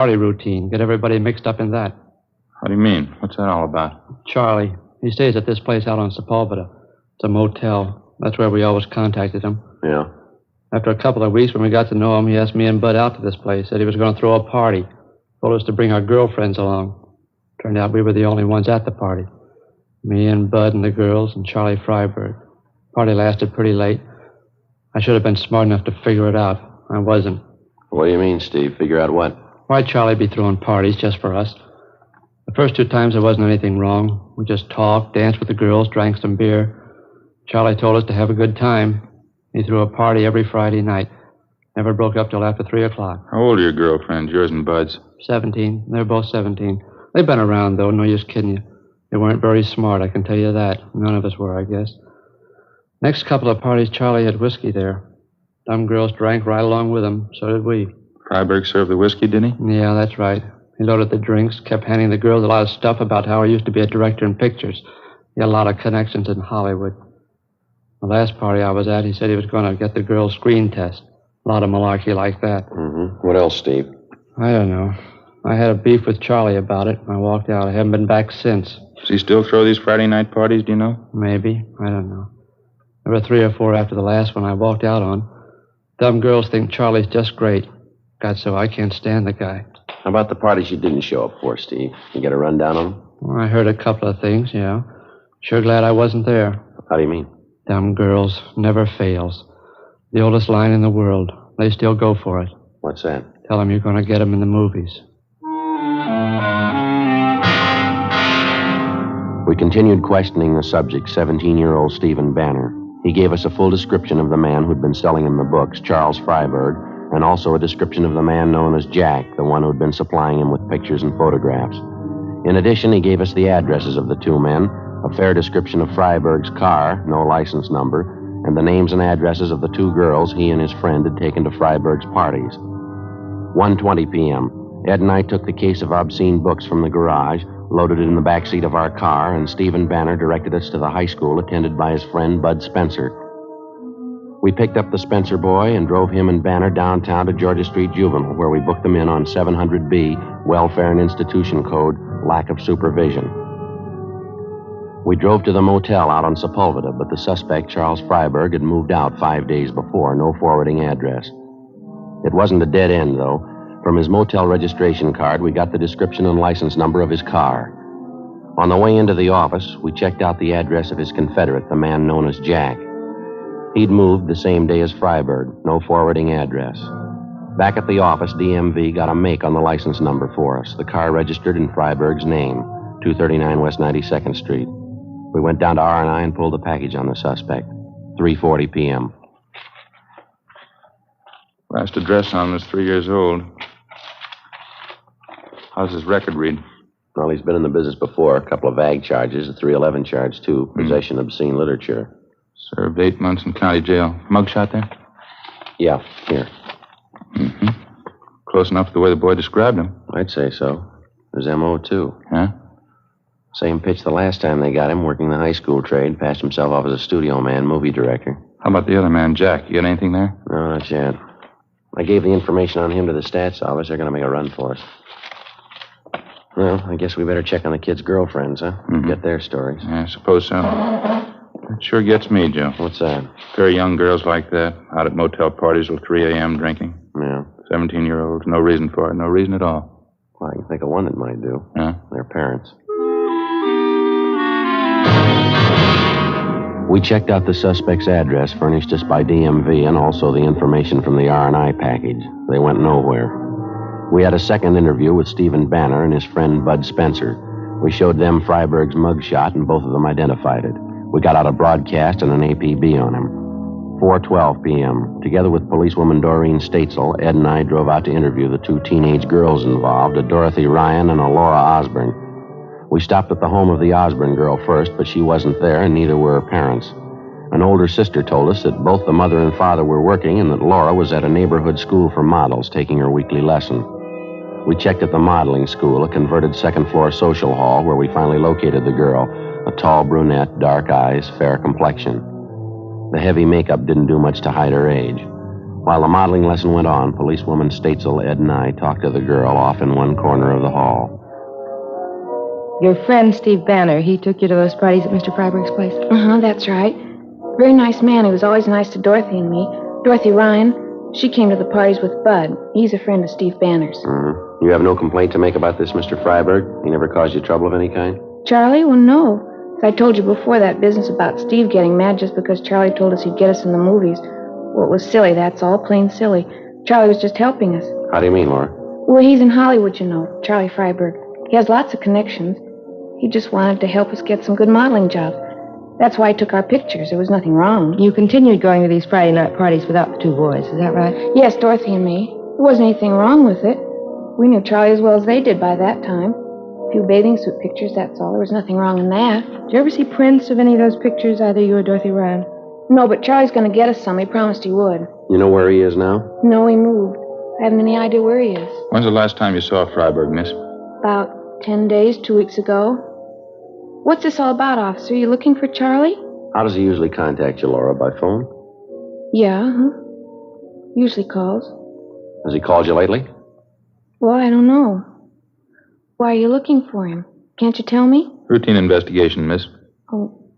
Party routine. Get everybody mixed up in that. How do you mean? What's that all about? Charlie. He stays at this place out on Sepulveda. It's a motel. That's where we always contacted him. Yeah. After a couple of weeks, when we got to know him, he asked me and Bud out to this place. Said he was going to throw a party. Told us to bring our girlfriends along. Turned out we were the only ones at the party. Me and Bud and the girls and Charlie Freiberg. Party lasted pretty late. I should have been smart enough to figure it out. I wasn't. What do you mean, Steve? Figure out what? Why'd Charlie be throwing parties just for us? The first 2 times there wasn't anything wrong. We just talked, danced with the girls, drank some beer. Charlie told us to have a good time. He threw a party every Friday night. Never broke up till after 3 o'clock. How old are your girlfriends, yours and Bud's? 17. They're both 17. They've been around, though. No use kidding you. They weren't very smart, I can tell you that. None of us were, I guess. Next couple of parties, Charlie had whiskey there. Dumb girls drank right along with him. So did we. Freiberg served the whiskey, did he? Yeah, that's right. He loaded the drinks, kept handing the girls a lot of stuff about how he used to be a director in pictures. He had a lot of connections in Hollywood. The last party I was at, he said he was going to get the girls' screen test. A lot of malarkey like that. Mm-hmm. What else, Steve? I don't know. I had a beef with Charlie about it. I walked out. I haven't been back since. Does he still throw these Friday night parties, do you know? Maybe. I don't know. There were 3 or 4 after the last one I walked out on. Dumb girls think Charlie's just great. God, so I can't stand the guy. How about the parties you didn't show up for, Steve? You get a rundown on them? Well, I heard a couple of things, yeah. Sure glad I wasn't there. How do you mean? Dumb girls never fails. The oldest line in the world. They still go for it. What's that? Tell them you're going to get them in the movies. We continued questioning the subject, 17-year-old Stephen Banner. He gave us a full description of the man who'd been selling him the books, Charles Freiberg, and also a description of the man known as Jack, the one who'd been supplying him with pictures and photographs. In addition, he gave us the addresses of the 2 men, a fair description of Freiberg's car, no license number, and the names and addresses of the 2 girls he and his friend had taken to Freiberg's parties. 1:20 p.m. Ed and I took the case of obscene books from the garage, loaded it in the back seat of our car, and Stephen Banner directed us to the high school attended by his friend Bud Spencer. We picked up the Spencer boy and drove him and Banner downtown to Georgia Street Juvenile, where we booked them in on 700B, Welfare and Institution Code, lack of supervision. We drove to the motel out on Sepulveda, but the suspect, Charles Freiberg, had moved out 5 days before, no forwarding address. It wasn't a dead end, though. From his motel registration card, we got the description and license number of his car. On the way into the office, we checked out the address of his confederate, the man known as Jack. He'd moved the same day as Freiberg, no forwarding address. Back at the office, DMV got a make on the license number for us. The car registered in Freiberg's name, 239 West 92nd Street. We went down to R&I and pulled the package on the suspect, 3:40 p.m. Last address on him was 3 years old. How's his record read? Well, he's been in the business before. A couple of ag charges, a 311 charge, too. Possession of obscene literature. Served 8 months in county jail. Mugshot there? Yeah, here. Mm-hmm. Close enough to the way the boy described him. I'd say so. His M.O., too. Huh? Same pitch the last time they got him, working the high school trade. Passed himself off as a studio man, movie director. How about the other man, Jack? You got anything there? No, not yet. I gave the information on him to the stats office. They're going to make a run for us. Well, I guess we better check on the kids' girlfriends, huh? Mm-hmm. Get their stories. Yeah, I suppose so. It sure gets me, Joe. What's that? Very young girls like that, out at motel parties till 3 a.m. drinking. Yeah. 17-year-olds, no reason for it, no reason at all. Well, I can think of one that might do. Huh? Their parents. We checked out the suspect's address furnished us by DMV and also the information from the R&I package. They went nowhere. We had a second interview with Stephen Banner and his friend Bud Spencer. We showed them Freiberg's mugshot and both of them identified it. We got out a broadcast and an APB on him. 4:12 p.m. Together with policewoman Doreen Statesel, Ed and I drove out to interview the 2 teenage girls involved, a Dorothy Ryan and a Laura Osborne. We stopped at the home of the Osborne girl first, but she wasn't there, and neither were her parents. An older sister told us that both the mother and father were working and that Laura was at a neighborhood school for models taking her weekly lesson. We checked at the modeling school, a converted second-floor social hall, where we finally located the girl, a tall brunette, dark eyes, fair complexion. The heavy makeup didn't do much to hide her age. While the modeling lesson went on, policewoman Statesel, Ed, and I talked to the girl off in one corner of the hall. Your friend, Steve Banner, he took you to those parties at Mr. Freiberg's place? That's right. Very nice man. He was always nice to Dorothy and me. Dorothy Ryan, she came to the parties with Bud. He's a friend of Steve Banner's. Mm-hmm. You have no complaint to make about this, Mr. Freiberg? He never caused you trouble of any kind? Charlie? Well, no. As I told you before, that business about Steve getting mad just because Charlie told us he'd get us in the movies. Well, it was silly, that's all. Plain silly. Charlie was just helping us. How do you mean, Laura? Well, he's in Hollywood, you know, Charlie Freiberg. He has lots of connections. He just wanted to help us get some good modeling jobs. That's why he took our pictures. There was nothing wrong. You continued going to these Friday night parties without the two boys, is that right? Yes, Dorothy and me. There wasn't anything wrong with it. We knew Charlie as well as they did by that time. A few bathing suit pictures, that's all. There was nothing wrong in that. Did you ever see prints of any of those pictures, either you or Dorothy Ryan? No, but Charlie's going to get us some. He promised he would. You know where he is now? No, he moved. I haven't any idea where he is. When's the last time you saw Freiberg, miss? About 10 days, 2 weeks ago. What's this all about, officer? You looking for Charlie? How does he usually contact you, Laura? By phone? Yeah, usually calls. Has he called you lately? Well, I don't know. Why are you looking for him? Can't you tell me? Routine investigation, miss. Oh,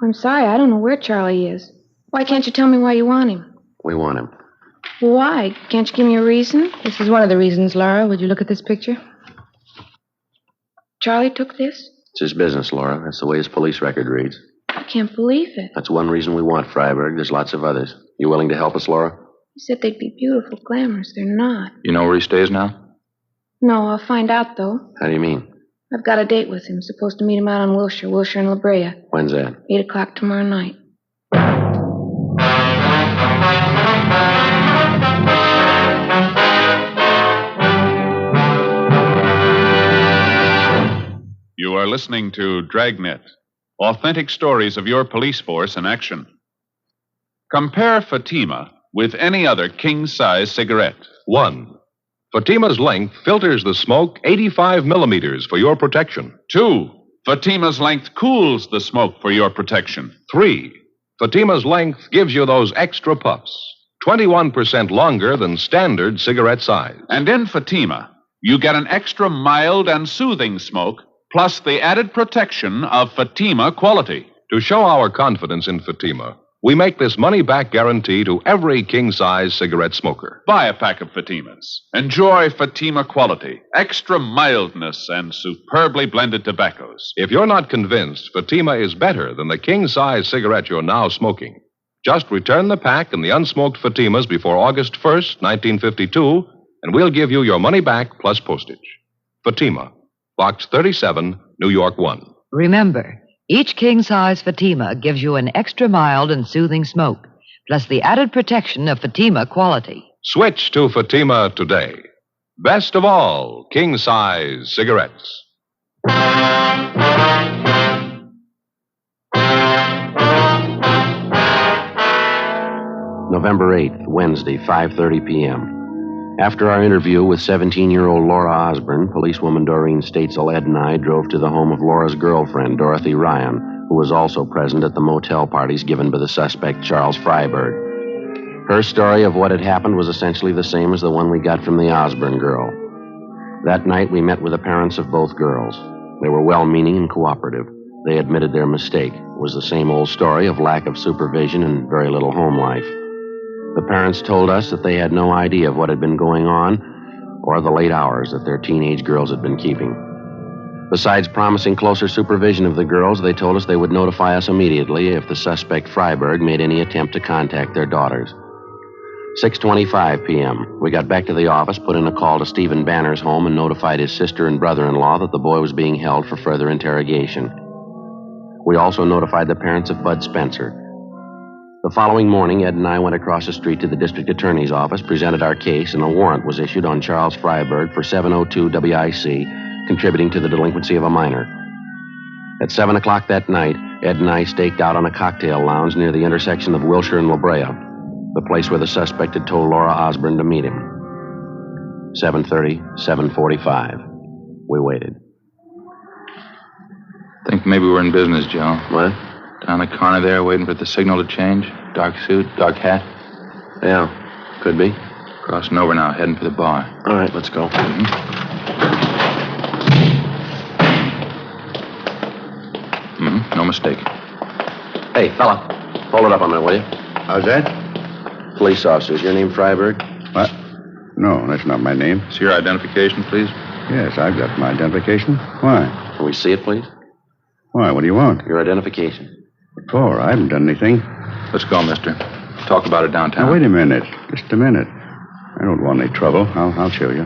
I'm sorry. I don't know where Charlie is. Why can't you tell me why you want him? We want him. Why? Can't you give me a reason? This is one of the reasons, Laura. Would you look at this picture? Charlie took this? It's his business, Laura. That's the way his police record reads. I can't believe it. That's one reason we want Freiberg. There's lots of others. You willing to help us, Laura? You said they'd be beautiful, glamorous. They're not. You know where he stays now? No, I'll find out, though. How do you mean? I've got a date with him. Supposed to meet him out on Wilshire and La Brea. When's that? 8 o'clock tomorrow night. You are listening to Dragnet, authentic stories of your police force in action. Compare Fatima with any other king-size cigarette. 1. Fatima's length filters the smoke 85 millimeters for your protection. 2. Fatima's length cools the smoke for your protection. 3. Fatima's length gives you those extra puffs, 21% longer than standard cigarette size. And in Fatima, you get an extra mild and soothing smoke, plus the added protection of Fatima quality. To show our confidence in Fatima, we make this money-back guarantee to every king-size cigarette smoker. Buy a pack of Fatimas. Enjoy Fatima quality, extra mildness, and superbly blended tobaccos. If you're not convinced Fatima is better than the king-size cigarette you're now smoking, just return the pack and the unsmoked Fatimas before August 1st, 1952, and we'll give you your money back plus postage. Fatima, Box 37, New York 1. Remember, each king-size Fatima gives you an extra mild and soothing smoke, plus the added protection of Fatima quality. Switch to Fatima today. Best of all, king-size cigarettes. November 8th, Wednesday, 5:30 p.m. After our interview with 17-year-old Laura Osborne, policewoman Doreen Statesel, Ed, and I drove to the home of Laura's girlfriend, Dorothy Ryan, who was also present at the motel parties given by the suspect, Charles Freiberg. Her story of what had happened was essentially the same as the one we got from the Osborne girl. That night, we met with the parents of both girls. They were well-meaning and cooperative. They admitted their mistake. It was the same old story of lack of supervision and very little home life. The parents told us that they had no idea of what had been going on or the late hours that their teenage girls had been keeping. Besides promising closer supervision of the girls, they told us they would notify us immediately if the suspect Freiberg made any attempt to contact their daughters. 6:25 p.m. We got back to the office, put in a call to Stephen Banner's home, and notified his sister and brother-in-law that the boy was being held for further interrogation. We also notified the parents of Bud Spencer. The following morning, Ed and I went across the street to the district attorney's office, presented our case, and a warrant was issued on Charles Freiberg for 702 WIC, contributing to the delinquency of a minor. At 7 o'clock that night, Ed and I staked out on a cocktail lounge near the intersection of Wilshire and La Brea, the place where the suspect had told Laura Osborne to meet him. 7:30, 7:45. We waited. Think maybe we're in business, Joe. What? Down the corner there, waiting for the signal to change. Dark suit, dark hat. Yeah. Could be. Crossing over now, heading for the bar. All right, let's go. No mistake. Hey, fella, hold it up a minute, will you? How's that? Police officer, is your name Freiberg? What? No, that's not my name. Is your identification, please? Yes, I've got my identification. Why? Can we see it, please? Why? What do you want? Your identification. What for? I haven't done anything. Let's go, mister. Talk about it downtown. Now, wait a minute. Just a minute. I don't want any trouble. I'll show you.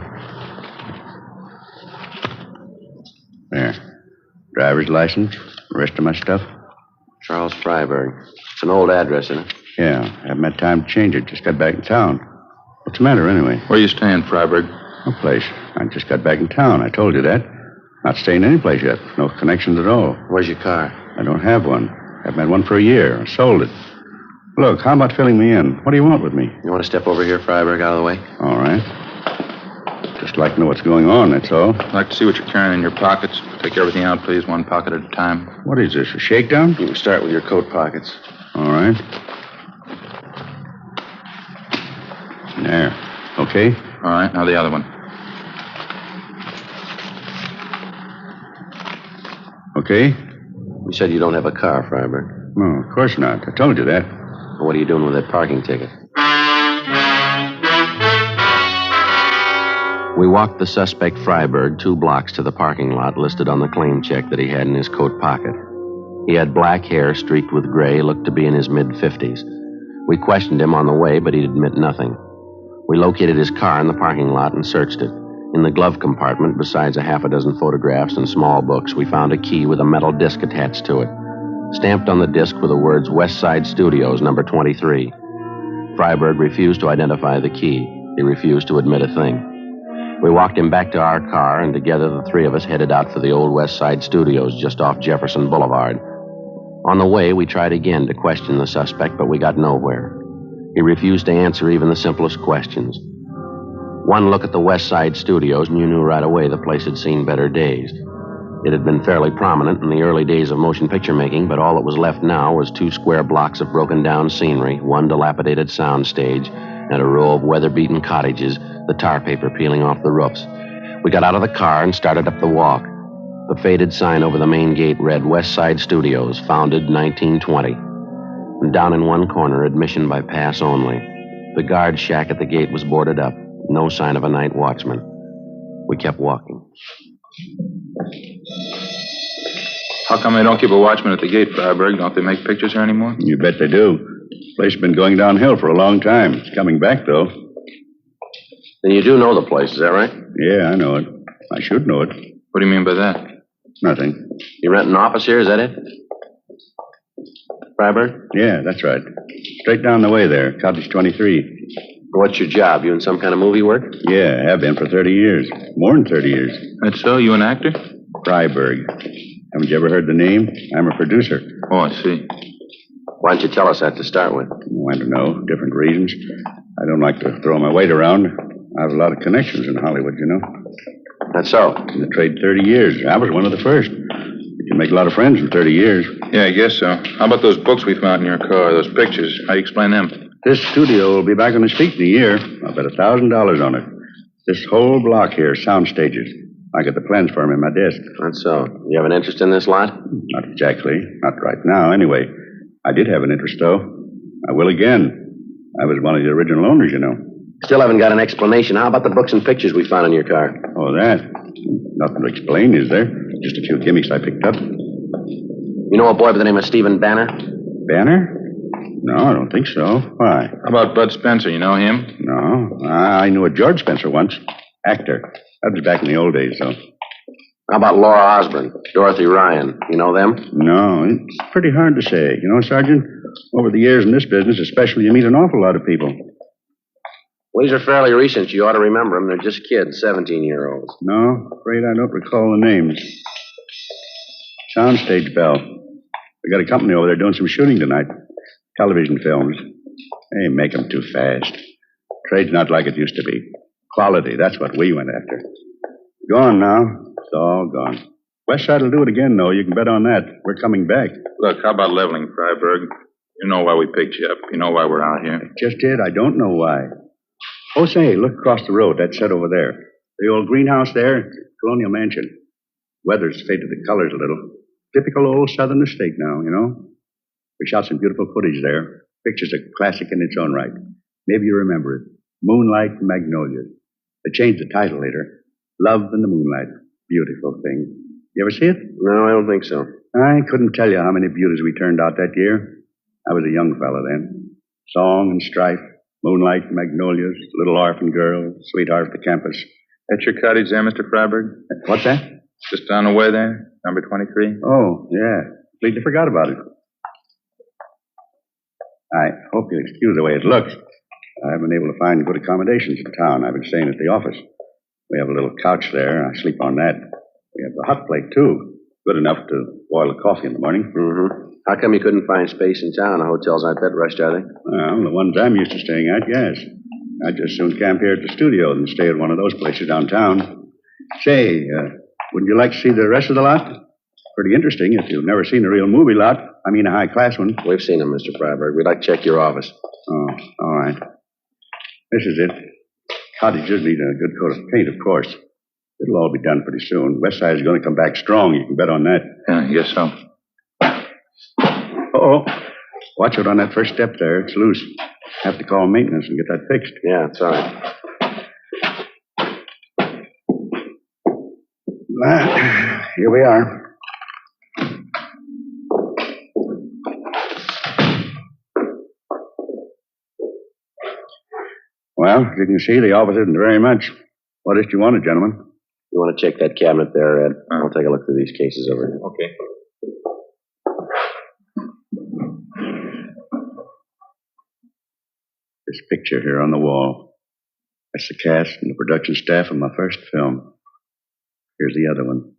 There. Driver's license. The rest of my stuff. Charles Freiberg. It's an old address, isn't it? Yeah. Haven't had time to change it. Just got back in town. What's the matter, anyway? Where are you staying, Freiberg? No place. I just got back in town. I told you that. Not staying any place yet. No connections at all. Where's your car? I don't have one. Haven't had one for a year. I sold it. Look, how about filling me in? What do you want with me? You want to step over here, Freiberg, out of the way? All right. Just like to know what's going on, that's all. I'd like to see what you're carrying in your pockets. Take everything out, please, one pocket at a time. What is this, a shakedown? You can start with your coat pockets. All right. There. Okay? All right, now the other one. Okay? You said you don't have a car, Freiberg. No, of course not. I told you that. Well, what are you doing with that parking ticket? We walked the suspect Freiberg 2 blocks to the parking lot listed on the claim check that he had in his coat pocket. He had black hair streaked with gray, looked to be in his mid-50s. We questioned him on the way, but he'd admit nothing. We located his car in the parking lot and searched it. In the glove compartment, besides a half a dozen photographs and small books, we found a key with a metal disc attached to it. Stamped on the disc were the words West Side Studios, number 23. Freiberg refused to identify the key. He refused to admit a thing. We walked him back to our car, and together the 3 of us headed out for the old West Side Studios just off Jefferson Boulevard. On the way, we tried again to question the suspect, but we got nowhere. He refused to answer even the simplest questions. One look at the West Side Studios, and you knew right away the place had seen better days. It had been fairly prominent in the early days of motion picture making, but all that was left now was 2 square blocks of broken-down scenery, 1 dilapidated sound stage, and a row of weather-beaten cottages, the tar paper peeling off the roofs. We got out of the car and started up the walk. The faded sign over the main gate read West Side Studios, founded 1920. And down in one corner, admission by pass only. The guard shack at the gate was boarded up. No sign of a night watchman. We kept walking. How come they don't keep a watchman at the gate, Freiberg? Don't they make pictures here anymore? You bet they do. The place has been going downhill for a long time. It's coming back, though. Then you do know the place, is that right? Yeah, I know it. I should know it. What do you mean by that? Nothing. You rent an office here, is that it? Freiberg? Yeah, that's right. Straight down the way there, Cottage 23. What's your job? You in some kind of movie work? Yeah, have been for 30 years. More than 30 years. That's so? You an actor? Freiberg. Haven't you ever heard the name? I'm a producer. Oh, I see. Why don't you tell us that to start with? I don't know. Different reasons. I don't like to throw my weight around. I have a lot of connections in Hollywood, you know. That's so. In the trade 30 years. I was one of the first. You can make a lot of friends in 30 years. Yeah, I guess so. How about those books we found in your car, those pictures? How do you explain them? This studio will be back on its feet in a year. I'll bet $1,000 on it. This whole block here, sound stages. I got the plans for them in my desk. That's so. You have an interest in this lot? Not exactly. Not right now, anyway. I did have an interest, though. I will again. I was one of the original owners, you know. Still haven't got an explanation. How about the books and pictures we found in your car? Oh, that? Nothing to explain, is there? Just a few gimmicks I picked up. You know a boy by the name of Stephen Banner? Banner? No, I don't think so. Why? How about Bud Spencer? You know him? No. I knew a George Spencer once. Actor. That was back in the old days, though. How about Laura Osborne, Dorothy Ryan? You know them? No, it's pretty hard to say. You know, Sergeant, over the years in this business, especially, you meet an awful lot of people. Well, these are fairly recent. You ought to remember them. They're just kids, 17-year-olds. No, afraid I don't recall the names. Soundstage bell. We got a company over there doing some shooting tonight. Television films. They make them too fast. Trade's not like it used to be. Quality, that's what we went after. Gone now. It's all gone. West Side will do it again, though. You can bet on that. We're coming back. Look, how about leveling, Freiberg? You know why we picked you up. You know why we're out here. Just it. I don't know why. Oh, say, look across the road. That's set over there. The old greenhouse there, colonial mansion. Weather's faded the colors a little. Typical old southern estate now, you know. We shot some beautiful footage there. Picture's a classic in its own right. Maybe you remember it. Moonlight and Magnolias. They changed the title later. Love in the Moonlight. Beautiful thing. You ever see it? No, I don't think so. I couldn't tell you how many beauties we turned out that year. I was a young fella then. Song and strife, moonlight and magnolias, little orphan girl, sweetheart of the campus. That's your cottage there, Mr. Freiberg? What's that? Just down the way there, number 23? Oh, yeah. Completely forgot about it. I hope you'll excuse the way it looks. I haven't been able to find good accommodations in town. I've been staying at the office. We have a little couch there. I sleep on that. We have a hot plate, too. Good enough to boil a coffee in the morning. Mm-hmm. How come you couldn't find space in town? The hotels aren't that rushed, are they? Well, the ones I'm used to staying at, yes. I'd just soon camp here at the studio than stay at one of those places downtown. Say, wouldn't you like to see the rest of the lot? Pretty interesting if you've never seen a real movie lot. I mean a high-class one. We've seen them, Mr. Freiberg. We'd like to check your office. Oh, all right. This is it. Cottages need a good coat of paint, of course. It'll all be done pretty soon. West Side is going to come back strong. You can bet on that. Yeah, I guess so. Uh-oh. Watch it on that first step there. It's loose. Have to call maintenance and get that fixed. Yeah, it's all right. Here we are. Well, as you can see, the office isn't very much. What is it you wanted, gentlemen? You want to check that cabinet there, Ed? I'll take a look through these cases over here. Okay. This picture here on the wall. That's the cast and the production staff of my first film. Here's the other one.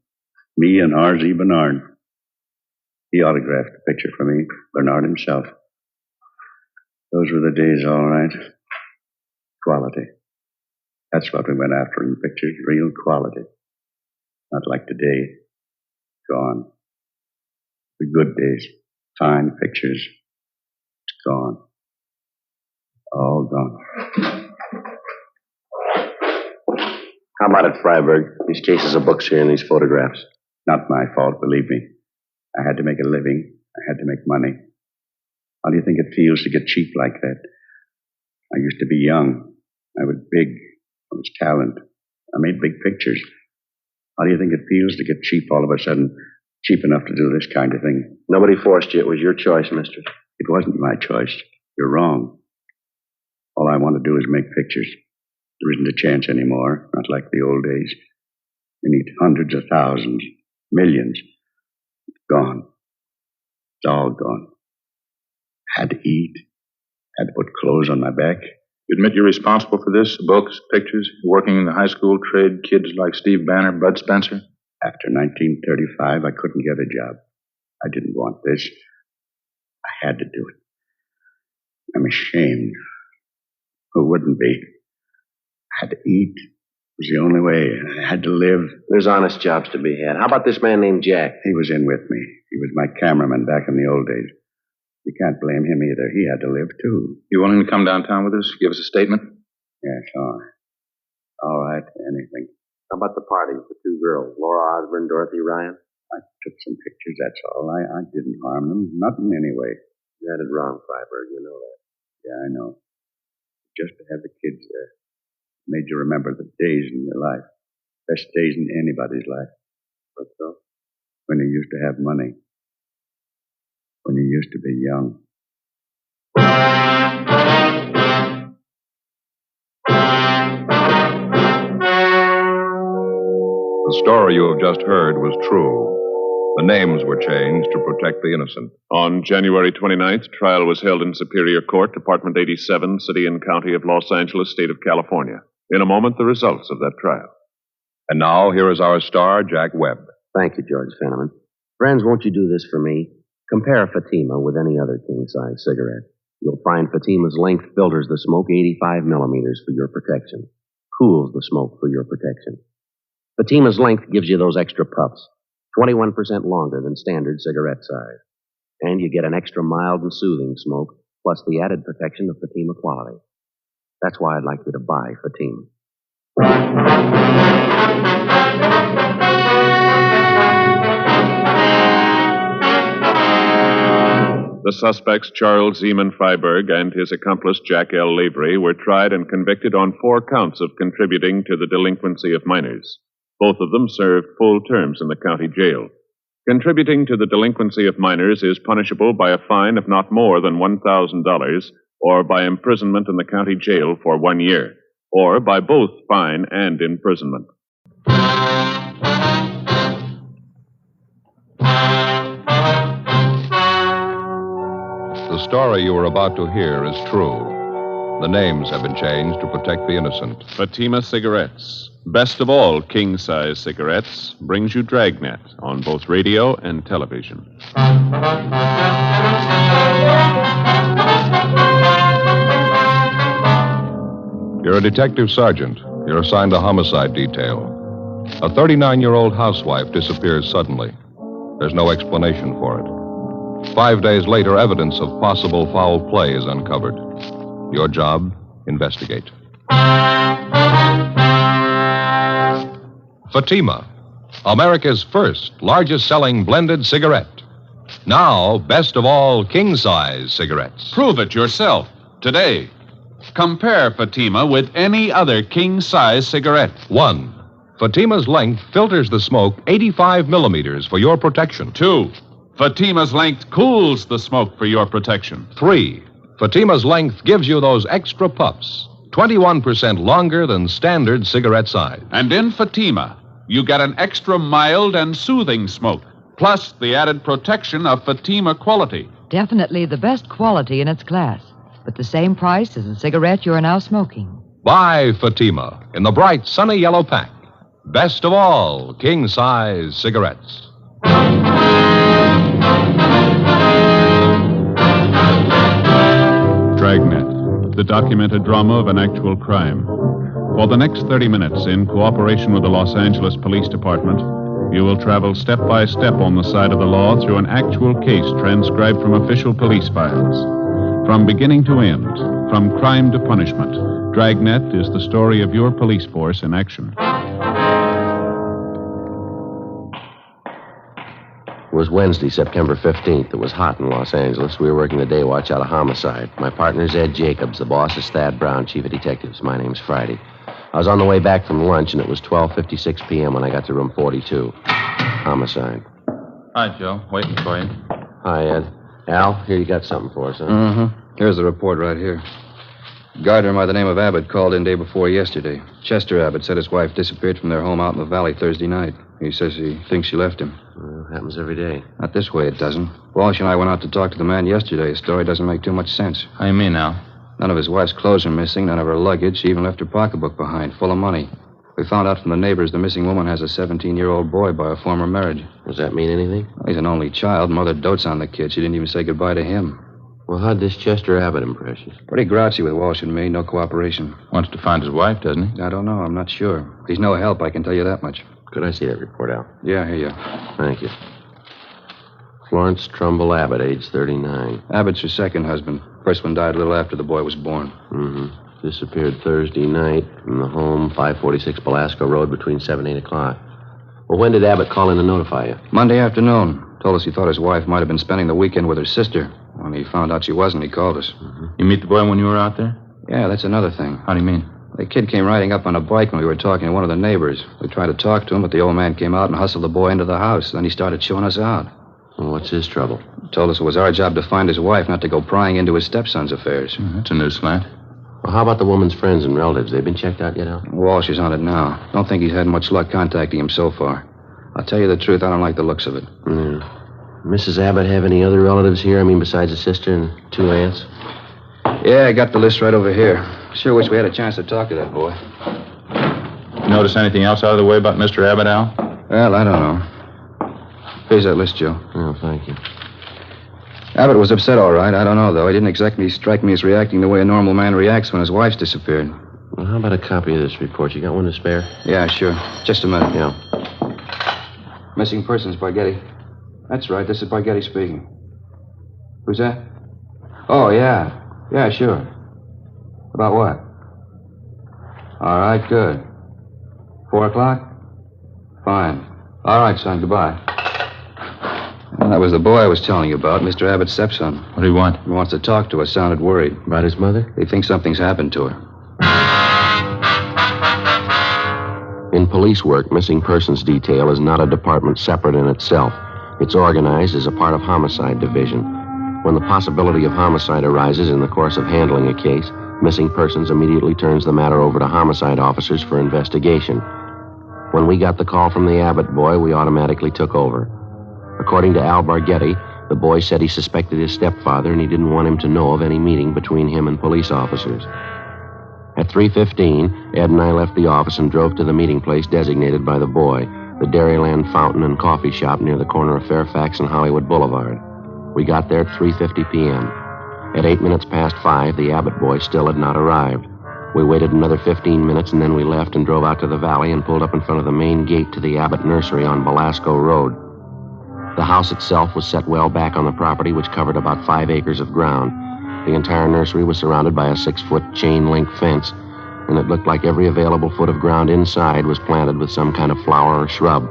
Me and R.Z. Bernard. He autographed the picture for me, Bernard himself. Those were the days, all right. Quality. That's what we went after in pictures, real quality. Not like today. Gone. The good days. Fine pictures. It's gone. All gone. How about it, Freiberg? These cases of books here and these photographs. Not my fault, believe me. I had to make a living. I had to make money. How do you think it feels to get cheap like that? I used to be young. I was big. I was talent. I made big pictures. How do you think it feels to get cheap all of a sudden? Cheap enough to do this kind of thing? Nobody forced you. It was your choice, mister. It wasn't my choice. You're wrong. All I want to do is make pictures. There isn't a chance anymore, not like the old days. You need hundreds of thousands, millions. It's gone. It's all gone. Had to eat. Had to put clothes on my back. You admit you're responsible for this? Books, pictures, working in the high school trade, kids like Steve Banner, Bud Spencer? After 1935, I couldn't get a job. I didn't want this. I had to do it. I'm ashamed. Who wouldn't be? I had to eat. It was the only way. I had to live. There's honest jobs to be had. How about this man named Jack? He was in with me. He was my cameraman back in the old days. You can't blame him either. He had to live, too. You willing to come downtown with us? Give us a statement? Yes, all right. All right, anything. How about the party with the two girls, Laura Osborne, Dorothy Ryan? I took some pictures, that's all. I didn't harm them. Not in any way. You had it wrong, Freiberg. You know that. Yeah, I know. Just to have the kids there made you remember the days in your life. Best days in anybody's life. What's so? When you used to have money. When you used to be young. The story you have just heard was true. The names were changed to protect the innocent. On January 29th, trial was held in Superior Court, Department 87, City and County of Los Angeles, State of California. In a moment, the results of that trial. And now, here is our star, Jack Webb. Thank you, George Fenneman. Friends, won't you do this for me? Compare Fatima with any other king-size cigarette. You'll find Fatima's length filters the smoke 85 millimeters for your protection. Cools the smoke for your protection. Fatima's length gives you those extra puffs, 21% longer than standard cigarette size. And you get an extra mild and soothing smoke, plus the added protection of Fatima quality. That's why I'd like you to buy Fatima. The suspects Charles Zeman Freiberg and his accomplice Jack L. Lavery were tried and convicted on 4 counts of contributing to the delinquency of minors. Both of them served full terms in the county jail. Contributing to the delinquency of minors is punishable by a fine of not more than $1,000 or by imprisonment in the county jail for 1 year, or by both fine and imprisonment. The story you are about to hear is true. The names have been changed to protect the innocent. Fatima Cigarettes, best of all king-size cigarettes, brings you Dragnet on both radio and television. You're a detective sergeant. You're assigned a homicide detail. A 39-year-old housewife disappears suddenly. There's no explanation for it. 5 days later, evidence of possible foul play is uncovered. Your job, investigate. Fatima, America's first largest-selling blended cigarette. Now, best of all king-size cigarettes. Prove it yourself today. Compare Fatima with any other king-size cigarette. 1. Fatima's length filters the smoke 85 millimeters for your protection. 2. Fatima's length cools the smoke for your protection. 3. Fatima's length gives you those extra puffs, 21% longer than standard cigarette size. And in Fatima, you get an extra mild and soothing smoke, plus the added protection of Fatima quality. Definitely the best quality in its class, but the same price as the cigarette you are now smoking. Buy Fatima in the bright, sunny yellow pack. Best of all king-size cigarettes. Dragnet, the documented drama of an actual crime. For the next 30 minutes, in cooperation with the Los Angeles Police Department, you will travel step by step on the side of the law through an actual case transcribed from official police files. From beginning to end, from crime to punishment, Dragnet is the story of your police force in action. It was Wednesday, September 15th. It was hot in Los Angeles. We were working the day watch out of homicide. My partner's Ed Jacobs. The boss is Thad Brown, chief of detectives. My name's Friday. I was on the way back from lunch, and it was 12:56 p.m. when I got to room 42. Homicide. Hi, Joe. Waiting for you. Hi, Ed. Al, here you got something for us, huh? Mm-hmm. Here's the report right here. Gardner by the name of Abbott called in day before yesterday. Chester Abbott said his wife disappeared from their home out in the valley Thursday night. He says he thinks she left him. Well, happens every day. Not this way, it doesn't. Walsh and I went out to talk to the man yesterday. His story doesn't make too much sense. How you mean now? None of his wife's clothes are missing, none of her luggage. She even left her pocketbook behind, full of money. We found out from the neighbors the missing woman has a 17-year-old boy by a former marriage. Does that mean anything? Well, he's an only child. Mother dotes on the kid. She didn't even say goodbye to him. Well, how'd this Chester Abbott impress you? Pretty grouchy with Walsh and me. No cooperation. Wants to find his wife, doesn't he? I don't know. I'm not sure. He's no help, I can tell you that much. Could I see that report, Al? Yeah, here you. Thank you. Florence Trumbull Abbott, age 39. Abbott's her second husband. First one died a little after the boy was born. Mm-hmm. Disappeared Thursday night from the home, 546 Belasco Road, between 7 and 8 o'clock. Well, when did Abbott call in to notify you? Monday afternoon. Told us he thought his wife might have been spending the weekend with her sister. When he found out she wasn't, he called us. Mm-hmm. You meet the boy when you were out there? Yeah, that's another thing. How do you mean? The kid came riding up on a bike when we were talking to one of the neighbors. We tried to talk to him, but the old man came out and hustled the boy into the house. Then he started showing us out. Well, what's his trouble? Told us it was our job to find his wife, not to go prying into his stepson's affairs. That's a new slant. Well, how about the woman's friends and relatives? They've been checked out yet, Al? Walsh is on it now. Don't think he's had much luck contacting him so far. I'll tell you the truth, I don't like the looks of it. Yeah. Mrs. Abbott have any other relatives here? I mean, besides a sister and 2 aunts? Yeah, I got the list right over here. Sure wish we had a chance to talk to that boy. You notice anything else out of the way about Mr. Abbott, Al? Well, I don't know. Here's that list, Joe. Oh, thank you. Abbott was upset, all right. I don't know, though. He didn't exactly strike me as reacting the way a normal man reacts when his wife's disappeared. Well, how about a copy of this report? You got one to spare? Yeah, sure. Just a minute. Yeah. Missing persons, Barghetti. That's right. This is Barghetti speaking. Who's that? Oh, yeah. Yeah, sure. About what? All right, good. 4 o'clock? Fine. All right, son, goodbye. Well, that was the boy I was telling you about, Mr. Abbott's stepson. What do you want? He wants to talk to us. Sounded worried. About his mother? He thinks something's happened to her. In police work, missing persons detail is not a department separate in itself. It's organized as a part of homicide division. When the possibility of homicide arises in the course of handling a case, missing persons immediately turns the matter over to homicide officers for investigation. When we got the call from the Abbott boy, we automatically took over. According to Al Barghetti, the boy said he suspected his stepfather and he didn't want him to know of any meeting between him and police officers. At 3:15, Ed and I left the office and drove to the meeting place designated by the boy, the Dairyland Fountain and Coffee Shop near the corner of Fairfax and Hollywood Boulevard. We got there at 3:50 p.m. At 8 minutes past 5, the Abbott boy still had not arrived. We waited another 15 minutes, and then we left and drove out to the valley and pulled up in front of the main gate to the Abbott nursery on Belasco Road. The house itself was set well back on the property, which covered about 5 acres of ground. The entire nursery was surrounded by a 6-foot chain-link fence, and it looked like every available foot of ground inside was planted with some kind of flower or shrub.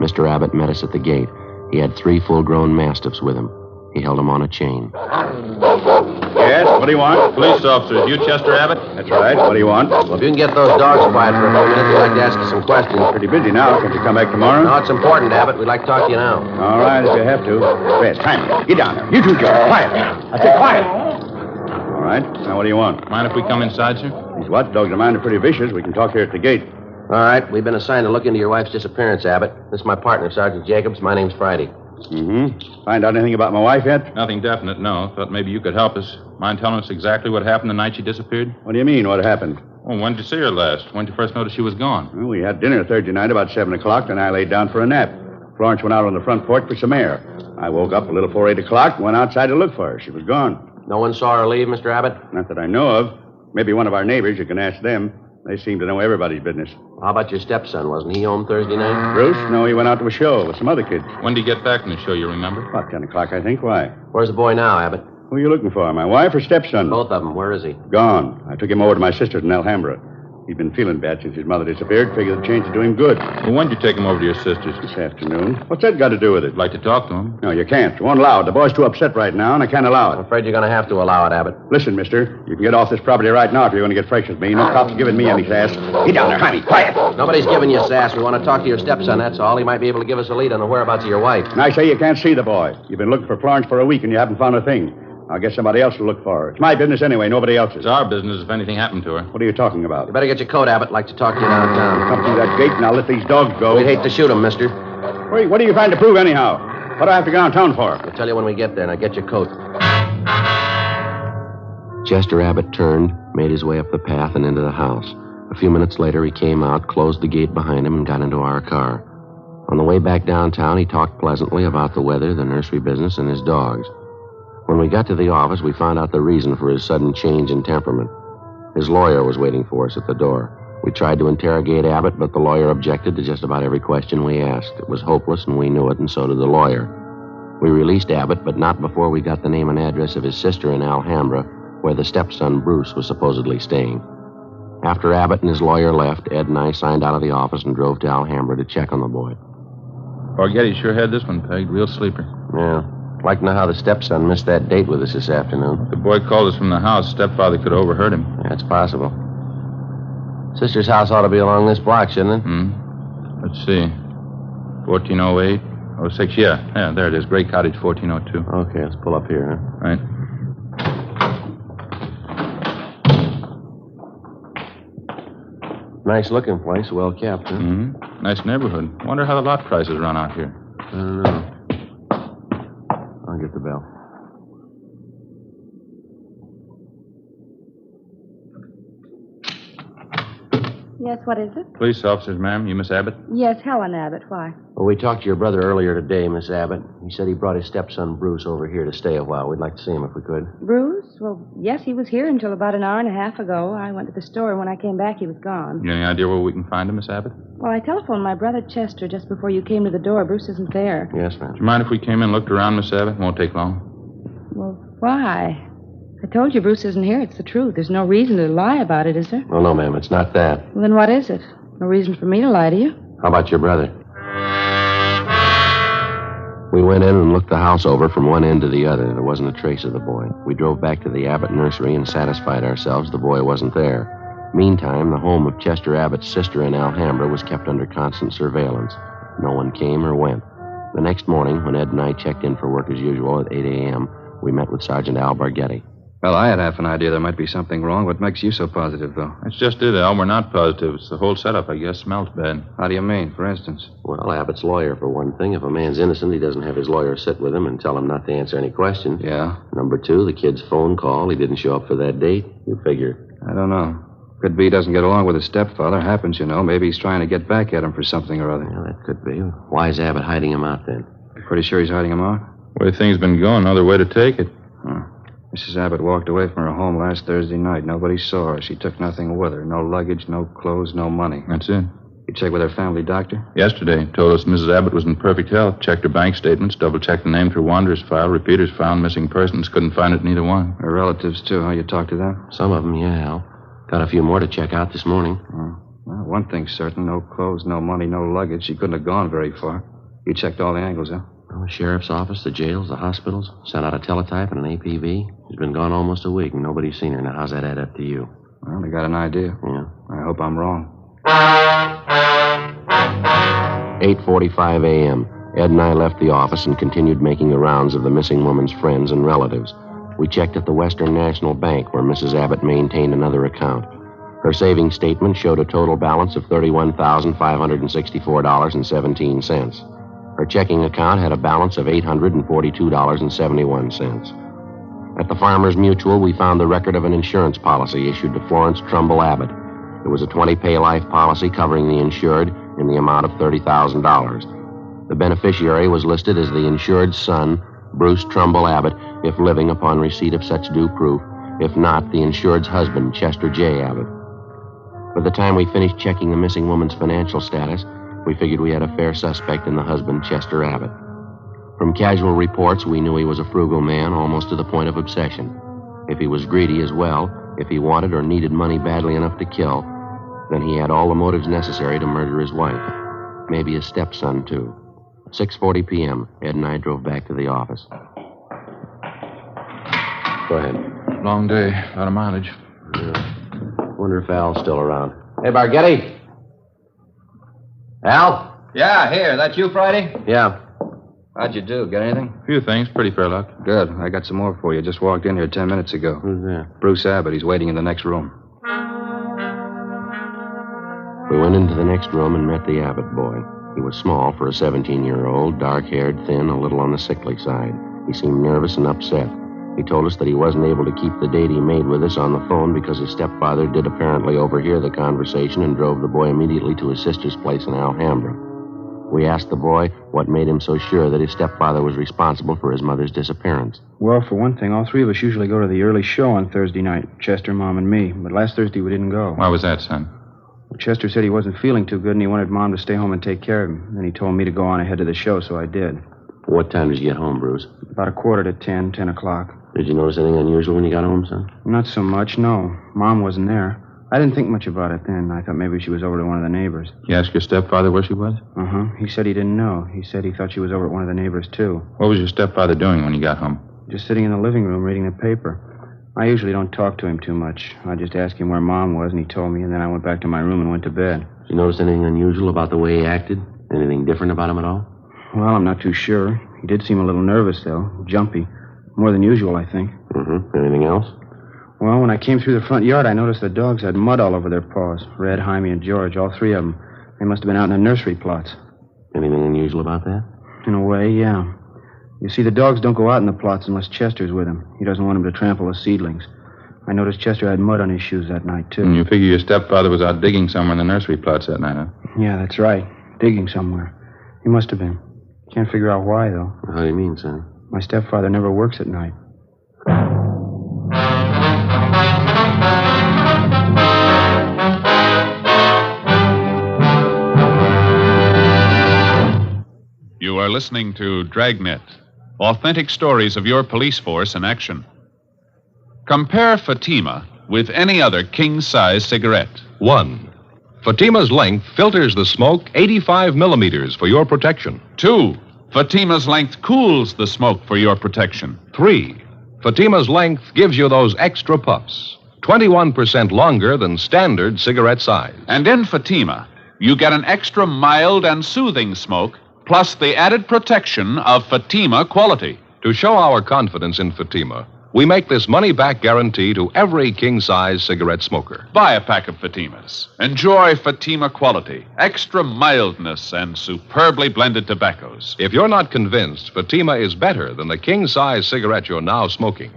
Mr. Abbott met us at the gate. He had 3 full-grown mastiffs with him. He held them on a chain. Yes, what do you want? Police officers, you Chester Abbott? That's right. What do you want? Well, if you can get those dogs quiet for a few minutes, we'd like to ask you some questions. Pretty busy now. Can't you come back tomorrow? No, it's important, Abbott. We'd like to talk to you now. All right, if you have to. Yes, time. Get down there. You two, Joe. Quiet. I said quiet. All right. Now, what do you want? Mind if we come inside, sir? These watchdogs of mine are pretty vicious. We can talk here at the gate. All right. We've been assigned to look into your wife's disappearance, Abbott. This is my partner, Sergeant Jacobs. My name's Friday. Mm-hmm. Find out anything about my wife yet? Nothing definite, no. Thought maybe you could help us. Mind telling us exactly what happened the night she disappeared? What do you mean, what happened? Well, when did you see her last? When did you first notice she was gone? Well, we had dinner Thursday night about 7 o'clock, then I laid down for a nap. Florence went out on the front porch for some air. I woke up a little before 8 o'clock and went outside to look for her. She was gone. No one saw her leave, Mr. Abbott? Not that I know of. Maybe one of our neighbors. You can ask them. They seem to know everybody's business. How about your stepson? Wasn't he home Thursday night? Bruce? No, he went out to a show with some other kids. When did he get back from the show, you remember? About 10 o'clock, I think. Why? Where's the boy now, Abbott? Who are you looking for, my wife or stepson? Both of them. Where is he? Gone. I took him over to my sister's in Alhambra. He'd been feeling bad since his mother disappeared. Figured the change would do him good. Well, when did you take him over to your sister's? This afternoon. What's that got to do with it? I'd like to talk to him. No, you can't. You won't allow it. The boy's too upset right now, and I can't allow it. I'm afraid you're going to have to allow it, Abbott. Listen, mister. You can get off this property right now if you're going to get fresh with me. No cops giving me any sass. Get down there, honey. Quiet. Nobody's giving you sass. We want to talk to your stepson, that's all. He might be able to give us a lead on the whereabouts of your wife. And I say you can't see the boy. You've been looking for Florence for a week, and you haven't found a thing. I'll get somebody else to look for her. It's my business anyway, nobody else's. It's our business if anything happened to her. What are you talking about? You better get your coat, Abbott. I'd like to talk to you downtown. Come through that gate, and I'll let these dogs go. We'd hate to shoot them, mister. Wait, what are you trying to prove anyhow? What do I have to go downtown for? I'll tell you when we get there. Now get your coat. Chester Abbott turned, made his way up the path and into the house. A few minutes later, he came out, closed the gate behind him, and got into our car. On the way back downtown, he talked pleasantly about the weather, the nursery business, and his dogs. When we got to the office, we found out the reason for his sudden change in temperament. His lawyer was waiting for us at the door. We tried to interrogate Abbott, but the lawyer objected to just about every question we asked. It was hopeless, and we knew it, and so did the lawyer. We released Abbott, but not before we got the name and address of his sister in Alhambra, where the stepson, Bruce, was supposedly staying. After Abbott and his lawyer left, Ed and I signed out of the office and drove to Alhambra to check on the boy. Barghetti sure had this one pegged. Real sleeper. Yeah. Like to know how the stepson missed that date with us this afternoon. The boy called us from the house. Stepfather could have overheard him. Yeah, it's possible. Sister's house ought to be along this block, shouldn't it? Let's see. 1408. 06, yeah, there it is. Gray Cottage, 1402. Okay, let's pull up here, huh? Right. Nice looking place, well kept, huh? Nice neighborhood. Wonder how the lot prices run out here. I don't know. I'll get the bell. Yes, what is it? Police officers, ma'am. You Miss Abbott? Yes, Helen Abbott. Why? Well, we talked to your brother earlier today, Miss Abbott. He said he brought his stepson, Bruce, over here to stay a while. We'd like to see him if we could. Bruce? Well, yes, he was here until about an hour and a half ago. I went to the store, and when I came back, he was gone. You any idea where we can find him, Miss Abbott? Well, I telephoned my brother Chester just before you came to the door. Bruce isn't there. Yes, ma'am. Do you mind if we came in and looked around, Miss Abbott? Won't take long. Well, why? I told you Bruce isn't here. It's the truth. There's no reason to lie about it, is there? Oh, no, ma'am, it's not that. Well, then what is it? No reason for me to lie to you. How about your brother? We went in and looked the house over from one end to the other. There wasn't a trace of the boy. We drove back to the Abbott nursery and satisfied ourselves the boy wasn't there. Meantime, the home of Chester Abbott's sister in Alhambra was kept under constant surveillance. No one came or went. The next morning, when Ed and I checked in for work as usual at 8 a.m., we met with Sergeant Al Barghetti. Well, I had half an idea there might be something wrong. What makes you so positive, though? That's just it, Al. We're not positive. It's the whole setup, I guess. Smells bad. How do you mean, for instance? Well, Abbott's lawyer, for one thing. If a man's innocent, he doesn't have his lawyer sit with him and tell him not to answer any questions. Yeah? Number two, the kid's phone call. He didn't show up for that date. You figure. I don't know. Could be he doesn't get along with his stepfather. Happens, you know. Maybe he's trying to get back at him for something or other. Well, that could be. Why is Abbott hiding him out, then? Pretty sure he's hiding him out? The way things been going, no other way to take it. Mrs. Abbott walked away from her home last Thursday night. Nobody saw her. She took nothing with her. No luggage, no clothes, no money. That's it. You checked with her family doctor? Yesterday. Told us Mrs. Abbott was in perfect health. Checked her bank statements, double-checked the name through Wanderer's file, repeaters found, missing persons. Couldn't find it in either one. Her relatives, too, huh? You talked to them? Some of them, yeah, Al. Got a few more to check out this morning. Well, one thing's certain. No clothes, no money, no luggage. She couldn't have gone very far. You checked all the angles, huh? Well, the sheriff's office, the jails, the hospitals. Sent out a teletype and an APV. She's been gone almost a week, and nobody's seen her. Now, how's that add up to you? Well, I got an idea. Yeah. I hope I'm wrong. 8:45 a.m. Ed and I left the office and continued making the rounds of the missing woman's friends and relatives. We checked at the Western National Bank, where Mrs. Abbott maintained another account. Her savings statement showed a total balance of $31,564.17. Her checking account had a balance of $842.71. At the Farmers Mutual, we found the record of an insurance policy issued to Florence Trumbull Abbott. It was a 20-pay life policy covering the insured in the amount of $30,000. The beneficiary was listed as the insured's son, Bruce Trumbull Abbott, if living upon receipt of such due proof. If not, the insured's husband, Chester J. Abbott. By the time we finished checking the missing woman's financial status, we figured we had a fair suspect in the husband, Chester Abbott. From casual reports, we knew he was a frugal man, almost to the point of obsession. If he was greedy as well, if he wanted or needed money badly enough to kill, then he had all the motives necessary to murder his wife. Maybe his stepson, too. 6:40 p.m., Ed and I drove back to the office. Go ahead. Long day. A lot of mileage. Yeah. Wonder if Al's still around. Hey, Barghetti. Al? Yeah, here. That you, Friday? Yeah. How'd you do? Get anything? A few things. Pretty fair luck. Good. I got some more for you. Just walked in here 10 minutes ago. Who's that? Bruce Abbott. He's waiting in the next room. We went into the next room and met the Abbott boy. He was small for a 17-year-old, dark-haired, thin, a little on the sickly side. He seemed nervous and upset. He told us that he wasn't able to keep the date he made with us on the phone because his stepfather did apparently overhear the conversation and drove the boy immediately to his sister's place in Alhambra. We asked the boy what made him so sure that his stepfather was responsible for his mother's disappearance. Well, for one thing, all three of us usually go to the early show on Thursday night, Chester, Mom, and me. But last Thursday we didn't go. Why was that, son? Well, Chester said he wasn't feeling too good and he wanted Mom to stay home and take care of him. Then he told me to go on ahead to the show, so I did. What time did you get home, Bruce? About 10:15, 10 o'clock. Did you notice anything unusual when you got home, son? Not so much, no. Mom wasn't there. I didn't think much about it then. I thought maybe she was over to one of the neighbors. You asked your stepfather where she was? Uh-huh. He said he didn't know. He said he thought she was over at one of the neighbors, too. What was your stepfather doing when you got home? Just sitting in the living room reading the paper. I usually don't talk to him too much. I just asked him where Mom was, and he told me, and then I went back to my room and went to bed. Did you notice anything unusual about the way he acted? Anything different about him at all? Well, I'm not too sure. He did seem a little nervous, though. Jumpy. More than usual, I think. Mm-hmm. Anything else? Well, when I came through the front yard, I noticed the dogs had mud all over their paws. Red, Jaime, and George, all three of them. They must have been out in the nursery plots. Anything unusual about that? In a way, yeah. You see, the dogs don't go out in the plots unless Chester's with them. He doesn't want them to trample the seedlings. I noticed Chester had mud on his shoes that night, too. And you figure your stepfather was out digging somewhere in the nursery plots that night, huh? Yeah, that's right. Digging somewhere. He must have been. Can't figure out why, though. How do you mean, son? My stepfather never works at night. You are listening to Dragnet, authentic stories of your police force in action. Compare Fatima with any other king-size cigarette. 1. Fatima's length filters the smoke 85 millimeters for your protection. 2. Fatima's length cools the smoke for your protection. 3. Fatima's length gives you those extra puffs, 21% longer than standard cigarette size. And in Fatima, you get an extra mild and soothing smoke, plus the added protection of Fatima quality. To show our confidence in Fatima, we make this money-back guarantee to every king-size cigarette smoker. Buy a pack of Fatimas. Enjoy Fatima quality, extra mildness, and superbly blended tobaccos. If you're not convinced Fatima is better than the king-size cigarette you're now smoking,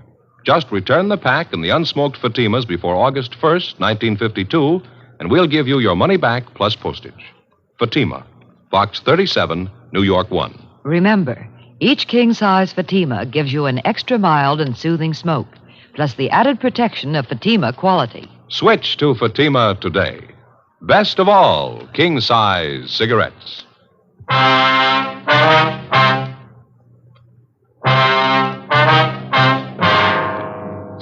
just return the pack and the unsmoked Fatimas before August 1st, 1952, and we'll give you your money back plus postage. Fatima, Box 37, New York 1. Remember, each king-size Fatima gives you an extra mild and soothing smoke, plus the added protection of Fatima quality. Switch to Fatima today. Best of all, king-size cigarettes.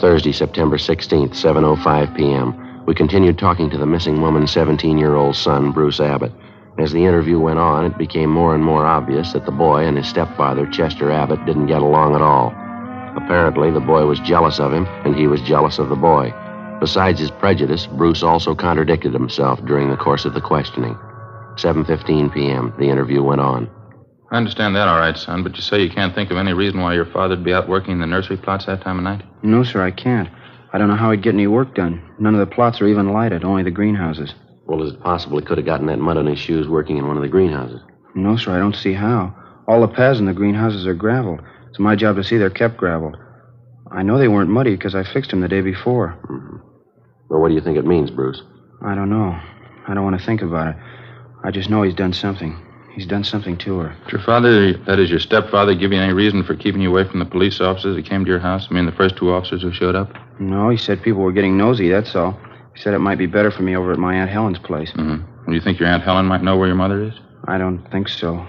Thursday, September 16th, 7:05 p.m. We continued talking to the missing woman's 17-year-old son, Bruce Abbott. As the interview went on, it became more and more obvious that the boy and his stepfather, Chester Abbott, didn't get along at all. Apparently, the boy was jealous of him, and he was jealous of the boy. Besides his prejudice, Bruce also contradicted himself during the course of the questioning. 7:15 p.m., the interview went on. I understand that all right, son, but you say you can't think of any reason why your father'd be out working in the nursery plots that time of night? No, sir, I can't. I don't know how he'd get any work done. None of the plots are even lighted, only the greenhouses. Well, is it possible he could have gotten that mud on his shoes working in one of the greenhouses? No, sir, I don't see how. All the paths in the greenhouses are graveled. It's my job to see they're kept graveled. I know they weren't muddy because I fixed them the day before. Mm-hmm. Well, what do you think it means, Bruce? I don't know. I don't want to think about it. I just know he's done something. He's done something to her. Did your father, that is your stepfather, give you any reason for keeping you away from the police officers that came to your house? I mean, the first two officers who showed up? No, he said people were getting nosy, that's all. He said it might be better for me over at my Aunt Helen's place. Mm-hmm. Well, do you think your Aunt Helen might know where your mother is? I don't think so.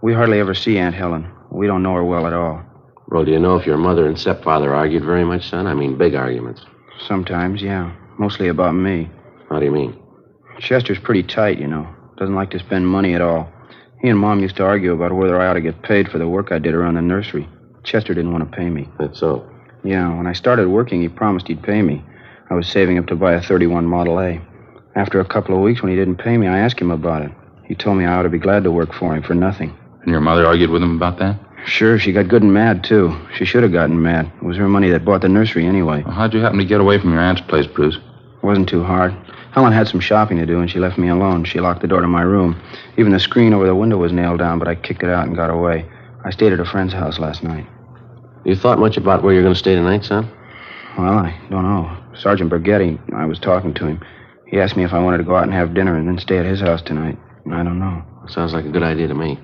We hardly ever see Aunt Helen. We don't know her well at all. Well, do you know if your mother and stepfather argued very much, son? I mean, big arguments. Sometimes, yeah. Mostly about me. How do you mean? Chester's pretty tight, you know. Doesn't like to spend money at all. He and Mom used to argue about whether I ought to get paid for the work I did around the nursery. Chester didn't want to pay me. That's so? Yeah, when I started working, he promised he'd pay me. I was saving up to buy a 31 Model A. After a couple of weeks, when he didn't pay me, I asked him about it. He told me I ought to be glad to work for him for nothing. And your mother argued with him about that? Sure, she got good and mad, too. She should have gotten mad. It was her money that bought the nursery anyway. Well, how'd you happen to get away from your aunt's place, Bruce? It wasn't too hard. Helen had some shopping to do, and she left me alone. She locked the door to my room. Even the screen over the window was nailed down, but I kicked it out and got away. I stayed at a friend's house last night. You thought much about where you're going to stay tonight, son? Well, I don't know. Sergeant Burgetti, I was talking to him. He asked me if I wanted to go out and have dinner and then stay at his house tonight. I don't know. Sounds like a good idea to me.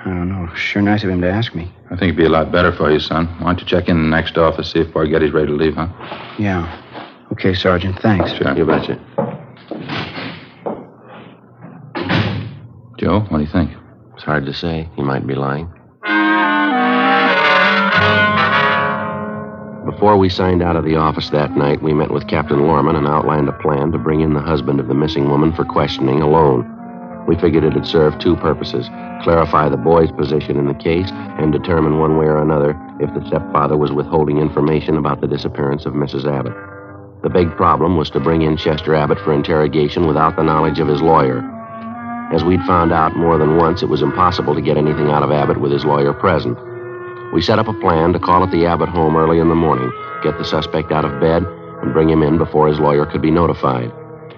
I don't know. Sure nice of him to ask me. I think it'd be a lot better for you, son. Why don't you check in the next office, see if Burgetti's ready to leave, huh? Yeah. Okay, Sergeant. Thanks. Sure. You betcha. Joe, what do you think? It's hard to say. He might be lying. Before we signed out of the office that night, we met with Captain Lorman and outlined a plan to bring in the husband of the missing woman for questioning alone. We figured it'd serve two purposes: clarify the boy's position in the case and determine one way or another if the stepfather was withholding information about the disappearance of Mrs. Abbott. The big problem was to bring in Chester Abbott for interrogation without the knowledge of his lawyer. As we'd found out more than once, it was impossible to get anything out of Abbott with his lawyer present. We set up a plan to call at the Abbott home early in the morning, get the suspect out of bed, and bring him in before his lawyer could be notified.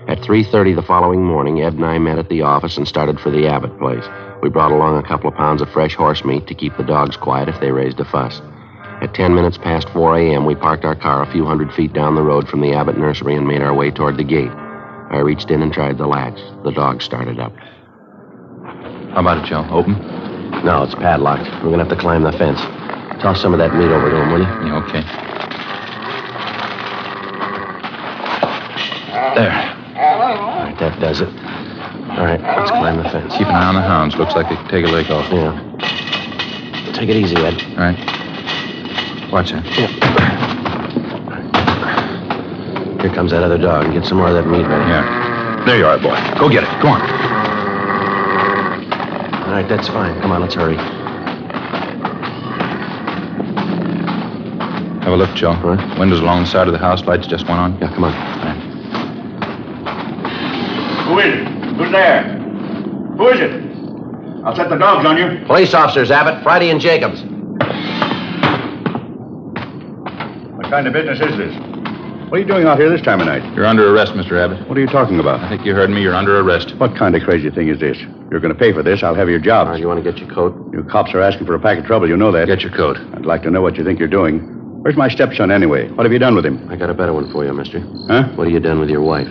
At 3:30 the following morning, Ed and I met at the office and started for the Abbott place. We brought along a couple of pounds of fresh horse meat to keep the dogs quiet if they raised a fuss. At 10 minutes past 4 a.m., we parked our car a few hundred feet down the road from the Abbott nursery and made our way toward the gate. I reached in and tried the latch. The dogs started up. How about it, Joe? Open? No, it's padlocked. We're going to have to climb the fence. Toss some of that meat over to him, will you? Yeah, okay. There. All right, that does it. All right, let's climb the fence. Keep an eye on the hounds. Looks like they could take a leg off. Yeah. Take it easy, Ed. All right. Watch that. Yeah. Here comes that other dog. Get some more of that meat ready. Yeah. There you are, boy. Go get it. Go on. All right, that's fine. Come on, let's hurry. Have a look, Joe. What? Windows along the side of the house. Lights just went on. Yeah, come on. Who is it? Who's there? Who is it? I'll set the dogs on you. Police officers, Abbott. Friday and Jacobs. What kind of business is this? What are you doing out here this time of night? You're under arrest, Mr. Abbott. What are you talking about? I think you heard me. You're under arrest. What kind of crazy thing is this? You're going to pay for this. I'll have your job. All right, you want to get your coat? You cops are asking for a pack of trouble. You know that. Get your coat. I'd like to know what you think you're doing. Where's my stepson, anyway? What have you done with him? I got a better one for you, mister. Huh? What have you done with your wife?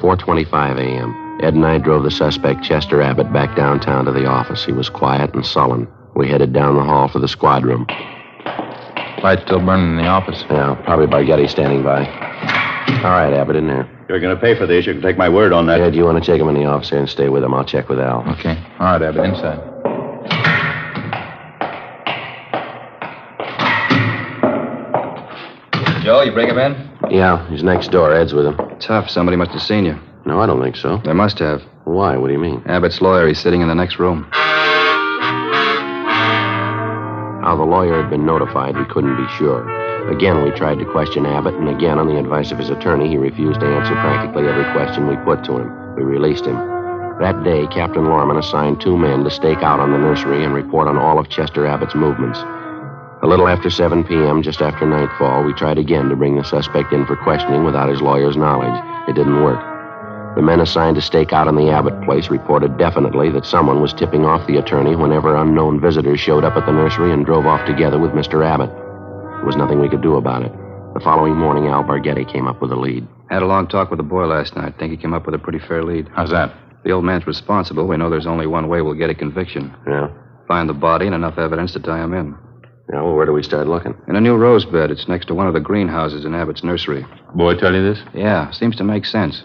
4:25 a.m. Ed and I drove the suspect, Chester Abbott, back downtown to the office. He was quiet and sullen. We headed down the hall for the squad room. Light still burning in the office. Yeah, probably Barghetti standing by. All right, Abbott, in there. You're going to pay for this. You can take my word on that. Ed, you want to take him in the office here and stay with him? I'll check with Al. Okay. All right, Abbott, inside. Joe, you bring him in? Yeah, he's next door. Ed's with him. Tough. Somebody must have seen you. No, I don't think so. They must have. Why? What do you mean? Abbott's lawyer. He's sitting in the next room. How the lawyer had been notified, we couldn't be sure. Again, we tried to question Abbott, and again, on the advice of his attorney, he refused to answer practically every question we put to him. We released him. That day, Captain Lorman assigned 2 men to stake out on the nursery and report on all of Chester Abbott's movements. A little after 7 p.m., just after nightfall, we tried again to bring the suspect in for questioning without his lawyer's knowledge. It didn't work. The men assigned to stake out on the Abbott place reported definitely that someone was tipping off the attorney whenever unknown visitors showed up at the nursery and drove off together with Mr. Abbott. There was nothing we could do about it. The following morning, Al Barghetti came up with a lead. Had a long talk with the boy last night. Think he came up with a pretty fair lead. How's that? The old man's responsible. We know there's only one way we'll get a conviction. Yeah? Find the body and enough evidence to tie him in. Yeah, well, where do we start looking? In a new rose bed. It's next to one of the greenhouses in Abbott's nursery. Boy tell you this? Yeah, seems to make sense.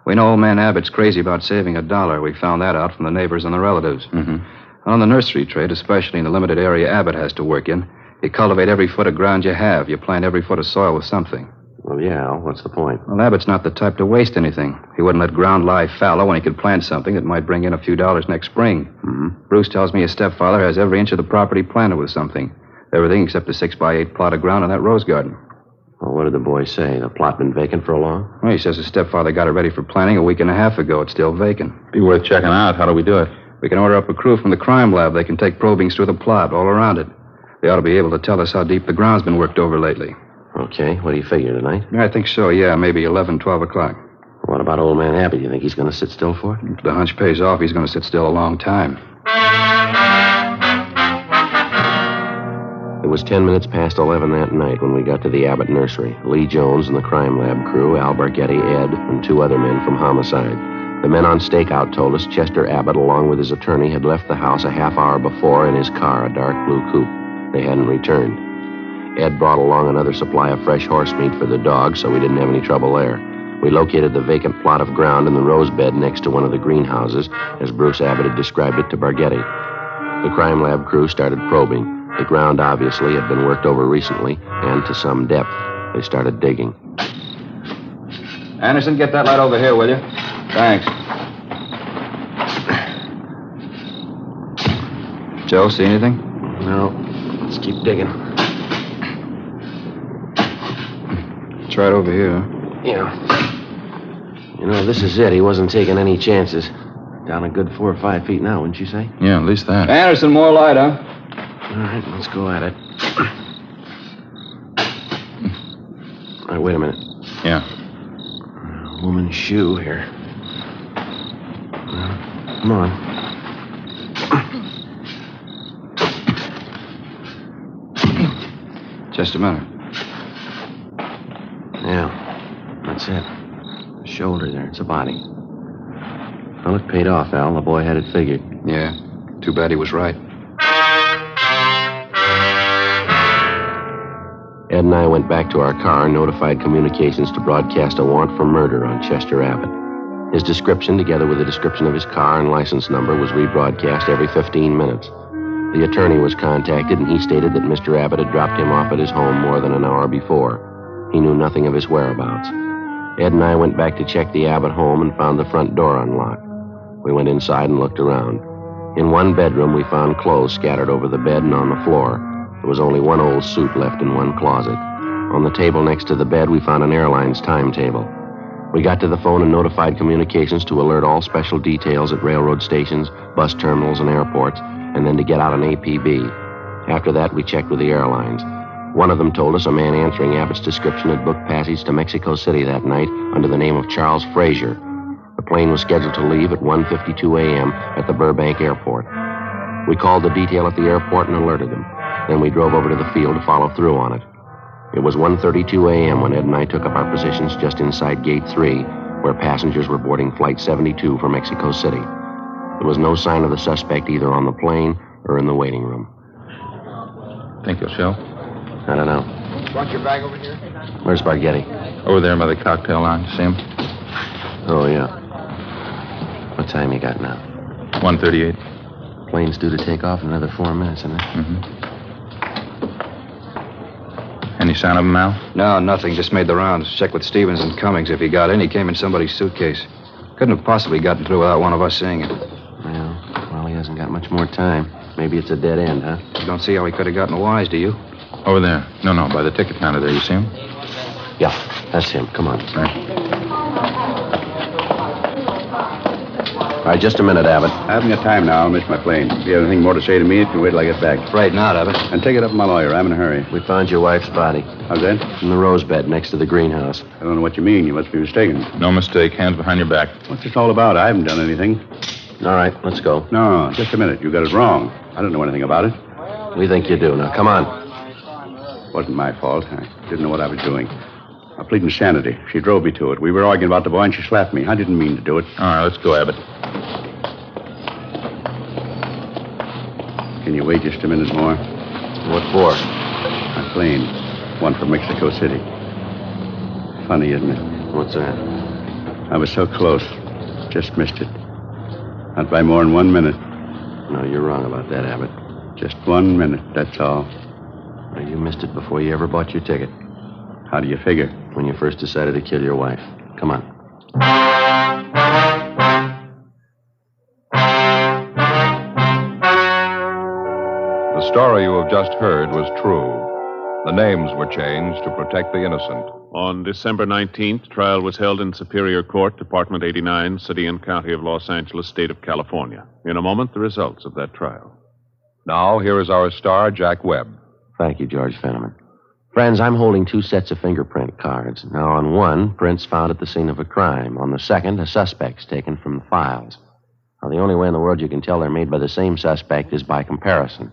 We know old man Abbott's crazy about saving $1. We found that out from the neighbors and the relatives. Mm-hmm. On the nursery trade, especially in the limited area Abbott has to work in, you cultivate every foot of ground you have. You plant every foot of soil with something. Well, yeah, Al, what's the point? Well, Abbott's not the type to waste anything. He wouldn't let ground lie fallow when he could plant something that might bring in a few dollars next spring. Mm-hmm. Bruce tells me his stepfather has every inch of the property planted with something. Everything except a 6x8 plot of ground in that rose garden. Well, what did the boy say? The plot been vacant for a long? Well, he says his stepfather got it ready for planting a week and a half ago. It's still vacant. Be worth checking out. How do we do it? We can order up a crew from the crime lab. They can take probings through the plot, all around it. They ought to be able to tell us how deep the ground's been worked over lately. Okay, what do you figure, tonight? I think so, yeah. Maybe 11, 12 o'clock. What about old man Abbott? You think he's going to sit still for it? If the hunch pays off, he's going to sit still a long time. It was 10 minutes past 11 that night when we got to the Abbott nursery. Lee Jones and the crime lab crew, Al Barghetti, Ed, and 2 other men from homicide. The men on stakeout told us Chester Abbott, along with his attorney, had left the house a half hour before in his car, a dark blue coupe. They hadn't returned. Ed brought along another supply of fresh horse meat for the dogs, so we didn't have any trouble there. We located the vacant plot of ground in the rose bed next to one of the greenhouses, as Bruce Abbott had described it to Barghetti. The crime lab crew started probing. The ground obviously had been worked over recently, and to some depth. They started digging. Anderson, get that light over here, will you? Thanks. Joe, see anything? No. Let's keep digging. Try it over here, huh? Yeah. You know, this is it. He wasn't taking any chances. Down a good 4 or 5 feet now, wouldn't you say? Yeah, at least that. Anderson, more light, huh? All right, let's go at it. All right, wait a minute. Yeah. A woman's shoe here. Come on. Just a minute. Yeah, that's it. The shoulder there, it's a body. Well, it paid off, Al. The boy had it figured. Yeah, too bad he was right. Ed and I went back to our car and notified communications to broadcast a warrant for murder on Chester Abbott. His description, together with a description of his car and license number, was rebroadcast every 15 minutes. The attorney was contacted, and he stated that Mr. Abbott had dropped him off at his home more than an hour before. He knew nothing of his whereabouts. Ed and I went back to check the Abbott home and found the front door unlocked. We went inside and looked around. In one bedroom, we found clothes scattered over the bed and on the floor. There was only one old suit left in one closet. On the table next to the bed, we found an airline's timetable. We got to the phone and notified communications to alert all special details at railroad stations, bus terminals, and airports, and then to get out an APB. After that, we checked with the airlines. One of them told us a man answering Abbott's description had booked passage to Mexico City that night under the name of Charles Frazier. The plane was scheduled to leave at 1:52 a.m. at the Burbank Airport. We called the detail at the airport and alerted them. Then we drove over to the field to follow through on it. It was 1:32 a.m. when Ed and I took up our positions just inside Gate 3, where passengers were boarding Flight 72 for Mexico City. There was no sign of the suspect either on the plane or in the waiting room. Think he'll show? I don't know. Want your bag over here? Where's Spaghetti? Over there by the cocktail lounge. See him? Oh, yeah. What time you got now? 1:38. Plane's due to take off in another 4 minutes, isn't it? Mm-hmm. Any sign of him, Al? No, nothing. Just made the rounds. Checked with Stevens and Cummings. If he got in, he came in somebody's suitcase. Couldn't have possibly gotten through without one of us seeing it. Well, he hasn't got much more time. Maybe it's a dead end, huh? You don't see how he could have gotten wise, do you? Over there. No, by the ticket counter there. You see him? Yeah, that's him. Come on. All right, just a minute, Abbott. I haven't got time now. I'll miss my plane. If you have anything more to say to me, you can wait till I get back. Afraid not, Abbott. And take it up with my lawyer. I'm in a hurry. We found your wife's body. How's that? In the rose bed next to the greenhouse. I don't know what you mean. You must be mistaken. No mistake. Hands behind your back. What's this all about? I haven't done anything. All right, let's go. No, just a minute. You got it wrong. I don't know anything about it. We think you do. Now, come on. Wasn't my fault. I didn't know what I was doing. I plead insanity. She drove me to it. We were arguing about the boy, and she slapped me. I didn't mean to do it. All right, let's go, Abbott. Can you wait just a minute more? What for? My plane. One for Mexico City. Funny, isn't it? What's that? I was so close. Just missed it. Not by more than 1 minute. No, you're wrong about that, Abbott. Just 1 minute, that's all. Well, you missed it before you ever bought your ticket. How do you figure? When you first decided to kill your wife. Come on. The story you have just heard was true. The names were changed to protect the innocent. On December 19th, trial was held in Superior Court, Department 89, City and County of Los Angeles, State of California. In a moment, the results of that trial. Now, here is our star, Jack Webb. Thank you, George Fenneman. Friends, I'm holding 2 sets of fingerprint cards. Now, on one, prints found at the scene of a crime. On the second, a suspect's taken from the files. Now, the only way in the world you can tell they're made by the same suspect is by comparison.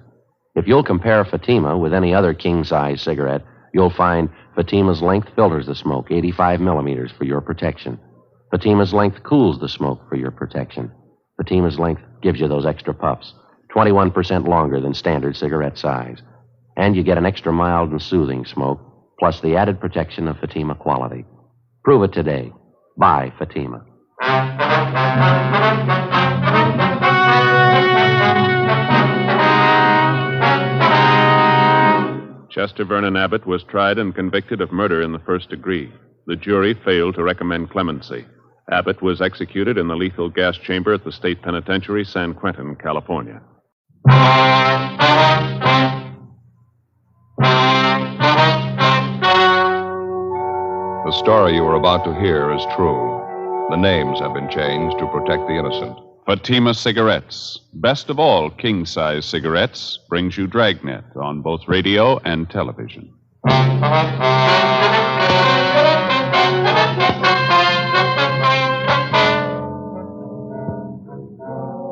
If you'll compare Fatima with any other king-size cigarette, you'll find Fatima's length filters the smoke, 85 millimeters, for your protection. Fatima's length cools the smoke for your protection. Fatima's length gives you those extra puffs, 21% longer than standard cigarette size. And you get an extra mild and soothing smoke, plus the added protection of Fatima quality. Prove it today. Buy Fatima. Chester Vernon Abbott was tried and convicted of murder in the first degree. The jury failed to recommend clemency. Abbott was executed in the lethal gas chamber at the State Penitentiary, San Quentin, California. The story you are about to hear is true. The names have been changed to protect the innocent. Fatima Cigarettes, best of all king-size cigarettes, brings you Dragnet on both radio and television.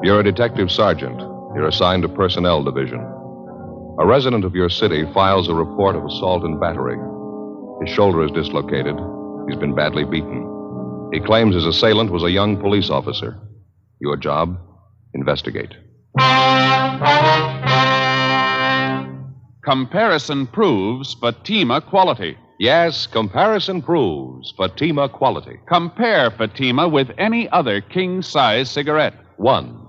You're a detective sergeant. You're assigned to Personnel Division. A resident of your city files a report of assault and battery. His shoulder is dislocated. He's been badly beaten. He claims his assailant was a young police officer. Your job? Investigate. Comparison proves Fatima quality. Yes, comparison proves Fatima quality. Compare Fatima with any other king-size cigarette. 1.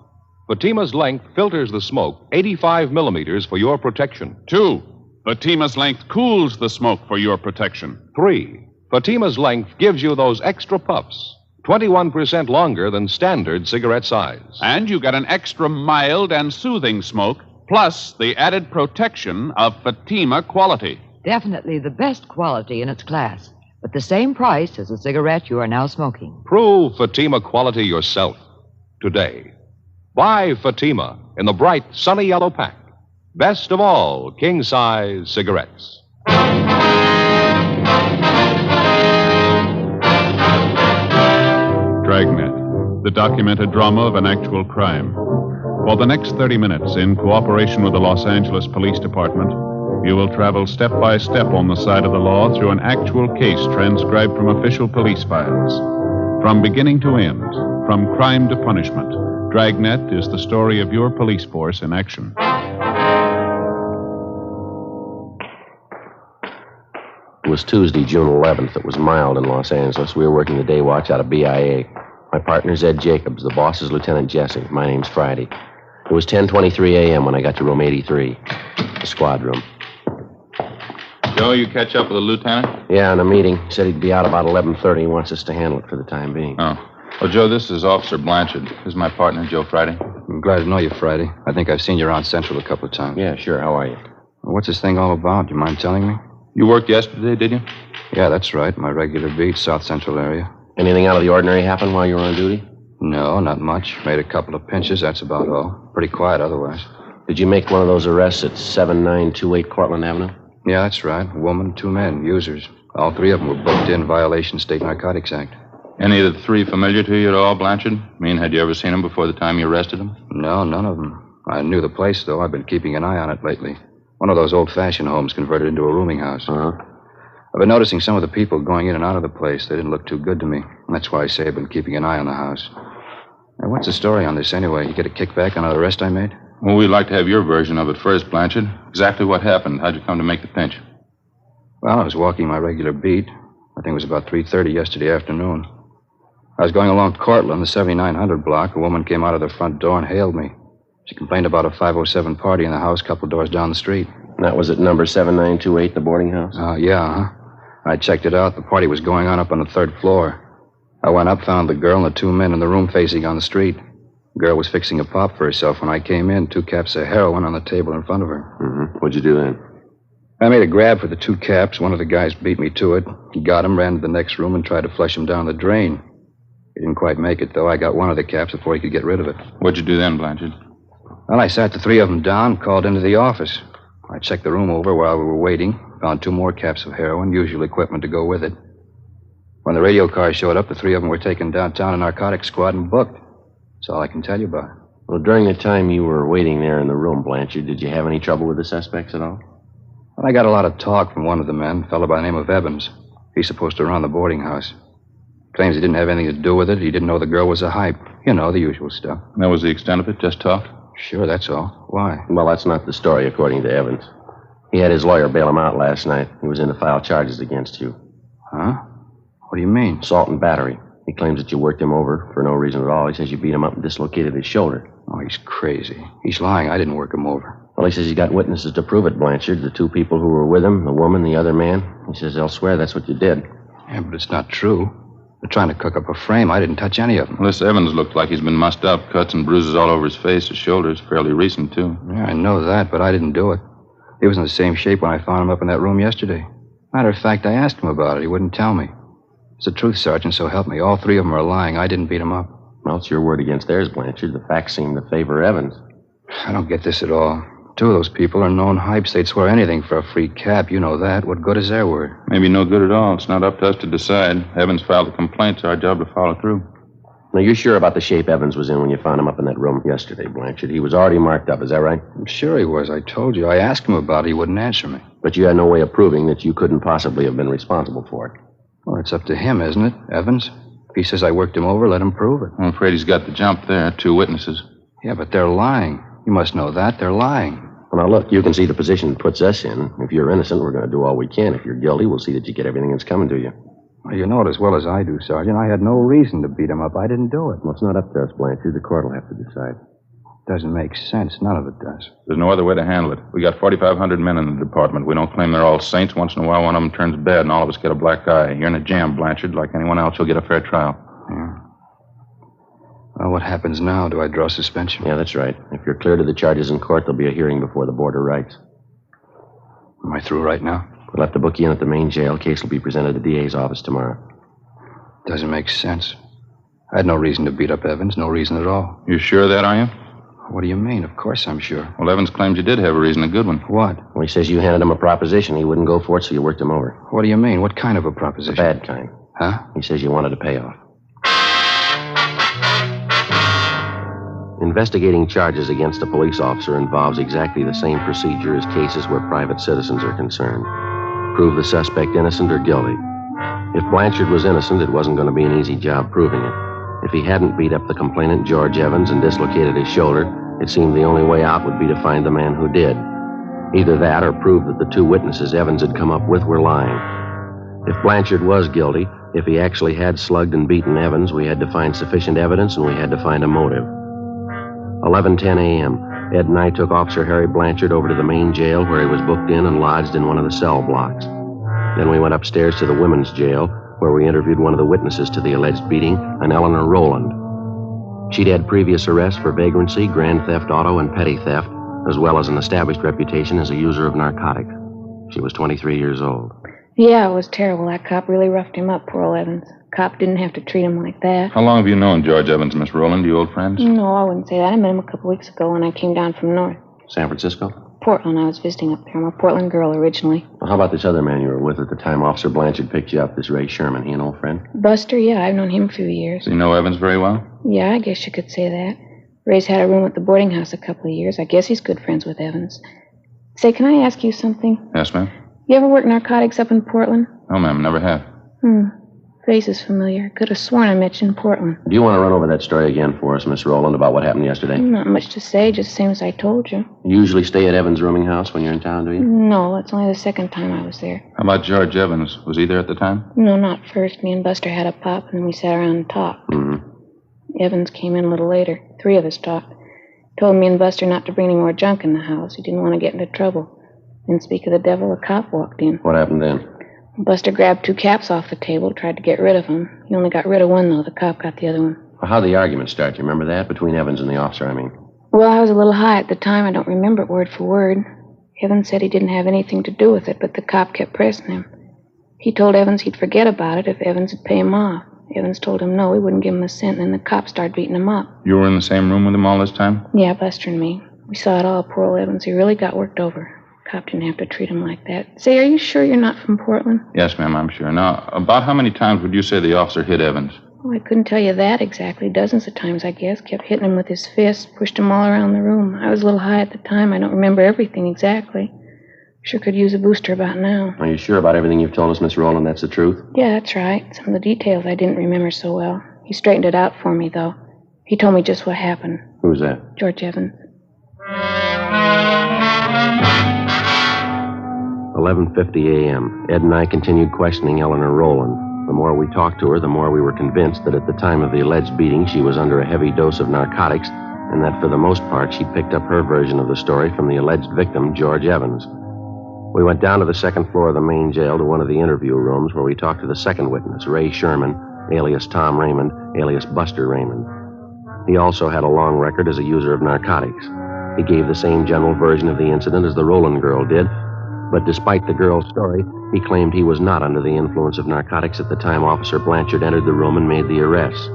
Fatima's length filters the smoke 85 millimeters for your protection. 2. Fatima's length cools the smoke for your protection. 3. Fatima's length gives you those extra puffs, 21% longer than standard cigarette size. And you get an extra mild and soothing smoke, plus the added protection of Fatima quality. Definitely the best quality in its class, but the same price as the cigarette you are now smoking. Prove Fatima quality yourself today. Buy Fatima in the bright, sunny yellow pack. Best of all king-size cigarettes. Dragnet, the documented drama of an actual crime. For the next 30 minutes, in cooperation with the Los Angeles Police Department, you will travel step by step on the side of the law through an actual case transcribed from official police files. From beginning to end, from crime to punishment, Dragnet is the story of your police force in action. It was Tuesday, June 11th. It was mild in Los Angeles. We were working the day watch out of BIA. My partner's Ed Jacobs. The boss is Lieutenant Jesse. My name's Friday. It was 10:23 a.m. when I got to room 83, the squad room. Joe, you catch up with the lieutenant? Yeah, in a meeting. He said he'd be out about 11:30. He wants us to handle it for the time being. Oh. Well, Joe, this is Officer Blanchard. This is my partner, Joe Friday. I'm glad to know you, Friday. I think I've seen you around Central a couple of times. Yeah, sure. How are you? Well, what's this thing all about? Do you mind telling me? You worked yesterday, did you? Yeah, that's right. My regular beat, South Central area. Anything out of the ordinary happen while you were on duty? No, not much. Made a couple of pinches, that's about all. Pretty quiet otherwise. Did you make one of those arrests at 7928 Cortlandt Avenue? Yeah, that's right. A woman, 2 men, users. All 3 of them were booked in violation of State Narcotics Act. Any of the 3 familiar to you at all, Blanchard? I mean, had you ever seen them before the time you arrested them? No, none of them. I knew the place, though. I've been keeping an eye on it lately. One of those old-fashioned homes converted into a rooming house. Uh-huh. I've been noticing some of the people going in and out of the place. They didn't look too good to me. And that's why I say I've been keeping an eye on the house. Now, what's the story on this, anyway? You get a kickback on an arrest I made? Well, we'd like to have your version of it first, Blanchard. Exactly what happened. How'd you come to make the pinch? Well, I was walking my regular beat. I think it was about 3:30 yesterday afternoon. I was going along Cortlandt, the 7900 block. A woman came out of the front door and hailed me. She complained about a 507 party in the house a couple doors down the street. And that was at number 7928, the boarding house? Yeah. I checked it out. The party was going on up on the 3rd floor. I went up, found the girl and the 2 men in the room facing on the street. The girl was fixing a pop for herself when I came in. 2 caps of heroin on the table in front of her. Mm-hmm. What'd you do then? I made a grab for the 2 caps. One of the guys beat me to it. He got him, ran to the next room, and tried to flush him down the drain. He didn't quite make it, though. I got one of the caps before he could get rid of it. What'd you do then, Blanchard? Well, I sat the 3 of them down, called into the office. I checked the room over while we were waiting, found 2 more caps of heroin, usual equipment to go with it. When the radio car showed up, the 3 of them were taken downtown to narcotics squad and booked. That's all I can tell you about it. Well, during the time you were waiting there in the room, Blanchard, did you have any trouble with the suspects at all? Well, I got a lot of talk from one of the men, a fellow by the name of Evans. He's supposed to run the boarding house. Claims he didn't have anything to do with it. He didn't know the girl was a hype. You know, the usual stuff. And that was the extent of it? Just talk? Sure, that's all. Why? Well, that's not the story, according to Evans. He had his lawyer bail him out last night. He was in to file charges against you. Huh? What do you mean? Assault and battery. He claims that you worked him over for no reason at all. He says you beat him up and dislocated his shoulder. Oh, he's crazy. He's lying. I didn't work him over. Well, he says he's got witnesses to prove it, Blanchard. The 2 people who were with him, the woman, the other man. He says they'll swear that's what you did. Yeah, but it's not true. They're trying to cook up a frame. I didn't touch any of them. Well, this Evans looked like he's been mussed up. Cuts and bruises all over his face. His shoulders fairly recent, too. Yeah, I know that, but I didn't do it. He was in the same shape when I found him up in that room yesterday. Matter of fact, I asked him about it. He wouldn't tell me. It's the truth, Sergeant, so help me. All 3 of them are lying. I didn't beat him up. Well, it's your word against theirs, Blanchard. The facts seem to favor Evans. I don't get this at all. 2 of those people are known hypes. They'd swear anything for a free cap. You know that. What good is their word? Maybe no good at all. It's not up to us to decide. Evans filed a complaint. It's our job to follow through. Now, you're sure about the shape Evans was in when you found him up in that room yesterday, Blanchard? He was already marked up, is that right? I'm sure he was. I told you. I asked him about it. He wouldn't answer me. But you had no way of proving that you couldn't possibly have been responsible for it. Well, it's up to him, isn't it, Evans? If he says I worked him over, let him prove it. I'm afraid he's got the jump there. 2 witnesses. Yeah, but they're lying. You must know that. They're lying. Well, now, look, you can see the position it puts us in. If you're innocent, we're going to do all we can. If you're guilty, we'll see that you get everything that's coming to you. Well, you know it as well as I do, Sergeant. I had no reason to beat him up. I didn't do it. Well, it's not up to us, Blanchard. The court will have to decide. Doesn't make sense. None of it does. There's no other way to handle it. We got 4,500 men in the department. We don't claim they're all saints. Once in a while, one of them turns bad, and all of us get a black eye. You're in a jam, Blanchard. Like anyone else, you'll get a fair trial. Yeah. Well, what happens now? Do I draw suspension? Yeah, that's right. If you're cleared of the charges in court, there'll be a hearing before the board of rights. Am I through right now? We'll have to book you in at the main jail. Case will be presented at the DA's office tomorrow. Doesn't make sense. I had no reason to beat up Evans. No reason at all. You sure of that, are you? What do you mean? Of course I'm sure. Well, Evans claims you did have a reason, a good one. What? Well, he says you handed him a proposition. He wouldn't go for it, so you worked him over. What do you mean? What kind of a proposition? The bad kind. Huh? He says you wanted a payoff. Investigating charges against a police officer involves exactly the same procedure as cases where private citizens are concerned. Prove the suspect innocent or guilty. If Blanchard was innocent, it wasn't going to be an easy job proving it. If he hadn't beat up the complainant, George Evans, and dislocated his shoulder, it seemed the only way out would be to find the man who did. Either that or prove that the two witnesses Evans had come up with were lying. If Blanchard was guilty, if he actually had slugged and beaten Evans, we had to find sufficient evidence and we had to find a motive. 11:10 a.m., Ed and I took Officer Harry Blanchard over to the main jail where he was booked in and lodged in one of the cell blocks. Then we went upstairs to the women's jail where we interviewed one of the witnesses to the alleged beating, an Eleanor Rowland. She'd had previous arrests for vagrancy, grand theft auto, and petty theft, as well as an established reputation as a user of narcotics. She was 23 years old. Yeah, it was terrible. That cop really roughed him up, poor old Evans. Cop didn't have to treat him like that. How long have you known George Evans, Miss Rowland? You old friends? No, I wouldn't say that. I met him a couple weeks ago when I came down from north. San Francisco? Portland. I was visiting up there. I'm a Portland girl originally. Well, how about this other man you were with at the time Officer Blanchard picked you up, this Ray Sherman? He an old friend? Buster? Yeah, I've known him a few years. So you know Evans very well? Yeah, I guess you could say that. Ray's had a room at the boarding house a couple of years. I guess he's good friends with Evans. Say, can I ask you something? Yes, ma'am. You ever work narcotics up in Portland? No, ma'am, never have. Face is familiar. Could have sworn I met you in Portland. Do you want to run over that story again for us, Miss Rowland, about what happened yesterday? Not much to say, just the same as I told you. You usually stay at Evans' rooming house when you're in town, do you? No, it's only the second time I was there. How about George Evans? Was he there at the time? No, not first. Me and Buster had a pop, and then we sat around and talked. Evans came in a little later. Three of us talked. Told me and Buster not to bring any more junk in the house. He didn't want to get into trouble. Then, speak of the devil, a cop walked in. What happened then? Buster grabbed two caps off the table, tried to get rid of them. He only got rid of one, though. The cop got the other one. Well, how'd the argument start? You remember that? Between Evans and the officer, I mean. Well, I was a little high at the time. I don't remember it word for word. Evans said he didn't have anything to do with it, but the cop kept pressing him. He told Evans he'd forget about it if Evans would pay him off. Evans told him no, he wouldn't give him a cent, and then the cop started beating him up. You were in the same room with him all this time? Yeah, Buster and me. We saw it all, poor old Evans. He really got worked over. Cop didn't have to treat him like that. Say, are you sure you're not from Portland? Yes, ma'am, I'm sure. Now, about how many times would you say the officer hit Evans? Oh, I couldn't tell you that exactly. Dozens of times, I guess. Kept hitting him with his fists, pushed him all around the room. I was a little high at the time. I don't remember everything exactly. Sure could use a booster about now. Are you sure about everything you've told us, Miss Rowland? That's the truth? Yeah, that's right. Some of the details I didn't remember so well. He straightened it out for me, though. He told me just what happened. Who's that? George Evans. 11:50 a.m. Ed and I continued questioning Eleanor Rowland. The more we talked to her, the more we were convinced that at the time of the alleged beating, she was under a heavy dose of narcotics, and that for the most part, she picked up her version of the story from the alleged victim, George Evans. We went down to the second floor of the main jail to one of the interview rooms where we talked to the second witness, Ray Sherman, alias Tom Raymond, alias Buster Raymond. He also had a long record as a user of narcotics. He gave the same general version of the incident as the Rowland girl did, but despite the girl's story, he claimed he was not under the influence of narcotics at the time Officer Blanchard entered the room and made the arrest.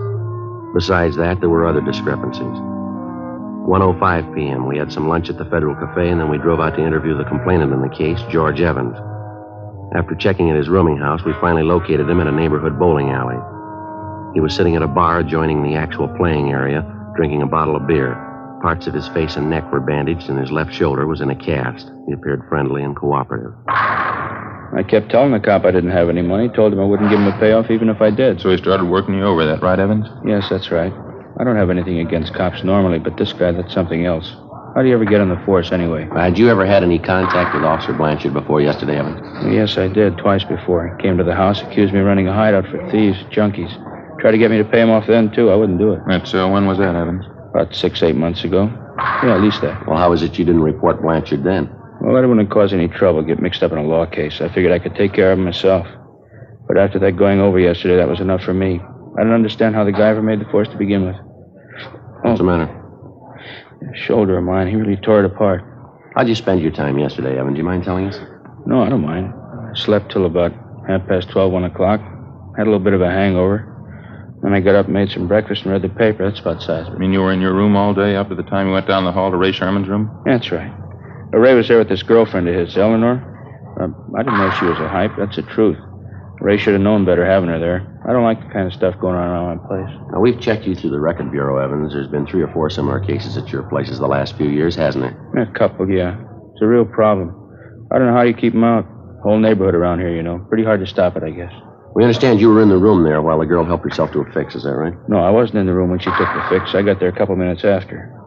Besides that, there were other discrepancies. 1:05 p.m., we had some lunch at the Federal Cafe, and then we drove out to interview the complainant in the case, George Evans. After checking at his rooming house, we finally located him in a neighborhood bowling alley. He was sitting at a bar adjoining the actual playing area, drinking a bottle of beer. Parts of his face and neck were bandaged, and his left shoulder was in a cast. He appeared friendly and cooperative. I kept telling the cop I didn't have any money. Told him I wouldn't give him a payoff even if I did. So he started working you over, that right, Evans? Yes, that's right. I don't have anything against cops normally, but this guy, that's something else. How do you ever get on the force anyway? Had you ever had any contact with Officer Blanchard before yesterday, Evans? Yes, I did, twice before. He came to the house, accused me of running a hideout for thieves, junkies. Tried to get me to pay him off then, too. I wouldn't do it. When was that, Evans? About 6, 8 months ago. Yeah, at least that. Well, how is it you didn't report Blanchard then? Well, that wouldn't cause any trouble, get mixed up in a law case. I figured I could take care of him myself. But after that going over yesterday, that was enough for me. I don't understand how the guy ever made the force to begin with. What's the matter? The shoulder of mine, he really tore it apart. How'd you spend your time yesterday, Evan? Do you mind telling us? No, I don't mind. I slept till about 12:30, 1 o'clock. Had a little bit of a hangover. Then I got up and made some breakfast and read the paper. That's about size. You mean you were in your room all day up to the time you went down the hall to Ray Sherman's room? That's right. Ray was there with this girlfriend of his, Eleanor. I didn't know she was a hype. That's the truth. Ray should have known better having her there. I don't like the kind of stuff going on around my place. Now, we've checked you through the record bureau, Evans. There's been 3 or 4 similar cases at your places the last few years, hasn't there? A couple, yeah. It's a real problem. I don't know how you keep them out. Whole neighborhood around here, you know. Pretty hard to stop it, I guess. We understand you were in the room there while the girl helped herself to a fix. Is that right? No, I wasn't in the room when she took the fix. I got there a couple minutes after.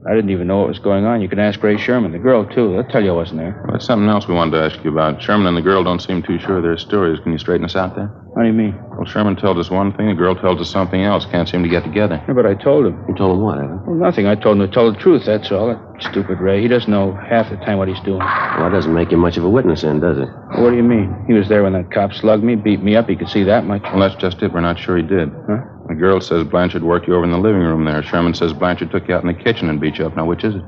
I didn't even know what was going on. You can ask Ray Sherman, the girl, too. They'll tell you I wasn't there. Well, that's something else we wanted to ask you about. Sherman and the girl don't seem too sure of their stories. Can you straighten us out there? How do you mean? Well, Sherman tells us one thing, the girl tells us something else. Can't seem to get together. Yeah, but I told him. You told him what, Evan? Well, nothing. I told him to tell the truth, that's all. That stupid Ray. He doesn't know half the time what he's doing. Well, that doesn't make him much of a witness then, does it? Well, what do you mean? He was there when that cop slugged me, beat me up. He could see that much. Well, that's just it. We're not sure he did. Huh? The girl says Blanchard worked you over in the living room there. Sherman says Blanchard took you out in the kitchen and beat you up. Now, which is it?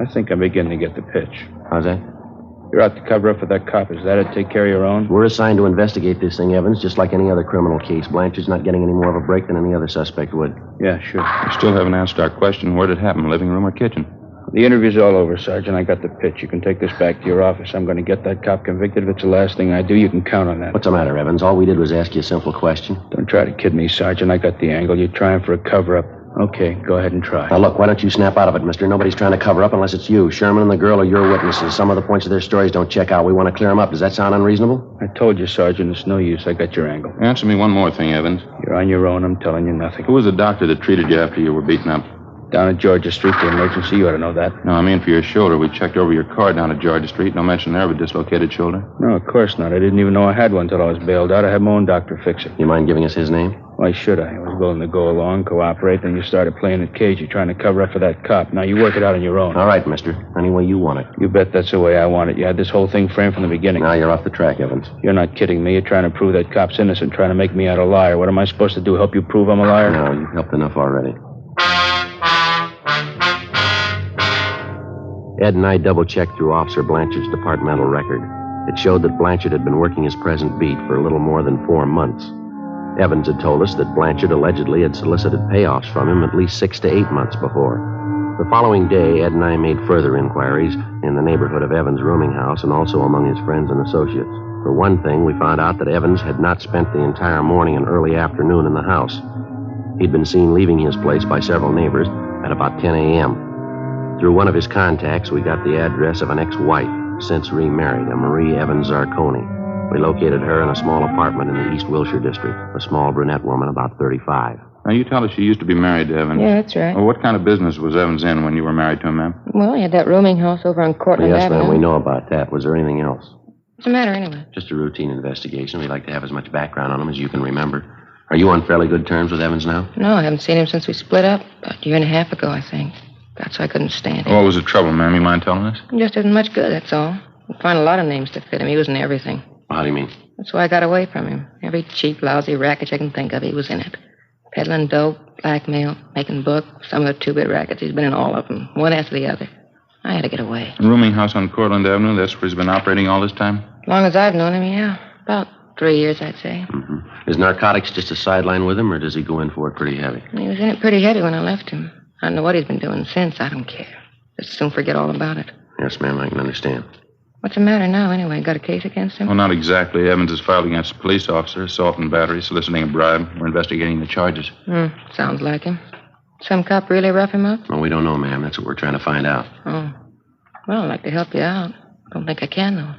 I think I'm beginning to get the pitch. How's that? You're out to cover up for that cop. Is that it? Take care of your own? We're assigned to investigate this thing, Evans, just like any other criminal case. Blanchard's not getting any more of a break than any other suspect would. Yeah, sure. We still haven't answered our question. Where did it happen, living room or kitchen? The interview's all over, Sergeant. I got the pitch. You can take this back to your office. I'm going to get that cop convicted. If it's the last thing I do, you can count on that. What's the matter, Evans? All we did was ask you a simple question. Don't try to kid me, Sergeant. I got the angle. You're trying for a cover-up. Okay, go ahead and try. Now, look, why don't you snap out of it, mister? Nobody's trying to cover up unless it's you. Sherman and the girl are your witnesses. Some of the points of their stories don't check out. We want to clear them up. Does that sound unreasonable? I told you, Sergeant, it's no use. I got your angle. Answer me one more thing, Evans. You're on your own. I'm telling you nothing. Who was the doctor that treated you after you were beaten up? Down at Georgia Street, the emergency. You ought to know that. No, I mean for your shoulder. We checked over your car down at Georgia Street. No mention there of a dislocated shoulder. No, of course not. I didn't even know I had one until I was bailed out. I had my own doctor fix it. You mind giving us his name? Why should I? I was willing to go along, cooperate, then you started playing it cagey, trying to cover up for that cop. Now you work it out on your own. All right, mister. Any way you want it. You bet that's the way I want it. You had this whole thing framed from the beginning. Now you're off the track, Evans. You're not kidding me. You're trying to prove that cop's innocent, trying to make me out a liar. What am I supposed to do, help you prove I'm a liar? No, you've helped enough already. Ed and I double-checked through Officer Blanchard's departmental record. It showed that Blanchard had been working his present beat for a little more than 4 months. Evans had told us that Blanchard allegedly had solicited payoffs from him at least 6 to 8 months before. The following day, Ed and I made further inquiries in the neighborhood of Evans' rooming house and also among his friends and associates. For one thing, we found out that Evans had not spent the entire morning and early afternoon in the house. He'd been seen leaving his place by several neighbors at about 10 a.m. Through one of his contacts, we got the address of an ex-wife, since remarried, a Marie Evans Zarconi. We located her in a small apartment in the East Wilshire district, a small brunette woman about 35. Now, you tell us she used to be married to Evans. Yeah, that's right. Well, what kind of business was Evans in when you were married to him, ma'am? Well, he had that rooming house over on Cortland Yes, Avenue. ma'am, we know about that. Was there anything else? What's the matter, anyway? Just a routine investigation. We'd like to have as much background on him as you can remember. Are you on fairly good terms with Evans now? No, I haven't seen him since we split up. About a year and a half ago, I think. That's why I couldn't stand him. What was the trouble, ma'am? You mind telling us? He just isn't much good, that's all. You find a lot of names to fit him. He was in everything. How do you mean? That's why I got away from him. Every cheap, lousy racket you can think of, he was in it. Peddling dope, blackmail, making book, some of the two-bit rackets. He's been in all of them, one after the other. I had to get away. Rooming house on Cortland Avenue, that's where he's been operating all this time? As long as I've known him, yeah. About 3 years, I'd say. Mm-hmm. Is narcotics just a sideline with him, or does he go in for it pretty heavy? He was in it pretty heavy when I left him. I don't know what he's been doing since. I don't care. Just soon forget all about it. Yes, ma'am, I can understand. What's the matter now, anyway? Got a case against him? Well, not exactly. Evans is filed against a police officer, assault and battery, soliciting a bribe. We're investigating the charges. Sounds like him. Some cop really rough him up? Well, we don't know, ma'am. That's what we're trying to find out. Oh. Well, I'd like to help you out. Don't think I can, though.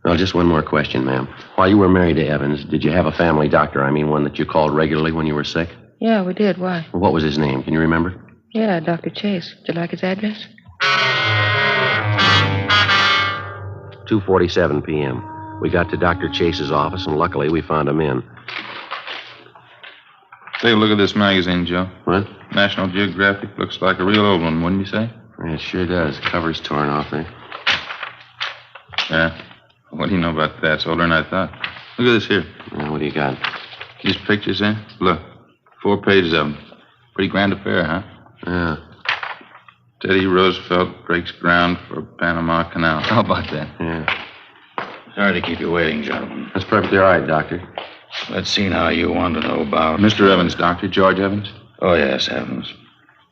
Well, just one more question, ma'am. While you were married to Evans, did you have a family doctor? I mean, one that you called regularly when you were sick? Yeah, we did. Why? Well, what was his name? Can you remember? Yeah, Dr. Chase. Would you like his address? 2:47 p.m. We got to Dr. Chase's office, and luckily we found him in. Take a look at this magazine, Joe. What? National Geographic. Looks like a real old one, wouldn't you say? Yeah, it sure does. Cover's torn off there. Yeah. What do you know about that? It's older than I thought. Look at this here. Yeah, what do you got? These pictures, eh? Look. 4 pages of them. Pretty grand affair, huh? Yeah. Teddy Roosevelt breaks ground for Panama Canal. How about that? Yeah. Sorry to keep you waiting, gentlemen. That's perfectly all right, Doctor. Let's see now you want to know about... Mr. Evans, Doctor. George Evans. Oh, yes, Evans.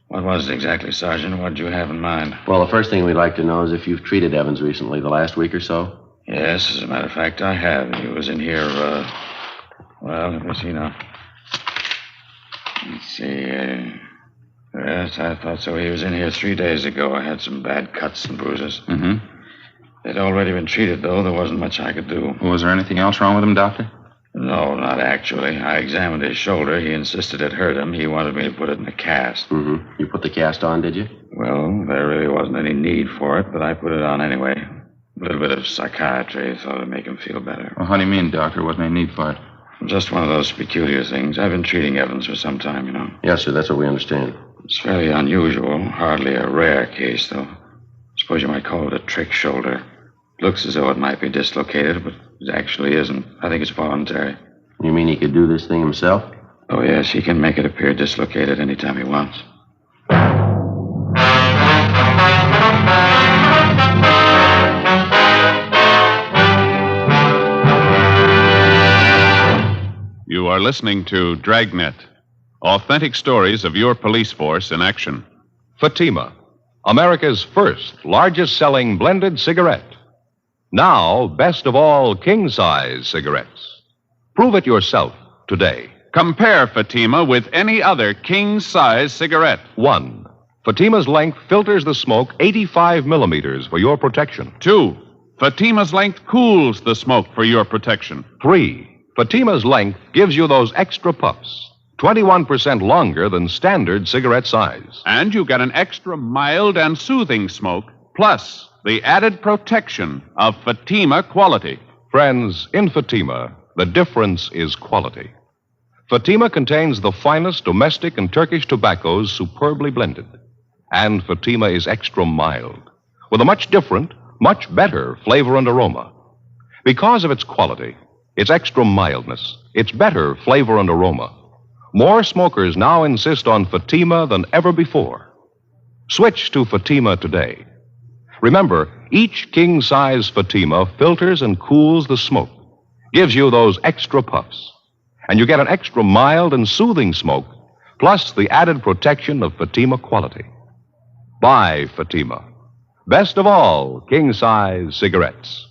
What was it exactly, Sergeant? What did you have in mind? Well, the first thing we'd like to know is if you've treated Evans recently, the last week or so. Yes, as a matter of fact, I have. He was in here, well, let me see now. Let's see, yes, I thought so. He was in here 3 days ago. I had some bad cuts and bruises. Mm-hmm. They'd already been treated, though. There wasn't much I could do. Was there anything else wrong with him, Doctor? No, not actually. I examined his shoulder. He insisted it hurt him. He wanted me to put it in a cast. Mm-hmm. You put the cast on, did you? Well, there really wasn't any need for it, but I put it on anyway. A little bit of psychiatry. Thought it'd make him feel better. Well, how do you mean, Doctor? Wasn't any need for it? Just one of those peculiar things. I've been treating Evans for some time, you know. Yes, sir. That's what we understand. It's fairly unusual. Hardly a rare case, though. Suppose you might call it a trick shoulder. Looks as though it might be dislocated, but it actually isn't. I think it's voluntary. You mean he could do this thing himself? Oh, yes. He can make it appear dislocated anytime he wants. You are listening to Dragnet, authentic stories of your police force in action. Fatima, America's first largest-selling blended cigarette. Now, best of all, king-size cigarettes. Prove it yourself today. Compare Fatima with any other king-size cigarette. 1. Fatima's length filters the smoke 85 millimeters for your protection. 2. Fatima's length cools the smoke for your protection. 3. Fatima's length gives you those extra puffs, 21% longer than standard cigarette size. And you get an extra mild and soothing smoke, plus the added protection of Fatima quality. Friends, in Fatima, the difference is quality. Fatima contains the finest domestic and Turkish tobaccos superbly blended. And Fatima is extra mild, with a much different, much better flavor and aroma. Because of its quality, its extra mildness, its better flavor and aroma, more smokers now insist on Fatima than ever before. Switch to Fatima today. Remember, each king-size Fatima filters and cools the smoke, gives you those extra puffs, and you get an extra mild and soothing smoke, plus the added protection of Fatima quality. Buy Fatima. Best of all, king-size cigarettes.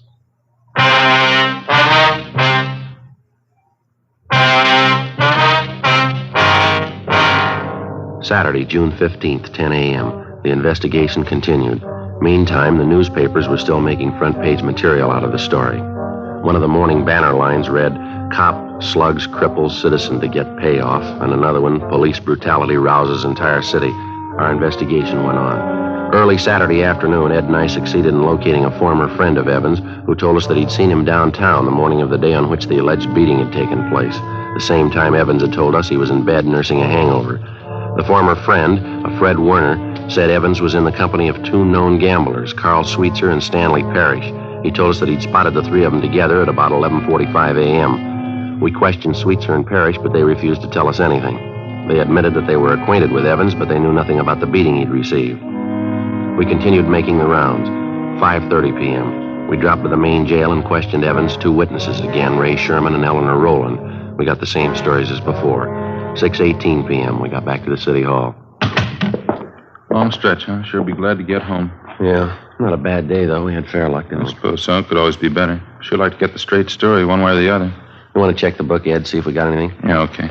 Saturday, June 15th, 10 a.m. The investigation continued. Meantime, the newspapers were still making front-page material out of the story. One of the morning banner lines read, "Cop slugs cripples citizen to get payoff," and another one, "Police brutality rouses entire city." Our investigation went on. Early Saturday afternoon, Ed and I succeeded in locating a former friend of Evans who told us that he'd seen him downtown the morning of the day on which the alleged beating had taken place. The same time Evans had told us he was in bed nursing a hangover. The former friend, a Fred Werner, said Evans was in the company of 2 known gamblers, Carl Sweetser and Stanley Parrish. He told us that he'd spotted the 3 of them together at about 11:45 a.m. We questioned Sweetser and Parrish, but they refused to tell us anything. They admitted that they were acquainted with Evans, but they knew nothing about the beating he'd received. We continued making the rounds. 5:30 p.m. We dropped to the main jail and questioned Evans' 2 witnesses again, Ray Sherman and Eleanor Rowland. We got the same stories as before. 6:18 p.m. We got back to the city hall. Long stretch, huh? Sure be glad to get home. Yeah, not a bad day, though. We had fair luck, didn't I we? suppose so. Could always be better. Sure like to get the straight story one way or the other. You want to check the book, Ed, see if we got anything? Yeah, okay.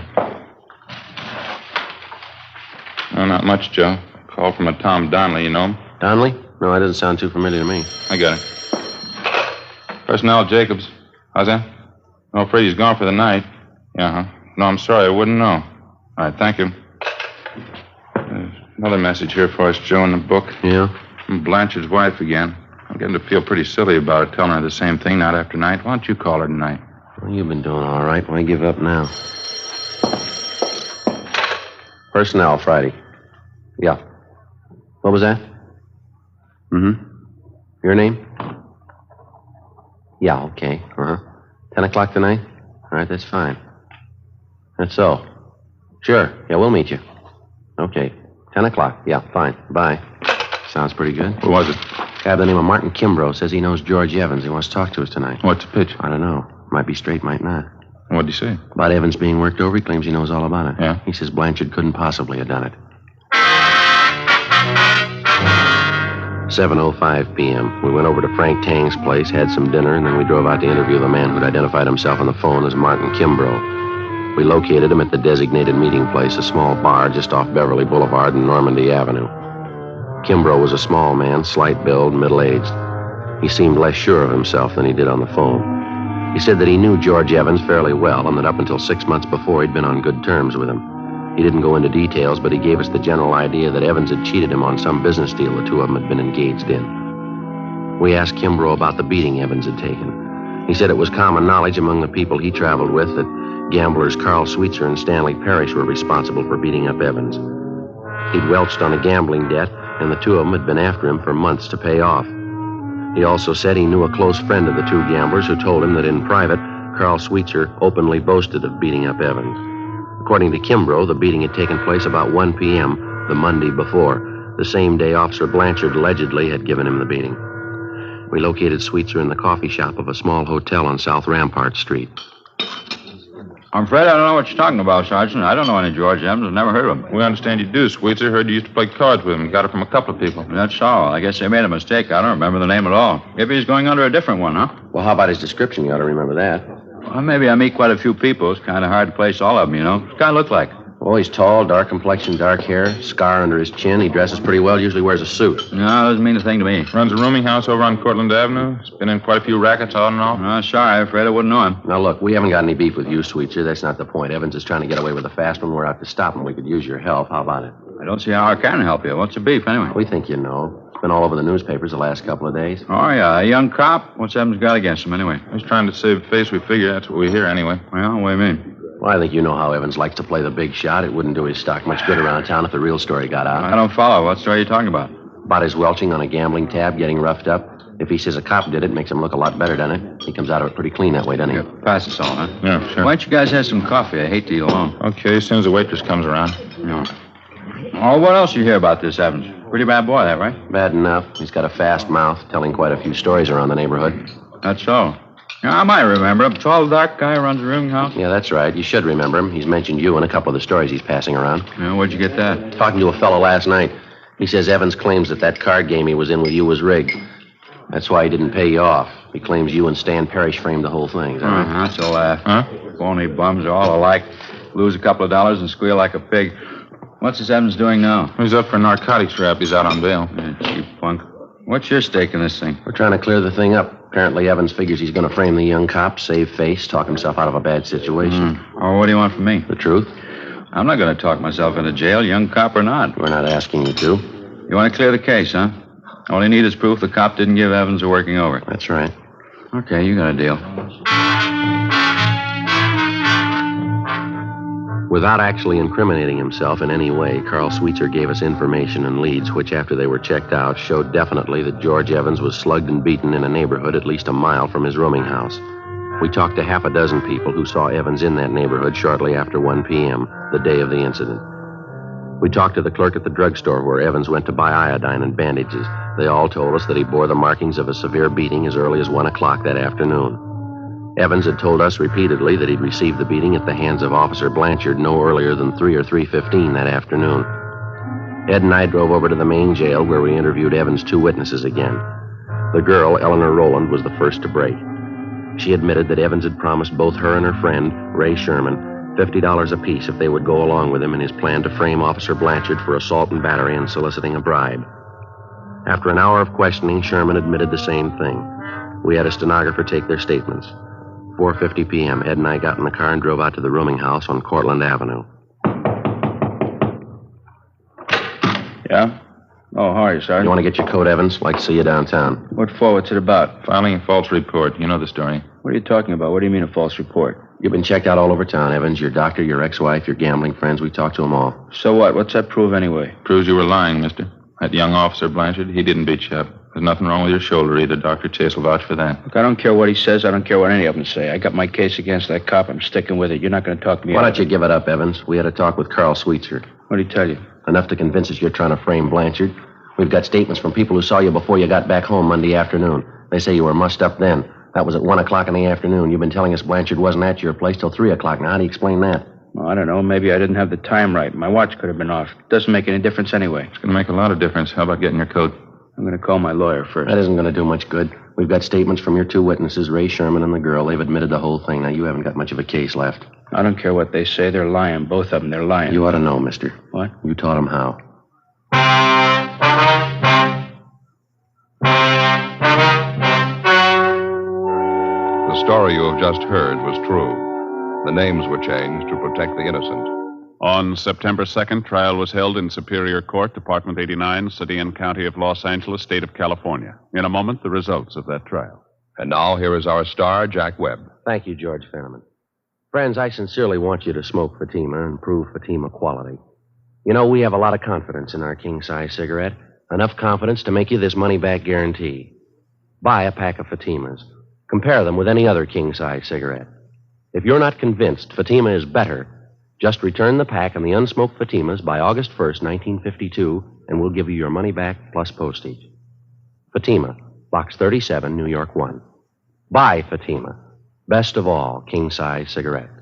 No, not much, Joe. Call from a Tom Donnelly, you know him? Donnelly? No, that doesn't sound too familiar to me. I got it. Personnel Jacobs. How's that? I'm afraid he's gone for the night. Yeah, huh? No, I'm sorry. I wouldn't know. All right, thank you. There's another message here for us, Joe, in the book. Yeah? From Blanchard's wife again. I'm getting to feel pretty silly about it, telling her the same thing night after night. Why don't you call her tonight? Well, you've been doing all right. Why give up now? Personnel, Friday. Yeah. What was that? Mm-hmm. Your name? Yeah, okay. 10 o'clock tonight? All right, that's fine. That's so. Sure. Yeah, we'll meet you. Okay. 10 o'clock. Yeah, fine. Bye. Sounds pretty good. Who was it? Guy by the name of Martin Kimbrough says he knows George Evans. He wants to talk to us tonight. What's the pitch? I don't know. Might be straight, might not. What'd he say? About Evans being worked over. He claims he knows all about it. Yeah? He says Blanchard couldn't possibly have done it. 7:05 p.m. We went over to Frank Tang's place, had some dinner, and then we drove out to interview the man who'd identified himself on the phone as Martin Kimbrough. We located him at the designated meeting place, a small bar just off Beverly Boulevard and Normandy Avenue. Kimbrough was a small man, slight build, middle-aged. He seemed less sure of himself than he did on the phone. He said that he knew George Evans fairly well and that up until 6 months before he'd been on good terms with him. He didn't go into details, but he gave us the general idea that Evans had cheated him on some business deal the two of them had been engaged in. We asked Kimbrough about the beating Evans had taken. He said it was common knowledge among the people he traveled with that gamblers Carl Sweetser and Stanley Parrish were responsible for beating up Evans. He'd welched on a gambling debt, and the two of them had been after him for months to pay off. He also said he knew a close friend of the two gamblers who told him that in private, Carl Sweetser openly boasted of beating up Evans. According to Kimbrough, the beating had taken place about 1 p.m. the Monday before, the same day Officer Blanchard allegedly had given him the beating. We located Sweetser in the coffee shop of a small hotel on South Rampart Street. I'm afraid I don't know what you're talking about, Sergeant. I don't know any George Evans. I've never heard of him. We understand you do, Sweetser. Heard you used to play cards with him. Got it from a couple of people. That's all. I guess they made a mistake. I don't remember the name at all. Maybe he's going under a different one, huh? Well, how about his description? You ought to remember that. Well, maybe I meet quite a few people. It's kind of hard to place all of them, you know. What's the guy look like? Oh, he's tall, dark complexion, dark hair, scar under his chin. He dresses pretty well, usually wears a suit. No, doesn't mean a thing to me. Runs a rooming house over on Cortlandt Avenue. He's been in quite a few rackets on and off. Sorry, I'm afraid I wouldn't know him. Now, look, we haven't got any beef with you, Sweetser. That's not the point. Evans is trying to get away with a fast one. We're out to stop him. We could use your help. How about it? I don't see how I can help you. What's the beef, anyway? We think you know. It's been all over the newspapers the last couple of days. Oh, yeah. A young cop? What's Evans got against him, anyway? He's trying to save face. We figure that's what we hear, anyway. Well, what do you mean? Well, I think you know how Evans likes to play the big shot. It wouldn't do his stock much good around town if the real story got out. I don't follow. What story are you talking about? About his welching on a gambling tab, getting roughed up. If he says a cop did it, makes him look a lot better, doesn't it? He comes out of it pretty clean that way, doesn't he? Here, pass us all, huh? Yeah, sure. Why don't you guys have some coffee? I hate to eat alone. Okay, as soon as the waitress comes around. Yeah. Oh, what else you hear about this Evans? Pretty bad boy, that, right? Bad enough. He's got a fast mouth, telling quite a few stories around the neighborhood. That's so. Yeah, I might remember him. Tall, dark guy who runs a rooming house. Yeah, that's right. You should remember him. He's mentioned you in a couple of the stories he's passing around. Yeah, where'd you get that? Talking to a fellow last night. He says Evans claims that card game he was in with you was rigged. That's why he didn't pay you off. He claims you and Stan Parrish framed the whole thing. Is that right? That's a laugh. Huh? Phony bums are all alike. Lose a couple of dollars and squeal like a pig. What's this Evans doing now? He's up for narcotics rap. He's out on bail. Cheap punk. What's your stake in this thing? We're trying to clear the thing up. Apparently, Evans figures he's going to frame the young cop, save face, talk himself out of a bad situation. Oh, what do you want from me? The truth? I'm not going to talk myself into jail, young cop or not. We're not asking you to. You want to clear the case, huh? All you need is proof the cop didn't give Evans a working over. That's right. Okay, you got a deal. Without actually incriminating himself in any way, Carl Sweetser gave us information and leads which, after they were checked out, showed definitely that George Evans was slugged and beaten in a neighborhood at least a mile from his rooming house. We talked to half a dozen people who saw Evans in that neighborhood shortly after 1 p.m., the day of the incident. We talked to the clerk at the drugstore where Evans went to buy iodine and bandages. They all told us that he bore the markings of a severe beating as early as 1 o'clock that afternoon. Evans had told us repeatedly that he'd received the beating at the hands of Officer Blanchard no earlier than 3 or 3:15 that afternoon. Ed and I drove over to the main jail where we interviewed Evans' two witnesses again. The girl, Eleanor Rowland, was the first to break. She admitted that Evans had promised both her and her friend, Ray Sherman, $50 apiece if they would go along with him in his plan to frame Officer Blanchard for assault and battery and soliciting a bribe. After an hour of questioning, Sherman admitted the same thing. We had a stenographer take their statements. 4:50 p.m., Ed and I got in the car and drove out to the rooming house on Cortlandt Avenue. Yeah? Oh, how are you, Sergeant? You want to get your coat, Evans? Like to see you downtown. What for? What's it about? Filing a false report. You know the story. What are you talking about? What do you mean a false report? You've been checked out all over town, Evans. Your doctor, your ex-wife, your gambling friends. We talked to them all. So what? What's that prove anyway? Proves you were lying, mister. That young officer, Blanchard, he didn't beat you up. There's nothing wrong with your shoulder either. Dr. Chase will vouch for that. Look, I don't care what he says. I don't care what any of them say. I got my case against that cop. I'm sticking with it. You're not going to talk me Why out don't you give it up, Evans? We had a talk with Carl Sweetser. What did he tell you? Enough to convince us you're trying to frame Blanchard. We've got statements from people who saw you before you got back home Monday afternoon. They say you were mussed up then. That was at 1 o'clock in the afternoon. You've been telling us Blanchard wasn't at your place till 3 o'clock. Now, how do you explain that? Well, I don't know. Maybe I didn't have the time right. My watch could have been off. Doesn't make any difference anyway. It's going to make a lot of difference. How about getting your coat? I'm going to call my lawyer first. That isn't going to do much good. We've got statements from your two witnesses, Ray Sherman and the girl. They've admitted the whole thing. Now, you haven't got much of a case left. I don't care what they say. They're lying. Both of them. They're lying. You ought to know, mister. What? You taught them how. The story you have just heard was true. The names were changed to protect the innocent. On September 2nd, trial was held in Superior Court, Department 89, City and County of Los Angeles, State of California. In a moment, the results of that trial. And now, here is our star, Jack Webb. Thank you, George Fenneman. Friends, I sincerely want you to smoke Fatima and prove Fatima quality. You know, we have a lot of confidence in our king-size cigarette. Enough confidence to make you this money-back guarantee. Buy a pack of Fatimas. Compare them with any other king-size cigarette. If you're not convinced Fatima is better, just return the pack and the unsmoked Fatimas by August 1st, 1952, and we'll give you your money back plus postage. Fatima, Box 37, New York 1. Buy Fatima. Best of all, king-size cigarettes.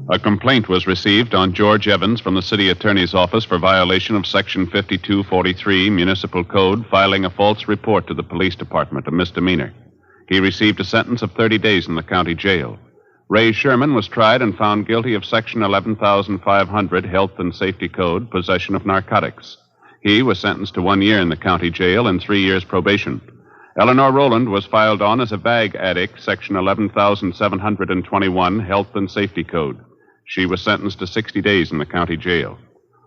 A complaint was received on George Evans from the city attorney's office for violation of Section 5243 Municipal Code, filing a false report to the police department, a misdemeanor. He received a sentence of 30 days in the county jail. Ray Sherman was tried and found guilty of Section 11500 Health and Safety Code, possession of narcotics. He was sentenced to 1 year in the county jail and 3 years probation. Eleanor Rowland was filed on as a bag addict, Section 11721 Health and Safety Code. She was sentenced to 60 days in the county jail.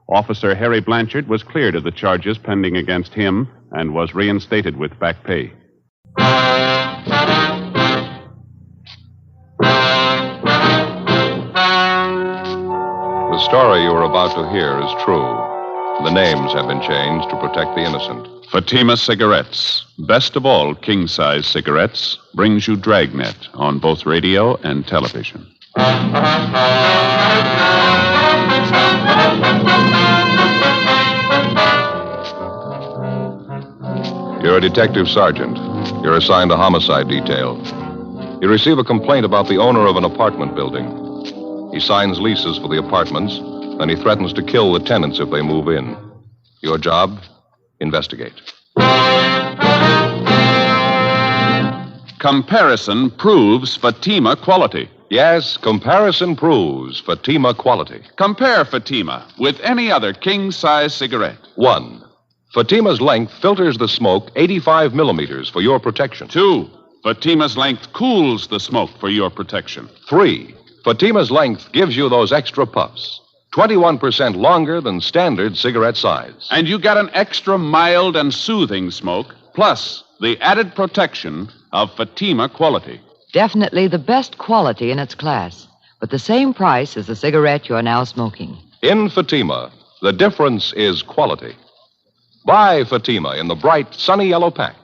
Officer Harry Blanchard was cleared of the charges pending against him and was reinstated with back pay. The story you are about to hear is true. The names have been changed to protect the innocent. Fatima Cigarettes, best of all king-size cigarettes, brings you Dragnet on both radio and television. You're a detective sergeant. You're assigned to homicide detail. You receive a complaint about the owner of an apartment building. He signs leases for the apartments, then he threatens to kill the tenants if they move in. Your job? Investigate. Comparison proves Fatima quality. Yes, comparison proves Fatima quality. Compare Fatima with any other king-size cigarette. 1. Fatima's length filters the smoke 85 millimeters for your protection. 2. Fatima's length cools the smoke for your protection. 3. Fatima's length gives you those extra puffs. 21% longer than standard cigarette size. And you get an extra mild and soothing smoke, plus the added protection of Fatima quality. Definitely the best quality in its class, but the same price as the cigarette you're now smoking. In Fatima, the difference is quality. Buy Fatima in the bright, sunny yellow pack.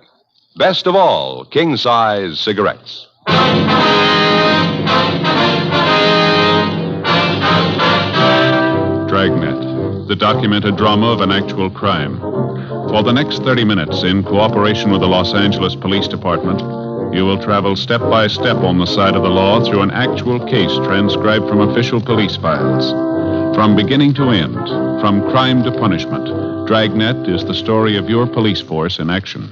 Best of all, king-size cigarettes. Dragnet, the documented drama of an actual crime. For the next 30 minutes, in cooperation with the Los Angeles Police Department, you will travel step by step on the side of the law through an actual case transcribed from official police files. From beginning to end, from crime to punishment, Dragnet is the story of your police force in action.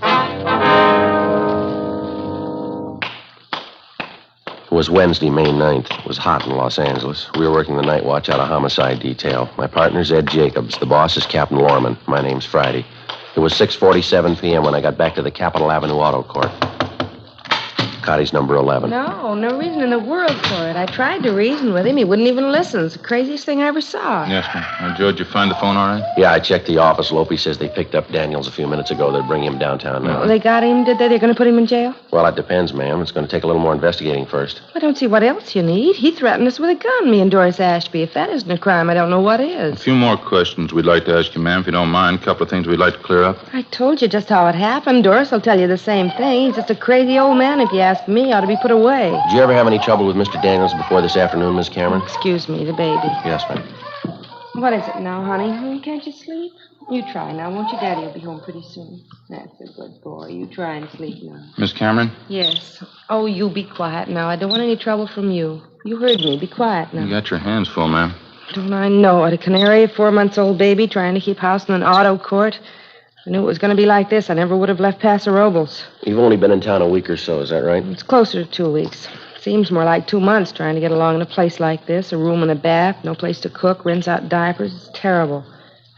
It was Wednesday, May 9th. It was hot in Los Angeles. We were working the night watch out of homicide detail. My partner's Ed Jacobs. The boss is Captain Lorman. My name's Friday. It was 6:47 p.m. when I got back to the Capitol Avenue Auto Court. Cotty's number 11. No reason in the world for it. I tried to reason with him. He wouldn't even listen. It's the craziest thing I ever saw. Yes, ma'am. Now, George, you find the phone all right? Yeah, I checked the office. Lopey says they picked up Daniels a few minutes ago. They're bringing him downtown now. Oh, they got him, did they? They're going to put him in jail? Well, it depends, ma'am. It's going to take a little more investigating first. I don't see what else you need. He threatened us with a gun, me and Doris Ashby. If that isn't a crime, I don't know what is. A few more questions we'd like to ask you, ma'am, if you don't mind. A couple of things we'd like to clear up. I told you just how it happened. Doris will tell you the same thing. He's just a crazy old man, if you ask me. Ought to be put away. Did you ever have any trouble with Mr. Daniels before this afternoon, Miss Cameron? Excuse me, the baby. Yes, ma'am. What is it now, honey? Can't you sleep? You try now, won't you? Daddy will be home pretty soon. That's a good boy. You try and sleep now. Miss Cameron? Yes. Oh, you be quiet now. I don't want any trouble from you. You heard me. Be quiet now. You got your hands full, ma'am. Don't I know it? A canary, a 4-month-old baby trying to keep house in an auto court. If I knew it was going to be like this, I never would have left Paso Robles. You've only been in town a week or so, is that right? It's closer to 2 weeks. Seems more like 2 months trying to get along in a place like this. A room and a bath, no place to cook, rinse out diapers. It's terrible.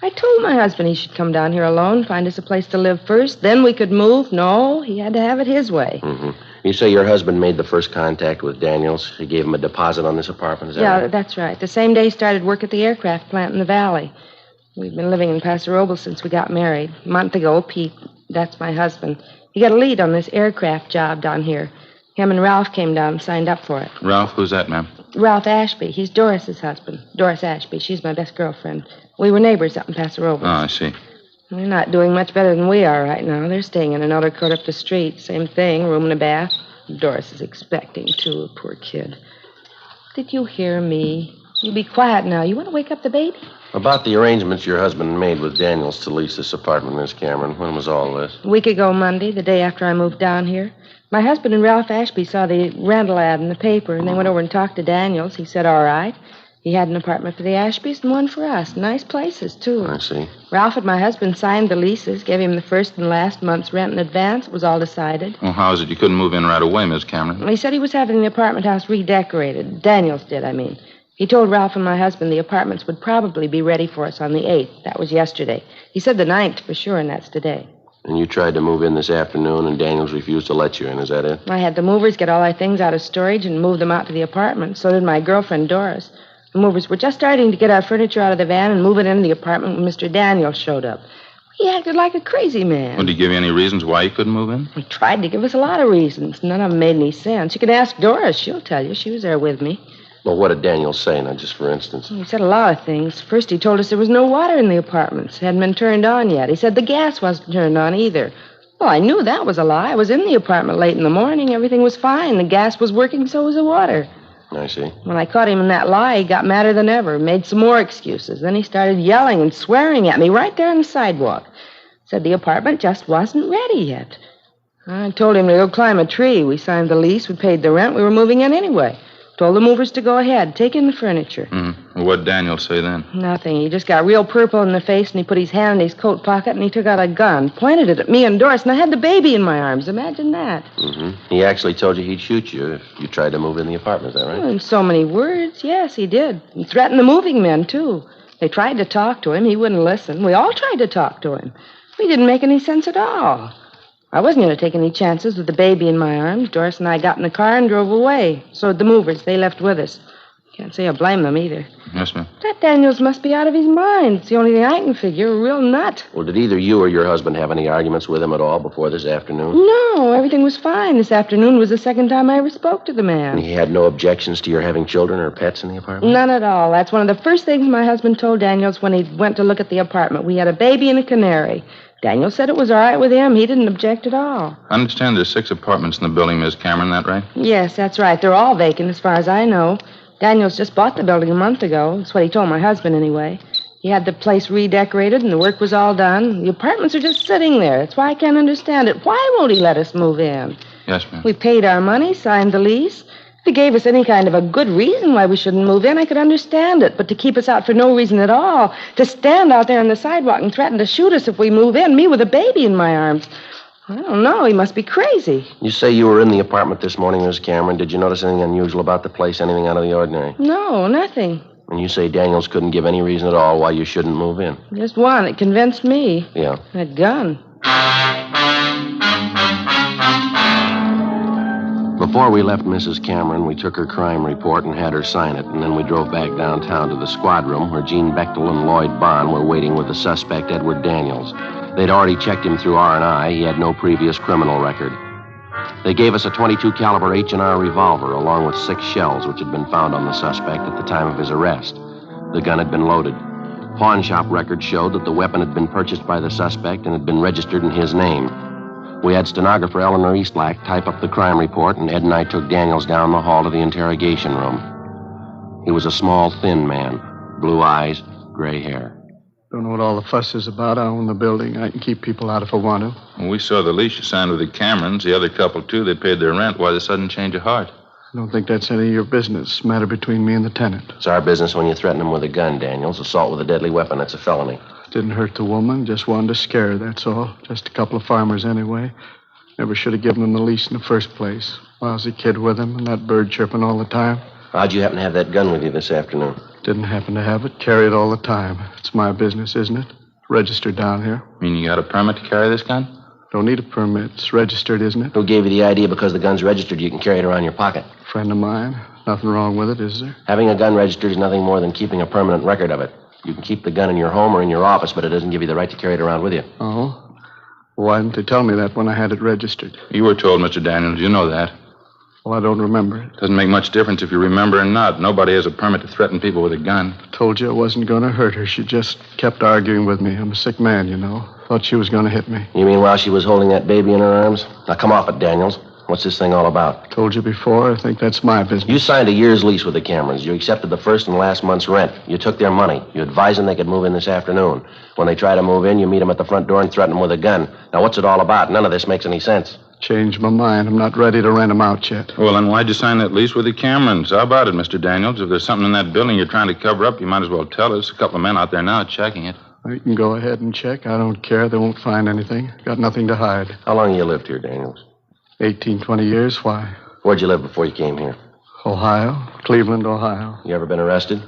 I told my husband he should come down here alone, find us a place to live first. Then we could move. No, he had to have it his way. Mm-hmm. You say your husband made the first contact with Daniels. He gave him a deposit on this apartment, is that right? Yeah, that's right. The same day he started work at the aircraft plant in the valley. We've been living in Paso Robles since we got married. A month ago, Pete, that's my husband, he got a lead on this aircraft job down here. Him and Ralph came down and signed up for it. Ralph, who's that, ma'am? Ralph Ashby. He's Doris's husband. Doris Ashby. She's my best girlfriend. We were neighbors up in Paso Robles. Oh, I see. They're not doing much better than we are right now. They're staying in another court up the street. Same thing, room and a bath. Doris is expecting, too, poor kid. Did you hear me? You be quiet now. You want to wake up the baby? About the arrangements your husband made with Daniels to lease this apartment, Miss Cameron. When was all this? A week ago Monday, the day after I moved down here. My husband and Ralph Ashby saw the rental ad in the paper, and they went over and talked to Daniels. He said, all right. He had an apartment for the Ashbys and one for us. Nice places, too. I see. Ralph and my husband signed the leases, gave him the first and last month's rent in advance. It was all decided. Well, how is it you couldn't move in right away, Miss Cameron? He said he was having the apartment house redecorated. Daniels did, I mean. He told Ralph and my husband the apartments would probably be ready for us on the 8th. That was yesterday. He said the 9th for sure, and that's today. And you tried to move in this afternoon, and Daniels refused to let you in. Is that it? I had the movers get all our things out of storage and move them out to the apartment. So did my girlfriend, Doris. The movers were just starting to get our furniture out of the van and move it into the apartment when Mr. Daniels showed up. He acted like a crazy man. Well, did he give you any reasons why you couldn't move in? He tried to give us a lot of reasons. None of them made any sense. You can ask Doris. She'll tell you. She was there with me. Well, what did Daniels say, now, just for instance? He said a lot of things. First, he told us there was no water in the apartments. It hadn't been turned on yet. He said the gas wasn't turned on either. Well, I knew that was a lie. I was in the apartment late in the morning. Everything was fine. The gas was working, so was the water. I see. When I caught him in that lie, he got madder than ever, made some more excuses. Then he started yelling and swearing at me right there on the sidewalk. Said the apartment just wasn't ready yet. I told him to go climb a tree. We signed the lease. We paid the rent. We were moving in anyway. Told the movers to go ahead, take in the furniture. Well, what did Daniels say then? Nothing. He just got real purple in the face, and he put his hand in his coat pocket, and he took out a gun, pointed it at me and Doris, and I had the baby in my arms. Imagine that. He actually told you he'd shoot you if you tried to move in the apartment, is that right? Oh, in so many words, yes, he did. He threatened the moving men, too. They tried to talk to him. He wouldn't listen. We all tried to talk to him. He didn't make any sense at all. I wasn't going to take any chances with the baby in my arms. Doris and I got in the car and drove away. So did the movers. They left with us. Can't say I blame them either. Yes, ma'am. That Daniels must be out of his mind. It's the only thing I can figure. A real nut. Well, did either you or your husband have any arguments with him at all before this afternoon? No, everything was fine. This afternoon was the second time I ever spoke to the man. And he had no objections to your having children or pets in the apartment? None at all. That's one of the first things my husband told Daniels when he went to look at the apartment. We had a baby and a canary. Daniels said it was all right with him. He didn't object at all. I understand there's 6 apartments in the building, Miss Cameron, that right? Yes, that's right. They're all vacant as far as I know. Daniels just bought the building a month ago. That's what he told my husband, anyway. He had the place redecorated, and the work was all done. The apartments are just sitting there. That's why I can't understand it. Why won't he let us move in? Yes, ma'am. We paid our money, signed the lease. If he gave us any kind of a good reason why we shouldn't move in, I could understand it. But to keep us out for no reason at all, to stand out there on the sidewalk and threaten to shoot us if we move in, me with a baby in my arms, I don't know. He must be crazy. You say you were in the apartment this morning, Miss Cameron. Did you notice anything unusual about the place, anything out of the ordinary? No, nothing. And you say Daniels couldn't give any reason at all why you shouldn't move in? Just one. It convinced me. Yeah. That gun. Before we left Mrs. Cameron, we took her crime report and had her sign it, and then we drove back downtown to the squad room where Gene Bechtel and Lloyd Bond were waiting with the suspect, Edward Daniels. They'd already checked him through R&I. He had no previous criminal record. They gave us a .22 caliber H&R revolver along with 6 shells which had been found on the suspect at the time of his arrest. The gun had been loaded. Pawn shop records showed that the weapon had been purchased by the suspect and had been registered in his name. We had stenographer Eleanor Eastlack type up the crime report, and Ed and I took Daniels down the hall to the interrogation room. He was a small, thin man, blue eyes, gray hair. Don't know what all the fuss is about. I own the building. I can keep people out if I want to. When we saw the lease you signed with the Camerons, the other couple, too, they paid their rent. Why the sudden change of heart? I don't think that's any of your business. Matter between me and the tenant. It's our business when you threaten him with a gun, Daniels. Assault with a deadly weapon, that's a felony. Didn't hurt the woman. Just wanted to scare her, that's all. Just a couple of farmers anyway. Never should have given him the lease in the first place. Lousy kid with him and that bird chirping all the time. How'd you happen to have that gun with you this afternoon? Didn't happen to have it. Carry it all the time. It's my business, isn't it? Registered down here. Mean you got a permit to carry this gun? Don't need a permit. It's registered, isn't it? Who gave you the idea because the gun's registered you can carry it around your pocket? Friend of mine. Nothing wrong with it, is there? Having a gun registered is nothing more than keeping a permanent record of it. You can keep the gun in your home or in your office, but it doesn't give you the right to carry it around with you. Oh? Why didn't they tell me that when I had it registered? You were told, Mr. Daniels. You know that. Well, I don't remember it. Doesn't make much difference if you remember or not. Nobody has a permit to threaten people with a gun. Told you I wasn't going to hurt her. She just kept arguing with me. I'm a sick man, you know. Thought she was going to hit me. You mean while she was holding that baby in her arms? Now, come off it, Daniels. What's this thing all about? Told you before. I think that's my business. You signed a year's lease with the Camerons. You accepted the first and last month's rent. You took their money. You advised them they could move in this afternoon. When they try to move in, you meet them at the front door and threaten them with a gun. Now, what's it all about? None of this makes any sense. Changed my mind. I'm not ready to rent them out yet. Well, then why'd you sign that lease with the Camerons? How about it, Mr. Daniels? If there's something in that building you're trying to cover up, you might as well tell us. A couple of men out there now checking it. You can go ahead and check. I don't care. They won't find anything. Got nothing to hide. How long you lived here, Daniels? 18, 20 years. Why? Where'd you live before you came here? Ohio. Cleveland, Ohio. You ever been arrested?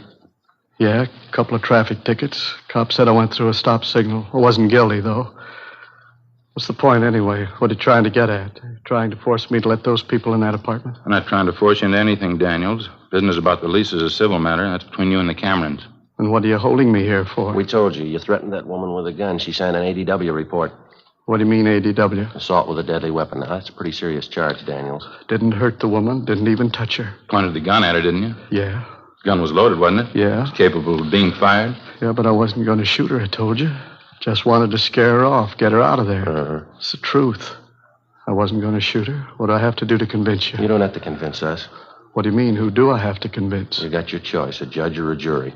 Yeah, a couple of traffic tickets. Cop said I went through a stop signal. I wasn't guilty, though. What's the point, anyway? What are you trying to get at? Trying to force me to let those people in that apartment? I'm not trying to force you into anything, Daniels. Business about the lease is a civil matter. That's between you and the Camerons. And what are you holding me here for? We told you. You threatened that woman with a gun. She signed an ADW report. What do you mean, ADW? Assault with a deadly weapon. Now, that's a pretty serious charge, Daniels. Didn't hurt the woman. Didn't even touch her. Pointed the gun at her, didn't you? Yeah. The gun was loaded, wasn't it? Yeah. It was capable of being fired? Yeah, but I wasn't going to shoot her, I told you. Just wanted to scare her off, get her out of there. It's the truth. I wasn't going to shoot her. What do I have to do to convince you? You don't have to convince us. What do you mean? Who do I have to convince? You got your choice, a judge or a jury.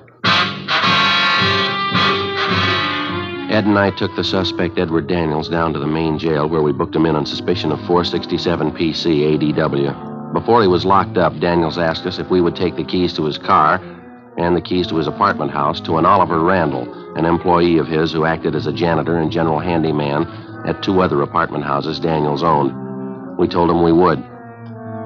Ed and I took the suspect, Edward Daniels, down to the main jail where we booked him in on suspicion of 467 PC ADW. Before he was locked up, Daniels asked us if we would take the keys to his car and the keys to his apartment house to an Oliver Randall, an employee of his who acted as a janitor and general handyman at 2 other apartment houses Daniels owned. We told him we would.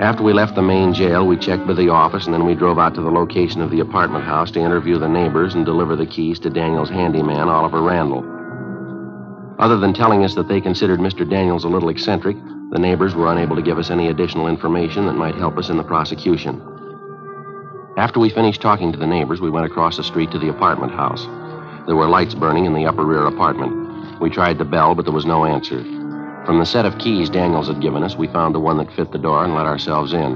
After we left the main jail, we checked with the office, and then we drove out to the location of the apartment house to interview the neighbors and deliver the keys to Daniels' handyman, Oliver Randall. Other than telling us that they considered Mr. Daniels a little eccentric, the neighbors were unable to give us any additional information that might help us in the prosecution. After we finished talking to the neighbors, we went across the street to the apartment house. There were lights burning in the upper rear apartment. We tried the bell, but there was no answer. From the set of keys Daniels had given us, we found the one that fit the door and let ourselves in.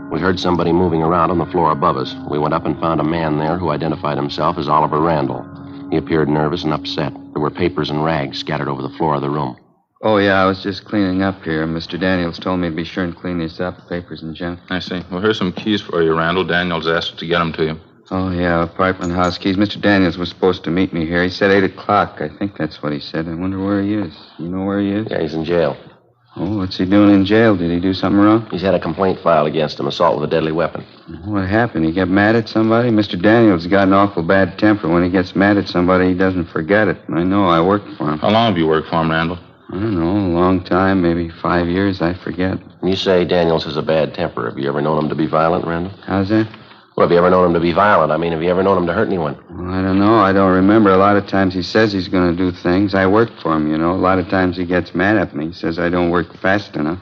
We heard somebody moving around on the floor above us. We went up and found a man there who identified himself as Oliver Randall. He appeared nervous and upset. There were papers and rags scattered over the floor of the room. Oh, yeah, I was just cleaning up here. Mr. Daniels told me to be sure and clean this up, papers and junk. I see. Well, here's some keys for you, Randall. Daniels asked to get them to you. Oh, yeah, apartment house keys. Mr. Daniels was supposed to meet me here. He said 8 o'clock. I think that's what he said. I wonder where he is. You know where he is? Yeah, he's in jail. Oh, what's he doing in jail? Did he do something wrong? He's had a complaint filed against him, assault with a deadly weapon. What happened? He got mad at somebody? Mr. Daniels got an awful bad temper. When he gets mad at somebody, he doesn't forget it. I know. I worked for him. How long have you worked for him, Randall? I don't know. A long time. Maybe 5 years. I forget. You say Daniels has a bad temper. Have you ever known him to be violent, Randall? How's that? Well, have you ever known him to be violent? I mean, have you ever known him to hurt anyone? Well, I don't know. I don't remember. A lot of times he says he's going to do things. I work for him, you know. A lot of times he gets mad at me. He says I don't work fast enough.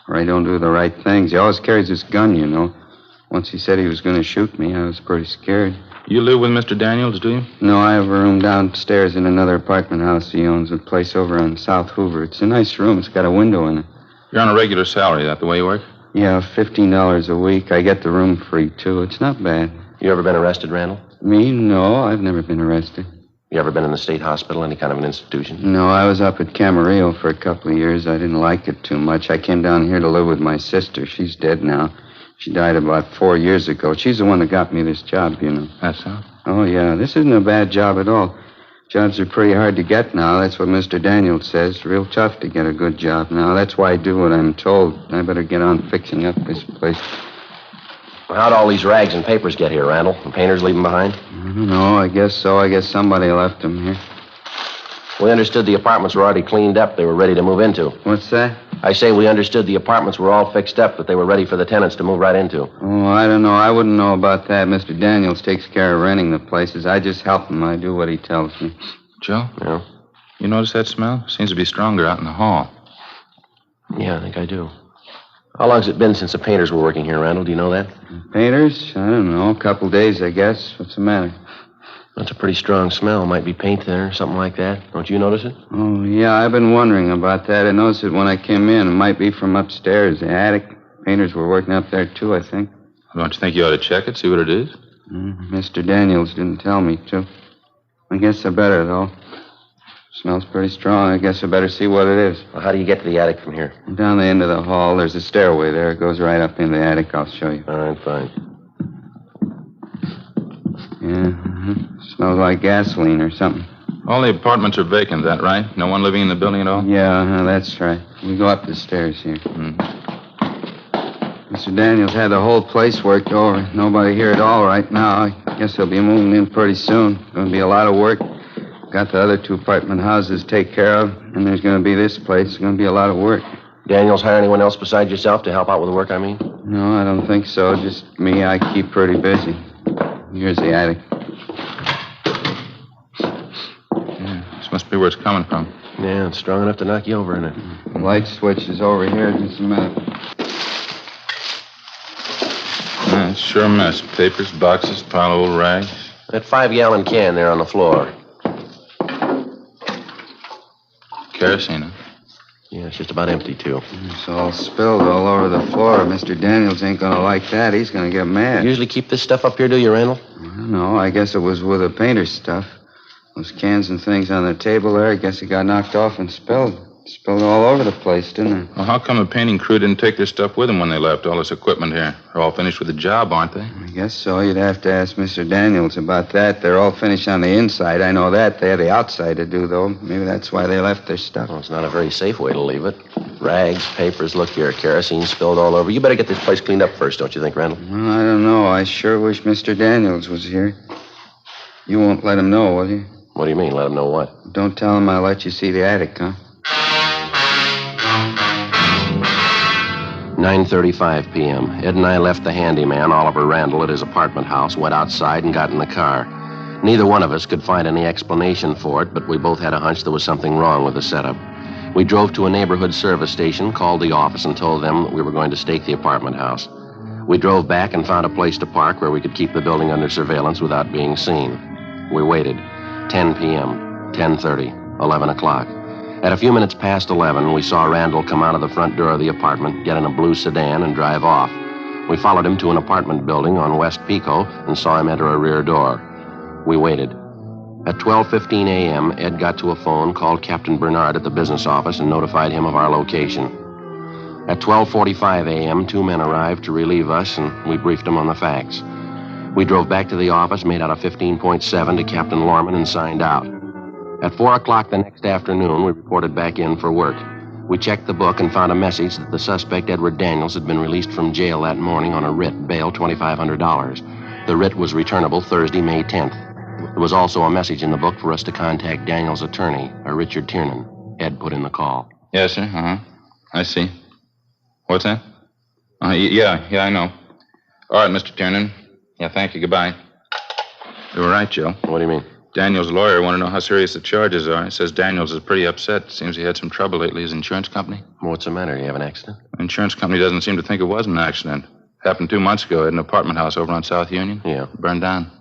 Ray don't do the right things. He always carries his gun, you know. Once he said he was going to shoot me, I was pretty scared. You live with Mr. Daniels, do you? No, I have a room downstairs in another apartment house he owns, a place over on South Hoover. It's a nice room. It's got a window in it. You're on a regular salary, that the way you work? Yeah, $15 a week. I get the room free, too. It's not bad. You ever been arrested, Randall? Me? No, I've never been arrested. You ever been in the state hospital, any kind of an institution? No, I was up at Camarillo for a couple of years. I didn't like it too much. I came down here to live with my sister. She's dead now. She died about 4 years ago. She's the one that got me this job, you know. That's so? Oh, yeah. This isn't a bad job at all. Jobs are pretty hard to get now. That's what Mr. Daniels says. Real tough to get a good job now. That's why I do what I'm told. I better get on fixing up this place. Well, how'd all these rags and papers get here, Randall? The painters leave them behind? I don't know. I guess so. I guess somebody left them here. We understood the apartments were already cleaned up. They were ready to move into. What's that? I say we understood the apartments were all fixed up, that they were ready for the tenants to move right into. Oh, I don't know. I wouldn't know about that. Mr. Daniels takes care of renting the places. I just help him. I do what he tells me. Joe? Yeah? You notice that smell? Seems to be stronger out in the hall. Yeah, I think I do. How long's it been since the painters were working here, Randall? Do you know that? Painters? I don't know. A couple days, I guess. What's the matter? That's a pretty strong smell. Might be paint there or something like that. Don't you notice it? Oh, yeah, I've been wondering about that. I noticed it when I came in. It might be from upstairs, the attic. Painters were working up there, too, I think. Don't you think you ought to check it, see what it is? Mr. Daniels didn't tell me to. I guess I better, though. Smells pretty strong. I guess I better see what it is. Well, how do you get to the attic from here? Down the end of the hall. There's a stairway there. It goes right up into the attic. I'll show you. All right, fine. Yeah, Smells like gasoline or something. All the apartments are vacant, is that right? No one living in the building at all? Yeah, that's right. We go up the stairs here. Mr. Daniels had the whole place worked over. Nobody here at all right now. I guess he'll be moving in pretty soon. Going to be a lot of work. Got the other 2 apartment houses to take care of, and there's going to be this place. It's going to be a lot of work. Daniels hire anyone else besides yourself to help out with the work, I mean? No, I don't think so. Just me. I keep pretty busy. Here's the attic. Yeah, this must be where it's coming from. Yeah, it's strong enough to knock you over in it. The light switch is over here. Just a minute. Yeah, it's sure a mess. Papers, boxes, pile of old rags. That 5-gallon can there on the floor. Kerosene, huh? Yeah, it's just about empty, too. It's all spilled all over the floor. Mr. Daniels ain't going to like that. He's going to get mad. You usually keep this stuff up here, do you, Randall? I don't know. I guess it was with the painter's stuff. Those cans and things on the table there, I guess it got knocked off and spilled. Spilled all over the place, didn't it? Well, how come the painting crew didn't take their stuff with them when they left? All this equipment here. They're all finished with the job, aren't they? I guess so. You'd have to ask Mr. Daniels about that. They're all finished on the inside. I know that. They have the outside to do, though. Maybe that's why they left their stuff. Well, it's not a very safe way to leave it. Rags, papers, look here, kerosene spilled all over. You better get this place cleaned up first, don't you think, Randall? Well, I don't know. I sure wish Mr. Daniels was here. You won't let him know, will you? What do you mean, let him know what? Don't tell him I'll let you see the attic, huh? 9:35 p.m. Ed and I left the handyman, Oliver Randall, at his apartment house, went outside and got in the car. Neither one of us could find any explanation for it, but we both had a hunch there was something wrong with the setup. We drove to a neighborhood service station, called the office, and told them that we were going to stake the apartment house. We drove back and found a place to park where we could keep the building under surveillance without being seen. We waited. 10 p.m., 10:30, 11 o'clock. At a few minutes past 11, we saw Randall come out of the front door of the apartment, get in a blue sedan, and drive off. We followed him to an apartment building on West Pico and saw him enter a rear door. We waited. At 12:15 a.m., Ed got to a phone, called Captain Bernard at the business office, and notified him of our location. At 12:45 a.m., 2 men arrived to relieve us, and we briefed them on the facts. We drove back to the office, made out a 15.7 to Captain Lorman, and signed out. At 4 o'clock the next afternoon, we reported back in for work. We checked the book and found a message that the suspect, Edward Daniels, had been released from jail that morning on a writ, bail $2,500. The writ was returnable Thursday, May 10th. There was also a message in the book for us to contact Daniels' attorney, Richard Tiernan. Ed put in the call. Yes, sir. I see. What's that? Yeah, I know. All right, Mr. Tiernan. Yeah, thank you. Goodbye. You were right, Joe. What do you mean? Daniels' lawyer wanted to know how serious the charges are. He says Daniels is pretty upset. Seems he had some trouble lately. His insurance company. What's the matter? You have an accident? The insurance company doesn't seem to think it was an accident. Happened 2 months ago at an apartment house over on South Union. Yeah. Burned down.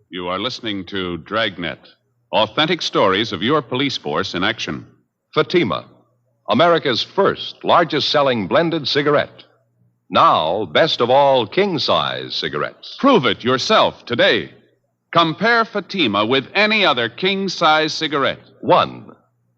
You are listening to Dragnet, authentic stories of your police force in action. Fatima, America's first largest selling blended cigarette. Now, best of all, king-size cigarettes. Prove it yourself today. Compare Fatima with any other king-size cigarette. 1.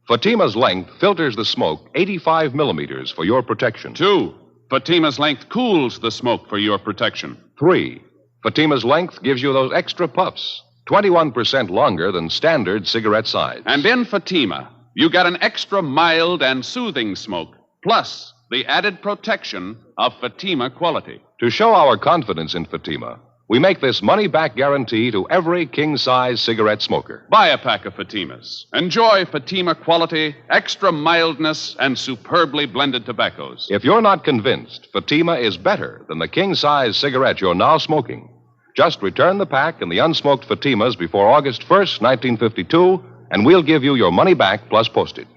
Fatima's length filters the smoke 85 millimeters for your protection. 2. Fatima's length cools the smoke for your protection. 3. Fatima's length gives you those extra puffs, 21% longer than standard cigarette size. And in Fatima, you get an extra mild and soothing smoke, plus the added protection of Fatima quality. To show our confidence in Fatima, we make this money-back guarantee to every king-size cigarette smoker. Buy a pack of Fatimas. Enjoy Fatima quality, extra mildness, and superbly blended tobaccos. If you're not convinced Fatima is better than the king-size cigarette you're now smoking, just return the pack and the unsmoked Fatimas before August 1st, 1952, and we'll give you your money back plus postage.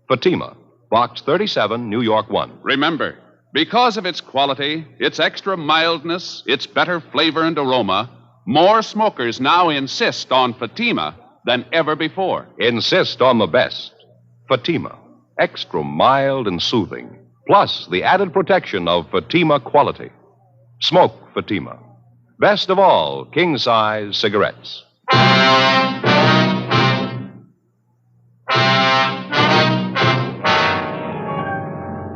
Fatima, Box 37, New York 1. Remember, because of its quality, its extra mildness, its better flavor and aroma, more smokers now insist on Fatima than ever before. Insist on the best. Fatima, extra mild and soothing, plus the added protection of Fatima quality. Smoke Fatima. Best of all, king-size cigarettes.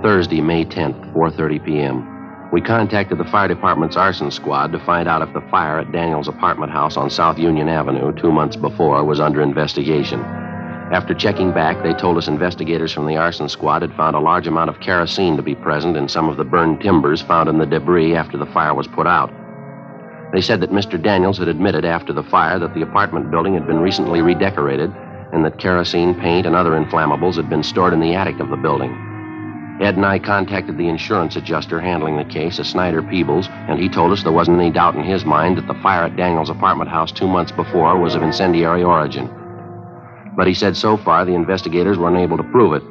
Thursday, May 10th, 4:30 p.m. We contacted the fire department's arson squad to find out if the fire at Daniels' apartment house on South Union Avenue 2 months before was under investigation. After checking back, they told us investigators from the arson squad had found a large amount of kerosene to be present in some of the burned timbers found in the debris after the fire was put out. They said that Mr. Daniels had admitted after the fire that the apartment building had been recently redecorated and that kerosene, paint, and other inflammables had been stored in the attic of the building. Ed and I contacted the insurance adjuster handling the case, a Snyder Peebles, and he told us there wasn't any doubt in his mind that the fire at Daniels' apartment house 2 months before was of incendiary origin. But he said so far the investigators were unable to prove it.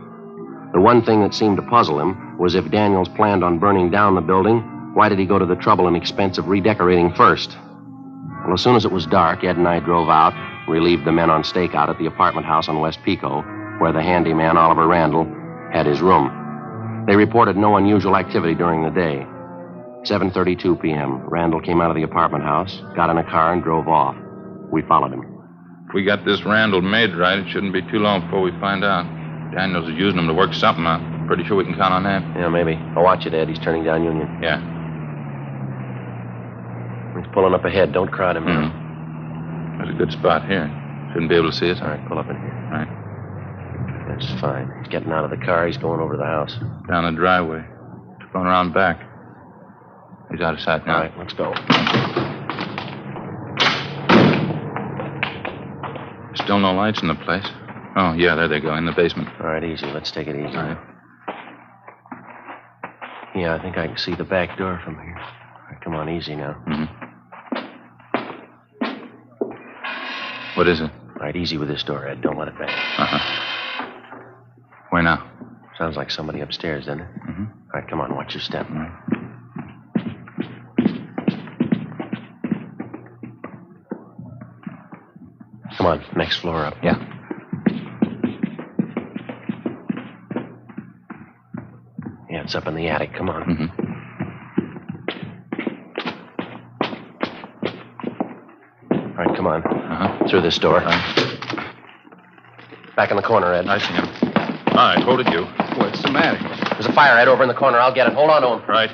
The one thing that seemed to puzzle him was if Daniels planned on burning down the building, why did he go to the trouble and expense of redecorating first? Well, as soon as it was dark, Ed and I drove out, relieved the men on stakeout at the apartment house on West Pico, where the handyman, Oliver Randall, had his room. They reported no unusual activity during the day. 7:32 p.m., Randall came out of the apartment house, got in a car, and drove off. We followed him. If we got this Randall made right, it shouldn't be too long before we find out. Daniels is using them to work something out. Pretty sure we can count on that. Yeah, maybe. I'll watch it, Ed. He's turning down Union. Yeah. He's pulling up ahead. Don't crowd him now. There's a good spot here. Shouldn't be able to see us. All right, pull up in here. All right. That's fine. He's getting out of the car. He's going over to the house. Down the driveway. Going around back. He's out of sight now. All right, let's go. Still no lights in the place. Oh, yeah, there they go, in the basement. All right, easy. Let's take it easy. All right. Yeah, I think I can see the back door from here. All right, come on, easy now. What is it? All right, easy with this door, Ed. Don't let it bang. Where now? Sounds like somebody upstairs, doesn't it? All right, come on, watch your step. Come on, next floor up. Yeah. Yeah, it's up in the attic. Come on. All right, come on. Through this door. Back in the corner, Ed. I see him. All right, hold it, you. What's the matter? There's a fire, Ed, over in the corner. I'll get it. Hold on to him. Right.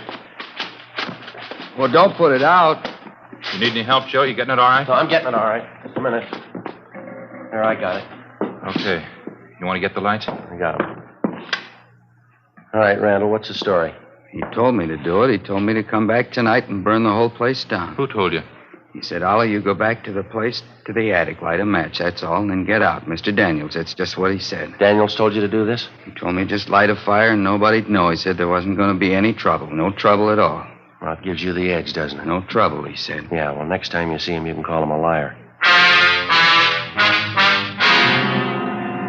Well, don't put it out. You need any help, Joe? You getting it all right? No, I'm getting it all right. Just a minute. There, I got it. Okay. You want to get the lights? I got them. All right, Randall, what's the story? He told me to do it. He told me to come back tonight and burn the whole place down. Who told you? He said, Ollie, you go back to the place, to the attic, light a match, that's all, and then get out. Mr. Daniels, that's just what he said. Daniels told you to do this? He told me just light a fire and nobody'd know. He said there wasn't going to be any trouble. No trouble at all. Well, it gives you the edge, doesn't it? No trouble, he said. Yeah, well, next time you see him, you can call him a liar.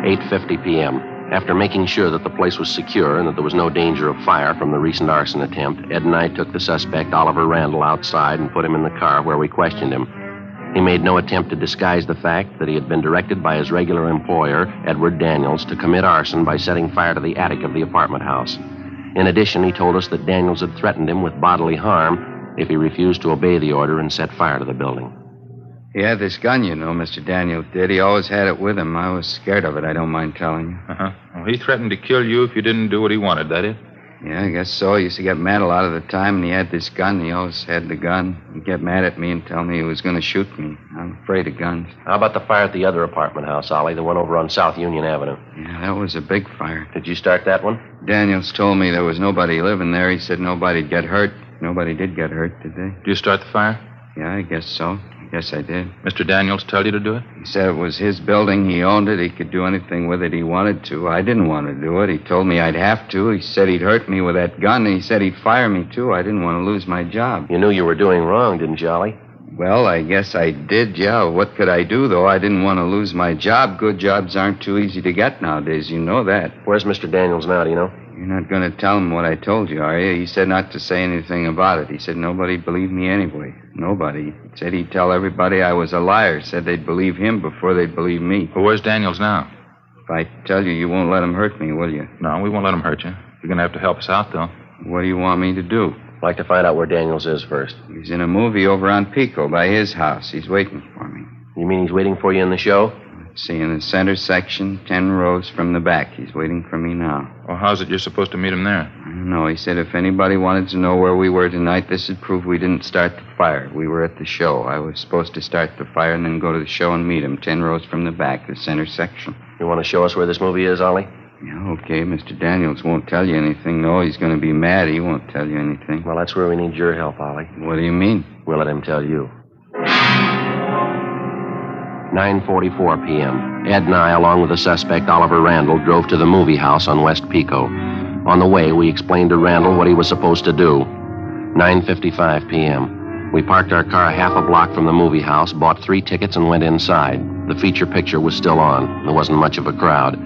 8:50 p.m. After making sure that the place was secure and that there was no danger of fire from the recent arson attempt, Ed and I took the suspect, Oliver Randall, outside and put him in the car where we questioned him. He made no attempt to disguise the fact that he had been directed by his regular employer, Edward Daniels, to commit arson by setting fire to the attic of the apartment house. In addition, he told us that Daniels had threatened him with bodily harm if he refused to obey the order and set fire to the building. He had this gun, you know, Mr. Daniels did. He always had it with him. I was scared of it, I don't mind telling you. Uh-huh. Well, he threatened to kill you if you didn't do what he wanted, that it? Yeah, I guess so. He used to get mad a lot of the time, and he had this gun. He always had the gun. He'd get mad at me and tell me he was going to shoot me. I'm afraid of guns. How about the fire at the other apartment house, Ollie, the one over on South Union Avenue? Yeah, that was a big fire. Did you start that one? Daniels told me there was nobody living there. He said nobody'd get hurt. Nobody did get hurt, did they? Did you start the fire? Yeah, I guess so. Yes, I did. Mr. Daniels tell you to do it? He said it was his building. He owned it. He could do anything with it he wanted to. I didn't want to do it. He told me I'd have to. He said he'd hurt me with that gun, and he said he'd fire me, too. I didn't want to lose my job. You knew you were doing wrong, didn't you, Ollie? Well, I guess I did, yeah. What could I do, though? I didn't want to lose my job. Good jobs aren't too easy to get nowadays. You know that. Where's Mr. Daniels now, do you know? You're not going to tell him what I told you, are you? He said not to say anything about it. He said nobody believed me anyway. Nobody. He said he'd tell everybody I was a liar. Said they'd believe him before they'd believe me. Well, where's Daniels now? If I tell you, you won't let him hurt me, will you? No, we won't let him hurt you. You're going to have to help us out, though. What do you want me to do? I'd like to find out where Daniels is first. He's in a movie over on Pico by his house. He's waiting for me. You mean he's waiting for you in the show? See, in the center section, 10 rows from the back. He's waiting for me now. Well, how's it you're supposed to meet him there? I don't know. He said if anybody wanted to know where we were tonight, this would prove we didn't start the fire. We were at the show. I was supposed to start the fire and then go to the show and meet him. 10 rows from the back, the center section. You want to show us where this movie is, Ollie? Yeah, okay. Mr. Daniels won't tell you anything. No, he's going to be mad. He won't tell you anything. Well, that's where we need your help, Ollie. What do you mean? We'll let him tell you. 9:44 p.m. Ed and I, along with the suspect, Oliver Randall, drove to the movie house on West Pico. On the way, we explained to Randall what he was supposed to do. 9:55 p.m. We parked our car half a block from the movie house, bought 3 tickets, and went inside. The feature picture was still on. There wasn't much of a crowd.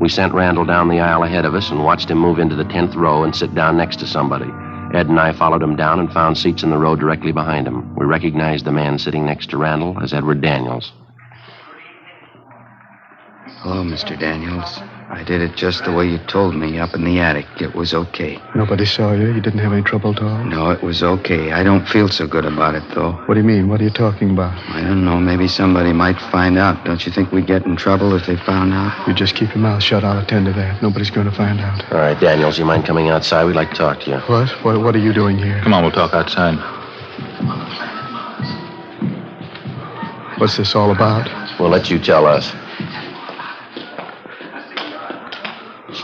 We sent Randall down the aisle ahead of us and watched him move into the 10th row and sit down next to somebody. Ed and I followed him down and found seats in the row directly behind him. We recognized the man sitting next to Randall as Edward Daniels. Hello, Mr. Daniels. I did it just the way you told me up in the attic. It was okay. Nobody saw you? You didn't have any trouble at all? No, it was okay. I don't feel so good about it, though. What do you mean? What are you talking about? I don't know. Maybe somebody might find out. Don't you think we'd get in trouble if they found out? You just keep your mouth shut. I'll attend to that. Nobody's going to find out. All right, Daniels, you mind coming outside? We'd like to talk to you. What are you doing here? Come on, we'll talk outside. What's this all about? We'll let you tell us.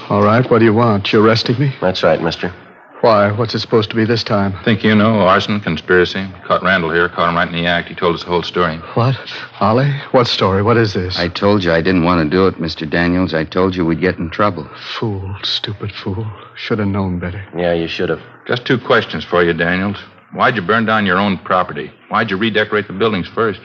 All right, what do you want? You arresting me? That's right, mister. Why? What's it supposed to be this time? Think you know, arson, conspiracy. Caught Randall here, caught him right in the act. He told us the whole story. What? Ollie? What story? What is this? I told you I didn't want to do it, Mr. Daniels. I told you we'd get in trouble. Fool, stupid fool. Should have known better. Yeah, you should have. Just 2 questions for you, Daniels. Why'd you burn down your own property? Why'd you redecorate the buildings first?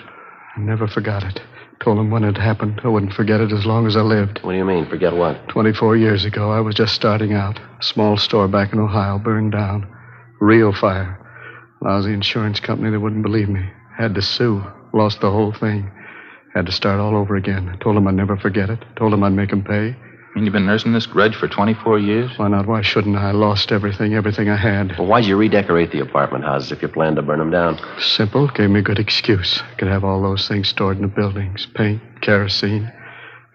I never forgot it. Told him when it happened. I wouldn't forget it as long as I lived. What do you mean, forget what? 24 years ago, I was just starting out. A small store back in Ohio burned down. Real fire. Lousy insurance company that wouldn't believe me. Had to sue. Lost the whole thing. Had to start all over again. I told him I'd never forget it. Told him I'd make him pay. And you've been nursing this grudge for 24 years? Why not? Why shouldn't I? I lost everything I had. Well, why'd you redecorate the apartment houses if you planned to burn them down? Simple. Gave me a good excuse. I could have all those things stored in the buildings. Paint, kerosene.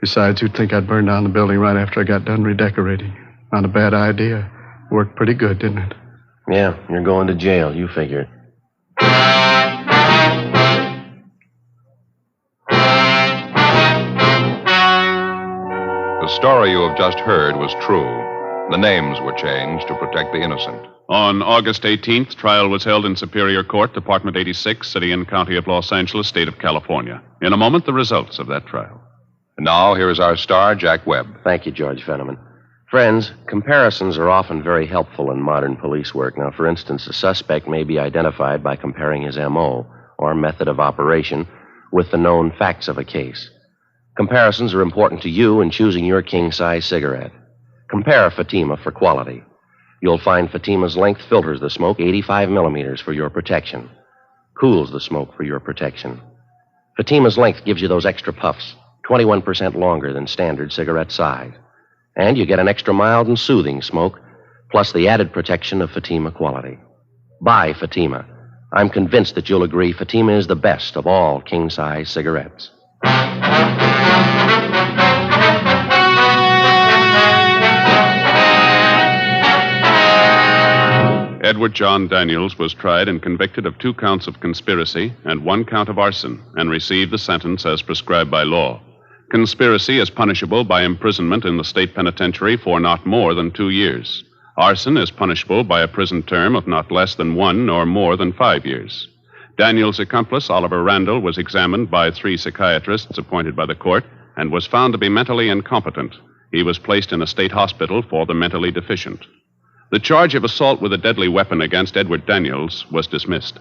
Besides, who'd think I'd burn down the building right after I got done redecorating? Not a bad idea. Worked pretty good, didn't it? Yeah, you're going to jail. You figured. The story you have just heard was true. The names were changed to protect the innocent. On August 18th, trial was held in Superior Court, Department 86, City and County of Los Angeles, State of California. In a moment, the results of that trial. And now, here is our star, Jack Webb. Thank you, George Fenneman. Friends, comparisons are often very helpful in modern police work. Now, for instance, a suspect may be identified by comparing his M.O., or method of operation, with the known facts of a case. Comparisons are important to you in choosing your king-size cigarette. Compare Fatima for quality. You'll find Fatima's length filters the smoke 85 millimeters for your protection, cools the smoke for your protection. Fatima's length gives you those extra puffs, 21% longer than standard cigarette size. And you get an extra mild and soothing smoke, plus the added protection of Fatima quality. Buy Fatima. I'm convinced that you'll agree Fatima is the best of all king-size cigarettes. Edward John Daniels was tried and convicted of 2 counts of conspiracy and 1 count of arson and received the sentence as prescribed by law. Conspiracy is punishable by imprisonment in the state penitentiary for not more than 2 years. Arson is punishable by a prison term of not less than 1 or more than 5 years. Daniels' accomplice, Oliver Randall, was examined by 3 psychiatrists appointed by the court and was found to be mentally incompetent. He was placed in a state hospital for the mentally deficient. The charge of assault with a deadly weapon against Edward Daniels was dismissed.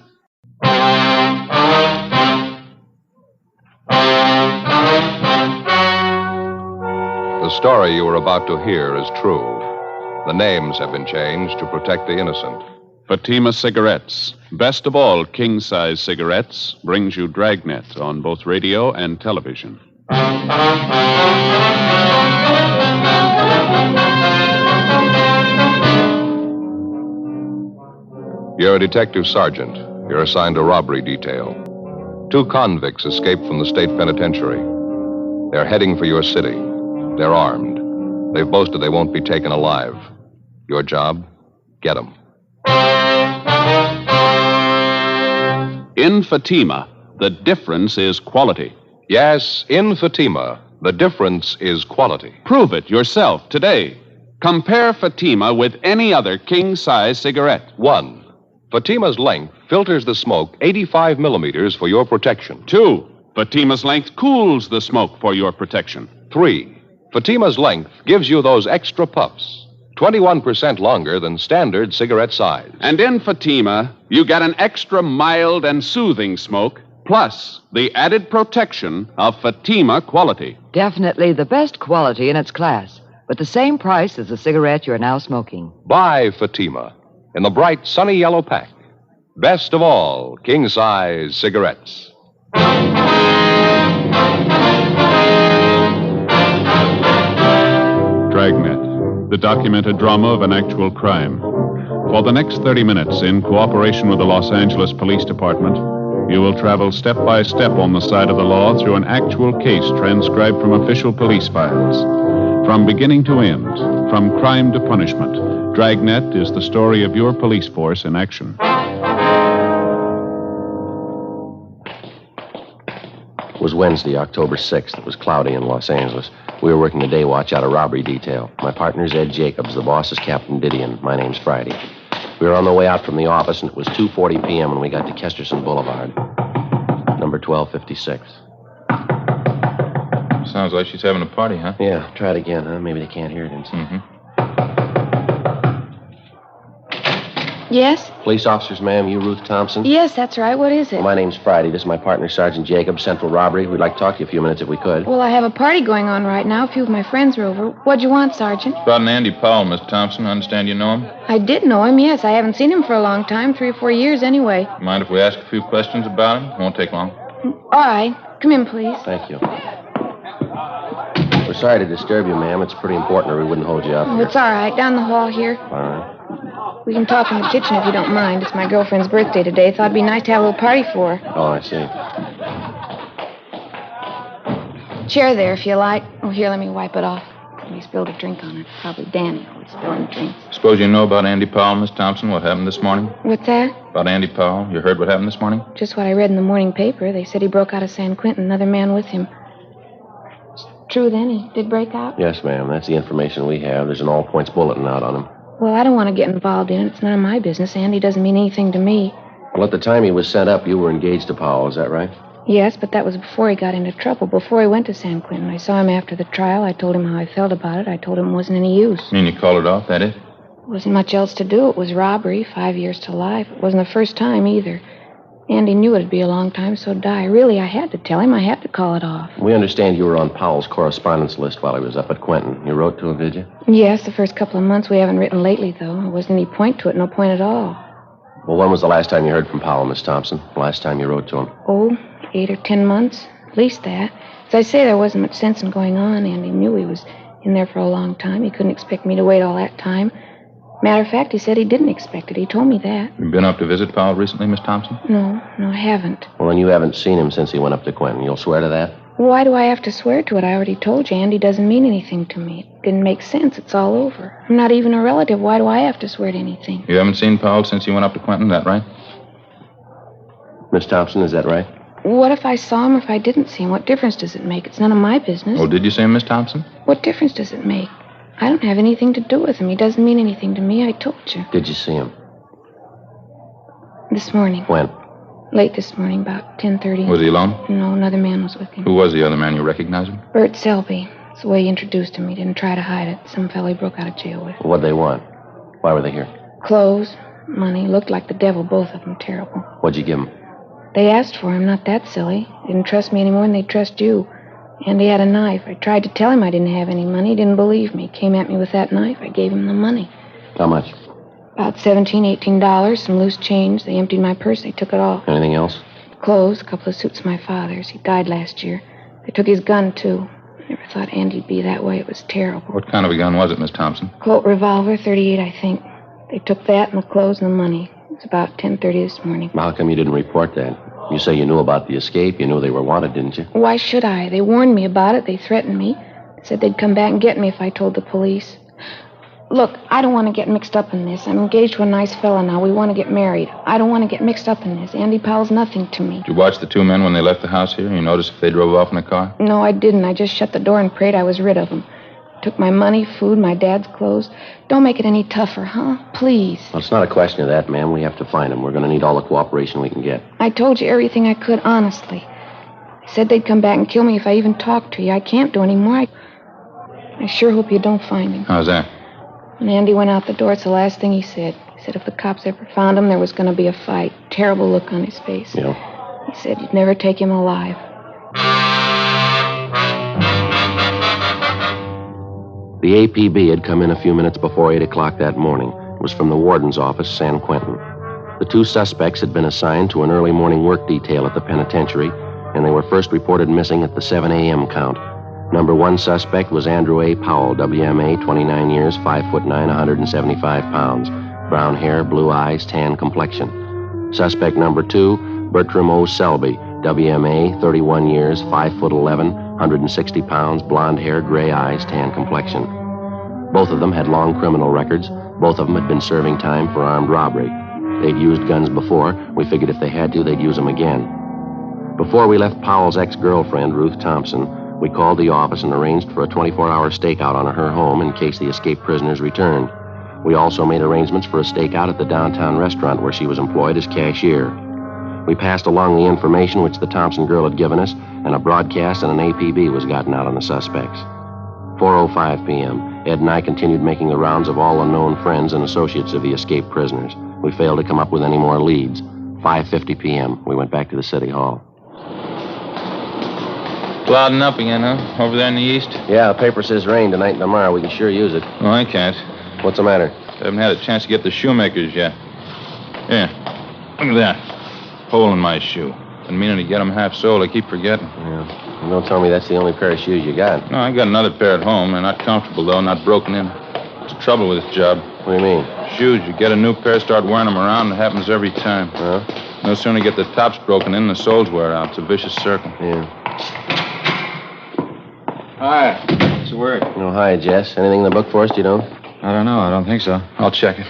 The story you are about to hear is true. The names have been changed to protect the innocent. Fatima Cigarettes, best of all king-size cigarettes, brings you Dragnet on both radio and television. You're a detective sergeant. You're assigned to robbery detail. 2 convicts escaped from the state penitentiary. They're heading for your city. They're armed. They've boasted they won't be taken alive. Your job? Get them. In Fatima, the difference is quality. Yes, in Fatima, the difference is quality. Prove it yourself today. Compare Fatima with any other king-size cigarette. 1. Fatima's length filters the smoke 85 millimeters for your protection. 2. Fatima's length cools the smoke for your protection. 3. Fatima's length gives you those extra puffs, 21% longer than standard cigarette size. And in Fatima, you get an extra mild and soothing smoke, plus the added protection of Fatima quality. Definitely the best quality in its class, but the same price as the cigarette you're now smoking. Buy Fatima in the bright, sunny yellow pack. Best of all king-size cigarettes. Dragnet, the documented drama of an actual crime. For the next 30 minutes, in cooperation with the Los Angeles Police Department, you will travel step by step on the side of the law through an actual case transcribed from official police files. From beginning to end, from crime to punishment, Dragnet is the story of your police force in action. It was Wednesday, October 6th. It was cloudy in Los Angeles. We were working the day watch out of robbery detail. My partner's Ed Jacobs. The boss is Captain Didion. My name's Friday. We were on the way out from the office, and it was 2:40 p.m. when we got to Kesterson Boulevard, number 1256. Sounds like she's having a party, huh? Yeah, try it again, huh? Maybe they can't hear it inside. Mm-hmm. Yes? Police officers, ma'am. You Ruth Thompson? Yes, that's right. What is it? Well, my name's Friday. This is my partner, Sergeant Jacobs, Central Robbery. We'd like to talk to you a few minutes if we could. Well, I have a party going on right now. A few of my friends are over. What'd you want, Sergeant? About an Andy Powell, Miss Thompson. I understand you know him? I did know him, yes. I haven't seen him for a long time, 3 or 4 years anyway. Mind if we ask a few questions about him? Won't take long. All right. Come in, please. Thank you. We're sorry to disturb you, ma'am. It's pretty important or we wouldn't hold you up Oh, here. it's all right. Down the hall here. All right. We can talk in the kitchen if you don't mind. It's my girlfriend's birthday today. Thought it'd be nice to have a little party for her. Oh, I see. Chair there, if you like. Oh, here, let me wipe it off. Somebody spilled a drink on it. Probably Danny, always spilling drinks. Suppose you know about Andy Powell, Miss Thompson, what happened this morning? What's that? About Andy Powell. You heard what happened this morning? Just what I read in the morning paper. They said he broke out of San Quentin, another man with him. True then? He did break out? Yes, ma'am. That's the information we have. There's an all-points bulletin out on him. Well, I don't want to get involved in it. It's none of my business. Andy doesn't mean anything to me. Well, at the time he was sent up, you were engaged to Powell. Is that right? Yes, but that was before he got into trouble, before he went to San Quentin. I saw him after the trial. I told him how I felt about it. I told him it wasn't any use. You mean you called it off, that it? Wasn't much else to do. It was robbery, 5 years to life. It wasn't the first time either. Andy knew it'd be a long time, so die. Really, I had to tell him. I had to call it off. We understand you were on Powell's correspondence list while he was up at Quentin. You wrote to him, did you? Yes, the first couple of months. We haven't written lately, though. There wasn't any point to it, no point at all. Well, when was the last time you heard from Powell, Miss Thompson? The last time you wrote to him? Oh, 8 or 10 months. At least that. As I say, there wasn't much sense in going on. Andy knew he was in there for a long time. He couldn't expect me to wait all that time. Matter of fact, he said he didn't expect it. He told me that. You been up to visit Powell recently, Miss Thompson? No, I haven't. Well, then you haven't seen him since he went up to Quentin. You'll swear to that? Why do I have to swear to it? I already told you Andy doesn't mean anything to me. It didn't make sense. It's all over. I'm not even a relative. Why do I have to swear to anything? You haven't seen Powell since he went up to Quentin, that right? Miss Thompson, is that right? What if I saw him or if I didn't see him? What difference does it make? It's none of my business. Oh, did you see him, Miss Thompson? What difference does it make? I don't have anything to do with him. He doesn't mean anything to me. I told you. Did you see him? This morning. When? Late this morning, about 10:30. Was he alone? No, another man was with him. Who was the other man? You recognize him? Bert Selby. It's the way he introduced him. He didn't try to hide it. Some fellow he broke out of jail with. What'd they want? Why were they here? Clothes, money. Looked like the devil, both of them. Terrible. What'd you give them? They asked for him. Not that silly. Didn't trust me any more than they trust you. And he had a knife. I tried to tell him I didn't have any money. He didn't believe me. Came at me with that knife. I gave him the money. How much? About $17, $18. Some loose change. They emptied my purse. They took it all. Anything else? Clothes, a couple of suits of my father's. He died last year. They took his gun, too. I never thought Andy'd be that way. It was terrible. What kind of a gun was it, Miss Thompson? Colt revolver, 38, I think. They took that and the clothes and the money. It was about 10:30 this morning. How come you didn't report that? You say you knew about the escape. You knew they were wanted, didn't you? Why should I? They warned me about it. They threatened me. They said they'd come back and get me if I told the police. Look, I don't want to get mixed up in this. I'm engaged to a nice fella now. We want to get married. I don't want to get mixed up in this. Andy Powell's nothing to me. Did you watch the two men when they left the house here? You notice if they drove off in a car? No, I didn't. I just shut the door and prayed I was rid of them. Took my money, food, my dad's clothes. Don't make it any tougher, huh? Please. Well, it's not a question of that, ma'am. We have to find them. We're going to need all the cooperation we can get. I told you everything I could, honestly. They said they'd come back and kill me if I even talked to you. I can't do any more. I sure hope you don't find him. How's that? When Andy went out the door, it's the last thing he said. He said if the cops ever found him, there was going to be a fight. Terrible look on his face. Yeah. He said you'd never take him alive. The APB had come in a few minutes before 8 o'clock that morning. It was from the warden's office, San Quentin. The two suspects had been assigned to an early morning work detail at the penitentiary, and they were first reported missing at the 7 a.m. count. Number one suspect was Andrew A. Powell, WMA, 29 years, 5'9", 175 pounds. Brown hair, blue eyes, tan complexion. Suspect number two, Bertram O. Selby, WMA, 31 years, 5'11", 160 pounds, blonde hair, gray eyes, tan complexion. Both of them had long criminal records. Both of them had been serving time for armed robbery. They'd used guns before. We figured if they had to, they'd use them again. Before we left Powell's ex-girlfriend, Ruth Thompson, we called the office and arranged for a 24-hour stakeout on her home in case the escaped prisoners returned. We also made arrangements for a stakeout at the downtown restaurant where she was employed as cashier. We passed along the information which the Thompson girl had given us, and a broadcast and an APB was gotten out on the suspects. 4:05 p.m., Ed and I continued making the rounds of all the known friends and associates of the escaped prisoners. We failed to come up with any more leads. 5:50 p.m., we went back to the city hall. Clouding up again, huh? Over there in the east? Yeah, the paper says rain tonight and tomorrow. We can sure use it. Oh, I can't. What's the matter? I haven't had a chance to get the shoemakers yet. Here, look at that. Hole in my shoe. Been meaning to get them half-soled. I keep forgetting. Yeah. Don't tell me that's the only pair of shoes you got. No, I got another pair at home. They're not comfortable, though, not broken in. What's the trouble with this job? What do you mean? Shoes. You get a new pair, start wearing them around, it happens every time. Huh? No sooner you get the tops broken in, the soles wear out. It's a vicious circle. Yeah. Hi. What's the word? Oh, hi, Jess. Anything in the book for us, you don't? I don't know. I don't think so. I'll check it.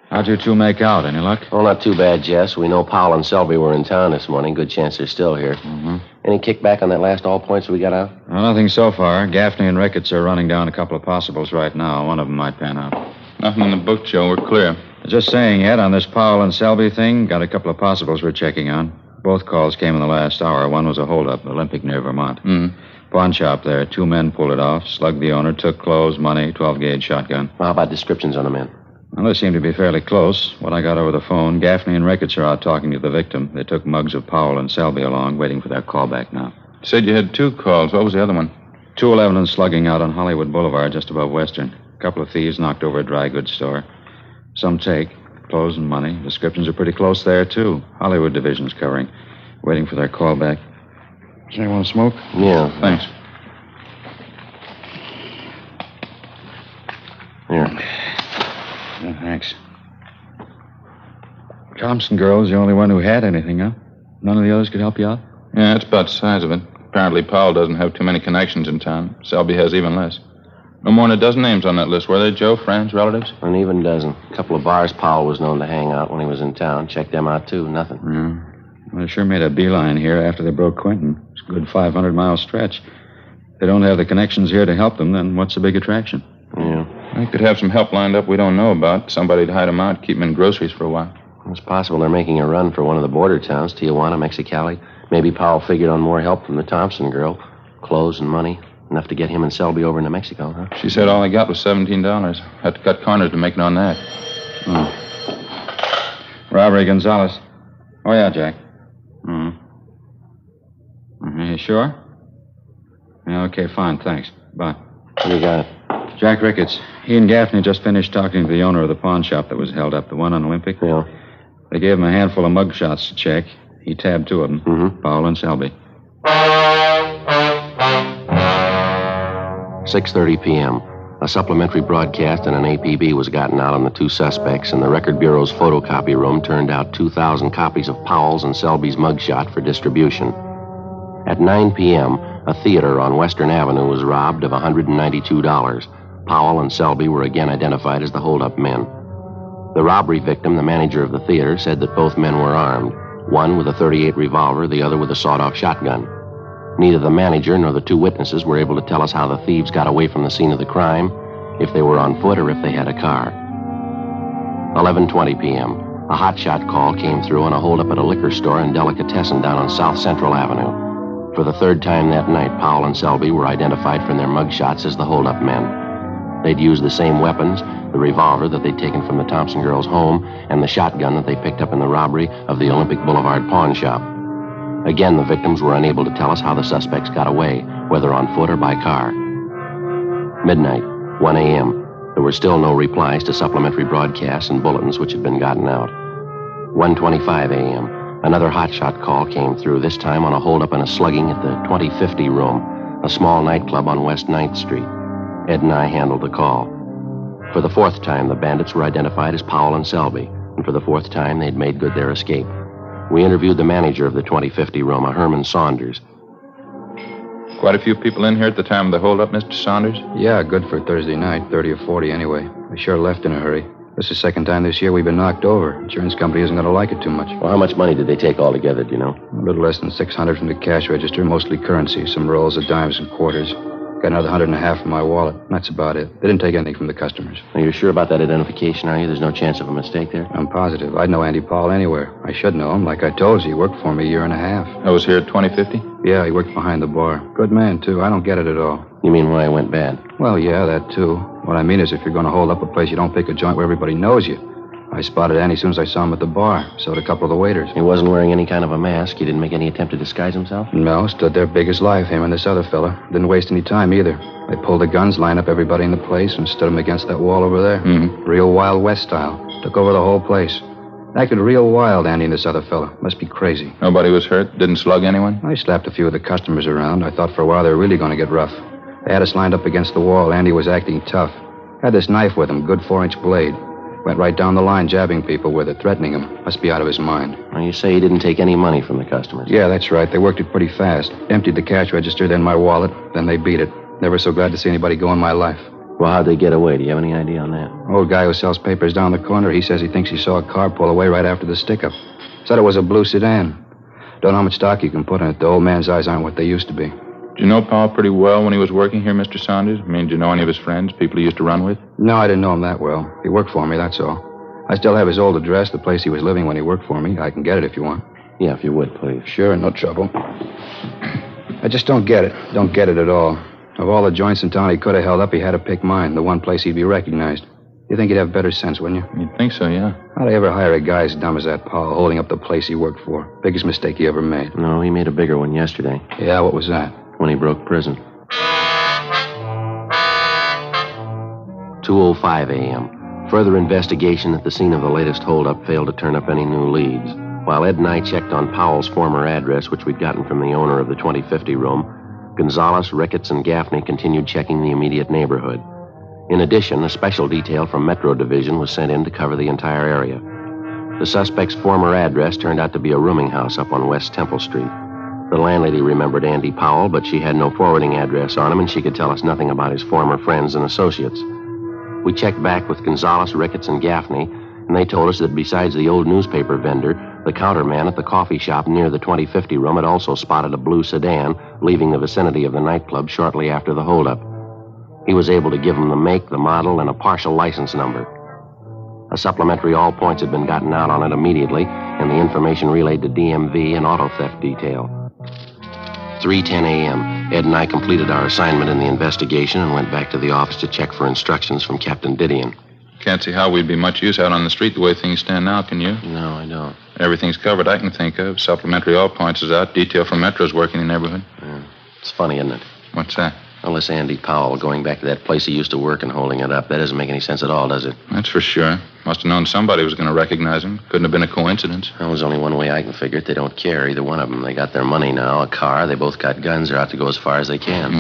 How'd you two make out? Any luck? Oh, not too bad, Jess. We know Powell and Selby were in town this morning. Good chance they're still here. Mm-hmm. Any kickback on that last all points we got out? Well, nothing so far. Gaffney and Ricketts are running down a couple of possibles right now. One of them might pan out. Nothing in the book, Joe. We're clear. Just saying, Ed, on this Powell and Selby thing, got a couple of possibles we're checking on. Both calls came in the last hour. One was a holdup, Olympic near Vermont. Pawn shop there. 2 men pulled it off, slugged the owner, took clothes, money, 12-gauge shotgun. Well, how about descriptions on the men? Well, they seem to be fairly close. What I got over the phone, Gaffney and Ricketts are out talking to the victim. They took mugs of Powell and Selby along, waiting for their call back now. You said you had 2 calls. What was the other one? 211 and slugging out on Hollywood Boulevard, just above Western. A couple of thieves knocked over a dry goods store. Some take, clothes and money. Descriptions are pretty close there, too. Hollywood division's covering. Waiting for their call back. Does anyone want to smoke? Yeah. Thanks. Here. Yeah, thanks. Thompson girl's the only one who had anything, huh? None of the others could help you out? Yeah, that's about the size of it. Apparently, Powell doesn't have too many connections in town. Selby has even less. No more than a dozen names on that list, were there, Joe? Friends, relatives? An even dozen. A couple of bars Powell was known to hang out when he was in town. Checked them out, too. Nothing. Yeah. Well, they sure made a beeline here after they broke Quentin. It's a good 500-mile stretch. If they don't have the connections here to help them, then what's the big attraction? Yeah. They could have some help lined up we don't know about. Somebody to hide them out, keep them in groceries for a while. It's possible they're making a run for one of the border towns, Tijuana, Mexicali. Maybe Powell figured on more help from the Thompson girl. Clothes and money. Enough to get him and Selby over into Mexico, huh? She said all they got was $17. Had to cut corners to make it on that. Robbery, Gonzalez. Oh, yeah, Jack. You sure? Yeah, okay, fine, thanks. Bye. You got it. Jack Ricketts. He and Gaffney just finished talking to the owner of the pawn shop that was held up, the one on Olympic. Yeah. They gave him a handful of mug shots to check. He tabbed 2 of them, Powell and Selby. 6:30 p.m. A supplementary broadcast and an APB was gotten out on the 2 suspects, and the Record Bureau's photocopy room turned out 2,000 copies of Powell's and Selby's mugshot for distribution. At 9 p.m., a theater on Western Avenue was robbed of $192. Powell and Selby were again identified as the holdup men. The robbery victim, the manager of the theater, said that both men were armed, one with a .38 revolver, the other with a sawed-off shotgun. Neither the manager nor the 2 witnesses were able to tell us how the thieves got away from the scene of the crime, if they were on foot or if they had a car. 11:20 p.m. A hotshot call came through on a holdup at a liquor store and delicatessen down on South Central Avenue. For the 3rd time that night, Powell and Selby were identified from their mugshots as the holdup men. They'd used the same weapons, the revolver that they'd taken from the Thompson girl's home, and the shotgun that they picked up in the robbery of the Olympic Boulevard pawn shop. Again, the victims were unable to tell us how the suspects got away, whether on foot or by car. Midnight, 1 a.m. There were still no replies to supplementary broadcasts and bulletins which had been gotten out. 1:25 a.m. Another hotshot call came through, this time on a holdup and a slugging at the 2050 Room, a small nightclub on West 9th Street. Ed and I handled the call. For the 4th time, the bandits were identified as Powell and Selby, and for the 4th time, they'd made good their escape. We interviewed the manager of the 2050 Room, a Herman Saunders. Quite a few people in here at the time of the holdup, Mr. Saunders? Yeah, good for Thursday night, 30 or 40 anyway. We sure left in a hurry. This is the 2nd time this year we've been knocked over. Insurance company isn't going to like it too much. Well, how much money did they take altogether, do you know? A little less than $600 from the cash register, mostly currency, some rolls of dimes and quarters. Got another $150 from my wallet. That's about it. They didn't take anything from the customers. Are you sure about that identification, are you? There's no chance of a mistake there? I'm positive. I'd know Andy Powell anywhere. I should know him. Like I told you, he worked for me a year and a half. I was here at 2050? Yeah, he worked behind the bar. Good man, too. I don't get it at all. You mean why it went bad? Well, yeah, that, too. What I mean is if you're going to hold up a place, you don't pick a joint where everybody knows you. I spotted Andy as soon as I saw him at the bar. So did a couple of the waiters. He wasn't wearing any kind of a mask? He didn't make any attempt to disguise himself? No, stood there big as life, him and this other fella. Didn't waste any time either. They pulled the guns, lined up everybody in the place, and stood them against that wall over there. Real Wild West style. Took over the whole place. Acted real wild, Andy and this other fella. Must be crazy. Nobody was hurt? Didn't slug anyone? I slapped a few of the customers around. I thought for a while they were really going to get rough. They had us lined up against the wall. Andy was acting tough. Had this knife with him, good 4-inch blade. Went right down the line, jabbing people with it, threatening them. Must be out of his mind. Well, you say he didn't take any money from the customers? Yeah, that's right. They worked it pretty fast. Emptied the cash register, then my wallet, then they beat it. Never so glad to see anybody go in my life. Well, how'd they get away? Do you have any idea on that? Old guy who sells papers down the corner, he says he thinks he saw a car pull away right after the stick-up. Said it was a blue sedan. Don't know how much stock you can put in it. The old man's eyes aren't what they used to be. Do you know Powell pretty well when he was working here, Mr. Saunders? I mean, do you know any of his friends, people he used to run with? No, I didn't know him that well. He worked for me, that's all. I still have his old address, the place he was living when he worked for me. I can get it if you want. Yeah, if you would, please. Sure, no trouble. I just don't get it. Don't get it at all. Of all the joints in town he could have held up, he had to pick mine, the one place he'd be recognized. You think he'd have better sense, wouldn't you? You'd think so, yeah. How'd I ever hire a guy as dumb as that Powell, holding up the place he worked for? Biggest mistake he ever made. No, he made a bigger one yesterday. Yeah, what was that? When he broke prison. 2:05 a.m. Further investigation at the scene of the latest holdup failed to turn up any new leads. While Ed and I checked on Powell's former address, which we'd gotten from the owner of the 2050 room, Gonzalez, Ricketts, and Gaffney continued checking the immediate neighborhood. In addition, a special detail from Metro Division was sent in to cover the entire area. The suspect's former address turned out to be a rooming house up on West Temple Street. The landlady remembered Andy Powell, but she had no forwarding address on him, and she could tell us nothing about his former friends and associates. We checked back with Gonzalez, Ricketts, and Gaffney, and they told us that besides the old newspaper vendor, the counterman at the coffee shop near the 2050 room had also spotted a blue sedan leaving the vicinity of the nightclub shortly after the holdup. He was able to give him the make, the model, and a partial license number. A supplementary all points had been gotten out on it immediately, and the information relayed to DMV and auto theft detail. 3:10 a.m., Ed and I completed our assignment in the investigation and went back to the office to check for instructions from Captain Didion. Can't see how we'd be much use out on the street the way things stand now, can you? No, I don't. Everything's covered I can think of. Supplementary all points is out. Detail from Metro's working in the neighborhood. Yeah. It's funny, isn't it? What's that? Well, this Andy Powell going back to that place he used to work and holding it up. That doesn't make any sense at all, does it? That's for sure. Must have known somebody was going to recognize him. Couldn't have been a coincidence. Well, there's only one way I can figure it. They don't care, either one of them. They got their money now, a car. They both got guns. They're out to go as far as they can.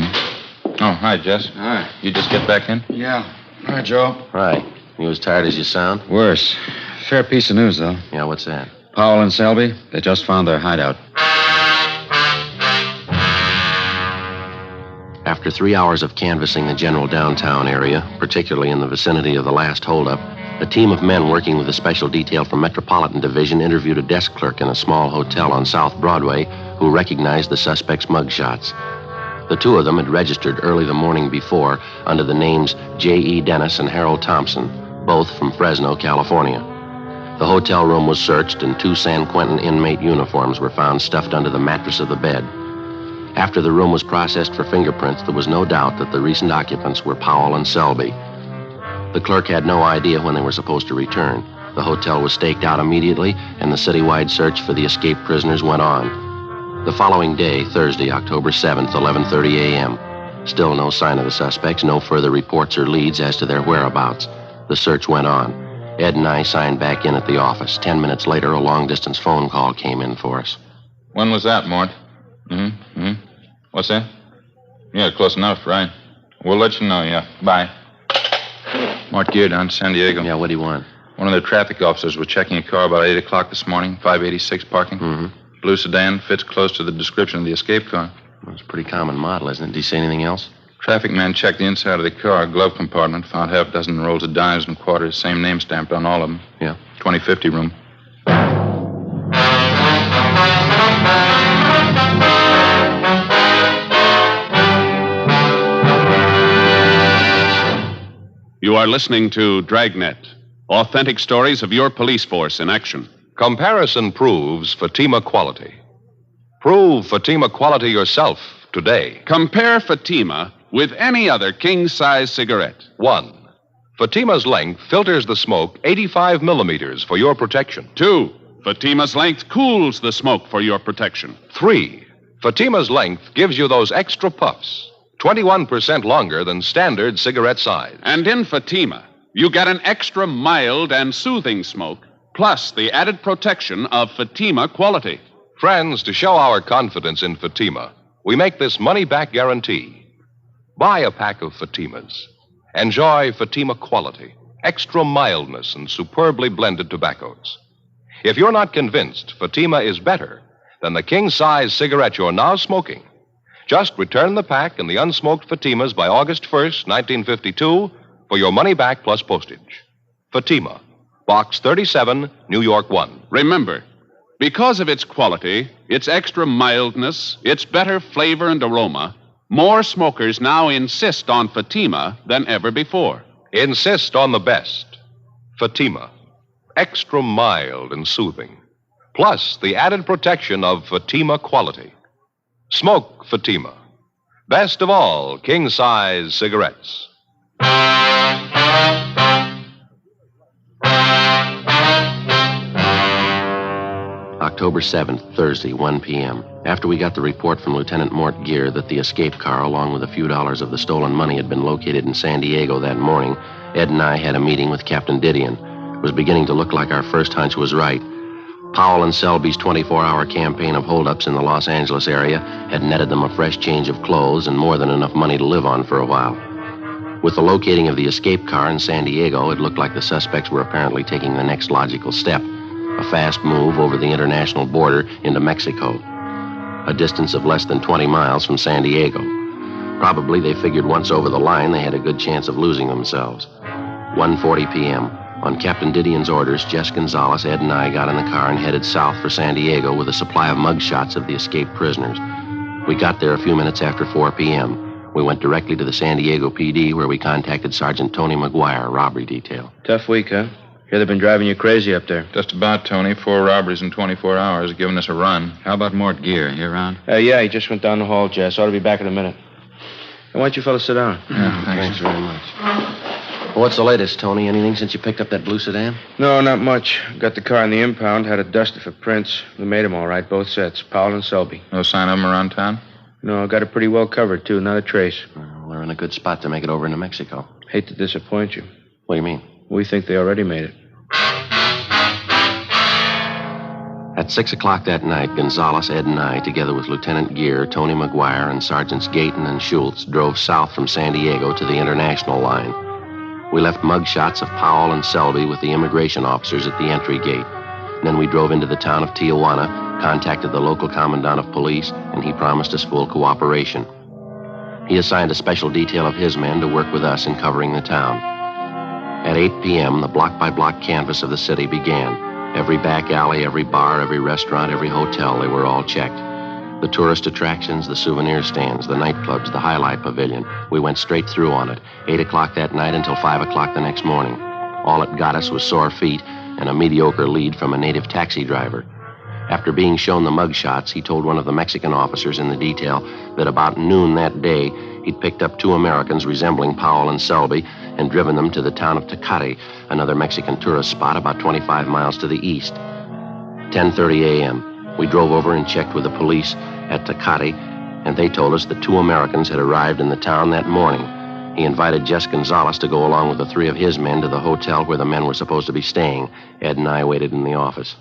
Oh, hi, Jess. Hi. You just get back in? Yeah. Hi, Joe. Right. You as tired as you sound? Worse. Fair piece of news, though. Yeah, what's that? Powell and Selby, they just found their hideout. After 3 hours of canvassing the general downtown area, particularly in the vicinity of the last holdup, a team of men working with a special detail from Metropolitan Division interviewed a desk clerk in a small hotel on South Broadway who recognized the suspect's mugshots. The two of them had registered early the morning before under the names J.E. Dennis and Harold Thompson, both from Fresno, California. The hotel room was searched, and 2 San Quentin inmate uniforms were found stuffed under the mattress of the bed. After the room was processed for fingerprints, there was no doubt that the recent occupants were Powell and Selby. The clerk had no idea when they were supposed to return. The hotel was staked out immediately, and the citywide search for the escaped prisoners went on. The following day, Thursday, October 7th, 11:30 a.m., still no sign of the suspects, no further reports or leads as to their whereabouts. The search went on. Ed and I signed back in at the office. 10 minutes later, a long-distance phone call came in for us. When was that, Mort? What's that? Yeah, close enough, right? We'll let you know, yeah. Bye. Mort Gear down to San Diego. Yeah, what do you want? One of their traffic officers was checking a car about 8 o'clock this morning, 586 parking. Blue sedan, fits close to the description of the escape car. Well, it's a pretty common model, isn't it? Did he say anything else? Traffic man checked the inside of the car, glove compartment, found half a dozen rolls of dimes and quarters, same name stamped on all of them. Yeah. 2050 room. You are listening to Dragnet, authentic stories of your police force in action. Comparison proves Fatima quality. Prove Fatima quality yourself today. Compare Fatima with any other king-size cigarette. 1. Fatima's length filters the smoke 85 millimeters for your protection. 2. Fatima's length cools the smoke for your protection. 3. Fatima's length gives you those extra puffs, 21% longer than standard cigarette size. And in Fatima, you get an extra mild and soothing smoke, plus the added protection of Fatima quality. Friends, to show our confidence in Fatima, we make this money-back guarantee. Buy a pack of Fatimas. Enjoy Fatima quality, extra mildness, and superbly blended tobaccos. If you're not convinced Fatima is better than the king-size cigarette you're now smoking, just return the pack and the unsmoked Fatimas by August 1st, 1952, for your money back plus postage. Fatima, Box 37, New York 1. Remember, because of its quality, its extra mildness, its better flavor and aroma, More smokers now insist on Fatima than ever before. Insist on the best. Fatima. Extra mild and soothing. Plus the added protection of Fatima quality. Smoke Fatima. Best of all, king-size cigarettes. October 7th, Thursday, 1 p.m. After we got the report from Lieutenant Mort Gear that the escape car, along with a few dollars of the stolen money, had been located in San Diego that morning, Ed and I had a meeting with Captain Didion. It was beginning to look like our first hunch was right. Powell and Selby's 24-hour campaign of holdups in the Los Angeles area had netted them a fresh change of clothes and more than enough money to live on for a while. With the locating of the escape car in San Diego, it looked like the suspects were apparently taking the next logical step, a fast move over the international border into Mexico, a distance of less than 20 miles from San Diego. Probably they figured once over the line they had a good chance of losing themselves. 1:40 p.m. On Captain Didion's orders, Jess Gonzalez, Ed, and I got in the car and headed south for San Diego with a supply of mugshots of the escaped prisoners. We got there a few minutes after 4 p.m. We went directly to the San Diego PD, where we contacted Sergeant Tony McGuire, robbery detail. Tough week, huh? Hear they've been driving you crazy up there. Just about, Tony. 4 robberies in 24 hours, giving us a run. How about Mort Gear? He around? Yeah, he just went down the hall, Jess. Ought to be back in a minute. Why don't you fellas sit down? Yeah, thanks very much. Well, what's the latest, Tony? Anything since you picked up that blue sedan? No, not much. Got the car in the impound, had it dusted for prints. We made them all right, both sets, Powell and Selby. No sign of them around town? No, got it pretty well covered, too. Not a trace. We're in a good spot to make it over into Mexico. Hate to disappoint you. What do you mean? We think they already made it. At 6 o'clock that night, Gonzalez, Ed, and I, together with Lieutenant Gear, Tony McGuire, and Sergeants Gayton and Schultz, drove south from San Diego to the international line. We left mugshots of Powell and Selby with the immigration officers at the entry gate. Then we drove into the town of Tijuana, contacted the local commandant of police, and he promised us full cooperation. He assigned a special detail of his men to work with us in covering the town. At 8 p.m., the block-by-block canvass of the city began. Every back alley, every bar, every restaurant, every hotel, they were all checked. The tourist attractions, the souvenir stands, the nightclubs, the highlight pavilion. We went straight through on it, 8 o'clock that night until 5 o'clock the next morning. All it got us was sore feet and a mediocre lead from a native taxi driver. After being shown the mugshots, he told one of the Mexican officers in the detail that about noon that day, he'd picked up 2 Americans resembling Powell and Selby and driven them to the town of Tecate, another Mexican tourist spot about 25 miles to the east. 10:30 a.m. We drove over and checked with the police at Tecate, and they told us that 2 Americans had arrived in the town that morning. He invited Jess Gonzalez to go along with the 3 of his men to the hotel where the men were supposed to be staying. Ed and I waited in the office.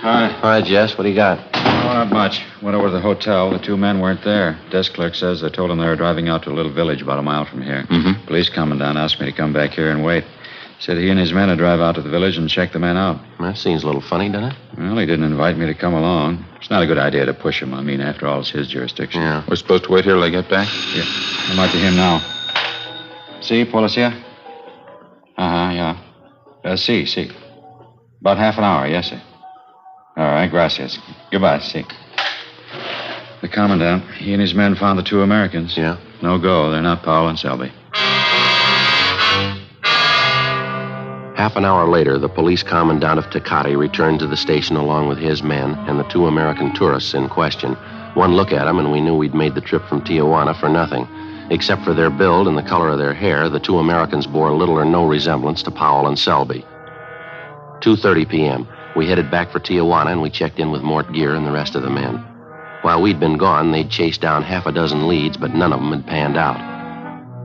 Hi. Hi, Jess. What do you got? Oh, not much. Went over to the hotel. The 2 men weren't there. Desk clerk says they told him they were driving out to a little village about a mile from here. Mm-hmm. Police commandant asked me to come back here and wait. Said he and his men would drive out to the village and check the men out. That seems a little funny, doesn't it? Well, he didn't invite me to come along. It's not a good idea to push him. I mean, after all, it's his jurisdiction. Yeah. We're supposed to wait here till they get back? Yeah. It might be him now. See, Policia? Yeah. See. About half an hour, yes, sir. All right, gracias. Goodbye, see. The commandant, he and his men found the 2 Americans. Yeah? No go. They're not Powell and Selby. Half an hour later, the police commandant of Tecate returned to the station along with his men and the 2 American tourists in question. One look at them, and we knew we'd made the trip from Tijuana for nothing. Except for their build and the color of their hair, the 2 Americans bore little or no resemblance to Powell and Selby. 2:30 p.m. We headed back for Tijuana, and we checked in with Mort Gear and the rest of the men. While we'd been gone, they'd chased down half a dozen leads, but none of them had panned out.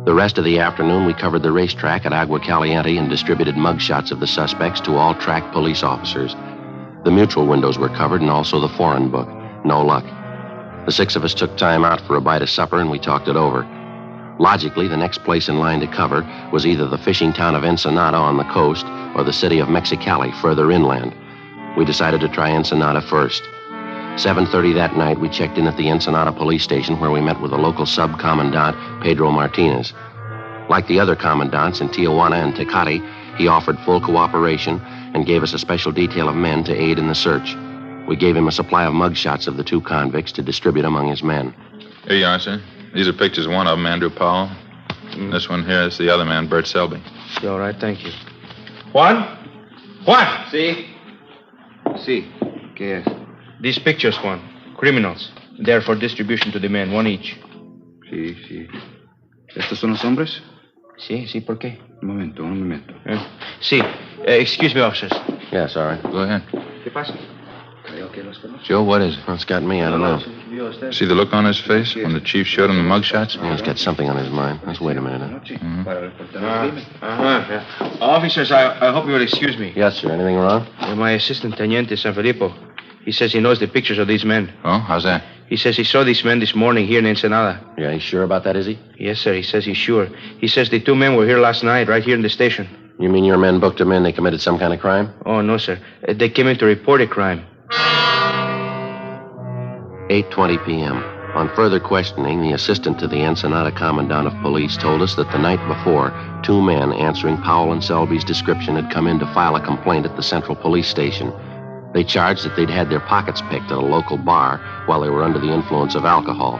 The rest of the afternoon, we covered the racetrack at Agua Caliente and distributed mugshots of the suspects to all track police officers. The mutual windows were covered, and also the foreign book. No luck. The 6 of us took time out for a bite of supper, and we talked it over. Logically, the next place in line to cover was either the fishing town of Ensenada on the coast or the city of Mexicali, further inland. We decided to try Ensenada first. 7:30 that night, we checked in at the Ensenada police station where we met with the local sub-commandant, Pedro Martinez. Like the other commandants in Tijuana and Tecate, he offered full cooperation and gave us a special detail of men to aid in the search. We gave him a supply of mugshots of the 2 convicts to distribute among his men. Here you are, sir. These are pictures of one of them, Andrew Powell. This one here is the other man, Bert Selby. All right, thank you. Juan? Juan! See? ¿Qué es? These pictures, Juan. Criminals. They're for distribution to the men, one each. Sí. ¿Estos son los hombres? Sí, ¿por qué? Un momento. Sí. Excuse me, officers. Yeah, sorry. Go ahead. ¿Qué pasa? Joe, what is it? What's got me? I don't know. See the look on his face when the chief showed him the mugshots? Yeah, he's got something on his mind. Let's wait a minute. Officers, I hope you will excuse me. Yes, sir. Anything wrong? My assistant, Teniente San Filippo. He says he knows the pictures of these men. Oh, how's that? He says he saw these men this morning here in Ensenada. Yeah, he's sure about that, is he? Yes, sir. He says he's sure. He says the two men were here last night, right here in the station. You mean your men booked them in? They committed some kind of crime? Oh, no, sir. They came in to report a crime. 8:20 p.m. On further questioning, the assistant to the Ensenada Commandant of Police told us that the night before, two men answering Powell and Selby's description had come in to file a complaint at the Central Police Station. They charged that they'd had their pockets picked at a local bar while they were under the influence of alcohol.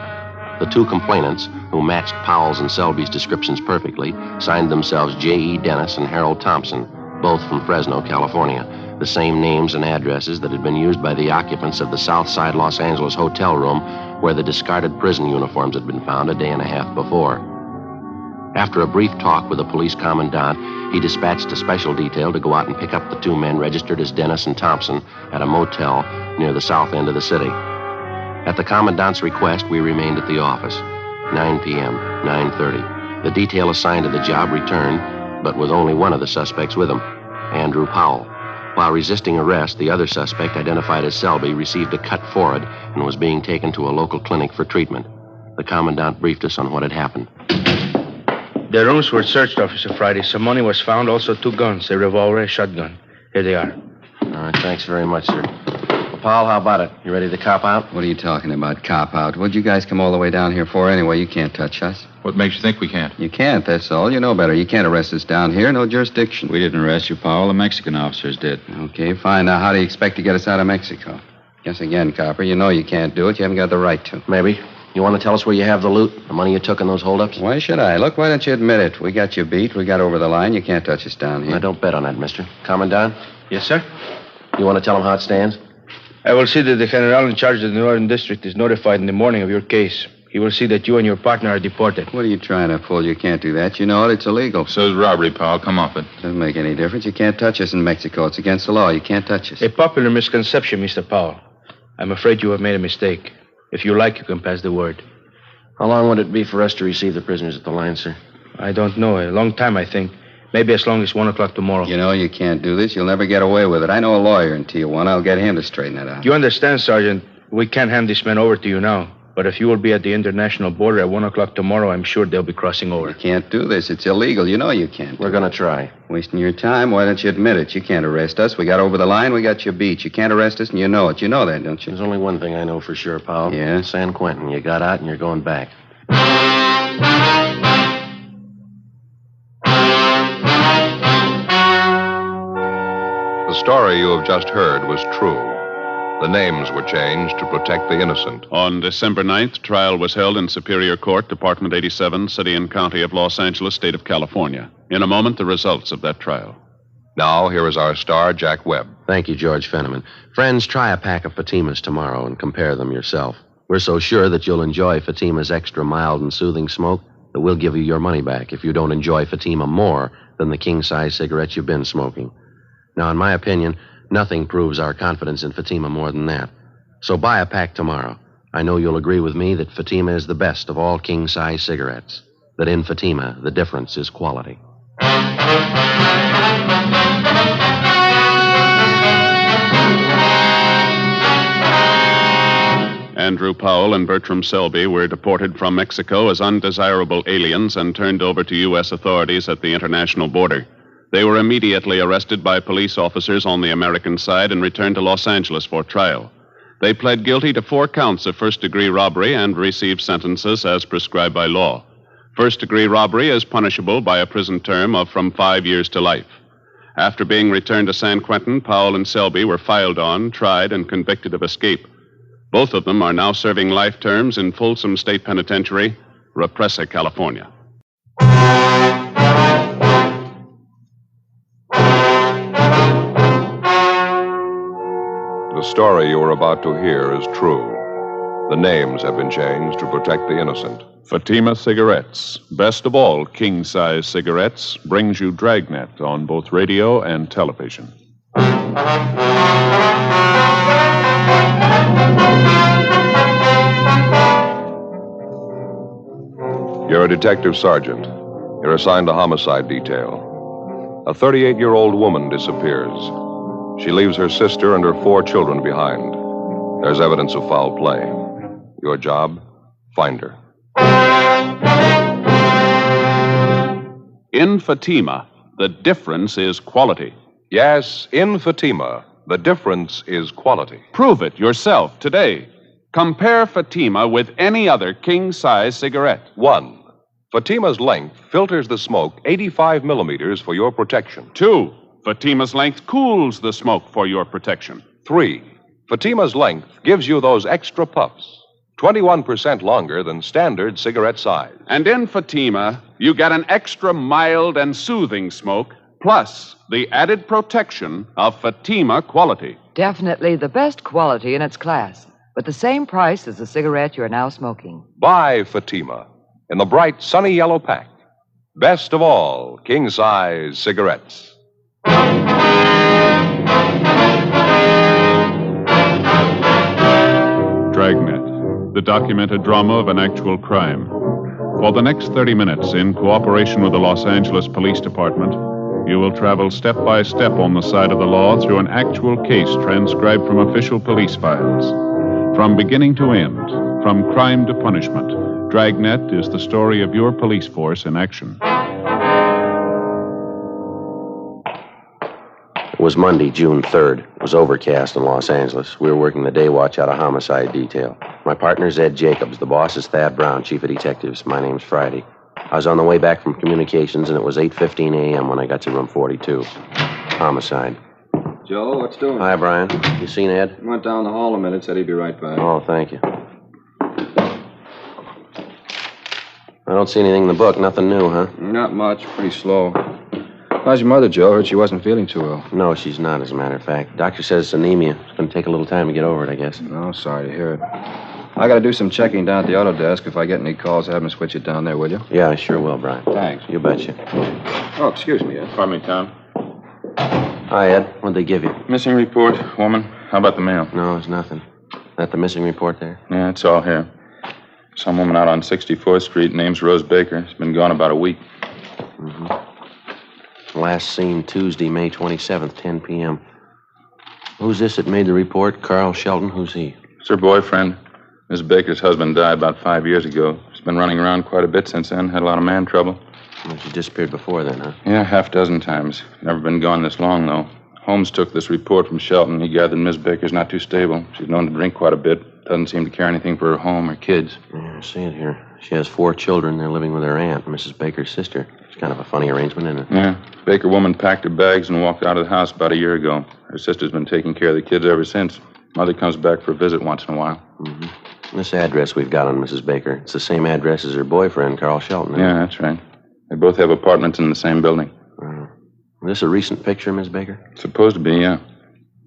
The two complainants, who matched Powell's and Selby's descriptions perfectly, signed themselves J.E. Dennis and Harold Thompson, both from Fresno, California, the same names and addresses that had been used by the occupants of the Southside Los Angeles hotel room where the discarded prison uniforms had been found a day and a half before. After a brief talk with the police commandant, he dispatched a special detail to go out and pick up the two men registered as Dennis and Thompson at a motel near the south end of the city. At the commandant's request, we remained at the office. 9 p.m., 9:30. The detail assigned to the job returned, but with only one of the suspects with him, Andrew Powell. While resisting arrest, the other suspect, identified as Selby, received a cut forehead and was being taken to a local clinic for treatment. The commandant briefed us on what had happened. Their rooms were searched, Officer Friday. Some money was found, also two guns, a revolver, a shotgun. Here they are. All right, thanks very much, sir. Well, Powell, how about it? You ready to cop out? What are you talking about, cop out? What'd you guys come all the way down here for anyway? You can't touch us. What makes you think we can't? You can't, that's all. You know better. You can't arrest us down here. No jurisdiction. We didn't arrest you, Powell. The Mexican officers did. Okay, fine. Now, how do you expect to get us out of Mexico? Guess again, copper. You know you can't do it. You haven't got the right to. Maybe. You want to tell us where you have the loot? The money you took in those holdups? Why should I? Look, why don't you admit it? We got you beat. We got over the line. You can't touch us down here. I don't bet on that, mister. Commandant? Yes, sir? You want to tell him how it stands? I will see that the general in charge of the Northern District is notified in the morning of your case. He will see that you and your partner are deported. What are you trying to pull? You can't do that. You know it. It's illegal. So is robbery, Powell. Come off it. Doesn't make any difference. You can't touch us in Mexico. It's against the law. You can't touch us. A popular misconception, Mr. Powell. I'm afraid you have made a mistake. If you like, you can pass the word. How long would it be for us to receive the prisoners at the line, sir? I don't know. A long time, I think. Maybe as long as 1 o'clock tomorrow. You know you can't do this. You'll never get away with it. I know a lawyer in Tijuana. I'll get him to straighten it out. You understand, Sergeant, we can't hand this man over to you now. But if you will be at the international border at 1 o'clock tomorrow, I'm sure they'll be crossing over. You can't do this. It's illegal. You know you can't. We're going to try. Wasting your time? Why don't you admit it? You can't arrest us. We got over the line. We got you beat. You can't arrest us, and you know it. You know that, don't you? There's only one thing I know for sure, Powell. Yeah? San Quentin. You got out and you're going back. The story you have just heard was true. The names were changed to protect the innocent. On December 9th, trial was held in Superior Court, Department 87, City and County of Los Angeles, State of California. In a moment, the results of that trial. Now, here is our star, Jack Webb. Thank you, George Fenneman. Friends, try a pack of Fatimas tomorrow and compare them yourself. We're so sure that you'll enjoy Fatima's extra mild and soothing smoke that we'll give you your money back if you don't enjoy Fatima more than the king-size cigarettes you've been smoking. Now, in my opinion, nothing proves our confidence in Fatima more than that. So buy a pack tomorrow. I know you'll agree with me that Fatima is the best of all king-size cigarettes. That in Fatima, the difference is quality. Andrew Powell and Bertram Selby were deported from Mexico as undesirable aliens and turned over to U.S. authorities at the international border. They were immediately arrested by police officers on the American side and returned to Los Angeles for trial. They pled guilty to 4 counts of first-degree robbery and received sentences as prescribed by law. First-degree robbery is punishable by a prison term of from 5 years to life. After being returned to San Quentin, Powell and Selby were filed on, tried, and convicted of escape. Both of them are now serving life terms in Folsom State Penitentiary, Represa, California. The story you are about to hear is true. The names have been changed to protect the innocent. Fatima Cigarettes, best of all king-size cigarettes, brings you Dragnet on both radio and television. You're a detective sergeant. You're assigned to homicide detail. A 38-year-old woman disappears. She leaves her sister and her 4 children behind. There's evidence of foul play. Your job, find her. In Fatima, the difference is quality. Yes, in Fatima, the difference is quality. Prove it yourself today. Compare Fatima with any other king-size cigarette. 1. Fatima's length filters the smoke 85 millimeters for your protection. 2. Fatima's length cools the smoke for your protection. 3. Fatima's length gives you those extra puffs, 21% longer than standard cigarette size. And in Fatima, you get an extra mild and soothing smoke, plus the added protection of Fatima quality. Definitely the best quality in its class, but the same price as the cigarette you're now smoking. Buy Fatima in the bright, sunny yellow pack. Best of all, king-size cigarettes. Dragnet, the documented drama of an actual crime. For the next 30 minutes, in cooperation with the Los Angeles Police Department, you will travel step by step on the side of the law through an actual case transcribed from official police files. From beginning to end, from crime to punishment, Dragnet is the story of your police force in action. It was Monday, June 3rd. It was overcast in Los Angeles. We were working the day watch out of homicide detail. My partner's Ed Jacobs. The boss is Thad Brown, chief of detectives. My name's Friday. I was on the way back from communications, and it was 8:15 a.m. when I got to room 42. Homicide. Joe, what's doing? Hi, Brian. You seen Ed? Went down the hall a minute, said he'd be right back. Oh, thank you. I don't see anything in the book. Nothing new, huh? Not much. Pretty slow. How's your mother, Joe? Heard she wasn't feeling too well. No, she's not, as a matter of fact. Doctor says it's anemia. It's going to take a little time to get over it, I guess. No, sorry to hear it. I got to do some checking down at the auto desk. If I get any calls, have them switch it down there, will you? Yeah, I sure will, Brian. Thanks. You betcha. Oh, excuse me, Ed. Pardon me, Tom. Hi, Ed. What'd they give you? Missing report, woman. How about the mail? No, it's nothing. That the missing report there? Yeah, it's all here. Some woman out on 64th Street, name's Rose Baker. She's been gone about a week. Mm-hmm. Last seen Tuesday, May 27th, 10 p.m. Who's this that made the report? Carl Shelton? Who's he? It's her boyfriend. Miss Baker's husband died about 5 years ago. She's been running around quite a bit since then. Had a lot of man trouble. Well, she disappeared before then, huh? Yeah, half dozen times. Never been gone this long, though. Holmes took this report from Shelton. He gathered Miss Baker's not too stable. She's known to drink quite a bit. Doesn't seem to care anything for her home or kids. Yeah, I see it here. She has 4 children. They're living with her aunt, Mrs. Baker's sister. It's kind of a funny arrangement, isn't it? Yeah. Baker woman packed her bags and walked out of the house about a year ago. Her sister's been taking care of the kids ever since. Mother comes back for a visit once in a while. Mm-hmm. This address we've got on Mrs. Baker, it's the same address as her boyfriend, Carl Shelton. Yeah, that's right. They both have apartments in the same building. Is this a recent picture, Miss Baker? Supposed to be, yeah.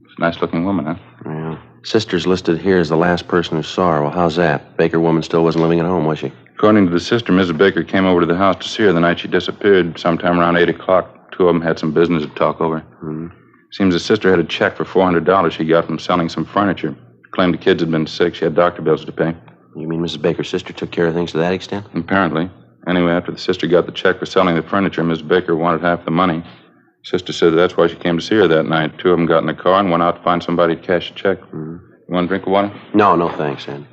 It's a nice-looking woman, huh? Yeah. Sister's listed here as the last person who saw her. Well, how's that? Baker woman still wasn't living at home, was she? According to the sister, Mrs. Baker came over to the house to see her the night she disappeared, sometime around 8 o'clock. 2 of them had some business to talk over. Mm-hmm. Seems the sister had a check for $400 she got from selling some furniture. Claimed the kids had been sick. She had doctor bills to pay. You mean Mrs. Baker's sister took care of things to that extent? Apparently. Anyway, after the sister got the check for selling the furniture, Miss Baker wanted half the money. Sister said that's why she came to see her that night. 2 of them got in the car and went out to find somebody to cash the check. Mm-hmm. You want a drink of water? No, thanks, Andy.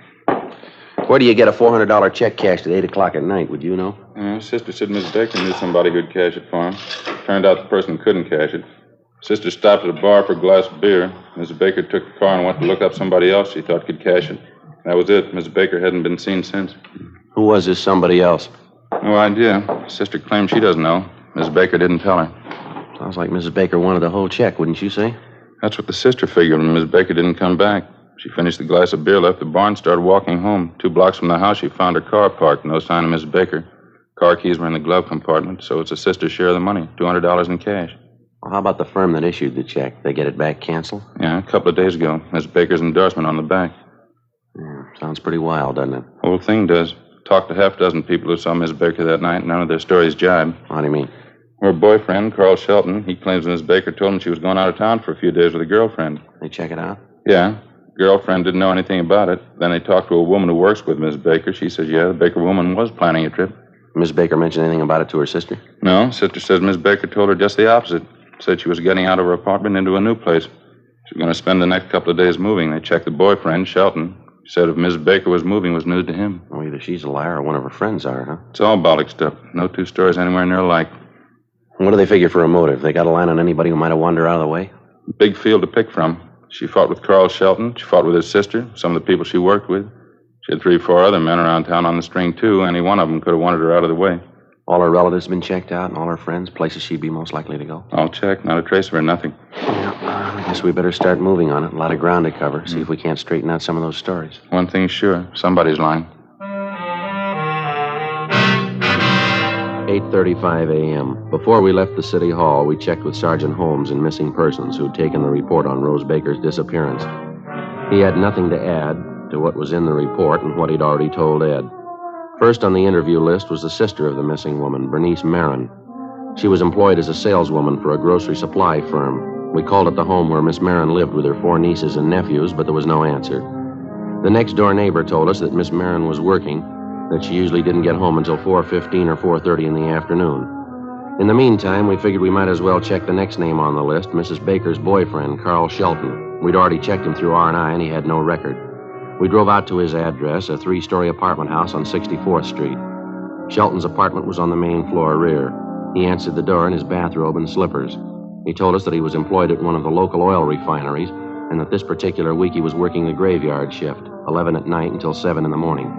Where do you get a $400 check cashed at 8 o'clock at night? Would you know? Sister said Miss Baker knew somebody who'd cash it for him. Turned out the person couldn't cash it. Sister stopped at a bar for a glass of beer. Mrs. Baker took the car and went to look up somebody else she thought could cash it. That was it. Mrs. Baker hadn't been seen since. Who was this somebody else? No idea. Sister claims she doesn't know. Mrs. Baker didn't tell her. Sounds like Mrs. Baker wanted the whole check, wouldn't you say? That's what the sister figured when Miss Baker didn't come back. She finished the glass of beer, left the barn, started walking home. 2 blocks from the house, she found her car parked. No sign of Miss Baker. Car keys were in the glove compartment, so it's a sister's share of the money, $200 in cash. Well, how about the firm that issued the check? They get it back canceled? Yeah, a couple of days ago. Miss Baker's endorsement on the back. Yeah, sounds pretty wild, doesn't it? Whole thing does. Talked to half a dozen people who saw Miss Baker that night, and none of their stories jibe. How do you mean? Her boyfriend, Carl Shelton, he claims Miss Baker told him she was going out of town for a few days with a girlfriend. They check it out? Yeah. Girlfriend didn't know anything about it. Then they talked to a woman who works with Miss Baker. She says, yeah, the Baker woman was planning a trip. Miss Baker mention anything about it to her sister? No, sister says Miss Baker told her just the opposite. Said she was getting out of her apartment into a new place. She was going to spend the next couple of days moving. They checked the boyfriend, Shelton. Said if Miss Baker was moving, it was news to him. Well, either she's a liar or one of her friends are, huh? It's all bollock stuff. No 2 stories anywhere near alike. What do they figure for a motive? They got a line on anybody who might have wandered out of the way? Big field to pick from. She fought with Carl Shelton. She fought with his sister, some of the people she worked with. She had 3 or 4 other men around town on the string, too. Any one of them could have wanted her out of the way. All her relatives been checked out, and all her friends, places she'd be most likely to go? All checked. Not a trace of her, nothing. Yeah, I guess we better start moving on it. A lot of ground to cover. See if we can't straighten out some of those stories. One thing's sure. Somebody's lying. 8:35 a.m. Before we left the city hall, we checked with Sergeant Holmes in Missing Persons, who'd taken the report on Rose Baker's disappearance. He had nothing to add to what was in the report and what he'd already told Ed. First on the interview list was the sister of the missing woman, Bernice Marin. She was employed as a saleswoman for a grocery supply firm. We called at the home where Miss Marin lived with her 4 nieces and nephews, but there was no answer. The next-door neighbor told us that Miss Marin was working, that she usually didn't get home until 4:15 or 4:30 in the afternoon. In the meantime, we figured we might as well check the next name on the list, Mrs. Baker's boyfriend, Carl Shelton. We'd already checked him through R&I, and he had no record. We drove out to his address, a 3-story apartment house on 64th Street. Shelton's apartment was on the main floor rear. He answered the door in his bathrobe and slippers. He told us that he was employed at one of the local oil refineries, and that this particular week he was working the graveyard shift, 11 at night until 7 in the morning.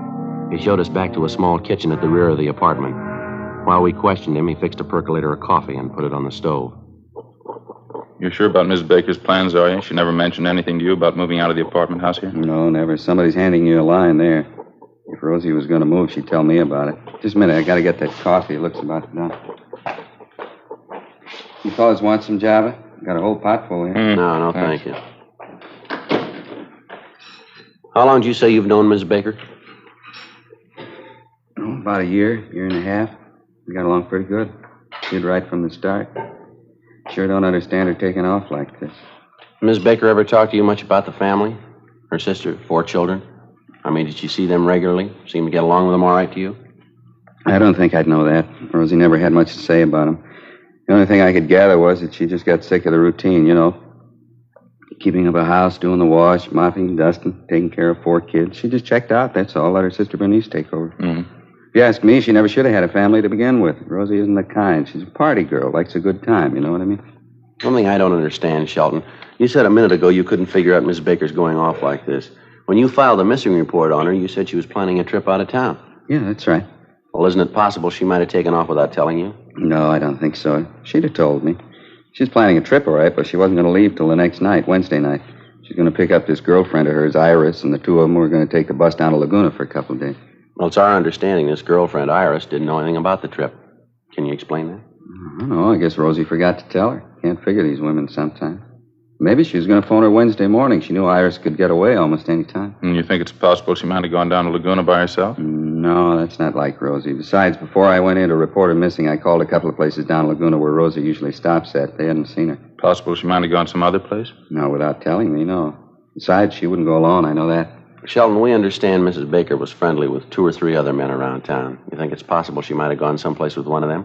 He showed us back to a small kitchen at the rear of the apartment. While we questioned him, he fixed a percolator of coffee and put it on the stove. You're sure about Miss Baker's plans, are you? She never mentioned anything to you about moving out of the apartment house here? No, never. Somebody's handing you a line there. If Rosie was going to move, she'd tell me about it. Just a minute, I got to get that coffee. It looks about done. You fellas want some Java? Got a whole pot full here. No, thank you. How long did you say you've known Miss Baker? Oh, about a year and a half. We got along pretty good. Did right from the start. Sure don't understand her taking off like this. Miss Baker ever talk to you much about the family? Her sister, 4 children? I mean, did you see them regularly? Seem to get along with them all right to you? I don't think I'd know that. Rosie never had much to say about them. The only thing I could gather was that she just got sick of the routine, you know. Keeping up a house, doing the wash, mopping, dusting, taking care of 4 kids. She just checked out, that's all. Let her sister Bernice take over. Mm-hmm. If you ask me, she never should have had a family to begin with. Rosie isn't the kind. She's a party girl, likes a good time, you know what I mean? One thing I don't understand, Shelton. You said a minute ago you couldn't figure out Miss Baker's going off like this. When you filed a missing report on her, you said she was planning a trip out of town. Yeah, that's right. Well, isn't it possible she might have taken off without telling you? No, I don't think so. She'd have told me. She was planning a trip, all right, but she wasn't going to leave till the next night, Wednesday night. She's going to pick up this girlfriend of hers, Iris, and the 2 of them were going to take the bus down to Laguna for a couple of days. Well, it's our understanding this girlfriend, Iris, didn't know anything about the trip. Can you explain that? I don't know. I guess Rosie forgot to tell her. Can't figure these women sometimes. Maybe she was going to phone her Wednesday morning. She knew Iris could get away almost any time. And you think it's possible she might have gone down to Laguna by herself? No, that's not like Rosie. Besides, before I went in to report her missing, I called a couple of places down Laguna where Rosie usually stops at. They hadn't seen her. Possible she might have gone some other place? No, without telling me, no. Besides, she wouldn't go alone. I know that. Sheldon, we understand Mrs. Baker was friendly with 2 or 3 other men around town. You think it's possible she might have gone someplace with one of them?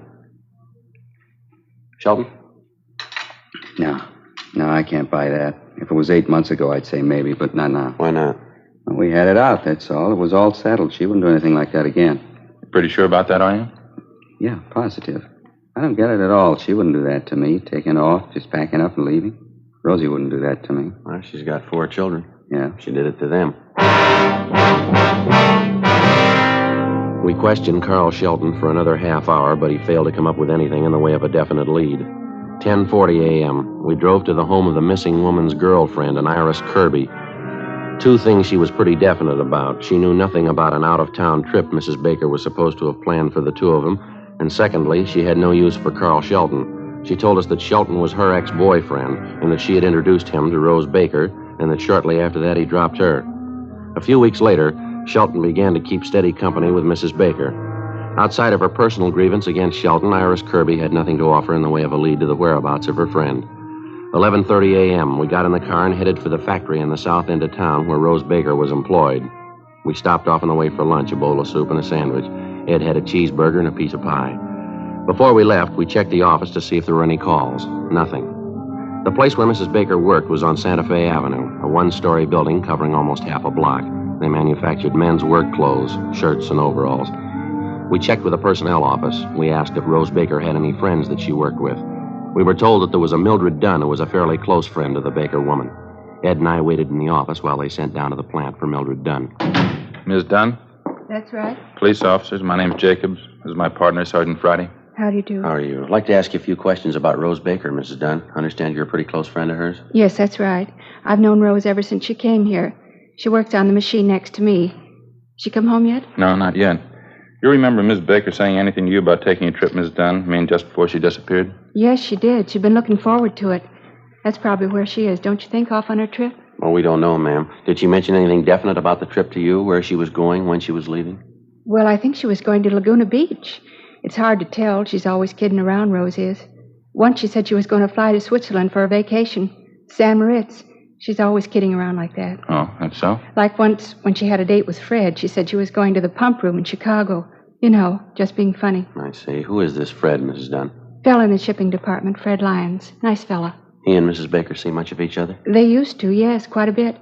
Sheldon? No, I can't buy that. If it was 8 months ago, I'd say maybe, but not now. Why not? Well, we had it out, that's all. It was all settled. She wouldn't do anything like that again. Pretty sure about that, are you? Yeah, positive. I don't get it at all. She wouldn't do that to me, taking off, just packing up and leaving. Rosie wouldn't do that to me. Well, she's got 4 children. Yeah. She did it to them. We questioned Carl Shelton for another half hour, but he failed to come up with anything in the way of a definite lead. 10:40 a.m. We drove to the home of the missing woman's girlfriend, an Iris Kirby. Two things she was pretty definite about. She knew nothing about an out-of-town trip Mrs. Baker was supposed to have planned for the two of them. And secondly, she had no use for Carl Shelton. She told us that Shelton was her ex-boyfriend and that she had introduced him to Rose Baker and that shortly after that he dropped her. A few weeks later, Shelton began to keep steady company with Mrs. Baker. Outside of her personal grievance against Shelton, Iris Kirby had nothing to offer in the way of a lead to the whereabouts of her friend. 11:30 a.m., we got in the car and headed for the factory in the south end of town where Rose Baker was employed. We stopped off on the way for lunch, a bowl of soup and a sandwich. Ed had a cheeseburger and a piece of pie. Before we left, we checked the office to see if there were any calls. Nothing. The place where Mrs. Baker worked was on Santa Fe Avenue, a one-story building covering almost half a block. They manufactured men's work clothes, shirts and overalls. We checked with the personnel office. We asked if Rose Baker had any friends that she worked with. We were told that there was a Mildred Dunn who was a fairly close friend of the Baker woman. Ed and I waited in the office while they sent down to the plant for Mildred Dunn. Ms. Dunn? That's right. Police officers, my name's Jacobs. This is my partner, Sergeant Friday. How do you do? How are you? I'd like to ask you a few questions about Rose Baker, Mrs. Dunn. I understand you're a pretty close friend of hers? Yes, that's right. I've known Rose ever since she came here. She works on the machine next to me. She come home yet? No, not yet. You remember Miss Baker saying anything to you about taking a trip, Miss Dunn? I mean, just before she disappeared? Yes, she did. She'd been looking forward to it. That's probably where she is, don't you think, off on her trip? Well, we don't know, ma'am. Did she mention anything definite about the trip to you, where she was going, when she was leaving? Well, I think she was going to Laguna Beach. It's hard to tell. She's always kidding around, Rose is. Once she said she was going to fly to Switzerland for a vacation. San Moritz. She's always kidding around like that. Oh, that's so? Like once when she had a date with Fred, she said she was going to the pump room in Chicago. You know, just being funny. I see. Who is this Fred, Mrs. Dunn? Fella in the shipping department, Fred Lyons. Nice fella. He and Mrs. Baker see much of each other? They used to, yes, quite a bit.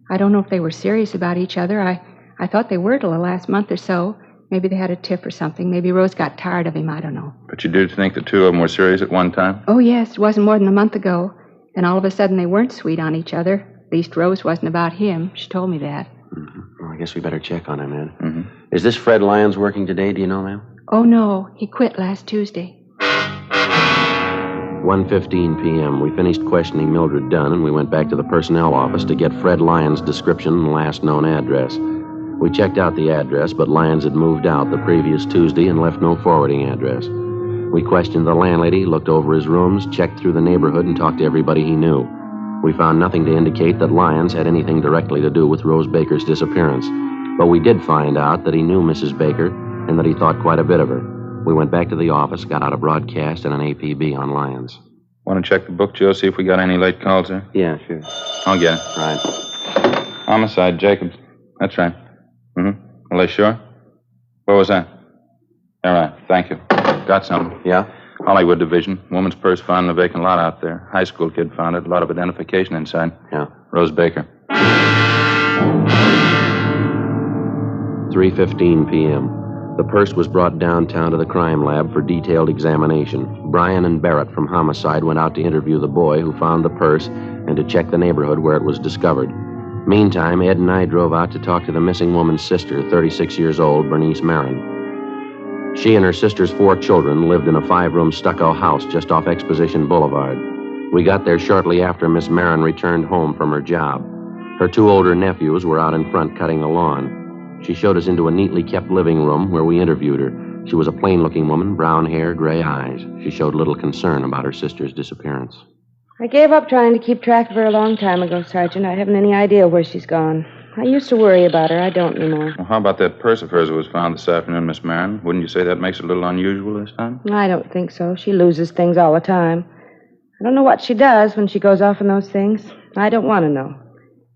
I don't know if they were serious about each other. I thought they were till the last month or so. Maybe they had a tiff or something. Maybe Rose got tired of him. I don't know. But you do think the two of them were serious at one time? Oh, yes. It wasn't more than a month ago. Then all of a sudden they weren't sweet on each other. At least Rose wasn't about him. She told me that. Mm-hmm. Well, I guess we better check on him, Ed. Mm-hmm. Is this Fred Lyons working today? Do you know, ma'am? Oh, no. He quit last Tuesday. 1:15 p.m. We finished questioning Mildred Dunn, and we went back to the personnel office to get Fred Lyons' description and last known address. We checked out the address, but Lyons had moved out the previous Tuesday and left no forwarding address. We questioned the landlady, looked over his rooms, checked through the neighborhood, and talked to everybody he knew. We found nothing to indicate that Lyons had anything directly to do with Rose Baker's disappearance. But we did find out that he knew Mrs. Baker and that he thought quite a bit of her. We went back to the office, got out a broadcast and an APB on Lyons. Want to check the book, Joe, see if we got any late calls there? Yeah, sure. I'll get it. Right. Homicide, Jacobs. That's right. Mm-hmm. Are they sure? What was that? All right, thank you. Got something. Yeah? Hollywood Division. Woman's purse found in a vacant lot out there. High school kid found it. A lot of identification inside. Yeah. Rose Baker. 3:15 p.m. The purse was brought downtown to the crime lab for detailed examination. Bryan and Barrett from Homicide went out to interview the boy who found the purse and to check the neighborhood where it was discovered. Meantime, Ed and I drove out to talk to the missing woman's sister, 36 years old, Bernice Marin. She and her sister's 4 children lived in a 5-room stucco house just off Exposition Boulevard. We got there shortly after Miss Marin returned home from her job. Her 2 older nephews were out in front cutting the lawn. She showed us into a neatly kept living room where we interviewed her. She was a plain-looking woman, brown hair, gray eyes. She showed little concern about her sister's disappearance. I gave up trying to keep track of her a long time ago, Sergeant. I haven't any idea where she's gone. I used to worry about her. I don't anymore. Well, how about that purse of hers that was found this afternoon, Miss Marin? Wouldn't you say that makes it a little unusual this time? I don't think so. She loses things all the time. I don't know what she does when she goes off on those things. I don't want to know.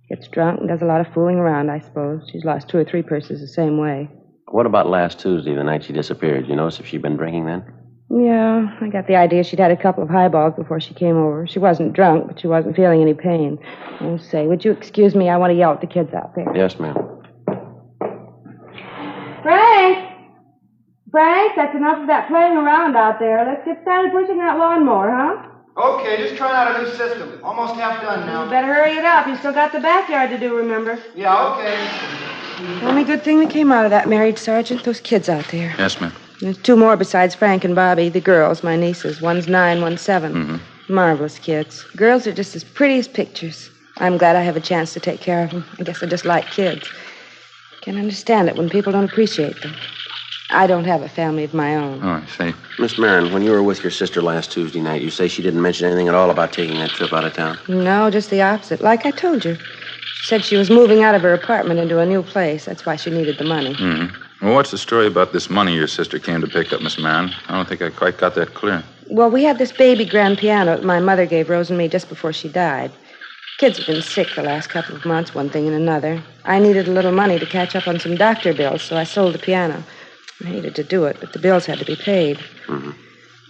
Gets drunk and does a lot of fooling around, I suppose. She's lost 2 or 3 purses the same way. What about last Tuesday, the night she disappeared? You notice if she'd been drinking then? Yeah, I got the idea she'd had a couple of highballs before she came over. She wasn't drunk, but she wasn't feeling any pain. Oh, say, would you excuse me? I want to yell at the kids out there. Yes, ma'am. Frank! Frank, that's enough of that playing around out there. Let's get started pushing that lawnmower, huh? Okay, just trying out a new system. Almost half done now. You better hurry it up. You still got the backyard to do, remember? Yeah, okay. The only good thing that came out of that, married sergeant, those kids out there. Yes, ma'am. There's 2 more besides Frank and Bobby, the girls, my nieces. One's 9, one's 7. Mm-hmm. Marvelous kids. Girls are just as pretty as pictures. I'm glad I have a chance to take care of them. I guess I just like kids. Can't understand it when people don't appreciate them. I don't have a family of my own. Oh, I see. Miss Marin, when you were with your sister last Tuesday night, you say she didn't mention anything at all about taking that trip out of town? No, just the opposite. Like I told you. She said she was moving out of her apartment into a new place. That's why she needed the money. Mm-hmm. Well, what's the story about this money your sister came to pick up, Miss Marin? I don't think I quite got that clear. Well, we had this baby grand piano that my mother gave Rose and me just before she died. Kids have been sick the last couple of months, one thing and another. I needed a little money to catch up on some doctor bills, so I sold the piano. I hated to do it, but the bills had to be paid. Mm-hmm.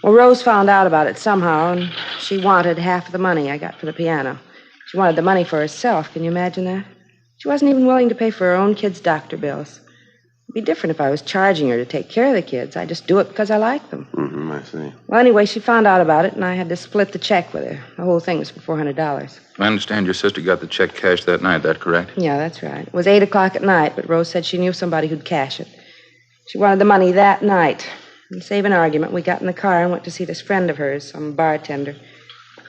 Well, Rose found out about it somehow, and she wanted half of the money I got for the piano. She wanted the money for herself. Can you imagine that? She wasn't even willing to pay for her own kids' doctor bills. It'd be different if I was charging her to take care of the kids. I just do it because I like them. Mm-hmm, I see. Well, anyway, she found out about it, and I had to split the check with her. The whole thing was for $400. I understand your sister got the check cashed that night. That correct? Yeah, that's right. It was 8 o'clock at night, but Rose said she knew somebody who'd cash it. She wanted the money that night. And to save an argument, we got in the car and went to see this friend of hers, some bartender.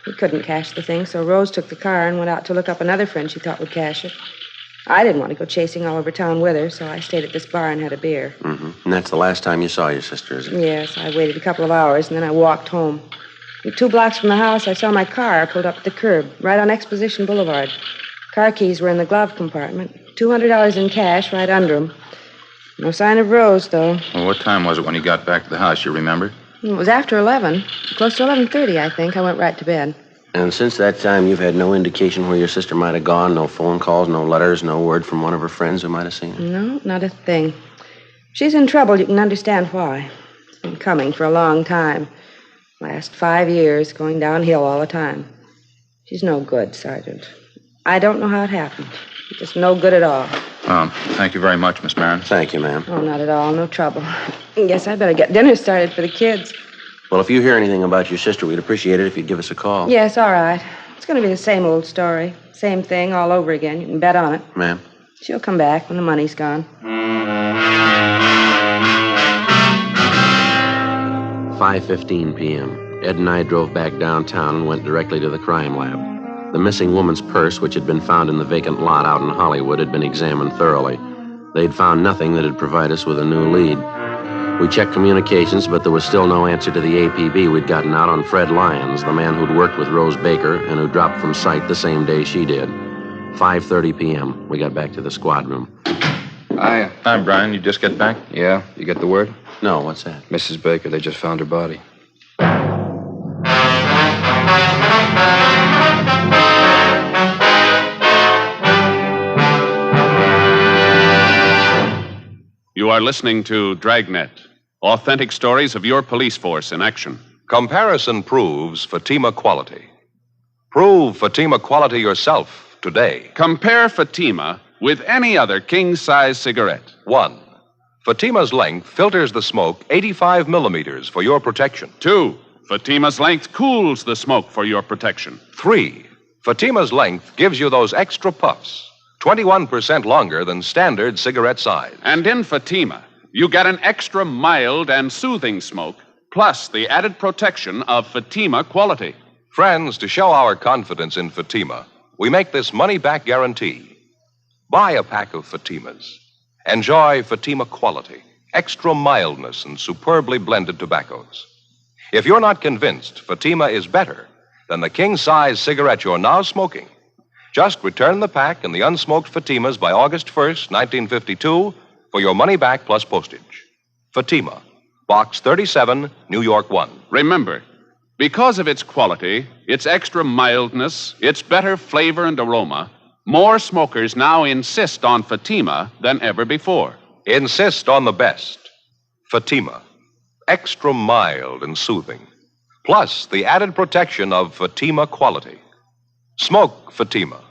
He couldn't cash the thing, so Rose took the car and went out to look up another friend she thought would cash it. I didn't want to go chasing all over town with her, so I stayed at this bar and had a beer. Mm-hmm. And that's the last time you saw your sister, is it? Yes, I waited a couple of hours, and then I walked home. And 2 blocks from the house, I saw my car pulled up at the curb, right on Exposition Boulevard. Car keys were in the glove compartment. $200 in cash right under them. No sign of Rose, though. Well, what time was it when you got back to the house, you remember? It was after 11. Close to 11:30, I think. I went right to bed. And since that time, you've had no indication where your sister might have gone? No phone calls, no letters, no word from one of her friends who might have seen her? No, not a thing. If she's in trouble, you can understand why. It's been coming for a long time. Last 5 years, going downhill all the time. She's no good, Sergeant. I don't know how it happened. Just no good at all. Thank you very much, Miss Marin. Thank you, ma'am. Oh, not at all. No trouble. Guess I better get dinner started for the kids. Well, if you hear anything about your sister, we'd appreciate it if you'd give us a call. Yes, all right. It's going to be the same old story. Same thing all over again. You can bet on it. Ma'am? She'll come back when the money's gone. 5:15 p.m. Ed and I drove back downtown and went directly to the crime lab. The missing woman's purse, which had been found in the vacant lot out in Hollywood, had been examined thoroughly. They'd found nothing that would provide us with a new lead. We checked communications, but there was still no answer to the APB we'd gotten out on Fred Lyons, the man who'd worked with Rose Baker and who dropped from sight the same day she did. 5:30 p.m. We got back to the squad room. Hi, Brian. You just get back? Yeah, you get the word? No, what's that? Mrs. Baker, they just found her body. You are listening to Dragnet, authentic stories of your police force in action. Comparison proves Fatima quality. Prove Fatima quality yourself today. Compare Fatima with any other king-size cigarette. 1. Fatima's length filters the smoke 85 millimeters for your protection. 2. Fatima's length cools the smoke for your protection. 3. Fatima's length gives you those extra puffs, 21% longer than standard cigarette size. And in Fatima, you get an extra mild and soothing smoke, plus the added protection of Fatima quality. Friends, to show our confidence in Fatima, we make this money-back guarantee. Buy a pack of Fatimas. Enjoy Fatima quality, extra mildness, and superbly blended tobaccos. If you're not convinced Fatima is better than the king-size cigarette you're now smoking, just return the pack and the unsmoked Fatimas by August 1st, 1952, for your money back plus postage. Fatima, Box 37, New York 1. Remember, because of its quality, its extra mildness, its better flavor and aroma, more smokers now insist on Fatima than ever before. Insist on the best. Fatima, extra mild and soothing, plus the added protection of Fatima quality. Smoke Fatima.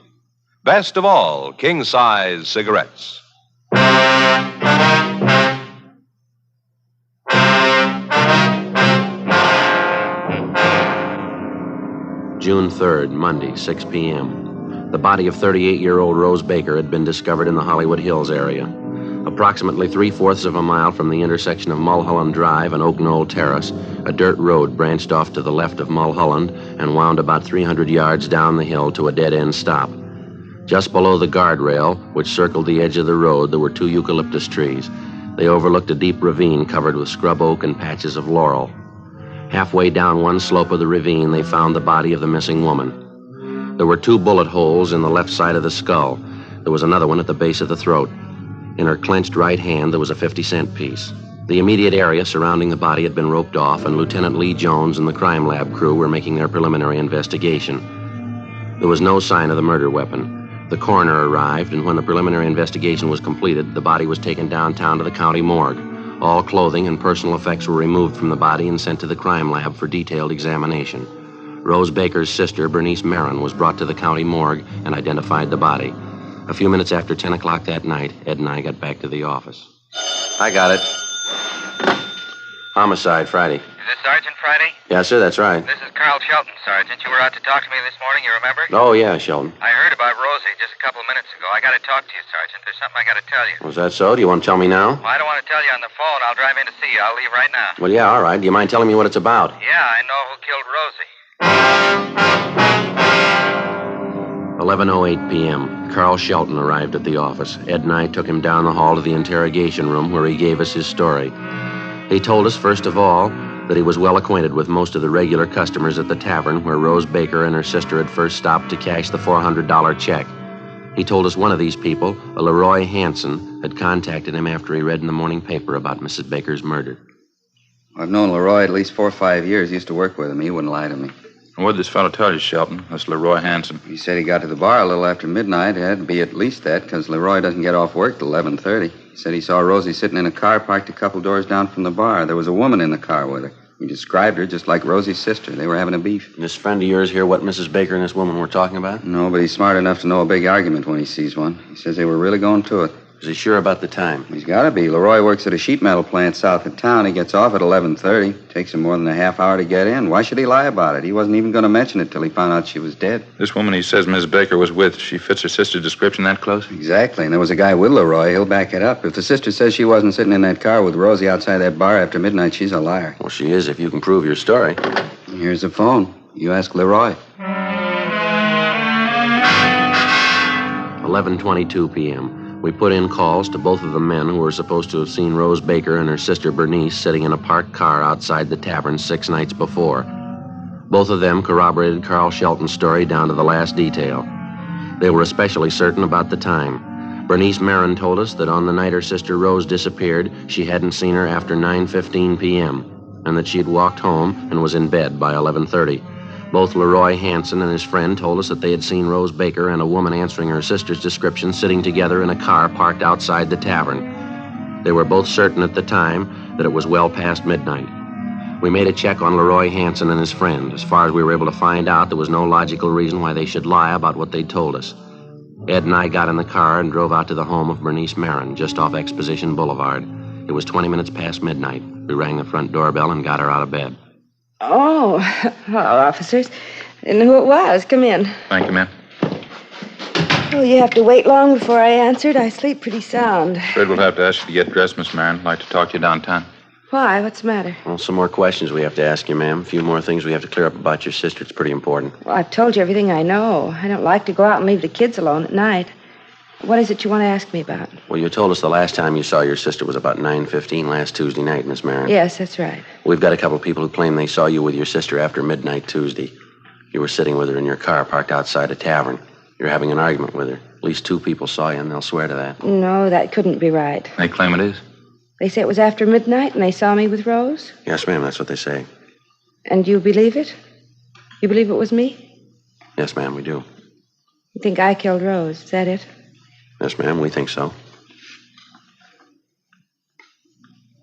Best of all, king-size cigarettes. June 3rd, Monday, 6 p.m. The body of 38-year-old Rose Baker had been discovered in the Hollywood Hills area. Approximately 3/4 of a mile from the intersection of Mulholland Drive and Oak Knoll Terrace, a dirt road branched off to the left of Mulholland and wound about 300 yards down the hill to a dead-end stop. Just below the guardrail, which circled the edge of the road, there were 2 eucalyptus trees. They overlooked a deep ravine covered with scrub oak and patches of laurel. Halfway down one slope of the ravine, they found the body of the missing woman. There were 2 bullet holes in the left side of the skull. There was another one at the base of the throat. In her clenched right hand, there was a 50-cent piece. The immediate area surrounding the body had been roped off, and Lieutenant Lee Jones and the crime lab crew were making their preliminary investigation. There was no sign of the murder weapon. The coroner arrived, and when the preliminary investigation was completed, the body was taken downtown to the county morgue. All clothing and personal effects were removed from the body and sent to the crime lab for detailed examination. Rose Baker's sister, Bernice Marin, was brought to the county morgue and identified the body. A few minutes after 10 o'clock that night, Ed and I got back to the office. I got it. Homicide, Friday. Is this Sergeant Friday? Yes, sir, that's right. This is Carl Shelton, Sergeant. You were out to talk to me this morning, you remember? Oh, yeah, Sheldon. I heard about Rosie just a couple of minutes ago. I got to talk to you, Sergeant. There's something I got to tell you. Was that so? Do you want to tell me now? Well, I don't want to tell you on the phone. I'll drive in to see you. I'll leave right now. Well, yeah, all right. Do you mind telling me what it's about? Yeah, I know who killed Rosie. 11:08 p.m. Carl Shelton arrived at the office. Ed and I took him down the hall to the interrogation room where he gave us his story. He told us, first of all, that he was well acquainted with most of the regular customers at the tavern where Rose Baker and her sister had first stopped to cash the $400 check. He told us one of these people, a Leroy Hansen, had contacted him after he read in the morning paper about Mrs. Baker's murder. I've known Leroy at least 4 or 5 years. Used to work with him. He wouldn't lie to me. And what did this fellow tell you, Shelton? This Leroy Hansen. He said he got to the bar a little after midnight. It had to be at least that, because Leroy doesn't get off work till 11:30. He said he saw Rosie sitting in a car parked a couple doors down from the bar. There was a woman in the car with her. He described her just like Rosie's sister. They were having a beef. This friend of yours hear what Mrs. Baker and this woman were talking about? No, but he's smart enough to know a big argument when he sees one. He says they were really going to it. Is he sure about the time? He's got to be. Leroy works at a sheet metal plant south of town. He gets off at 11:30. Takes him more than a half hour to get in. Why should he lie about it? He wasn't even going to mention it till he found out she was dead. This woman he says Miss Baker was with, she fits her sister's description that close? Exactly. And there was a guy with Leroy. He'll back it up. If the sister says she wasn't sitting in that car with Rosie outside that bar after midnight, she's a liar. Well, she is if you can prove your story. Here's the phone. You ask Leroy. 11:22 p.m. We put in calls to both of the men who were supposed to have seen Rose Baker and her sister Bernice sitting in a parked car outside the tavern 6 nights before. Both of them corroborated Carl Shelton's story down to the last detail. They were especially certain about the time. Bernice Marin told us that on the night her sister Rose disappeared, she hadn't seen her after 9:15 p.m., and that she had walked home and was in bed by 11:30. Both Leroy Hansen and his friend told us that they had seen Rose Baker and a woman answering her sister's description sitting together in a car parked outside the tavern. They were both certain at the time that it was well past midnight. We made a check on Leroy Hansen and his friend. As far as we were able to find out, there was no logical reason why they should lie about what they'd told us. Ed and I got in the car and drove out to the home of Bernice Marin, just off Exposition Boulevard. It was 20 minutes past midnight. We rang the front doorbell and got her out of bed. Oh, hello, officers. Didn't know who it was. Come in. Thank you, ma'am. Oh, you have to wait long before I answered. I sleep pretty sound. Afraid we'll have to ask you to get dressed, Miss Marin. I'd like to talk to you downtown. Why? What's the matter? Well, some more questions we have to ask you, ma'am. A few more things we have to clear up about your sister. It's pretty important. Well, I've told you everything I know. I don't like to go out and leave the kids alone at night. What is it you want to ask me about? Well, you told us the last time you saw your sister was about 9:15 last Tuesday night, Miss Marin. Yes, that's right. We've got a couple of people who claim they saw you with your sister after midnight Tuesday. You were sitting with her in your car parked outside a tavern. You're having an argument with her. At least 2 people saw you, and they'll swear to that. No, that couldn't be right. They claim it is? They say it was after midnight and they saw me with Rose? Yes, ma'am, that's what they say. And you believe it? You believe it was me? Yes, ma'am, we do. You think I killed Rose, is that it? Yes, ma'am, we think so.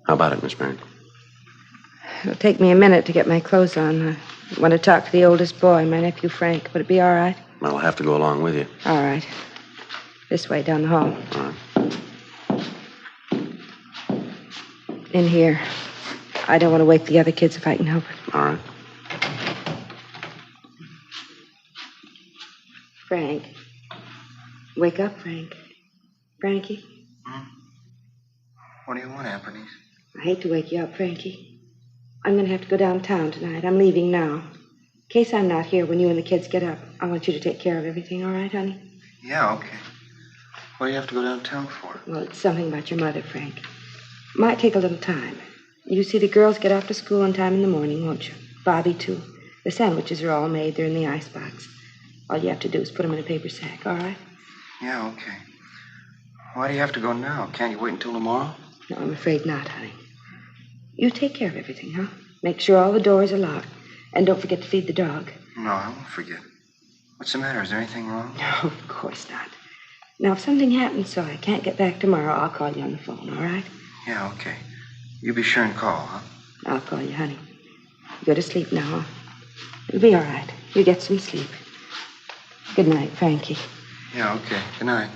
How about it, Miss Marin? It'll take me a minute to get my clothes on. I want to talk to the oldest boy, my nephew Frank. Would it be all right? I'll have to go along with you. All right. This way, down the hall. All right. In here. I don't want to wake the other kids if I can help it. All right. Frank. Wake up, Frank. Frankie. What do you want, Aunt Bernice? I hate to wake you up, Frankie. I'm going to have to go downtown tonight. I'm leaving now. In case I'm not here when you and the kids get up, I want you to take care of everything, all right, honey? Yeah, okay. What do you have to go downtown for? Well, it's something about your mother, Frank. Might take a little time. You see the girls get off to school on time in the morning, won't you? Bobby, too. The sandwiches are all made. They're in the icebox. All you have to do is put them in a paper sack, all right? Yeah, okay. Why do you have to go now? Can't you wait until tomorrow? No, I'm afraid not, honey. You take care of everything, huh? Make sure all the doors are locked. And don't forget to feed the dog. No, I won't forget. What's the matter? Is there anything wrong? No, of course not. Now, if something happens so I can't get back tomorrow, I'll call you on the phone, all right? Yeah, okay. You be sure and call, huh? I'll call you, honey. You go to sleep now, huh? It'll be all right. You get some sleep. Good night, Frankie. Yeah, okay. Good night.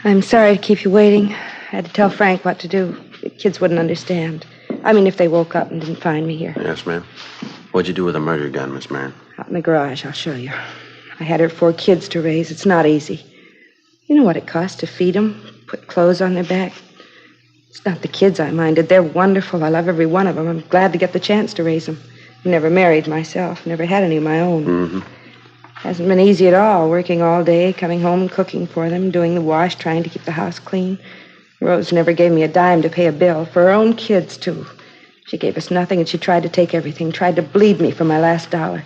I'm sorry to keep you waiting. I had to tell Frank what to do. The kids wouldn't understand. I mean, if they woke up and didn't find me here. Yes, ma'am. What'd you do with the murder gun, Miss Marin? Out in the garage, I'll show you. I had her 4 kids to raise. It's not easy. You know what it costs to feed them, put clothes on their back? It's not the kids I minded. They're wonderful. I love every one of them. I'm glad to get the chance to raise them. I never married myself, never had any of my own. Mm-hmm. Hasn't been easy at all, working all day, coming home and cooking for them, doing the wash, trying to keep the house clean. Rose never gave me a dime to pay a bill, for her own kids, too. She gave us nothing, and she tried to take everything, tried to bleed me for my last dollar.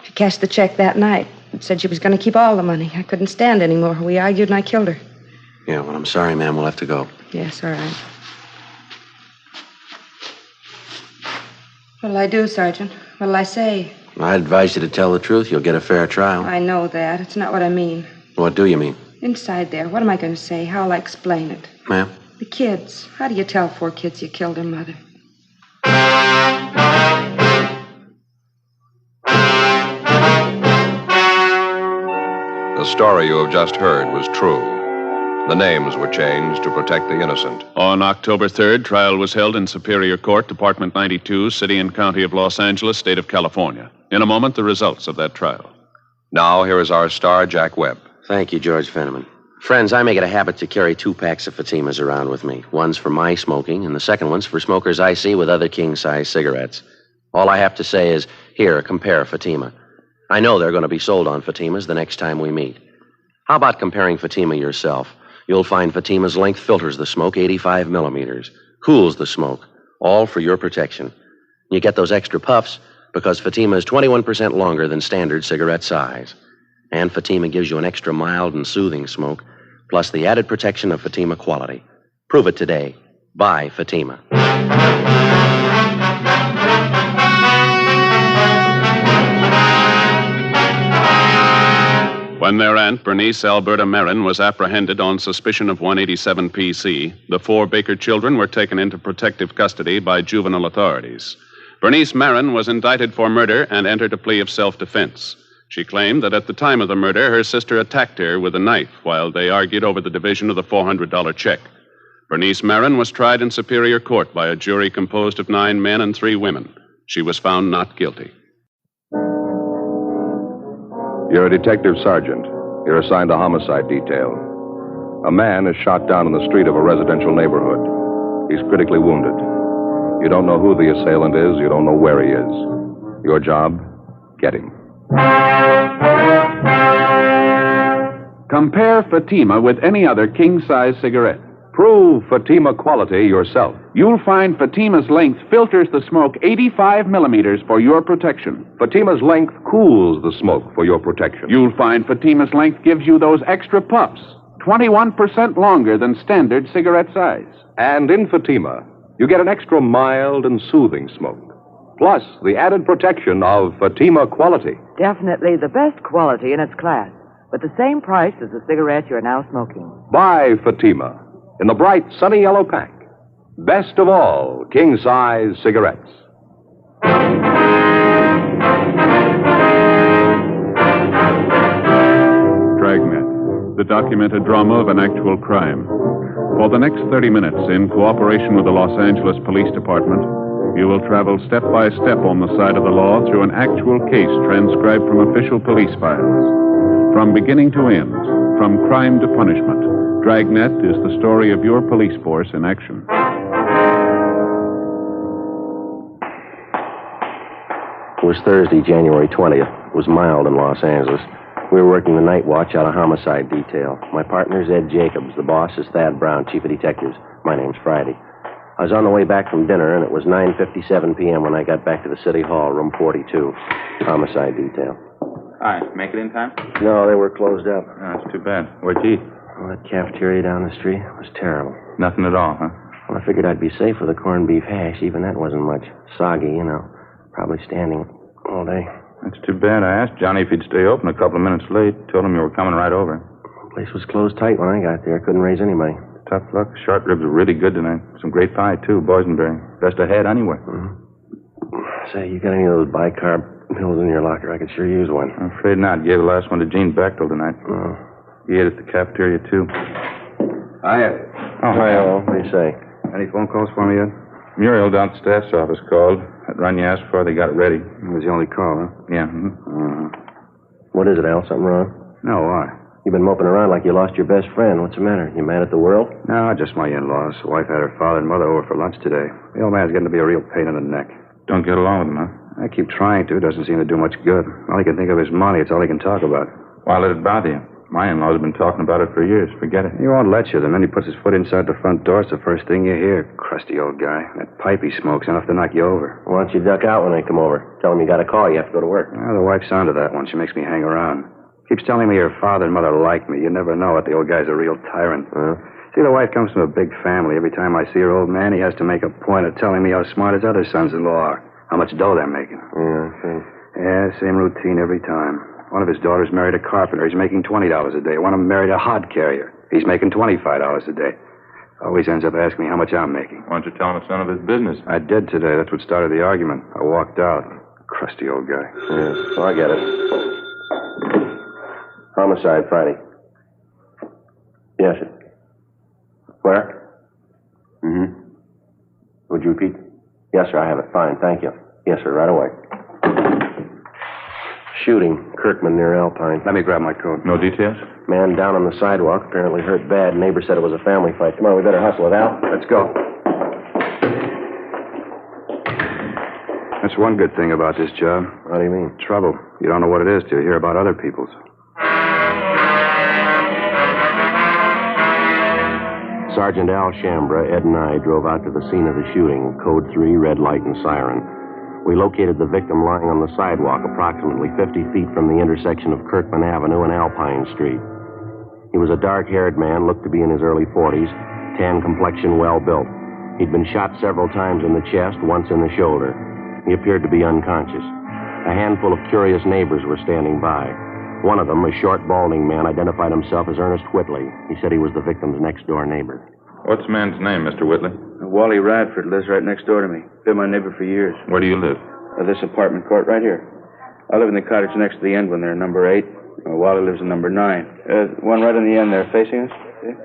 She cashed the check that night and said she was going to keep all the money. I couldn't stand anymore. We argued, and I killed her. Yeah, well, I'm sorry, ma'am. We'll have to go. Yes, all right. What'll I do, Sergeant? What'll I say? I advise you to tell the truth. You'll get a fair trial. I know that. It's not what I mean. What do you mean? Inside there, what am I going to say? How'll I explain it? Ma'am? The kids. How do you tell 4 kids you killed their mother? The story you have just heard was true. The names were changed to protect the innocent. On October 3rd, trial was held in Superior Court, Department 92, City and County of Los Angeles, State of California. In a moment, the results of that trial. Now, here is our star, Jack Webb. Thank you, George Fenneman. Friends, I make it a habit to carry 2 packs of Fatimas around with me. One's for my smoking, and the second one's for smokers I see with other king-size cigarettes. All I have to say is, here, compare Fatima. I know they're going to be sold on Fatimas the next time we meet. How about comparing Fatima yourself? You'll find Fatima's length filters the smoke 85 millimeters, cools the smoke, all for your protection. You get those extra puffs because Fatima is 21% longer than standard cigarette size. And Fatima gives you an extra mild and soothing smoke, plus the added protection of Fatima quality. Prove it today. Buy Fatima. When their aunt, Bernice Alberta Marin, was apprehended on suspicion of 187 PC, the 4 Baker children were taken into protective custody by juvenile authorities. Bernice Marin was indicted for murder and entered a plea of self-defense. She claimed that at the time of the murder, her sister attacked her with a knife while they argued over the division of the $400 check. Bernice Marin was tried in Superior Court by a jury composed of 9 men and 3 women. She was found not guilty. You're a detective sergeant. You're assigned a homicide detail. A man is shot down in the street of a residential neighborhood. He's critically wounded. You don't know who the assailant is. You don't know where he is. Your job, get him. Compare Fatima with any other king-size cigarette. Prove Fatima quality yourself. You'll find Fatima's length filters the smoke 85 millimeters for your protection. Fatima's length cools the smoke for your protection. You'll find Fatima's length gives you those extra puffs, 21% longer than standard cigarette size. And in Fatima, you get an extra mild and soothing smoke, plus the added protection of Fatima quality. Definitely the best quality in its class, but the same price as the cigarette you're now smoking. Buy Fatima in the bright, sunny yellow pack. Best of all, king-size cigarettes. Dragnet, the documented drama of an actual crime. For the next 30 minutes, in cooperation with the Los Angeles Police Department, you will travel step by step on the side of the law through an actual case transcribed from official police files. From beginning to end, from crime to punishment, Dragnet is the story of your police force in action. It was Thursday, January 20th. It was mild in Los Angeles. We were working the night watch out of homicide detail. My partner's Ed Jacobs. The boss is Thad Brown, chief of detectives. My name's Friday. I was on the way back from dinner, and it was 9:57 p.m. when I got back to the city hall, room 42. Homicide detail. Hi, make it in time? No, they were closed up. Oh, that's too bad. Where'd you eat? Well, that cafeteria down the street was terrible. Nothing at all, huh? Well, I figured I'd be safe with a corned beef hash. Even that wasn't much. Soggy, you know. Probably standing all day. That's too bad. I asked Johnny if he'd stay open a couple of minutes late. Told him you were coming right over. The place was closed tight when I got there. Couldn't raise any money. Tough luck. Short ribs were really good tonight. Some great pie, too. Boysenberry. Best I had anyway. Mm-hmm. Say, you got any of those bicarb pills in your locker? I could sure use one. I'm afraid not. Gave the last one to Gene Bechtel tonight. Oh. He ate at the cafeteria, too. Hiya. Oh, hi, all. What do you say? Any phone calls for me yet? Muriel down at the staff's office called. That run you asked for, they got it ready. It was the only call, huh? Yeah. What is it, Al? Something wrong? No, why? You've been moping around like you lost your best friend. What's the matter? You mad at the world? No, just my in-laws. The wife had her father and mother over for lunch today. The old man's getting to be a real pain in the neck. Don't get along with him, huh? I keep trying to. Doesn't seem to do much good. All he can think of is money. It's all he can talk about. Why let it bother you? My in-laws have been talking about it for years. Forget it. He won't let you. The minute he puts his foot inside the front door, it's the first thing you hear. Crusty old guy. That pipe he smokes enough to knock you over. Why don't you duck out when they come over? Tell them you got a call. You have to go to work. Well, the wife's onto that one. She makes me hang around. Keeps telling me her father and mother like me. You never know it. The old guy's a real tyrant. See, the wife comes from a big family. Every time I see her old man, he has to make a point of telling me how smart his other sons-in-law are. How much dough they're making. Yeah, same routine every time. One of his daughters married a carpenter. He's making $20 a day. One of them married a hod carrier. He's making $25 a day. Always ends up asking me how much I'm making. Why don't you tell him it's none of his business? I did today. That's what started the argument. I walked out. Crusty old guy. Yeah, so I get it. Homicide, Friday. Yes, sir. Where? Mm-hmm. Would you repeat? Yes, sir, I have it. Fine, thank you. Yes, sir, right away. Shooting. Kirkman near Alpine. Let me grab my coat. No details? Man down on the sidewalk, apparently hurt bad. Neighbor said it was a family fight. Come on, we better hustle it, Al. Let's go. That's one good thing about this job. What do you mean? Trouble. You don't know what it is till you hear about other people's. Sergeant Al Shambra, Ed and I drove out to the scene of the shooting. Code 3, red light and siren. We located the victim lying on the sidewalk approximately 50 feet from the intersection of Kirkman Avenue and Alpine Street. He was a dark-haired man, looked to be in his early 40s, tan complexion, well-built. He'd been shot several times in the chest, once in the shoulder. He appeared to be unconscious. A handful of curious neighbors were standing by. One of them, a short, balding man, identified himself as Ernest Whitley. He said he was the victim's next-door neighbor. What's the man's name, Mr. Whitley? Wally Radford lives right next door to me. Been my neighbor for years. Where do you live? This apartment court right here. I live in the cottage next to the end one there, number 8. Wally lives in number 9. One right on the end there, facing us. See?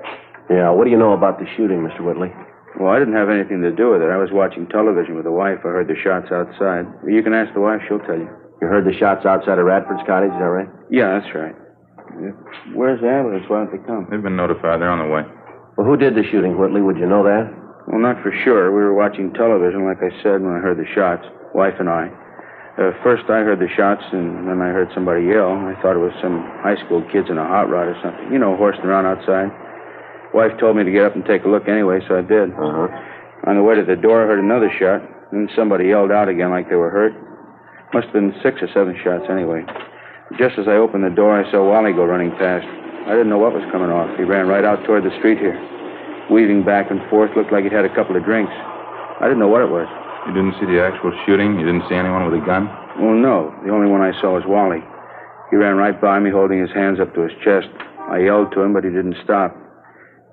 Yeah, what do you know about the shooting, Mr. Whitley? Well, I didn't have anything to do with it. I was watching television with the wife. I heard the shots outside. You can ask the wife. She'll tell you. You heard the shots outside of Radford's cottage, is that right? Yeah, that's right. Where's the ambulance? Why don't they come? They've been notified. They're on the way. Well, who did the shooting, Whitley? Would you know that? Well, not for sure. We were watching television, like I said, when I heard the shots, wife and I. First, I heard the shots, and then I heard somebody yell. I thought it was some high school kids in a hot rod or something. You know, horsing around outside. Wife told me to get up and take a look anyway, so I did. On the way to the door, I heard another shot. Then somebody yelled out again like they were hurt. Must have been 6 or 7 shots anyway. Just as I opened the door, I saw Wally go running past. I didn't know what was coming off. He ran right out toward the street here. Weaving back and forth, looked like he'd had a couple of drinks. I didn't know what it was. You didn't see the actual shooting? You didn't see anyone with a gun? Well, no. The only one I saw was Wally. He ran right by me, holding his hands up to his chest. I yelled to him, but he didn't stop.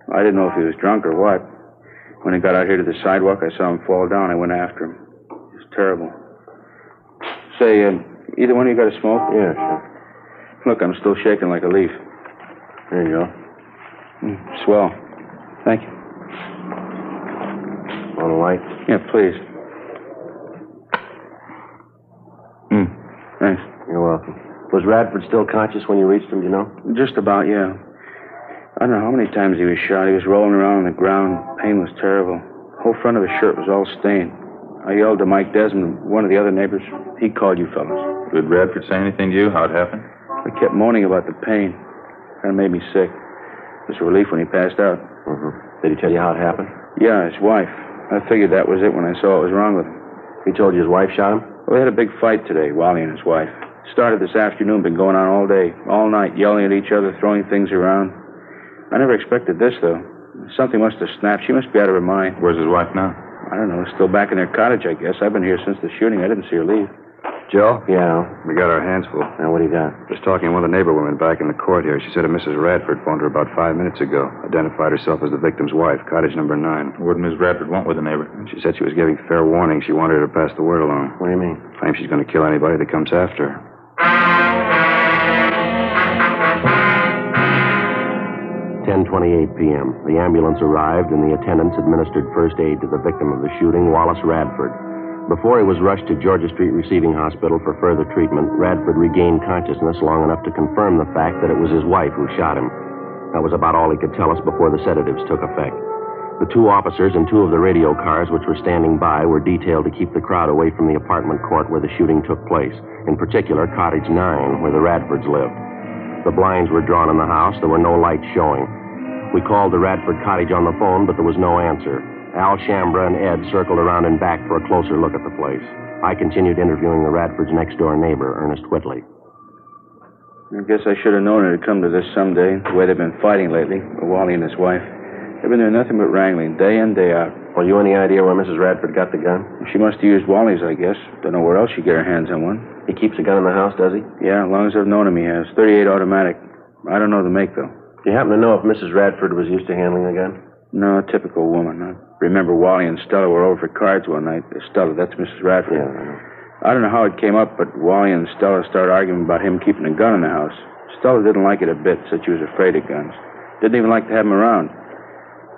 I didn't know if he was drunk or what. When he got out here to the sidewalk, I saw him fall down. I went after him. It was terrible. Say, either one of you got a smoke? Yeah, sure. Look, I'm still shaking like a leaf. There you go. Swell. Thank you. Want a light? Yeah, please. Thanks. You're welcome. Was Radford still conscious when you reached him, do you know? Just about, yeah. I don't know how many times he was shot. He was rolling around on the ground. Pain was terrible. The whole front of his shirt was all stained. I yelled to Mike Desmond, one of the other neighbors. He called you fellas. Did Radford say anything to you? How it happened? I kept moaning about the pain. Kind of made me sick. It was a relief when he passed out. Did he tell you how it happened? Yeah, his wife. I figured that was it when I saw what was wrong with him. He told you his wife shot him? Well, they had a big fight today, Wally and his wife. Started this afternoon, been going on all day, all night, yelling at each other, throwing things around. I never expected this, though. Something must have snapped. She must be out of her mind. Where's his wife now? I don't know. Still back in their cottage, I guess. I've been here since the shooting. I didn't see her leave. Joe? Yeah. We got our hands full. Now, what do you got? Just talking to one of the neighbor women back in the court here. She said a Mrs. Radford phoned her about 5 minutes ago. Identified herself as the victim's wife, cottage number 9. What did Miss Radford want with the neighbor? She said she was giving fair warning. She wanted her to pass the word along. What do you mean? Claims she's going to kill anybody that comes after her. 10:28 p.m. The ambulance arrived, and the attendants administered first aid to the victim of the shooting, Wallace Radford. Before he was rushed to Georgia Street Receiving Hospital for further treatment, Radford regained consciousness long enough to confirm the fact that it was his wife who shot him. That was about all he could tell us before the sedatives took effect. The 2 officers and 2 of the radio cars which were standing by were detailed to keep the crowd away from the apartment court where the shooting took place, in particular Cottage 9, where the Radfords lived. The blinds were drawn in the house. There were no lights showing. We called the Radford cottage on the phone, but there was no answer. Al Shambra and Ed circled around and back for a closer look at the place. I continued interviewing the Radford's next-door neighbor, Ernest Whitley. I guess I should have known it'd come to this someday, the way they've been fighting lately, Wally and his wife. They've been doing nothing but wrangling, day in, day out. Well, you any idea where Mrs. Radford got the gun? She must have used Wally's, I guess. Don't know where else she'd get her hands on one. He keeps a gun in the house, does he? Yeah, as long as I've known him, he has. 38 automatic. I don't know the make, though. Do you happen to know if Mrs. Radford was used to handling a gun? No, typical woman. I remember Wally and Stella were over for cards one night. Stella, that's Mrs. Radford. Yeah, I know. I don't know how it came up, but Wally and Stella started arguing about him keeping a gun in the house. Stella didn't like it a bit, said she was afraid of guns. Didn't even like to have him around.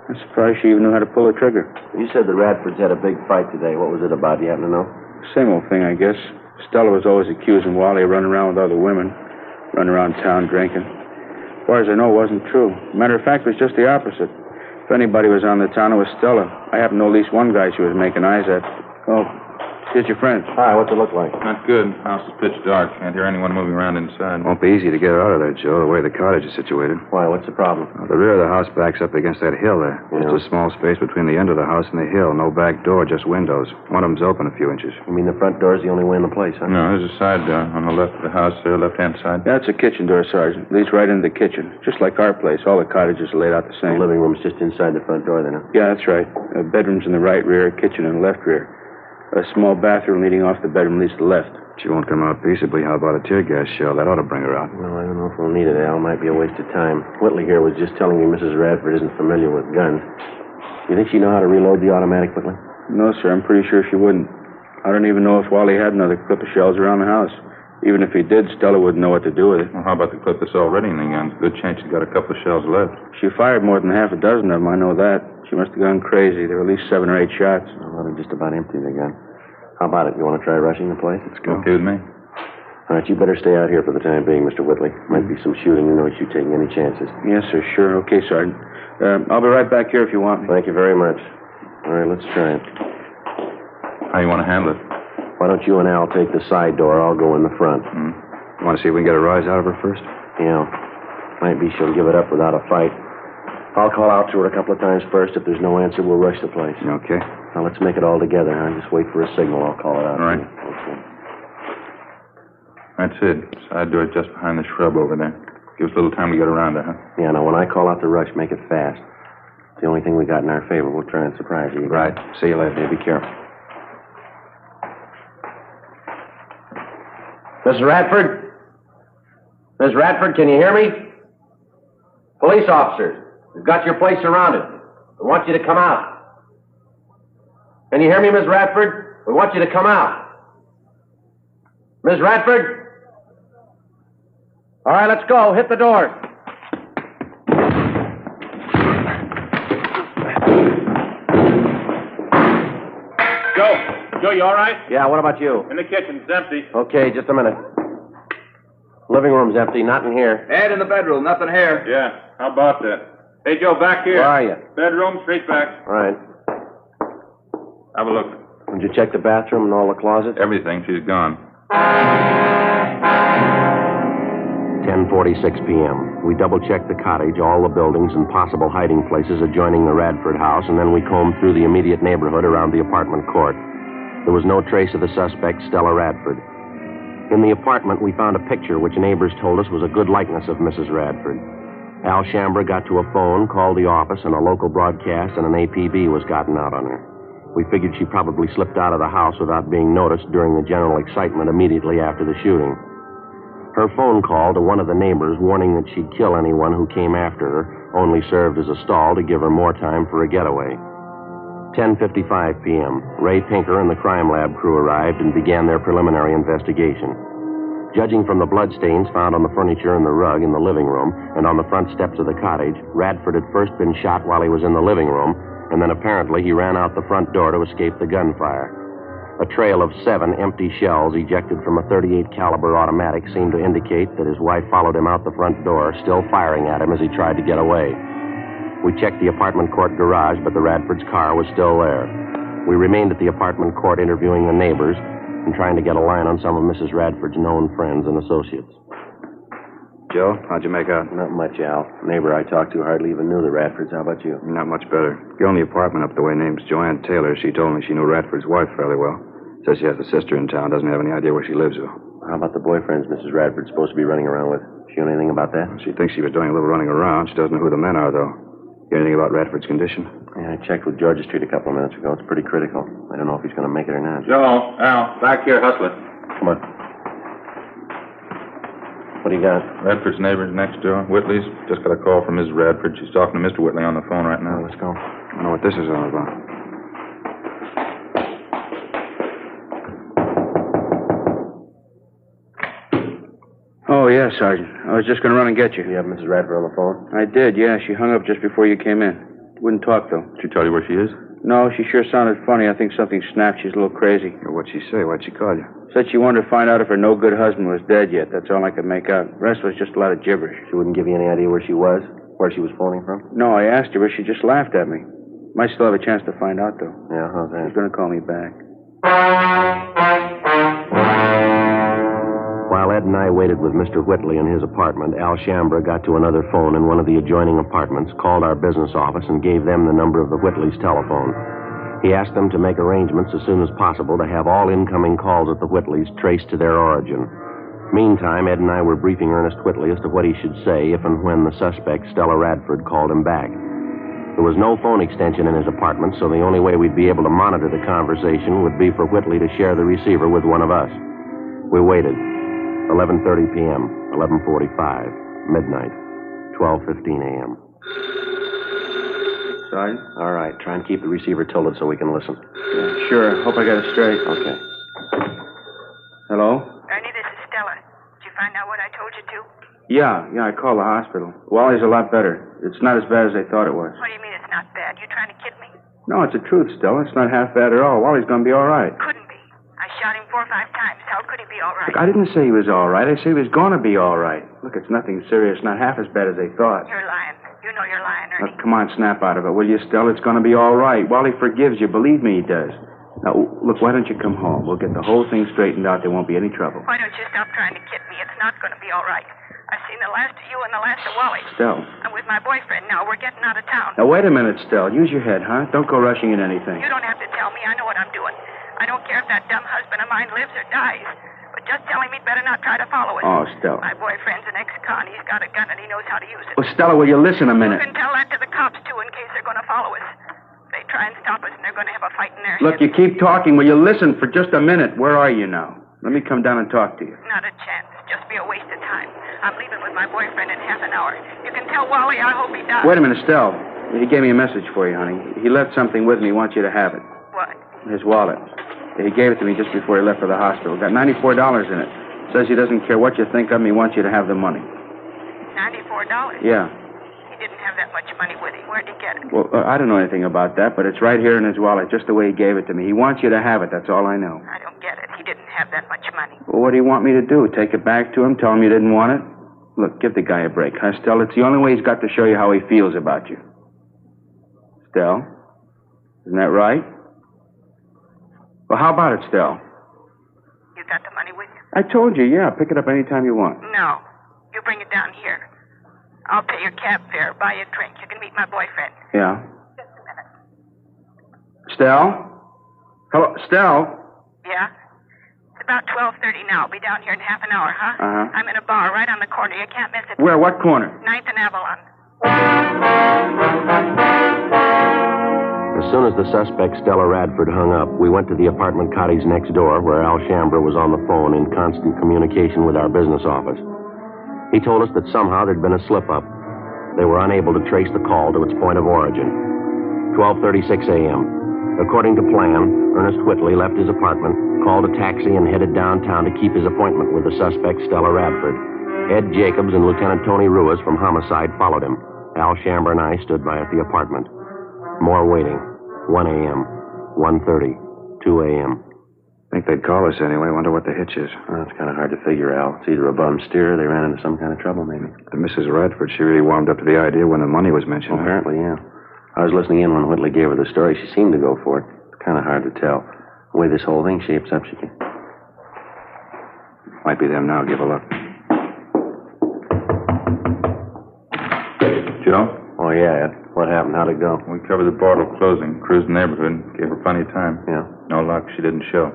I'm surprised she even knew how to pull a trigger. You said the Radfords had a big fight today. What was it about? Do you happen to know? Same old thing, I guess. Stella was always accusing Wally of running around with other women, running around town drinking. As far as I know, it wasn't true. Matter of fact, it was just the opposite. If anybody was on the town, it was Stella. I happen to know at least one guy she was making eyes at. Oh, here's your friend. Hi, what's it look like? Not good. House is pitch dark. Can't hear anyone moving around inside. Won't be easy to get her out of there, Joe, the way the cottage is situated. Why, what's the problem? The rear of the house backs up against that hill there. Yeah. Just a small space between the end of the house and the hill. No back door, just windows. One of them's open a few inches. You mean the front door's the only way in the place, huh? No, there's a side door on the left of the house there, left-hand side. That's a kitchen door, Sergeant. Leads right into the kitchen. Just like our place. All the cottages are laid out the same. The living room's just inside the front door, then, huh? Yeah, that's right. Bedrooms in the right rear, kitchen in the left rear. A small bathroom leading off the bedroom leads to the left. She won't come out peaceably. How about a tear gas shell? That ought to bring her out. No, I don't know if we'll need it, Al. Might be a waste of time. Whitley here was just telling me Mrs. Radford isn't familiar with guns. You think she know how to reload the automatic, Whitley? No, sir. I'm pretty sure she wouldn't. I don't even know if Wally had another clip of shells around the house. Even if he did, Stella wouldn't know what to do with it. Well, how about the clip that's already in the gun? Good chance she's got a couple of shells left. She fired more than half a dozen of them, I know that. She must have gone crazy. There were at least 7 or 8 shots. Well, they're just about empty, the gun. How about it? You want to try rushing the place? Let's go. Okay with me. All right, you better stay out here for the time being, Mr. Whitley. Might be some shooting. No use you taking any chances. Yes, sir. Sure. Okay, Sergeant. I'll be right back here if you want me. Thank you very much. All right, let's try it. How you want to handle it? Why don't you and Al take the side door? I'll go in the front. You want to see if we can get a rise out of her first? Yeah. Might be she'll give it up without a fight. I'll call out to her a couple of times first. If there's no answer, we'll rush the place. Okay. Now, let's make it all together, huh? Just wait for a signal. I'll call it out. All right. Okay. That's it. Side door just behind the shrub over there. Give us a little time to get around her, huh? Yeah, now, when I call out the rush, make it fast. It's the only thing we got in our favor. We'll try and surprise you. Right. See you later. Yeah, be careful. Mrs. Radford? Miss Radford, can you hear me? Police officers, we've got your place surrounded. We want you to come out. Can you hear me, Miss Radford? We want you to come out. Miss Radford? All right, let's go. Hit the door. Joe, you all right? Yeah, what about you? In the kitchen. It's empty. Okay, just a minute. Living room's empty, not in here. Ed, in the bedroom. Nothing here. Yeah, how about that? Hey, Joe, back here. Where are you? Bedroom, straight back. All right. Have a look. Did you check the bathroom and all the closets? Everything. She's gone. 10:46 p.m. We double-checked the cottage, all the buildings, and possible hiding places adjoining the Radford house, and then we combed through the immediate neighborhood around the apartment court. There was no trace of the suspect, Stella Radford. In the apartment, we found a picture which neighbors told us was a good likeness of Mrs. Radford. Al Shambra got to a phone, called the office, and a local broadcast and an APB was gotten out on her. We figured she probably slipped out of the house without being noticed during the general excitement immediately after the shooting. Her phone call to one of the neighbors warning that she'd kill anyone who came after her only served as a stall to give her more time for a getaway. 10:55 p.m. Ray Pinker and the crime lab crew arrived and began their preliminary investigation. Judging from the bloodstains found on the furniture and the rug in the living room and on the front steps of the cottage, Radford had first been shot while he was in the living room, and then apparently he ran out the front door to escape the gunfire. A trail of 7 empty shells ejected from a .38 caliber automatic seemed to indicate that his wife followed him out the front door, still firing at him as he tried to get away. We checked the apartment court garage, but the Radford's car was still there. We remained at the apartment court interviewing the neighbors and trying to get a line on some of Mrs. Radford's known friends and associates. Joe, how'd you make out? Not much, Al. The neighbor I talked to hardly even knew the Radfords. How about you? Not much better. Girl in the apartment up the way name's Joanne Taylor. She told me she knew Radford's wife fairly well. Says she has a sister in town. Doesn't have any idea where she lives, though. How about the boyfriends Mrs. Radford's supposed to be running around with? She know anything about that? She thinks she was doing a little running around. She doesn't know who the men are, though. Hear anything about Radford's condition? Yeah, I checked with Georgia Street a couple of minutes ago. It's pretty critical. I don't know if he's going to make it or not. Joe, Al, back here, hustling. Come on. What do you got? Radford's neighbors next door, Whitley's. Just got a call from Ms. Radford. She's talking to Mr. Whitley on the phone right now. Let's go. I don't know what this is all about. Oh, yeah, Sergeant. I was just going to run and get you. You have Mrs. Radford on the phone? I did, yeah. She hung up just before you came in. Wouldn't talk, though. Did she tell you where she is? No, she sure sounded funny. I think something snapped. She's a little crazy. What'd she say? Why'd she call you? Said she wanted to find out if her no-good husband was dead yet. That's all I could make out. The rest was just a lot of gibberish. She wouldn't give you any idea where she was? Where she was phoning from? No, I asked her, but she just laughed at me. Might still have a chance to find out, though. Yeah, how's that? She's going to call me back. While Ed and I waited with Mr. Whitley in his apartment, Al Shambra got to another phone in one of the adjoining apartments, called our business office, and gave them the number of the Whitleys' telephone. He asked them to make arrangements as soon as possible to have all incoming calls at the Whitleys traced to their origin. Meantime, Ed and I were briefing Ernest Whitley as to what he should say if and when the suspect, Stella Radford, called him back. There was no phone extension in his apartment, so the only way we'd be able to monitor the conversation would be for Whitley to share the receiver with one of us. We waited. 11:30 p.m., 11:45, midnight, 12:15 a.m. Sergeant? All right, try and keep the receiver tilted so we can listen. Yeah, sure. Hope I got it straight. Okay. Hello? Ernie, this is Stella. Did you find out what I told you to? Yeah, I called the hospital. Wally's a lot better. It's not as bad as they thought it was. What do you mean it's not bad? You trying to kid me? No, it's the truth, Stella. It's not half bad at all. Wally's going to be all right. Couldn't be. I shot him 4 or 5 times. How could he be all right? Look, I didn't say he was all right. I say he was going to be all right. Look, it's nothing serious. Not half as bad as they thought. You're lying. You know you're lying, Ernie. Now, come on, snap out of it, will you, Stella? It's going to be all right. Wally forgives you. Believe me, he does. Now, look, why don't you come home? We'll get the whole thing straightened out. There won't be any trouble. Why don't you stop trying to kid me? It's not going to be all right. I've seen the last of you and the last of Wally. Stella. I'm with my boyfriend now. We're getting out of town. Now, wait a minute, Stella. Use your head, huh? Don't go rushing in anything. You don't have to tell me. I know what I'm doing. I don't care if that dumb husband of mine lives or dies. But just tell him he'd better not try to follow us. Oh, Stella. My boyfriend's an ex-con. He's got a gun and he knows how to use it. Well, Stella, will you listen a minute? You can tell that to the cops, too, in case they're going to follow us. They try and stop us and they're going to have a fight in their Look, heads. you keep talking. Will you listen for just a minute? Where are you now? Let me come down and talk to you. Not a chance. Just be a waste of time. I'm leaving with my boyfriend in half an hour. You can tell Wally I hope he dies. Wait a minute, Stella. He gave me a message for you, honey. He left something with me. He wants you to have it. What? His wallet. He gave it to me just before he left for the hospital. Got $94 in it. Says he doesn't care what you think of him. He wants you to have the money. $94? Yeah. He didn't have that much money with him. Where'd he get it? Well, I don't know anything about that, but it's right here in his wallet, just the way he gave it to me. He wants you to have it. That's all I know. I don't get it. He didn't have that much money. Well, what do you want me to do? Take it back to him? Tell him you didn't want it? Look, give the guy a break, huh, Stella? It's the only way he's got to show you how he feels about you. Stella? Isn't that right? Well, how about it, Stell? You got the money with you? I told you, yeah. Pick it up anytime you want. No. You bring it down here. I'll pay your cab fare, buy you a drink. You can meet my boyfriend. Yeah. Just a minute. Stell? Hello, Stell? Yeah? It's about 12:30 now. I'll be down here in half an hour, huh? Uh-huh. I'm in a bar right on the corner. You can't miss it. Where? What corner? 9th and Avalon. As soon as the suspect, Stella Radford, hung up, we went to the apartment cottage next door where Al Shambra was on the phone in constant communication with our business office. He told us that somehow there'd been a slip-up. They were unable to trace the call to its point of origin. 12:36 a.m. According to plan, Ernest Whitley left his apartment, called a taxi, and headed downtown to keep his appointment with the suspect, Stella Radford. Ed Jacobs and Lieutenant Tony Ruiz from Homicide followed him. Al Shambra and I stood by at the apartment. More waiting. 1 a.m., 1:30, 2 a.m. Think they'd call us anyway. Wonder what the hitch is. Well, it's kind of hard to figure, Al. It's either a bum steer or they ran into some kind of trouble, maybe. And Mrs. Radford, she really warmed up to the idea when the money was mentioned. Well, apparently, yeah. I was listening in when Whitley gave her the story. She seemed to go for it. It's kind of hard to tell. The way this whole thing shapes up, she can... Might be them now. Give a look. Joe? Oh, yeah, Ed. What happened? How'd it go? We covered the portal closing, cruised the neighborhood, gave her plenty of time. Yeah. No luck. She didn't show.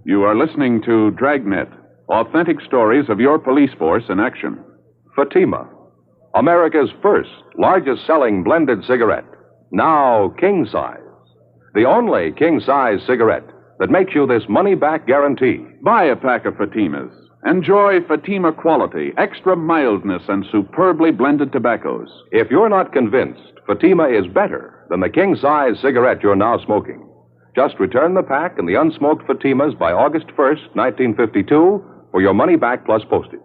You are listening to Dragnet, authentic stories of your police force in action. Fatima, America's first largest-selling blended cigarette. Now king-size. The only king-size cigarette that makes you this money-back guarantee. Buy a pack of Fatimas. Enjoy Fatima quality, extra mildness, and superbly blended tobaccos. If you're not convinced Fatima is better than the king-size cigarette you're now smoking, just return the pack and the unsmoked Fatimas by August 1st, 1952, for your money back plus postage.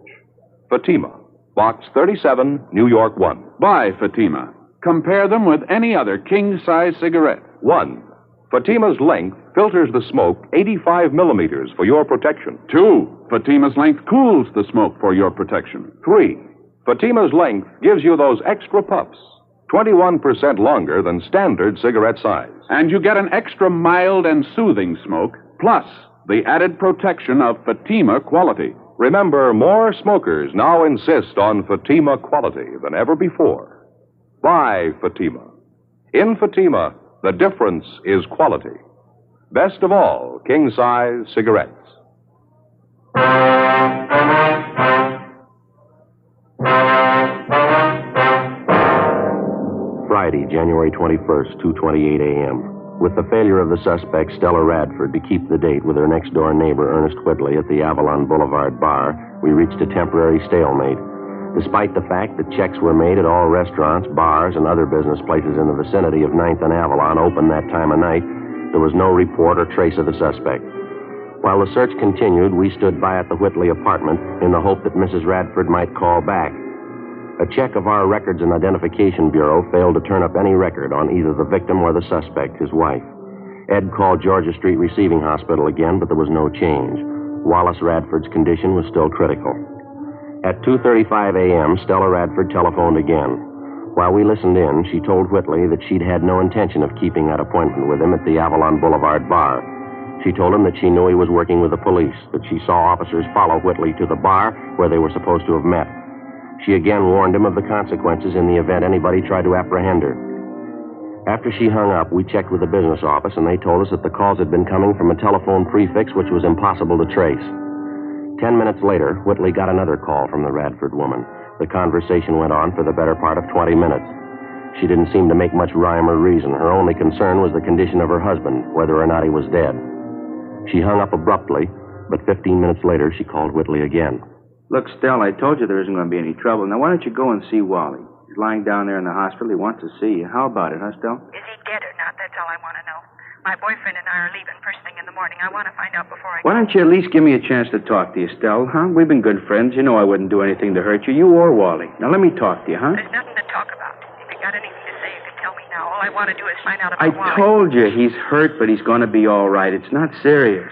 Fatima, Box 37, New York 1. Buy Fatima. Compare them with any other king-size cigarette. 1. Fatima's length filters the smoke 85 millimeters for your protection. 2. Fatima's length cools the smoke for your protection. 3. Fatima's length gives you those extra puffs, 21% longer than standard cigarette size. And you get an extra mild and soothing smoke, plus the added protection of Fatima quality. Remember, more smokers now insist on Fatima quality than ever before. Buy Fatima. In Fatima, the difference is quality. Best of all, king-size cigarettes. Friday, January 21st, 2:28 a.m. With the failure of the suspect, Stella Radford, to keep the date with her next-door neighbor, Ernest Whitley, at the Avalon Boulevard bar, we reached a temporary stalemate. Despite the fact that checks were made at all restaurants, bars, and other business places in the vicinity of 9th and Avalon open that time of night, there was no report or trace of the suspect. While the search continued, we stood by at the Whitley apartment in the hope that Mrs. Radford might call back. A check of our Records and Identification Bureau failed to turn up any record on either the victim or the suspect, his wife. Ed called Georgia Street Receiving Hospital again, but there was no change. Wallace Radford's condition was still critical. At 2:35 a.m., Stella Radford telephoned again. While we listened in, she told Whitley that she'd had no intention of keeping that appointment with him at the Avalon Boulevard bar. She told him that she knew he was working with the police, that she saw officers follow Whitley to the bar where they were supposed to have met. She again warned him of the consequences in the event anybody tried to apprehend her. After she hung up, we checked with the business office, and they told us that the calls had been coming from a telephone prefix which was impossible to trace. 10 minutes later, Whitley got another call from the Radford woman. The conversation went on for the better part of 20 minutes. She didn't seem to make much rhyme or reason. Her only concern was the condition of her husband, whether or not he was dead. She hung up abruptly, but 15 minutes later, she called Whitley again. Look, Stella, I told you there isn't going to be any trouble. Now, why don't you go and see Wally? He's lying down there in the hospital. He wants to see you. How about it, huh, Stella? Is he dead or not? That's all I want to know. My boyfriend and I are leaving first thing in the morning. I want to find out before I go. Why don't you at least give me a chance to talk to you, Stella, huh? We've been good friends. You know I wouldn't do anything to hurt you, you or Wally. Now, let me talk to you, huh? There's nothing to talk about. If you got anything to say, you can tell me now. All I want to do is find out about I Wally. told you he's hurt, but he's going to be all right. It's not serious.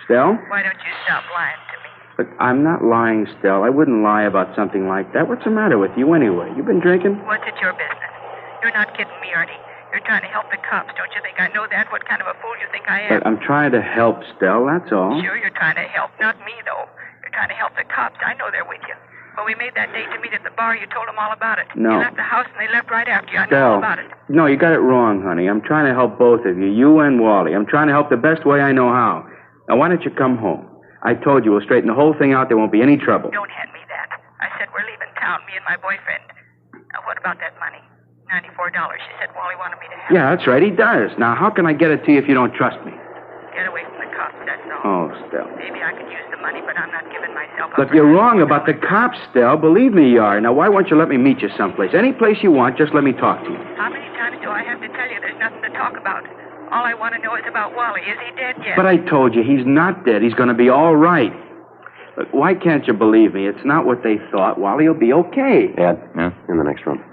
Stella? Why don't you stop lying to me? But I'm not lying, Stell. I wouldn't lie about something like that. What's the matter with you anyway? You been drinking? What's it your business? You're not kidding me, Artie. You're trying to help the cops. Don't you think I know that? What kind of a fool you think I am? But I'm trying to help, Stell, that's all. Sure, you're trying to help. Not me, though. You're trying to help the cops. I know they're with you. When we made that date to meet at the bar, you told them all about it. No. You left the house and they left right after you. I know Stell, all about it. no, you got it wrong, honey. I'm trying to help both of you, you and Wally. I'm trying to help the best way I know how. Now, why don't you come home? I told you we'll straighten the whole thing out. There won't be any trouble. Don't hand me that. I said we're leaving town, me and my boyfriend. Now, what about that money? $94. She said Wally wanted me to have Yeah, that's right. He does. Now, how can I get it to you if you don't trust me? Get away from the cops, that's all. Oh, Stell. Maybe I could use the money, but I'm not giving myself up. Look, you're wrong about the cops, Stell. Believe me, you are. Now, why won't you let me meet you someplace? Any place you want, just let me talk to you. How many times do I have to tell you there's nothing to talk about? All I want to know is about Wally. Is he dead yet? But I told you, he's not dead. He's going to be all right. Look, why can't you believe me? It's not what they thought. Wally will be okay. Ed, in the next room.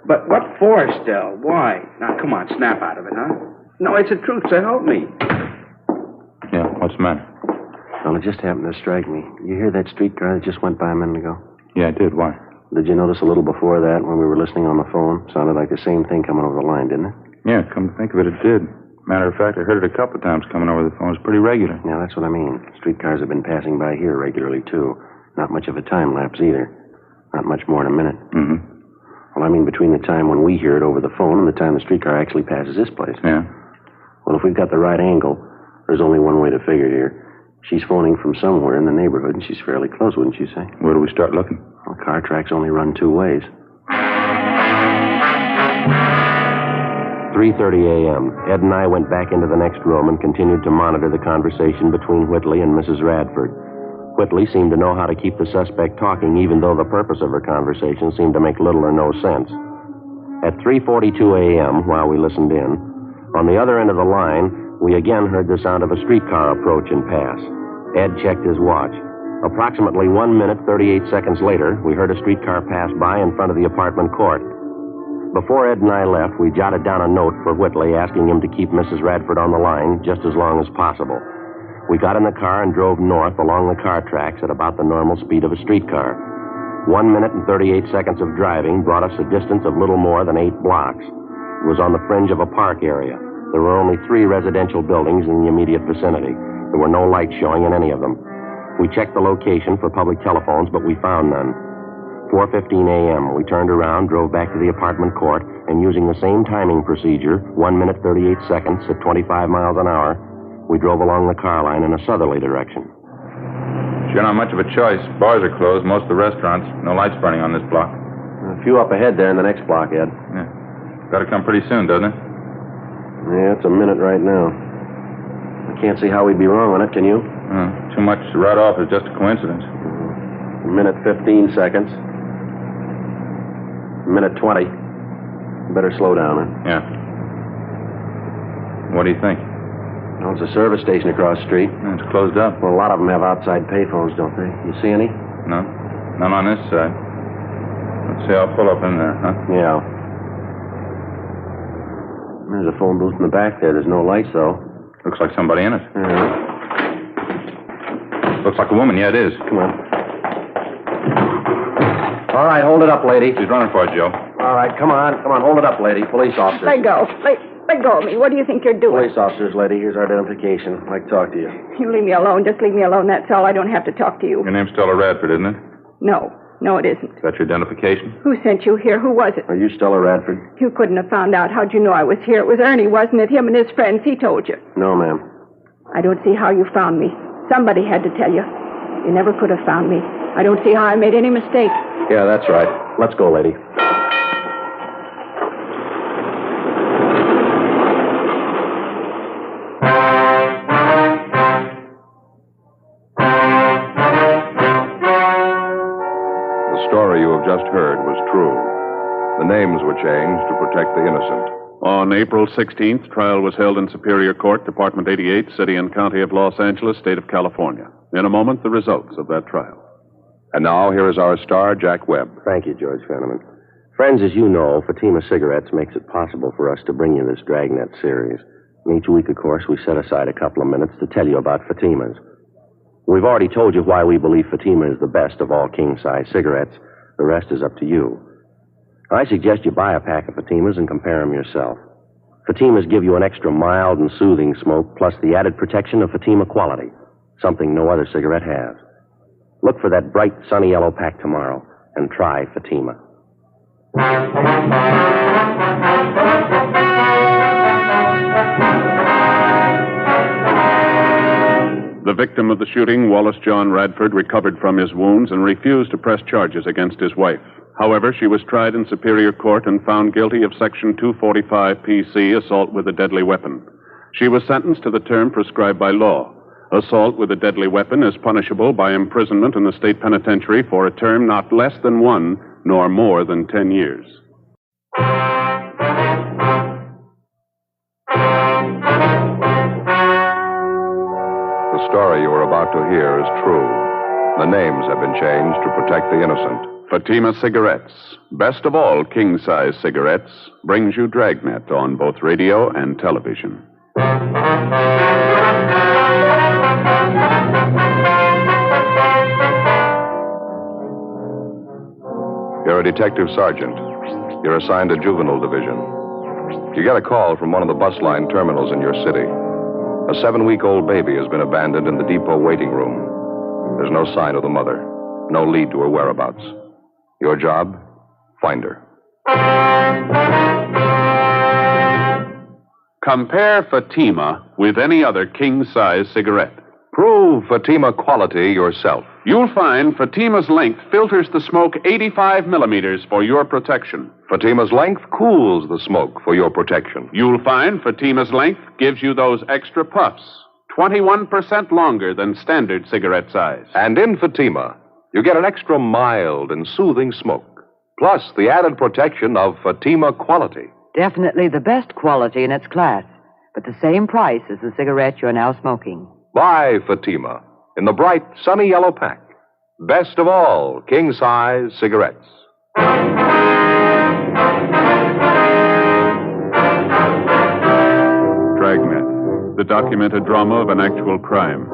But what for, Stell? Why? Now, come on, snap out of it, huh? No, it's the truth, so help me. Yeah, what's the matter? Well, it just happened to strike me. You hear that streetcar that just went by a minute ago? Yeah, I did. Why? Did you notice a little before that when we were listening on the phone? Sounded like the same thing coming over the line, didn't it? Yeah, come to think of it, it did. Matter of fact, I heard it a couple of times coming over the phone. It's pretty regular. Yeah, that's what I mean. Streetcars have been passing by here regularly, too. Not much of a time lapse, either. Not much more than a minute. Mm-hmm. Well, I mean between the time when we hear it over the phone and the time the streetcar actually passes this place. Yeah. Well, if we've got the right angle, there's only one way to figure it here. She's phoning from somewhere in the neighborhood, and she's fairly close, wouldn't you say? Where do we start looking? Well, car tracks only run two ways. 3:30 a.m. Ed and I went back into the next room and continued to monitor the conversation between Whitley and Mrs. Radford. Whitley seemed to know how to keep the suspect talking, even though the purpose of her conversation seemed to make little or no sense. At 3:42 a.m., while we listened in, on the other end of the line, we again heard the sound of a streetcar approach and pass. Ed checked his watch. Approximately 1 minute, 38 seconds later, we heard a streetcar pass by in front of the apartment court. Before Ed and I left, we jotted down a note for Whitley asking him to keep Mrs. Radford on the line just as long as possible. We got in the car and drove north along the car tracks at about the normal speed of a streetcar. 1 minute and 38 seconds of driving brought us a distance of little more than 8 blocks. It was on the fringe of a park area. There were only 3 residential buildings in the immediate vicinity. There were no lights showing in any of them. We checked the location for public telephones, but we found none. 4:15 a.m., we turned around, drove back to the apartment court, and using the same timing procedure, 1 minute, 38 seconds at 25 miles an hour, we drove along the car line in a southerly direction. Sure not much of a choice. Bars are closed, most of the restaurants. No lights burning on this block. A few up ahead there in the next block, Ed. Yeah. Got to come pretty soon, doesn't it? Yeah, it's a minute right now. I can't see how we'd be wrong on it, can you? Too much right off is just a coincidence. A minute, 15 seconds. A minute, 20. Better slow down, huh? Yeah. What do you think? Well, it's a service station across the street. It's closed up. Well, a lot of them have outside payphones, don't they? You see any? No. None on this side. Let's see, I'll pull up in there, huh? Yeah. There's a phone booth in the back there. There's no lights, though. Looks like somebody in it. Yeah. Looks like a woman. Yeah, it is. Come on. All right, hold it up, lady. She's running for it, Joe. All right, come on. Come on, hold it up, lady. Police officers. Let go. Let go of me. What do you think you're doing? Police officers, lady. Here's our identification. I'd like to talk to you. You leave me alone. Just leave me alone. That's all. I don't have to talk to you. Your name's Stella Radford, isn't it? No. No, it isn't. Is that your identification? Who sent you here? Who was it? Are you Stella Radford? You couldn't have found out. How'd you know I was here? It was Ernie, wasn't it? Him and his friends. He told you. No, ma'am. I don't see how you found me. Somebody had to tell you. You never could have found me. I don't see how I made any mistake. Yeah, that's right. Let's go, lady. The story you have just heard was true. The names were changed to protect the innocent. On April 16th, trial was held in Superior Court, Department 88, City and County of Los Angeles, State of California. In a moment, the results of that trial. And now, here is our star, Jack Webb. Thank you, George Fenneman. Friends, as you know, Fatima Cigarettes makes it possible for us to bring you this Dragnet series. And each week, of course, we set aside a couple of minutes to tell you about Fatima's. We've already told you why we believe Fatima is the best of all king-size cigarettes. The rest is up to you. I suggest you buy a pack of Fatimas and compare them yourself. Fatimas give you an extra mild and soothing smoke, plus the added protection of Fatima quality, something no other cigarette has. Look for that bright, sunny yellow pack tomorrow and try Fatima. The victim of the shooting, Wallace John Radford, recovered from his wounds and refused to press charges against his wife. However, she was tried in Superior Court and found guilty of Section 245 PC, assault with a deadly weapon. She was sentenced to the term prescribed by law. Assault with a deadly weapon is punishable by imprisonment in the state penitentiary for a term not less than 1 nor more than 10 years. The story you are about to hear is true. The names have been changed to protect the innocent. Fatima Cigarettes, best of all king-size cigarettes, brings you Dragnet on both radio and television. You're a detective sergeant. You're assigned to juvenile division. You get a call from one of the bus line terminals in your city. A 7-week-old baby has been abandoned in the depot waiting room. There's no sign of the mother, no lead to her whereabouts. Your job? Find her. Compare Fatima with any other king-size cigarette. Prove Fatima quality yourself. You'll find Fatima's length filters the smoke 85 millimeters for your protection. Fatima's length cools the smoke for your protection. You'll find Fatima's length gives you those extra puffs, 21% longer than standard cigarette size. And in Fatima, you get an extra mild and soothing smoke, plus the added protection of Fatima quality. Definitely the best quality in its class, but the same price as the cigarette you're now smoking. Buy Fatima in the bright, sunny yellow pack. Best of all king-size cigarettes. Dragnet, the documented drama of an actual crime.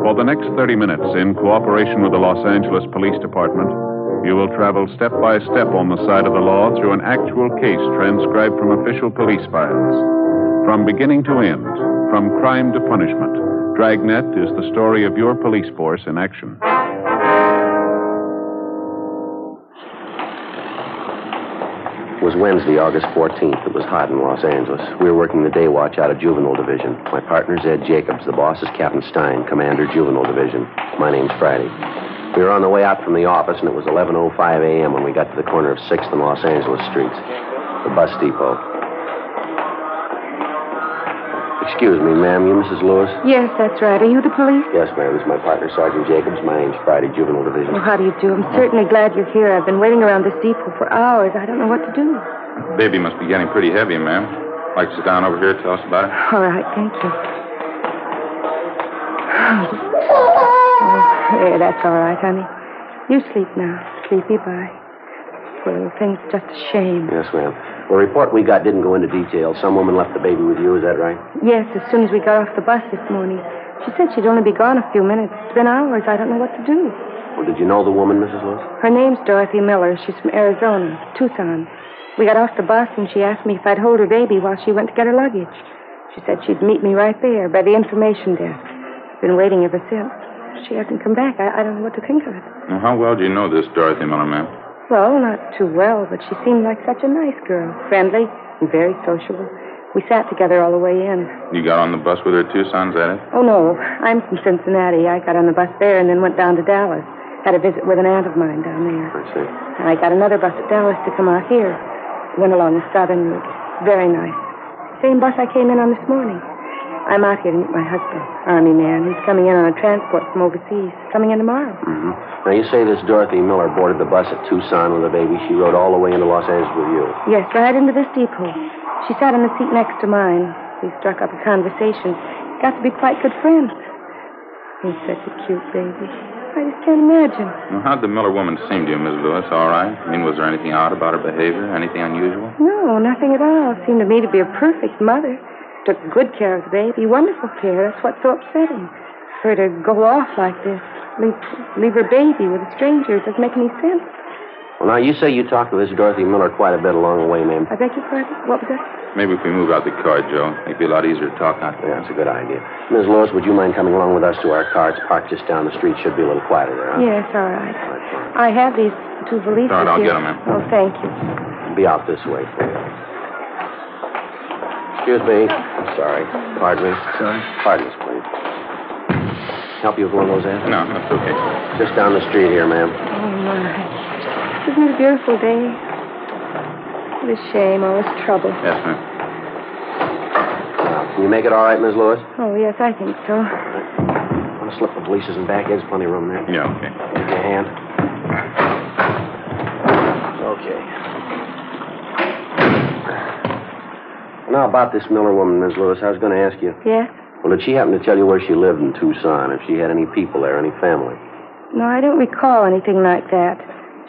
For the next 30 minutes, in cooperation with the Los Angeles Police Department, you will travel step by step on the side of the law through an actual case transcribed from official police files. From beginning to end, from crime to punishment, Dragnet is the story of your police force in action. It was Wednesday, August 14th. It was hot in Los Angeles. We were working the day watch out of Juvenile Division. My partner's Ed Jacobs. The boss is Captain Stein, Commander, Juvenile Division. My name's Friday. We were on the way out from the office, and it was 11:05 a.m. when we got to the corner of 6th and Los Angeles streets, the bus depot. Excuse me, ma'am. You Mrs. Lewis? Yes, that's right. Are you the police? Yes, ma'am. This is my partner, Sergeant Jacobs. My name's Friday, Juvenile Division. Oh, how do you do? I'm certainly glad you're here. I've been waiting around this depot for hours. I don't know what to do. Baby must be getting pretty heavy, ma'am. Like to sit down over here and tell us about it? All right, thank you. Oh, yeah, that's all right, honey. You sleep now. Sleepy, bye. Poor little thing, it's just a shame. Yes, ma'am. The report we got didn't go into detail. Some woman left the baby with you, is that right? Yes, as soon as we got off the bus this morning. She said she'd only be gone a few minutes. It's been hours. I don't know what to do. Well, did you know the woman, Mrs. Lewis? Her name's Dorothy Miller. She's from Arizona, Tucson. We got off the bus, and she asked me if I'd hold her baby while she went to get her luggage. She said she'd meet me right there by the information desk. Been waiting ever since. She hasn't come back. I don't know what to think of it. Well, how well do you know this Dorothy Miller, ma'am? Well, not too well, but she seemed like such a nice girl. Friendly and very sociable. We sat together all the way in. You got on the bus with her Tucson's at it? Oh, no. I'm from Cincinnati. I got on the bus there and then went down to Dallas. Had a visit with an aunt of mine down there. I see. I got another bus at Dallas to come out here. Went along the southern route. Very nice. Same bus I came in on this morning. I'm out here to meet my husband, Army man. He's coming in on a transport from overseas. Coming in tomorrow. Mm-hmm. Now, you say this Dorothy Miller boarded the bus at Tucson with the baby. She rode all the way into Los Angeles with you. Yes, right into this depot. She sat in the seat next to mine. We struck up a conversation. Got to be quite good friends. He's such a cute baby. I just can't imagine. Well, how'd the Miller woman seem to you, Miss Lewis? All right? I mean, was there anything odd about her behavior? Anything unusual? No, nothing at all. Seemed to me to be a perfect mother. Took good care of the baby. Wonderful care. That's what's so upsetting. For her to go off like this, leave her baby with a stranger, it doesn't make any sense. Well, now, you say you talked to this Dorothy Miller quite a bit along the way, ma'am. I beg your pardon? What was that? Maybe if we move out the car, Joe, it'd be a lot easier to talk out there. That's a good idea. Ms. Lewis, would you mind coming along with us to our car? It's parked just down the street. Should be a little quieter there, huh? Yes, all right. I have these two valises All right, I'll here. get them, ma'am. Oh, thank you. Be out this way. Excuse me. Sorry. Pardon me. Sorry? Pardon us, please. Help you with one of those, Ed? No, that's okay. Just down the street here, ma'am. Oh, my. Isn't it a beautiful day? What a shame, all this trouble. Yes, ma'am. Can you make it all right, Ms. Lewis? Oh, yes, I think so. Want to slip the valises in back? There's plenty of room there. Yeah, okay. Give your hand. Okay. Now, about this Miller woman, Ms. Lewis, I was going to ask you. Yes? Well, did she happen to tell you where she lived in Tucson, if she had any people there, any family? No, I don't recall anything like that.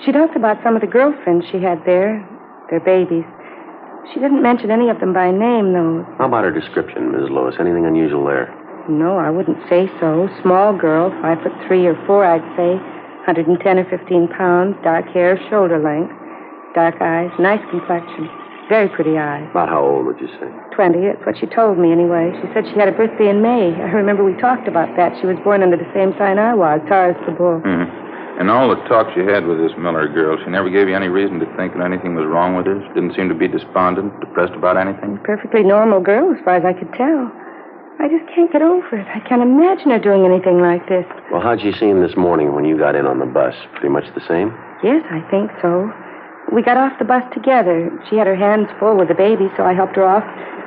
She talked about some of the girlfriends she had there, their babies. She didn't mention any of them by name, though. How about her description, Ms. Lewis? Anything unusual there? No, I wouldn't say so. Small girl, 5'3" or 4", I'd say. 110 or 15 pounds, dark hair, shoulder length, dark eyes, nice complexion, very pretty eyes. About how old would you say? 20, that's what she told me anyway. She said she had a birthday in May. I remember we talked about that. She was born under the same sign I was, Taurus the Bull. Mm-hmm. And all the talk she had with this Miller girl, she never gave you any reason to think that anything was wrong with her? She didn't seem to be despondent, depressed about anything? Perfectly normal girl, as far as I could tell. I just can't get over it. I can't imagine her doing anything like this. Well, how'd she seem this morning when you got in on the bus? Pretty much the same? Yes, I think so. We got off the bus together. She had her hands full with the baby, so I helped her off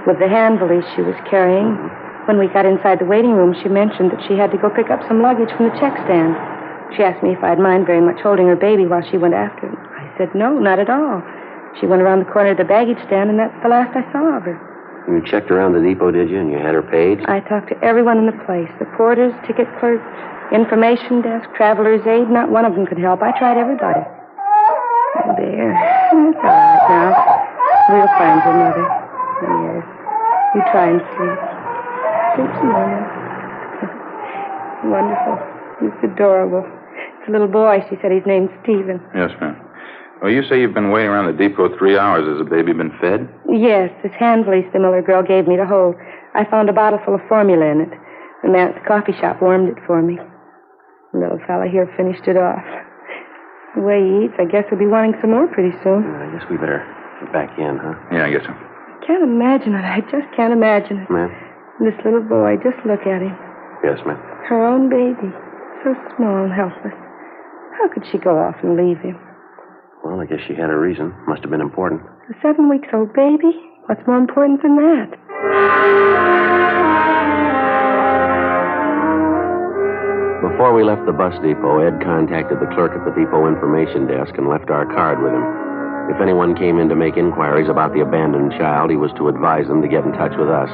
with the hand valise she was carrying. When we got inside the waiting room, she mentioned that she had to go pick up some luggage from the check stand. She asked me if I'd mind very much holding her baby while she went after it. I said no, not at all. She went around the corner of the baggage stand, and that's the last I saw of her. You checked around the depot, did you? And you had her paid? I talked to everyone in the place. The porters, ticket clerks, information desk, traveler's aid. Not one of them could help. I tried everybody. Oh, there. It's all right now. We'll find your mother. Yes. You try and sleep. Sleep some more now. Wonderful. He's adorable. It's a little boy. She said his name's Stephen. Yes, ma'am. Well, you say you've been waiting around the depot 3 hours. Has the baby been fed? Yes, this hand valise the Miller girl gave me to hold. I found a bottle full of formula in it. The man at the coffee shop warmed it for me. The little fella here finished it off. The way he eats, I guess he'll be wanting some more pretty soon. I guess we better get back in, huh? Yeah, I guess so. Can't imagine it. I just can't imagine it. Ma'am? This little boy, just look at him. Yes, ma'am. Her own baby. So small and helpless. How could she go off and leave him? Well, I guess she had a reason. Must have been important. A 7-week-old baby? What's more important than that? Before we left the bus depot, Ed contacted the clerk at the depot information desk and left our card with him. If anyone came in to make inquiries about the abandoned child, he was to advise them to get in touch with us.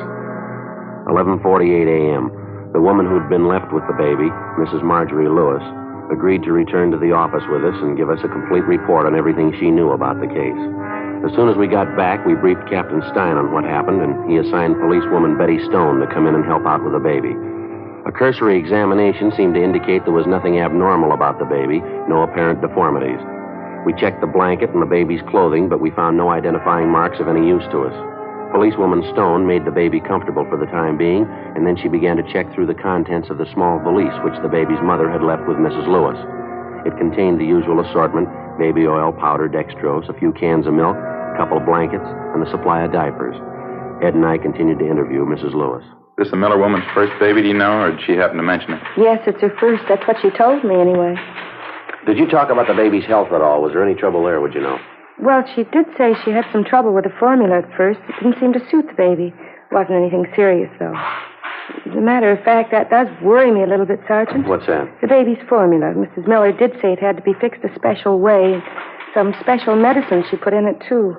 11:48 a.m. The woman who'd been left with the baby, Mrs. Marjorie Lewis, agreed to return to the office with us and give us a complete report on everything she knew about the case. As soon as we got back, we briefed Captain Stein on what happened, and he assigned policewoman Betty Stone to come in and help out with the baby. A cursory examination seemed to indicate there was nothing abnormal about the baby, no apparent deformities. We checked the blanket and the baby's clothing, but we found no identifying marks of any use to us. Policewoman Stone made the baby comfortable for the time being, and then she began to check through the contents of the small valise which the baby's mother had left with Mrs. Lewis. It contained the usual assortment: baby oil, powder, dextrose, a few cans of milk, a couple of blankets, and a supply of diapers. Ed and I continued to interview Mrs. Lewis. This the Miller woman's first baby, do you know, or did she happen to mention it? Yes, it's her first. That's what she told me, anyway. Did you talk about the baby's health at all? Was there any trouble there, would you know? Well, she did say she had some trouble with the formula at first. It didn't seem to suit the baby. Wasn't anything serious, though. As a matter of fact, that does worry me a little bit, Sergeant. What's that? The baby's formula. Mrs. Miller did say it had to be fixed a special way. Some special medicine she put in it, too.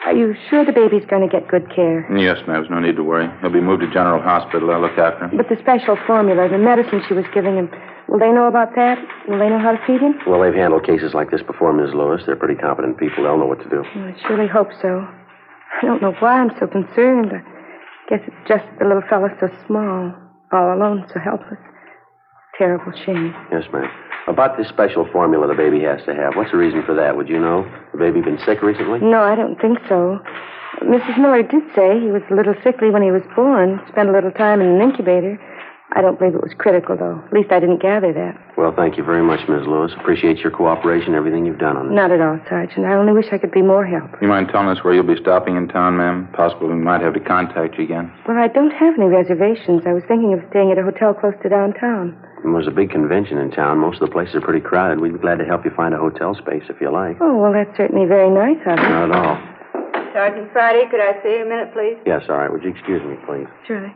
Are you sure the baby's going to get good care? Yes, ma'am. There's no need to worry. He'll be moved to General Hospital. I'll look after him. But the special formula, the medicine she was giving him, will they know about that? Will they know how to feed him? Well, they've handled cases like this before, Ms. Lewis. They're pretty competent people. They'll know what to do. I surely hope so. I don't know why I'm so concerned. I guess it's just the little fellow's so small, all alone, so helpless. Terrible shame. Yes, ma'am. About this special formula the baby has to have. What's the reason for that? Would you know? The baby been sick recently? No, I don't think so. Mrs. Miller did say he was a little sickly when he was born. Spent a little time in an incubator. I don't believe it was critical, though. At least I didn't gather that. Well, thank you very much, Ms. Lewis. Appreciate your cooperation, everything you've done on this. Not at all, Sergeant. I only wish I could be more help. You mind telling us where you'll be stopping in town, ma'am? Possibly we might have to contact you again. Well, I don't have any reservations. I was thinking of staying at a hotel close to downtown. There's a big convention in town. Most of the places are pretty crowded. We'd be glad to help you find a hotel space if you like. Oh, well, that's certainly very nice of you. Not at all. Sergeant Friday, could I see you a minute, please? Yes, all right. Would you excuse me, please? Surely.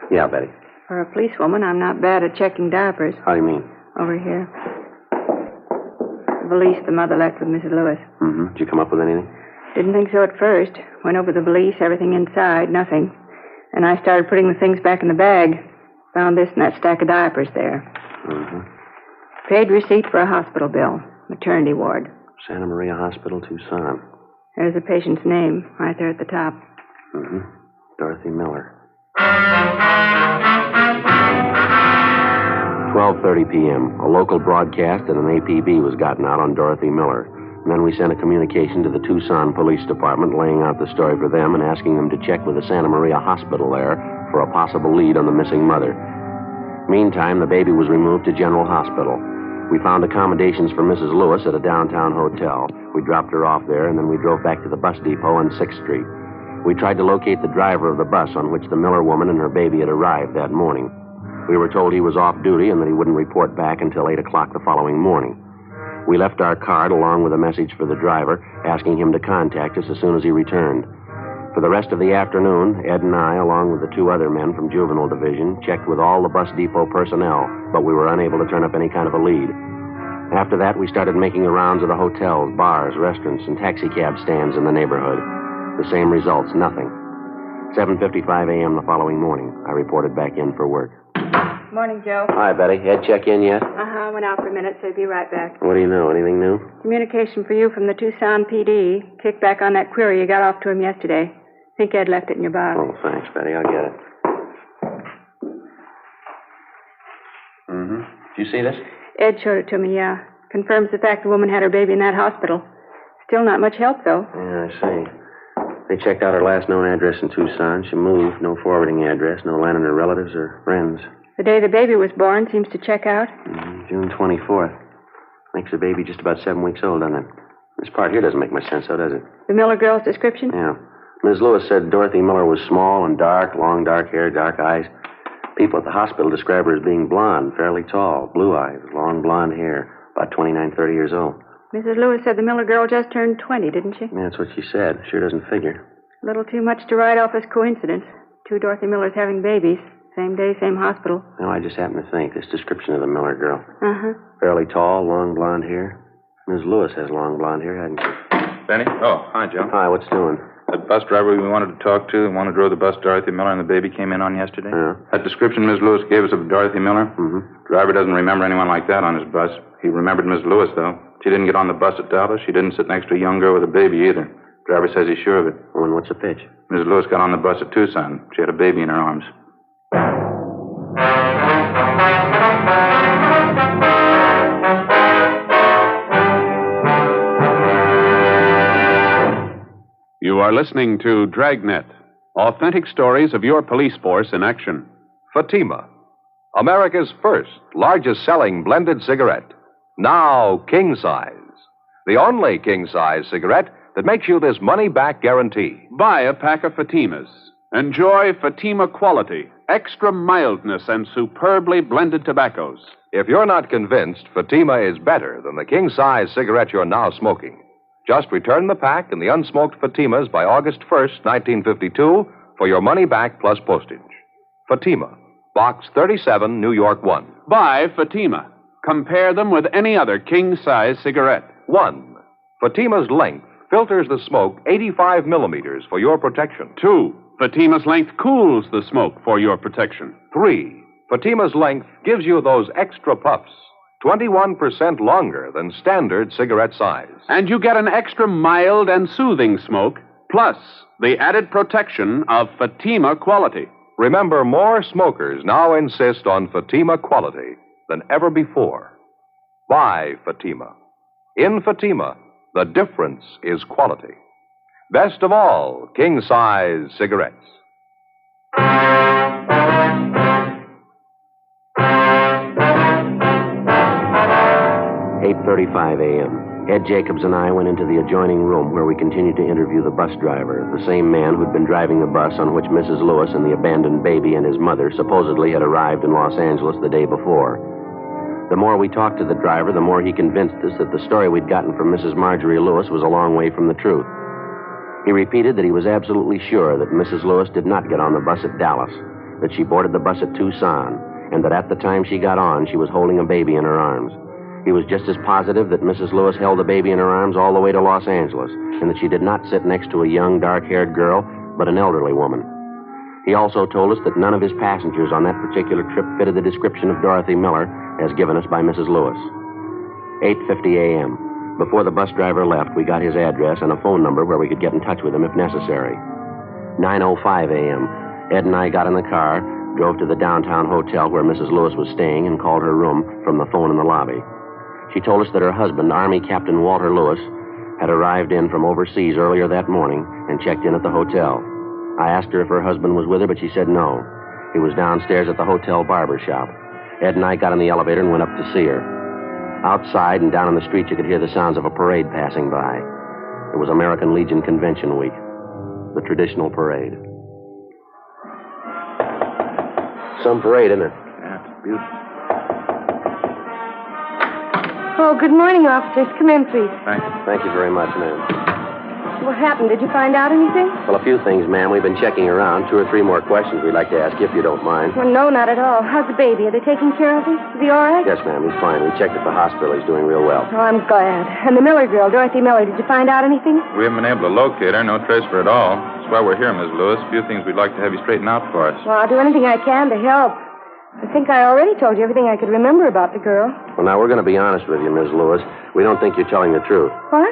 Yeah, Betty. For a policewoman, I'm not bad at checking diapers. How do you mean? Over here. The valise the mother left with Mrs. Lewis. Mm-hmm. Did you come up with anything? Didn't think so at first. Went over the valise, everything inside, nothing. And I started putting the things back in the bag. Found this and that stack of diapers there. Mm-hmm. Paid receipt for a hospital bill. Maternity ward. Santa Maria Hospital, Tucson. There's the patient's name right there at the top. Mm-hmm. Dorothy Miller. 12:30 p.m. A local broadcast and an APB was gotten out on Dorothy Miller. And then we sent a communication to the Tucson Police Department laying out the story for them and asking them to check with the Santa Maria Hospital there for a possible lead on the missing mother. Meantime, the baby was removed to General Hospital. We found accommodations for Mrs. Lewis at a downtown hotel. We dropped her off there, and then we drove back to the bus depot on 6th Street. We tried to locate the driver of the bus on which the Miller woman and her baby had arrived that morning. We were told he was off duty and that he wouldn't report back until 8 o'clock the following morning. We left our card along with a message for the driver, asking him to contact us as soon as he returned. For the rest of the afternoon, Ed and I, along with the 2 other men from Juvenile Division, checked with all the bus depot personnel, but we were unable to turn up any kind of a lead. After that, we started making the rounds of the hotels, bars, restaurants, and taxicab stands in the neighborhood. The same results, nothing. 7:55 a.m. the following morning, I reported back in for work. Morning, Joe. Hi, Betty. Ed check in yet? Uh-huh. Went out for a minute, so he'll be right back. What do you know? Anything new? Communication for you from the Tucson PD. Kick back on that query you got off to him yesterday. Think Ed left it in your box. Oh, thanks, Betty. I'll get it. Mm-hmm. Did you see this? Ed showed it to me, yeah. Confirms the fact the woman had her baby in that hospital. Still not much help, though. Yeah, I see. They checked out her last known address in Tucson. She moved. No forwarding address. No line on her relatives or friends. The day the baby was born seems to check out. June 24th. Makes the baby just about 7 weeks old, doesn't it? This part here doesn't make much sense, though, does it? The Miller girl's description? Yeah. Ms. Lewis said Dorothy Miller was small and dark, long dark hair, dark eyes. People at the hospital describe her as being blonde, fairly tall, blue eyes, long blonde hair, about 29, 30 years old. Mrs. Lewis said the Miller girl just turned 20, didn't she? Yeah, that's what she said. Sure doesn't figure. A little too much to write off as coincidence. 2 Dorothy Millers having babies. Same day, same hospital. No, I just happen to think this description of the Miller girl. Uh-huh. Fairly tall, long blonde hair. Ms. Lewis has long blonde hair, hasn't she? Benny? Oh, hi, Joe. Hi, what's doing? The bus driver we wanted to talk to, the one who drove the bus Dorothy Miller and the baby came in on yesterday. Yeah. That description Ms. Lewis gave us of Dorothy Miller, driver doesn't remember anyone like that on his bus. He remembered Ms. Lewis, though. She didn't get on the bus at Dallas. She didn't sit next to a young girl with a baby either. Driver says he's sure of it. Oh, and what's the pitch? Ms. Lewis got on the bus at Tucson. She had a baby in her arms. You are listening to Dragnet, authentic stories of your police force in action. Fatima, America's first, largest selling blended cigarette. Now king size. The only king size cigarette that makes you this money back guarantee. Buy a pack of Fatimas. Enjoy Fatima quality, extra mildness, and superbly blended tobaccos. If you're not convinced Fatima is better than the king size cigarette you're now smoking, just return the pack and the unsmoked Fatimas by August 1st, 1952, for your money back plus postage. Fatima, Box 37, New York 1. Buy Fatima. Compare them with any other king-size cigarette. 1. Fatima's length filters the smoke 85 millimeters for your protection. 2. Fatima's length cools the smoke for your protection. 3. Fatima's length gives you those extra puffs, 21% longer than standard cigarette size. And you get an extra mild and soothing smoke, plus the added protection of Fatima quality. Remember, more smokers now insist on Fatima quality than ever before. Buy Fatima. In Fatima, the difference is quality. Best of all, king-size cigarettes. 8:35 a.m. Ed Jacobs and I went into the adjoining room where we continued to interview the bus driver, the same man who'd been driving the bus on which Mrs. Lewis and the abandoned baby and his mother supposedly had arrived in Los Angeles the day before. The more we talked to the driver, the more he convinced us that the story we'd gotten from Mrs. Marjorie Lewis was a long way from the truth. He repeated that he was absolutely sure that Mrs. Lewis did not get on the bus at Dallas, that she boarded the bus at Tucson, and that at the time she got on, she was holding a baby in her arms. He was just as positive that Mrs. Lewis held the baby in her arms all the way to Los Angeles, and that she did not sit next to a young, dark-haired girl, but an elderly woman. He also told us that none of his passengers on that particular trip fitted the description of Dorothy Miller as given us by Mrs. Lewis. 8:50 a.m. Before the bus driver left, we got his address and a phone number where we could get in touch with him if necessary. 9:05 a.m. Ed and I got in the car, drove to the downtown hotel where Mrs. Lewis was staying, and called her room from the phone in the lobby. She told us that her husband, Army Captain Walter Lewis, had arrived in from overseas earlier that morning and checked in at the hotel. I asked her if her husband was with her, but she said no. He was downstairs at the hotel barber shop. Ed and I got in the elevator and went up to see her. Outside and down on the street, you could hear the sounds of a parade passing by. It was American Legion Convention Week, the traditional parade. Some parade, isn't it? Yeah, it's beautiful. Oh, good morning, officers. Come in, please. Thank you very much, ma'am. What happened? Did you find out anything? Well, a few things, ma'am. We've been checking around. 2 or 3 more questions we'd like to ask you, if you don't mind. Well, no, not at all. How's the baby? Are they taking care of him? Is he all right? Yes, ma'am. He's fine. We checked at the hospital. He's doing real well. Oh, I'm glad. And the Miller girl, Dorothy Miller, did you find out anything? We haven't been able to locate her. No trace of her at all. That's why we're here, Miss Lewis. A few things we'd like to have you straighten out for us. Well, I'll do anything I can to help. I think I already told you everything I could remember about the girl. Well, now, we're going to be honest with you, Miss Lewis. We don't think you're telling the truth. What?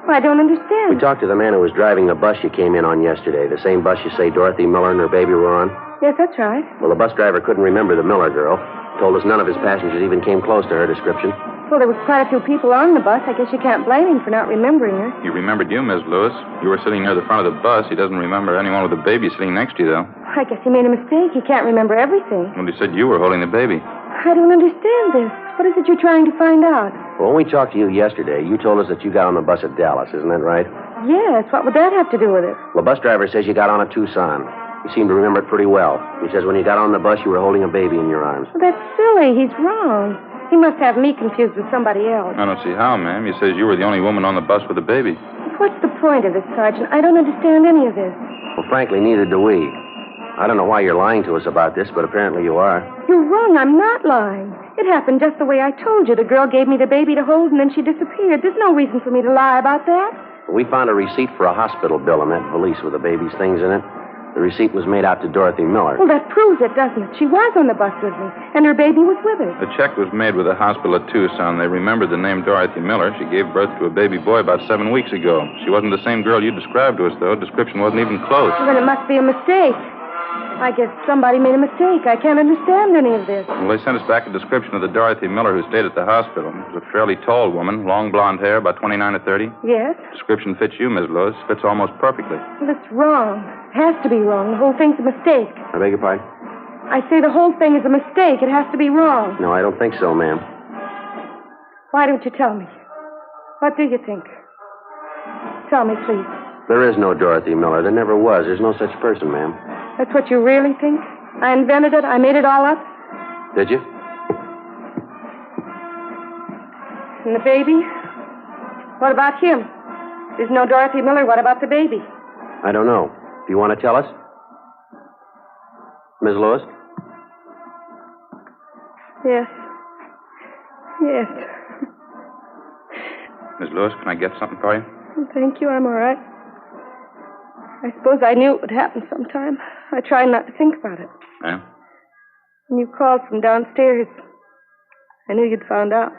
Well, I don't understand. We talked to the man who was driving the bus you came in on yesterday. The same bus you say Dorothy Miller and her baby were on? Yes, that's right. Well, the bus driver couldn't remember the Miller girl. Told us none of his passengers even came close to her description. Well, there was quite a few people on the bus. I guess you can't blame him for not remembering her. He remembered you, Miss Lewis. You were sitting near the front of the bus. He doesn't remember anyone with a baby sitting next to you, though. I guess he made a mistake. He can't remember everything. Well, he said you were holding the baby. I don't understand this. What is it you're trying to find out? Well, when we talked to you yesterday, you told us that you got on the bus at Dallas. Isn't that right? Yes. What would that have to do with it? Well, the bus driver says you got on at Tucson. You seem to remember it pretty well. He says when you got on the bus, you were holding a baby in your arms. Well, that's silly. He's wrong. He must have me confused with somebody else. I don't see how, ma'am. He says you were the only woman on the bus with a baby. What's the point of this, Sergeant? I don't understand any of this. Well, frankly, neither do we. I don't know why you're lying to us about this, but apparently you are. You're wrong. I'm not lying. It happened just the way I told you. The girl gave me the baby to hold, and then she disappeared. There's no reason for me to lie about that. We found a receipt for a hospital bill in that valise with the baby's things in it. The receipt was made out to Dorothy Miller. Well, that proves it, doesn't it? She was on the bus with me, and her baby was with her. The check was made with the hospital at Tucson. They remembered the name Dorothy Miller. She gave birth to a baby boy about 7 weeks ago. She wasn't the same girl you described to us, though. Description wasn't even close. Well, then it must be a mistake. I guess somebody made a mistake. I can't understand any of this. Well, they sent us back a description of the Dorothy Miller who stayed at the hospital. It was a fairly tall woman, long blonde hair, about 29 or 30. Yes? Description fits you, Miss Lewis. Fits almost perfectly. Well, it's wrong. It has to be wrong. The whole thing's a mistake. I beg your pardon? I say the whole thing is a mistake. It has to be wrong. No, I don't think so, ma'am. Why don't you tell me? What do you think? Tell me, please. There is no Dorothy Miller. There never was. There's no such person, ma'am. That's what you really think? I invented it? I made it all up? Did you? And the baby? What about him? There's no Dorothy Miller. What about the baby? I don't know. Do you want to tell us? Ms. Lewis? Yes. Yes. Miss Lewis, can I get something for you? Thank you. I'm all right. I suppose I knew it would happen sometime. I tried not to think about it. Yeah? When you called from downstairs, I knew you'd found out.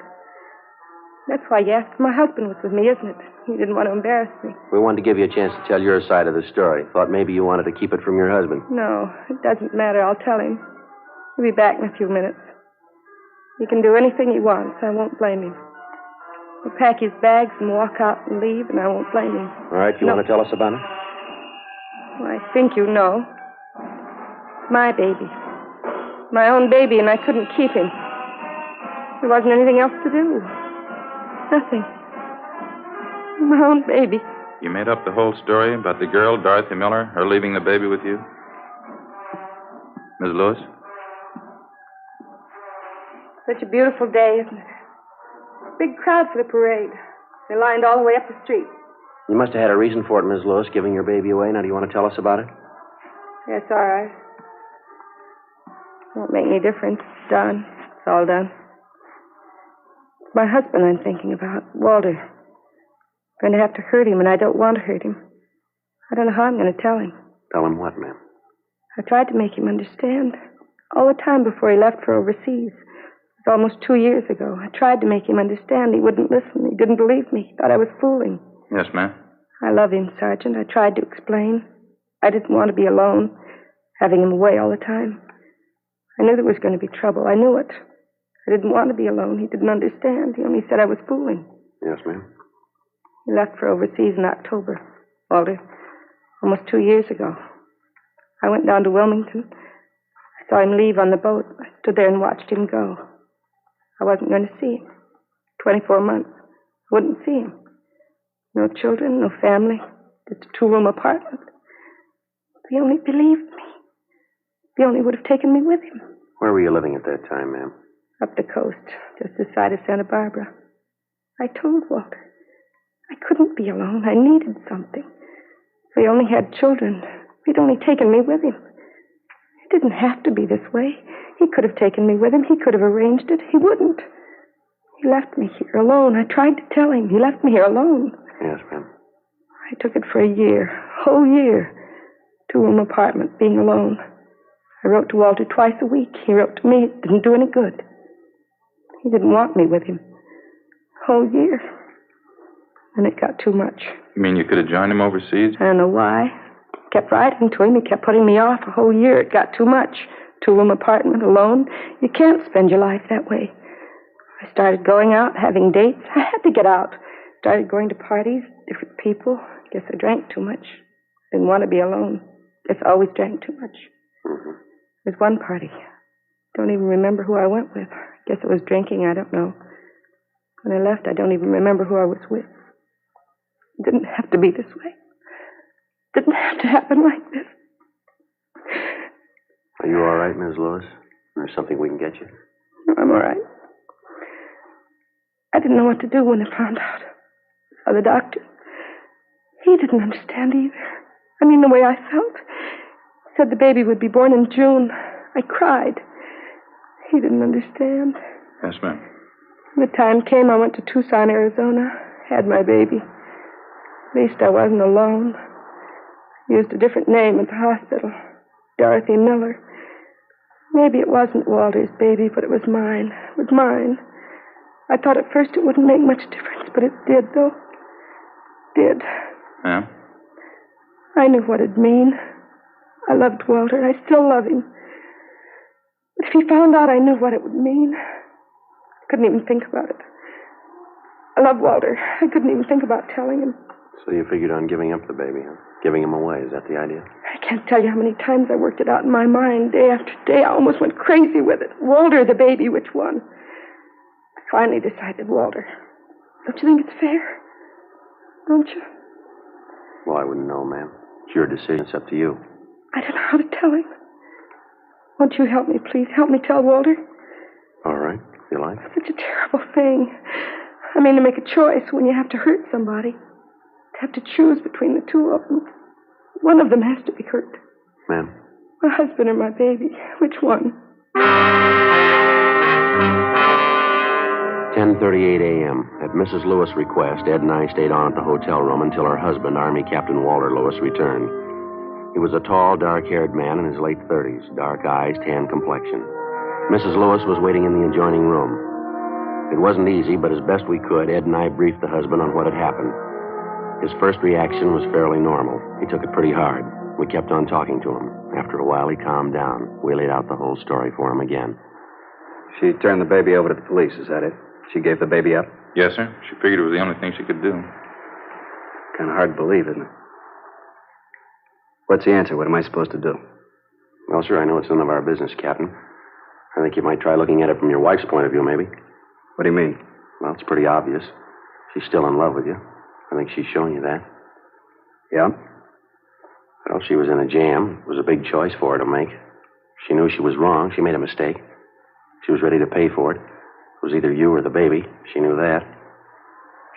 That's why you asked. My husband was with me, isn't it? He didn't want to embarrass me. We wanted to give you a chance to tell your side of the story. Thought maybe you wanted to keep it from your husband. No, it doesn't matter. I'll tell him. He'll be back in a few minutes. He can do anything he wants. I won't blame him. He'll pack his bags and walk out and leave, and I won't blame him. All right, you want to tell us about it? Well, I think you know. My baby. My own baby, and I couldn't keep him. There wasn't anything else to do. Nothing. My own baby. You made up the whole story about the girl, Dorothy Miller, her leaving the baby with you? Miss Lewis? Such a beautiful day, isn't it? Big crowd for the parade. They lined all the way up the street. You must have had a reason for it, Ms. Lewis, giving your baby away. Now, do you want to tell us about it? Yes, all right. Won't make any difference. It's done. It's all done. My husband I'm thinking about, Walter. I'm going to have to hurt him, and I don't want to hurt him. I don't know how I'm going to tell him. Tell him what, ma'am? I tried to make him understand. All the time before he left for overseas. It was almost 2 years ago. I tried to make him understand. He wouldn't listen. He didn't believe me. He thought I was fooling. Yes, ma'am. I love him, Sergeant. I tried to explain. I didn't want to be alone, having him away all the time. I knew there was going to be trouble. I knew it. I didn't want to be alone. He didn't understand. He only said I was fooling. Yes, ma'am. He left for overseas in October, Walter. Almost 2 years ago. I went down to Wilmington. I saw him leave on the boat. I stood there and watched him go. I wasn't going to see him. 24 months. I wouldn't see him. No children, no family. Just a 2-room apartment. If he only believed me. If he only would have taken me with him. Where were you living at that time, ma'am? Up the coast, just this side of Santa Barbara. I told Walter. I couldn't be alone. I needed something. If he only had children, if he'd only taken me with him. It didn't have to be this way. He could have taken me with him. He could have arranged it. He wouldn't. He left me here alone. I tried to tell him. He left me here alone. Yes, ma'am. I took it for a year. A whole year. 2-room apartment, being alone. I wrote to Walter twice a week. He wrote to me. It didn't do any good. He didn't want me with him. A whole year. And it got too much. You mean you could have joined him overseas? I don't know why. Kept writing to him. He kept putting me off a whole year. It got too much. 2-room apartment, alone. You can't spend your life that way. I started going out, having dates. I had to get out. Started going to parties, different people. Guess I drank too much. Didn't want to be alone. Guess I always drank too much. Mm-hmm. There's one party. Don't even remember who I went with. Guess it was drinking, I don't know. When I left, I don't even remember who I was with. It didn't have to be this way. It didn't have to happen like this. Are you all right, Ms. Lewis? Or something we can get you? No, I'm all right. I didn't know what to do when I found out. Saw the doctor. He didn't understand either. I mean, the way I felt. He said the baby would be born in June. I cried. He didn't understand. Yes, ma'am. When the time came, I went to Tucson, Arizona. Had my baby. At least I wasn't alone. Used a different name at the hospital. Dorothy Miller. Maybe it wasn't Walter's baby, but it was mine. It was mine. I thought at first it wouldn't make much difference, but it did, though. It did. Yeah? I knew what it'd mean. I loved Walter. I still love him. But if he found out, I knew what it would mean. I couldn't even think about it. I love Walter. I couldn't even think about telling him. So you figured on giving up the baby, huh? Giving him away, is that the idea? I can't tell you how many times I worked it out in my mind, day after day. I almost went crazy with it. Walter, the baby, which one? I finally decided Walter. Don't you think it's fair? Don't you? Well, I wouldn't know, ma'am. It's your decision. It's up to you. I don't know how to tell him. Won't you help me, please? Help me tell Walter. All right, if you like. It's such a terrible thing. I mean, to make a choice when you have to hurt somebody. To have to choose between the two of them. One of them has to be hurt. Ma'am? My husband or my baby. Which one? 10:38 a.m. At Mrs. Lewis' request, Ed and I stayed on at the hotel room until her husband, Army Captain Walter Lewis, returned. He was a tall, dark-haired man in his late 30s, dark eyes, tan complexion. Mrs. Lewis was waiting in the adjoining room. It wasn't easy, but as best we could, Ed and I briefed the husband on what had happened. His first reaction was fairly normal. He took it pretty hard. We kept on talking to him. After a while, he calmed down. We laid out the whole story for him again. She turned the baby over to the police, is that it? She gave the baby up? Yes, sir. She figured it was the only thing she could do. Kind of hard to believe, isn't it? What's the answer? What am I supposed to do? Well, sir, I know it's none of our business, Captain. I think you might try looking at it from your wife's point of view, maybe. What do you mean? Well, it's pretty obvious. She's still in love with you. I think she's shown you that. Yeah? Well, she was in a jam. It was a big choice for her to make. She knew she was wrong. She made a mistake. She was ready to pay for it. It was either you or the baby. She knew that.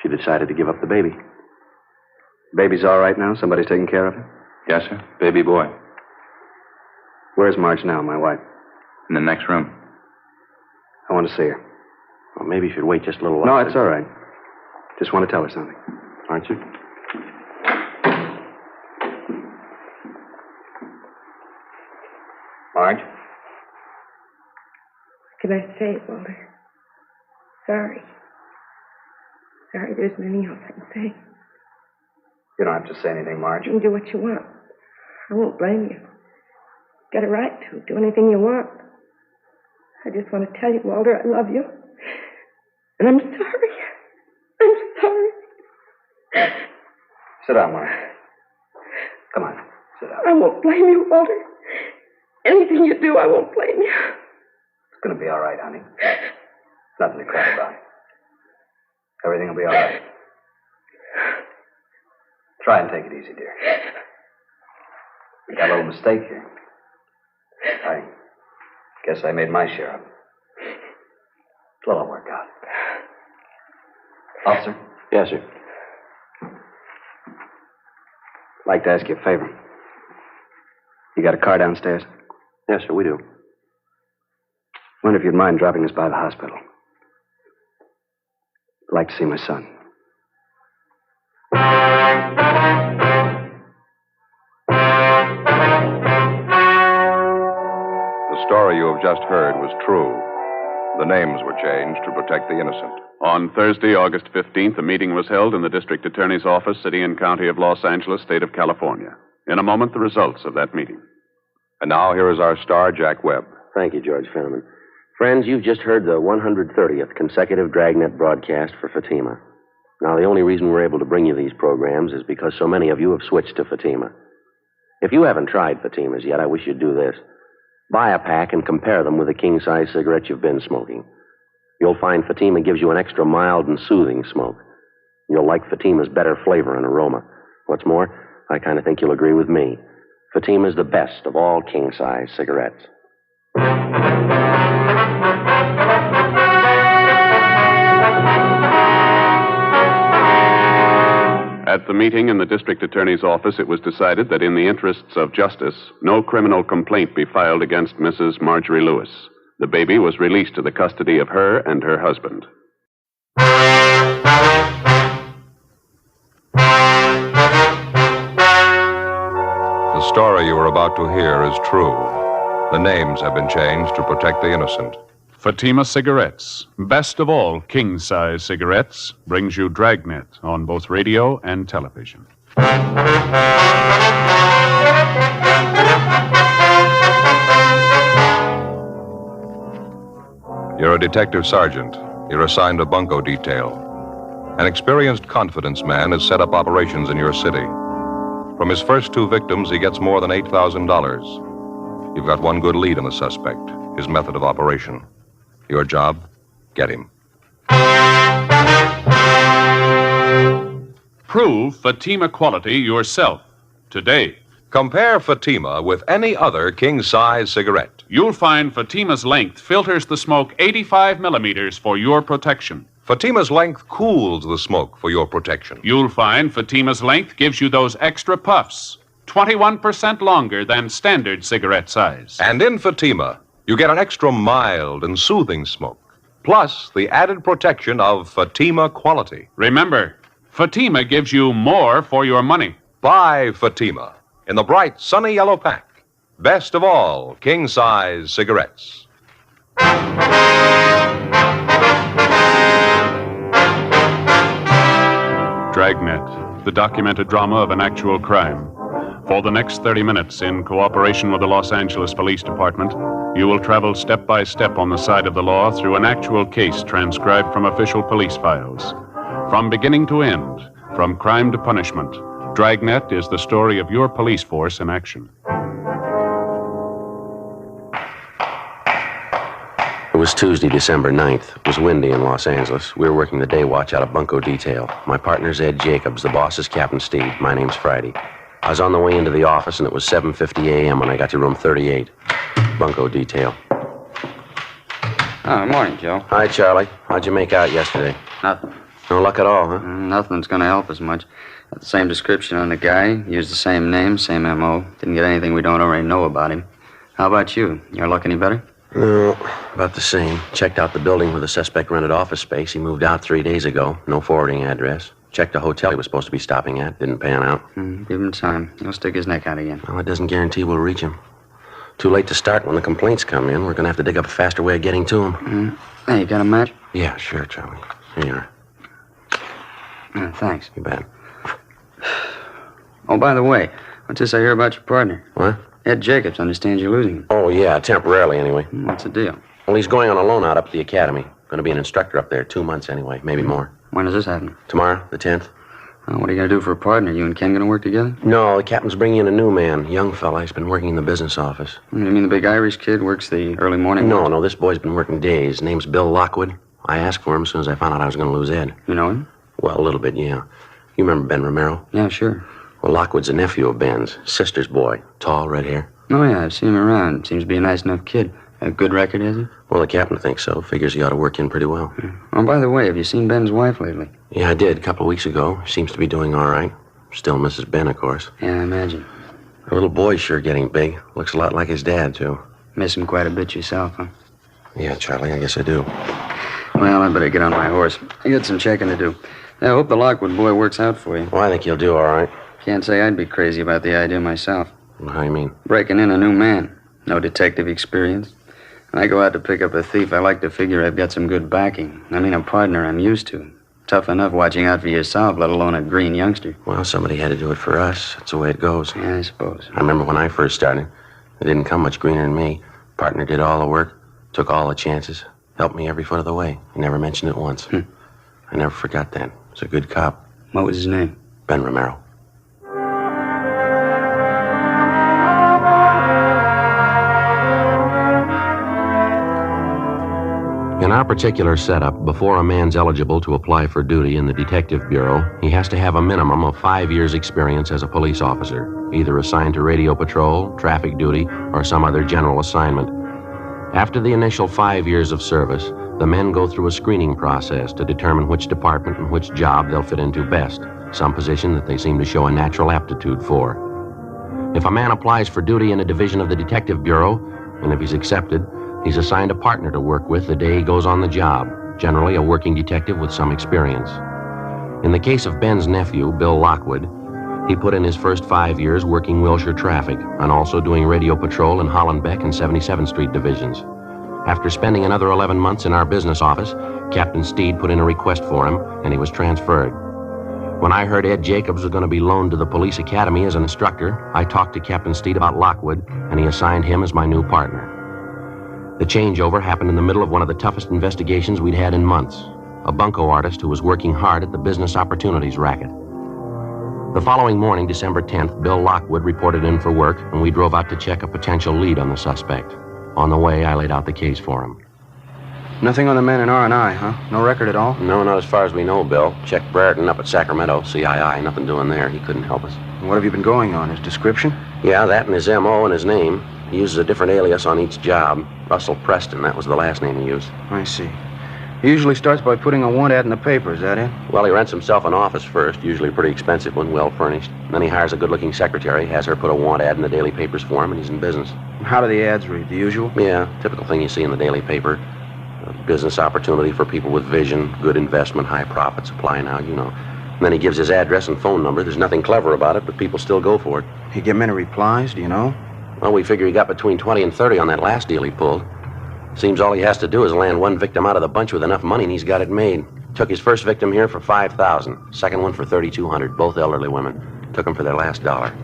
She decided to give up the baby. Baby's all right now? Somebody's taking care of her? Yes, sir. Baby boy. Where's Marge now, my wife? In the next room. I want to see her. Well, maybe you should wait just a little while. No, it's all right. Just want to tell her something. Aren't you? Marge? What can I say, Walter? Sorry. Sorry, there isn't anything else I can say. You don't have to say anything, Marge. You can do what you want. I won't blame you. Got a right to. Do anything you want. I just want to tell you, Walter, I love you. And I'm sorry. I'm sorry. Sit down, Marge. Come on, sit down. I won't blame you, Walter. Anything you do, I won't blame you. It's going to be all right, honey. Nothing to cry about. Everything will be all right. Try and take it easy, dear. We got a little mistake here. I guess I made my share of it. It'll all work out. Officer? Yes, sir. I'd like to ask you a favor. You got a car downstairs? Yes, sir, we do. Wonder if you'd mind dropping us by the hospital. I'd like to see my son. The story you have just heard was true. The names were changed to protect the innocent. On Thursday, August 15th, a meeting was held in the District Attorney's Office, City and County of Los Angeles, State of California. In a moment, the results of that meeting. And now, here is our star, Jack Webb. Thank you, George Fenneman. Friends, you've just heard the 130th consecutive Dragnet broadcast for Fatima. Now, the only reason we're able to bring you these programs is because so many of you have switched to Fatima. If you haven't tried Fatimas yet, I wish you'd do this. Buy a pack and compare them with the king-size cigarette you've been smoking. You'll find Fatima gives you an extra mild and soothing smoke. You'll like Fatima's better flavor and aroma. What's more, I kind of think you'll agree with me. Fatima's the best of all king-size cigarettes. At the meeting in the District Attorney's Office, it was decided that in the interests of justice, no criminal complaint be filed against Mrs. Marjorie Lewis. The baby was released to the custody of her and her husband. The story you are about to hear is true. The names have been changed to protect the innocent. Fatima Cigarettes, best of all king-size cigarettes, brings you Dragnet on both radio and television. You're a detective sergeant. You're assigned a bunco detail. An experienced confidence man has set up operations in your city. From his first two victims, he gets more than $8,000. You've got one good lead on the suspect, his method of operation. Your job, get him. Prove Fatima quality yourself today. Compare Fatima with any other king-size cigarette. You'll find Fatima's length filters the smoke 85 millimeters for your protection. Fatima's length cools the smoke for your protection. You'll find Fatima's length gives you those extra puffs, 21% longer than standard cigarette size. And in Fatima, you get an extra mild and soothing smoke, plus the added protection of Fatima quality. Remember, Fatima gives you more for your money. Buy Fatima in the bright, sunny yellow pack. Best of all king-size cigarettes. Dragnet, the documented drama of an actual crime. For the next 30 minutes, in cooperation with the Los Angeles Police Department, you will travel step by step on the side of the law through an actual case transcribed from official police files. From beginning to end, from crime to punishment, Dragnet is the story of your police force in action. It was Tuesday, December 9th. It was windy in Los Angeles. We were working the day watch out of Bunco detail. My partner's Ed Jacobs. The boss is Captain Steve. My name's Friday. I was on the way into the office, and it was 7:50 a.m. when I got to room 38. Bunco detail. Oh, morning, Joe. Hi, Charlie. How'd you make out yesterday? Nothing. No luck at all, huh? Nothing's going to help us much. Got the same description on the guy, used the same name, same M.O. Didn't get anything we don't already know about him. How about you? Your luck any better? No, about the same. Checked out the building where the suspect rented office space. He moved out 3 days ago. No forwarding address. Checked the hotel he was supposed to be stopping at. Didn't pan out. Give him time. He'll stick his neck out again. Well, it doesn't guarantee we'll reach him. Too late to start when the complaints come in. We're going to have to dig up a faster way of getting to him. Hey, you got a match? Yeah, sure, Charlie. Here you are. Thanks. You bet. Oh, by the way, what's this I hear about your partner? What? Ed Jacobs understands you're losing him. Oh, yeah, temporarily anyway. What's the deal? Well, he's going on a loan out up at the academy. Going to be an instructor up there 2 months anyway, maybe more. When does this happen? Tomorrow, the 10th. What are you going to do for a partner? You and Ken going to work together? No, the captain's bringing in a new man, young fella. He's been working in the business office. You mean the big Irish kid works the early morning? No, this boy's been working days. Name's Bill Lockwood. I asked for him as soon as I found out I was going to lose Ed. You know him? Well, a little bit, yeah. You remember Ben Romero? Yeah, sure. Well, Lockwood's a nephew of Ben's, sister's boy. Tall, red hair. Oh, yeah, I've seen him around. Seems to be a nice enough kid. A good record, has he? Well, the captain thinks so. Figures he ought to work in pretty well. Oh, by the way, have you seen Ben's wife lately? Yeah, I did, a couple of weeks ago. Seems to be doing all right. Still Mrs. Ben, of course. Yeah, I imagine. Her little boy's sure getting big. Looks a lot like his dad, too. Miss him quite a bit yourself, huh? Yeah, Charlie, I guess I do. Well, I better get on my horse. I got some checking to do. I hope the Lockwood boy works out for you. Well, I think he'll do all right. Can't say I'd be crazy about the idea myself. How do you mean? Breaking in a new man. No detective experience. When I go out to pick up a thief, I like to figure I've got some good backing. I mean, a partner I'm used to. Tough enough watching out for yourself, let alone a green youngster. Well, somebody had to do it for us. That's the way it goes. Yeah, I suppose. I remember when I first started. It didn't come much greener than me. Partner did all the work, took all the chances, helped me every foot of the way. He never mentioned it once. I never forgot that. He's a good cop. What was his name? Ben Romero. In our particular setup, before a man's eligible to apply for duty in the Detective Bureau, he has to have a minimum of 5 years' experience as a police officer, either assigned to radio patrol, traffic duty, or some other general assignment. After the initial 5 years of service, the men go through a screening process to determine which department and which job they'll fit into best, some position that they seem to show a natural aptitude for. If a man applies for duty in a division of the Detective Bureau, and if he's accepted, he's assigned a partner to work with the day he goes on the job, generally a working detective with some experience. In the case of Ben's nephew, Bill Lockwood, he put in his first 5 years working Wilshire traffic and also doing radio patrol in Hollenbeck and 77th Street divisions. After spending another 11 months in our business office, Captain Steed put in a request for him, and he was transferred. When I heard Ed Jacobs was going to be loaned to the police academy as an instructor, I talked to Captain Steed about Lockwood, and he assigned him as my new partner. The changeover happened in the middle of one of the toughest investigations we'd had in months. A bunco artist who was working hard at the business opportunities racket. The following morning, December 10th, Bill Lockwood reported in for work, and we drove out to check a potential lead on the suspect. On the way, I laid out the case for him. Nothing on the man in R&I, huh? No record at all? No, not as far as we know, Bill. Checked Brereton up at Sacramento, CII. Nothing doing there. He couldn't help us. What have you been going on? His description? Yeah, that and his M.O. and his name. He uses a different alias on each job. Russell Preston, that was the last name he used. I see. He usually starts by putting a want ad in the paper, is that it? Well, he rents himself an office first, usually a pretty expensive one, well furnished. Then he hires a good-looking secretary, has her put a want ad in the daily papers for him, and he's in business. How do the ads read? The usual? Yeah, typical thing you see in the daily paper. A business opportunity for people with vision, good investment, high profits. Apply now, you know. And then he gives his address and phone number. There's nothing clever about it, but people still go for it. He get many replies, do you know? Well, we figure he got between 20 and 30 on that last deal he pulled. Seems all he has to do is land one victim out of the bunch with enough money, and he's got it made. Took his first victim here for $5,000. Second one for $3,200. Both elderly women. Took them for their last dollar.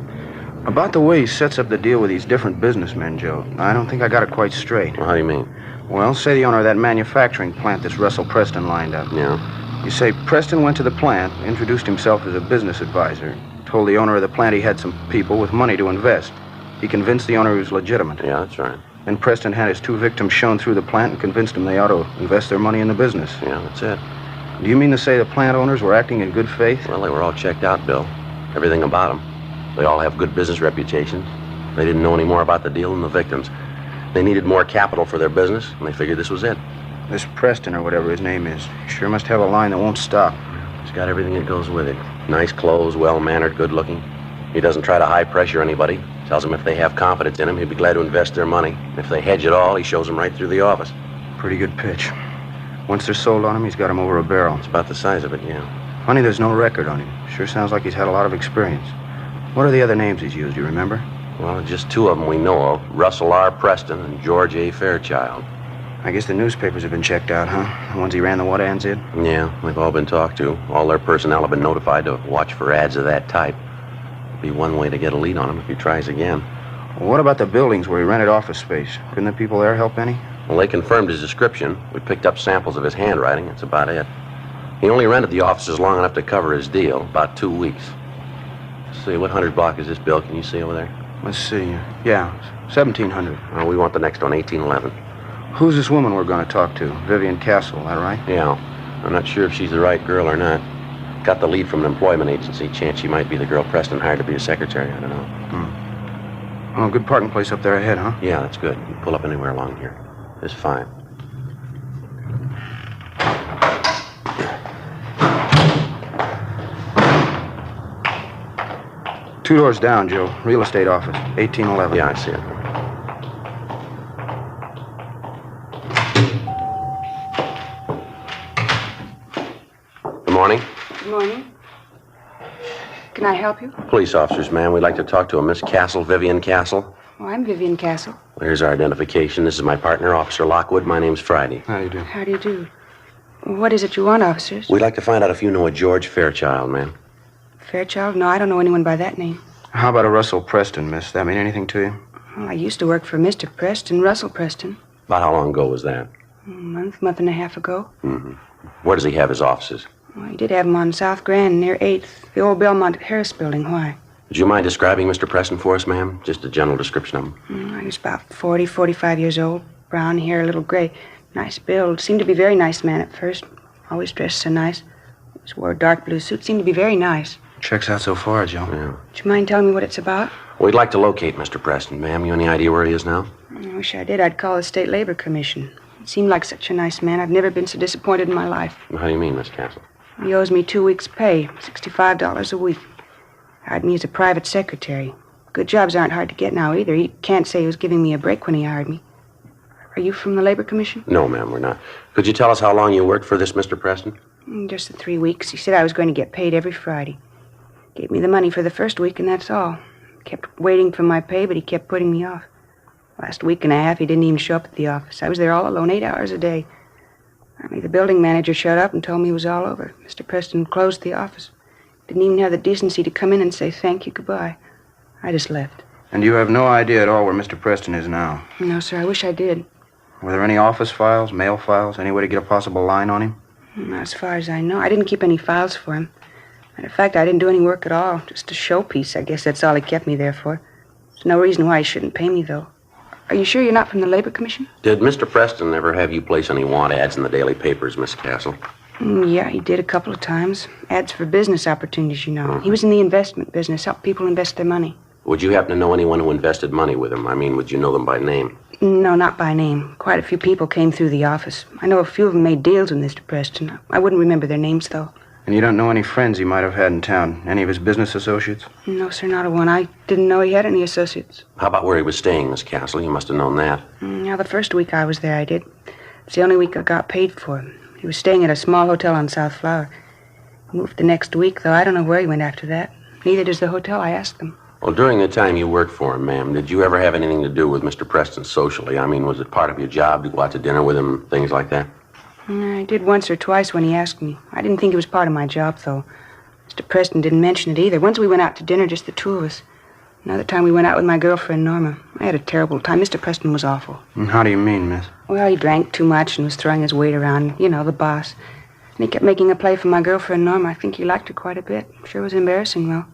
About the way he sets up the deal with these different businessmen, Joe, I don't think I got it quite straight. Well, how do you mean? Well, say the owner of that manufacturing plant that's Russell Preston lined up. Yeah. You say Preston went to the plant, introduced himself as a business advisor, told the owner of the plant he had some people with money to invest. He convinced the owner he was legitimate. Yeah, that's right. Then Preston had his two victims shown through the plant and convinced them they ought to invest their money in the business. Yeah, that's it. Do you mean to say the plant owners were acting in good faith? Well, they were all checked out, Bill. Everything about them. They all have good business reputations. They didn't know any more about the deal than the victims. They needed more capital for their business, and they figured this was it. This Preston, or whatever his name is, sure must have a line that won't stop. He's got everything that goes with it. Nice clothes, well-mannered, good-looking. He doesn't try to high-pressure anybody. Tells them if they have confidence in him, he'd be glad to invest their money. If they hedge it all, he shows them right through the office. Pretty good pitch. Once they're sold on him, he's got him over a barrel. It's about the size of it, yeah. Funny there's no record on him. Sure sounds like he's had a lot of experience. What are the other names he's used, you remember? Well, just two of them we know of. Russell R. Preston and George A. Fairchild. I guess the newspapers have been checked out, huh? The ones he ran the what ads in? Yeah, they've all been talked to. All their personnel have been notified to watch for ads of that type. Be one way to get a lead on him if he tries again. Well, what about the buildings where he rented office space? Couldn't the people there help any? Well, they confirmed his description. We picked up samples of his handwriting. That's about it. He only rented the offices long enough to cover his deal, about 2 weeks. Let's see, what 100 block is this, Bill? Can you see over there? Let's see. Yeah, 1700. Well, we want the next one, 1811. Who's this woman we're going to talk to? Vivian Castle, that right? Yeah. I'm not sure if she's the right girl or not. Got the lead from an employment agency. Chance she might be the girl Preston hired to be a secretary. I don't know. Oh, good parking place up there ahead, huh? Yeah, that's good. You can pull up anywhere along here. It's fine. Two doors down, Joe. Real estate office, 1811. Yeah, I see it. Good morning. Good morning. Can I help you? Police officers, ma'am. We'd like to talk to a Miss Castle, Vivian Castle. Oh, I'm Vivian Castle. Well, here's our identification. This is my partner, Officer Lockwood. My name's Friday. How do you do? How do you do? What is it you want, officers? We'd like to find out if you know a George Fairchild, ma'am. Fairchild? No, I don't know anyone by that name. How about a Russell Preston, miss? That mean anything to you? Well, I used to work for Mr. Preston, Russell Preston. About how long ago was that? A month and a half ago. Mm-hmm. Where does he have his offices? Well, he did have them on South Grand near 8th, the old Belmont Harris building. Why? Would you mind describing Mr. Preston for us, ma'am? Just a general description of him. He was about 45 years old. Brown hair, a little gray. Nice build. Seemed to be a very nice man at first. Always dressed so nice. Always wore a dark blue suit. Seemed to be very nice. Checks out so far, Joe. Yeah. Would you mind telling me what it's about? We'd like to locate Mr. Preston, ma'am. You any idea where he is now? I wish I did. I'd call the State Labor Commission. He seemed like such a nice man. I've never been so disappointed in my life. How do you mean, Miss Castle? He owes me 2 weeks' pay, $65 a week. Hired me as a private secretary. Good jobs aren't hard to get now either. He can't say he was giving me a break when he hired me. Are you from the Labor Commission? No, ma'am, we're not. Could you tell us how long you worked for this Mr. Preston? Just the 3 weeks. He said I was going to get paid every Friday. Gave me the money for the first week, and that's all. Kept waiting for my pay, but he kept putting me off. Last week and a half, he didn't even show up at the office. I was there all alone, 8 hours a day. Finally, the building manager showed up and told me it was all over. Mr. Preston closed the office. Didn't even have the decency to come in and say thank you, goodbye. I just left. And you have no idea at all where Mr. Preston is now? No, sir, I wish I did. Were there any office files, mail files, any way to get a possible line on him? Not as far as I know. I didn't keep any files for him. Matter of fact, I didn't do any work at all. Just a showpiece. I guess that's all he kept me there for. There's no reason why he shouldn't pay me, though. Are you sure you're not from the Labor Commission? Did Mr. Preston ever have you place any want ads in the daily papers, Miss Castle? Yeah, he did a couple of times. Ads for business opportunities, you know. He was in the investment business, helped people invest their money. Would you happen to know anyone who invested money with him? I mean, would you know them by name? No, not by name. Quite a few people came through the office. I know a few of them made deals with Mr. Preston. I wouldn't remember their names, though. And you don't know any friends he might have had in town? Any of his business associates? No, sir, not a one. I didn't know he had any associates. How about where he was staying, Miss Castle? You must have known that. Now, the first week I was there, I did. It's the only week I got paid for. He was staying at a small hotel on South Flower. He moved the next week, though I don't know where he went after that. Neither does the hotel, I asked them. Well, during the time you worked for him, ma'am, did you ever have anything to do with Mr. Preston socially? I mean, was it part of your job to go out to dinner with him, things like that? I did once or twice when he asked me. I didn't think it was part of my job, though. Mr. Preston didn't mention it either. Once we went out to dinner, just the two of us. Another time we went out with my girlfriend, Norma. I had a terrible time. Mr. Preston was awful. How do you mean, miss? Well, he drank too much and was throwing his weight around. You know, the boss. And he kept making a play for my girlfriend, Norma. I think he liked her quite a bit. Sure was embarrassing, though.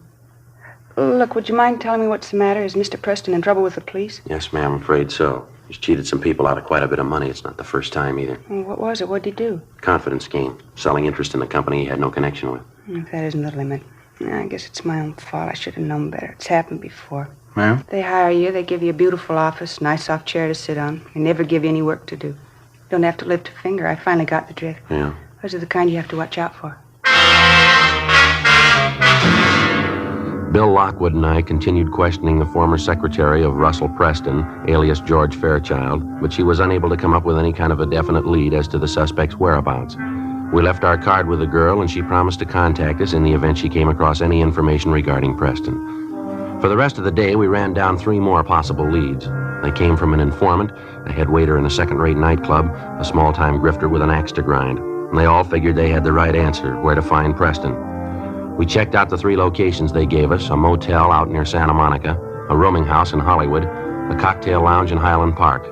Look, would you mind telling me what's the matter? Is Mr. Preston in trouble with the police? Yes, ma'am, I'm afraid so. He's cheated some people out of quite a bit of money. It's not the first time either. Well, what was it? What did he do? Confidence scheme. Selling interest in a company he had no connection with. If that isn't the limit. I guess it's my own fault. I should have known better. It's happened before. Ma'am? They hire you. They give you a beautiful office, nice soft chair to sit on. They never give you any work to do. You don't have to lift a finger. I finally got the drift. Yeah. Those are the kind you have to watch out for. Bill Lockwood and I continued questioning the former secretary of Russell Preston, alias George Fairchild, but she was unable to come up with any kind of a definite lead as to the suspect's whereabouts. We left our card with the girl, and she promised to contact us in the event she came across any information regarding Preston. For the rest of the day, we ran down 3 more possible leads. They came from an informant, a head waiter in a second-rate nightclub, a small-time grifter with an axe to grind. And they all figured they had the right answer, where to find Preston. We checked out the 3 locations they gave us, a motel out near Santa Monica, a rooming house in Hollywood, a cocktail lounge in Highland Park.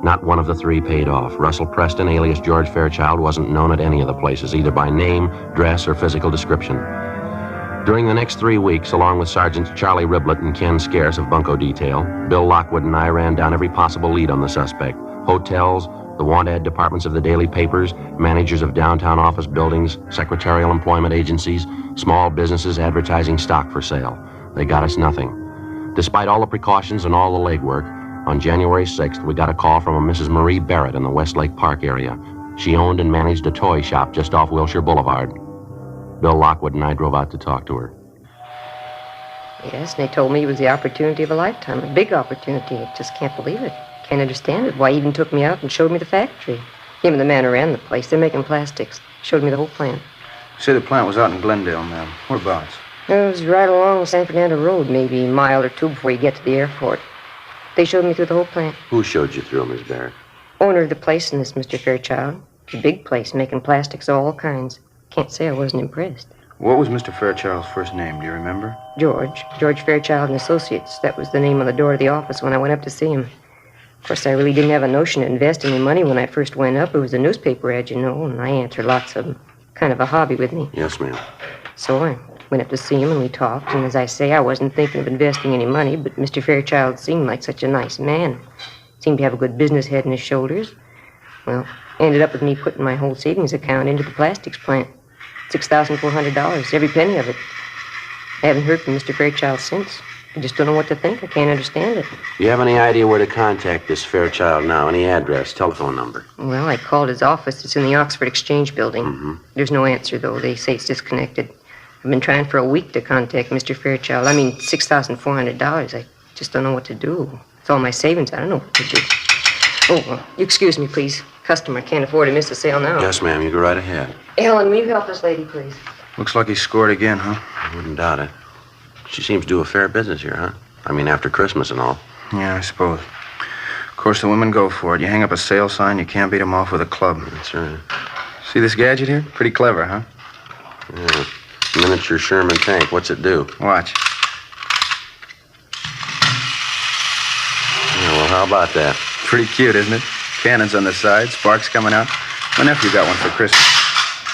Not one of the 3 paid off. Russell Preston, alias George Fairchild, wasn't known at any of the places, either by name, dress, or physical description. During the next 3 weeks, along with Sergeants Charlie Riblett and Ken Scarce of Bunco Detail, Bill Lockwood and I ran down every possible lead on the suspect. Hotels, the want-ad departments of the daily papers, managers of downtown office buildings, secretarial employment agencies, small businesses advertising stock for sale. They got us nothing. Despite all the precautions and all the legwork, on January 6th, we got a call from a Mrs. Marie Barrett in the Westlake Park area. She owned and managed a toy shop just off Wilshire Boulevard. Bill Lockwood and I drove out to talk to her. Yes, and they told me it was the opportunity of a lifetime, a big opportunity. I just can't believe it. Can't understand it. Why, he even took me out and showed me the factory. Him and the man who ran the place. They're making plastics. Showed me the whole plant. You say the plant was out in Glendale, ma'am. Whereabouts? It was right along San Fernando Road, maybe a mile or 2 before you get to the airport. They showed me through the whole plant. Who showed you through, Miss Barrett? Owner of the place in this, Mr. Fairchild. It's a big place, making plastics of all kinds. Can't say I wasn't impressed. What was Mr. Fairchild's first name? Do you remember? George Fairchild and Associates. That was the name on the door of the office when I went up to see him. Of course, I really didn't have a notion of investing any money when I first went up. It was a newspaper ad, you know, and I answered lots of them. Kind of a hobby with me. Yes, ma'am. So I went up to see him, and we talked. And as I say, I wasn't thinking of investing any money, but Mr. Fairchild seemed like such a nice man. Seemed to have a good business head on his shoulders. Well, ended up with me putting my whole savings account into the plastics plant. $6,400, every penny of it. I haven't heard from Mr. Fairchild since. I just don't know what to think. I can't understand it. Do you have any idea where to contact this Fairchild now? Any address, telephone number? Well, I called his office. It's in the Oxford Exchange building. Mm-hmm. There's no answer, though. They say it's disconnected. I've been trying for a week to contact Mr. Fairchild. I mean, $6,400. I just don't know what to do. It's all my savings. I don't know what to do. Oh, well, you excuse me, please. Customer can't afford to miss a sale now. Yes, ma'am. You go right ahead. Ellen, will you help this lady, please? Looks like he scored again, huh? I wouldn't doubt it. She seems to do a fair business here, huh? I mean, after Christmas and all. Yeah, I suppose. Of course, the women go for it. You hang up a sale sign, you can't beat them off with a club. That's right. See this gadget here? Pretty clever, huh? Yeah. Miniature Sherman tank. What's it do? Watch. Yeah, well, how about that? Pretty cute, isn't it? Cannons on the side, sparks coming out. My nephew got one for Christmas.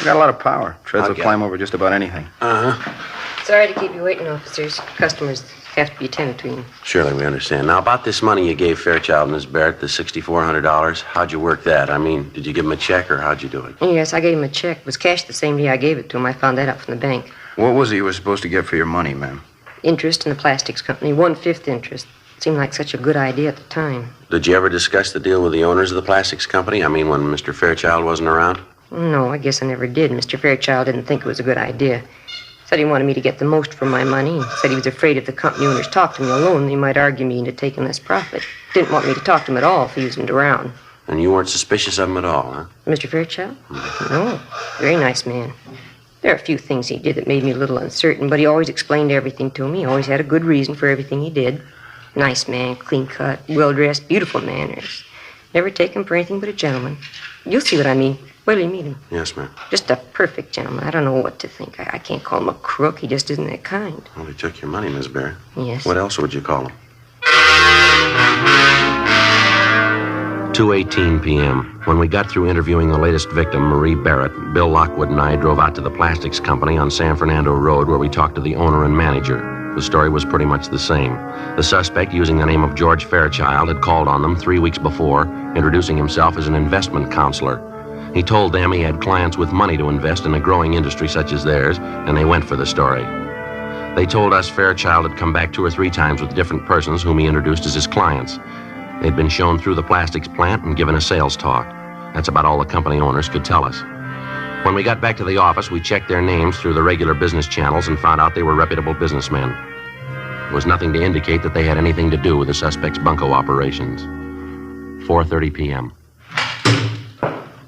It got a lot of power. Treads will climb over just about anything. Uh-huh. Sorry to keep you waiting, officers. Customers have to be attended to. Surely we understand. Now, about this money you gave Fairchild and Miss Barrett, the $6,400, how'd you work that? I mean, did you give him a check, or how'd you do it? Yes, I gave him a check. It was cashed the same day I gave it to him. I found that out from the bank. What was it you were supposed to get for your money, ma'am? Interest in the plastics company, 1/5 interest. Seemed like such a good idea at the time. Did you ever discuss the deal with the owners of the plastics company? I mean, when Mr. Fairchild wasn't around? No, I guess I never did. Mr. Fairchild didn't think it was a good idea. Said he wanted me to get the most for my money. Said he was afraid if the company owners talked to me alone, they might argue me into taking less profit. Didn't want me to talk to him at all if he wasn't around. And you weren't suspicious of him at all, huh? Mr. Fairchild? No. Very nice man. There are a few things he did that made me a little uncertain, but he always explained everything to me. He always had a good reason for everything he did. Nice man, clean-cut, well-dressed, beautiful manners. Never take him for anything but a gentleman. You'll see what I mean. Where did you meet him? Yes, ma'am. Just a perfect gentleman. I don't know what to think. I can't call him a crook. He just isn't that kind. Well, he took your money, Miss Barrett. Yes. What else would you call him? 2:18 p.m. When we got through interviewing the latest victim, Marie Barrett, Bill Lockwood and I drove out to the plastics company on San Fernando Road where we talked to the owner and manager. The story was pretty much the same. The suspect, using the name of George Fairchild, had called on them 3 weeks before, introducing himself as an investment counselor. He told them he had clients with money to invest in a growing industry such as theirs, and they went for the story. They told us Fairchild had come back 2 or 3 times with different persons whom he introduced as his clients. They'd been shown through the plastics plant and given a sales talk. That's about all the company owners could tell us. When we got back to the office, we checked their names through the regular business channels and found out they were reputable businessmen. There was nothing to indicate that they had anything to do with the suspect's bunco operations. 4:30 p.m.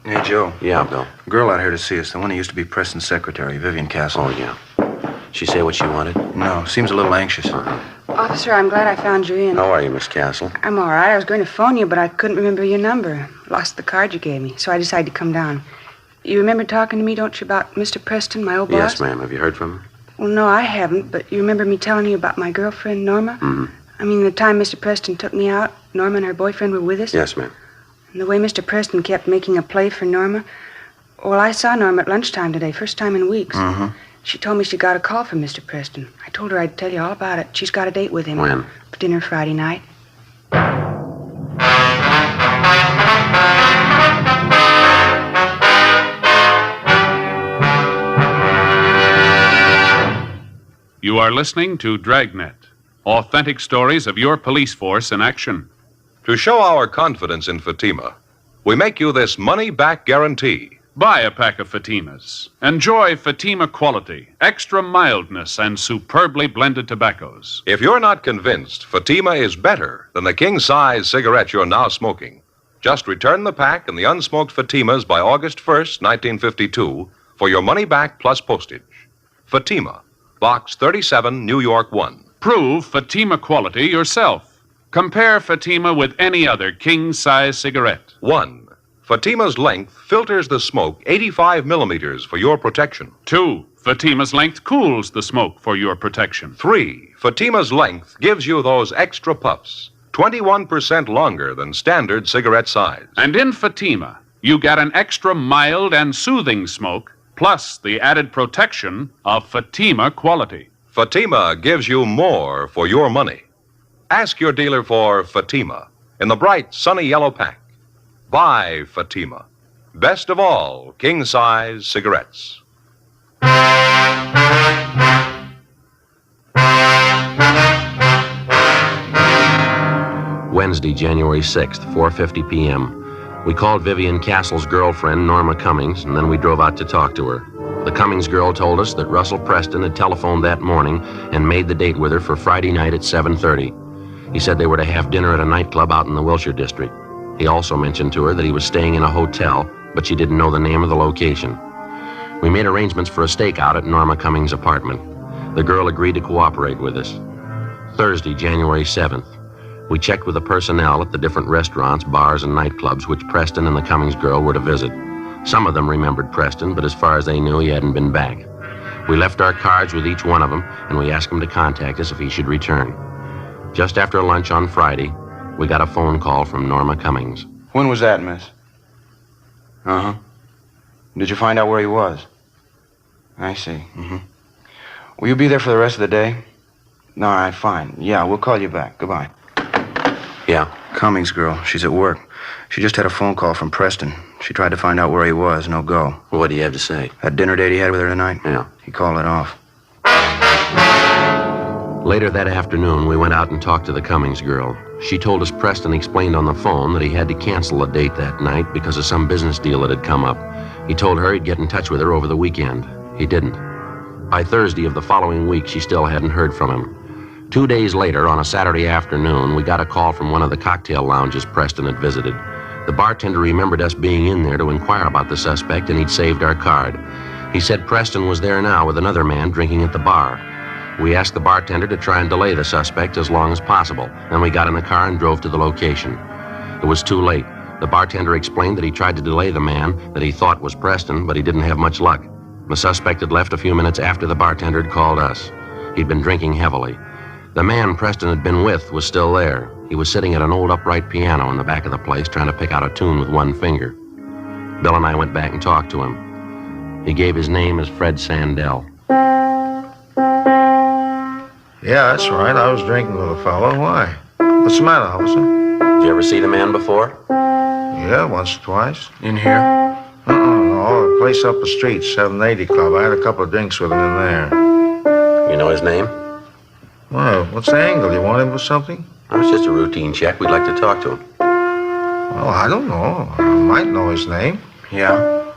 Hey, Joe. Yeah, Bill. A girl out here to see us, the one who used to be Preston's secretary, Vivian Castle. Oh, yeah. She say what she wanted? No, seems a little anxious. Officer, I'm glad I found you in. How are you, Miss Castle? I'm all right. I was going to phone you, but I couldn't remember your number. Lost the card you gave me, so I decided to come down. You remember talking to me, don't you, about Mr. Preston, my old boss? Yes, ma'am. Have you heard from him? Well, no, I haven't, but you remember me telling you about my girlfriend, Norma? Mm-hmm. I mean, the time Mr. Preston took me out, Norma and her boyfriend were with us? Yes, ma'am. And the way Mr. Preston kept making a play for Norma. Well, I saw Norma at lunchtime today, first time in weeks. Mm-hmm. She told me she got a call from Mr. Preston. I told her I'd tell you all about it. She's got a date with him. When? For dinner Friday night. You are listening to Dragnet, authentic stories of your police force in action. To show our confidence in Fatima, we make you this money-back guarantee. Buy a pack of Fatimas. Enjoy Fatima quality, extra mildness, and superbly blended tobaccos. If you're not convinced Fatima is better than the king-size cigarette you're now smoking, just return the pack and the unsmoked Fatimas by August 1st, 1952, for your money back plus postage. Fatima, Box 37, New York 1. Prove Fatima quality yourself. Compare Fatima with any other king-size cigarette. 1. Fatima's length filters the smoke 85 millimeters for your protection. 2. Fatima's length cools the smoke for your protection. 3. Fatima's length gives you those extra puffs, 21% longer than standard cigarette size. And in Fatima, you get an extra mild and soothing smoke, plus the added protection of Fatima quality. Fatima gives you more for your money. Ask your dealer for Fatima in the bright, sunny yellow pack. Buy Fatima. Best of all, king-size cigarettes. Wednesday, January 6th, 4:50 p.m. We called Vivian Castle's girlfriend, Norma Cummings, and then we drove out to talk to her. The Cummings girl told us that Russell Preston had telephoned that morning and made the date with her for Friday night at 7:30. He said they were to have dinner at a nightclub out in the Wilshire district. He also mentioned to her that he was staying in a hotel, but she didn't know the name of the location. We made arrangements for a stakeout at Norma Cummings' apartment. The girl agreed to cooperate with us. Thursday, January 7th. We checked with the personnel at the different restaurants, bars, and nightclubs which Preston and the Cummings girl were to visit. Some of them remembered Preston, but as far as they knew, he hadn't been back. We left our cards with each one of them, and we asked him to contact us if he should return. Just after lunch on Friday, we got a phone call from Norma Cummings. When was that, miss? Uh-huh. Did you find out where he was? I see. Mm-hmm. Will you be there for the rest of the day? All right, fine. Yeah, we'll call you back. Goodbye. Yeah? Cummings girl. She's at work. She just had a phone call from Preston. She tried to find out where he was. No go. Well, what do you have to say? That dinner date he had with her tonight? Yeah. He called it off. Later that afternoon, we went out and talked to the Cummings girl. She told us Preston explained on the phone that he had to cancel a date that night because of some business deal that had come up. He told her he'd get in touch with her over the weekend. He didn't. By Thursday of the following week, she still hadn't heard from him. 2 days later, on a Saturday afternoon, we got a call from one of the cocktail lounges Preston had visited. The bartender remembered us being in there to inquire about the suspect, and he'd saved our card. He said Preston was there now with another man drinking at the bar. We asked the bartender to try and delay the suspect as long as possible. Then we got in the car and drove to the location. It was too late. The The bartender explained that he tried to delay the man that he thought was Preston, but he didn't have much luck. The suspect had left a few minutes after the bartender had called us. He'd been drinking heavily. The man Preston had been with was still there. He was sitting at an old upright piano in the back of the place trying to pick out a tune with one finger. Bill and I went back and talked to him. He gave his name as Fred Sandell. Yeah, that's right. I was drinking with a fellow. Why? What's the matter, officer? Did you ever see the man before? Yeah, once or twice. In here? No, the place up the street, 780 Club. I had a couple of drinks with him in there. You know his name? Well, what's the angle? You want him for something? Oh, it's just a routine check. We'd like to talk to him. Well, I don't know. I might know his name. Yeah?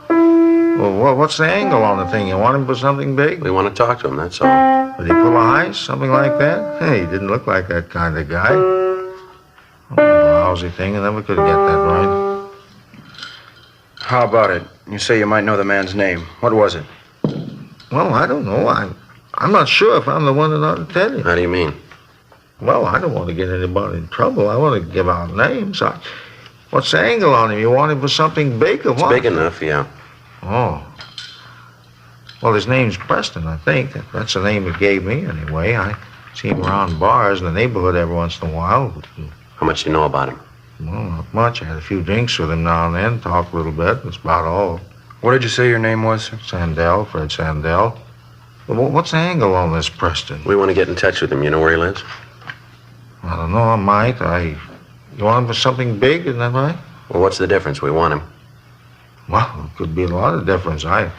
Well, what's the angle on the thing? You want him for something big? We want to talk to him, that's all. Did he pull a heist? Something like that? Hey, he didn't look like that kind of guy. Lousy thing. I never could get that right. How about it? You say you might know the man's name. What was it? Well, I don't know. I'm not sure if I'm the one that ought to tell you. How do you mean? Well, I don't want to get anybody in trouble. I want to give out names. What's the angle on him? You want him for something big or what? It's big enough, yeah. Oh. Well, his name's Preston, I think. That's the name it gave me, anyway. I see him around bars in the neighborhood every once in a while. How much do you know about him? Well, not much. I had a few drinks with him now and then, talked a little bit. That's about all. What did you say your name was, sir? Sandell, Fred Sandell. Well, what's the angle on this, Preston? We want to get in touch with him. You know where he lives? I don't know. I might. You want him for something big, isn't that right? Well, what's the difference? We want him. Well, it could be a lot of difference. I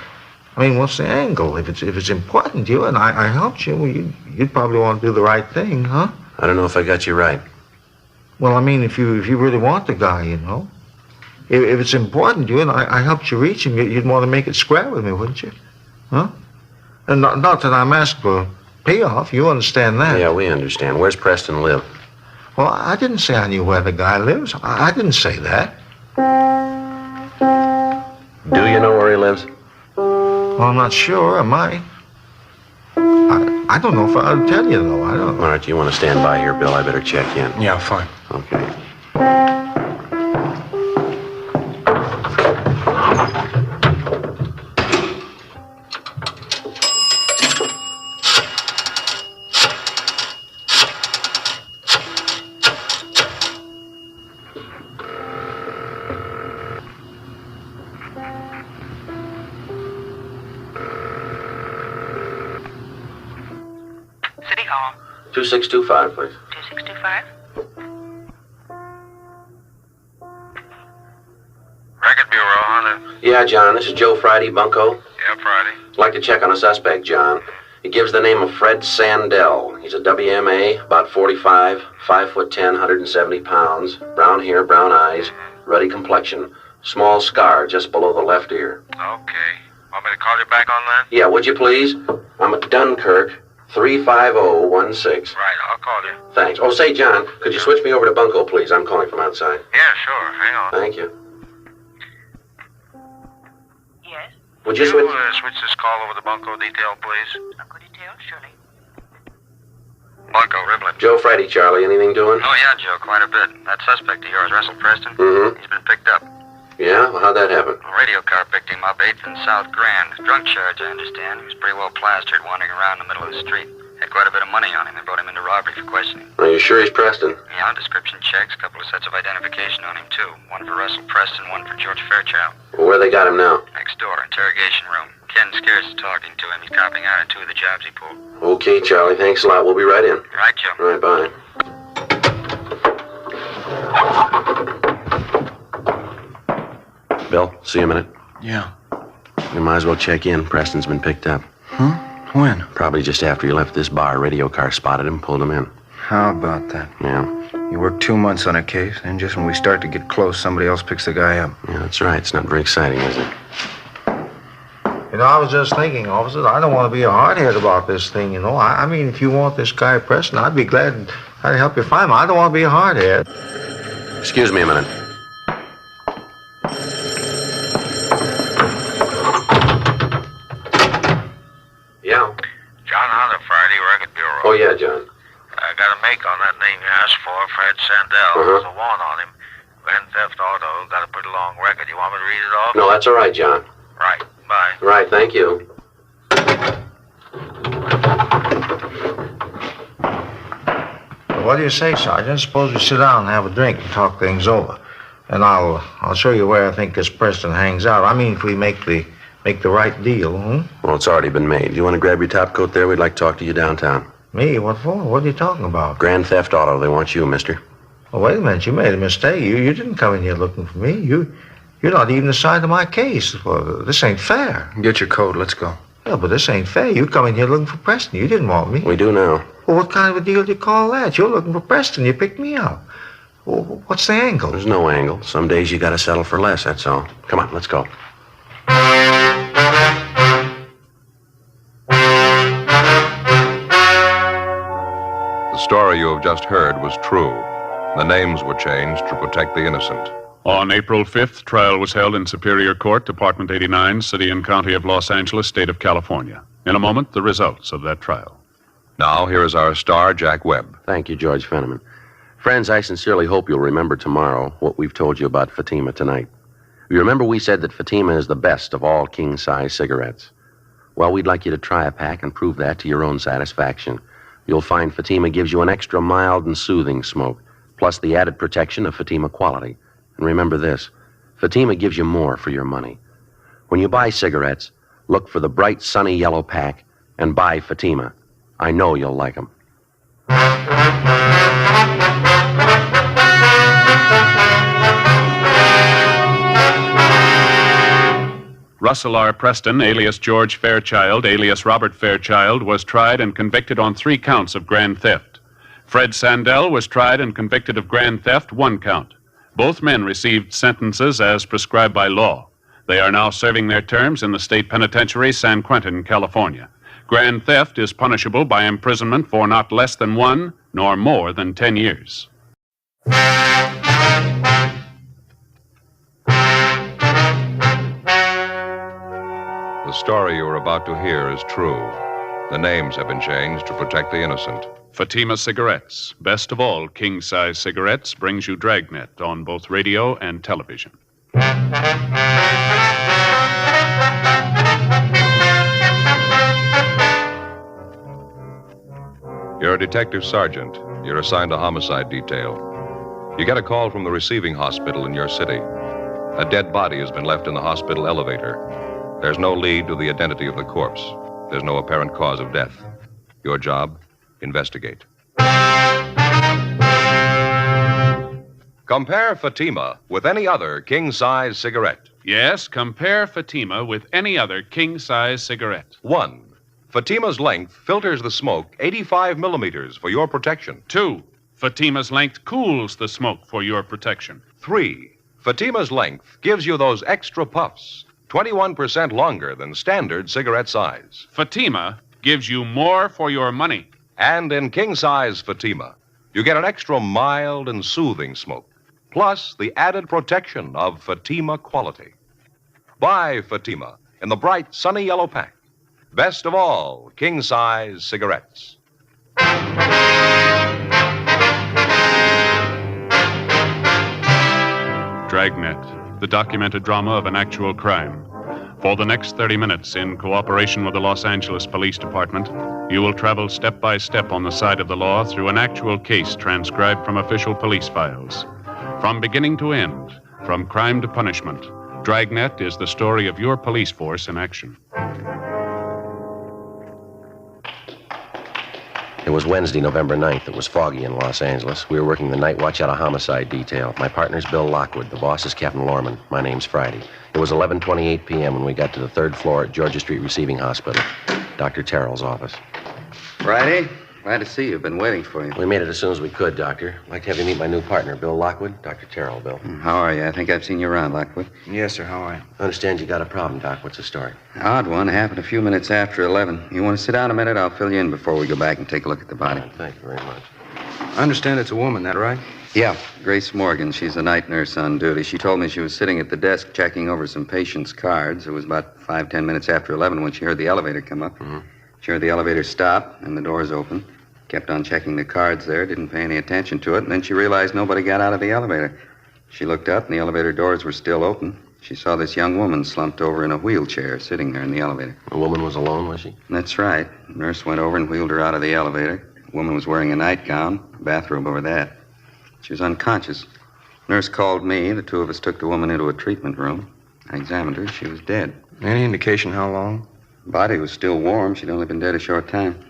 mean, what's the angle? If it's important to you and I helped you, well, you'd probably want to do the right thing, huh? I don't know if I got you right. Well, I mean, if you really want the guy, you know. If it's important to you and I helped you reach him, you'd want to make it square with me, wouldn't you? Huh? And not that I'm asking for payoff. You understand that? Yeah, we understand. Where's Preston live? Well, I didn't say I knew where the guy lives. I didn't say that. Do you know where he lives? Well, I'm not sure. I might. I don't know if I'll tell you, though. I don't know. All right, you want to stand by here, Bill? I better check in. Yeah, fine. Okay. City Hall. 2625, please. 2625. Record Bureau, huh? Yeah, John, this is Joe Friday, Bunco. Yeah, Friday. I'd like to check on a suspect, John. He gives the name of Fred Sandell. He's a WMA, about 45, 5'10", 170 pounds, brown hair, brown eyes, ruddy complexion, small scar just below the left ear. Okay. Want me to call you back on that? Yeah, would you please? I'm at Dunkirk, 35016. Right, I'll call you. Thanks. Oh, say, John, could you switch me over to Bunco, please? I'm calling from outside. Yeah, sure. Hang on. Thank you. Yes? Would you switch? Switch this call over to Bunco detail, please? Bunco detail, surely. Bunco, Riblet. Joe Friday, Charlie. Anything doing? Oh, yeah, Joe, quite a bit. That suspect of yours, Russell Preston, Mm-hmm. he's been picked up. Yeah? Well, how'd that happen? A radio car picked him up 8th and South Grand. Drunk charge, I understand. He was pretty well plastered, wandering around in the middle of the street. Had quite a bit of money on him. They brought him into robbery for questioning. Are you sure he's Preston? Yeah, description checks, a couple of sets of identification on him, too. One for Russell Preston, one for George Fairchild. Well, where they got him now? Next door, interrogation room. Ken Scares is talking to him. He's copying out on 2 of the jobs he pulled. Okay, Charlie. Thanks a lot. We'll be right in. Right, Joe. All right, bye. Bill, see you a minute. Yeah. You might as well check in. Preston's been picked up. Huh? When? Probably just after he left this bar. A radio car spotted him, pulled him in. How about that? Yeah. You work 2 months on a case, and just when we start to get close, somebody else picks the guy up. Yeah, that's right. It's not very exciting, is it? You know, I was just thinking, officers, I don't want to be a hardhead about this thing, you know. I mean, if you want this guy Preston, I'd be glad I'd help you find him. I don't want to be a hardhead. Excuse me a minute. Yeah? John Hunter, Friday, Record Bureau. Oh, yeah, John. I got a make on that name you asked for, Fred Sandell. Uh-huh. There's a warrant on him. Grand Theft Auto. Got a pretty long record. You want me to read it off? No, that's all right, John. Right. Bye. Right, thank you. Well, what do you say, Sergeant? Suppose we sit down and have a drink and talk things over. And I'll show you where I think this Preston hangs out. I mean, if we make the right deal, Well, it's already been made. Do you want to grab your top coat there? We'd like to talk to you downtown. Me? What for? What are you talking about? Grand Theft Auto. They want you, mister. Oh, wait a minute. You made a mistake. You didn't come in here looking for me. You're not even the side of my case. Well, this ain't fair. Get your coat. Let's go. Yeah, but this ain't fair. You come in here looking for Preston. You didn't want me. We do now. Well, what kind of a deal do you call that? You're looking for Preston. You picked me up. Well, what's the angle? There's no angle. Some days you gotta settle for less, that's all. Come on, let's go. The story you have just heard was true. The names were changed to protect the innocent. On April 5th, trial was held in Superior Court, Department 89, City and County of Los Angeles, State of California. In a moment, the results of that trial. Now, here is our star, Jack Webb. Thank you, George Fenneman. Friends, I sincerely hope you'll remember tomorrow what we've told you about Fatima tonight. You remember we said that Fatima is the best of all king-size cigarettes. Well, we'd like you to try a pack and prove that to your own satisfaction. You'll find Fatima gives you an extra mild and soothing smoke, plus the added protection of Fatima quality. And remember this, Fatima gives you more for your money. When you buy cigarettes, look for the bright, sunny yellow pack and buy Fatima. I know you'll like them. Russell R. Preston, alias George Fairchild, alias Robert Fairchild, was tried and convicted on 3 counts of grand theft. Fred Sandell was tried and convicted of grand theft, 1 count. Both men received sentences as prescribed by law. They are now serving their terms in the state penitentiary, San Quentin, California. Grand theft is punishable by imprisonment for not less than 1 nor more than 10 years. The story you are about to hear is true. The names have been changed to protect the innocent. Fatima Cigarettes, best of all king-size cigarettes, brings you Dragnet on both radio and television. You're a detective sergeant. You're assigned a homicide detail. You get a call from the receiving hospital in your city. A dead body has been left in the hospital elevator. There's no lead to the identity of the corpse. There's no apparent cause of death. Your job, investigate. Compare Fatima with any other king-size cigarette. Yes, compare Fatima with any other king-size cigarette. 1. Fatima's length filters the smoke 85 millimeters for your protection. 2. Fatima's length cools the smoke for your protection. 3. Fatima's length gives you those extra puffs, 21% longer than standard cigarette size. Fatima gives you more for your money. And in king-size Fatima, you get an extra mild and soothing smoke, plus the added protection of Fatima quality. Buy Fatima in the bright, sunny yellow pack. Best of all king-size cigarettes. Dragnet, the documented drama of an actual crime. For the next 30 minutes, in cooperation with the Los Angeles Police Department, you will travel step by step on the side of the law through an actual case transcribed from official police files. From beginning to end, from crime to punishment, Dragnet is the story of your police force in action. It was Wednesday, November 9th. It was foggy in Los Angeles. We were working the night watch out of homicide detail. My partner's Bill Lockwood. The boss is Captain Lorman. My name's Friday. It was 11:28 p.m. when we got to the 3rd floor at Georgia Street Receiving Hospital, Dr. Terrell's office. Friday, glad to see you. Been waiting for you. We made it as soon as we could, Doctor. I'd like to have you meet my new partner, Bill Lockwood. Dr. Terrell, Bill. How are you? I think I've seen you around, Lockwood. Yes, sir. How are you? I understand you got a problem, Doc. What's the story? Odd one. Happened a few minutes after 11. You want to sit down a minute? I'll fill you in before we go back and take a look at the body. Thank you very much. I understand it's a woman, that right? Yeah, Grace Morgan. She's a night nurse on duty. She told me she was sitting at the desk checking over some patients' cards. It was about 5-10 minutes after 11 when she heard the elevator come up. Mm-hmm. She heard the elevator stop and the doors open. Kept on checking the cards there, didn't pay any attention to it, and then she realized nobody got out of the elevator. She looked up, and the elevator doors were still open. She saw this young woman slumped over in a wheelchair, sitting there in the elevator. The woman was alone, was she? That's right. The nurse went over and wheeled her out of the elevator. The woman was wearing a nightgown, a bathrobe over that. She was unconscious. Nurse called me. The two of us took the woman into a treatment room. I examined her. She was dead. Any indication how long? Body was still warm. She'd only been dead a short time.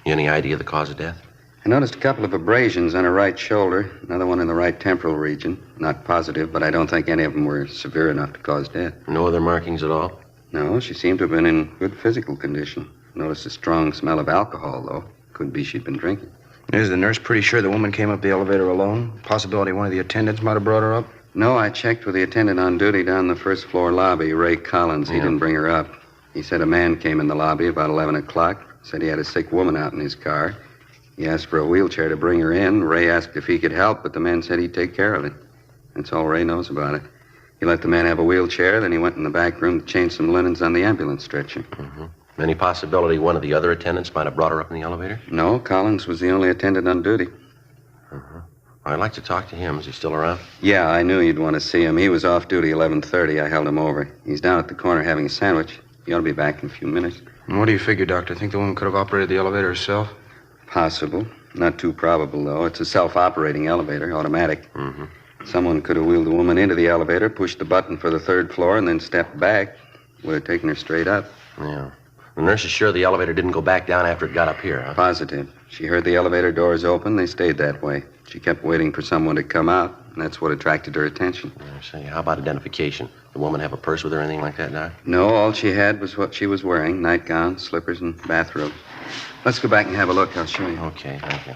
Any idea of the cause of death? I noticed a couple of abrasions on her right shoulder, another one in the right temporal region. Not positive, but I don't think any of them were severe enough to cause death. No other markings at all? No, she seemed to have been in good physical condition. Noticed a strong smell of alcohol, though. Could be she'd been drinking. Is the nurse pretty sure the woman came up the elevator alone? Possibility one of the attendants might have brought her up? No, I checked with the attendant on duty down the first floor lobby, Ray Collins. He didn't bring her up. He said a man came in the lobby about 11 o'clock. Said he had a sick woman out in his car. He asked for a wheelchair to bring her in. Ray asked if he could help, but the man said he'd take care of it. That's all Ray knows about it. He let the man have a wheelchair, then he went in the back room to change some linens on the ambulance stretcher. Any possibility one of the other attendants might have brought her up in the elevator? No, Collins was the only attendant on duty. I'd like to talk to him. Is he still around? Yeah, I knew you'd want to see him. He was off duty 11:30. I held him over. He's down at the corner having a sandwich. He ought to be back in a few minutes. And what do you figure, Doctor? Think the woman could have operated the elevator herself? Possible. Not too probable, though. It's a self-operating elevator, automatic. Someone could have wheeled the woman into the elevator, pushed the button for the third floor, and then stepped back. Would have taken her straight up. Yeah. The nurse is sure the elevator didn't go back down after it got up here, huh? Positive. She heard the elevator doors open. They stayed that way. She kept waiting for someone to come out, and that's what attracted her attention. I see. How about identification? Did the woman have a purse with her or anything like that, Doc? No, all she had was what she was wearing, nightgown, slippers, and bathrobe. Let's go back and have a look. I'll show you. Okay, thank you.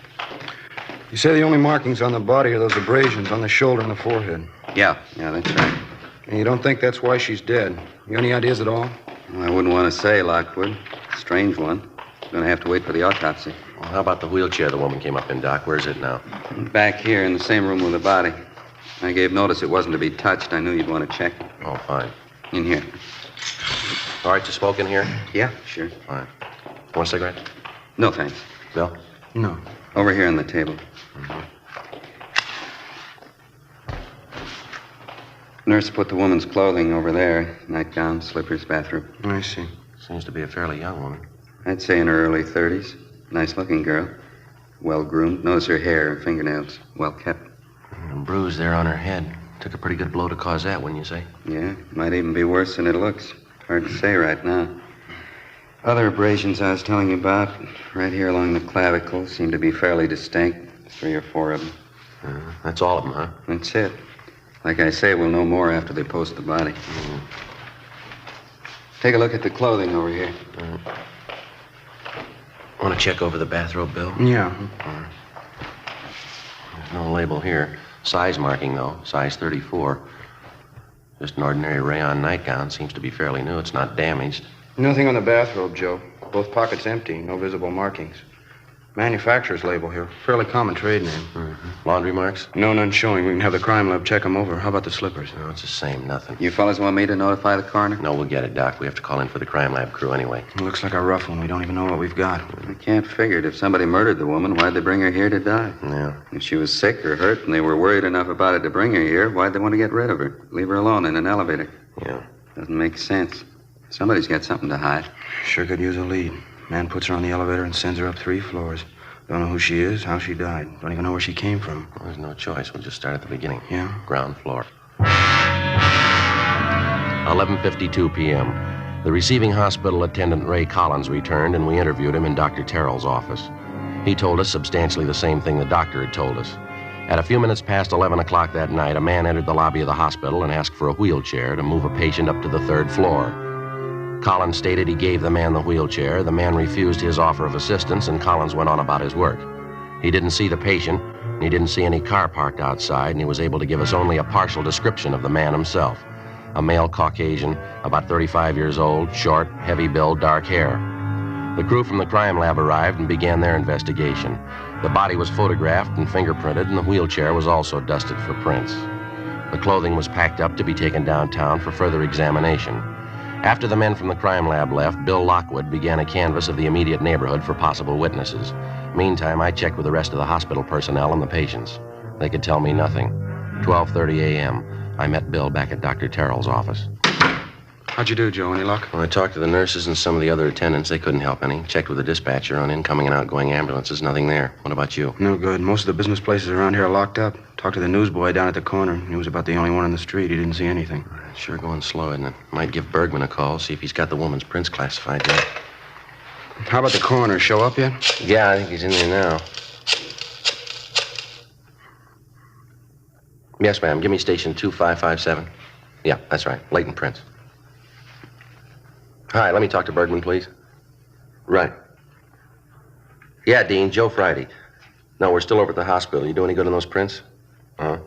You say the only markings on the body are those abrasions on the shoulder and the forehead. Yeah, that's right. And you don't think that's why she's dead? You any ideas at all? Well, I wouldn't want to say, Lockwood. Strange one. Gonna have to wait for the autopsy. Well, how about the wheelchair the woman came up in, Doc? Where's it now? Back here in the same room with the body. I gave notice it wasn't to be touched. I knew you'd want to check. Oh, fine. In here. All right to smoke in here? Yeah, sure. Fine. Want a cigarette? No, thanks. Bill? No. Over here on the table. Nurse put the woman's clothing over there. Nightgown, slippers, bathrobe. I see. Seems to be a fairly young woman. I'd say in her early 30s. Nice-looking girl. Well-groomed. Notice her hair and fingernails. Well-kept. And bruise there on her head. Took a pretty good blow to cause that, wouldn't you say? Yeah, might even be worse than it looks. Hard to say right now. Other abrasions I was telling you about, right here along the clavicle, seem to be fairly distinct. 3 or 4 of them. That's all of them, huh? That's it. Like I say, we'll know more after they post the body. Take a look at the clothing over here. Want to check over the bathrobe, Bill? Yeah. There's no label here. Size marking, though. Size 34. Just an ordinary rayon nightgown. Seems to be fairly new. It's not damaged. Nothing on the bathrobe, Joe. Both pockets empty. No visible markings. Manufacturer's label here. Fairly common trade name. Laundry marks? No, none showing. We can have the crime lab check them over. How about the slippers? No, it's the same. Nothing. You fellas want me to notify the coroner? No, we'll get it, Doc. We have to call in for the crime lab crew anyway. It looks like a rough one. We don't even know what we've got. I can't figure it. If somebody murdered the woman, why'd they bring her here to die? Yeah. If she was sick or hurt and they were worried enough about it to bring her here, why'd they want to get rid of her? Leave her alone in an elevator. Yeah. Doesn't make sense. Somebody's got something to hide. Sure could use a lead. Man puts her on the elevator and sends her up 3 floors. Don't know who she is, how she died. Don't even know where she came from. Well, there's no choice. We'll just start at the beginning. Yeah? Ground floor. 11:52 p.m. The receiving hospital attendant, Ray Collins, returned, and we interviewed him in Dr. Terrell's office. He told us substantially the same thing the doctor had told us. At a few minutes past 11 o'clock that night, a man entered the lobby of the hospital and asked for a wheelchair to move a patient up to the 3rd floor. Collins stated he gave the man the wheelchair. The man refused his offer of assistance, and Collins went on about his work. He didn't see the patient, and he didn't see any car parked outside, and he was able to give us only a partial description of the man himself. A male Caucasian, about 35 years old, short, heavy build, dark hair. The crew from the crime lab arrived and began their investigation. The body was photographed and fingerprinted, and the wheelchair was also dusted for prints. The clothing was packed up to be taken downtown for further examination. After the men from the crime lab left, Bill Lockwood began a canvass of the immediate neighborhood for possible witnesses. Meantime, I checked with the rest of the hospital personnel and the patients. They could tell me nothing. 12:30 a.m. I met Bill back at Dr. Terrell's office. How'd you do, Joe? Any luck? Well, I talked to the nurses and some of the other attendants. They couldn't help any. Checked with the dispatcher on incoming and outgoing ambulances. Nothing there. What about you? No good. Most of the business places around here are locked up. Talked to the newsboy down at the corner. He was about the only one on the street. He didn't see anything. Sure going slow, isn't it? Might give Bergman a call, see if he's got the woman's prints classified yet. How about the coroner? Show up yet? Yeah, I think he's in there now. Yes, ma'am. Give me station 2557. Yeah, that's right. Latent prints. Hi, let me talk to Bergman, please. Right. Yeah, Dean, Joe Friday. No, we're still over at the hospital. You do any good on those prints? Uh-huh.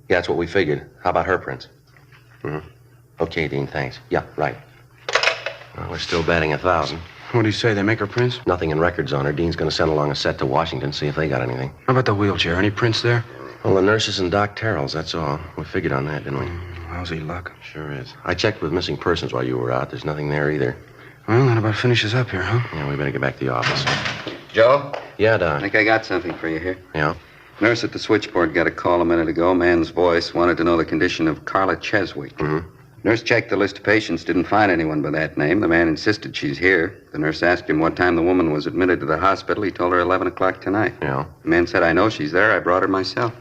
Yeah, that's what we figured. How about her prints? Mm-hmm. Okay, Dean, thanks. Yeah, right. Well, we're still batting 1,000. What do you say? They make her prints? Nothing in records on her. Dean's going to send along a set to Washington, see if they got anything. How about the wheelchair? Any prints there? Well, the nurses and Doc Terrell's, that's all. We figured on that, didn't we? Lousy luck. Sure is. I checked with missing persons while you were out. There's nothing there either. Well, that about finishes up here, huh? Yeah, we better get back to the office. Joe? Yeah, Don. I think I got something for you here. Yeah? Nurse at the switchboard got a call a minute ago. Man's voice wanted to know the condition of Carla Cheswick. Mm-hmm. Nurse checked the list of patients, didn't find anyone by that name. The man insisted she's here. The nurse asked him what time the woman was admitted to the hospital. He told her 11 o'clock tonight. Yeah? The man said, I know she's there. I brought her myself.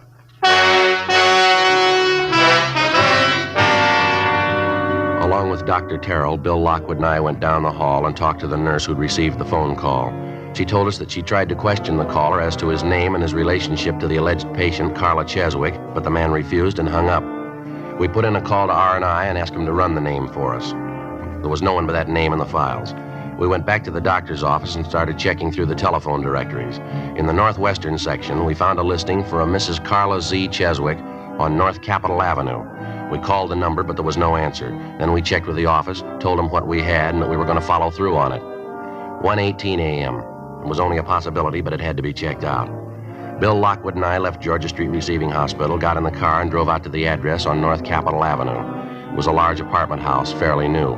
Along with Dr. Terrell, Bill Lockwood and I went down the hall and talked to the nurse who'd received the phone call. She told us that she tried to question the caller as to his name and his relationship to the alleged patient, Carla Cheswick, but the man refused and hung up. We put in a call to R&I and asked him to run the name for us. There was no one by that name in the files. We went back to the doctor's office and started checking through the telephone directories. In the northwestern section, we found a listing for a Mrs. Carla Z. Cheswick on North Capitol Avenue. We called the number, but there was no answer. Then we checked with the office, told them what we had, and that we were going to follow through on it. 1:18 a.m. It was only a possibility, but it had to be checked out. Bill Lockwood and I left Georgia Street Receiving Hospital, got in the car, and drove out to the address on North Capitol Avenue. It was a large apartment house, fairly new.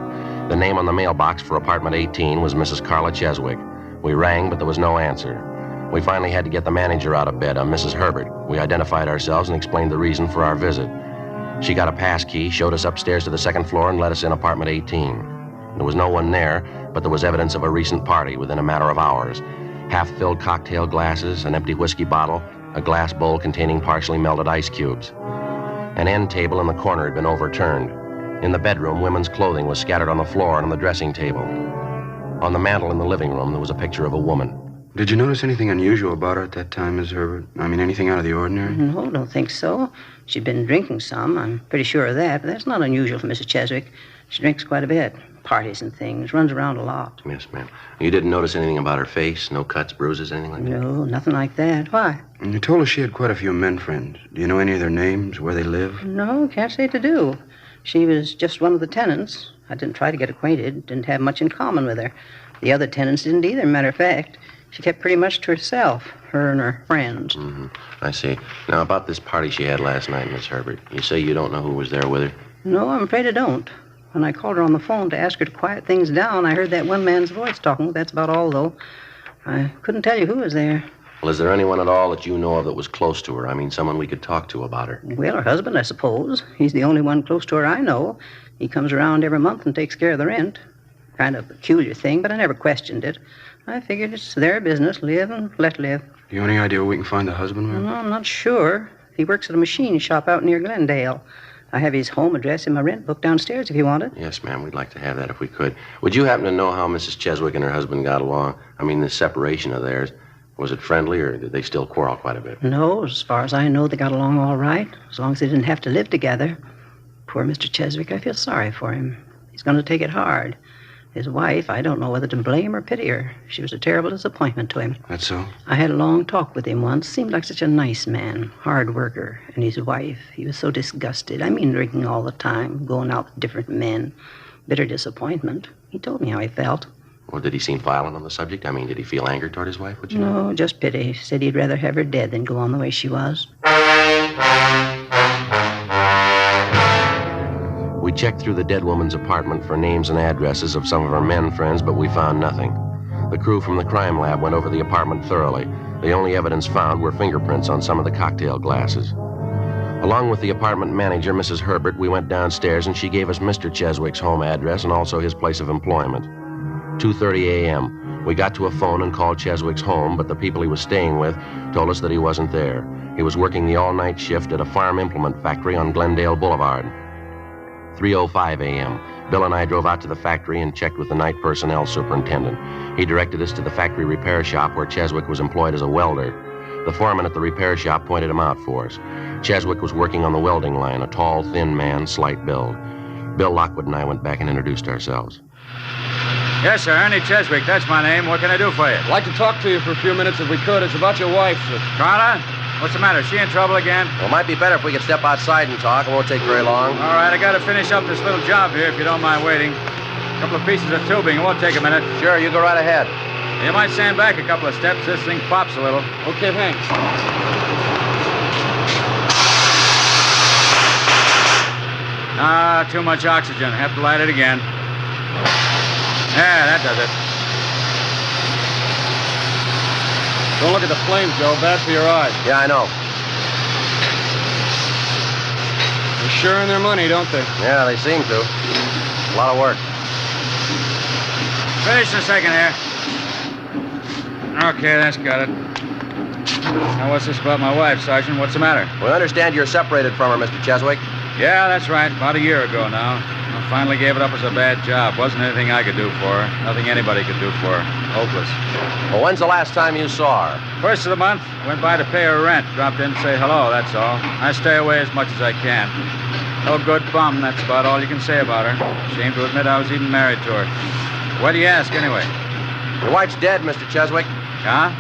The name on the mailbox for apartment 18 was Mrs. Carla Cheswick. We rang, but there was no answer. We finally had to get the manager out of bed, a Mrs. Herbert. We identified ourselves and explained the reason for our visit. She got a pass key, showed us upstairs to the second floor, and let us in apartment 18. There was no one there, but there was evidence of a recent party within a matter of hours. Half-filled cocktail glasses, an empty whiskey bottle, a glass bowl containing partially melted ice cubes. An end table in the corner had been overturned. In the bedroom, women's clothing was scattered on the floor and on the dressing table. On the mantel in the living room, there was a picture of a woman. Did you notice anything unusual about her at that time, Miss Herbert? I mean, anything out of the ordinary? No, don't think so. She'd been drinking some. I'm pretty sure of that, but that's not unusual for Mrs. Cheswick. She drinks quite a bit. Parties and things. Runs around a lot. Yes, ma'am. You didn't notice anything about her face? No cuts, bruises, anything like that? No, nothing like that. Why? And you told us she had quite a few men friends. Do you know any of their names, where they live? No, can't say to do. She was just one of the tenants. I didn't try to get acquainted. Didn't have much in common with her. The other tenants didn't either, matter of fact. She kept pretty much to herself, her and her friends. Mm-hmm. I see. Now, about this party she had last night, Miss Herbert, you say you don't know who was there with her? No, I'm afraid I don't. When I called her on the phone to ask her to quiet things down, I heard that one man's voice talking. That's about all, though. I couldn't tell you who was there. Well, is there anyone at all that you know of that was close to her? I mean, someone we could talk to about her. Well, her husband, I suppose. He's the only one close to her I know. He comes around every month and takes care of the rent. Kind of a peculiar thing, but I never questioned it. I figured it's their business, live and let live. Do you have any idea where we can find the husband, ma'am? No, I'm not sure. He works at a machine shop out near Glendale. I have his home address in my rent book downstairs if you want it. Yes, ma'am. We'd like to have that if we could. Would you happen to know how Mrs. Cheswick and her husband got along? I mean, the separation of theirs. Was it friendly, or did they still quarrel quite a bit? No, as far as I know, they got along all right, as long as they didn't have to live together. Poor Mr. Cheswick, I feel sorry for him. He's going to take it hard. His wife, I don't know whether to blame or pity her. She was a terrible disappointment to him. That's so? I had a long talk with him once. Seemed like such a nice man, hard worker. And his wife, he was so disgusted. I mean, drinking all the time, going out with different men. Bitter disappointment. He told me how he felt. Well, did he seem violent on the subject? I mean, did he feel anger toward his wife? Would you know? No, just pity. Said he'd rather have her dead than go on the way she was. We checked through the dead woman's apartment for names and addresses of some of her men friends, but we found nothing. The crew from the crime lab went over the apartment thoroughly. The only evidence found were fingerprints on some of the cocktail glasses. Along with the apartment manager, Mrs. Herbert, we went downstairs and she gave us Mr. Cheswick's home address and also his place of employment. 2:30 a.m. We got to a phone and called Cheswick's home, but the people he was staying with told us that he wasn't there. He was working the all-night shift at a farm implement factory on Glendale Boulevard. 3:05 a.m. Bill and I drove out to the factory and checked with the night personnel superintendent. He directed us to the factory repair shop where Cheswick was employed as a welder. The foreman at the repair shop pointed him out for us. Cheswick was working on the welding line, a tall, thin man, slight build. Bill Lockwood and I went back and introduced ourselves. Yes, sir. Ernie Cheswick. That's my name. What can I do for you? I'd like to talk to you for a few minutes if we could. It's about your wife, sir. Carla? What's the matter? Is she in trouble again? Well, it might be better if we could step outside and talk. It won't take very long. All right, I got to finish up this little job here, if you don't mind waiting. A couple of pieces of tubing. It won't take a minute. Sure, you go right ahead. You might stand back a couple of steps. This thing pops a little. Okay, thanks. Ah, too much oxygen. Have to light it again. Yeah, that does it. Don't look at the flames, Joe. Bad for your eyes. Yeah, I know. They're sure in their money, don't they? Yeah, they seem to. A lot of work. Finish in a second here. Okay, that's got it. Now, what's this about my wife, Sergeant? What's the matter? We understand you're separated from her, Mr. Cheswick. Yeah, that's right. About a year ago now. I finally gave it up as a bad job. Wasn't anything I could do for her. Nothing anybody could do for her. Hopeless. Well, when's the last time you saw her? First of the month. Went by to pay her rent. Dropped in to say hello, that's all. I stay away as much as I can. No good bum, that's about all you can say about her. Ashamed to admit I was even married to her. Why do you ask, anyway? Your wife's dead, Mr. Cheswick. Huh?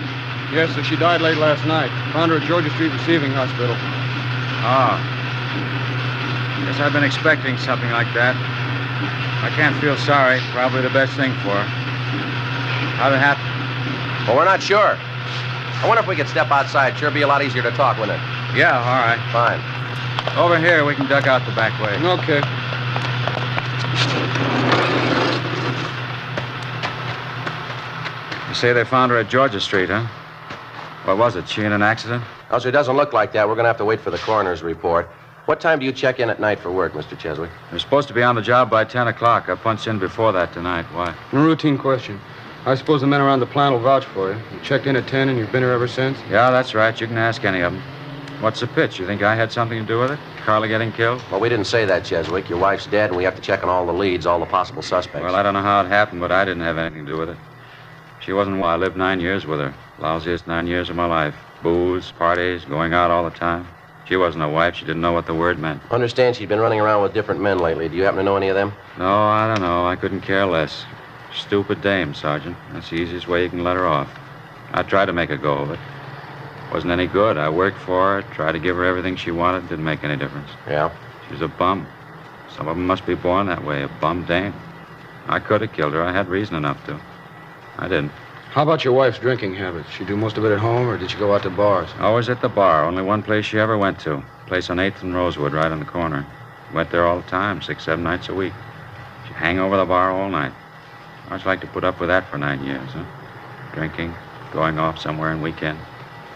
Yes, sir. She died late last night. Found her at Georgia Street Receiving Hospital. Oh. Guess I've been expecting something like that. I can't feel sorry. Probably the best thing for her. How'd it happen? Well, we're not sure. I wonder if we could step outside. Sure be a lot easier to talk, wouldn't it? Yeah, all right. Fine. Over here, we can duck out the back way. Okay. You say they found her at Georgia Street, huh? What was it? She in an accident? Oh, so it doesn't look like that. We're going to have to wait for the coroner's report. What time do you check in at night for work, Mr. Cheswick? You're supposed to be on the job by 10 o'clock. I punched in before that tonight. Why? A routine question. I suppose the men around the plant will vouch for you. You checked in at 10 and you've been here ever since? Yeah, that's right. You can ask any of them. What's the pitch? You think I had something to do with it? Carla getting killed? Well, we didn't say that, Cheswick. Your wife's dead, and we have to check on all the leads, all the possible suspects. Well, I don't know how it happened, but I didn't have anything to do with it. She wasn't well. I lived 9 years with her. Lousiest 9 years of my life. Booze, parties, going out all the time. She wasn't a wife. She didn't know what the word meant. Understand she'd been running around with different men lately. Do you happen to know any of them? No, I don't know. I couldn't care less. Stupid dame, Sergeant. That's the easiest way you can let her off. I tried to make a go of it. Wasn't any good. I worked for her, tried to give her everything she wanted. Didn't make any difference. Yeah? She was a bum. Some of them must be born that way, a bum dame. I could have killed her. I had reason enough to. I didn't. How about your wife's drinking habits? She do most of it at home, or did she go out to bars? Always at the bar. Only one place she ever went to. Place on 8th and Rosewood, right on the corner. Went there all the time, 6, 7 nights a week. She'd hang over the bar all night. How'd you like to put up with that for 9 years, huh? Drinking, going off somewhere on weekend.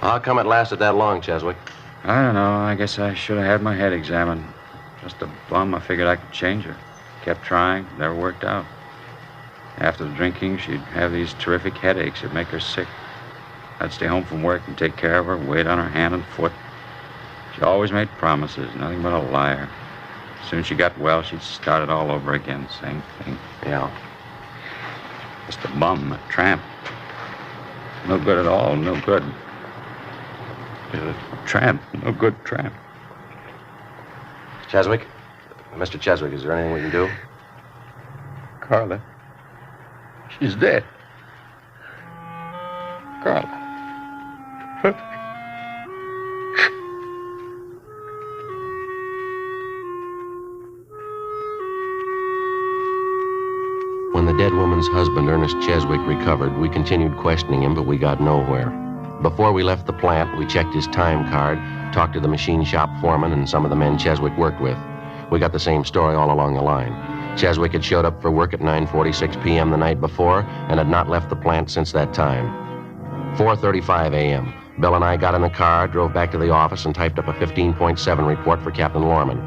How come it lasted that long, Cheswick? I don't know. I guess I should have had my head examined. Just a bum. I figured I could change her. Kept trying. Never worked out. After the drinking, she'd have these terrific headaches. It'd make her sick. I'd stay home from work and take care of her, wait on her hand and foot. She always made promises, nothing but a liar. As soon as she got well, she'd start it all over again, same thing. Yeah. Just a bum, a tramp. No good at all, no good. A tramp, no good tramp. Cheswick? Mr. Cheswick, is there anything we can do? Carla. She's dead. Carla. When the dead woman's husband, Ernest Cheswick, recovered, we continued questioning him, but we got nowhere. Before we left the plant, we checked his time card, talked to the machine shop foreman and some of the men Cheswick worked with. We got the same story all along the line. Cheswick had showed up for work at 9:46 p.m. the night before and had not left the plant since that time. 4:35 a.m. Bill and I got in the car, drove back to the office, and typed up a 15.7 report for Captain Lorman.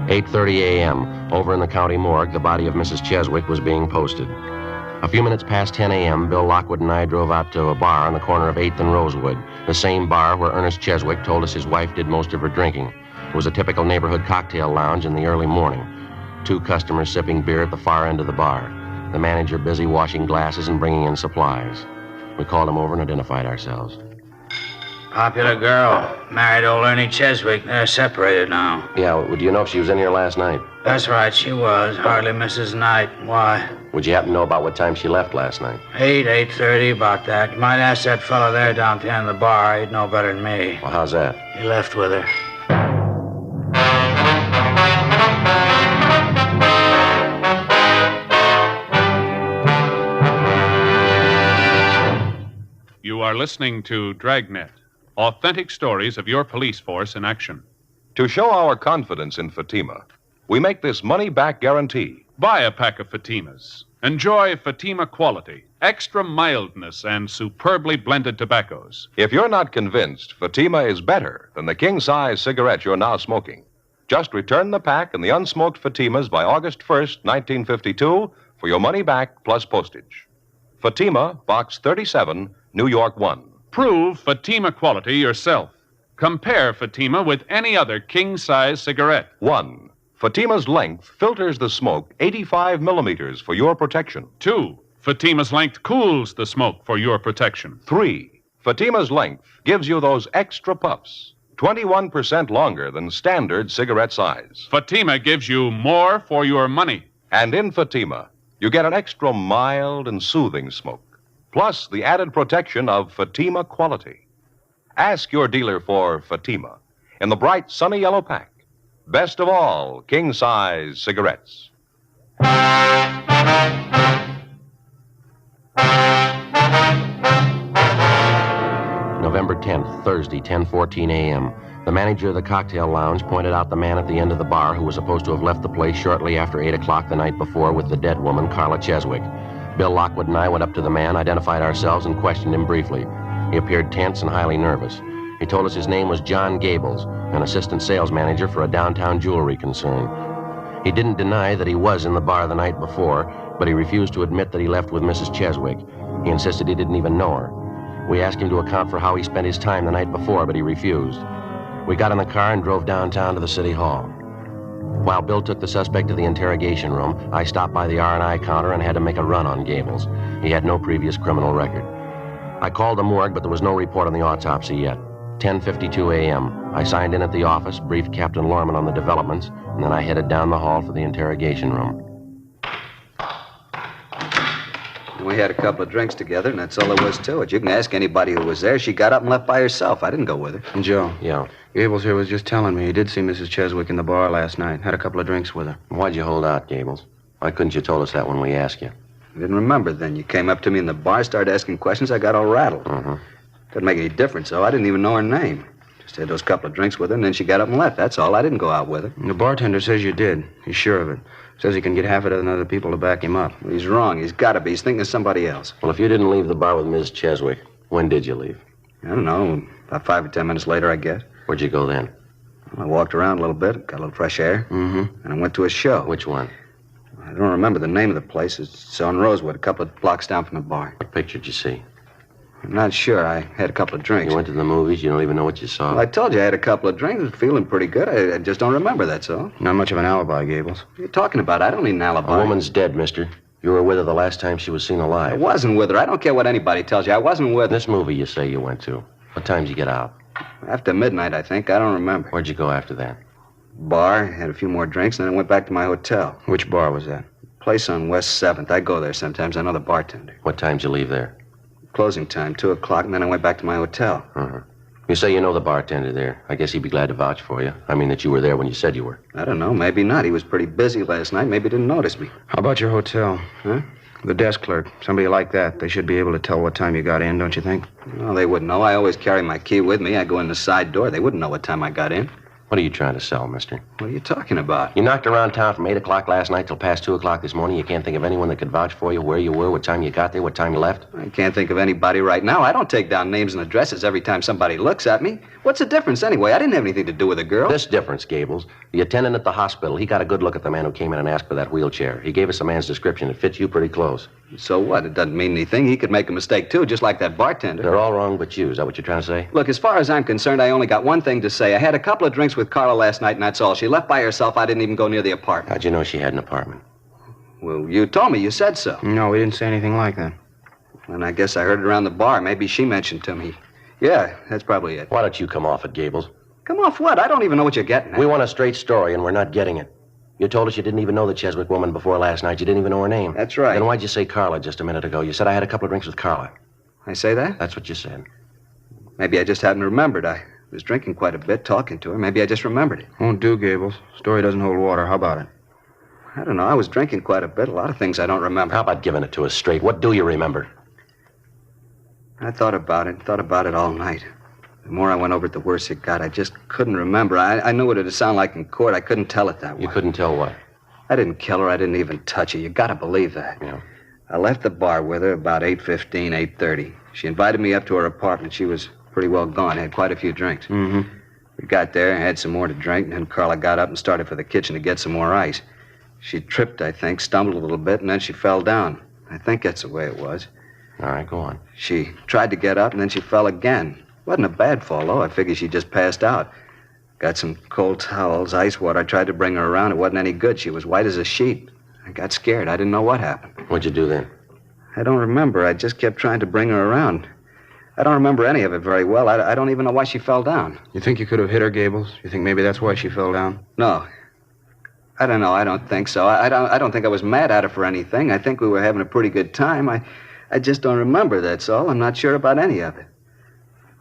8:30 a.m., over in the county morgue, the body of Mrs. Cheswick was being posted. A few minutes past 10 a.m., Bill Lockwood and I drove out to a bar on the corner of 8th and Rosewood, the same bar where Ernest Cheswick told us his wife did most of her drinking. It was a typical neighborhood cocktail lounge in the early morning. 2 customers sipping beer at the far end of the bar. The manager busy washing glasses and bringing in supplies. We called him over and identified ourselves. Popular girl. Married old Ernie Cheswick. They're separated now. Yeah, well, do you know if she was in here last night? That's right, she was. Hardly misses night. Why? Would you happen to know about what time she left last night? 8:30, about that. You might ask that fellow there down at the end of the bar. He'd know better than me. Well, how's that? He left with her. You are listening to Dragnet, authentic stories of your police force in action. To show our confidence in Fatima, we make this money-back guarantee. Buy a pack of Fatimas. Enjoy Fatima quality, extra mildness, and superbly blended tobaccos. If you're not convinced Fatima is better than the king-size cigarette you're now smoking, just return the pack and the unsmoked Fatimas by August 1st, 1952, for your money back plus postage. Fatima, Box 37, New York 1. Prove Fatima quality yourself. Compare Fatima with any other king-size cigarette. 1. Fatima's length filters the smoke 85 millimeters for your protection. 2. Fatima's length cools the smoke for your protection. 3. Fatima's length gives you those extra puffs, 21% longer than standard cigarette size. Fatima gives you more for your money. And in Fatima, you get an extra mild and soothing smoke, plus the added protection of Fatima quality. Ask your dealer for Fatima in the bright sunny yellow pack. Best of all, king-size cigarettes. November 10th, Thursday, 10:14 a.m. The manager of the cocktail lounge pointed out the man at the end of the bar who was supposed to have left the place shortly after 8 o'clock the night before with the dead woman, Carla Cheswick. Bill Lockwood and I went up to the man, identified ourselves, and questioned him briefly. He appeared tense and highly nervous. He told us his name was John Gables, an assistant sales manager for a downtown jewelry concern. He didn't deny that he was in the bar the night before, but he refused to admit that he left with Mrs. Cheswick. He insisted he didn't even know her. We asked him to account for how he spent his time the night before, but he refused. We got in the car and drove downtown to the city hall. While Bill took the suspect to the interrogation room, I stopped by the R&I counter and had to make a run on Gables. He had no previous criminal record. I called the morgue, but there was no report on the autopsy yet. 10:52 a.m. I signed in at the office, briefed Captain Lorman on the developments, and then I headed down the hall for the interrogation room. We had a couple of drinks together, and that's all there was to it. You can ask anybody who was there. She got up and left by herself. I didn't go with her. Joe. Yeah. Gables here was just telling me he did see Mrs. Cheswick in the bar last night. Had a couple of drinks with her. Why'd you hold out, Gables? Why couldn't you told us that when we asked you? I didn't remember then. You came up to me in the bar, started asking questions. I got all rattled. Couldn't make any difference, though. I didn't even know her name. Just had those couple of drinks with her, and then she got up and left. That's all. I didn't go out with her. The bartender says you did. He's sure of it. Says he can get half a dozen other people to back him up. He's wrong. He's got to be. He's thinking of somebody else. Well, if you didn't leave the bar with Miss Cheswick, when did you leave? I don't know. About 5 or 10 minutes later, I guess. Where'd you go then? I walked around a little bit, got a little fresh air. And I went to a show. Which one? I don't remember the name of the place. It's on Rosewood, a couple of blocks down from the bar. What picture did you see? I'm not sure. I had a couple of drinks. You went to the movies? You don't even know what you saw? Well, I told you I had a couple of drinks. I was feeling pretty good. I just don't remember, that's all. Not much of an alibi, Gables. What are you talking about? I don't need an alibi. A woman's dead, mister. You were with her the last time she was seen alive. I wasn't with her. I don't care what anybody tells you. I wasn't with her. This movie you say you went to. What time did you get out? After midnight, I think. I don't remember. Where'd you go after that? Bar, had a few more drinks, and then I went back to my hotel. Which bar was that? Place on West 7th. I go there sometimes. I know the bartender. What time did you leave there? Closing time, 2 o'clock, and then I went back to my hotel. You say you know the bartender there. I guess he'd be glad to vouch for you. I mean that you were there when you said you were. I don't know. Maybe not. He was pretty busy last night. Maybe he didn't notice me. How about your hotel? Huh? The desk clerk. Somebody like that. They should be able to tell what time you got in, don't you think? Well, they wouldn't know. I always carry my key with me. I go in the side door. They wouldn't know what time I got in. What are you trying to sell, mister? What are you talking about? You knocked around town from 8 o'clock last night till past 2 o'clock this morning. You can't think of anyone that could vouch for you, where you were, what time you got there, what time you left? I can't think of anybody right now. I don't take down names and addresses every time somebody looks at me. What's the difference anyway? I didn't have anything to do with the girl. This difference, Gables. The attendant at the hospital, he got a good look at the man who came in and asked for that wheelchair. He gave us the man's description. It fits you pretty close. So what? It doesn't mean anything. He could make a mistake, too, just like that bartender. They're all wrong but you. Is that what you're trying to say? Look, as far as I'm concerned, I only got one thing to say. I had a couple of drinks with Carla last night, and that's all. She left by herself. I didn't even go near the apartment. How'd you know she had an apartment? Well, you told me. You said so. No, we didn't say anything like that. And I guess I heard it around the bar. Maybe she mentioned to me. Yeah, that's probably it. Why don't you come off it, Gables? Come off what? I don't even know what you're getting at. We want a straight story, and we're not getting it. You told us you didn't even know the Cheswick woman before last night. You didn't even know her name. That's right. Then why'd you say Carla just a minute ago? You said I had a couple of drinks with Carla. I say that? That's what you said. Maybe I just hadn't remembered. I was drinking quite a bit, talking to her. Maybe I just remembered it. Won't do, Gables. Story doesn't hold water. How about it? I don't know. I was drinking quite a bit. A lot of things I don't remember. How about giving it to us straight? What do you remember? I thought about it all night. The more I went over it, the worse it got. I just couldn't remember. I knew what it'd sound like in court. I couldn't tell it that way. You couldn't tell what? I didn't kill her. I didn't even touch her. You gotta believe that. Yeah. I left the bar with her about 8:15, 8:30. She invited me up to her apartment. She was pretty well gone. Had quite a few drinks. Mm-hmm. We got there and had some more to drink, and then Carla got up and started for the kitchen to get some more ice. She tripped, I think, stumbled a little bit, and then she fell down. I think that's the way it was. All right, go on. She tried to get up, and then she fell again. Wasn't a bad fall, though. I figured she just passed out. Got some cold towels, ice water. I tried to bring her around. It wasn't any good. She was white as a sheet. I got scared. I didn't know what happened. What'd you do then? I don't remember. I just kept trying to bring her around. I don't remember any of it very well. I don't even know why she fell down. You think you could have hit her, Gables? You think maybe that's why she fell down? No. I don't know. I don't think so. I don't think I was mad at her for anything. I think we were having a pretty good time. I just don't remember, that's all. I'm not sure about any of it.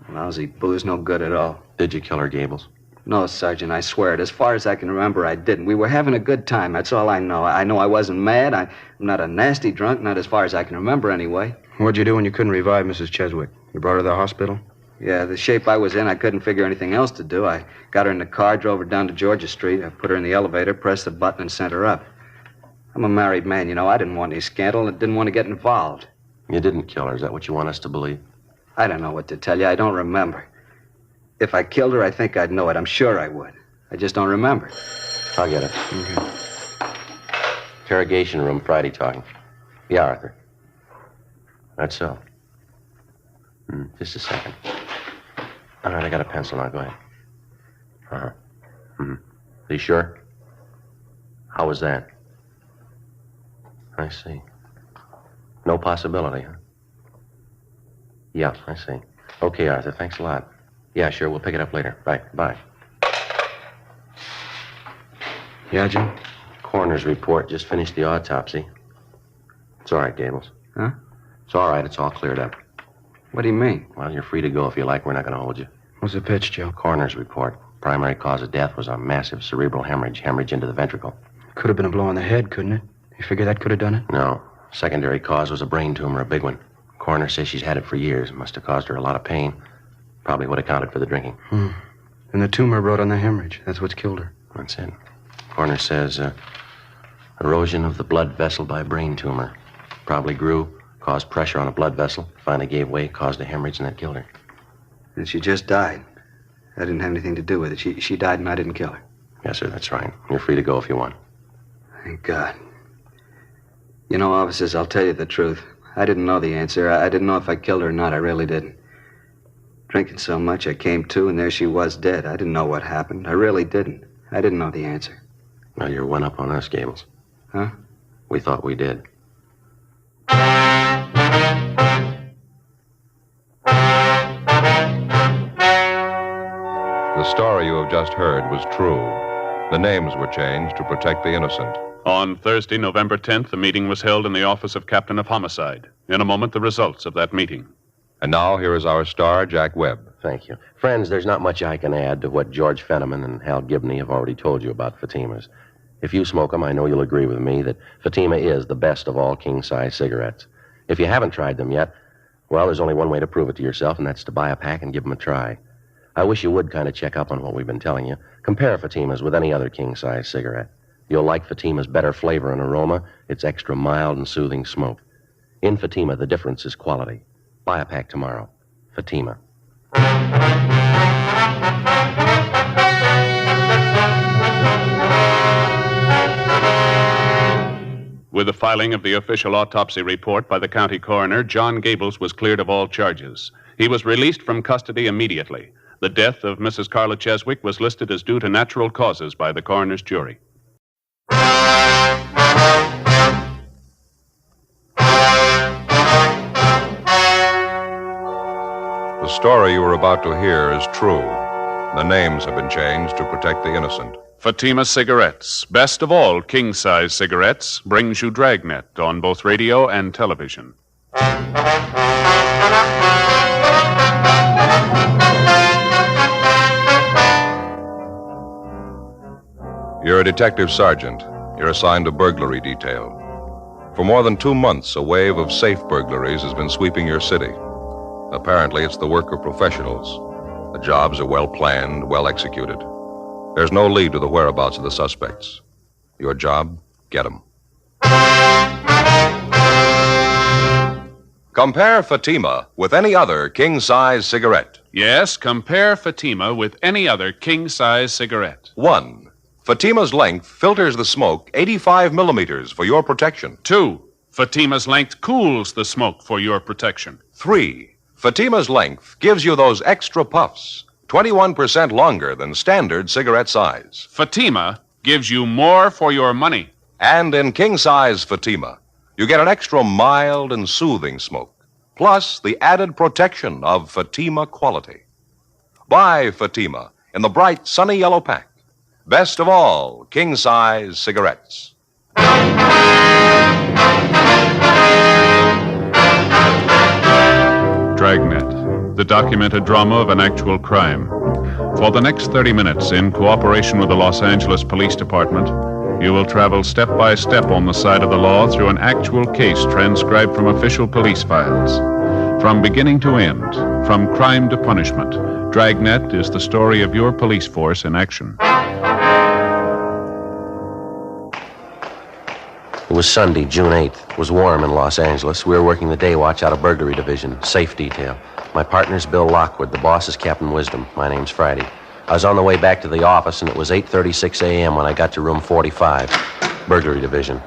Lousy booze, no good at all. Did you kill her, Gables? No, Sergeant, I swear it. As far as I can remember, I didn't. We were having a good time. That's all I know. I know I wasn't mad. I'm not a nasty drunk, not as far as I can remember anyway. What'd you do when you couldn't revive Mrs. Cheswick? You brought her to the hospital? Yeah, the shape I was in, I couldn't figure anything else to do. I got her in the car, drove her down to Georgia Street. I put her in the elevator, pressed the button, and sent her up. I'm a married man, you know. I didn't want any scandal and didn't want to get involved. You didn't kill her. Is that what you want us to believe? I don't know what to tell you. I don't remember. If I killed her, I think I'd know it. I'm sure I would. I just don't remember. I'll get it. Okay. Interrogation room, Friday talking. Yeah, Arthur. That's so. Just a second. All right, I got a pencil now. Go ahead. Uh-huh. Are you sure? How was that? I see. No possibility, huh? Yeah, I see. Okay, Arthur, thanks a lot. Yeah, sure, we'll pick it up later. Right, bye. Yeah, Jim? Coroner's report. Just finished the autopsy. It's all right, Gables. Huh? It's all right. It's all cleared up. What do you mean? Well, you're free to go if you like. We're not going to hold you. What's the pitch, Joe? Coroner's report. Primary cause of death was a massive cerebral hemorrhage into the ventricle. Could have been a blow on the head, couldn't it? You figure that could have done it? No. Secondary cause was a brain tumor, a big one. Coroner says she's had it for years. Must have caused her a lot of pain. Probably would have accounted for the drinking. And the tumor brought on the hemorrhage. That's what's killed her. That's it. Coroner says erosion of the blood vessel by brain tumor. Probably grew, caused pressure on a blood vessel, finally gave way, caused a hemorrhage, and that killed her. And she just died. That didn't have anything to do with it. She died and I didn't kill her. Yes, sir, that's right. You're free to go if you want. Thank God. You know, officers, I'll tell you the truth. I didn't know the answer. I didn't know if I killed her or not. I really didn't. Drinking so much, I came to, and there she was dead. I didn't know what happened. I really didn't. I didn't know the answer. Well, you're one up on us, Gables. Huh? We thought we did. The story you have just heard was true. The names were changed to protect the innocent. On Thursday, November 10th, a meeting was held in the office of Captain of Homicide. In a moment, the results of that meeting. And now, here is our star, Jack Webb. Thank you. Friends, there's not much I can add to what George Fenneman and Hal Gibney have already told you about Fatima's. If you smoke them, I know you'll agree with me that Fatima is the best of all king-size cigarettes. If you haven't tried them yet, well, there's only one way to prove it to yourself, and that's to buy a pack and give them a try. I wish you would kind of check up on what we've been telling you. Compare Fatima's with any other king-size cigarette. You'll like Fatima's better flavor and aroma. It's extra mild and soothing smoke. In Fatima, the difference is quality. Buy a pack tomorrow. Fatima. With the filing of the official autopsy report by the county coroner, John Gables was cleared of all charges. He was released from custody immediately. The death of Mrs. Carla Cheswick was listed as due to natural causes by the coroner's jury. The story you are about to hear is true. The names have been changed to protect the innocent. Fatima Cigarettes, best of all king-size cigarettes, brings you Dragnet on both radio and television. You're a detective sergeant. You're assigned to burglary detail. For more than 2 months, a wave of safe burglaries has been sweeping your city. Apparently, it's the work of professionals. The jobs are well planned, well executed. There's no lead to the whereabouts of the suspects. Your job, get them. Compare Fatima with any other king-size cigarette. Yes, compare Fatima with any other king-size cigarette. 1. Fatima's length filters the smoke 85 millimeters for your protection. 2. Fatima's length cools the smoke for your protection. 3. Fatima's length gives you those extra puffs, 21% longer than standard cigarette size. Fatima gives you more for your money. And in king-size Fatima, you get an extra mild and soothing smoke, plus the added protection of Fatima quality. Buy Fatima in the bright, sunny yellow pack. Best of all, king-size cigarettes. Dragnet, the documented drama of an actual crime. For the next 30 minutes, in cooperation with the Los Angeles Police Department, you will travel step by step on the side of the law through an actual case transcribed from official police files. From beginning to end, from crime to punishment, Dragnet is the story of your police force in action. It was Sunday, June 8th. It was warm in Los Angeles. We were working the day watch out of burglary division, safe detail. My partner's Bill Lockwood. The boss is Captain Wisdom. My name's Friday. I was on the way back to the office, and it was 8:36 a.m. when I got to room 45, burglary division.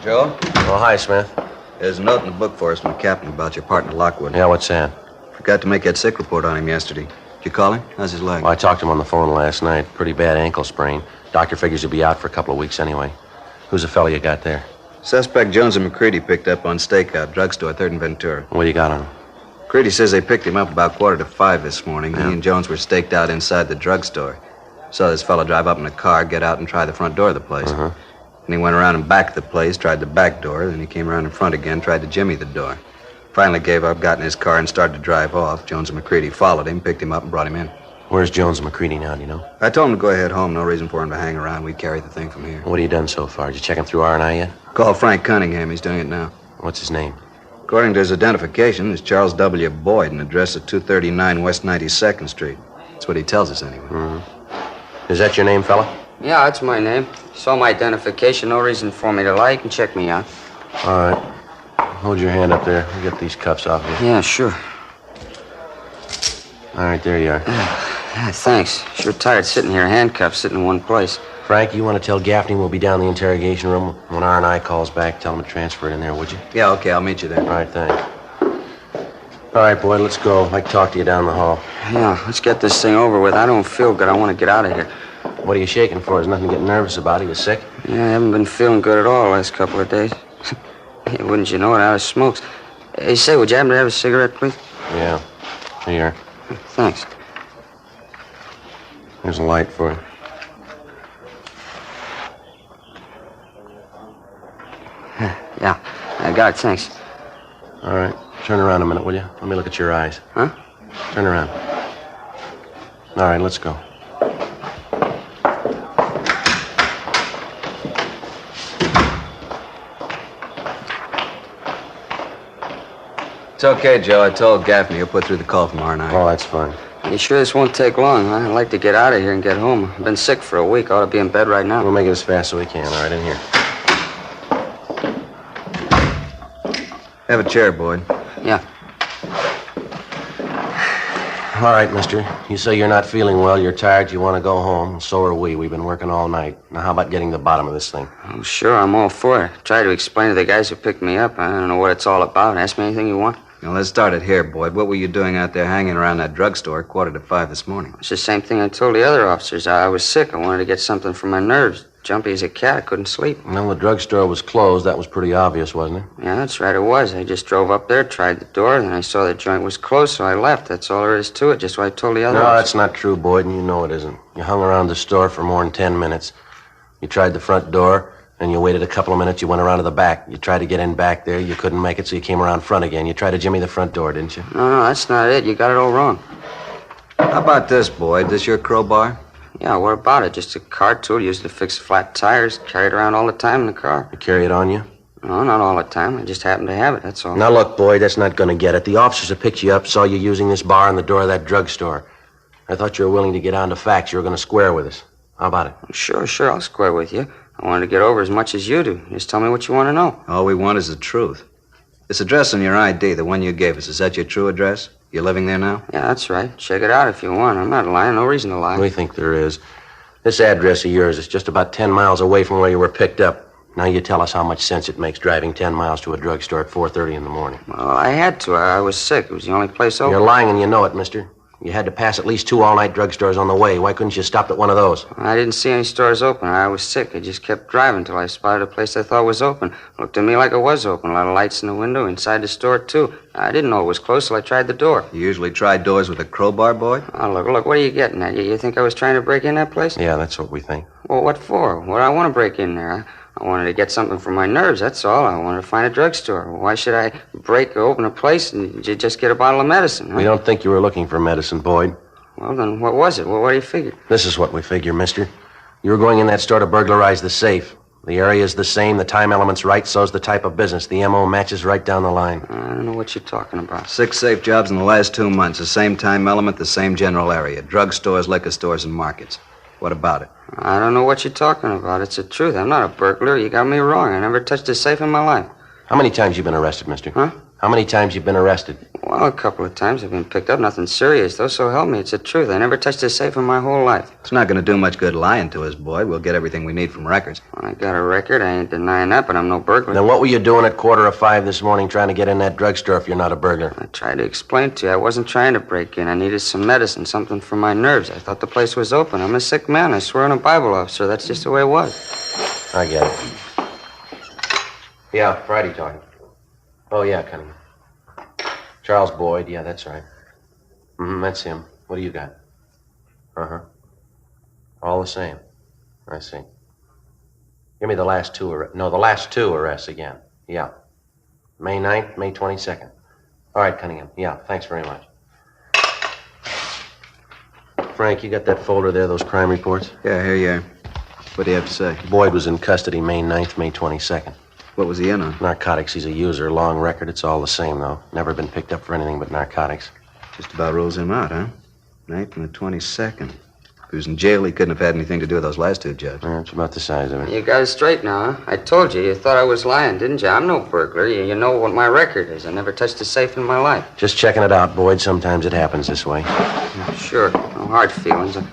Joe? Oh, hi, Smith. There's a note in the book for us from the captain about your partner, Lockwood. Yeah, what's that? Forgot to make that sick report on him yesterday. Did you call him? How's his leg? Well, I talked to him on the phone last night. Pretty bad ankle sprain. Doctor figures he'll be out for a couple of weeks anyway. Who's the fella you got there? Suspect Jones and McCready picked up on stakeout, drugstore, 3rd and Ventura. What do you got on him? McCready says they picked him up about 4:45 this morning. Yeah. He and Jones were staked out inside the drugstore. Saw this fella drive up in a car, get out, and try the front door of the place. And he went around and back of the place, tried the back door, then he came around in front again, tried to jimmy the door. Finally gave up, got in his car, and started to drive off. Jones and McCready followed him, picked him up, and brought him in. Where's Jones and McCready now, do you know? I told him to go ahead home. No reason for him to hang around. We'd carry the thing from here. What have you done so far? Did you check him through R&I yet? Call Frank Cunningham. He's doing it now. What's his name? According to his identification, it's Charles W. Boyd, an address at 239 West 92nd Street. That's what he tells us anyway. Is that your name, fella? Yeah, that's my name. Saw my identification. No reason for me to lie. You can check me out. All right. Hold your hand up there. We'll get these cuffs off you. Yeah, sure. All right, there you are. Yeah, thanks. Sure tired sitting here, handcuffed, sitting in one place. Frank, you want to tell Gaffney we'll be down in the interrogation room? When R&I calls back, tell him to transfer it in there, would you? Yeah, okay, I'll meet you there. All right, thanks. All right, Boyd, let's go. I'd like to talk to you down the hall. Yeah, let's get this thing over with. I don't feel good. I want to get out of here. What are you shaking for? There's nothing to get nervous about. Are you sick? Yeah, I haven't been feeling good at all the last couple of days. Hey, wouldn't you know it, out of smokes. Hey, say, would you happen to have a cigarette, please? Yeah. Here. Thanks. There's a light for you. Yeah, I got it, thanks. All right. Turn around a minute, will you? Let me look at your eyes. Huh? Turn around. All right, let's go. It's okay, Joe. I told Gaffney he'll put through the call from R&I. Oh, that's fine. You sure this won't take long? I'd like to get out of here and get home. I've been sick for a week. I ought to be in bed right now. We'll make it as fast as we can. All right, in here. Have a chair, Boyd. Yeah. All right, mister. You say you're not feeling well, you're tired, you want to go home. So are we. We've been working all night. Now, how about getting to the bottom of this thing? Oh, sure, I'm all for it. Try to explain to the guys who picked me up. I don't know what it's all about. Ask me anything you want. Now, let's start it here, Boyd. What were you doing out there hanging around that drugstore at 4:45 this morning? It's the same thing I told the other officers. I was sick. I wanted to get something for my nerves. Jumpy as a cat. I couldn't sleep. Well, the drugstore was closed. That was pretty obvious, wasn't it? Yeah, that's right, it was. I just drove up there, tried the door, and then I saw the joint was closed, so I left. That's all there is to it, just what I told the other No, officers. that's not true, Boyd, and you know it isn't. You hung around the store for more than 10 minutes. You tried the front door, and you waited a couple of minutes. You went around to the back. You tried to get in back there. You couldn't make it, so you came around front again. You tried to jimmy the front door, didn't you? No, that's not it. You got it all wrong. How about this, Boyd? This your crowbar? Yeah, what about it? Just a car tool used to fix flat tires. Carry it around all the time in the car. You carry it on you? No, not all the time. I just happen to have it, that's all. Now, look, Boyd, that's not going to get it. The officers that picked you up saw you using this bar in the door of that drugstore. I thought you were willing to get on to facts. You were going to square with us. How about it? Sure, I'll square with you. I wanted to get over as much as you do. Just tell me what you want to know. All we want is the truth. This address on your ID, the one you gave us, is that your true address? You're living there now? Yeah, that's right. Check it out if you want. I'm not lying. No reason to lie. We think there is. This address of yours is just about 10 miles away from where you were picked up. Now you tell us how much sense it makes driving 10 miles to a drugstore at 4:30 in the morning. Well, I had to. I was sick. It was the only place open. You're lying and you know it, mister. You had to pass at least 2 all-night drugstores on the way. Why couldn't you stop at one of those? I didn't see any stores open. I was sick. I just kept driving till I spotted a place I thought was open. Looked to me like it was open. A lot of lights in the window, inside the store, too. I didn't know it was closed till I tried the door. You usually try doors with a crowbar, Boyd? Oh, look, what are you getting at? You think I was trying to break in that place? Yeah, that's what we think. Well, what for? What do I want to break in there? I wanted to get something for my nerves, that's all. I wanted to find a drugstore. Why should I break or open a place and just get a bottle of medicine? Huh? We don't think you were looking for medicine, Boyd. Well, then what was it? Well, what do you figure? This is what we figure, mister. You were going in that store to burglarize the safe. The area's the same, the time element's right, so's the type of business. The M.O. matches right down the line. I don't know what you're talking about. 6 safe jobs in the last 2 months. The same time element, the same general area. Drugstores, liquor stores, and markets. What about it? I don't know what you're talking about. It's the truth. I'm not a burglar. You got me wrong. I never touched a safe in my life. How many times you been arrested, mister? Huh? How many times you been arrested? Well, a couple of times I've been picked up. Nothing serious, though, so help me. It's the truth. I never touched a safe in my whole life. It's not going to do much good lying to us, Boyd. We'll get everything we need from records. Well, I got a record. I ain't denying that, but I'm no burglar. Then what were you doing at 4:45 this morning trying to get in that drugstore if you're not a burglar? I tried to explain to you. I wasn't trying to break in. I needed some medicine, something for my nerves. I thought the place was open. I'm a sick man. I swear on a Bible officer. That's just the way it was. I get it. Yeah, Friday talking. Oh, yeah, Cunningham. Charles Boyd, yeah, that's right. That's him. What do you got? Uh-huh. All the same. I see. Give me the last 2 arrests. No, the last 2 arrests again. Yeah. May 9th, May 22nd. All right, Cunningham. Yeah, thanks very much. Frank, you got that folder there, those crime reports? Yeah, here you are. What do you have to say? Boyd was in custody May 9th, May 22nd. What was he in on? Narcotics. He's a user. Long record. It's all the same, though. Never been picked up for anything but narcotics. Just about rules him out, huh? 9th and the 22nd. If he was in jail, he couldn't have had anything to do with those last 2 jobs. Yeah, it's about the size of it. You got it straight now, huh? I told you. You thought I was lying, didn't you? I'm no burglar. You know what my record is. I never touched a safe in my life. Just checking it out, Boyd. Sometimes it happens this way. Yeah, sure. No hard feelings. I'll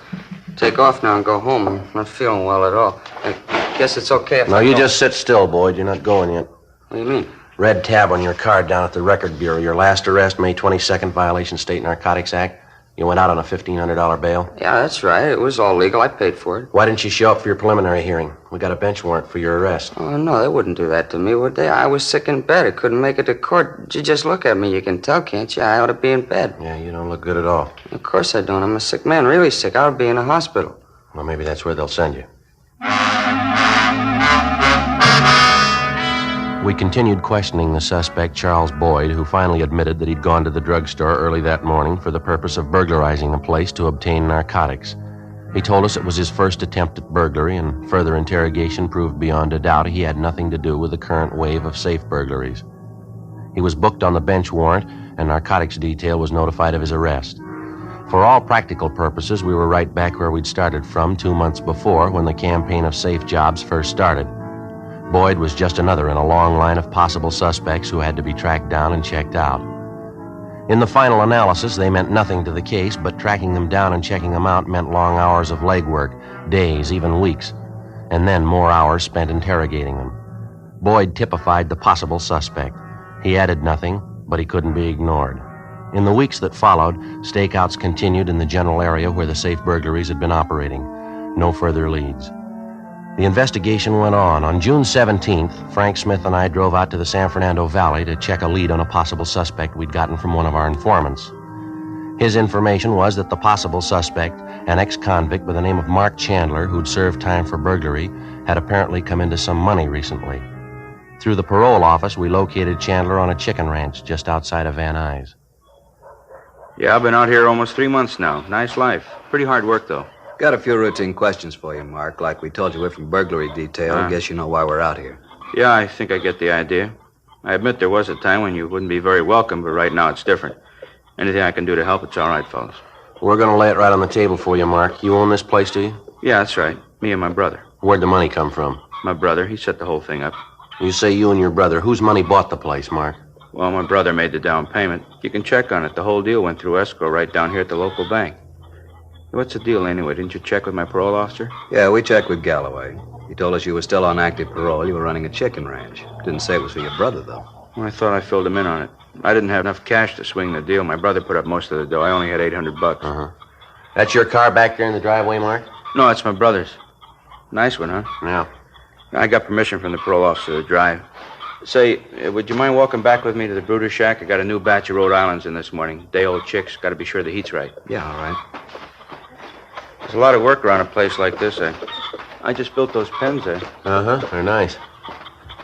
take off now and go home. I'm not feeling well at all. I guess it's okay if No, I you go. just sit still, Boyd. You're not going yet. What do you mean? Red tab on your card down at the Record Bureau. Your last arrest, May 22nd, violation State Narcotics Act. You went out on a $1,500 bail. Yeah, that's right. It was all legal. I paid for it. Why didn't you show up for your preliminary hearing? We got a bench warrant for your arrest. Oh, no, they wouldn't do that to me, would they? I was sick in bed. I couldn't make it to court. You just look at me. You can tell, can't you? I ought to be in bed. Yeah, you don't look good at all. Of course I don't. I'm a sick man, really sick. I ought to be in a hospital. Well, maybe that's where they'll send you. We continued questioning the suspect, Charles Boyd, who finally admitted that he'd gone to the drugstore early that morning for the purpose of burglarizing the place to obtain narcotics. He told us it was his first attempt at burglary, and further interrogation proved beyond a doubt he had nothing to do with the current wave of safe burglaries. He was booked on the bench warrant, and narcotics detail was notified of his arrest. For all practical purposes, we were right back where we'd started from 2 months before when the campaign of safe jobs first started. Boyd was just another in a long line of possible suspects who had to be tracked down and checked out. In the final analysis, they meant nothing to the case, but tracking them down and checking them out meant long hours of legwork, days, even weeks, and then more hours spent interrogating them. Boyd typified the possible suspect. He added nothing, but he couldn't be ignored. In the weeks that followed, stakeouts continued in the general area where the safe burglaries had been operating. No further leads. The investigation went on. On June 17th, Frank Smith and I drove out to the San Fernando Valley to check a lead on a possible suspect we'd gotten from one of our informants. His information was that the possible suspect, an ex-convict by the name of Mark Chandler, who'd served time for burglary, had apparently come into some money recently. Through the parole office, we located Chandler on a chicken ranch just outside of Van Nuys. Yeah, I've been out here almost 3 months now. Nice life. Pretty hard work, though. Got a few routine questions for you, Mark. Like we told you, we're from burglary detail. I guess you know why we're out here. Yeah, I think I get the idea. I admit there was a time when you wouldn't be very welcome, but right now it's different. Anything I can do to help, it's all right, fellas. We're going to lay it right on the table for you, Mark. You own this place, do you? Yeah, that's right. Me and my brother. Where'd the money come from? My brother. He set the whole thing up. You say you and your brother. Whose money bought the place, Mark? Well, my brother made the down payment. You can check on it. The whole deal went through escrow right down here at the local bank. What's the deal anyway? Didn't you check with my parole officer? Yeah, we checked with Galloway. He told us you were still on active parole. You were running a chicken ranch. Didn't say it was for your brother, though. Well, I thought I filled him in on it. I didn't have enough cash to swing the deal. My brother put up most of the dough. I only had $800. Uh-huh. That's your car back there in the driveway, Mark? No, it's my brother's. Nice one, huh? Yeah. I got permission from the parole officer to drive. Say, would you mind walking back with me to the Brooder Shack? I got a new batch of Rhode Islands in this morning. Day-old chicks. Got to be sure the heat's right. Yeah, all right. There's a lot of work around a place like this. I just built those pens there. Uh-huh. They're nice.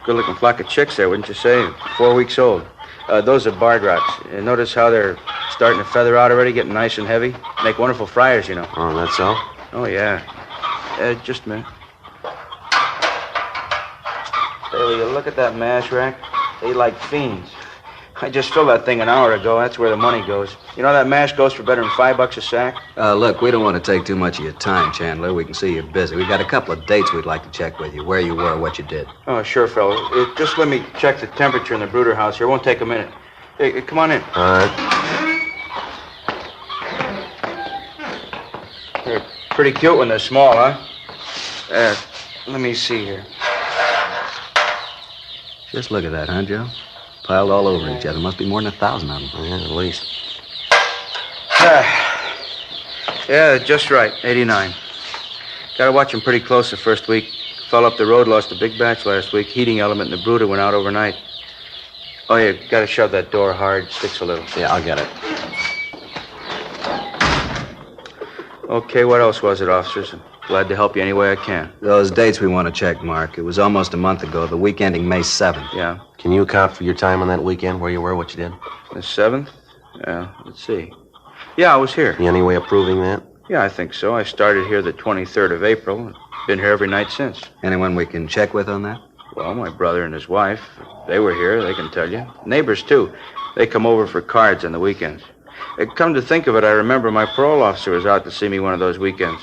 Good-looking flock of chicks there, wouldn't you say? 4 weeks old. Those are barred rocks. Notice how they're starting to feather out already, getting nice and heavy? Make wonderful fryers, you know. Oh, that's so? Oh, yeah. Just a minute. Hey, will you look at that mash rack? They like fiends. I just filled that thing an hour ago. That's where the money goes. You know that mash goes for better than $5 a sack? Look, we don't want to take too much of your time, Chandler. We can see you're busy. We've got a couple of dates we'd like to check with you. Where you were, what you did. Oh, sure, fellas. Just let me check the temperature in the Brooder house here. It won't take a minute. Hey, come on in. All right. They're pretty cute when they're small, huh? Let me see here. Just look at that, huh, Joe? Piled all over each other. Must be more than 1,000 of them. Yeah, at least. Yeah, just right. 89. Gotta watch them pretty close the first week. Fell up the road, lost a big batch last week. Heating element in the brooder went out overnight. Oh, yeah, gotta shove that door hard. Sticks a little. Yeah, I'll get it. Okay, what else was it, officers? I'm glad to help you any way I can. Those dates we want to check, Mark. It was almost a month ago, the week ending May 7th. Yeah. Can you account for your time on that weekend, where you were, what you did? The 7th? Yeah, let's see. Yeah, I was here. Any way of proving that? Yeah, I think so. I started here the 23rd of April. Been here every night since. Anyone we can check with on that? Well, my brother and his wife. They were here, they can tell you. Neighbors, too. They come over for cards on the weekends. Come to think of it, I remember my parole officer was out to see me one of those weekends.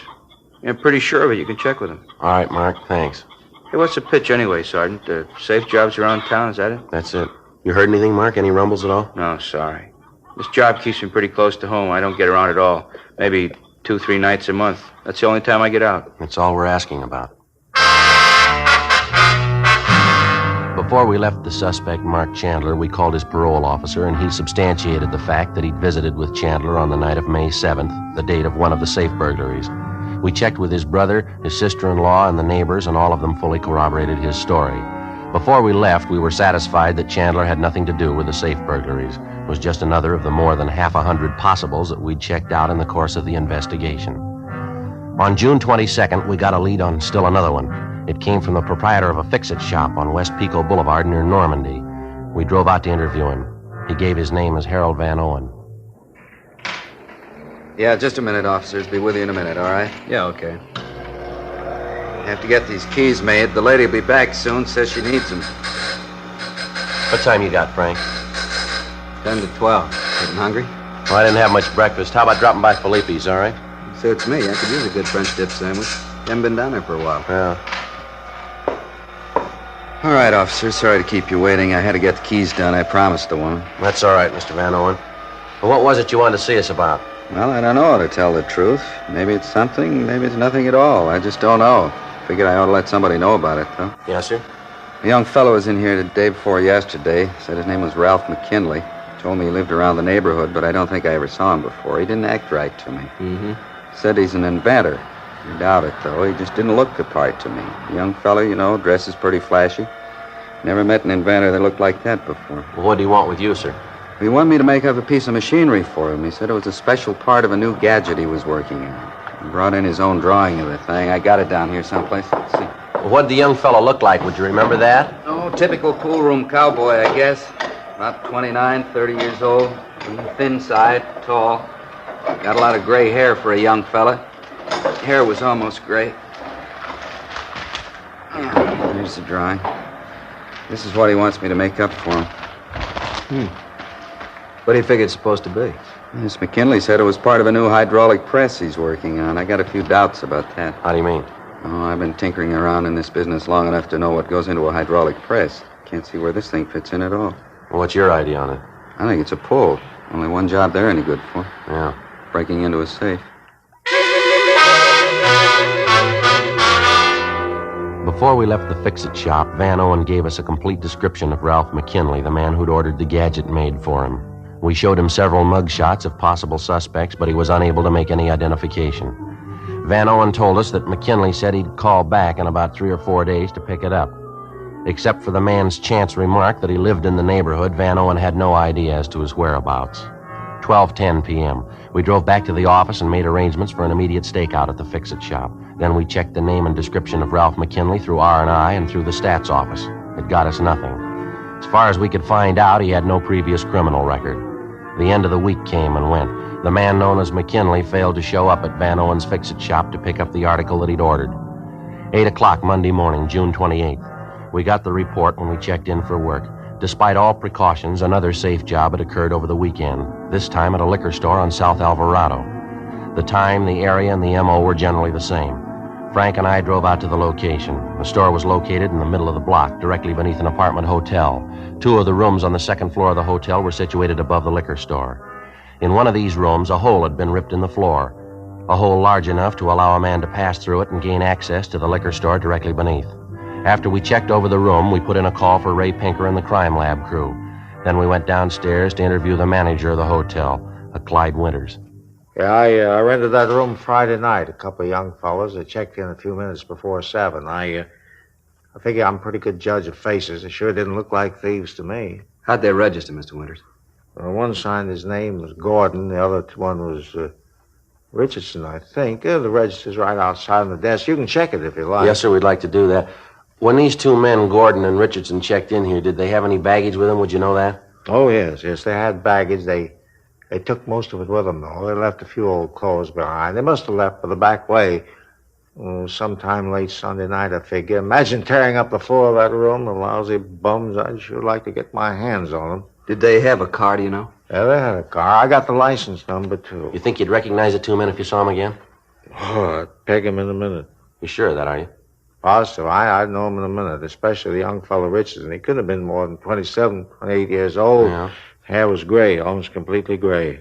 I'm pretty sure of it. You can check with him. All right, Mark, thanks. Hey, what's the pitch anyway, Sergeant? Safe jobs around town, is that it? That's it. You heard anything, Mark? Any rumbles at all? No, sorry. This job keeps me pretty close to home. I don't get around at all. Maybe 2-3 nights a month. That's the only time I get out. That's all we're asking about. Before we left the suspect, Mark Chandler, we called his parole officer, and he substantiated the fact that he'd visited with Chandler on the night of May 7th, the date of one of the safe burglaries. We checked with his brother, his sister-in-law, and the neighbors, and all of them fully corroborated his story. Before we left, we were satisfied that Chandler had nothing to do with the safe burglaries. It was just another of the more than 100 possibles that we'd checked out in the course of the investigation. On June 22nd, we got a lead on still another one. It came from the proprietor of a fix-it shop on West Pico Boulevard near Normandy. We drove out to interview him. He gave his name as Harold Van Owen. Yeah, just a minute, officers. Be with you in a minute, all right? Yeah, okay. Have to get these keys made. The lady will be back soon. Says she needs them. What time you got, Frank? 10 to 12. Getting hungry? Well, I didn't have much breakfast. How about dropping by Felipe's, all right? Suits me. I could use a good French dip sandwich. Haven't been down there for a while. Yeah. All right, officer. Sorry to keep you waiting. I had to get the keys done. I promised the woman. That's all right, Mr. Van Owen. Well, what was it you wanted to see us about? Well, I don't know, to tell the truth. Maybe it's something, maybe it's nothing at all. I just don't know. Figured I ought to let somebody know about it, though. Yes, sir? A young fellow was in here the day before yesterday. Said his name was Ralph McKinley. Told me he lived around the neighborhood, but I don't think I ever saw him before. He didn't act right to me. Mm-hmm. Said he's an inventor. I doubt it, though. He just didn't look the part to me. A young fellow, you know, dresses pretty flashy. Never met an inventor that looked like that before. Well, what do you want with you, sir? He wanted me to make up a piece of machinery for him. He said it was a special part of a new gadget he was working on. He brought in his own drawing of the thing. I got it down here someplace. Let's see. Well, what did the young fellow look like? Would you remember that? Oh, typical pool room cowboy, I guess. About 29, 30 years old. Thin side, tall. Got a lot of gray hair for a young fella. Hair was almost gray. Here's the drawing. This is what he wants me to make up for him. What do you figure it's supposed to be? Miss McKinley said it was part of a new hydraulic press he's working on. I got a few doubts about that. How do you mean? Oh, I've been tinkering around in this business long enough to know what goes into a hydraulic press. Can't see where this thing fits in at all. Well, what's your idea on it? I think it's a pull. Only one job they're any good for. Yeah. Breaking into a safe. Before we left the fix-it shop, Van Owen gave us a complete description of Ralph McKinley, the man who'd ordered the gadget made for him. We showed him several mug shots of possible suspects, but he was unable to make any identification. Van Owen told us that McKinley said he'd call back in about 3 or 4 days to pick it up. Except for the man's chance remark that he lived in the neighborhood, Van Owen had no idea as to his whereabouts. 12:10 p.m. We drove back to the office and made arrangements for an immediate stakeout at the fix-it shop. Then we checked the name and description of Ralph McKinley through R&I and through the stats office. It got us nothing. As far as we could find out, he had no previous criminal record. The end of the week came and went. The man known as McKinley failed to show up at Van Owen's fix-it shop to pick up the article that he'd ordered. 8 o'clock Monday morning, June 28th. We got the report when we checked in for work. Despite all precautions, another safe job had occurred over the weekend, this time at a liquor store on South Alvarado. The time, the area, and the M.O. were generally the same. Frank and I drove out to the location. The store was located in the middle of the block, directly beneath an apartment hotel. 2 of the rooms on the second floor of the hotel were situated above the liquor store. In one of these rooms, a hole had been ripped in the floor, a hole large enough to allow a man to pass through it and gain access to the liquor store directly beneath. After we checked over the room, we put in a call for Ray Pinker and the crime lab crew. Then we went downstairs to interview the manager of the hotel, a Clyde Winters. Yeah, I rented that room Friday night. A couple of young fellows. They checked in a few minutes before 7. I figure I'm a pretty good judge of faces. They sure didn't look like thieves to me. How'd they register, Mr. Winters? One signed his name was Gordon. The other one was Richardson, I think. The register's right outside on the desk. You can check it if you like. Yes, sir, we'd like to do that. When these 2 men, Gordon and Richardson, checked in here, did they have any baggage with them? Would you know that? Oh, yes. They had baggage. They took most of it with them, though. They left a few old clothes behind. They must have left for the back way sometime late Sunday night, I figure. Imagine tearing up the floor of that room. The lousy bums. I'd sure like to get my hands on them. Did they have a car, do you know? Yeah, they had a car. I got the license number, too. You think you'd recognize the 2 men if you saw them again? Oh, I'd peg him in a minute. You sure of that, are you? Positive. I'd know him in a minute, especially the young fellow Richardson. He couldn't have been more than 27, 28 years old. Yeah. Hair was gray, almost completely gray.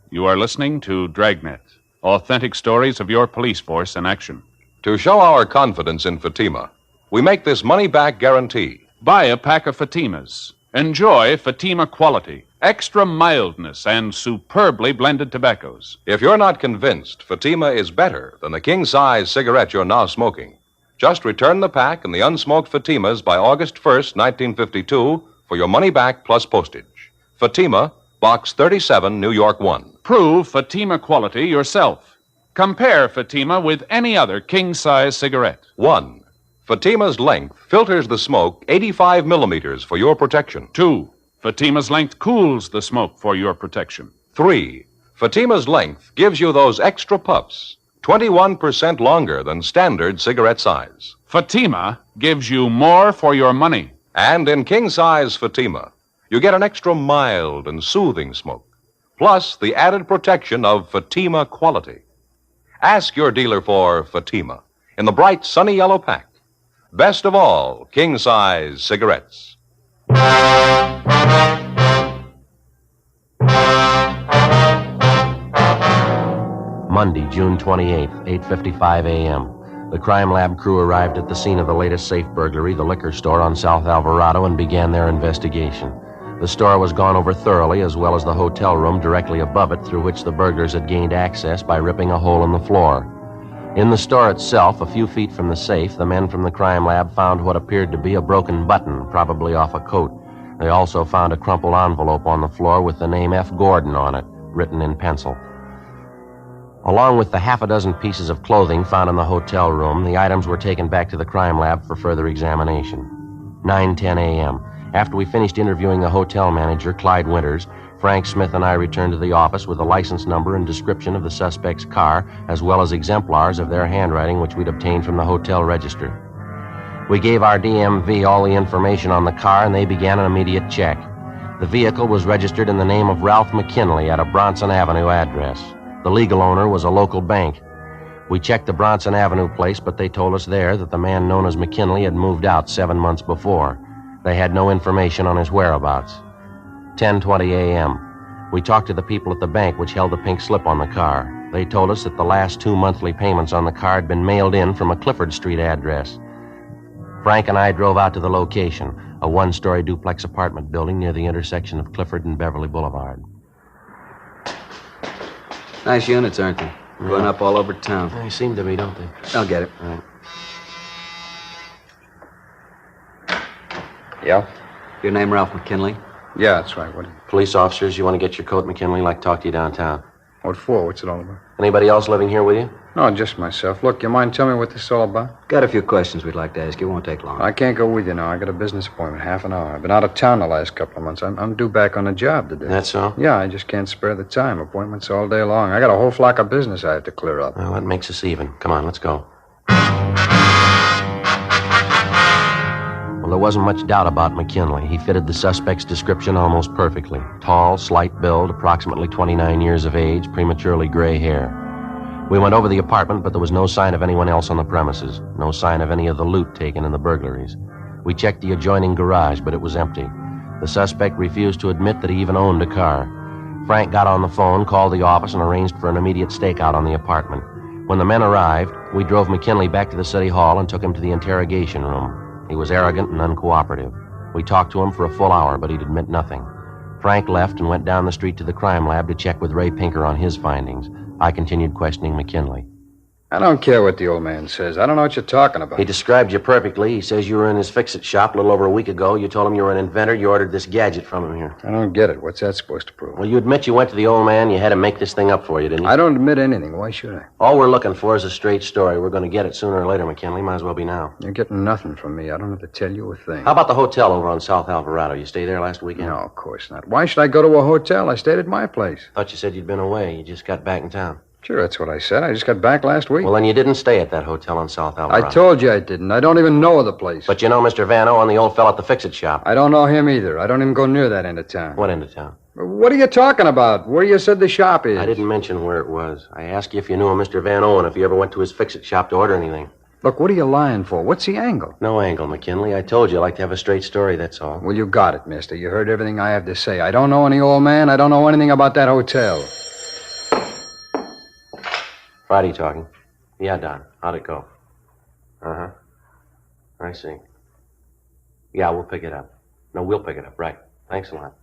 You are listening to Dragnet, authentic stories of your police force in action. To show our confidence in Fatima, we make this money-back guarantee. Buy a pack of Fatimas. Enjoy Fatima quality, extra mildness, and superbly blended tobaccos. If you're not convinced Fatima is better than the king-size cigarette you're now smoking, just return the pack and the unsmoked Fatimas by August 1st, 1952, for your money back plus postage. Fatima, Box 37, New York 1. Prove Fatima quality yourself. Compare Fatima with any other king-size cigarette. 1. Fatima's length filters the smoke 85 millimeters for your protection. 2. Fatima's length cools the smoke for your protection. 3. Fatima's length gives you those extra puffs 21% longer than standard cigarette size. Fatima gives you more for your money. And in king-size Fatima, you get an extra mild and soothing smoke, plus the added protection of Fatima quality. Ask your dealer for Fatima in the bright sunny yellow pack. Best of all, king-size cigarettes. Monday, June 28th, 8:55 a.m. The crime lab crew arrived at the scene of the latest safe burglary, the liquor store on South Alvarado, and began their investigation. The store was gone over thoroughly, as well as the hotel room directly above it, through which the burglars had gained access by ripping a hole in the floor. In the store itself, a few feet from the safe, the men from the crime lab found what appeared to be a broken button, probably off a coat. They also found a crumpled envelope on the floor with the name F. Gordon on it, written in pencil. Along with the half a dozen pieces of clothing found in the hotel room, the items were taken back to the crime lab for further examination. 9:10 a.m. After we finished interviewing the hotel manager, Clyde Winters, Frank Smith and I returned to the office with the license number and description of the suspect's car, as well as exemplars of their handwriting which we'd obtained from the hotel register. We gave our DMV all the information on the car, and they began an immediate check. The vehicle was registered in the name of Ralph McKinley at a Bronson Avenue address. The legal owner was a local bank. We checked the Bronson Avenue place, but they told us there that the man known as McKinley had moved out 7 months before. They had no information on his whereabouts. 10:20 a.m. We talked to the people at the bank which held the pink slip on the car. They told us that the last 2 monthly payments on the car had been mailed in from a Clifford Street address. Frank and I drove out to the location, a one-story duplex apartment building near the intersection of Clifford and Beverly Boulevard. Nice units, aren't they? Going up all over town. They seem to be, don't they? I'll get it. All right. Yeah? Your name Ralph McKinley? Yeah, that's right. What? Police officers, you want to get your coat, McKinley? Like to talk to you downtown. What for? What's it all about? Anybody else living here with you? No, just myself. Look, you mind telling me what this is all about? Got a few questions we'd like to ask you. Won't take long. I can't go with you now. I got a business appointment, half an hour. I've been out of town the last couple of months. I'm due back on the job today. That's so? Yeah, I just can't spare the time. Appointments all day long. I got a whole flock of business I have to clear up. Well, that makes us even. Come on, let's go. Well, there wasn't much doubt about McKinley. He fitted the suspect's description almost perfectly. Tall, slight build, approximately 29 years of age, prematurely gray hair. We went over the apartment, but there was no sign of anyone else on the premises. No sign of any of the loot taken in the burglaries. We checked the adjoining garage, but it was empty. The suspect refused to admit that he even owned a car. Frank got on the phone, called the office, and arranged for an immediate stakeout on the apartment. When the men arrived, we drove McKinley back to the city hall and took him to the interrogation room. He was arrogant and uncooperative. We talked to him for a full hour, but he'd admit nothing. Frank left and went down the street to the crime lab to check with Ray Pinker on his findings. I continued questioning McKinley. I don't care what the old man says. I don't know what you're talking about. He described you perfectly. He says you were in his fix-it shop a little over a week ago. You told him you were an inventor. You ordered this gadget from him here. I don't get it. What's that supposed to prove? Well, you admit you went to the old man. You had him make this thing up for you, didn't you? I don't admit anything. Why should I? All we're looking for is a straight story. We're going to get it sooner or later, McKinley. Might as well be now. You're getting nothing from me. I don't have to tell you a thing. How about the hotel over on South Alvarado? You stay there last weekend? No, of course not. Why should I go to a hotel? I stayed at my place. Thought you said you'd been away. You just got back in town. Sure, that's what I said. I just got back last week. Well, then you didn't stay at that hotel on South Alvarado. I told you I didn't. I don't even know the place. But you know Mr. Van Owen, the old fellow at the fix-it shop. I don't know him either. I don't even go near that end of town. What end of town? What are you talking about? Where you said the shop is? I didn't mention where it was. I asked you if you knew a Mr. Van Owen, if you ever went to his fix-it shop to order anything. Look, what are you lying for? What's the angle? No angle, McKinley. I told you I like to have a straight story, that's all. Well, you got it, mister. You heard everything I have to say. I don't know any old man. I don't know anything about that hotel. Friday talking. Yeah, Don. How'd it go? Uh-huh. I see. Yeah, we'll pick it up. No, we'll pick it up. Right. Thanks a lot.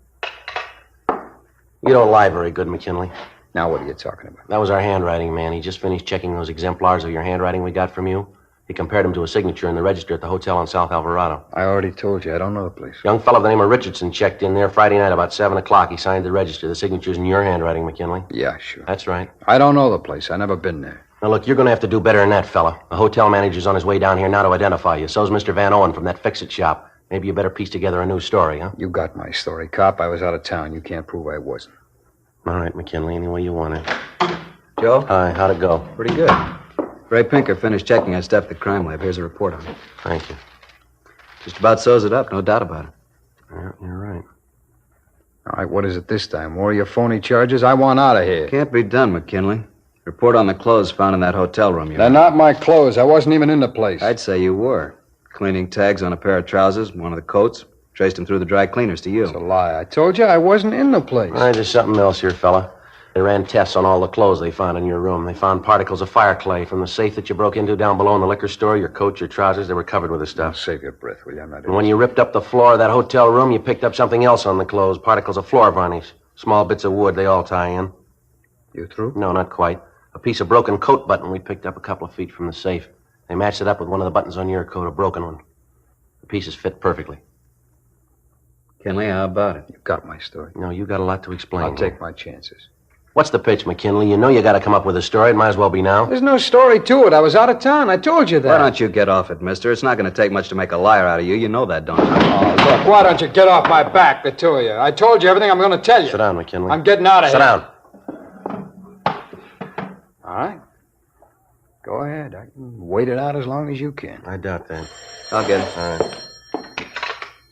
You don't lie very good, McKinley. Now what are you talking about? That was our handwriting man. He just finished checking those exemplars of your handwriting we got from you. He compared them to a signature in the register at the hotel on South Alvarado. I already told you. I don't know the place. Young fellow by the name of Richardson checked in there Friday night about 7 o'clock. He signed the register. The signature's in your handwriting, McKinley. Yeah, sure. That's right. I don't know the place. I never been there. Now, look, you're going to have to do better than that, fella. The hotel manager's on his way down here now to identify you. So's Mr. Van Owen from that fix-it shop. Maybe you better piece together a new story, huh? You got my story, cop. I was out of town. You can't prove I wasn't. All right, McKinley, any way you want it. Joe? Hi, how'd it go? Pretty good. Ray Pinker finished checking our stuff at the crime lab. Here's a report on it. Thank you. Just about sews it up, no doubt about it. Yeah, you're right. All right, what is it this time? More of your phony charges? I want out of here. Can't be done, McKinley. Report on the clothes found in that hotel room. They're not my clothes. I wasn't even in the place. I'd say you were. Cleaning tags on a pair of trousers, one of the coats. Traced them through the dry cleaners to you. It's a lie. I told you I wasn't in the place. All right, there's something else here, fella. They ran tests on all the clothes they found in your room. They found particles of fire clay from the safe that you broke into down below in the liquor store. Your coat, your trousers, they were covered with the stuff. Save your breath, will you? I'm not And when you ripped up the floor of that hotel room, you picked up something else on the clothes. Particles of floor varnish. Small bits of wood, they all tie in. You through? No, not quite. A piece of broken coat button we picked up a couple of feet from the safe. They matched it up with one of the buttons on your coat, a broken one. The pieces fit perfectly. Kinley, how about it? You got my story. No, you got a lot to explain. I'll take my chances. What's the pitch, McKinley? You know you got to come up with a story. It might as well be now. There's no story to it. I was out of town. I told you that. Why don't you get off it, mister? It's not going to take much to make a liar out of you. You know that, don't you? Oh, look, why don't you get off my back, the two of you? I told you everything I'm going to tell you. Sit down, McKinley. I'm getting out of here. Sit down. All right. Go ahead. I can wait it out as long as you can. I doubt that. I'll get it. All right.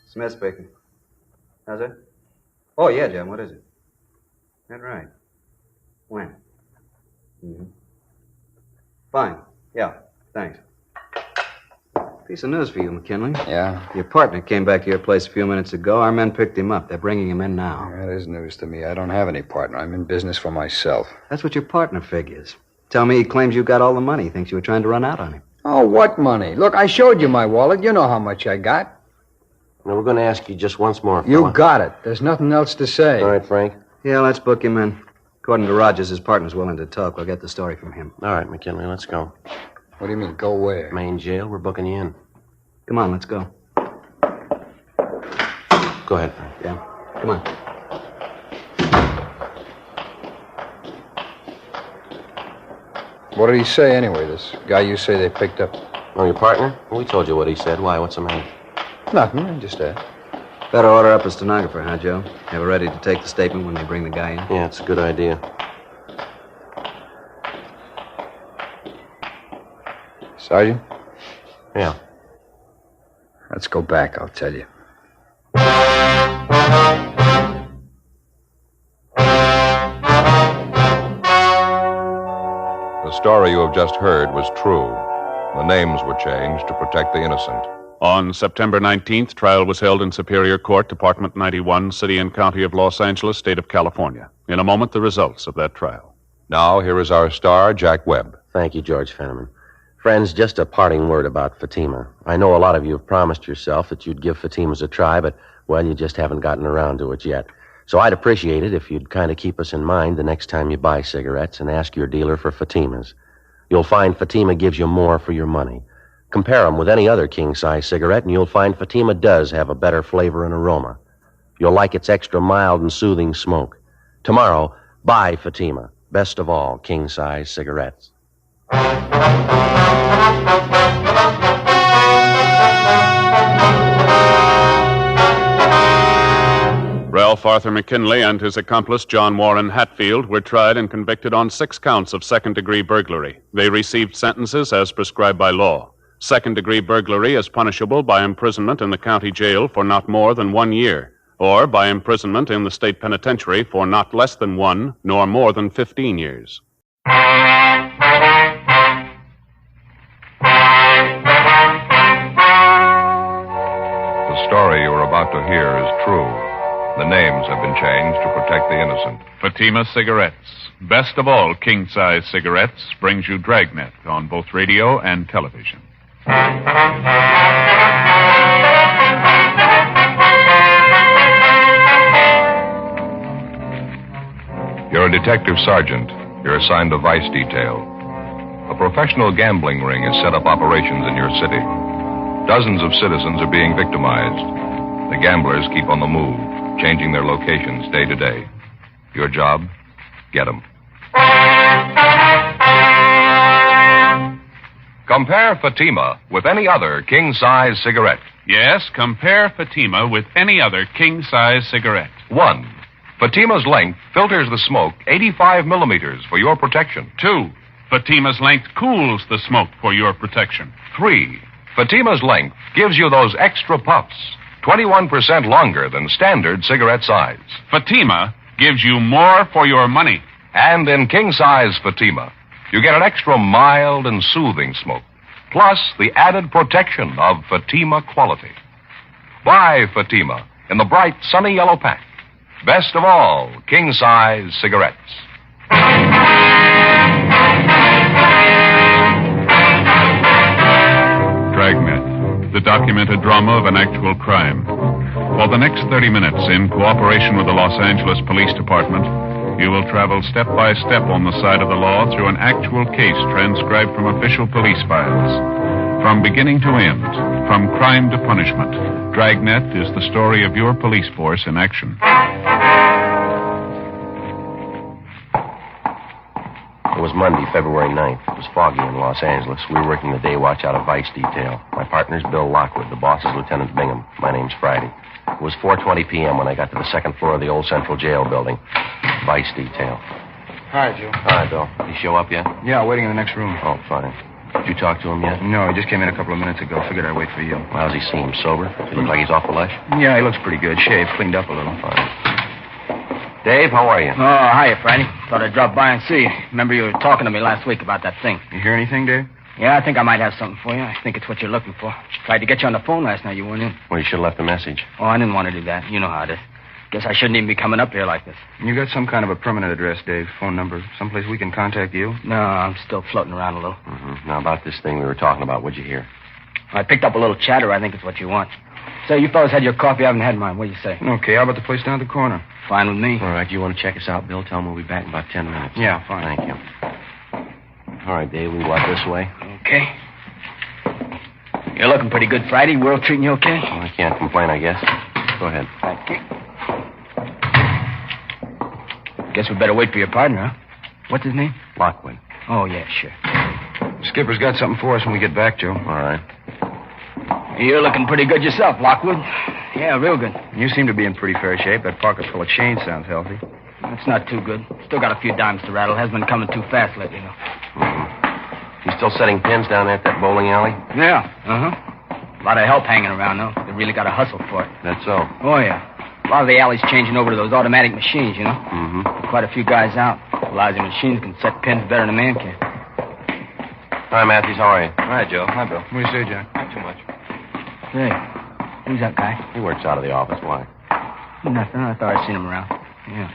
Smith speaking. How's it? Oh, yeah, Jim. What is it? That right. When? Mm-hmm. Fine. Yeah. Thanks. Piece of news for you, McKinley. Yeah? Your partner came back to your place a few minutes ago. Our men picked him up. They're bringing him in now. That is news to me. I don't have any partner. I'm in business for myself. That's what your partner figures. Tell me he claims you got all the money. He thinks you were trying to run out on him. Oh, what money? Look, I showed you my wallet. You know how much I got. Now, we're going to ask you just once more, fella. You got it. There's nothing else to say. All right, Frank. Yeah, let's book him in. According to Rogers, his partner's willing to talk. We'll get the story from him. All right, McKinley, let's go. What do you mean, go where? Main jail. We're booking you in. Come on, let's go. Go ahead, Frank. Yeah. Come on. What did he say anyway, this guy you say they picked up? Oh, your partner? Well, we told you what he said. Why? What's the matter? Nothing. I just asked. Better order up a stenographer, huh, Joe? Have her ready to take the statement when they bring the guy in. Yeah, it's a good idea. Sergeant? Yeah. Let's go back, I'll tell you. The story you have just heard was true. The names were changed to protect the innocent. On September 19th, trial was held in Superior Court, Department 91, City and County of Los Angeles, State of California. In a moment, the results of that trial. Now, here is our star, Jack Webb. Thank you, George Fenneman. Friends, just a parting word about Fatima. I know a lot of you have promised yourself that you'd give Fatima's a try, but, well, you just haven't gotten around to it yet. So I'd appreciate it if you'd kind of keep us in mind the next time you buy cigarettes and ask your dealer for Fatima's. You'll find Fatima gives you more for your money. Compare them with any other king-size cigarette, and you'll find Fatima does have a better flavor and aroma. You'll like its extra mild and soothing smoke. Tomorrow, buy Fatima. Best of all, king-size cigarettes. Ralph Arthur McKinley and his accomplice, John Warren Hatfield, were tried and convicted on 6 counts of second-degree burglary. They received sentences as prescribed by law. Second-degree burglary is punishable by imprisonment in the county jail for not more than 1 year, or by imprisonment in the state penitentiary for not less than 1 nor more than 15 years. The story you are about to hear is true. The names have been changed to protect the innocent. Fatima Cigarettes. Best of all king-size cigarettes brings you Dragnet on both radio and television. You're a detective sergeant. You're assigned to vice detail. A professional gambling ring has set up operations in your city. Dozens of citizens are being victimized. The gamblers keep on the move, changing their locations day to day. Your job? Get them. Compare Fatima with any other king-size cigarette. Yes, compare Fatima with any other king-size cigarette. 1. Fatima's length filters the smoke 85 millimeters for your protection. 2. Fatima's length cools the smoke for your protection. 3. Fatima's length gives you those extra puffs, 21% longer than standard cigarette size. Fatima gives you more for your money. And in king-size Fatima, you get an extra mild and soothing smoke, plus the added protection of Fatima quality. Buy Fatima in the bright, sunny yellow pack. Best of all, king-size cigarettes. Dragnet, the documented drama of an actual crime. For the next 30 minutes, in cooperation with the Los Angeles Police Department, you will travel step by step on the side of the law through an actual case transcribed from official police files. From beginning to end, from crime to punishment, Dragnet is the story of your police force in action. It was Monday, February 9th. It was foggy in Los Angeles. We were working the day watch out of Vice Detail. My partner's Bill Lockwood. The boss is Lieutenant Bingham. My name's Friday. It was 4:20 p.m. when I got to the second floor of the old Central Jail building. Vice Detail. Hi, Joe. Hi, Bill. Did he show up yet? Yeah, waiting in the next room. Oh, fine. Did you talk to him yet? No, he just came in a couple of minutes ago. Figured I'd wait for you. How's he seem? Sober? Does he look like he's off the lush? Yeah, he looks pretty good. Shaved, cleaned up a little. Fine. Dave, how are you? Oh, hiya, Friday. Thought I'd drop by and see you. Remember you were talking to me last week about that thing. You hear anything, Dave? Yeah, I think I might have something for you. I think it's what you're looking for. Tried to get you on the phone last night. You weren't in. Well, you should have left a message. Oh, I didn't want to do that. You know how it is. Guess I shouldn't even be coming up here like this. You got some kind of a permanent address, Dave? Phone number? Someplace we can contact you? No, I'm still floating around a little. Mm-hmm. Now, about this thing we were talking about, what'd you hear? I picked up a little chatter. I think it's what you want. Say, you fellas had your coffee. I haven't had mine. What do you say? Okay, how about the place down at the corner? Fine with me. All right, you want to check us out, Bill? Tell him we'll be back in about 10 minutes. Yeah, fine. Thank you. All right, Dave, we walk this way. Okay. You're looking pretty good, Friday. World treating you okay? Well, I can't complain, I guess. Go ahead. Thank you. Guess we better wait for your partner, huh? What's his name? Lockwood. Oh, yeah, sure. Skipper's got something for us when we get back, Joe. All right. You're looking pretty good yourself, Lockwood. Yeah, real good. You seem to be in pretty fair shape. That pocket full of change sounds healthy. That's not too good. Still got a few dimes to rattle. Hasn't been coming too fast lately, though. You still setting pins down there at that bowling alley? Yeah, uh-huh. A lot of help hanging around, though. They really got to hustle for it. That's so. Oh, yeah. A lot of the alley's changing over to those automatic machines, you know? Mm-hmm. Quite a few guys out. Lousy machines can set pins better than a man can. Hi, Matthews. How are you? Hi, Joe. Hi, Bill. What do you say, Jack? Not too much. Hey, who's that guy? He works out of the office. Why? Nothing. I thought I'd seen him around. Yeah.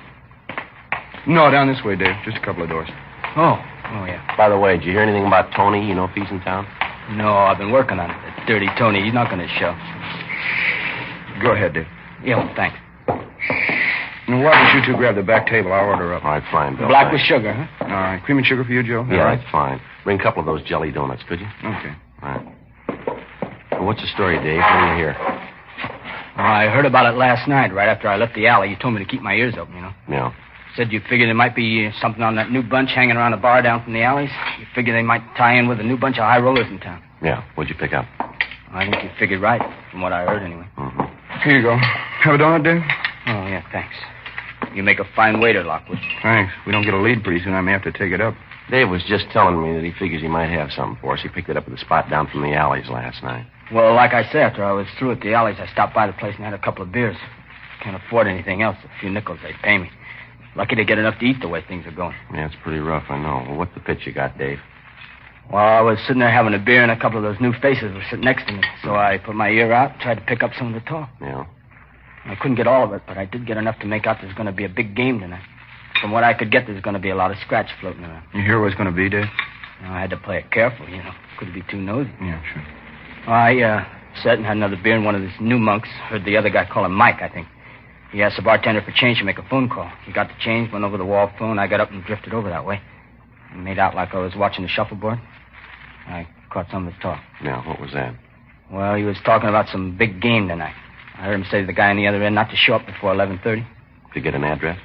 No, down this way, Dave. Just a couple of doors. Oh, yeah. By the way, did you hear anything about Tony? You know if he's in town? No, I've been working on it. That dirty Tony, he's not going to show. Go ahead, Dave. Yeah, well, thanks. Now, why don't you two grab the back table? I'll order up. All right, fine, Bill. Black with sugar, huh? All right. Cream and sugar for you, Joe? Yeah, all right? that's fine. Bring a couple of those jelly donuts, could you? Okay. All right. Well, what's the story, Dave? What do you hear? I heard about it last night, right after I left the alley. You told me to keep my ears open, you know. Yeah. Said you figured there might be something on that new bunch hanging around the bar down from the alleys. You figured they might tie in with a new bunch of high rollers in town. Yeah. What'd you pick up? I think you figured right, from what I heard anyway. Mm-hmm. Here you go. Have a donut, Dave? Oh, yeah, thanks. You make a fine waiter, Lockwood. Thanks. We don't get a lead pretty soon. I may have to take it up. Dave was just telling me that he figures he might have something for us. He picked it up at the spot down from the alleys last night. Well, like I said, after I was through at the alleys, I stopped by the place and had a couple of beers. Can't afford anything else. A few nickels they'd pay me. Lucky to get enough to eat the way things are going. Yeah, it's pretty rough, I know. Well, what's the pitch you got, Dave? Well, I was sitting there having a beer, and a couple of those new faces were sitting next to me. So I put my ear out and tried to pick up some of the talk. Yeah. I couldn't get all of it, but I did get enough to make out there's going to be a big game tonight. From what I could get, there's going to be a lot of scratch floating around. You hear what it's going to be, Dave? I had to play it careful, you know. Couldn't be too nosy. Yeah, sure. I sat and had another beer, and one of these new monks heard the other guy call him Mike, I think. He asked the bartender for change to make a phone call. He got the change, went over the wall phone. I got up and drifted over that way. I made out like I was watching the shuffleboard. I caught some of his talk. Yeah, what was that? Well, he was talking about some big game tonight. I heard him say to the guy on the other end not to show up before 11:30. To get an address?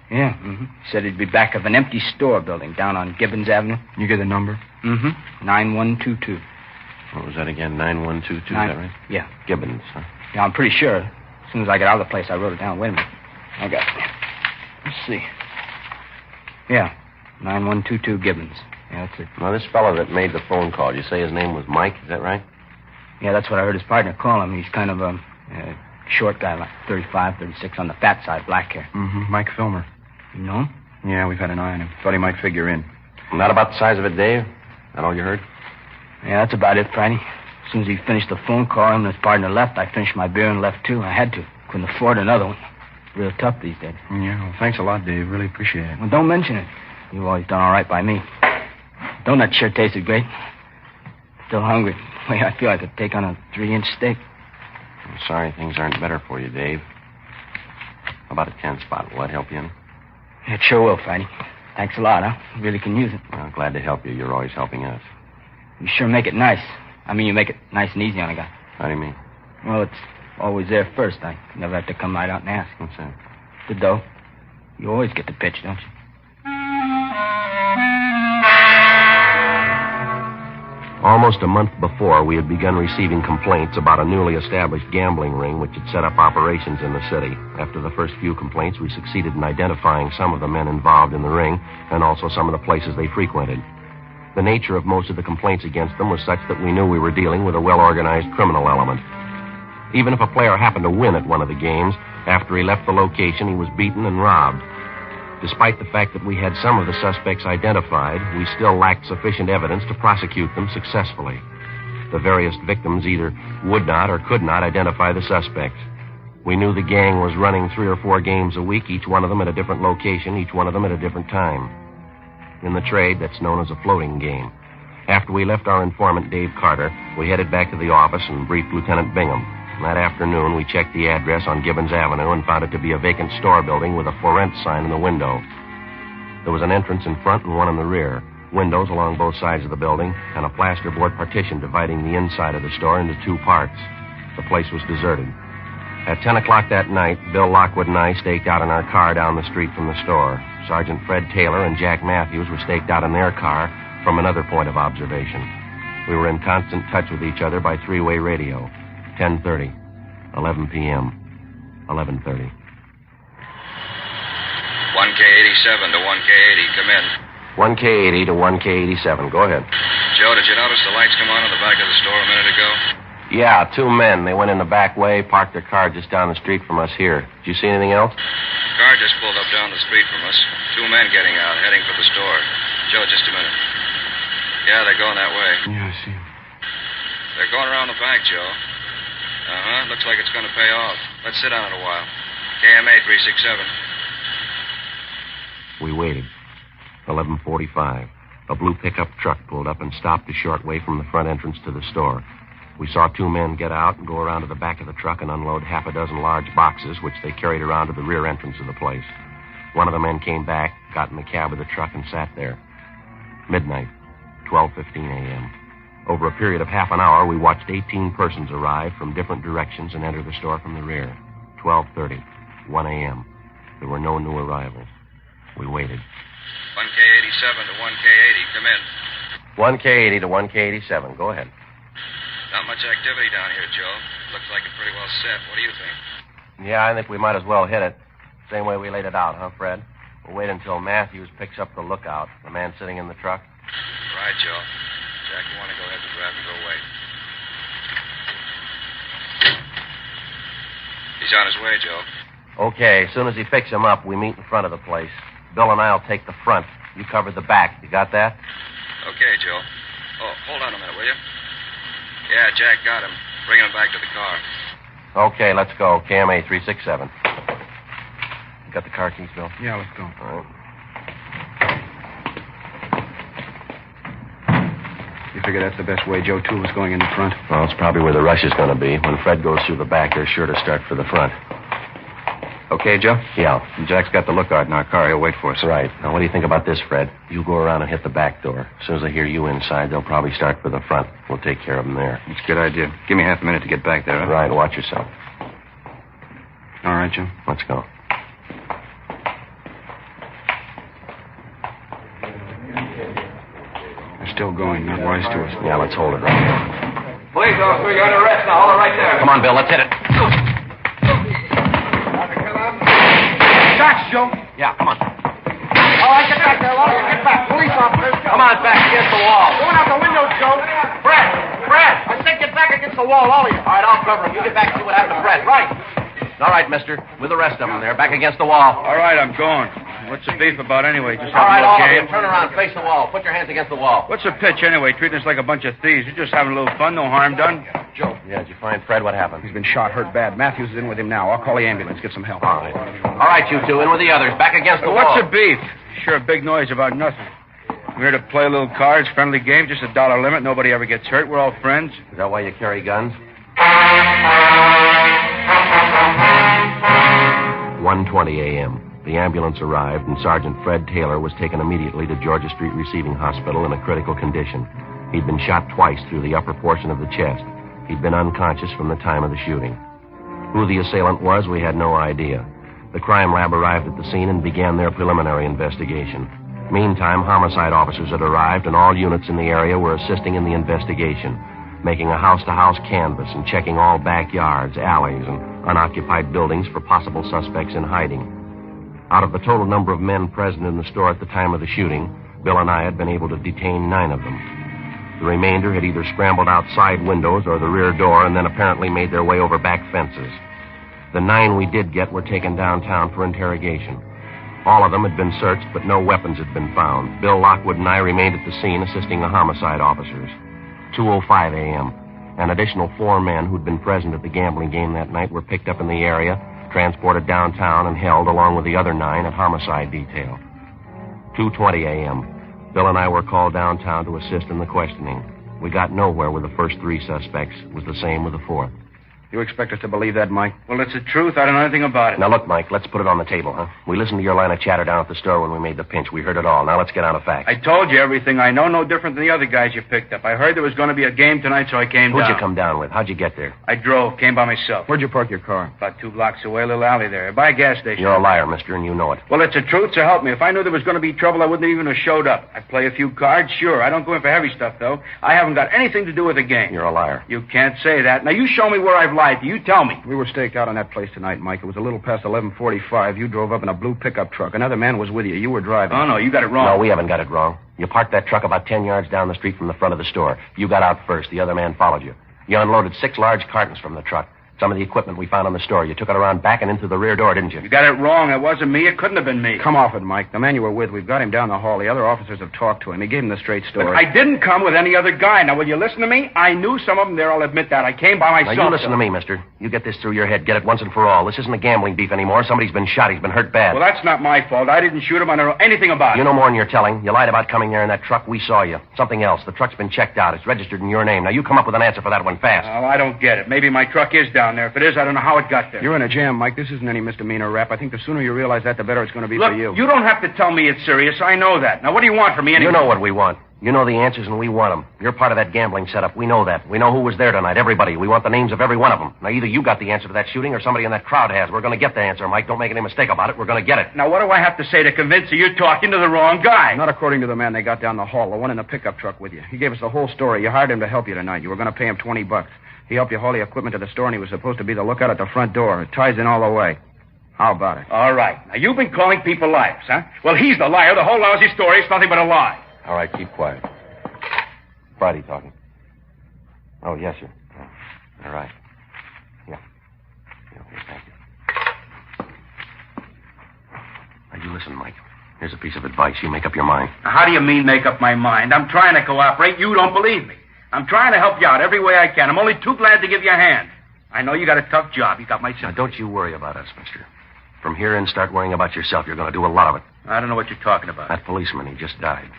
Yeah, He said he'd be back of an empty store building down on Gibbons Avenue. You get the number? 9122. What was that again? 9122, is that right? Yeah. Gibbons, huh? Yeah, I'm pretty sure. As soon as I got out of the place, I wrote it down. Wait a minute. I got it. Let's see. Yeah, 9122 Gibbons. Yeah, that's it. Now, this fellow that made the phone call, you say his name was Mike, is that right? Yeah, that's what I heard his partner call him. He's kind of a short guy, like 35, 36, on the fat side, black hair. Mm-hmm. Mike Filmer. You know him? Yeah, we've had an eye on him. Thought he might figure in. Not about the size of it, Dave? That all you heard? Yeah, that's about it, Friday. As soon as he finished the phone call, him and his partner left. I finished my beer and left, too. I had to. Couldn't afford another one. Real tough these days. Yeah, well, thanks a lot, Dave. Really appreciate it. Well, don't mention it. You've always done all right by me. Donut sure tasted great. Still hungry. The way I feel, I could take on a 3-inch steak. I'm sorry things aren't better for you, Dave. How about a 10 spot? Will that help you any? It sure will, Friday. Thanks a lot, huh? Really can use it. Well, glad to help you. You're always helping us. You sure make it nice. I mean, you make it nice and easy on a guy. How do you mean? Well, it's always there first. I never have to come right out and ask. What's that? The dough. You always get the pitch, don't you? Almost a month before, we had begun receiving complaints about a newly established gambling ring which had set up operations in the city. After the first few complaints, we succeeded in identifying some of the men involved in the ring and also some of the places they frequented. The nature of most of the complaints against them was such that we knew we were dealing with a well-organized criminal element. Even if a player happened to win at one of the games, after he left the location, he was beaten and robbed. Despite the fact that we had some of the suspects identified, we still lacked sufficient evidence to prosecute them successfully. The various victims either would not or could not identify the suspects. We knew the gang was running 3 or 4 games a week, each one of them at a different location, each one of them at a different time. In the trade, that's known as a floating game. After we left our informant, Dave Carter, we headed back to the office and briefed Lieutenant Bingham. That afternoon, we checked the address on Gibbons Avenue and found it to be a vacant store building with a for rent sign in the window. There was an entrance in front and one in the rear, windows along both sides of the building, and a plasterboard partition dividing the inside of the store into 2 parts. The place was deserted. At 10 o'clock that night, Bill Lockwood and I staked out in our car down the street from the store. Sergeant Fred Taylor and Jack Matthews were staked out in their car from another point of observation. We were in constant touch with each other by 3-way radio. 10:30, 11 p.m., 11:30. 1K87 to 1K80, come in. 1K80 to 1K87, go ahead. Joe, did you notice the lights come on in the back of the store a minute ago? Yeah, 2 men. They went in the back way, parked their car just down the street from us here. Did you see anything else? Car just pulled up down the street from us. 2 men getting out, heading for the store. Joe, just a minute. Yeah, they're going that way. Yeah, I see him. They're going around the back, Joe. Uh-huh. Looks like it's going to pay off. Let's sit down it a while. KMA 367. We waited. 11:45. A blue pickup truck pulled up and stopped a short way from the front entrance to the store. We saw 2 men get out and go around to the back of the truck and unload half a dozen large boxes, which they carried around to the rear entrance of the place. One of the men came back, got in the cab of the truck, and sat there. Midnight, 12:15 a.m. Over a period of half an hour, we watched 18 persons arrive from different directions and enter the store from the rear. 12:30, 1 a.m. There were no new arrivals. We waited. 1K87 to 1K80, come in. 1K80 to 1K87, go ahead. Not much activity down here, Joe. Looks like it's pretty well set. What do you think? Yeah, I think we might as well hit it. Same way we laid it out, huh, Fred? We'll wait until Matthews picks up the lookout, the man sitting in the truck. Right, Joe. Jack, you want to go ahead and grab and go wait. He's on his way, Joe. Okay, as soon as he picks him up, we meet in front of the place. Bill and I'll take the front. You cover the back. You got that? Okay, Joe. Oh, hold on a minute, will you? Yeah, Jack got him. Bring him back to the car. Okay, let's go. KMA 367. You got the car keys, Bill? Yeah, let's go. All right. You figure that's the best way Joe Toole is going in the front? Well, it's probably where the rush is going to be. When Fred goes through the back, they're sure to start for the front. Okay, Joe? Yeah. Jack's got the lookout in our car. He'll wait for us. Right. Now, what do you think about this, Fred? You go around and hit the back door. As soon as they hear you inside, they'll probably start for the front. We'll take care of them there. It's a good idea. Give me half a minute to get back there, huh? Right. Watch yourself. All right, Joe. Let's go. They're still going. Not wise to us. Yeah, let's hold it right here. Police officer, you're under arrest now. Hold it right there. Come on, Bill. Let's hit it. Shots, Joe. Yeah, come on. All right, get back there, Lois. Get back. Police officers. Come on, back against the wall. Going out the window, Joe. Fred! I said get back against the wall, all of you. All right, I'll cover him. You get back and see what happened to Fred. Right. All right, mister. With the rest of them there, back against the wall. All right, I'm going. What's the beef about anyway? Just All right, having a all little of you. game? Turn around, face the wall. Put your hands against the wall. What's the pitch anyway? Treating us like a bunch of thieves. You're just having a little fun, no harm done. Joe. Yeah, did you find Fred? What happened? He's been shot, hurt bad. Matthews is in with him now. I'll call the ambulance. Get some help. All right. All right, you two, in with the others. Back against the wall. What's the beef? Sure, big noise about nothing. We're here to play a little cards, friendly game, just $1 limit. Nobody ever gets hurt. We're all friends. Is that why you carry guns? 1:20 a.m. The ambulance arrived, and Sergeant Fred Taylor was taken immediately to Georgia Street Receiving Hospital in a critical condition. He'd been shot twice through the upper portion of the chest. He'd been unconscious from the time of the shooting. Who the assailant was, we had no idea. The crime lab arrived at the scene and began their preliminary investigation. Meantime, homicide officers had arrived, and all units in the area were assisting in the investigation, making a house-to-house canvass and checking all backyards, alleys, and unoccupied buildings for possible suspects in hiding. Out of the total number of men present in the store at the time of the shooting, Bill and I had been able to detain 9 of them. The remainder had either scrambled out side windows or the rear door and then apparently made their way over back fences. The 9 we did get were taken downtown for interrogation. All of them had been searched, but no weapons had been found. Bill Lockwood and I remained at the scene assisting the homicide officers. 2:05 a.m. An additional 4 men who'd been present at the gambling game that night were picked up in the area, transported downtown, and held along with the other 9 at homicide detail. 2:20 a.m. Bill and I were called downtown to assist in the questioning. We got nowhere with the first 3 suspects. It was the same with the 4th. You expect us to believe that, Mike? Well, it's the truth. I don't know anything about it. Now, look, Mike, let's put it on the table, huh? We listened to your line of chatter down at the store when we made the pinch. We heard it all. Now, let's get on to facts. I told you everything I know, no different than the other guys you picked up. I heard there was going to be a game tonight, so I came down. Who'd you come down with? How'd you get there? I drove, came by myself. Where'd you park your car? About 2 blocks away, a little alley there. By a gas station. You're a liar, mister, and you know it. Well, it's the truth, so help me. If I knew there was going to be trouble, I wouldn't even have showed up. I'd play a few cards, sure. I don't go in for heavy stuff, though. I haven't got anything to do with the game. You're a liar. You can't say that. Now, you show me where I've lied to you. Tell me. We were staked out on that place tonight, Mike. It was a little past 11:45. You drove up in a blue pickup truck. Another man was with you. You were driving. Oh, no, you got it wrong. No, we haven't got it wrong. You parked that truck about 10 yards down the street from the front of the store. You got out first. The other man followed you. You unloaded 6 large cartons from the truck. Some of the equipment we found on the store. You took it around back and into the rear door, didn't you? You got it wrong. It wasn't me. It couldn't have been me. Come off it, Mike. The man you were with, we've got him down the hall. The other officers have talked to him. He gave him the straight story. Look, I didn't come with any other guy. Now, will you listen to me? I knew some of them there. I'll admit that. I came by myself. Now, you listen to me, mister. You get this through your head. Get it once and for all. This isn't a gambling beef anymore. Somebody's been shot. He's been hurt bad. Well, that's not my fault. I didn't shoot him. I don't know anything about it. You know more than you're telling. You lied about coming there in that truck. We saw you. Something else. The truck's been checked out. It's registered in your name. Now, you come up with an answer for that one fast. Oh, I don't get it. Maybe my truck is down there. If it is, I don't know how it got there. You're in a jam, Mike. This isn't any misdemeanor rap. I think the sooner you realize that, the better it's going to be Look, for you. You don't have to tell me it's serious. I know that. Now, what do you want from me anyway? You know what we want. You know the answers, and we want them. You're part of that gambling setup. We know that. We know who was there tonight. Everybody. We want the names of every one of them. Now, either you got the answer to that shooting or somebody in that crowd has. We're going to get the answer, Mike. Don't make any mistake about it. We're going to get it. Now, what do I have to say to convince you you're talking to the wrong guy? Not according to the man they got down the hall, the one in the pickup truck with you. He gave us the whole story. You hired him to help you tonight. You were going to pay him $20. He helped you haul the equipment to the store, and he was supposed to be the lookout at the front door. It ties in all the way. How about it? All right. Now, you've been calling people liars, huh? Well, he's the liar. The whole lousy story is nothing but a lie. All right, keep quiet. Friday talking. Oh, yes, sir. Oh, all right. Yeah. Okay, thank you. Now, you listen, Mike. Here's a piece of advice. You make up your mind. Now, how do you mean make up my mind? I'm trying to cooperate. You don't believe me. I'm trying to help you out every way I can. I'm only too glad to give you a hand. I know you got a tough job. You got my sympathy. Now, don't you worry about us, mister. From here in, start worrying about yourself. You're going to do a lot of it. I don't know what you're talking about. That policeman, he just died.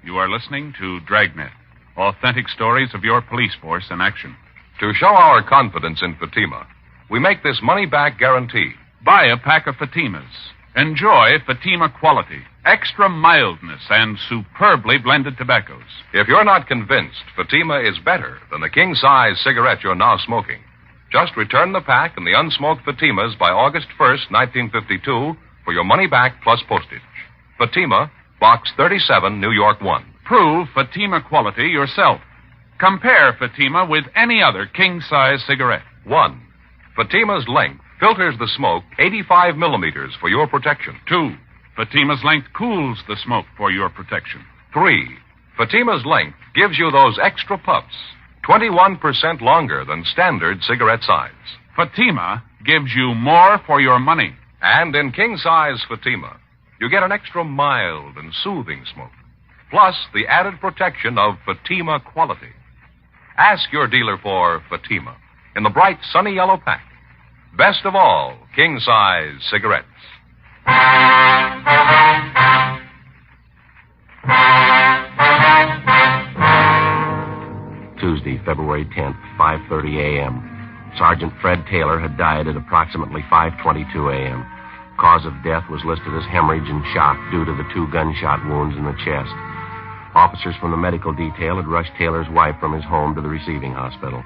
You are listening to Dragnet, authentic stories of your police force in action. To show our confidence in Fatima, we make this money-back guarantee. Buy a pack of Fatimas. Enjoy Fatima quality, extra mildness, and superbly blended tobaccos. If you're not convinced Fatima is better than the king-size cigarette you're now smoking, just return the pack and the unsmoked Fatimas by August 1st, 1952, for your money back plus postage. Fatima, Box 37, New York 1. Prove Fatima quality yourself. Compare Fatima with any other king-size cigarette. 1. Fatima's length filters the smoke 85 millimeters for your protection. 2. Fatima's length cools the smoke for your protection. 3. Fatima's length gives you those extra puffs, 21% longer than standard cigarette size. Fatima gives you more for your money. And in king-size Fatima, you get an extra mild and soothing smoke, plus the added protection of Fatima quality. Ask your dealer for Fatima in the bright sunny yellow pack. Best of all, king-size cigarettes. Tuesday, February 10th, 5:30 a.m. Sergeant Fred Taylor had died at approximately 5:22 a.m. Cause of death was listed as hemorrhage and shock due to the 2 gunshot wounds in the chest. Officers from the medical detail had rushed Taylor's wife from his home to the receiving hospital.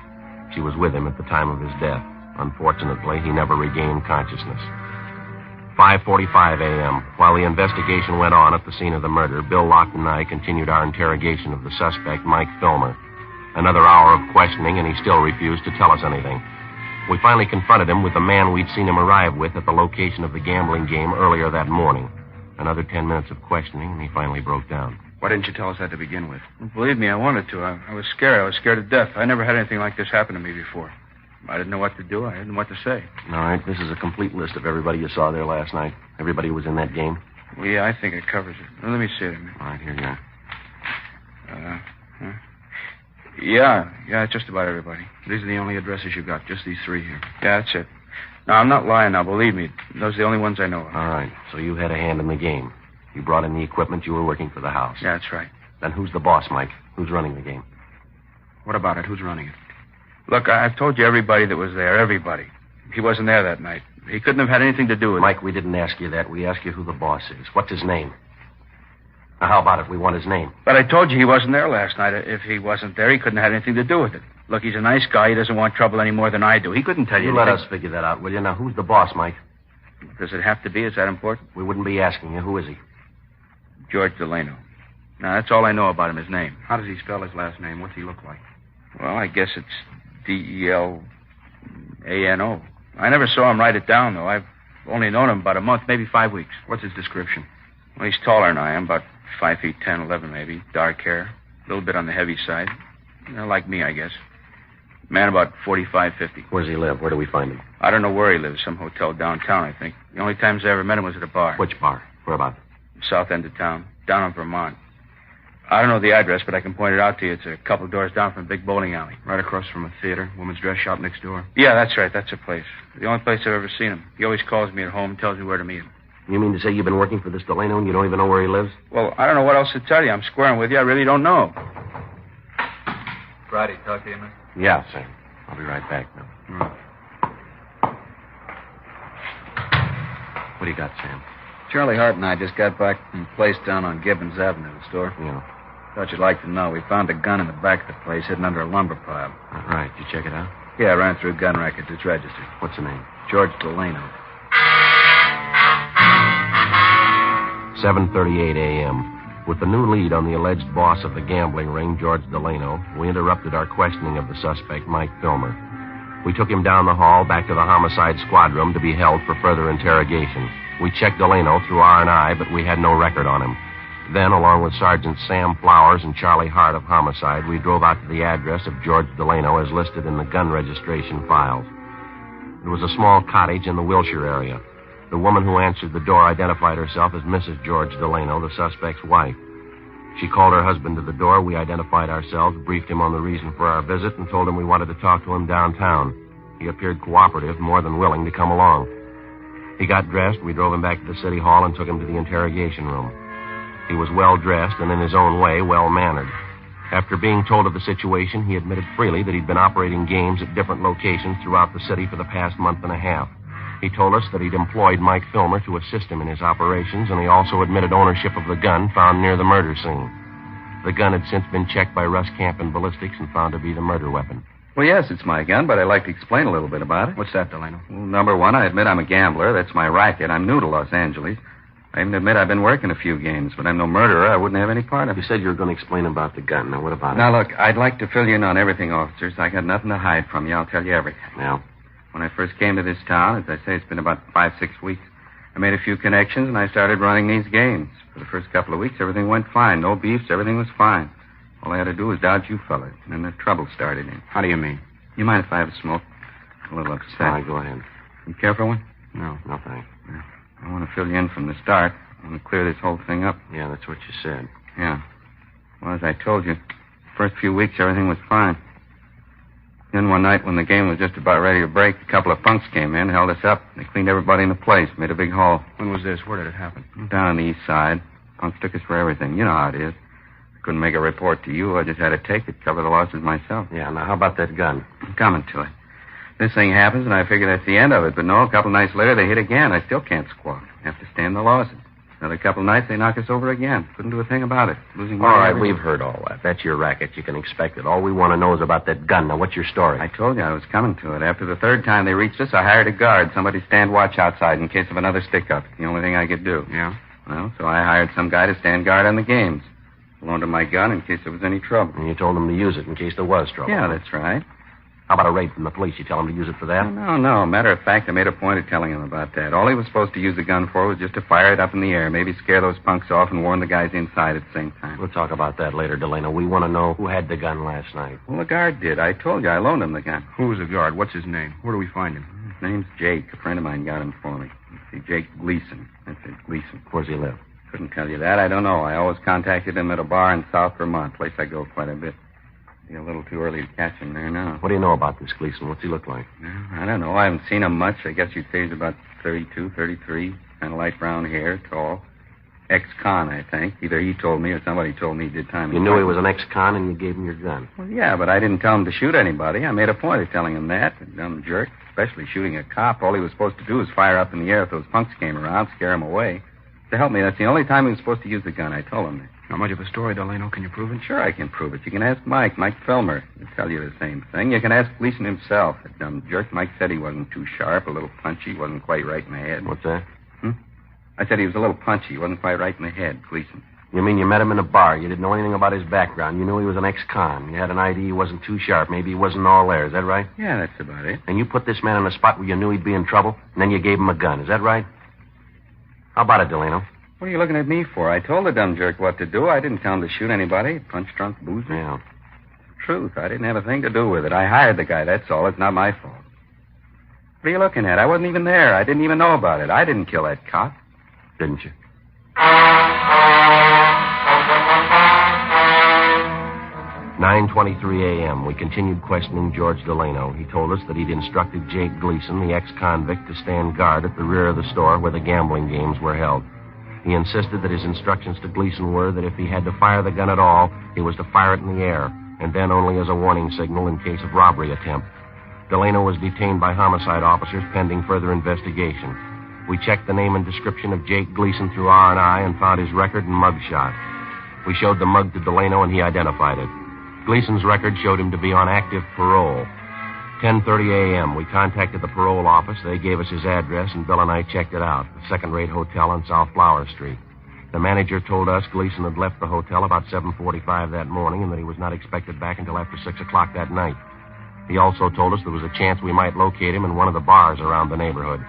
She was with him at the time of his death. Unfortunately, he never regained consciousness. 5:45 a.m. While the investigation went on at the scene of the murder, Bill Locke and I continued our interrogation of the suspect, Mike Filmer. Another hour of questioning, and he still refused to tell us anything. We finally confronted him with the man we'd seen him arrive with at the location of the gambling game earlier that morning. Another 10 minutes of questioning, and he finally broke down. Why didn't you tell us that to begin with? Believe me, I wanted to. I was scared. I was scared to death. I never had anything like this happen to me before. I didn't know what to do. I didn't know what to say. All right, this is a complete list of everybody you saw there last night. Everybody who was in that game. Well, yeah, I think it covers it. Well, let me see it. All right, here you are. Yeah, just about everybody. These are the only addresses you got, just these 3 here. Yeah, that's it. No, I'm not lying now, believe me. Those are the only ones I know of. All right, so you had a hand in the game. You brought in the equipment. You were working for the house. Yeah, that's right. Then who's the boss, Mike? Who's running the game? What about it? Who's running it? Look, I've told you everybody that was there, everybody. He wasn't there that night. He couldn't have had anything to do with it. Mike, we didn't ask you that. We asked you who the boss is. What's his name? Now, how about it? We want his name. But I told you he wasn't there last night. If he wasn't there, he couldn't have had anything to do with it. Look, he's a nice guy. He doesn't want trouble any more than I do. He couldn't tell you let us figure that out, will you? Now, who's the boss, Mike? Does it have to be? Is that important? We wouldn't be asking you. Who is he? George Delano. Now, that's all I know about him, his name. How does he spell his last name? What's he look like? Well, I guess it's Delano. I never saw him write it down, though. I've only known him about a month, maybe 5 weeks. What's his description? Well, he's taller than I am, about 5 feet 10, 11 maybe. Dark hair, a little bit on the heavy side. Like me, I guess. Man about 45, 50. Where does he live? Where do we find him? I don't know where he lives. Some hotel downtown, I think. The only times I ever met him was at a bar. Which bar? Where about? South end of town. Down in Vermont. I don't know the address, but I can point it out to you. It's a couple doors down from a big bowling alley. Right across from a theater, woman's dress shop next door. Yeah, that's right. That's a place. The only place I've ever seen him. He always calls me at home and tells me where to meet him. You mean to say you've been working for this Delano and you don't even know where he lives? Well, I don't know what else to tell you. I'm squaring with you. I really don't know. Friday, talk to you, man. Yeah, Sam. I'll be right back now. What do you got, Sam? Charlie Hart and I just got back from a place down on Gibbons Avenue, the store. Yeah. Thought you'd like to know. We found a gun in the back of the place hidden under a lumber pile. Right. Did you check it out? Yeah, I ran through gun records. It's registered. What's the name? George Delano. 7:38 a.m. With the new lead on the alleged boss of the gambling ring, George Delano, we interrupted our questioning of the suspect, Mike Filmer. We took him down the hall back to the homicide squad room to be held for further interrogation. We checked Delano through R&I, but we had no record on him. Then, along with Sergeant Sam Flowers and Charlie Hart of Homicide, we drove out to the address of George Delano as listed in the gun registration files. It was a small cottage in the Wilshire area. The woman who answered the door identified herself as Mrs. George Delano, the suspect's wife. She called her husband to the door. We identified ourselves, briefed him on the reason for our visit, and told him we wanted to talk to him downtown. He appeared cooperative, more than willing to come along. He got dressed. We drove him back to the city hall and took him to the interrogation room. He was well-dressed and, in his own way, well-mannered. After being told of the situation, he admitted freely that he'd been operating games at different locations throughout the city for the past month and a half. He told us that he'd employed Mike Filmer to assist him in his operations, and he also admitted ownership of the gun found near the murder scene. The gun had since been checked by Russ Camp and ballistics and found to be the murder weapon. Well, yes, it's my gun, but I'd like to explain a little bit about it. What's that, Delano? Well, number one, I admit I'm a gambler. That's my racket. I'm new to Los Angeles. I even admit I've been working a few games, but I'm no murderer. I wouldn't have any part of it. You said you were going to explain about the gun. Now, what about it? Now, look, I'd like to fill you in on everything, officers. I got nothing to hide from you. I'll tell you everything. Yeah. When I first came to this town, as I say, it's been about 5-6 weeks, I made a few connections, and I started running these games. For the first couple of weeks, everything went fine. No beefs, everything was fine. All I had to do was dodge you fellas, and then the trouble started in. How do you mean? You mind if I have a smoke? A little upset. All right, go ahead. You care for one? No, thanks. I want to fill you in from the start. I want to clear this whole thing up. Yeah, that's what you said. Yeah. Well, as I told you, the first few weeks, everything was fine. Then one night when the game was just about ready to break, a couple of punks came in, held us up. They cleaned everybody in the place, made a big haul. When was this? Where did it happen? Down on the east side. Punks took us for everything. You know how it is. I couldn't make a report to you. I just had to take it, cover the losses myself. Yeah, now how about that gun? I'm coming to it. This thing happens, and I figure that's the end of it. But no, a couple nights later, they hit again. I still can't squawk. I have to stand the losses. Another couple of nights, they knock us over again. Couldn't do a thing about it. Losing money. All right, every we've heard all that. That's your racket. You can expect it. All we want to know is about that gun. Now, what's your story? I told you I was coming to it. After the third time they reached us, I hired a guard. Somebody stand watch outside in case of another stick-up. It's the only thing I could do. Yeah? Well, so I hired some guy to stand guard on the games. Loaned him my gun in case there was any trouble. And you told him to use it in case there was trouble. Yeah, that's right. How about a raid from the police? You tell him to use it for that? No. Matter of fact, I made a point of telling him about that. All he was supposed to use the gun for was just to fire it up in the air, maybe scare those punks off and warn the guys inside at the same time. We'll talk about that later, Delano. We want to know who had the gun last night. Well, the guard did. I told you I loaned him the gun. Who's the guard? What's his name? Where do we find him? His name's Jake. A friend of mine got him for me. Let's see, Jake Gleason. That's it, Gleason. Where's he live? Couldn't tell you that. I don't know. I always contacted him at a bar in South Vermont, place I go quite a bit. Be a little too early to catch him there now. What do you know about this Gleason? What's he look like? I don't know. I haven't seen him much. I guess you'd say he's about 32, 33. Kind of light brown hair, tall. Ex-con, I think. Either he told me or somebody told me he did time. You knew he was an ex-con and you gave him your gun. Well, yeah, but I didn't tell him to shoot anybody. I made a point of telling him that. A dumb jerk, especially shooting a cop. All he was supposed to do was fire up in the air if those punks came around, scare him away. To help me, that's the only time he was supposed to use the gun. I told him that. Not much of a story, Delano. Can you prove it? Sure, I can prove it. You can ask Mike Filmer. He'll tell you the same thing. You can ask Gleason himself. That dumb jerk. Mike said he wasn't too sharp, a little punchy, wasn't quite right in the head. What's that? I said he was a little punchy, wasn't quite right in the head, Gleason. You mean you met him in a bar? You didn't know anything about his background. You knew he was an ex-con. You had an idea he wasn't too sharp. Maybe he wasn't all there. Is that right? Yeah, that's about it. And you put this man in a spot where you knew he'd be in trouble, and then you gave him a gun. Is that right? How about it, Delano? What are you looking at me for? I told the dumb jerk what to do. I didn't tell him to shoot anybody. Punch-drunk boozer. Yeah. Truth. I didn't have a thing to do with it. I hired the guy, that's all. It's not my fault. What are you looking at? I wasn't even there. I didn't even know about it. I didn't kill that cop. Didn't you? 9:23 a.m. We continued questioning George Delano. He told us that he'd instructed Jake Gleason, the ex-convict, to stand guard at the rear of the store where the gambling games were held. He insisted that his instructions to Gleason were that if he had to fire the gun at all, he was to fire it in the air, and then only as a warning signal in case of robbery attempt. Delano was detained by homicide officers pending further investigation. We checked the name and description of Jake Gleason through R&I and found his record and mug shot. We showed the mug to Delano, and he identified it. Gleason's record showed him to be on active parole. 10:30 a.m., we contacted the parole office. They gave us his address, and Bill and I checked it out, a second-rate hotel on South Flower Street. The manager told us Gleason had left the hotel about 7:45 that morning and that he was not expected back until after 6 o'clock that night. He also told us there was a chance we might locate him in one of the bars around the neighborhood.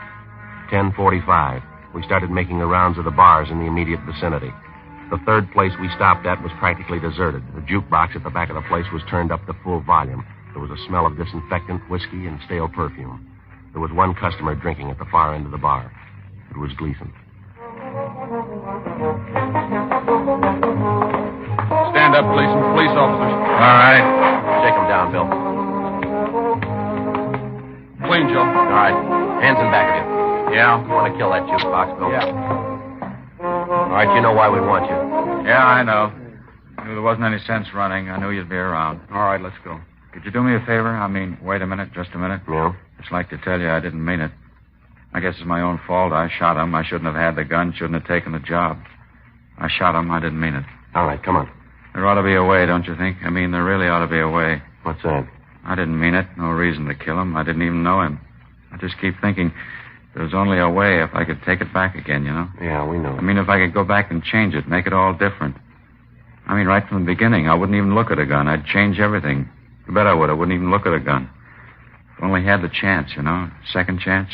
10:45. We started making the rounds of the bars in the immediate vicinity. The third place we stopped at was practically deserted. The jukebox at the back of the place was turned up to full volume. There was a smell of disinfectant, whiskey, and stale perfume. There was one customer drinking at the far end of the bar. It was Gleason. Stand up, Gleason. Police officers. All right. Shake him down, Bill. Clean, Joe. All right. Hands in back of you. Yeah. You want to kill that jukebox, Bill? Yeah. All right, you know why we want you. Yeah, I know. Knew there wasn't any sense running. I knew you'd be around. All right, let's go. Could you do me a favor? I mean, wait a minute, just a minute. Yeah? Just like to tell you I didn't mean it. I guess it's my own fault. I shot him. I shouldn't have had the gun. Shouldn't have taken the job. I shot him. I didn't mean it. All right, come on. There ought to be a way, don't you think? I mean, there really ought to be a way. What's that? I didn't mean it. No reason to kill him. I didn't even know him. I just keep thinking, There's only a way if I could take it back again, you know? Yeah, we know. I mean, if I could go back and change it, make it all different. I mean, right from the beginning, I wouldn't even look at a gun. I'd change everything. You bet I would. I wouldn't even look at a gun. If I only had the chance, you know? Second chance.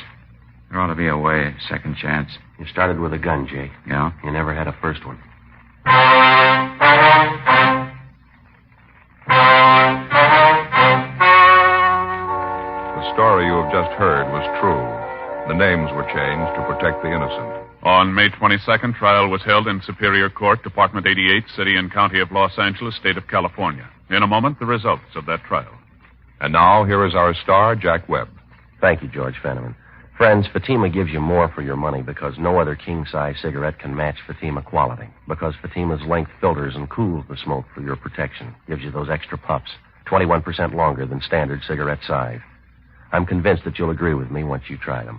There ought to be a way, second chance. You started with a gun, Jake. Yeah? You never had a first one. The story you have just heard was true. The names were changed to protect the innocent. On May 22nd, trial was held in Superior Court, Department 88, City and County of Los Angeles, State of California. In a moment, the results of that trial. And now, here is our star, Jack Webb. Thank you, George Fenneman. Friends, Fatima gives you more for your money because no other king-size cigarette can match Fatima quality. Because Fatima's length filters and cools the smoke for your protection. Gives you those extra puffs, 21% longer than standard cigarette size. I'm convinced that you'll agree with me once you try them.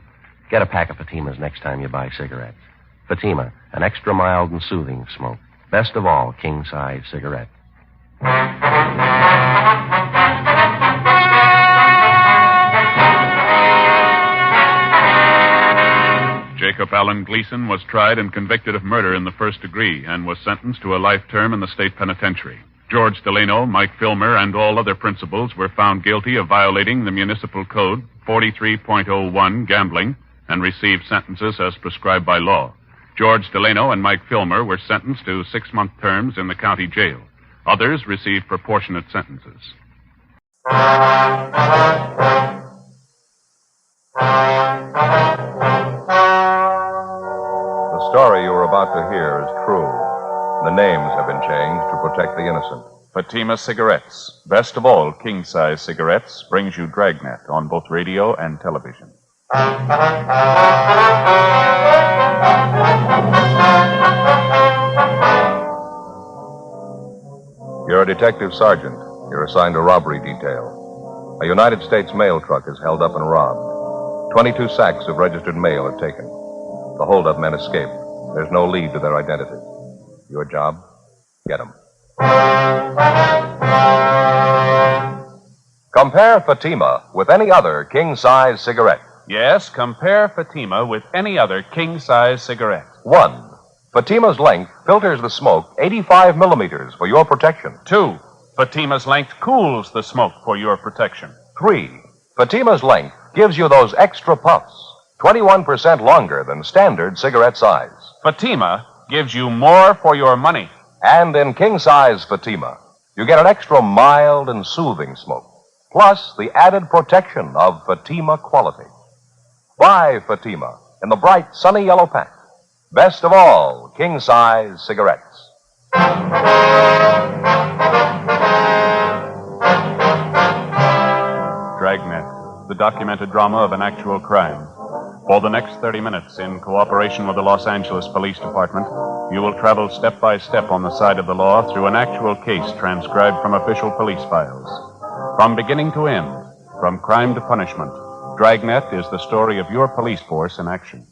Get a pack of Fatimas next time you buy cigarettes. Fatima, an extra mild and soothing smoke. Best of all, king-size cigarette. Jacob Allen Gleason was tried and convicted of murder in the first degree and was sentenced to a life term in the state penitentiary. George Delano, Mike Filmer, and all other principals were found guilty of violating the municipal code 43.01, gambling, and received sentences as prescribed by law. George Delano and Mike Filmer were sentenced to 6-month terms in the county jail. Others received proportionate sentences. The story you are about to hear is true. The names have been changed to protect the innocent. Fatima Cigarettes, best of all king-size cigarettes, brings you Dragnet on both radio and television. You're a detective sergeant. You're assigned a robbery detail. A United States mail truck is held up and robbed. 22 sacks of registered mail are taken. The holdup men escape. There's no lead to their identity. Your job? Get them. Compare Fatima with any other king-size cigarette. Yes, compare Fatima with any other king-size cigarette. 1. Fatima's length filters the smoke 85 millimeters for your protection. 2. Fatima's length cools the smoke for your protection. 3. Fatima's length gives you those extra puffs, 21% longer than standard cigarette size. Fatima gives you more for your money. And in king-size Fatima, you get an extra mild and soothing smoke, plus the added protection of Fatima quality. Buy Fatima in the bright, sunny yellow pack. Best of all, king-size cigarettes. Dragnet, the documented drama of an actual crime. For the next 30 minutes, in cooperation with the Los Angeles Police Department, you will travel step by step on the side of the law through an actual case transcribed from official police files. From beginning to end, from crime to punishment, Dragnet is the story of your police force in action.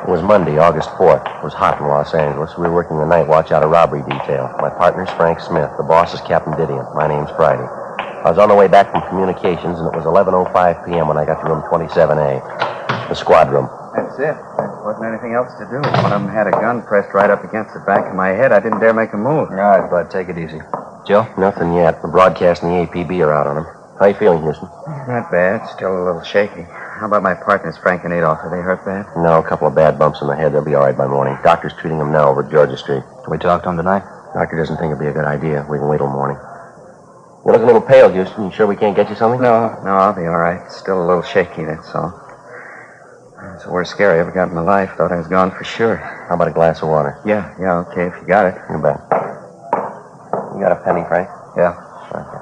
It was Monday, August 4th. It was hot in Los Angeles. We were working the night watch out of robbery detail. My partner's Frank Smith. The boss is Captain Didion. My name's Friday. I was on the way back from communications, and it was 11:05 p.m. when I got to room 27A, the squad room. That's it. There wasn't anything else to do. One of them had a gun pressed right up against the back of my head. I didn't dare make a move. All right, bud, take it easy. Joe? Nothing yet. The broadcast and the APB are out on him. How you feeling, Houston? Not bad. Still a little shaky. How about my partners, Frank and Adolph? Are they hurt bad? No, a couple of bad bumps in the head. They'll be all right by morning. Doctor's treating them now over at Georgia Street. Can we talk to them tonight? Doctor doesn't think it'd be a good idea. We can wait till morning. You look a little pale, Houston. You sure we can't get you something? No, I'll be all right. Still a little shaky, that's all. It's the worst scare I ever got in my life. Thought I was gone for sure. How about a glass of water? Yeah, okay, if you got it. You bet. You got a penny, Frank? Yeah. Okay.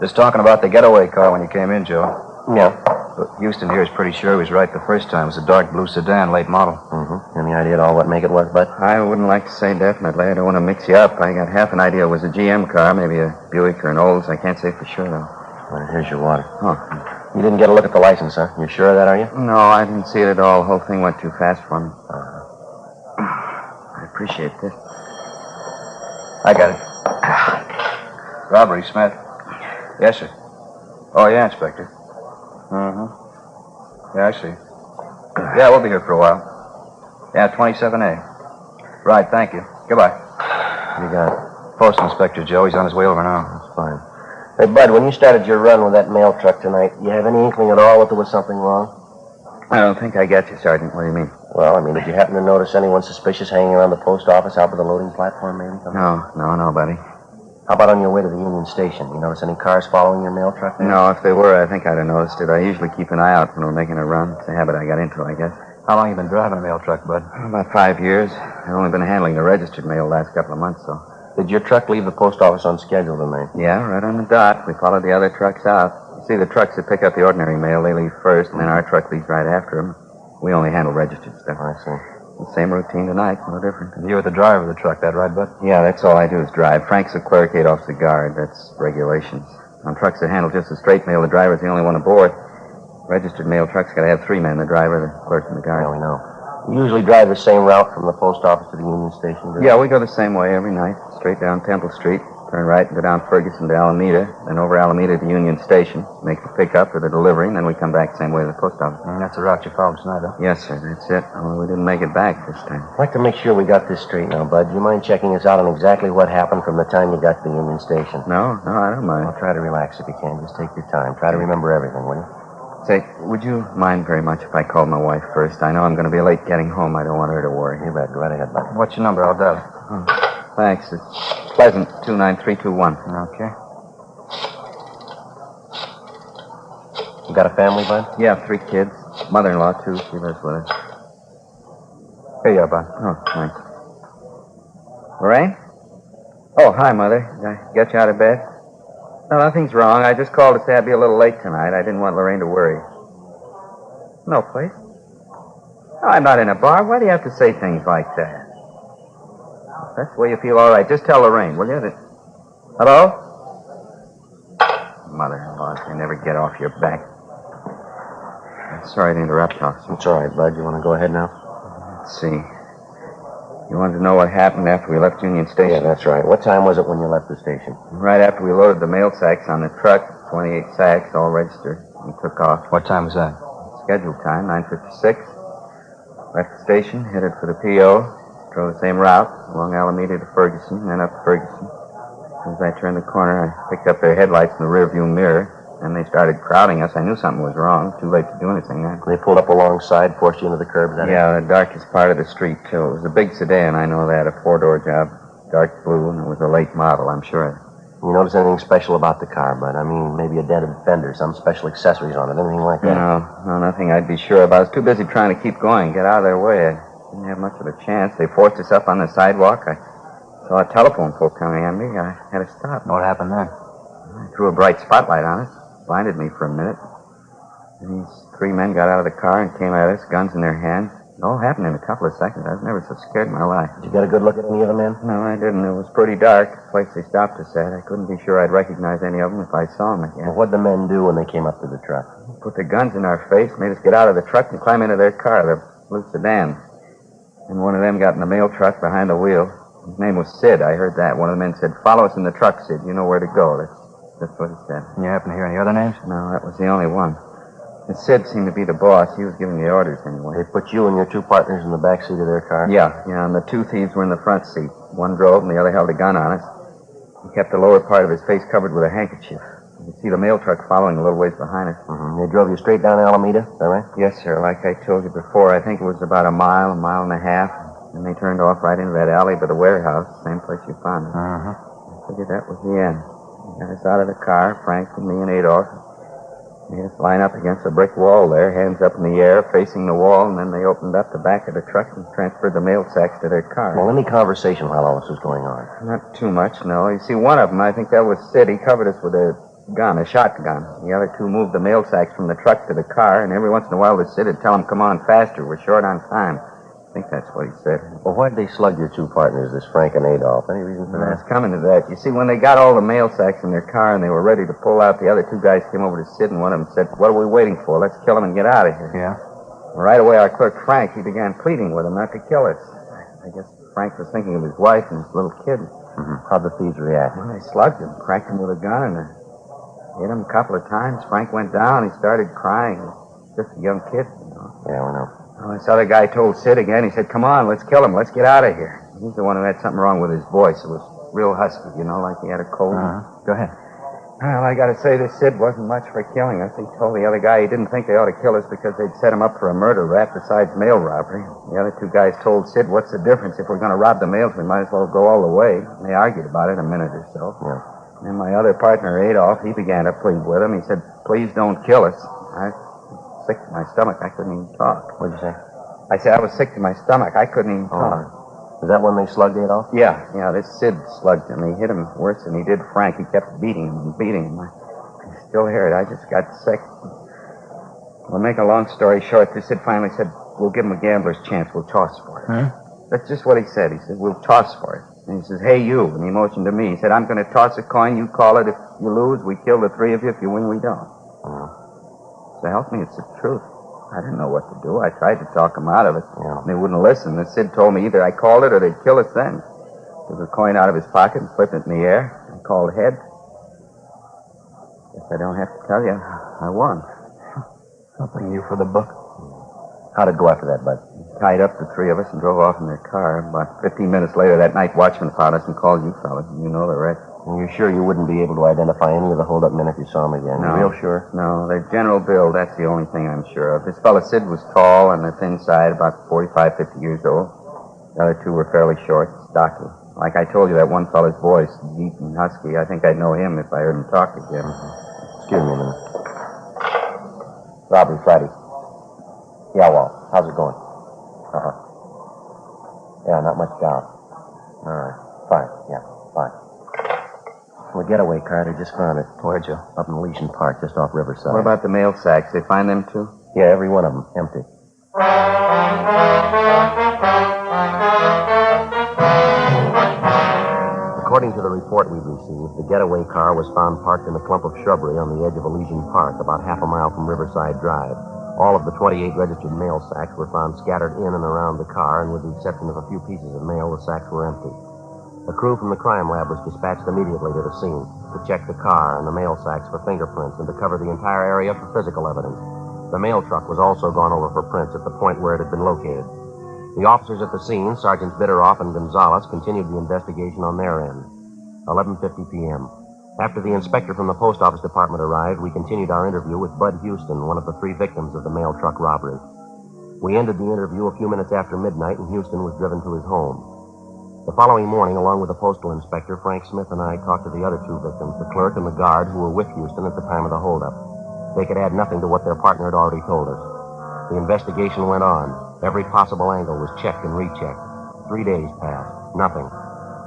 Just talking about the getaway car when you came in, Joe. Yeah. But Houston here is pretty sure he was right the first time. It was a dark blue sedan, late model. Mm-hmm. Any idea at all what make it was, bud? I wouldn't like to say definitely. I don't want to mix you up. I got half an idea it was a GM car, maybe a Buick or an Olds. I can't say for sure, though. Well, here's your water. Oh, You didn't get a look at the license, huh? You sure of that, are you? No, I didn't see it at all. The whole thing went too fast for me. I appreciate this. I got it. Robbery, Smith. Yes, sir. Oh, yeah, Inspector. Yeah, I see. Yeah, we'll be here for a while. Yeah, 27A. Right, thank you. Goodbye. You got it. Post Inspector Joe. He's on his way over now. That's fine. Hey, Bud, when you started your run with that mail truck tonight, you have any inkling at all that there was something wrong? I don't think I get you, Sergeant. What do you mean? Well, I mean, did you happen to notice anyone suspicious hanging around the post office out by the loading platform, maybe? No, buddy. How about on your way to the Union Station? You notice any cars following your mail truck there? No, if they were, I think I'd have noticed it. I usually keep an eye out when we're making a run. It's a habit I got into, I guess. How long you been driving a mail truck, Bud? About 5 years. I've only been handling the registered mail the last couple of months, so. Did your truck leave the post office on schedule tonight? Yeah, right on the dot. We followed the other trucks out. You see, the trucks that pick up the ordinary mail, they leave first, and then our truck leaves right after them. We only handle registered stuff. I see. The same routine tonight, no different. And you were the driver of the truck, that right, Bud? Yeah, that's all I do is drive. Frank's a clericate off the guard. That's regulations. On trucks that handle just the straight mail, the driver's the only one aboard. Registered mail trucks got to have 3 men, the driver, the clerk, and the guard. Yeah, we know. You usually drive the same route from the post office to the Union Station, do you? Yeah, we go the same way every night. Straight down Temple Street, turn right and go down Ferguson to Alameda, then over Alameda to Union Station, make the pickup or the delivery, and then we come back the same way to the post office. And that's the route you followed tonight, huh? Yes, sir, that's it. Only we didn't make it back this time. I'd like to make sure we got this straight now, Bud. Do you mind checking us out on exactly what happened from the time you got to the Union Station? No, I don't mind. Well, try to relax if you can. Just take your time. Try to remember everything, will you? Say, would you mind very much if I called my wife first? I know I'm going to be late getting home. I don't want her to worry. You bet. Go right ahead, Bud. What's your number? I'll dial it. Oh, thanks. It's Pleasant, 29321. Okay. You got a family, Bud? Yeah, 3 kids. Mother-in-law, too. She lives with us. Here you are, Bud. Oh, thanks. Lorraine? Oh, hi, Mother. Did I get you out of bed? No, nothing's wrong. I just called to say I'd be a little late tonight. I didn't want Lorraine to worry. No place? Oh, I'm not in a bar. Why do you have to say things like that? If that's the way you feel all right, just tell Lorraine, will you? Hello? Mother-in-law, you never get off your back. I'm sorry to interrupt, officer. It's all right, Bud. You want to go ahead now? Let's see. You wanted to know what happened after we left Union Station? Yeah, that's right. What time was it when you left the station? Right after we loaded the mail sacks on the truck, 28 sacks, all registered. We took off. What time was that? Scheduled time, 9:56. Left the station, headed for the P.O. Drove the same route, along Alameda to Ferguson, then up Ferguson. As I turned the corner, I picked up their headlights in the rearview mirror. Then they started crowding us. I knew something was wrong. Too late to do anything. They pulled up alongside, forced you into the curb, then? Yeah, the darkest part of the street, too. It was a big sedan, I know that, a 4-door job. Dark blue, and it was a late model, I'm sure. You notice anything special about the car, Bud? I mean, maybe a dented fender, some special accessories on it, anything like that? No, nothing I'd be sure about. I was too busy trying to keep going, get out of their way. I didn't have much of a chance. They forced us up on the sidewalk. I saw a telephone pole coming at me. I had to stop. What happened then? I threw a bright spotlight on us. Blinded me for a minute. And these 3 men got out of the car and came at us, guns in their hands. It all happened in a couple of seconds. I was never so scared in my life. Did you get a good look at any of the men? No, I didn't. It was pretty dark. The place they stopped us at. I couldn't be sure I'd recognize any of them if I saw them again. Well, what'd the men do when they came up to the truck? Put their guns in our face, made us get out of the truck and climb into their car, the blue sedan. And one of them got in the mail truck behind the wheel. His name was Sid. I heard that. One of the men said, "Follow us in the truck, Sid. You know where to go." That's what he said. You happen to hear any other names? No, that was the only one. And Sid seemed to be the boss. He was giving the orders anyway. They put you and your 2 partners in the back seat of their car? Yeah, and the 2 thieves were in the front seat. One drove and the other held a gun on us. He kept the lower part of his face covered with a handkerchief. You could see the mail truck following a little ways behind us. Mm-hmm. They drove you straight down Alameda, is that right? Yes, sir. Like I told you before, I think it was about a mile and a half. And they turned off right into that alley by the warehouse, same place you found us. I figured that was the end. They got us out of the car, Frank and me and Adolf. They had us line up against a brick wall there, hands up in the air, facing the wall, and then they opened up the back of the truck and transferred the mail sacks to their car. Well, any conversation while all this was going on? Not too much, no. You see, one of them, I think that was Sid. He covered us with a gun, a shotgun. The other 2 moved the mail sacks from the truck to the car, and every once in a while the Sid would tell them, "Come on, faster, we're short on time." think that's what he said. Well, why'd they slug your two partners, this Frank and Adolf? Any reason for It's that? coming to that. You see, when they got all the mail sacks in their car and they were ready to pull out, the other two guys came over to Sid, and one of them said, "What are we waiting for? Let's kill him and get out of here." Yeah? Right away, our clerk, Frank, he began pleading with them not to kill us. I guess Frank was thinking of his wife and his little kid. How'd the thieves react? Well, they slugged him, cracked him with a gun, and hit him a couple of times. Frank went down. He started crying. Just a young kid, you know. Yeah, we know. Well, this other guy told Sid again. He said, "Come on, let's kill him. Let's get out of here." He's the one who had something wrong with his voice. It was real husky, you know, like he had a cold. Go ahead. Well, I got to say, this Sid wasn't much for killing us. He told the other guy he didn't think they ought to kill us because they'd set him up for a murder rap besides mail robbery. The other two guys told Sid, "What's the difference? If we're going to rob the mails, we might as well go all the way." And they argued about it a minute or so. Yeah. And my other partner, Adolf, he began to plead with him. He said, "Please don't kill us." I was sick to my stomach. I couldn't even talk. What'd you say? I said I was sick to my stomach. I couldn't even talk. Is that when they slugged Adolf? Yeah, this Sid slugged him. He hit him worse than he did Frank. He kept beating him and beating him. I still hear it. I just got sick. Well, make a long story short, this Sid finally said, "We'll give him a gambler's chance. We'll toss for it." Huh? That's just what he said. He said, "We'll toss for it." And he says, "Hey, you." And he motioned to me. He said, "I'm going to toss a coin. You call it. If you lose, we kill the three of you. If you win, we don't." So help me, it's the truth. I didn't know what to do. I tried to talk them out of it. Yeah. They wouldn't listen. The Sid told me either I called it or they'd kill us then. Took a coin out of his pocket and flipped it in the air. I called head. Guess I don't have to tell you. I won. Something new for the book. How'd it go after that, Bud? Tied up the three of us and drove off in their car. About 15 minutes later, that night watchman found us and called you fellas. You know the rest. And you're sure you wouldn't be able to identify any of the hold-up men if you saw them again? No. You're real sure? No, their general build, that's the only thing I'm sure of. This fella Sid was tall on the thin side, about 45, 50 years old. The other two were fairly short, stocky. Like I told you, that one fella's voice, deep and husky, I think I'd know him if I heard him talk again. Excuse me a minute. Robbery Friday. Yeah, Walt. How's it going? Yeah, not much doubt. All right. Fine. Yeah, fine. The getaway car, they just found it. Where, Joe? Up in Elysian Park, just off Riverside. What about the mail sacks? They find them, too? Yeah, every one of them. Empty. According to the report we received, the getaway car was found parked in a clump of shrubbery on the edge of Elysian Park, about half a mile from Riverside Drive. All of the 28 registered mail sacks were found scattered in and around the car, and with the exception of a few pieces of mail, the sacks were empty. A crew from the crime lab was dispatched immediately to the scene to check the car and the mail sacks for fingerprints and to cover the entire area for physical evidence. The mail truck was also gone over for prints at the point where it had been located. The officers at the scene, Sergeants Bitteroff and Gonzalez, continued the investigation on their end. 11:50 p.m. After the inspector from the post office department arrived, we continued our interview with Bud Houston, one of the three victims of the mail truck robbery. We ended the interview a few minutes after midnight, and Houston was driven to his home. The following morning, along with the postal inspector, Frank Smith and I talked to the other two victims, the clerk and the guard who were with Houston at the time of the holdup. They could add nothing to what their partner had already told us. The investigation went on. Every possible angle was checked and rechecked. 3 days passed. Nothing.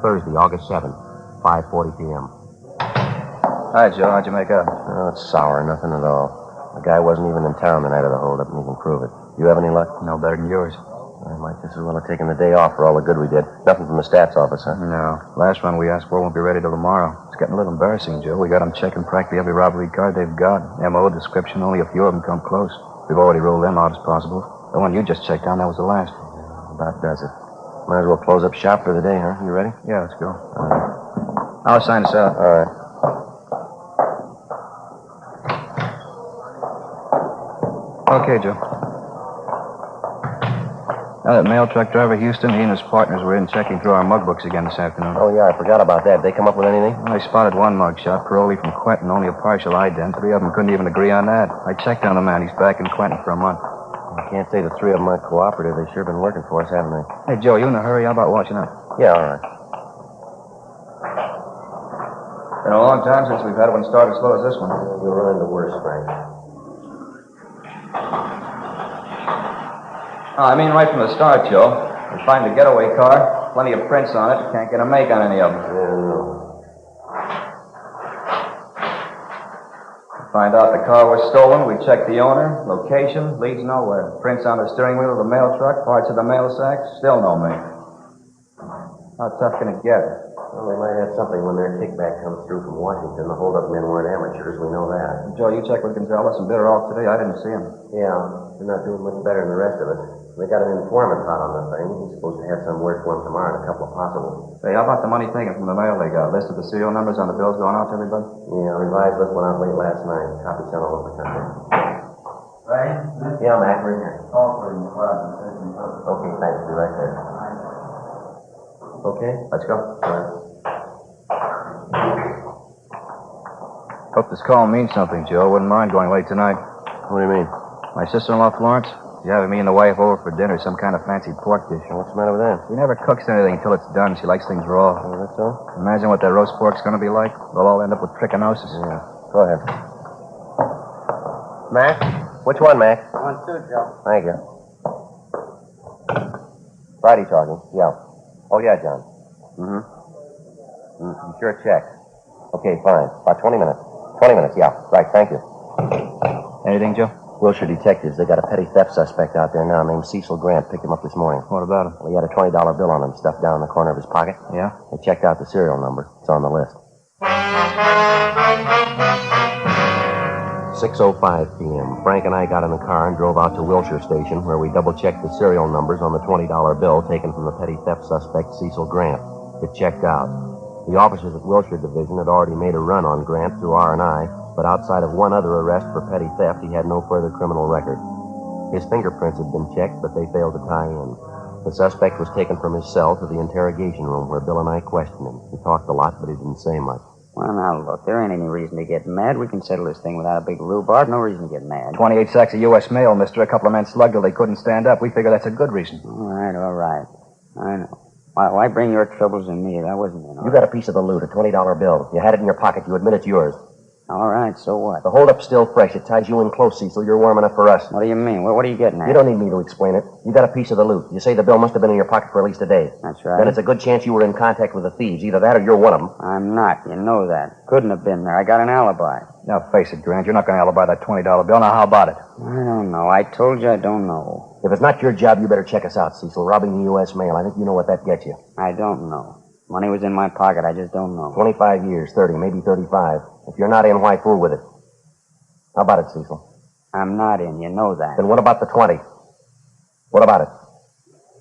Thursday, August 7th, 5:40 p.m. Hi, Joe. How'd you make out? Oh, it's sour. Nothing at all. The guy wasn't even in town the night of the holdup, and he can prove it. You have any luck? No better than yours. I might just as well have taken the day off for all the good we did. Nothing from the stats office, huh? No. Last one we asked for won't be ready till tomorrow. It's getting a little embarrassing, Joe. We got them checking practically every robbery card they've got. M.O. description, only a few of them come close. We've already rolled them out as possible. The one you just checked on, that was the last. About does it. Might as well close up shop for the day, huh? You ready? Yeah, let's go. All right. I'll sign us out. All right. Okay, Joe. Now, that mail truck driver, Houston, he and his partners were in checking through our mug books again this afternoon. Oh, yeah, I forgot about that. They come up with anything? Well, they spotted one mug shot, parolee from Quentin, only a partial ident. 3 of them couldn't even agree on that. I checked on the man. He's back in Quentin for a month. I can't say the 3 of them aren't cooperative. They've sure been working for us, haven't they? Hey, Joe, you in a hurry? How about watching up? Yeah, all right. Been a long time since we've had one start as slow as this one. You'll run into worse, Frank. I mean right from the start, Joe. We find the getaway car, plenty of prints on it. Can't get a make on any of them. Yeah, no. Find out the car was stolen. We check the owner. Location leads nowhere. Prints on the steering wheel of the mail truck, parts of the mail sack, still no make. How tough can it get? Well, they might have something when their kickback comes through from Washington. The hold-up men weren't amateurs, we know that. Joe, you check with Gonzalez and bid her off today. I didn't see him. Yeah, they're not doing much better than the rest of us. They got an informant hot on the thing. He's supposed to have some work for him tomorrow and a couple of possibles. Hey, how about the money taken from the mail they got? List of the serial numbers on the bills going out to everybody? Yeah, revised list went out late last night. Copies sent all over the country. Right? Yeah, Mac, we're here. Call for him. Okay, Okay, thanks. Be right there. Okay, let's go. All right. Hope this call means something, Joe. Wouldn't mind going late tonight. What do you mean? My sister-in-law, Florence, she's having me and the wife over for dinner, some kind of fancy pork dish. What's the matter with that? She never cooks anything until it's done. She likes things raw. Oh, that's so? Imagine what that roast pork's going to be like. We'll all end up with trichinosis. Yeah. Go ahead. Mac? Which one, Mac? 1, 2, Joe. Thank you. Friday talking. Yeah. Oh, yeah, John. Mm-hmm. You sure checked. Okay, fine. About 20 minutes. 20 minutes, yeah. Right, thank you. Anything, Joe? Wilshire detectives. They got a petty theft suspect out there now named Cecil Grant. Picked him up this morning. What about him? Well, he had a $20 bill on him stuffed down in the corner of his pocket. Yeah? They checked out the serial number. It's on the list. 6:05 p.m. Frank and I got in the car and drove out to Wilshire Station, where we double-checked the serial numbers on the $20 bill taken from the petty theft suspect, Cecil Grant. It checked out. The officers at Wilshire Division had already made a run on Grant through R&I, but outside of one other arrest for petty theft, he had no further criminal record. His fingerprints had been checked, but they failed to tie in. The suspect was taken from his cell to the interrogation room, where Bill and I questioned him. He talked a lot, but he didn't say much. Well, now, look, there ain't any reason to get mad. We can settle this thing without a big rhubarb. No reason to get mad. 28 sacks of U.S. mail, mister. A couple of men slugged till they couldn't stand up. We figure that's a good reason. All right. I know. Why bring your troubles on me? That wasn't enough. You got a piece of the loot, a $20 bill. You had it in your pocket. You admit it's yours. All right, so what? The holdup's still fresh. It ties you in close, Cecil. You're warm enough for us. What do you mean? What are you getting at? You don't need me to explain it. You got a piece of the loot. You say the bill must have been in your pocket for at least a day. That's right. Then it's a good chance you were in contact with the thieves. Either that or you're one of them. I'm not. You know that. Couldn't have been there. I got an alibi. Now, face it, Grant. You're not going to alibi that $20 bill. Now, how about it? I don't know. I told you I don't know. If it's not your job, you better check us out, Cecil. Robbing the U.S. mail. I think you know what that gets you. I don't know. Money was in my pocket. I just don't know. 25 years, 30, maybe 35. If you're not in, why fool with it? How about it, Cecil? I'm not in. You know that. Then what about the 20? What about it?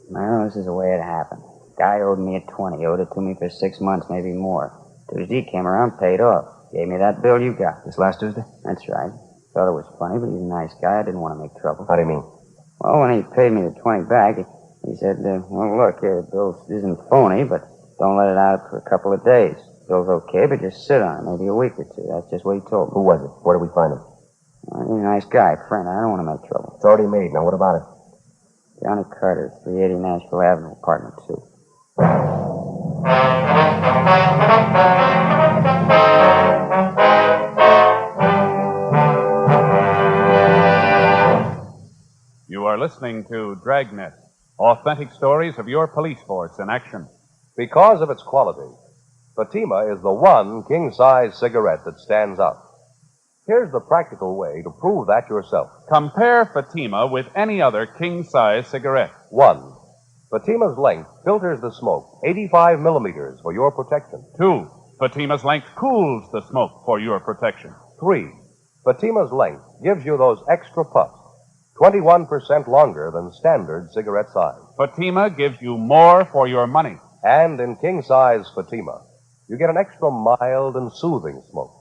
Well, this is the way it happened. Guy owed me a 20. Owed it to me for 6 months, maybe more. Tuesday he came around, paid off. Gave me that bill you got. This last Tuesday? That's right. Thought it was funny, but he's a nice guy. I didn't want to make trouble. How do you mean? Well, when he paid me the 20 back, he said, well, look, the bill isn't phony, but don't let it out for a couple of days. Bill's okay, but just sit on it, maybe a week or two. That's just what he told me. Who was it? Where did we find him? Well, he's a nice guy, friend. I don't want to make trouble. It's already made. Now, what about it? Johnny Carter, 380 Nashville Avenue, apartment 2. You are listening to Dragnet, authentic stories of your police force in action. Because of its quality, Fatima is the one king-size cigarette that stands out. Here's the practical way to prove that yourself. Compare Fatima with any other king-size cigarette. 1. Fatima's length filters the smoke 85 millimeters for your protection. 2. Fatima's length cools the smoke for your protection. 3. Fatima's length gives you those extra puffs, 21% longer than standard cigarette size. Fatima gives you more for your money. And in king-size Fatima, you get an extra mild and soothing smoke,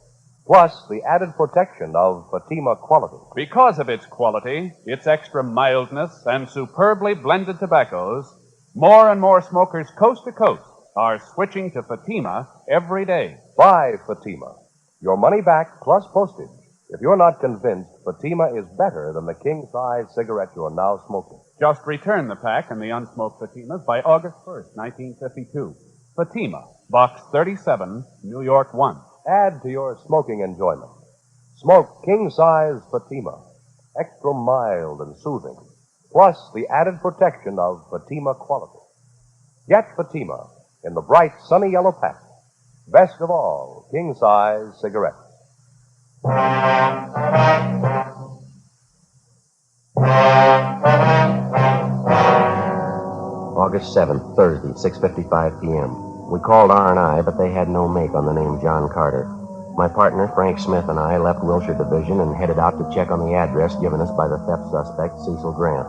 plus the added protection of Fatima quality. Because of its quality, its extra mildness, and superbly blended tobaccos, more and more smokers coast to coast are switching to Fatima every day. Buy Fatima. Your money back plus postage if you're not convinced Fatima is better than the king-size cigarette you're now smoking. Just return the pack and the unsmoked Fatimas by August 1st, 1952. Fatima, Box 37, New York 1. Add to your smoking enjoyment. Smoke king-size Fatima, extra mild and soothing, plus the added protection of Fatima quality. Get Fatima in the bright, sunny yellow pack. Best of all, king-size cigarettes. August 7th, Thursday, 6:55 p.m. We called R&I, but they had no make on the name John Carter. My partner, Frank Smith, and I left Wilshire Division and headed out to check on the address given us by the theft suspect, Cecil Grant.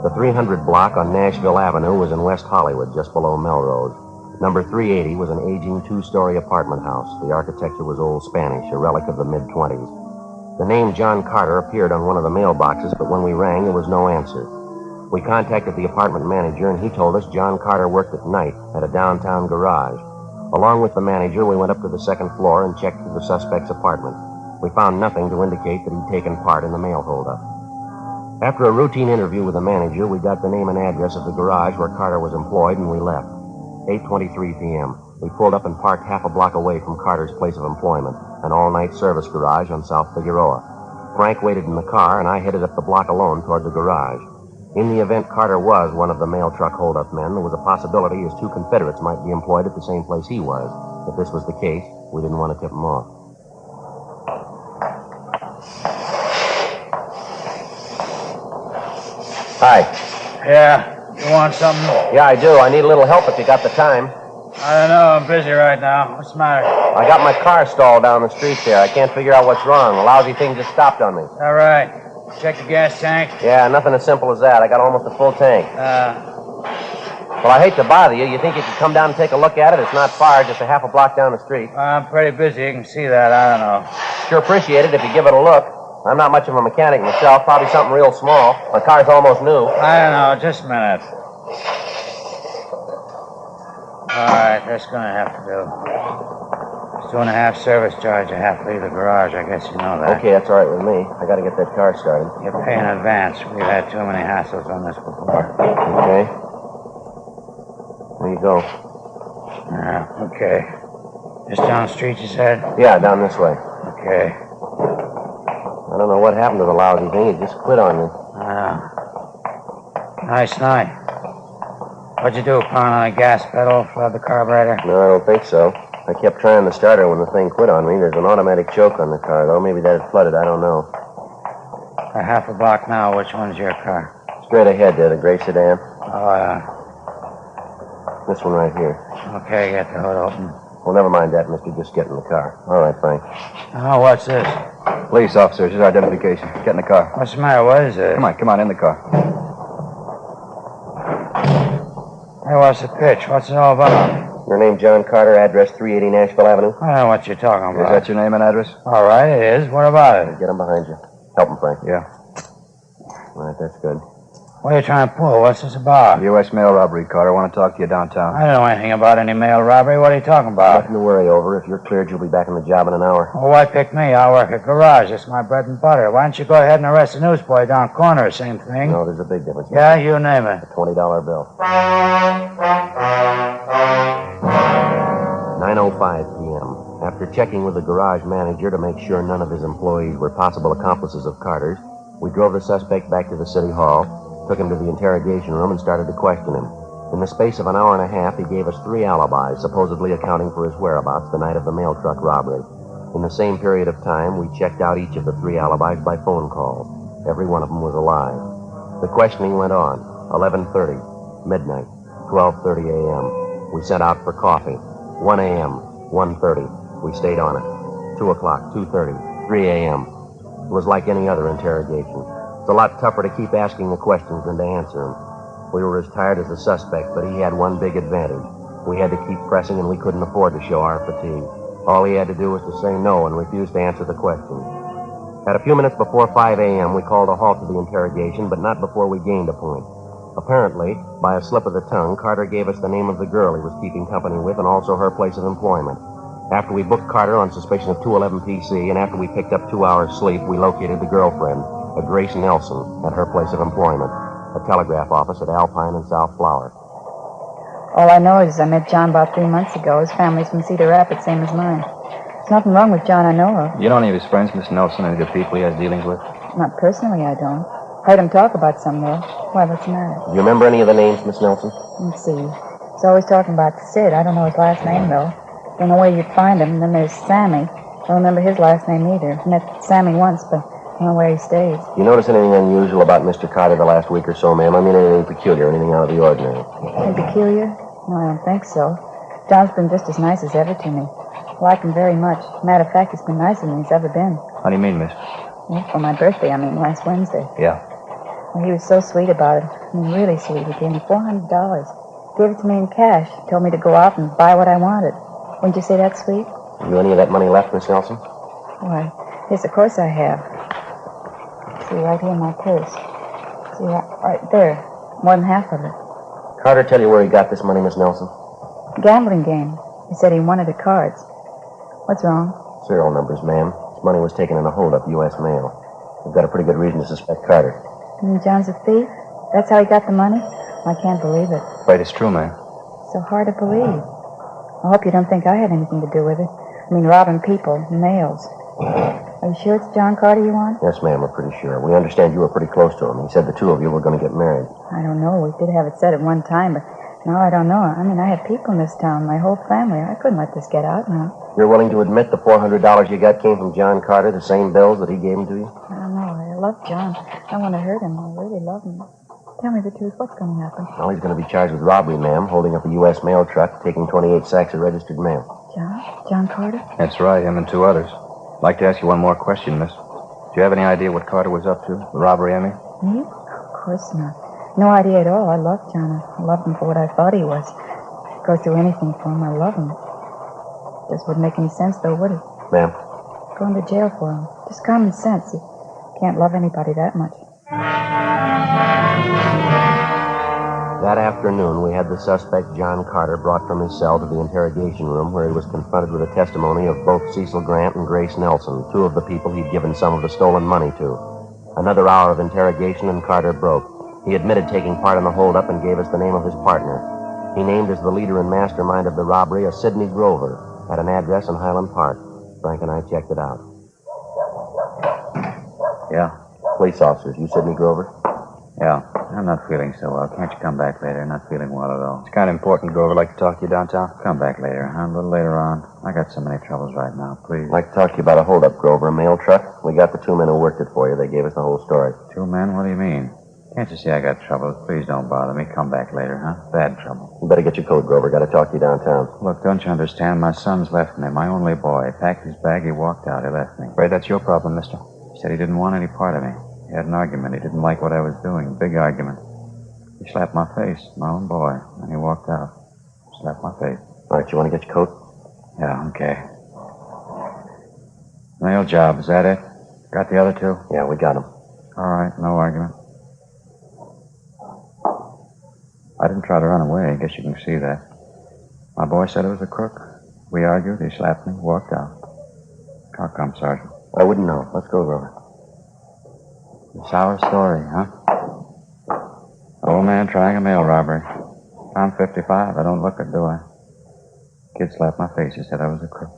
The 300 block on Nashville Avenue was in West Hollywood, just below Melrose. Number 380 was an aging two-story apartment house. The architecture was old Spanish, a relic of the mid-20s. The name John Carter appeared on one of the mailboxes, but when we rang, there was no answer. We contacted the apartment manager, and he told us John Carter worked at night at a downtown garage. Along with the manager, we went up to the second floor and checked through the suspect's apartment. We found nothing to indicate that he'd taken part in the mail holdup. After a routine interview with the manager, we got the name and address of the garage where Carter was employed, and we left. 8:23 p.m. We pulled up and parked half a block away from Carter's place of employment, an all-night service garage on South Figueroa. Frank waited in the car, and I headed up the block alone toward the garage. In the event Carter was one of the mail truck holdup men, there was a possibility his two Confederates might be employed at the same place he was. If this was the case, we didn't want to tip him off. Hi. Yeah, you want something? Yeah, I do. I need a little help if you got the time. I don't know. I'm busy right now. What's the matter? I got my car stalled down the street there. I can't figure out what's wrong. The lousy thing just stopped on me. All right. Check the gas tank? Yeah, nothing as simple as that. I got almost a full tank. Well, I hate to bother you. You think you could come down and take a look at it? It's not far, just a half a block down the street. I'm pretty busy. You can see that. I don't know. Sure appreciate it if you give it a look. I'm not much of a mechanic myself. Probably something real small. My car's almost new. I don't know. Just a minute. All right, that's going to have to do. It's 2.5 service charge. I have to leave the garage. I guess you know that. Okay, that's all right with me. I got to get that car started. You pay in advance. We've had too many hassles on this before. Okay. There you go. Okay. Just down the street, you said? Yeah, down this way. Okay. I don't know what happened to the lousy thing. It just quit on me. Nice night. What'd you do, pound on the gas pedal, flood the carburetor? No, I don't think so. I kept trying the starter when the thing quit on me. There's an automatic choke on the car, though. Maybe that had flooded. I don't know. A half a block now. Which one's your car? Straight ahead there, the gray sedan. Oh, yeah. This one right here. Okay, get the hood open. Well, never mind that, mister. Just get in the car. All right, Frank. Oh, what's this? Police officers, his identification. Get in the car. What's the matter? What is it? Come on, in the car. Hey, what's the pitch? What's it all about? Your name, John Carter, address 380 Nashville Avenue? I don't know what you're talking about. Is that your name and address? All right, it is. What about it? Get him behind you. Help him, Frank. Yeah. All right, that's good. What are you trying to pull? What's this about? U.S. mail robbery, Carter. I want to talk to you downtown. I don't know anything about any mail robbery. What are you talking about? Nothing to worry over. If you're cleared, you'll be back on the job in an hour. Well, why pick me? I work at garage. It's my bread and butter. Why don't you go ahead and arrest the newsboy down corner? Same thing. No, there's a big difference. Yeah, you name it. A $20 bill. 9:05 p.m. After checking with the garage manager to make sure none of his employees were possible accomplices of Carter's, we drove the suspect back to the city hall, took him to the interrogation room, and started to question him. In the space of an hour and a half, he gave us 3 alibis, supposedly accounting for his whereabouts the night of the mail truck robbery. In the same period of time, we checked out each of the 3 alibis by phone calls. Every one of them was alive. The questioning went on. 11:30, midnight, 12:30 a.m. We sent out for coffee. 1 a.m., 1:30. We stayed on it. 2 o'clock, 2:30, 3 a.m. It was like any other interrogation. It's a lot tougher to keep asking the questions than to answer them. We were as tired as the suspect, but he had one big advantage. We had to keep pressing, and we couldn't afford to show our fatigue. All he had to do was to say no and refuse to answer the questions. At a few minutes before 5 a.m., we called a halt to the interrogation, but not before we gained a point. Apparently, by a slip of the tongue, Carter gave us the name of the girl he was keeping company with and also her place of employment. After we booked Carter on suspicion of 211 PC, and after we picked up 2 hours' sleep, we located the girlfriend, a Grace Nelson, at her place of employment, a telegraph office at Alpine and South Flower. All I know is I met John about 3 months ago. His family's from Cedar Rapids, same as mine. There's nothing wrong with John I know of. You know any of his friends, Miss Nelson, any of the people he has dealings with? Not personally, I don't. Heard him talk about some, though. Why, what's the matter? Do you remember any of the names, Miss Nelson? Let's see. He's always talking about Sid. I don't know his last name, though. Don't know where you'd find him. And then there's Sammy. Don't remember his last name either. Met Sammy once, but I don't know where he stays. You notice anything unusual about Mr. Carter the last week or so, ma'am? I mean, anything peculiar, anything out of the ordinary? Anything peculiar? No, I don't think so. John's been just as nice as ever to me. I like him very much. Matter of fact, he's been nicer than he's ever been. How do you mean, miss? Yeah, for my birthday, last Wednesday. Yeah. Well, he was so sweet about it. Really sweet. He gave me $400. Gave it to me in cash. Told me to go out and buy what I wanted. Wouldn't you say that's sweet? Have you any of that money left, Miss Nelson? Why, yes, of course I have. See, right here in my purse. See, right there. More than half of it. Carter tell you where he got this money, Miss Nelson? Gambling game. He said he won it at cards. What's wrong? Serial numbers, ma'am. His money was taken in a holdup, U.S. mail. We've got a pretty good reason to suspect Carter. You mean John's a thief? That's how he got the money? I can't believe it. Right, it's true, ma'am. So hard to believe. I hope you don't think I had anything to do with it. Robbing people, mails. Are you sure it's John Carter you want? Yes, ma'am, we're pretty sure. We understand you were pretty close to him. He said the two of you were going to get married. I don't know. We did have it said at one time, but now I don't know. I have people in this town, my whole family. I couldn't let this get out now. You're willing to admit the $400 you got came from John Carter, the same bills that he gave him to you? I don't know. I love John. I don't want to hurt him. I really love him. Tell me the truth. What's going to happen? Well, he's going to be charged with robbery, ma'am, holding up a U.S. mail truck, taking 28 sacks of registered mail. John Carter? That's right, him and two others. I'd like to ask you one more question, miss. Do you have any idea what Carter was up to? The robbery, I mean? Me? Of course not. No idea at all. I love John. I loved him for what I thought he was. I'd go through anything for him. I love him. Just wouldn't make any sense, though, would it? Ma'am? Going to jail for him. Just common sense. You can't love anybody that much. That afternoon, we had the suspect, John Carter, brought from his cell to the interrogation room where he was confronted with the testimony of both Cecil Grant and Grace Nelson, two of the people he'd given some of the stolen money to. Another hour of interrogation and Carter broke. He admitted taking part in the holdup and gave us the name of his partner. He named as the leader and mastermind of the robbery a Sidney Grover at an address in Highland Park. Frank and I checked it out. Yeah? Police officers, you Sidney Grover? Yeah. I'm not feeling so well. Can't you come back later? Not feeling well at all. It's kind of important, Grover. Like to talk to you downtown? Come back later, huh? A little later on. I got so many troubles right now, please. I'd like to talk to you about a holdup, Grover, a mail truck. We got the two men who worked it for you. They gave us the whole story. Two men? What do you mean? Can't you see I got troubles? Please don't bother me. Come back later, huh? Bad trouble. You better get your coat, Grover. Got to talk to you downtown. Look, don't you understand? My son's left me. My only boy. He packed his bag. He walked out. He left me. Afraid that's your problem, mister. He said he didn't want any part of me. He had an argument. He didn't like what I was doing. Big argument. He slapped my face, my own boy, and he walked out. Slapped my face. All right, you want to get your coat? Yeah, okay. Mail job, is that it? Got the other two? Yeah, we got them. All right, no argument. I didn't try to run away. I guess you can see that. My boy said it was a crook. We argued. He slapped me, walked out. How come, Sergeant? I wouldn't know. Let's go, Grover. It's our story, huh? Old man trying a mail robbery. I'm 55. I don't look it, do I? Kid slapped my face. He said I was a crook.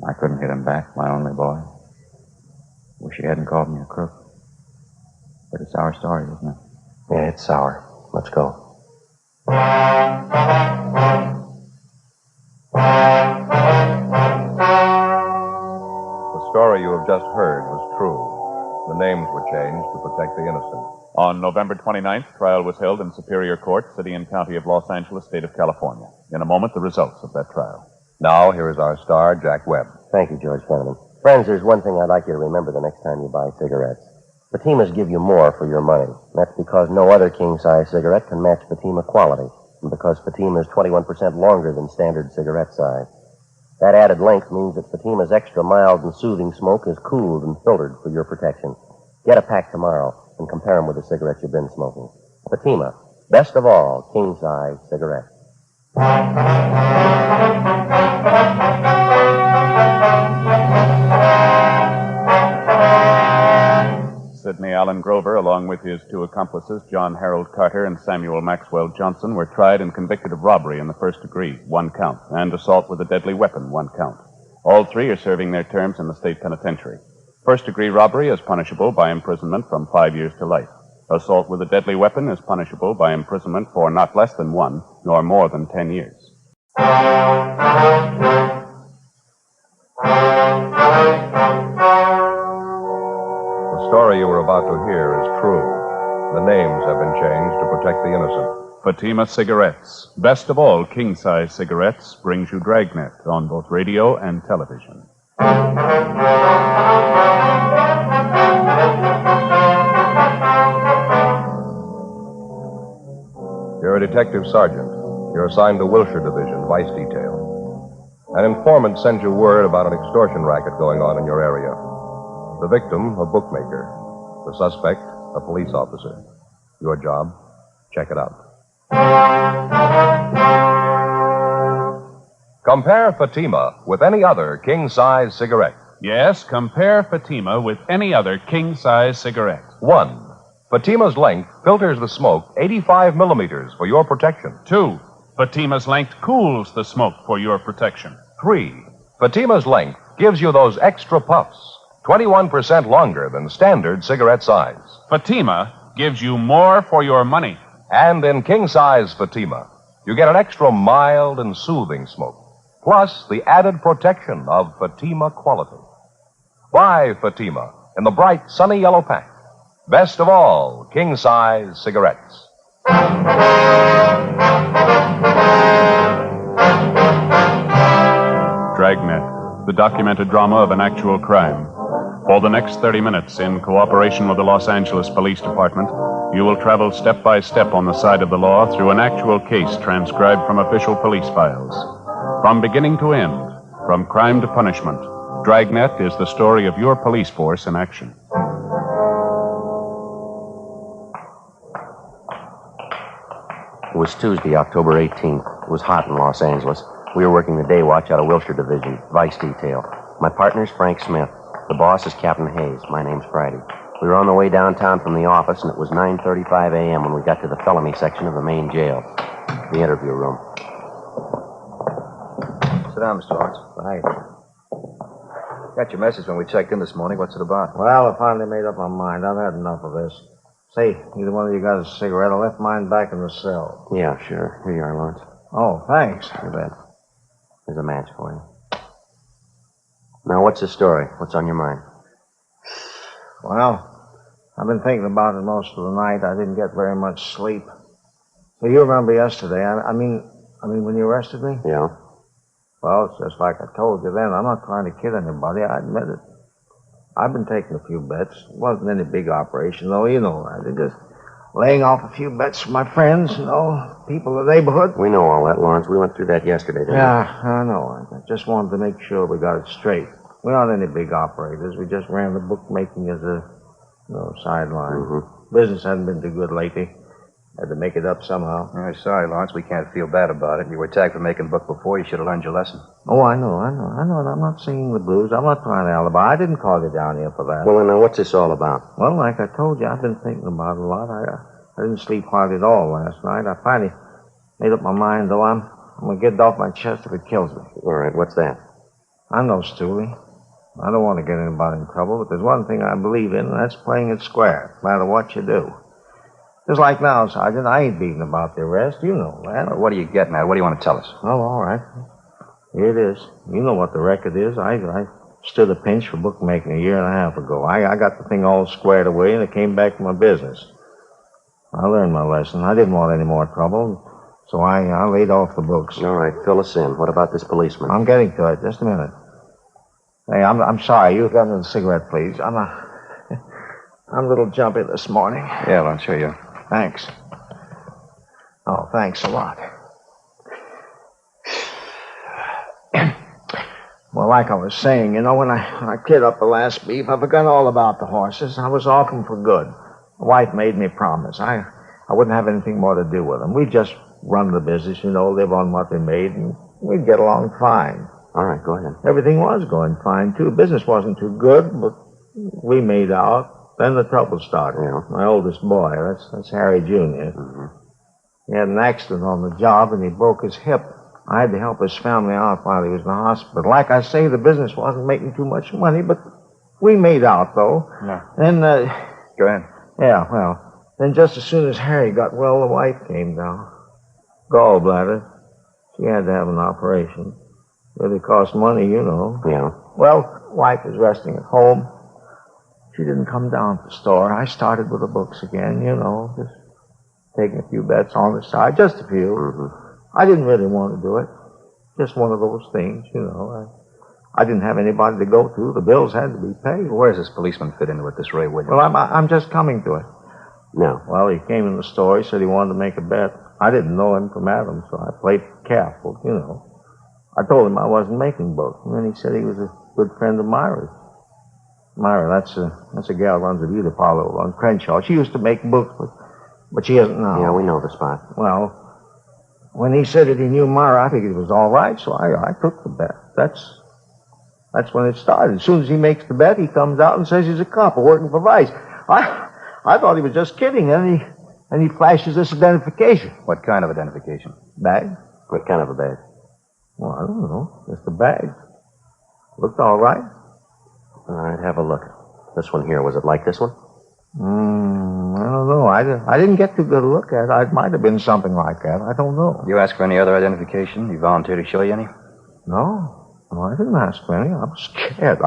I couldn't hit him back, my only boy. Wish he hadn't called me a crook. But it's our story, isn't it? Yeah, it's sour. Let's go. The story you have just heard was true. The names were changed to protect the innocent. On November 29th, trial was held in Superior Court, City and County of Los Angeles, State of California. In a moment, the results of that trial. Now, here is our star, Jack Webb. Thank you, George Fenneman. Friends, there's one thing I'd like you to remember the next time you buy cigarettes. Fatimas give you more for your money. That's because no other king-size cigarette can match Fatima quality, and because Fatima is 21% longer than standard cigarette size. That added length means that Fatima's extra mild and soothing smoke is cooled and filtered for your protection. Get a pack tomorrow and compare them with the cigarettes you've been smoking. Fatima, best of all king-size cigarettes. Sidney Allen Grover, along with his two accomplices, John Harold Carter and Samuel Maxwell Johnson, were tried and convicted of robbery in the first degree, 1 count, and assault with a deadly weapon, 1 count. All three are serving their terms in the state penitentiary. First-degree robbery is punishable by imprisonment from 5 years to life. Assault with a deadly weapon is punishable by imprisonment for not less than 1, nor more than 10 years. story you were about to hear is true. The names have been changed to protect the innocent. Fatima Cigarettes, best of all king-size cigarettes, brings you Dragnet on both radio and television. You're a detective sergeant. You're assigned to Wilshire Division, Vice Detail. An informant sends you word about an extortion racket going on in your area. The victim, a bookmaker. The suspect, a police officer. Your job, check it out. Compare Fatima with any other king-size cigarette. Yes, compare Fatima with any other king-size cigarette. 1. Fatima's length filters the smoke 85 millimeters for your protection. 2. Fatima's length cools the smoke for your protection. 3. Fatima's length gives you those extra puffs, 21% longer than standard cigarette size. Fatima gives you more for your money. And in king-size Fatima, you get an extra mild and soothing smoke, plus the added protection of Fatima quality. Buy Fatima in the bright, sunny yellow pack. Best of all, king-size cigarettes. Dragnet, the documented drama of an actual crime. For the next 30 minutes, in cooperation with the Los Angeles Police Department, you will travel step by step on the side of the law through an actual case transcribed from official police files. From beginning to end, from crime to punishment, Dragnet is the story of your police force in action. It was Tuesday, October 18th. It was hot in Los Angeles. We were working the day watch out of Wilshire Division, Vice Detail. My partner's Frank Smith. The boss is Captain Hayes. My name's Friday. We were on the way downtown from the office, and it was 9:35 a.m. when we got to the felony section of the main jail, the interview room. Sit down, Mr. Lawrence. Thanks. Got your message when we checked in this morning. What's it about? Well, I finally made up my mind. I've had enough of this. Say, either one of you got a cigarette? I left mine back in the cell. Yeah, sure. Here you are, Lawrence. Oh, thanks. You bet. There's a match for you. Now, what's the story? What's on your mind? Well, I've been thinking about it most of the night. I didn't get very much sleep. So you remember yesterday? I mean, when you arrested me? Yeah. Well, it's just like I told you then. I'm not trying to kid anybody. I admit it. I've been taking a few bets. It wasn't any big operation, though. You know that. Just laying off a few bets for my friends, people in the neighborhood. We know all that, Lawrence. We went through that yesterday, didn't we? Yeah, I know. I just wanted to make sure we got it straight. We aren't any big operators. We just ran the bookmaking as a, sideline. Mm-hmm. Business hasn't been too good lately. Had to make it up somehow. Oh, sorry, Lawrence. We can't feel bad about it. You were tagged for making book before. You should have learned your lesson. Oh, I know. And I'm not singing the blues. I'm not trying to alibi. I didn't call you down here for that. Well, now, what's this all about? Well, like I told you, I've been thinking about it a lot. I didn't sleep hardly at all last night. I finally made up my mind, though. I'm going to get it off my chest if it kills me. All right, what's that? I'm no stoolie. I don't want to get anybody in trouble, but there's one thing I believe in, and that's playing it square, no matter what you do. Just like now, Sergeant, I ain't beating about the arrest. You know that. Well, what are you getting at? What do you want to tell us? Oh, all right. Here it is. You know what the record is. I stood a pinch for bookmaking a year and a half ago. I got the thing all squared away, and it came back to my business. I learned my lesson. I didn't want any more trouble, so I laid off the books. All right, fill us in. What about this policeman? I'm getting to it. Just a minute. Hey, I'm sorry. You got another cigarette, please. I'm a little jumpy this morning. Yeah, Lawrence, sure you. Thanks. Oh, thanks a lot. Well, like I was saying, when I cleared up the last beef, I forgot all about the horses. I was off them for good. The wife made me promise. I wouldn't have anything more to do with them. We'd just run the business, live on what they made, and we'd get along fine. All right, go ahead. Everything was going fine, too. Business wasn't too good, but we made out. Then the trouble started. Yeah. My oldest boy, that's Harry Jr. Mm-hmm. He had an accident on the job, and he broke his hip. I had to help his family out while he was in the hospital. Like I say, the business wasn't making too much money, but we made out, though. Yeah. Then, Go ahead. Yeah, well, then just as soon as Harry got well, the wife came down. Gallbladder. She had to have an operation. Really cost money, Yeah. Well, wife is resting at home. She didn't come down to the store. I started with the books again, just taking a few bets on the side, just a few. Mm-hmm. I didn't really want to do it. Just one of those things, I didn't have anybody to go to. The bills had to be paid. Where does this policeman fit into it, this Ray Williams? Well, I'm just coming to it. No. Well, he came in the store. He said he wanted to make a bet. I didn't know him from Adam, so I played careful, I told him I wasn't making books. And then he said he was a good friend of Myra's. Myra, that's a gal who runs a beauty parlor on Crenshaw. She used to make books, but she isn't now. Yeah, we know the spot. Well, when he said that he knew Myra, I figured it was all right, so I took the bet. That's when it started. As soon as he makes the bet, he comes out and says he's a cop working for Vice. I thought he was just kidding, and he flashes this identification. What kind of identification? Bag? What kind of a bag? Well, I don't know. Just a bag. Looked all right. All right, have a look. This one here, was it like this one? I don't know. I didn't get too good a look at it. It might have been something like that. I don't know. You ask for any other identification? You volunteer to show you any? No, I didn't ask for any. I was scared.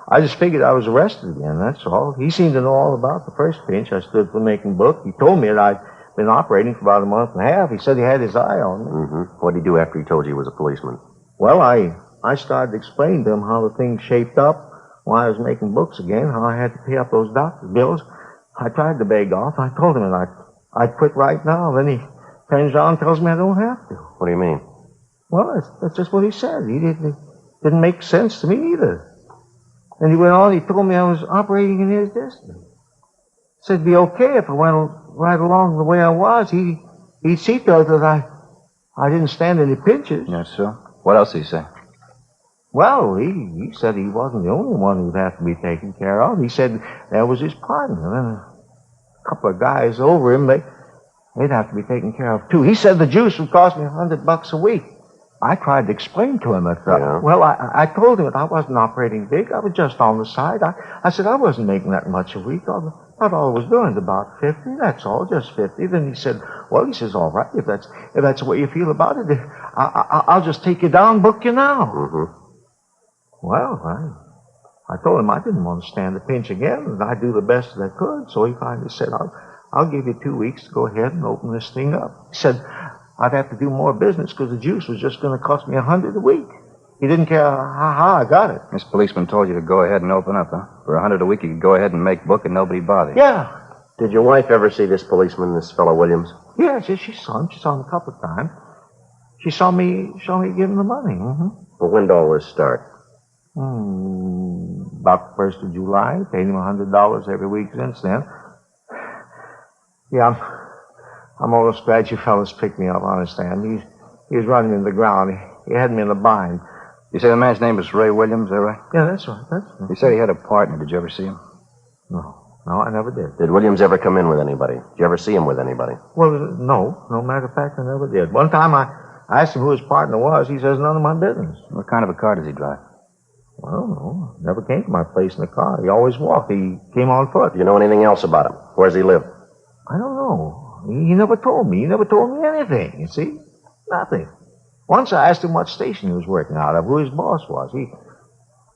I just figured I was arrested again, that's all. He seemed to know all about the first pinch. I stood for making book. He told me that I'd been operating for about a month and a half. He said he had his eye on me. Mm-hmm. What did he do after he told you he was a policeman? Well, I started explaining to him how the thing shaped up, why I was making books again, how I had to pay up those doctor's bills. I tried to beg off. I told him that I'd quit right now. Then he turns around and tells me I don't have to. What do you mean? Well, that's just what he said. He didn't make sense to me either. And he went on, he told me I was operating in his district. Said it'd be okay if I went right along the way I was. He'd see to it that I didn't stand any pinches. Yes, sir. What else did he say? Well, he said he wasn't the only one who'd have to be taken care of. He said that was his partner. And a couple of guys over him, they'd have to be taken care of, too. He said the juice would cost me $100 a week. I tried to explain to him that, well, I told him that I wasn't operating big. I was just on the side. I said I wasn't making that much a week. All I was doing is about 50. That's all, just 50. Then he said, well, he says, all right, if that's the way you feel about it, I'll just take you down, book you now. Mm-hmm. Well, I told him I didn't want to stand the pinch again, and I'd do the best that I could. So he finally said, I'll give you 2 weeks to go ahead and open this thing up. He said I'd have to do more business because the juice was just going to cost me $100 a week. He didn't care how I got it. This policeman told you to go ahead and open up, huh? For $100 a week, you could go ahead and make book and nobody bother you. Yeah. Did your wife ever see this policeman, this fellow Williams? Yeah, she saw him. She saw him a couple of times. She saw me give him the money. Mm-hmm. Well, when did all this start? About the 1st of July. Paid him $100 every week since then. Yeah, I'm almost glad you fellas picked me up, understand. He was running into the ground. He had me in a bind. You say the man's name was Ray Williams, is that right? Yeah, that's right. You said he had a partner. Did you ever see him? No, I never did. Did Williams ever come in with anybody? Did you ever see him with anybody? Well, no. No matter of fact, I never did. One time I asked him who his partner was. He says, none of my business. What kind of a car does he drive? Well, I don't know. Never came to my place in a car. He always walked. He came on foot. Do you know anything else about him? Where does he live? I don't know. He never told me. He never told me anything, you see? Nothing. Once I asked him what station he was working out of, who his boss was. He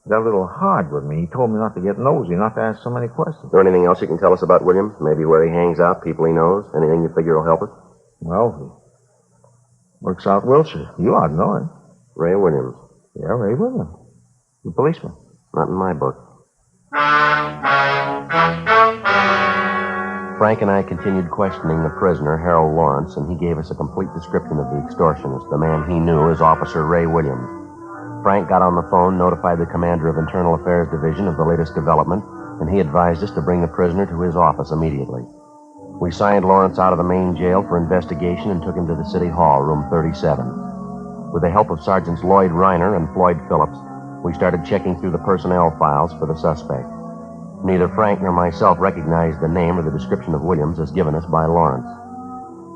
got a little hard with me. He told me not to get nosy, not to ask so many questions. Is there anything else you can tell us about Williams? Maybe where he hangs out, people he knows? Anything you figure will help us? Well, he works out Wilshire. You ought to know him. Ray Williams. Yeah, Ray Williams. The policeman. Not in my book. Frank and I continued questioning the prisoner, Harold Lawrence, and he gave us a complete description of the extortionist, the man he knew as Officer Ray Williams. Frank got on the phone, notified the commander of Internal Affairs Division of the latest development, and he advised us to bring the prisoner to his office immediately. We signed Lawrence out of the main jail for investigation and took him to the City Hall, room 37. With the help of Sergeants Lloyd Reiner and Floyd Phillips, we started checking through the personnel files for the suspect. Neither Frank nor myself recognized the name or the description of Williams as given us by Lawrence.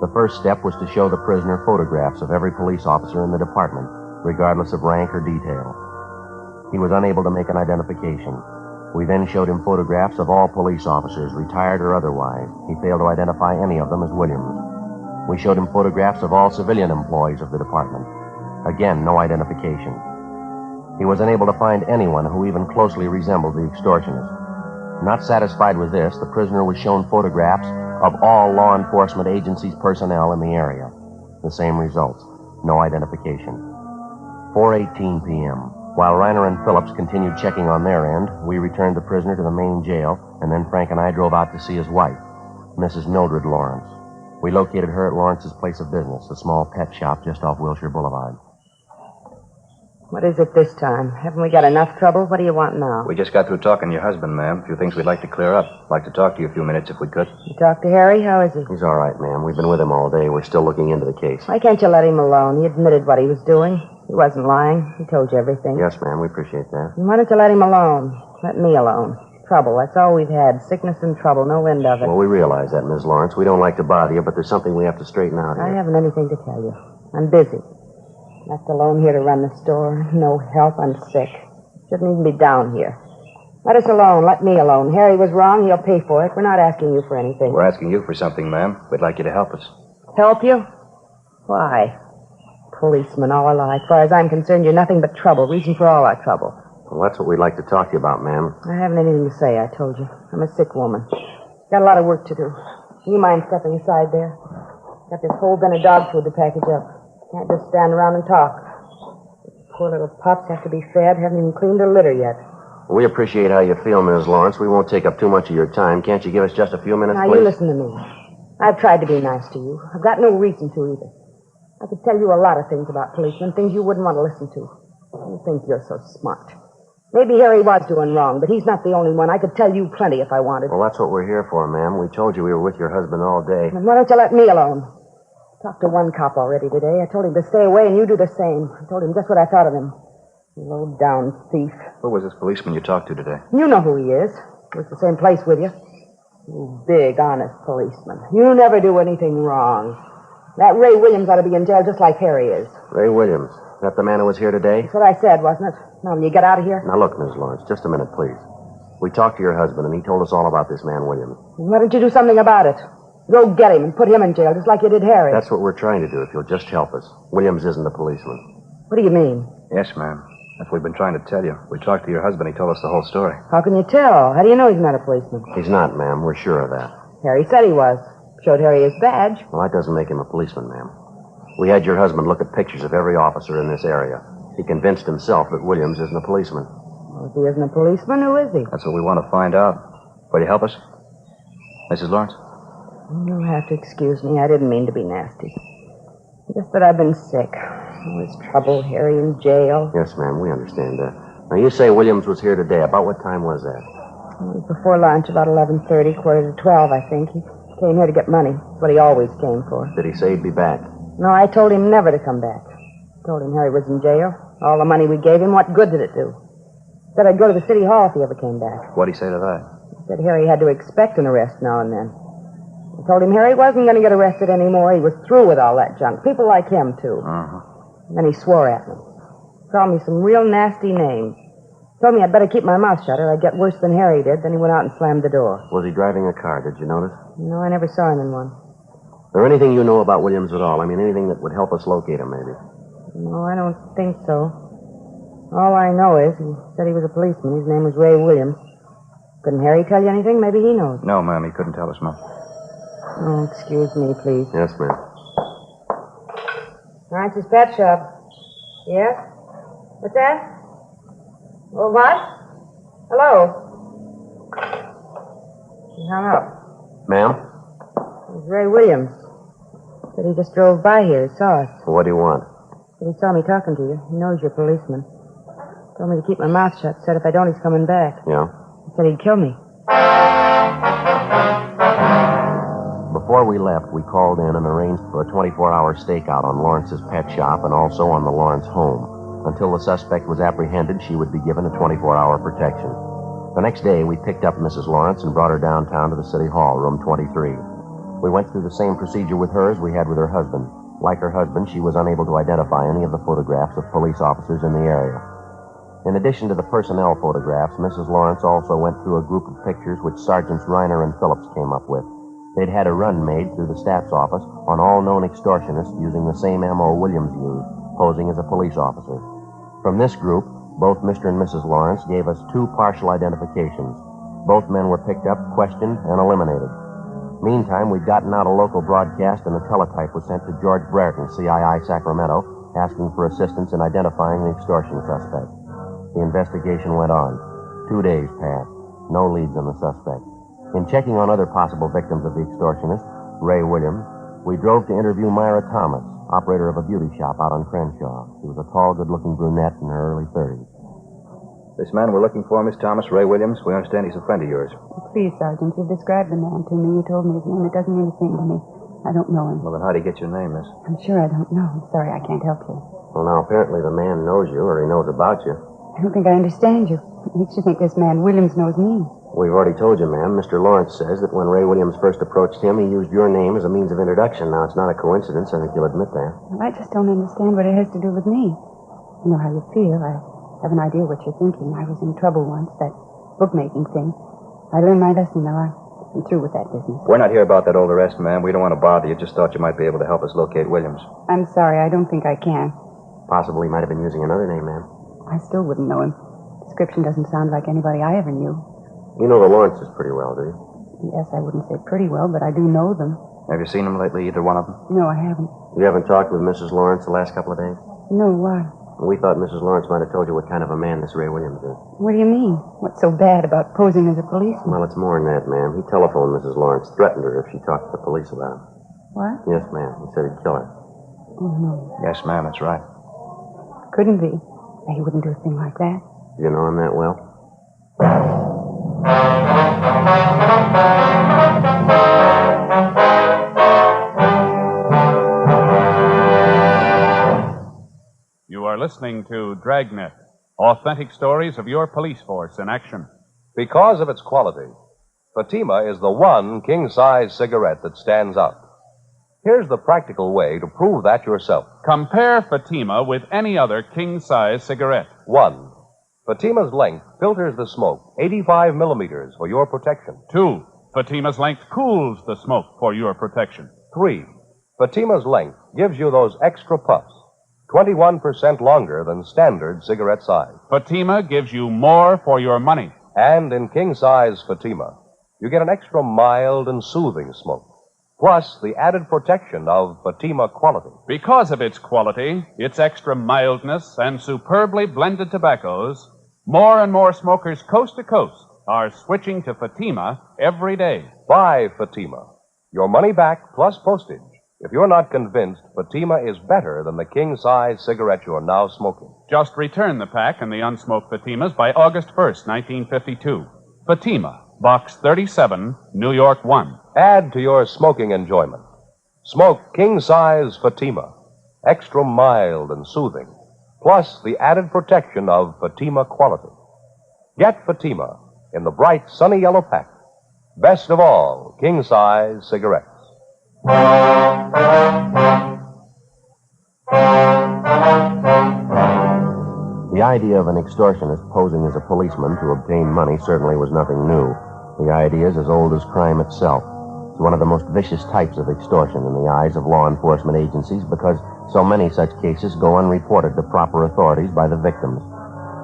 The first step was to show the prisoner photographs of every police officer in the department, regardless of rank or detail. He was unable to make an identification. We then showed him photographs of all police officers, retired or otherwise. He failed to identify any of them as Williams. We showed him photographs of all civilian employees of the department. Again, no identification. He was unable to find anyone who even closely resembled the extortionist. Not satisfied with this, the prisoner was shown photographs of all law enforcement agencies' personnel in the area. The same results. No identification. 4:18 p.m. While Reiner and Phillips continued checking on their end, we returned the prisoner to the main jail, and then Frank and I drove out to see his wife, Mrs. Mildred Lawrence. We located her at Lawrence's place of business, a small pet shop just off Wilshire Boulevard. What is it this time? Haven't we got enough trouble? What do you want now? We just got through talking to your husband, ma'am. A few things we'd like to clear up. Like to talk to you a few minutes if we could. You talked to Harry? How is he? He's all right, ma'am. We've been with him all day. We're still looking into the case. Why can't you let him alone? He admitted what he was doing. He wasn't lying. He told you everything. Yes, ma'am. We appreciate that. And why don't you let him alone? Let me alone. Trouble. That's all we've had. Sickness and trouble. No end of it. Well, we realize that, Ms. Lawrence. We don't like to bother you, but there's something we have to straighten out here. I haven't anything to tell you. I'm busy. Left alone here to run the store. No help. I'm sick. Shouldn't even be down here. Let us alone. Let me alone. Harry was wrong. He'll pay for it. We're not asking you for anything. We're asking you for something, ma'am. We'd like you to help us. Help you? Why? Policeman all our life. As far as I'm concerned, you're nothing but trouble. Reason for all our trouble. Well, that's what we'd like to talk to you about, ma'am. I haven't anything to say, I told you. I'm a sick woman. Got a lot of work to do. Do you mind stepping aside there? Got this whole bin of dog food to package up. Can't just stand around and talk. Poor little pups have to be fed. Haven't even cleaned their litter yet. We appreciate how you feel, Ms. Lawrence. We won't take up too much of your time. Can't you give us just a few minutes, Now, please? you listen to me. I've tried to be nice to you. I've got no reason to either. I could tell you a lot of things about policemen, things you wouldn't want to listen to. You think you're so smart. Maybe Harry was doing wrong, but he's not the only one. I could tell you plenty if I wanted. Well, that's what we're here for, ma'am. We told you we were with your husband all day. Then why don't you let me alone? Talked to one cop already today. I told him to stay away, and you do the same. I told him just what I thought of him. Low-down thief. Who was this policeman you talked to today? You know who he is. He was the same place with you. You big, honest policeman. You never do anything wrong. That Ray Williams ought to be in jail just like Harry is. Ray Williams. Is that the man who was here today? That's what I said, wasn't it? Now, will you get out of here? Now, look, Ms. Lawrence, just a minute, please. We talked to your husband, and he told us all about this man, Williams. Why don't you do something about it? Go get him and put him in jail, just like you did Harry. That's what we're trying to do, if you'll just help us. Williams isn't a policeman. What do you mean? Yes, ma'am. That's what we've been trying to tell you. We talked to your husband. He told us the whole story. How can you tell? How do you know he's not a policeman? He's not, ma'am. We're sure of that. Harry said he was. Showed Harry his badge. Well, that doesn't make him a policeman, ma'am. We had your husband look at pictures of every officer in this area. He convinced himself that Williams isn't a policeman. Well, if he isn't a policeman, who is he? That's what we want to find out. Will you help us? Mrs. Lawrence? You'll have to excuse me. I didn't mean to be nasty. Just that I've been sick. All this trouble, Harry in jail. Yes, ma'am, we understand that. Now, you say Williams was here today. About what time was that? It was before lunch, about 11:30, quarter to 12, I think. He came here to get money. That's what he always came for. Did he say he'd be back? No, I told him never to come back. Told him Harry was in jail. All the money we gave him, what good did it do? Said I'd go to the city hall if he ever came back. What'd he say to that? He said Harry had to expect an arrest now and then. I told him Harry wasn't going to get arrested anymore. He was through with all that junk. People like him, too. And then he swore at me. Called me some real nasty names. Told me I'd better keep my mouth shut or I'd get worse than Harry did. Then he went out and slammed the door. Was he driving a car? Did you notice? No, I never saw him in one. Is there anything you know about Williams at all? I mean, anything that would help us locate him, maybe? No, I don't think so. All I know is he said he was a policeman. His name was Ray Williams. Couldn't Harry tell you anything? Maybe he knows. No, ma'am, he couldn't tell us, ma'am. Oh, excuse me, please. Yes, ma'am. Lawrence's pet shop. Yes? What's that? Well, what? Hello? He hung up. Ma'am? It was Ray Williams. Said he just drove by here. He saw us. What do you want? Said he saw me talking to you. He knows you're a policeman. Told me to keep my mouth shut. Said if I don't, he's coming back. Yeah? He said he'd kill me. Before we left, we called in and arranged for a 24-hour stakeout on Lawrence's pet shop and also on the Lawrence home. Until the suspect was apprehended, she would be given a 24-hour protection. The next day, we picked up Mrs. Lawrence and brought her downtown to the City Hall, room 23. We went through the same procedure with her as we had with her husband. Like her husband, she was unable to identify any of the photographs of police officers in the area. In addition to the personnel photographs, Mrs. Lawrence also went through a group of pictures which Sergeants Reiner and Phillips came up with. They'd had a run made through the staff's office on all known extortionists using the same M.O. Williams used, posing as a police officer. From this group, both Mr. and Mrs. Lawrence gave us two partial identifications. Both men were picked up, questioned, and eliminated. Meantime, we'd gotten out a local broadcast, and a teletype was sent to George Brereton, CII Sacramento, asking for assistance in identifying the extortion suspect. The investigation went on. 2 days passed. No leads on the suspect. In checking on other possible victims of the extortionist, Ray Williams, we drove to interview Myra Thomas, operator of a beauty shop out on Crenshaw. She was a tall, good-looking brunette in her early 30s. This man we're looking for, Miss Thomas, Ray Williams, we understand he's a friend of yours. Please, Sergeant, you've described the man to me. You told me his name. It doesn't mean a thing to me. I don't know him. Well, then how'd he get your name, miss? I'm sure I don't know. I'm sorry, I can't help you. Well, now, apparently the man knows you, or he knows about you. I don't think I understand you. It makes you think this man Williams knows me. We've already told you, ma'am. Mr. Lawrence says that when Ray Williams first approached him, he used your name as a means of introduction. Now, it's not a coincidence. I think you'll admit that. Well, I just don't understand what it has to do with me. You know how you feel. I have an idea what you're thinking. I was in trouble once, that bookmaking thing. I learned my lesson, though. I'm through with that business. We're not here about that old arrest, ma'am. We don't want to bother you. Just thought you might be able to help us locate Williams. I'm sorry. I don't think I can. Possibly might have been using another name, ma'am. I still wouldn't know him. Description doesn't sound like anybody I ever knew. You know the Lawrences pretty well, do you? Yes, I wouldn't say pretty well, but I do know them. Have you seen them lately, either one of them? No, I haven't. You haven't talked with Mrs. Lawrence the last couple of days? No, why? We thought Mrs. Lawrence might have told you what kind of a man this Ray Williams is. What do you mean? What's so bad about posing as a policeman? Well, it's more than that, ma'am. He telephoned Mrs. Lawrence, threatened her if she talked to the police about him. What? Yes, ma'am. He said he'd kill her. Oh, no. Yes, ma'am, that's right. Couldn't be. He wouldn't do a thing like that. Do you know him that well? You are listening to Dragnet, authentic stories of your police force in action. Because of its quality, Fatima is the one king-size cigarette that stands out. Here's the practical way to prove that yourself. Compare Fatima with any other king-size cigarette. 1. Fatima's length filters the smoke 85 millimeters for your protection. 2. Fatima's length cools the smoke for your protection. 3. Fatima's length gives you those extra puffs, 21% longer than standard cigarette size. Fatima gives you more for your money. And in king-size Fatima, you get an extra mild and soothing smoke, plus the added protection of Fatima quality. Because of its quality, its extra mildness, and superbly blended tobaccos, more and more smokers coast to coast are switching to Fatima every day. Buy Fatima. Your money back plus postage if you're not convinced Fatima is better than the king-size cigarette you're now smoking. Just return the pack and the unsmoked Fatimas by August 1st, 1952. Fatima, Box 37, New York 1. Add to your smoking enjoyment. Smoke king-size Fatima, extra mild and soothing, plus the added protection of Fatima quality. Get Fatima in the bright, sunny yellow pack. Best of all, king-size cigarettes. The idea of an extortionist posing as a policeman to obtain money certainly was nothing new. The idea is as old as crime itself. It's one of the most vicious types of extortion in the eyes of law enforcement agencies because so many such cases go unreported to proper authorities by the victims.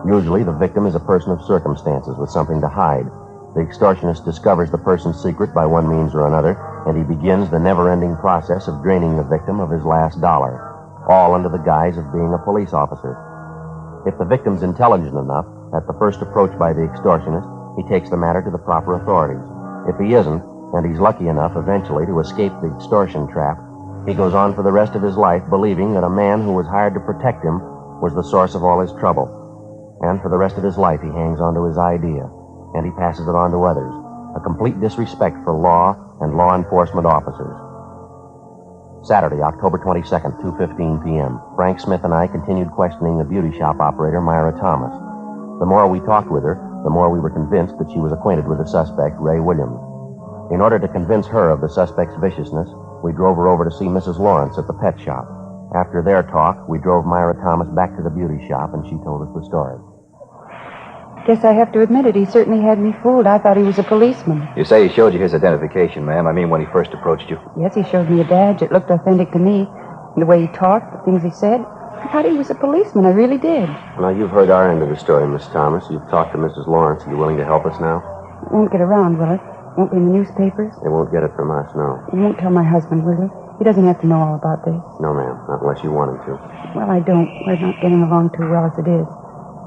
Usually, the victim is a person of circumstances with something to hide. The extortionist discovers the person's secret by one means or another, and he begins the never-ending process of draining the victim of his last dollar, all under the guise of being a police officer. If the victim's intelligent enough, at the first approach by the extortionist, he takes the matter to the proper authorities. If he isn't, and he's lucky enough eventually to escape the extortion trap, he goes on for the rest of his life believing that a man who was hired to protect him was the source of all his trouble. And for the rest of his life, he hangs on to his idea, and he passes it on to others, a complete disrespect for law and law enforcement officers. Saturday, October 22nd, 2:15 p.m. Frank Smith and I continued questioning the beauty shop operator, Myra Thomas. The more we talked with her, the more we were convinced that she was acquainted with the suspect, Ray Williams. In order to convince her of the suspect's viciousness, we drove her over to see Mrs. Lawrence at the pet shop. After their talk, we drove Myra Thomas back to the beauty shop, and she told us the story. Guess I have to admit it. He certainly had me fooled. I thought he was a policeman. You say he showed you his identification, ma'am. I mean, when he first approached you. Yes, he showed me a badge. It looked authentic to me. And the way he talked, the things he said, I thought he was a policeman. I really did. Now, you've heard our end of the story, Miss Thomas. You've talked to Mrs. Lawrence. Are you willing to help us now? It won't get around, will it? Won't be in the newspapers? They won't get it from us, no. You won't tell my husband, will you? He doesn't have to know all about this. No, ma'am. Not unless you want him to. Well, I don't. We're not getting along too well as it is.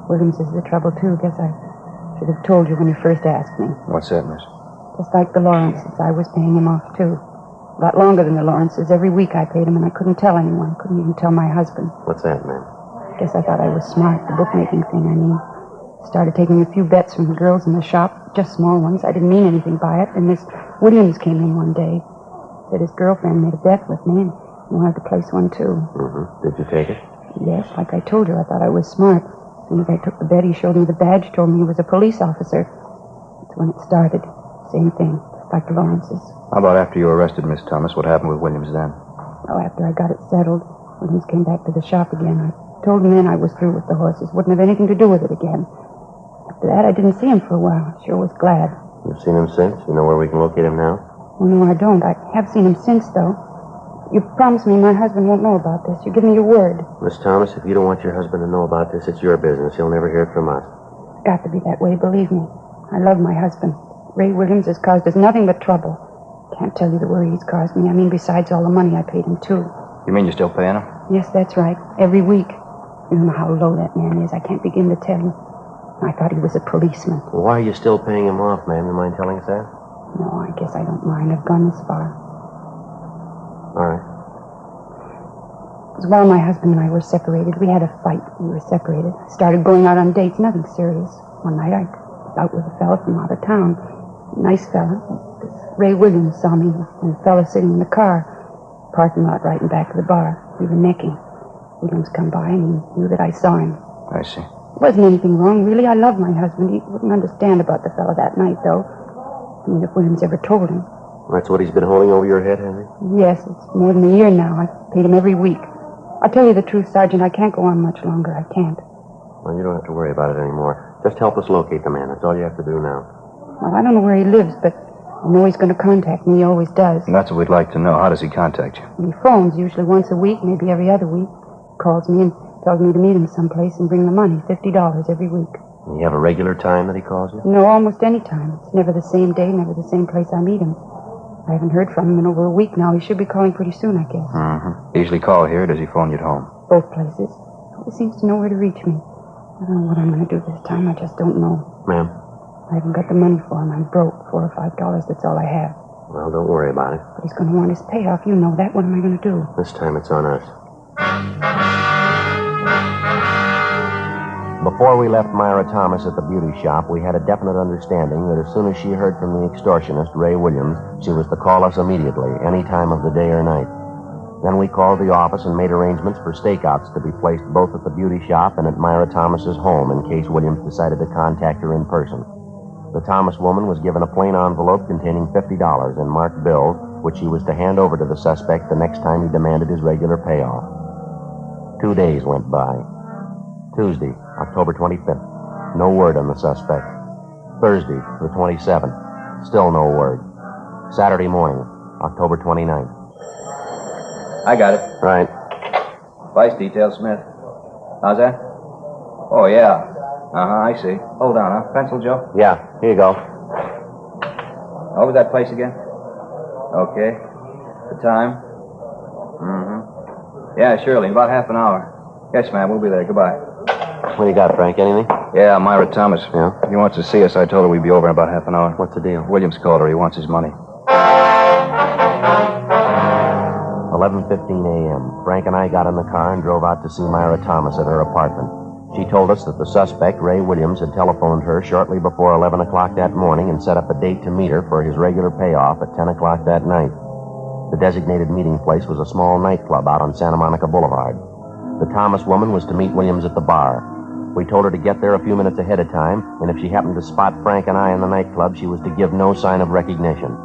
Williams is the trouble, too. Guess I should have told you when you first asked me. What's that, miss? Just like the Lawrences, I was paying him off, too. A lot longer than the Lawrences. Every week I paid him, and I couldn't tell anyone. Couldn't even tell my husband. What's that, ma'am? Guess I thought I was smart. The bookmaking thing, I mean. Started taking a few bets from the girls in the shop. Just small ones. I didn't mean anything by it. And Miss Williams came in one day. Said his girlfriend made a bet with me and wanted to place one, too. Mm-hmm. Did you take it? Yes, like I told you, I thought I was smart. As soon as I took the bet, he showed me the badge, told me he was a police officer. That's when it started. Same thing, just like the Lawrences. How about after you arrested Miss Thomas? What happened with Williams then? Oh, after I got it settled, Williams came back to the shop again. I told him then I was through with the horses. Wouldn't have anything to do with it again. After that, I didn't see him for a while. Sure was glad. You've seen him since? You know where we can locate him now? Oh, no, I don't. I have seen him since, though. You promised me my husband won't know about this. You give me your word. Miss Thomas, if you don't want your husband to know about this, it's your business. He'll never hear it from us. It's got to be that way, believe me. I love my husband. Ray Williams has caused us nothing but trouble. Can't tell you the worry he's caused me. I mean, besides all the money I paid him, too. You mean you're still paying him? Yes, that's right. Every week. You don't know how low that man is. I can't begin to tell you. I thought he was a policeman. Well, why are you still paying him off, ma'am? You mind telling us that? No, I guess I don't mind. I've gone this far. All right. It was while my husband and I were separated. We had a fight. We were separated. Started going out on dates. Nothing serious. One night I was out with a fella from out of town. Nice fella. Ray Williams saw me and a fella sitting in the car. Parking lot right in back of the bar. We were necking. Williams come by and he knew that I saw him. I see. Wasn't anything wrong, really. I love my husband. He wouldn't understand about the fella that night, though. I mean, if Williams ever told him. That's what he's been holding over your head, Henry? Yes, it's more than a year now. I've paid him every week. I'll tell you the truth, Sergeant. I can't go on much longer. I can't. Well, you don't have to worry about it anymore. Just help us locate the man. That's all you have to do now. Well, I don't know where he lives, but I know he's going to contact me. He always does. And that's what we'd like to know. How does he contact you? He phones usually once a week, maybe every other week. Calls me and tells me to meet him someplace and bring the money, $50 every week. And you have a regular time that he calls you? No, almost any time. It's never the same day, never the same place I meet him. I haven't heard from him in over a week now. He should be calling pretty soon, I guess. Mm-hmm. Usually call here, or does he phone you at home? Both places. He seems to know where to reach me. I don't know what I'm going to do this time. I just don't know. Ma'am? I haven't got the money for him. I'm broke. $4 or $5. That's all I have. Well, don't worry about it. But he's going to want his payoff. You know that. What am I going to do? This time it's on us. Before we left Myra Thomas at the beauty shop, we had a definite understanding that as soon as she heard from the extortionist, Ray Williams, she was to call us immediately, any time of the day or night. Then we called the office and made arrangements for stakeouts to be placed both at the beauty shop and at Myra Thomas's home in case Williams decided to contact her in person. The Thomas woman was given a plain envelope containing $50 in marked bills, which she was to hand over to the suspect the next time he demanded his regular payoff. 2 days went by. Tuesday, October 25th. No word on the suspect. Thursday, the 27th. Still no word. Saturday morning, October 29th. I got it. Right. Vice detail, Smith. How's that? Oh, yeah. I see. Hold on, huh? Pencil, Joe? Yeah, here you go. What was that place again? Okay. The time? Yeah, surely. In about half an hour. Yes, ma'am. We'll be there. Goodbye. What do you got, Frank? Anything? Yeah, Myra Thomas. Yeah? He wants to see us. I told her we'd be over in about half an hour. What's the deal? Williams called her. He wants his money. 11:15 a.m. Frank and I got in the car and drove out to see Myra Thomas at her apartment. She told us that the suspect, Ray Williams, had telephoned her shortly before 11 o'clock that morning and set up a date to meet her for his regular payoff at 10 o'clock that night. The designated meeting place was a small nightclub out on Santa Monica Boulevard. The Thomas woman was to meet Williams at the bar. We told her to get there a few minutes ahead of time, and if she happened to spot Frank and I in the nightclub, she was to give no sign of recognition.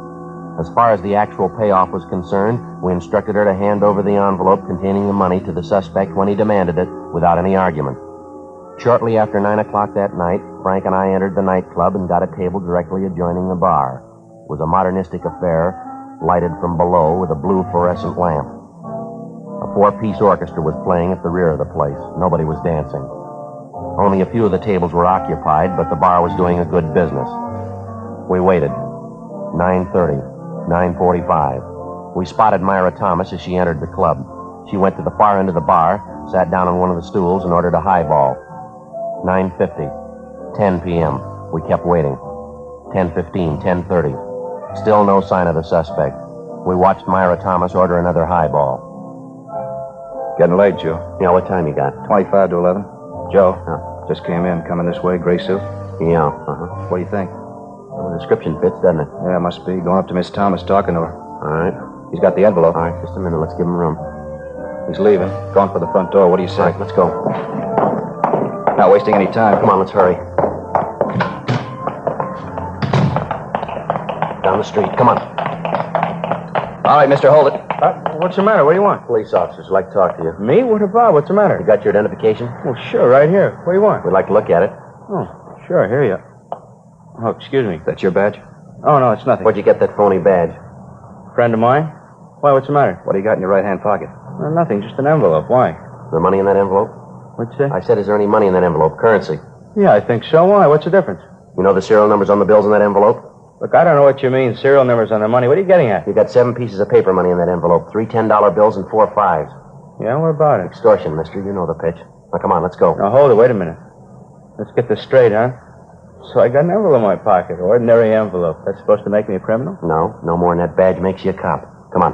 As far as the actual payoff was concerned, we instructed her to hand over the envelope containing the money to the suspect when he demanded it, without any argument. Shortly after 9 o'clock that night, Frank and I entered the nightclub and got a table directly adjoining the bar. It was a modernistic affair, lighted from below with a blue fluorescent lamp. A 4-piece orchestra was playing at the rear of the place. Nobody was dancing. Only a few of the tables were occupied, but the bar was doing a good business. We waited. 9:30, 9:45. We spotted Myra Thomas as she entered the club. She went to the far end of the bar, sat down on one of the stools, and ordered a highball. 9:50, 10 p.m. We kept waiting. 10:15, 10:30. Still no sign of the suspect. We watched Myra Thomas order another highball. Getting late, Joe. Yeah, what time you got? 25 to 11. Joe, just came in, coming this way, gray suit. Yeah, What do you think? Well, the description fits, doesn't it? Yeah, must be. Going up to Miss Thomas, talking to her. All right. He's got the envelope. All right, just a minute. Let's give him room. He's leaving. Going for the front door. What do you say? All right, let's go. Not wasting any time. Come on, let's hurry. Down the street. Come on. All right, mister, hold it. What's the matter? What do you want? Police officers would like to talk to you. Me? What about? What's the matter? You got your identification? Well, sure, right here. What do you want? We'd like to look at it. Oh, sure, I hear you. Oh, excuse me. That's your badge? Oh, no, it's nothing. Where'd you get that phony badge? Friend of mine? Why, what's the matter? What do you got in your right-hand pocket? Nothing, just an envelope. Why? Is there money in that envelope? What's that? I said, is there any money in that envelope? Currency. Yeah, I think so. Why? What's the difference? You know the serial numbers on the bills in that envelope? Look, I don't know what you mean, serial numbers on the money. What are you getting at? You got 7 pieces of paper money in that envelope. 3 $10 bills and 4 5s. Yeah, what about it? Extortion, mister. You know the pitch. Now, come on, let's go. Now, hold it. Wait a minute. Let's get this straight, huh? So I got an envelope in my pocket. Ordinary envelope. That's supposed to make me a criminal? No. No more than that badge makes you a cop. Come on.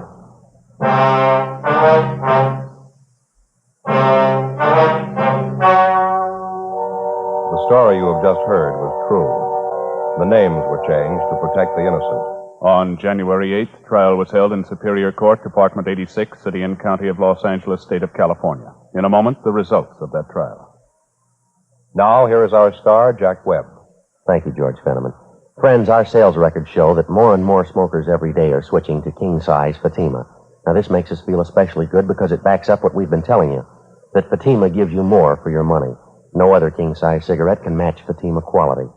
The story you have just heard was true. The names were changed to protect the innocent. On January 8th, trial was held in Superior Court, Department 86, City and County of Los Angeles, State of California. In a moment, the results of that trial. Now, here is our star, Jack Webb. Thank you, George Fenneman. Friends, our sales records show that more and more smokers every day are switching to king-size Fatima. Now, this makes us feel especially good because it backs up what we've been telling you, that Fatima gives you more for your money. No other king-size cigarette can match Fatima quality.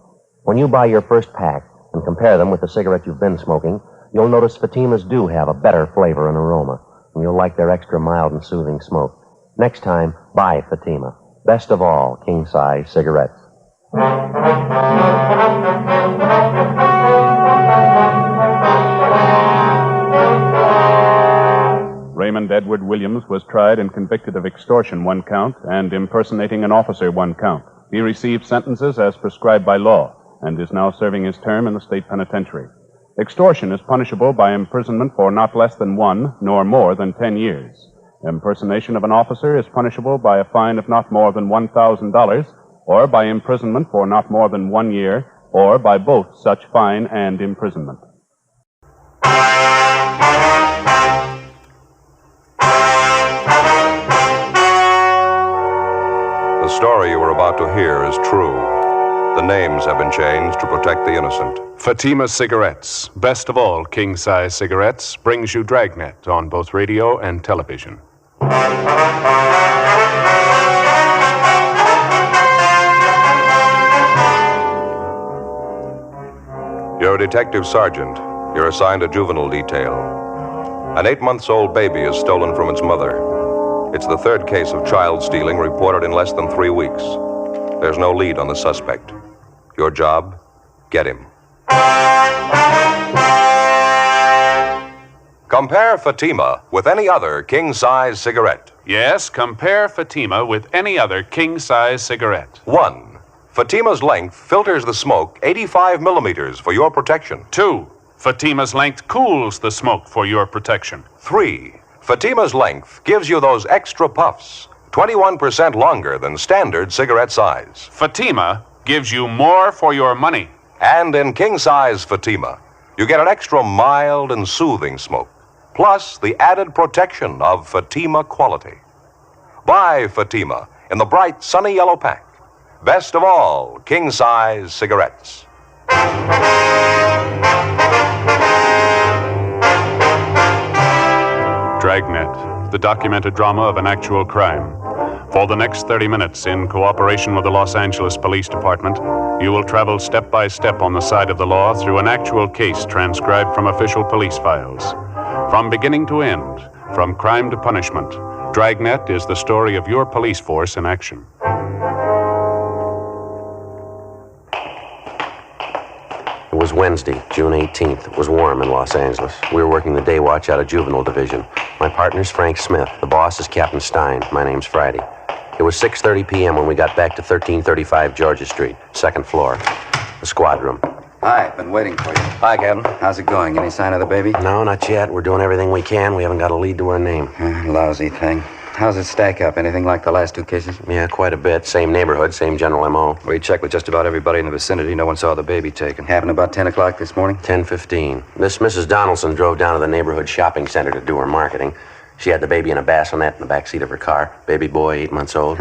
When you buy your first pack and compare them with the cigarette you've been smoking, you'll notice Fatimas do have a better flavor and aroma, and you'll like their extra mild and soothing smoke. Next time, buy Fatima. Best of all, king-size cigarettes. Raymond Edward Williams was tried and convicted of extortion 1 count and impersonating an officer 1 count. He received sentences as prescribed by law and is now serving his term in the state penitentiary. Extortion is punishable by imprisonment for not less than 1 nor more than 10 years. Impersonation of an officer is punishable by a fine of not more than $1,000 or by imprisonment for not more than 1 year or by both such fine and imprisonment. The story you are about to hear is true. The names have been changed to protect the innocent. Fatima Cigarettes, best of all king-size cigarettes, brings you Dragnet on both radio and television. You're a detective sergeant. You're assigned a juvenile detail. An 8-month-old baby is stolen from its mother. It's the 3rd case of child stealing reported in less than 3 weeks. There's no lead on the suspect. Your job? Get him. Compare Fatima with any other king-size cigarette. Yes, compare Fatima with any other king-size cigarette. 1. Fatima's length filters the smoke 85 millimeters for your protection. 2. Fatima's length cools the smoke for your protection. 3. Fatima's length gives you those extra puffs, 21% longer than standard cigarette size. Fatima gives you more for your money. And in king-size Fatima, you get an extra mild and soothing smoke, plus the added protection of Fatima quality. Buy Fatima in the bright, sunny yellow pack. Best of all, king-size cigarettes. Dragnet, the documented drama of an actual crime. For the next 30 minutes, in cooperation with the Los Angeles Police Department, you will travel step by step on the side of the law through an actual case transcribed from official police files. From beginning to end, from crime to punishment, Dragnet is the story of your police force in action. It was Wednesday, June 18th. It was warm in Los Angeles. We were working the day watch out of Juvenile Division. My partner's Frank Smith. The boss is Captain Stein. My name's Friday. It was 6:30 p.m. when we got back to 1335 Georgia Street, second floor, the squad room. Hi, been waiting for you. Hi, Captain. How's it going? Any sign of the baby? No, not yet. We're doing everything we can. We haven't got a lead to her name. Lousy thing. How's it stack up? Anything like the last two cases? Yeah, quite a bit. Same neighborhood, same general M.O. We checked with just about everybody in the vicinity. No one saw the baby taken. Happened about 10 o'clock this morning? 10:15. This Mrs. Donaldson drove down to the neighborhood shopping center to do her marketing. She had the baby in a bassinet in the back seat of her car. Baby boy, 8 months old.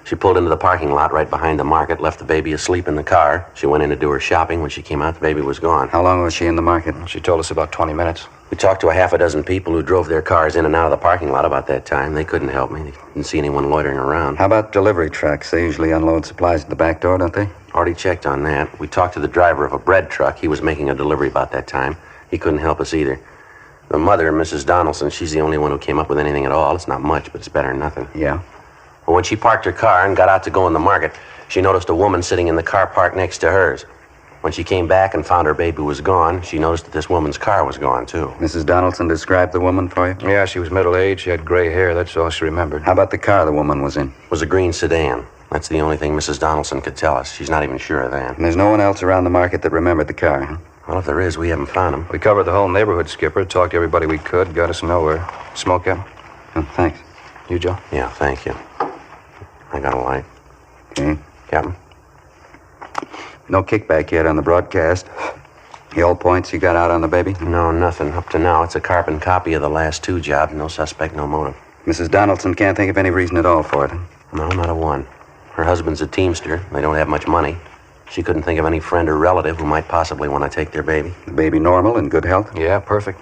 She pulled into the parking lot right behind the market, left the baby asleep in the car. She went in to do her shopping. When she came out, the baby was gone. How long was she in the market? She told us about 20 minutes. We talked to a half a dozen people who drove their cars in and out of the parking lot about that time. They couldn't help me. They didn't see anyone loitering around. How about delivery trucks? They usually unload supplies at the back door, don't they? Already checked on that. We talked to the driver of a bread truck. He was making a delivery about that time. He couldn't help us either. The mother, Mrs. Donaldson, she's the only one who came up with anything at all. It's not much, but it's better than nothing. Yeah? Well, when she parked her car and got out to go in the market, she noticed a woman sitting in the car parked next to hers. When she came back and found her baby was gone, she noticed that this woman's car was gone, too. Mrs. Donaldson described the woman for you? Yeah, she was middle-aged. She had gray hair. That's all she remembered. How about the car the woman was in? It was a green sedan. That's the only thing Mrs. Donaldson could tell us. She's not even sure of that. And there's no one else around the market that remembered the car, huh? Well, if there is, we haven't found him. We covered the whole neighborhood, Skipper. Talked to everybody we could. Got us nowhere. Smoke, Captain? Oh, thanks. You, Joe? Yeah, thank you. I got a light. Okay. Captain? No kickback yet on the broadcast. The old points you got out on the baby? No, nothing. Up to now, it's a carbon copy of the last two jobs. No suspect, no motive. Mrs. Donaldson can't think of any reason at all for it. No, not a one. Her husband's a teamster. They don't have much money. She couldn't think of any friend or relative who might possibly want to take their baby. The baby normal, in good health? Yeah, perfect.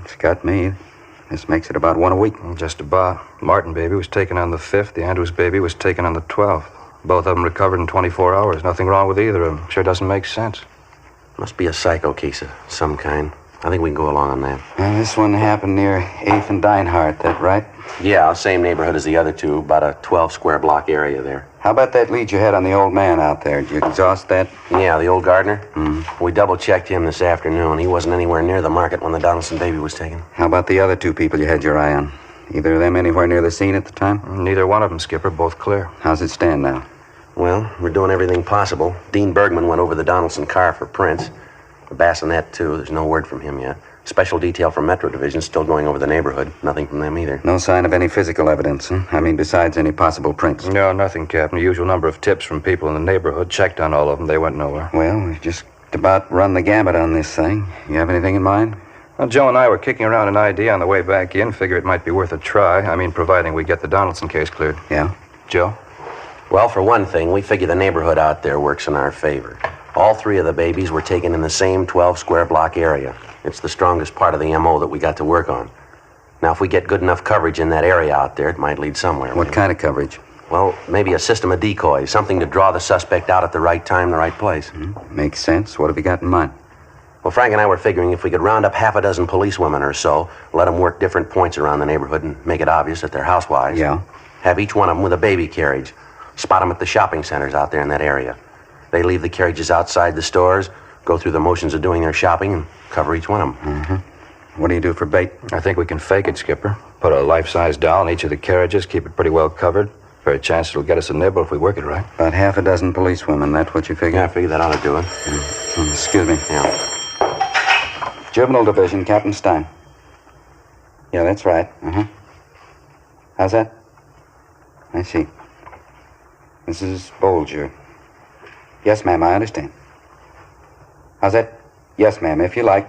It's got me. This makes it about one a week. Just about. Martin baby was taken on the 5th. The Andrews baby was taken on the 12th. Both of them recovered in 24 hours. Nothing wrong with either of them. Sure doesn't make sense. Must be a psycho case of some kind. I think we can go along on that. Well, this one happened near 8th and Dinehart, that right? Yeah, same neighborhood as the other two. About a 12-square-block area there. How about that lead you had on the old man out there? Did you exhaust that? Yeah, the old gardener? We double-checked him this afternoon. He wasn't anywhere near the market when the Donaldson baby was taken. How about the other two people you had your eye on? Either of them anywhere near the scene at the time? Neither one of them, Skipper. Both clear. How's it stand now? Well, we're doing everything possible. Dean Bergman went over the Donaldson car for prints. The bassinet, too. There's no word from him yet. Special detail from Metro Division still going over the neighborhood. Nothing from them either. No sign of any physical evidence, huh? I mean, besides any possible prints. No, nothing, Captain. The usual number of tips from people in the neighborhood. Checked on all of them. They went nowhere. Well, we've just about run the gamut on this thing. You have anything in mind? Well, Joe and I were kicking around an idea on the way back in. Figure it might be worth a try. I mean, providing we get the Donaldson case cleared. Yeah? Joe? Well, for one thing, we figure the neighborhood out there works in our favor. All three of the babies were taken in the same 12-square-block area. It's the strongest part of the M.O. that we got to work on. Now, if we get good enough coverage in that area out there, it might lead somewhere. What kind of coverage? Well, maybe a system of decoys, something to draw the suspect out at the right time, the right place. Makes sense. What have you got in mind? Well, Frank and I were figuring if we could round up half a dozen policewomen or so, let them work different points around the neighborhood and make it obvious that they're housewives. Yeah. Have each one of them with a baby carriage. Spot them at the shopping centers out there in that area. They leave the carriages outside the stores, go through the motions of doing their shopping, and cover each one of them. What do you do for bait? I think we can fake it, Skipper. Put a life-size doll in each of the carriages, keep it pretty well covered. Fair chance it'll get us a nibble if we work it right. About half a dozen policewomen, that's what you figure? Yeah, I figure that ought to do it. Excuse me. Yeah. Juvenile Division, Captain Stein. Yeah, that's right. How's that? I see. Mrs. Bolger. Yes, ma'am, I understand. How's that? Yes, ma'am, if you like.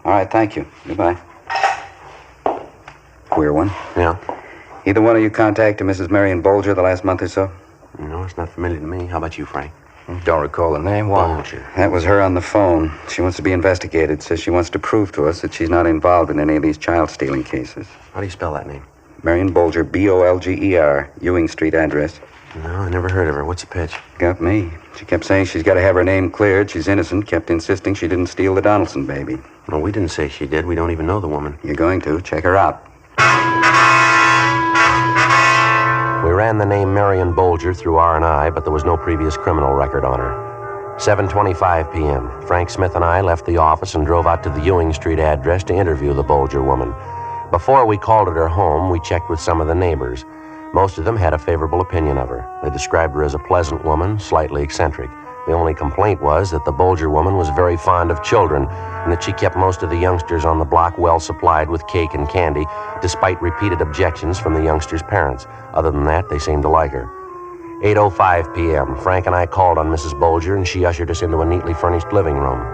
All right, thank you. Goodbye. Queer one. Yeah. Either one of you contacted Mrs. Marion Bolger the last month or so? No, it's not familiar to me. How about you, Frank? Don't recall the name. Why? That was her on the phone. She wants to be investigated. Says she wants to prove to us that she's not involved in any of these child-stealing cases. How do you spell that name? Marion Bolger, Bolger, Ewing Street address. No, I never heard of her. What's the pitch? Got me. She kept saying she's got to have her name cleared. She's innocent. Kept insisting she didn't steal the Donaldson baby. No, we didn't say she did. We don't even know the woman. You're going to. Check her out. We ran the name Marion Bolger through R&I, but there was no previous criminal record on her. 7:25 p.m. Frank Smith and I left the office and drove out to the Ewing Street address to interview the Bolger woman. Before we called at her home, we checked with some of the neighbors. Most of them had a favorable opinion of her. They described her as a pleasant woman, slightly eccentric. The only complaint was that the Bolger woman was very fond of children and that she kept most of the youngsters on the block well supplied with cake and candy, despite repeated objections from the youngsters' parents. Other than that, they seemed to like her. 8:05 p.m. Frank and I called on Mrs. Bolger, and she ushered us into a neatly furnished living room.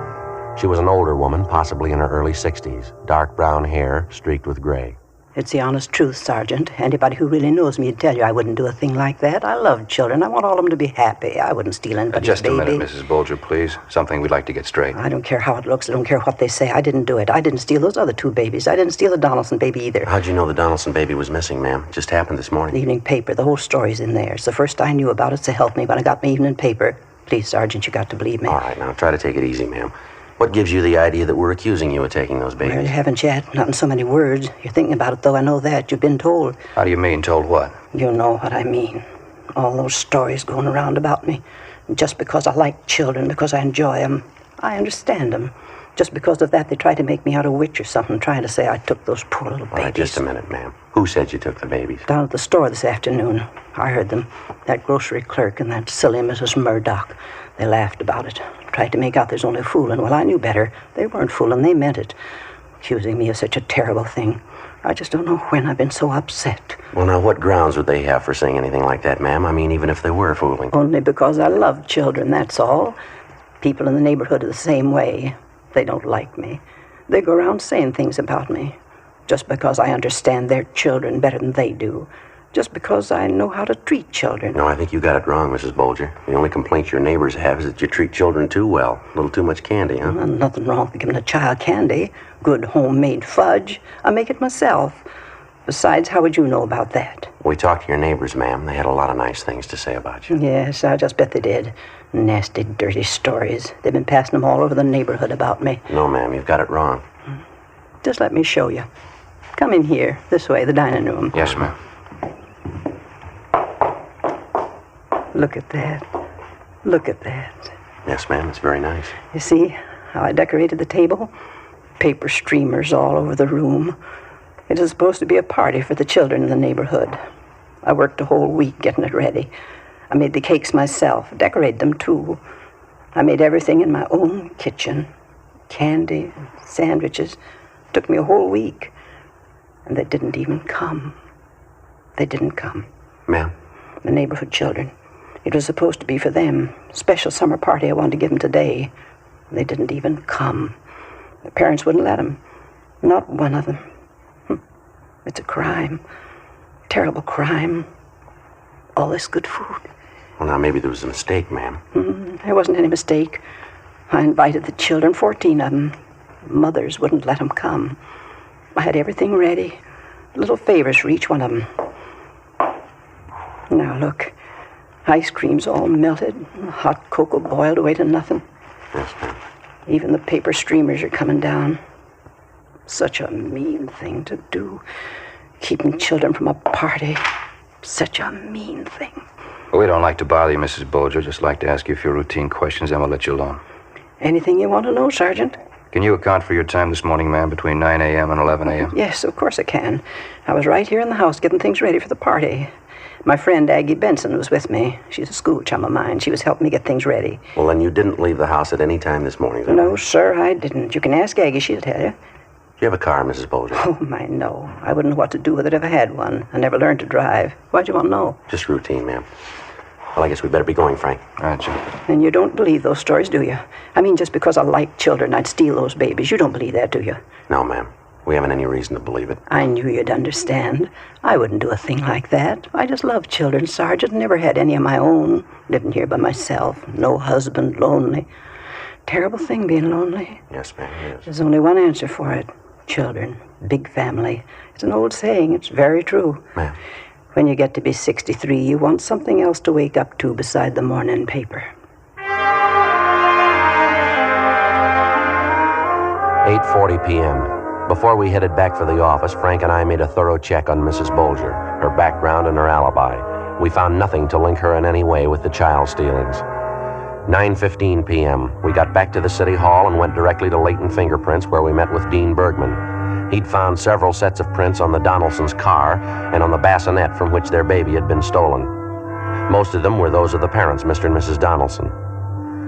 She was an older woman, possibly in her early 60s, dark brown hair streaked with gray. It's the honest truth, Sergeant. Anybody who really knows me would tell you I wouldn't do a thing like that. I love children. I want all of them to be happy. I wouldn't steal anybody's Just a baby. minute, Mrs. Bolger, please. Something we'd like to get straight. I don't care how it looks. I don't care what they say. I didn't do it. I didn't steal those other two babies. I didn't steal the Donaldson baby either. How'd you know the Donaldson baby was missing, ma'am? It just happened this morning. The evening paper. The whole story's in there. It's the first I knew about it, so help me when I got my evening paper. Please, Sergeant, you got to believe me. All right, now try to take it easy, ma'am. What gives you the idea that we're accusing you of taking those babies? Well, you haven't yet. Not in so many words. You're thinking about it, though. I know that. You've been told. How do you mean, told what? You know what I mean. All those stories going around about me. Just because I like children, because I enjoy them. I understand them. Just because of that, they try to make me out a witch or something, trying to say I took those poor little babies. All right, just a minute, ma'am. Who said you took the babies? Down at the store this afternoon. I heard them. That grocery clerk and that silly Mrs. Murdoch. They laughed about it. Tried to make out there's only fooling. Well, I knew better. They weren't fooling. They meant it. Accusing me of such a terrible thing. I just don't know when I've been so upset. Well, now, what grounds would they have for saying anything like that, ma'am? I mean, even if they were fooling. Only because I love children, that's all. People in the neighborhood are the same way. They don't like me. They go around saying things about me. Just because I understand their children better than they do. Just because I know how to treat children. No, I think you got it wrong, Mrs. Bolger. The only complaint your neighbors have is that you treat children too well. A little too much candy, huh? Well, nothing wrong with giving a child candy. Good homemade fudge. I make it myself. Besides, how would you know about that? We talked to your neighbors, ma'am. They had a lot of nice things to say about you. Yes, I just bet they did. Nasty, dirty stories. They've been passing them all over the neighborhood about me. No, ma'am, you've got it wrong. Just let me show you. Come in here, this way, the dining room. Yes, ma'am. Look at that. Look at that. Yes, ma'am, it's very nice. You see how I decorated the table? Paper streamers all over the room. It is supposed to be a party for the children in the neighborhood. I worked a whole week getting it ready. I made the cakes myself, decorated them too. I made everything in my own kitchen. Candy, sandwiches. It took me a whole week. And they didn't even come. They didn't come. Ma'am? The neighborhood children. It was supposed to be for them. Special summer party I wanted to give them today. They didn't even come. The parents wouldn't let them. Not one of them. It's a crime. Terrible crime. All this good food. Well, now, maybe there was a mistake, ma'am. There wasn't any mistake. I invited the children, 14 of them. Mothers wouldn't let them come. I had everything ready. Little favors for each one of them. Now, look. Ice cream's all melted. Hot cocoa boiled away to nothing. Yes, ma'am. Even the paper streamers are coming down. Such a mean thing to do. Keeping children from a party. Such a mean thing. Well, we don't like to bother you, Mrs. Bolger. Just like to ask you a few routine questions, and we'll let you alone. Anything you want to know, Sergeant? Can you account for your time this morning, ma'am, between 9 a.m. and 11 a.m.? Yes, of course I can. I was right here in the house getting things ready for the party. My friend Aggie Benson was with me. She's a school chum of mine. She was helping me get things ready. Well, then you didn't leave the house at any time this morning, then? No, sir, I didn't. You can ask Aggie. She'll tell you. Do you have a car, Mrs. Bolger? Oh, my, no. I wouldn't know what to do with it if I had one. I never learned to drive. Why'd you want to know? Just routine, ma'am. Well, I guess we better be going, Frank. All right, Jim. And you don't believe those stories, do you? I mean, just because I like children, I'd steal those babies. You don't believe that, do you? No, ma'am. We haven't any reason to believe it. I knew you'd understand. I wouldn't do a thing like that. I just love children, Sergeant. Never had any of my own. Living here by myself. No husband, lonely. Terrible thing being lonely. Yes, ma'am, it is. There's only one answer for it. Children. Big family. It's an old saying. It's very true. Ma'am. When you get to be 63, you want something else to wake up to beside the morning paper. 8:40 p.m. Before we headed back for the office, Frank and I made a thorough check on Mrs. Bolger, her background and her alibi. We found nothing to link her in any way with the child stealings. 9:15 p.m. We got back to the city hall and went directly to Leighton Fingerprints, where we met with Dean Bergman. He'd found several sets of prints on the Donaldsons' car and on the bassinet from which their baby had been stolen. Most of them were those of the parents, Mr. and Mrs. Donaldson.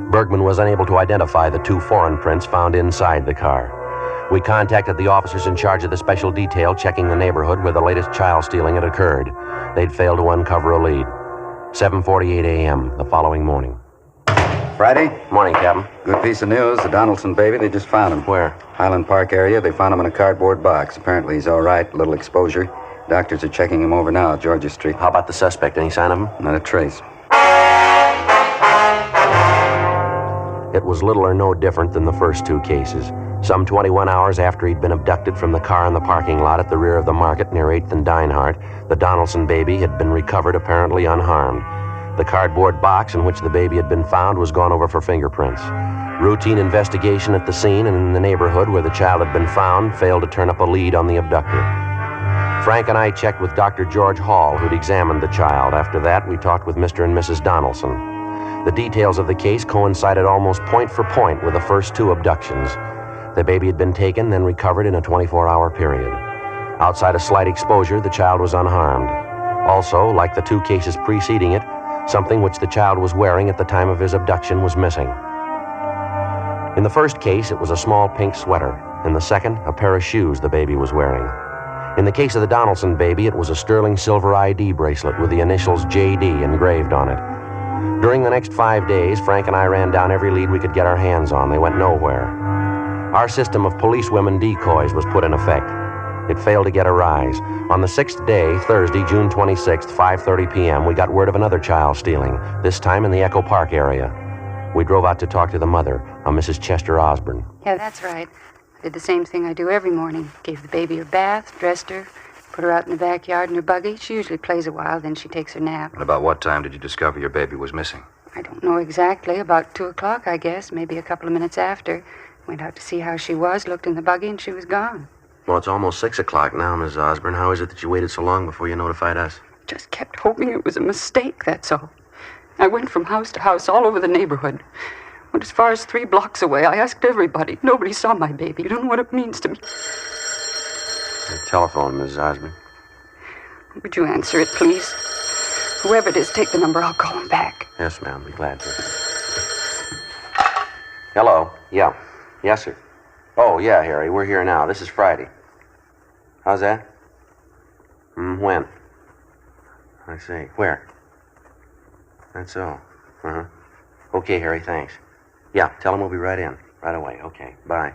Bergman was unable to identify the 2 foreign prints found inside the car. We contacted the officers in charge of the special detail checking the neighborhood where the latest child stealing had occurred. They'd failed to uncover a lead. 7:48 a.m. the following morning. Friday? Morning, Captain. Good piece of news. The Donaldson baby, they just found him. Where? Highland Park area. They found him in a cardboard box. Apparently he's all right. Little exposure. Doctors are checking him over now, Georgia Street. How about the suspect? Any sign of him? Not a trace. It was little or no different than the first 2 cases. Some 21 hours after he'd been abducted from the car in the parking lot at the rear of the market near 8th and Dinehart, the Donaldson baby had been recovered apparently unharmed. The cardboard box in which the baby had been found was gone over for fingerprints. Routine investigation at the scene and in the neighborhood where the child had been found failed to turn up a lead on the abductor. Frank and I checked with Dr. George Hall, who'd examined the child. After that, we talked with Mr. and Mrs. Donaldson. The details of the case coincided almost point for point with the first 2 abductions. The baby had been taken, then recovered in a 24-hour period. Outside of slight exposure, the child was unharmed. Also, like the 2 cases preceding it, something which the child was wearing at the time of his abduction was missing. In the first case, it was a small pink sweater. In the second, a pair of shoes the baby was wearing. In the case of the Donaldson baby, it was a sterling silver ID bracelet with the initials JD engraved on it. During the next 5 days, Frank and I ran down every lead we could get our hands on. They went nowhere. Our system of policewomen decoys was put in effect. It failed to get a rise. On the 6th day, Thursday, June 26th, 5:30 p.m., we got word of another child stealing, this time in the Echo Park area. We drove out to talk to the mother, a Mrs. Chester Osborne. Yeah, that's right. I did the same thing I do every morning. Gave the baby her bath, dressed her, put her out in the backyard in her buggy. She usually plays a while, then she takes her nap. And about what time did you discover your baby was missing? I don't know exactly. About 2 o'clock, I guess. Maybe a couple of minutes after. Went out to see how she was, looked in the buggy, and she was gone. Well, it's almost 6 o'clock now, Miss Osborne. How is it that you waited so long before you notified us? Just kept hoping it was a mistake, that's all. I went from house to house all over the neighborhood. Went as far as 3 blocks away. I asked everybody. Nobody saw my baby. You don't know what it means to me. The telephone, Miss Osborne. Would you answer it, please? Whoever it is, take the number. I'll call him back. Yes, ma'am. Be glad to. Hello. Yeah. Yes, sir. Oh, yeah, Harry. We're here now. This is Friday. How's that? When? I see. Where? That's all. Uh-huh. Okay, Harry, thanks. Yeah, tell him we'll be right in. Right away. Okay, bye.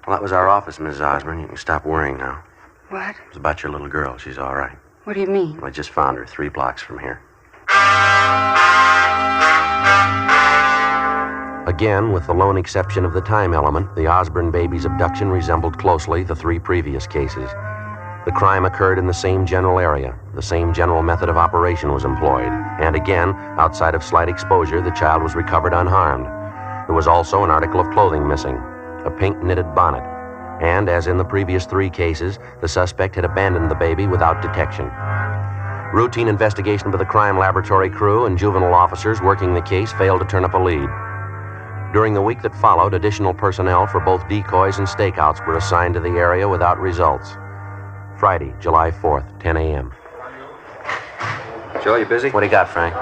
Well, that was our office, Mrs. Osborne. You can stop worrying now. What? It was about your little girl. She's all right. What do you mean? I just found her 3 blocks from here. Again, with the lone exception of the time element, the Osborne baby's abduction resembled closely the 3 previous cases. The crime occurred in the same general area. The same general method of operation was employed. And again, outside of slight exposure, the child was recovered unharmed. There was also an article of clothing missing, a pink knitted bonnet. And, as in the previous 3 cases, the suspect had abandoned the baby without detection. Routine investigation by the crime laboratory crew and juvenile officers working the case failed to turn up a lead. During the week that followed, additional personnel for both decoys and stakeouts were assigned to the area without results. Friday, July 4th, 10 a.m. Joe, you busy? What do you got, Frank?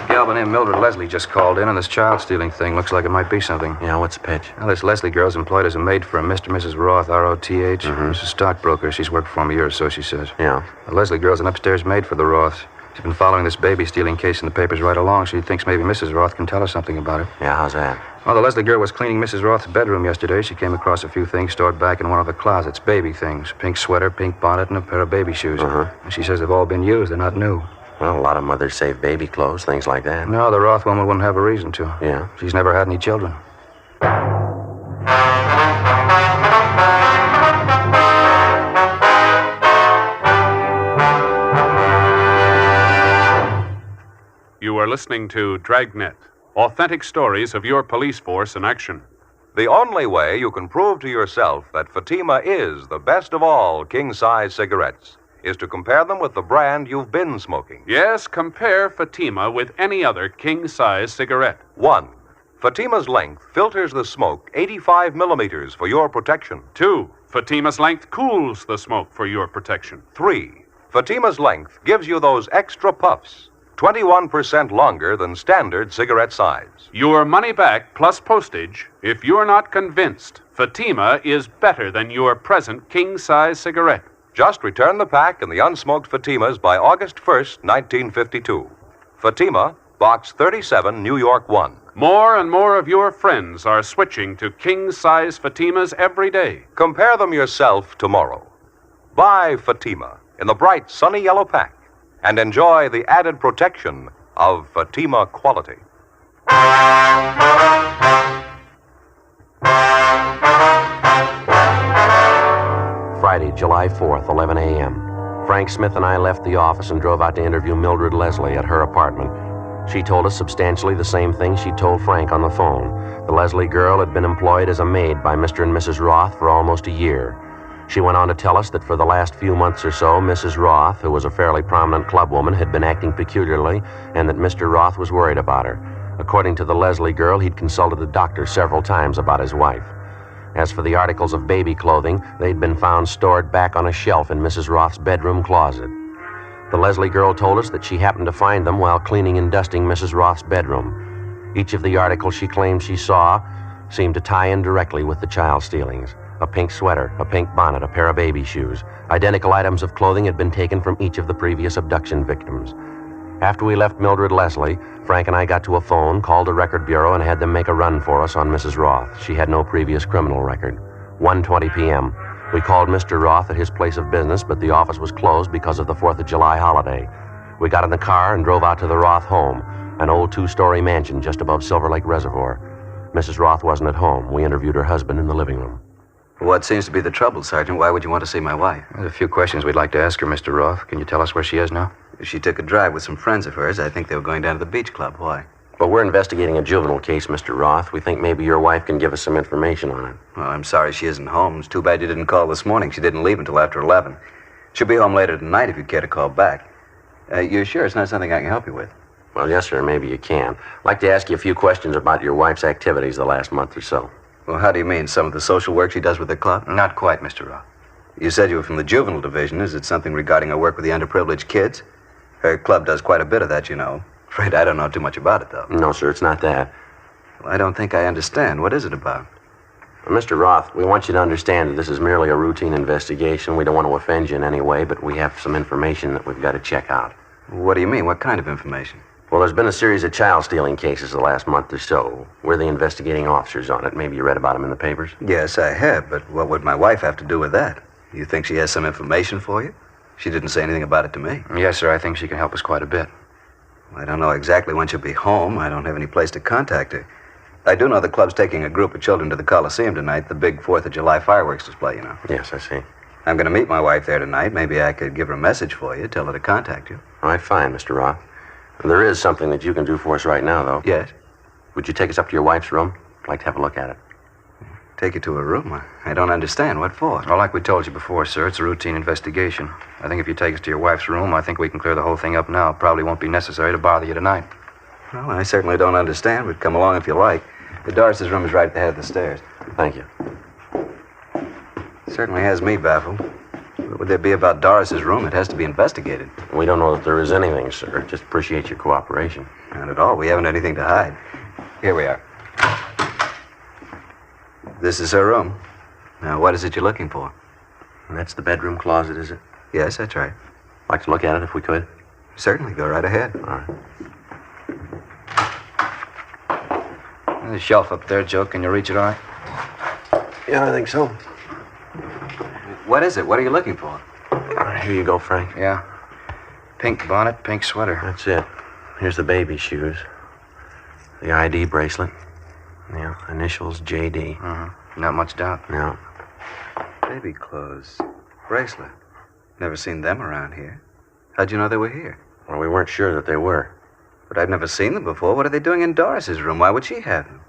Gal by name Mildred Leslie just called in on this child stealing thing. Looks like it might be something. Yeah, what's the pitch? Well, this Leslie girl's employed as a maid for a Mr. and Mrs. Roth, R-O-T-H. She's a stockbroker. She's worked for him a year or so, she says. Yeah. The Leslie girl's an upstairs maid for the Roths. She's been following this baby stealing case in the papers right along. She thinks maybe Mrs. Roth can tell her something about it. Yeah, how's that? Well, the Leslie girl was cleaning Mrs. Roth's bedroom yesterday. She came across a few things stored back in one of the closets. Baby things. Pink sweater, pink bonnet, and a pair of baby shoes. And she says they've all been used. They're not new. Well, a lot of mothers save baby clothes, things like that. No, the Roth woman wouldn't have a reason to. Yeah? She's never had any children. You are listening to Dragnet, authentic stories of your police force in action. The only way you can prove to yourself that Fatima is the best of all king-size cigarettes is to compare them with the brand you've been smoking. Yes, compare Fatima with any other king-size cigarette. 1. Fatima's length filters the smoke 85 millimeters for your protection. 2. Fatima's length cools the smoke for your protection. 3. Fatima's length gives you those extra puffs, 21% longer than standard cigarette size. Your money back plus postage if you're not convinced Fatima is better than your present king-size cigarette. Just return the pack and the unsmoked Fatimas by August 1st, 1952. Fatima, Box 37, New York 1. More and more of your friends are switching to king-size Fatimas every day. Compare them yourself tomorrow. Buy Fatima in the bright, sunny yellow pack and enjoy the added protection of Fatima quality. Friday, July 4th, 11 a.m. Frank Smith and I left the office and drove out to interview Mildred Leslie at her apartment. She told us substantially the same thing she told Frank on the phone. The Leslie girl had been employed as a maid by Mr. and Mrs. Roth for almost a year. She went on to tell us that for the last few months or so, Mrs. Roth, who was a fairly prominent clubwoman, had been acting peculiarly, and that Mr. Roth was worried about her. According to the Leslie girl, he'd consulted a doctor several times about his wife. As for the articles of baby clothing, they'd been found stored back on a shelf in Mrs. Roth's bedroom closet. The Leslie girl told us that she happened to find them while cleaning and dusting Mrs. Roth's bedroom. Each of the articles she claimed she saw seemed to tie in directly with the child stealings. A pink sweater, a pink bonnet, a pair of baby shoes. Identical items of clothing had been taken from each of the previous abduction victims. After we left Mildred Leslie, Frank and I got to a phone, called a record bureau, and had them make a run for us on Mrs. Roth. She had no previous criminal record. 1:20 p.m. We called Mr. Roth at his place of business, but the office was closed because of the 4th of July holiday. We got in the car and drove out to the Roth home, an old 2-story mansion just above Silver Lake Reservoir. Mrs. Roth wasn't at home. We interviewed her husband in the living room. What seems to be the trouble, Sergeant? Why would you want to see my wife? There's a few questions we'd like to ask her, Mr. Roth. Can you tell us where she is now? She took a drive with some friends of hers. I think they were going down to the beach club. Why? But we're investigating a juvenile case, Mr. Roth. We think maybe your wife can give us some information on it. Well, I'm sorry she isn't home. It's too bad you didn't call this morning. She didn't leave until after 11. She'll be home later tonight if you'd care to call back. You're sure it's not something I can help you with? Well, yes, sir, maybe you can. I'd like to ask you a few questions about your wife's activities the last month or so. Well, how do you mean? Some of the social work she does with the club? Not quite, Mr. Roth. You said you were from the juvenile division. Is it something regarding her work with the underprivileged kids? Her club does quite a bit of that, you know. Afraid I don't know too much about it, though. No, sir, it's not that. Well, I don't think I understand. What is it about? Well, Mr. Roth, we want you to understand that this is merely a routine investigation. We don't want to offend you in any way, but we have some information that we've got to check out. What do you mean? What kind of information? Well, there's been a series of child stealing cases the last month or so. We're the investigating officers on it. Maybe you read about them in the papers? Yes, I have, but what would my wife have to do with that? You think she has some information for you? She didn't say anything about it to me. Yes, sir, I think she can help us quite a bit. I don't know exactly when she'll be home. I don't have any place to contact her. I do know the club's taking a group of children to the Coliseum tonight, the big 4th of July fireworks display, you know. Yes, I see. I'm going to meet my wife there tonight. Maybe I could give her a message for you, tell her to contact you. All right, fine, Mr. Roth. There is something that you can do for us right now, though. Yes? Would you take us up to your wife's room? I'd like to have a look at it. Take you to her room? I don't understand. What for? Well, like we told you before, sir, it's a routine investigation. I think if you take us to your wife's room, I think we can clear the whole thing up now. It probably won't be necessary to bother you tonight. Well, I certainly don't understand, but come along if you like. The Doris's room is right at the head of the stairs. Thank you. Certainly has me baffled. What would there be about Doris's room? It has to be investigated. We don't know that there is anything, sir. Just appreciate your cooperation. Not at all. We haven't anything to hide. Here we are. This is her room. Now, what is it you're looking for? And that's the bedroom closet, is it? Yes, that's right. Like to look at it if we could? Certainly. Go right ahead. All right. There's a shelf up there, Joe. Can you reach it all right? Yeah, I think so. What is it? What are you looking for? All right, here you go, Frank. Yeah. Pink bonnet, pink sweater. That's it. Here's the baby shoes. The ID bracelet. Yeah, initials JD. Not much doubt. No. Baby clothes. Bracelet. Never seen them around here. How'd you know they were here? Well, we weren't sure that they were. But I've never seen them before. What are they doing in Doris's room? Why would she have them?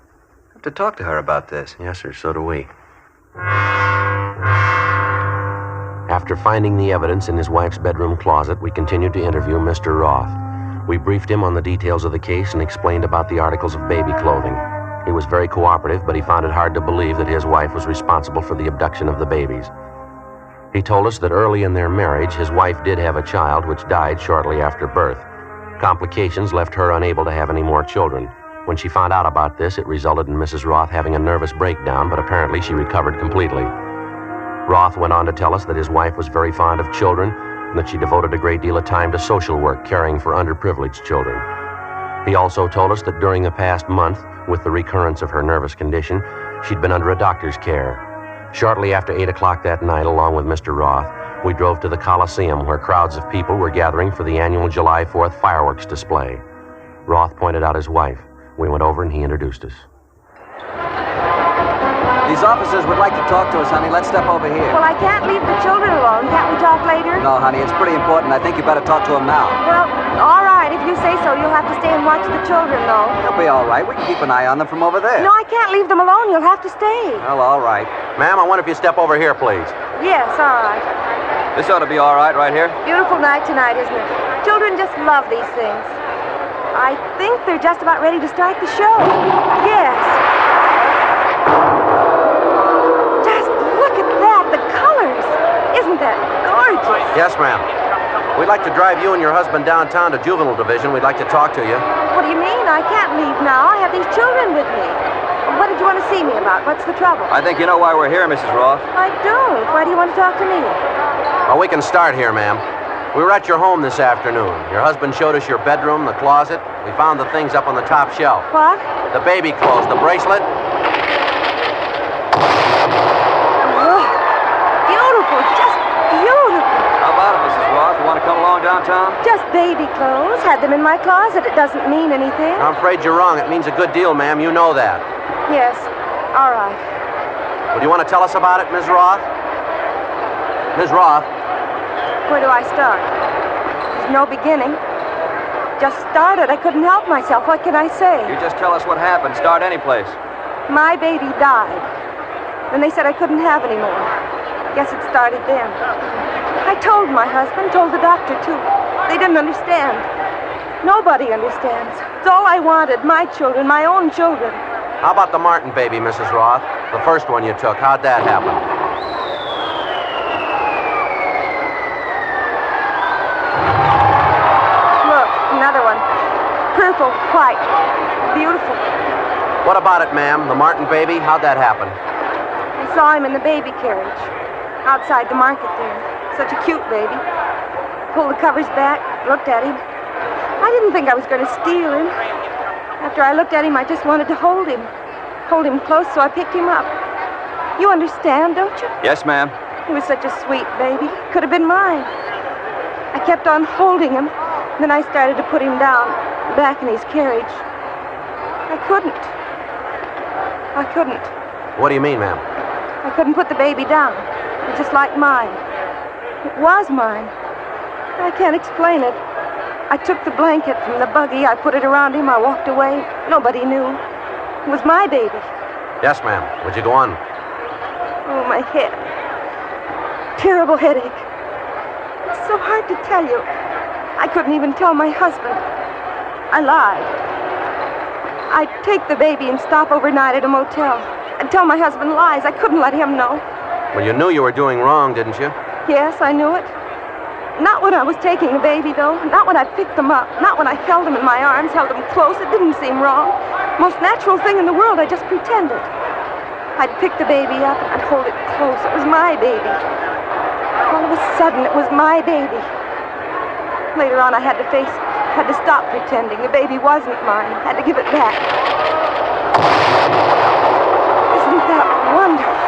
I have to talk to her about this. Yes, sir, so do we. After finding the evidence in his wife's bedroom closet, we continued to interview Mr. Roth. We briefed him on the details of the case and explained about the articles of baby clothing. He was very cooperative, but he found it hard to believe that his wife was responsible for the abduction of the babies. He told us that early in their marriage, his wife did have a child which died shortly after birth. Complications left her unable to have any more children. When she found out about this, it resulted in Mrs. Roth having a nervous breakdown, but apparently she recovered completely. Roth went on to tell us that his wife was very fond of children and that she devoted a great deal of time to social work, caring for underprivileged children. He also told us that during the past month, with the recurrence of her nervous condition, she'd been under a doctor's care. Shortly after 8 o'clock that night, along with Mr. Roth, we drove to the Coliseum where crowds of people were gathering for the annual July 4th fireworks display. Roth pointed out his wife. We went over and he introduced us. These officers would like to talk to us, honey. Let's step over here. Well, I can't leave the children alone. Can't we talk later? No, honey, it's pretty important. I think you better talk to them now. Well, all right. If you say so, you'll have to stay and watch the children, though. They'll be all right. We can keep an eye on them from over there. No, I can't leave them alone. You'll have to stay. Well, all right. Ma'am, I wonder if you step over here, please. Yes, all right. This ought to be all right here. Beautiful night tonight, isn't it? Children just love these things. I think they're just about ready to start the show. Yes. Just look at that, the colors. Isn't that gorgeous? Yes, ma'am. We'd like to drive you and your husband downtown to Juvenile Division. We'd like to talk to you. What do you mean? I can't leave now. I have these children with me. What did you want to see me about? What's the trouble? I think you know why we're here, Mrs. Roth. I don't. Why do you want to talk to me? Well, we can start here, ma'am. We were at your home this afternoon. Your husband showed us your bedroom, the closet. We found the things up on the top shelf. What? The baby clothes, the bracelet. Beautiful, just beautiful. How about it, Mrs. Roth? You want to come along downtown? Just baby clothes. Had them in my closet. It doesn't mean anything. I'm afraid you're wrong. It means a good deal, ma'am. You know that. Yes. All right. Well, do you want to tell us about it, Ms. Roth? Ms. Roth? Where do I start? There's no beginning. Just started. I couldn't help myself. What can I say? You just tell us what happened. Start any place. My baby died. Then they said I couldn't have any more. Guess it started then. I told my husband, told the doctor, too. They didn't understand. Nobody understands. It's all I wanted. My children, my own children. How about the Martin baby, Mrs. Roth? The first one you took. How'd that happen? Look, another one. Purple, white. Beautiful. What about it, ma'am? The Martin baby? How'd that happen? I saw him in the baby carriage. Outside the market there. Such a cute baby. Pulled the covers back, looked at him. I didn't think I was going to steal him. After I looked at him, I just wanted to hold him. Hold him close, so I picked him up. You understand, don't you? Yes, ma'am. He was such a sweet baby. Could have been mine. I kept on holding him. Then I started to put him down, back in his carriage. I couldn't. What do you mean, ma'am? I couldn't put the baby down. It was just like mine. It was mine. I can't explain it. I took the blanket from the buggy. I put it around him. I walked away. Nobody knew. It was my baby. Yes, ma'am. Would you go on? Oh, my head. Terrible headache. It's so hard to tell you. I couldn't even tell my husband. I lied. I'd take the baby and stop overnight at a motel. I'd tell my husband lies. I couldn't let him know. Well, you knew you were doing wrong, didn't you? Yes, I knew it. Not when I was taking the baby, though. Not when I picked them up. Not when I held them in my arms, held them close. It didn't seem wrong. Most natural thing in the world. I just pretended. I'd pick the baby up and I'd hold it close. It was my baby. All of a sudden, it was my baby. Later on, I had to face it. Had to stop pretending. The baby wasn't mine. Had to give it back. Isn't that wonderful?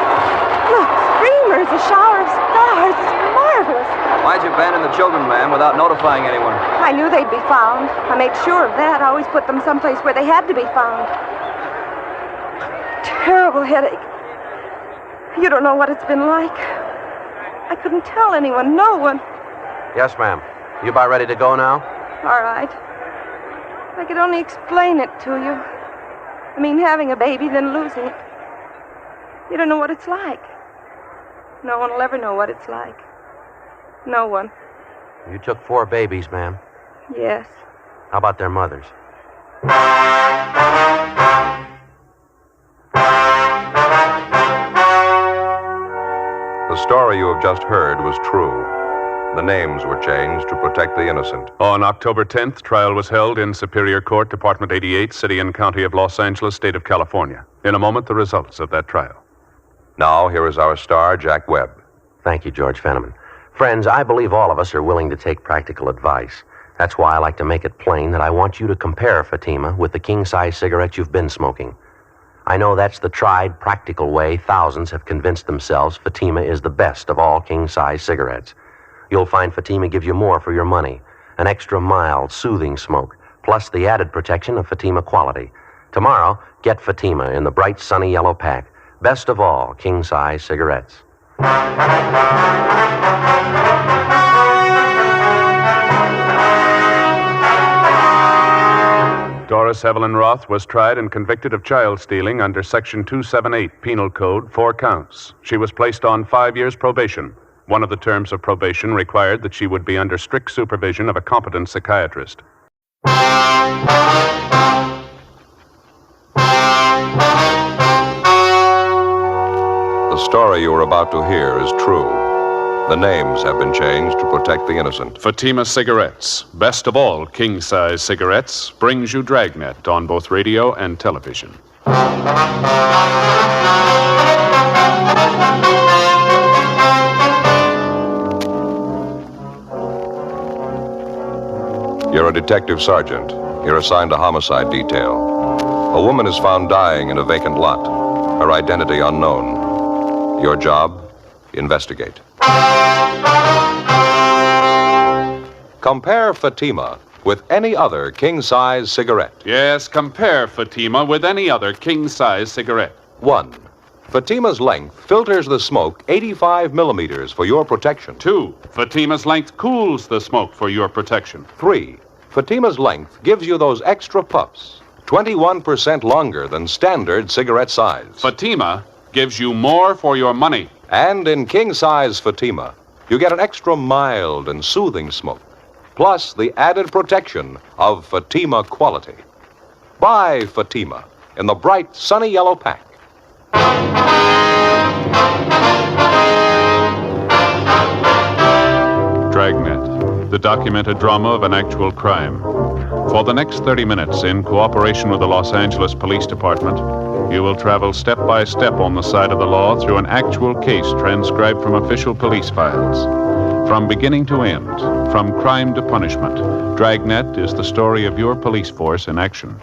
Look, streamers, a shower of stars. It's marvelous. Why'd you abandon the children, ma'am, without notifying anyone? I knew they'd be found. I made sure of that. I always put them someplace where they had to be found. Terrible headache. You don't know what it's been like. I couldn't tell anyone, no one. Yes, ma'am. You about ready to go now? All right. I could only explain it to you. I mean, having a baby, then losing it. You don't know what it's like. No one will ever know what it's like. No one. You took 4 babies, ma'am. Yes. How about their mothers? The story you have just heard was true. The names were changed to protect the innocent. On October 10th, trial was held in Superior Court, Department 88, City and County of Los Angeles, State of California. In a moment, the results of that trial. Now, here is our star, Jack Webb. Thank you, George Fenneman. Friends, I believe all of us are willing to take practical advice. That's why I like to make it plain that I want you to compare Fatima with the king-size cigarette you've been smoking. I know that's the tried, practical way thousands have convinced themselves Fatima is the best of all king-size cigarettes. You'll find Fatima gives you more for your money, an extra mild, soothing smoke, plus the added protection of Fatima quality. Tomorrow, get Fatima in the bright, sunny yellow pack. Best of all king-size cigarettes. Doris Evelyn Roth was tried and convicted of child stealing under Section 278 Penal Code, 4 counts. She was placed on 5 years probation. One of the terms of probation required that she would be under strict supervision of a competent psychiatrist. The story you are about to hear is true. The names have been changed to protect the innocent. Fatima Cigarettes, best of all king-size cigarettes, brings you Dragnet on both radio and television. You're a detective sergeant. You're assigned a homicide detail. A woman is found dying in a vacant lot. Her identity unknown. Your job? Investigate. Compare Fatima with any other king-size cigarette. Yes, compare Fatima with any other king-size cigarette. 1. Fatima's length filters the smoke 85 millimeters for your protection. 2. Fatima's length cools the smoke for your protection. 3. Fatima's length gives you those extra puffs, 21% longer than standard cigarette size. Fatima gives you more for your money. And in king-size Fatima, you get an extra mild and soothing smoke, plus the added protection of Fatima quality. Buy Fatima in the bright, sunny yellow pack. Dragnet, the documented drama of an actual crime. For the next 30 minutes, in cooperation with the Los Angeles Police Department, you will travel step by step on the side of the law through an actual case transcribed from official police files. From beginning to end, from crime to punishment, Dragnet is the story of your police force in action.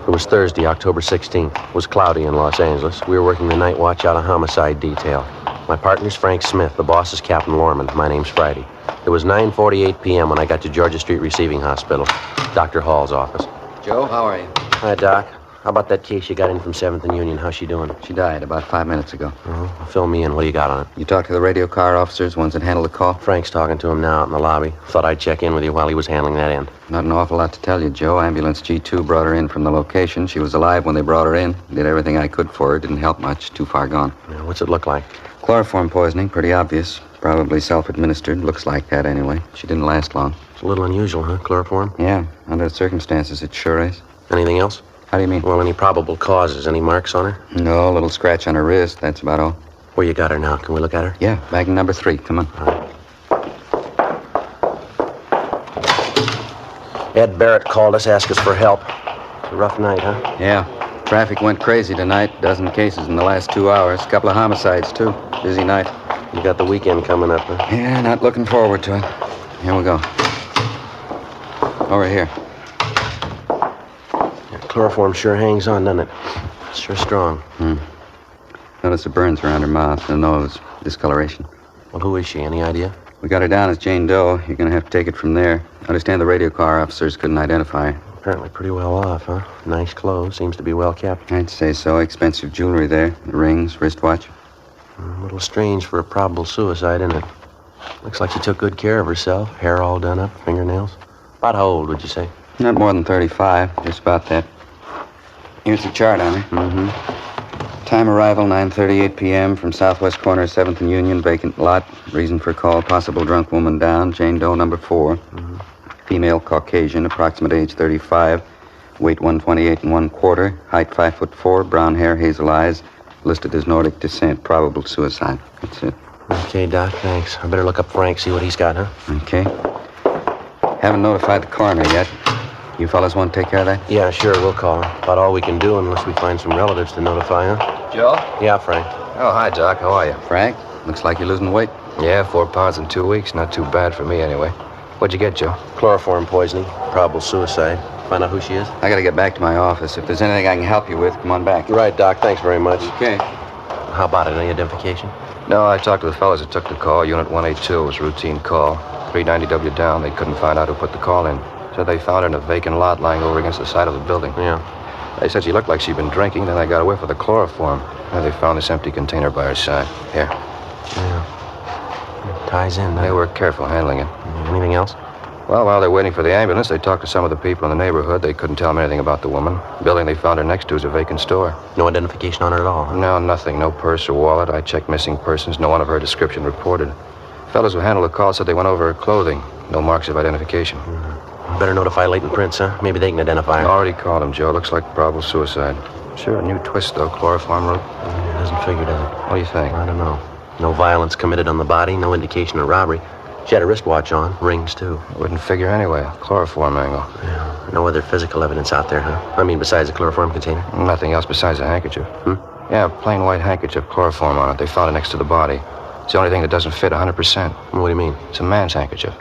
It was Thursday, October 16th. It was cloudy in Los Angeles. We were working the night watch out of homicide detail. My partner's Frank Smith. The boss is Captain Lorman. My name's Friday. It was 9:48 p.m. when I got to Georgia Street Receiving Hospital, Dr. Hall's office. Joe, how are you? Hi, Doc. How about that case you got in from 7th and Union? How's she doing? She died about 5 minutes ago. Oh, fill me in. What do you got on it? You talked to the radio car officers, ones that handled the call? Frank's talking to him now out in the lobby. Thought I'd check in with you while he was handling that end. Not an awful lot to tell you, Joe. Ambulance G2 brought her in from the location. She was alive when they brought her in. Did everything I could for her. Didn't help much. Too far gone. Yeah, what's it look like? Chloroform poisoning. Pretty obvious. Probably self-administered. Looks like that anyway. She didn't last long. It's a little unusual, huh? Chloroform? Yeah. Under the circumstances, it sure is. Anything else? How do you mean? Well, any probable causes? Any marks on her? No, a little scratch on her wrist. That's about all. Where you got her now? Can we look at her? Yeah, bag number 3. Come on. Ed Barrett called us, asked us for help. It's a rough night, huh? Yeah. Traffic went crazy tonight. Dozen cases in the last 2 hours. Couple of homicides, too. Busy night. You got the weekend coming up, huh? Yeah, not looking forward to it. Here we go. Over here. Chloroform sure hangs on, doesn't it? It's sure strong. Notice the burns around her mouth, the nose, discoloration. Well, who is she? Any idea? We got her down as Jane Doe. You're going to have to take it from there. Understand the radio car officers couldn't identify her. Apparently pretty well off, huh? Nice clothes. Seems to be well kept. I'd say so. Expensive jewelry there. Rings, wristwatch. A little strange for a probable suicide, isn't it? Looks like she took good care of herself. Hair all done up, fingernails. About how old, would you say? Not more than 35. Just about that. Here's the chart on her. Time arrival, 9:38 p.m. from southwest corner, 7th and Union, vacant lot. Reason for call, possible drunk woman down. Jane Doe, number 4. Female, Caucasian, approximate age 35. Weight 128 and 1/4. Height 5'4", brown hair, hazel eyes. Listed as Nordic descent. Probable suicide. That's it. Okay, Doc, thanks. I better look up Frank, see what he's got, huh? Okay. Haven't notified the coroner yet. You fellas want to take care of that? Yeah, sure, we'll call her. About all we can do unless we find some relatives to notify, huh? Joe? Yeah, Frank. Oh, hi, Doc. How are you? Frank, looks like you're losing weight. Yeah, 4 pounds in 2 weeks. Not too bad for me, anyway. What'd you get, Joe? Chloroform poisoning. Probable suicide. Find out who she is? I gotta get back to my office. If there's anything I can help you with, come on back. Right, Doc. Thanks very much. Okay. How about it? Any identification? No, I talked to the fellas that took the call. Unit 182 was a routine call. 390W down. They couldn't find out who put the call in. Said they found her in a vacant lot lying over against the side of the building. Yeah. They said she looked like she'd been drinking. Then they got a whiff of the chloroform. And they found this empty container by her side. Here. Yeah. It ties in, They were careful handling it. Anything else? Well, while they're waiting for the ambulance, they talked to some of the people in the neighborhood. They couldn't tell them anything about the woman. The building they found her next to is a vacant store. No identification on her at all? No, nothing. No purse or wallet. I checked missing persons. No one of her description reported. Fellows who handled the call said they went over her clothing. No marks of identification. Better notify Leighton Prince, huh? Maybe they can identify her. I already called him, Joe. Looks like probable suicide. Sure, a new twist, though. Chloroform route. It doesn't figure, does it? What do you think? I don't know. No violence committed on the body. No indication of robbery. She had a wristwatch on. Rings, too. Wouldn't figure anyway. Chloroform angle. Yeah. No other physical evidence out there, huh? I mean, besides the chloroform container? Nothing else besides a handkerchief. Yeah, a plain white handkerchief, chloroform on it. They found it next to the body. It's the only thing that doesn't fit 100%. What do you mean? It's a man's handkerchief.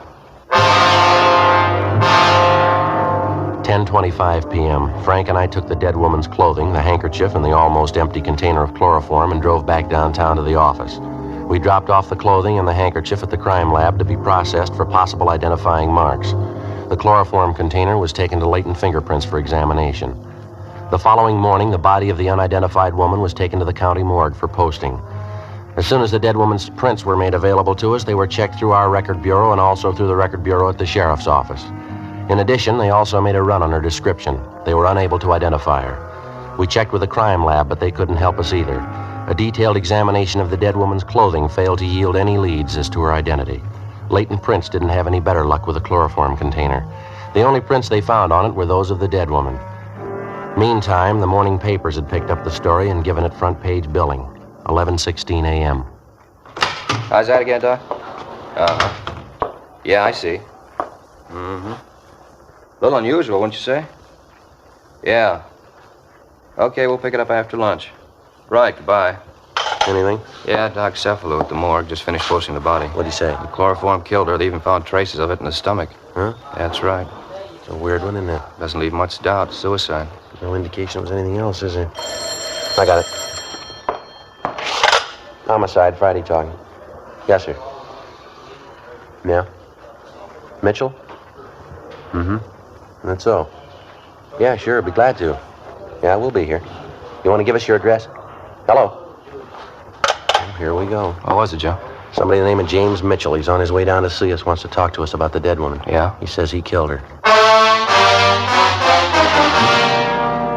10:25 p.m. Frank and I took the dead woman's clothing, the handkerchief, and the almost empty container of chloroform and drove back downtown to the office. We dropped off the clothing and the handkerchief at the crime lab to be processed for possible identifying marks. The chloroform container was taken to latent fingerprints for examination. The following morning, the body of the unidentified woman was taken to the county morgue for posting. As soon as the dead woman's prints were made available to us, they were checked through our record bureau and also through the record bureau at the sheriff's office. In addition, they also made a run on her description. They were unable to identify her. We checked with the crime lab, but they couldn't help us either. A detailed examination of the dead woman's clothing failed to yield any leads as to her identity. Leighton Prince didn't have any better luck with the chloroform container. The only prints they found on it were those of the dead woman. Meantime, the morning papers had picked up the story and given it front-page billing. 11:16 a.m. How's that again, Doc? Uh-huh. Yeah, I see. Mm-hmm. A little unusual, wouldn't you say? Yeah. Okay, we'll pick it up after lunch. Right, goodbye. Anything? Yeah, Doc Cephalo at the morgue just finished posting the body. What'd he say? The chloroform killed her. They even found traces of it in the stomach. Huh? That's right. It's a weird one, isn't it? Doesn't leave much doubt. Suicide. No indication it was anything else, is there? I got it. Homicide, Friday talking. Yes, sir. Yeah? Mitchell? Mm-hmm. That's so. Yeah, sure, be glad to. Yeah, we'll be here. You want to give us your address? Hello? Oh, here we go. What was it, Joe? Somebody by the name of James Mitchell. He's on his way down to see us, wants to talk to us about the dead woman. Yeah? He says he killed her.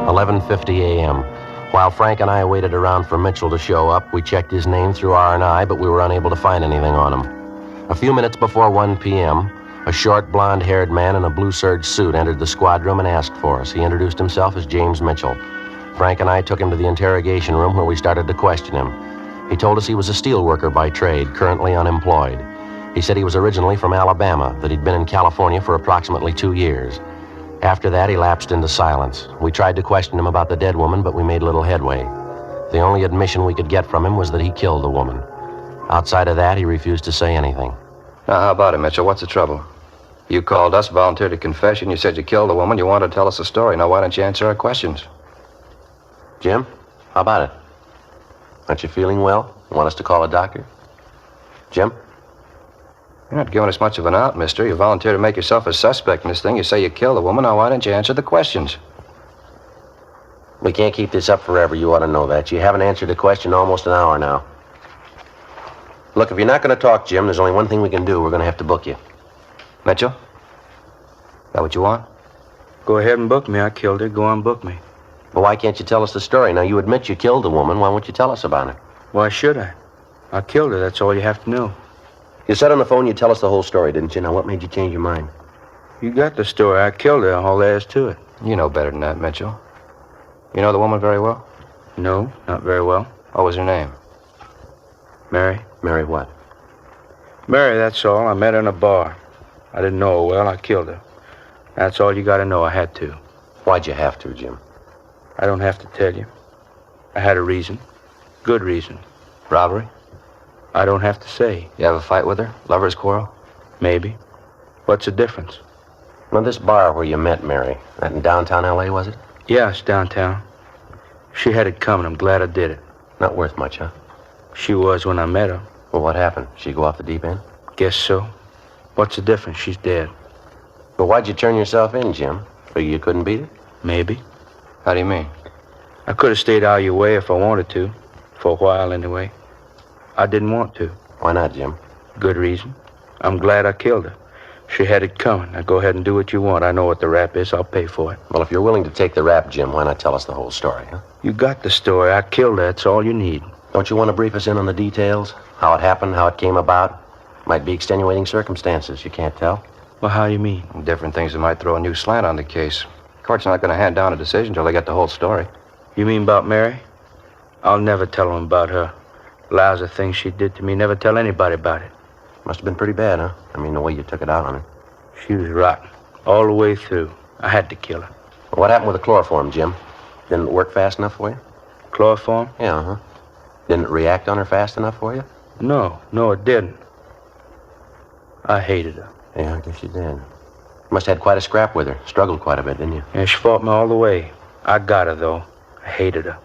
11:50 a.m. While Frank and I waited around for Mitchell to show up, we checked his name through R&I, but we were unable to find anything on him. A few minutes before 1 p.m., a short, blonde-haired man in a blue serge suit entered the squad room and asked for us. He introduced himself as James Mitchell. Frank and I took him to the interrogation room where we started to question him. He told us he was a steel worker by trade, currently unemployed. He said he was originally from Alabama, that he'd been in California for approximately 2 years. After that, he lapsed into silence. We tried to question him about the dead woman, but we made little headway. The only admission we could get from him was that he killed the woman. Outside of that, he refused to say anything. Now, how about it, Mitchell? What's the trouble? You called us, volunteered a confession. You said you killed the woman. You wanted to tell us a story. Now, why don't you answer our questions? Jim, how about it? Aren't you feeling well? Want us to call a doctor? Jim? You're not giving us much of an out, mister. You volunteered to make yourself a suspect in this thing. You say you killed the woman. Now, why don't you answer the questions? We can't keep this up forever. You ought to know that. You haven't answered the question in almost an hour now. Look, if you're not going to talk, Jim, there's only one thing we can do. We're going to have to book you. Mitchell? Is that what you want? Go ahead and book me. I killed her. Go on, book me. Well, why can't you tell us the story? Now, you admit you killed a woman. Why won't you tell us about it? Why should I? I killed her. That's all you have to know. You said on the phone you'd tell us the whole story, didn't you? Now, what made you change your mind? You got the story. I killed her. All there is to it. You know better than that, Mitchell. You know the woman very well? No, not very well. What was her name? Mary. Mary what? Mary, that's all. I met her in a bar. I didn't know her well. I killed her. That's all you got to know. I had to. Why'd you have to, Jim? I don't have to tell you. I had a reason. Good reason. Robbery? I don't have to say. You have a fight with her? Lover's quarrel? Maybe. What's the difference? Now, this bar where you met Mary, that in downtown L.A., was it? Yeah, it's downtown. She had it coming. I'm glad I did it. Not worth much, huh? She was when I met her. Well, what happened? She go off the deep end? Guess so. What's the difference? She's dead. But why'd you turn yourself in, Jim? Figure you couldn't beat it? Maybe. How do you mean? I could have stayed out of your way if I wanted to. For a while, anyway. I didn't want to. Why not, Jim? Good reason. I'm glad I killed her. She had it coming. Now go ahead and do what you want. I know what the rap is. I'll pay for it. Well, if you're willing to take the rap, Jim, why not tell us the whole story, huh? You got the story. I killed her. That's all you need. Don't you want to brief us in on the details? How it happened, how it came about? Might be extenuating circumstances. You can't tell. Well, how do you mean? Different things that might throw a new slant on the case. Court's not going to hand down a decision until they get the whole story. You mean about Mary? I'll never tell them about her. Lousy things she did to me. Never tell anybody about it. Must have been pretty bad, huh? I mean, the way you took it out on her. She was rotten. All the way through. I had to kill her. Well, what happened with the chloroform, Jim? Didn't it work fast enough for you? Chloroform? Yeah, uh-huh. Didn't it react on her fast enough for you? No, it didn't. I hated her. Yeah, I guess you did. Must have had quite a scrap with her. Struggled quite a bit, didn't you? Yeah, she fought me all the way. I got her, though. I hated her.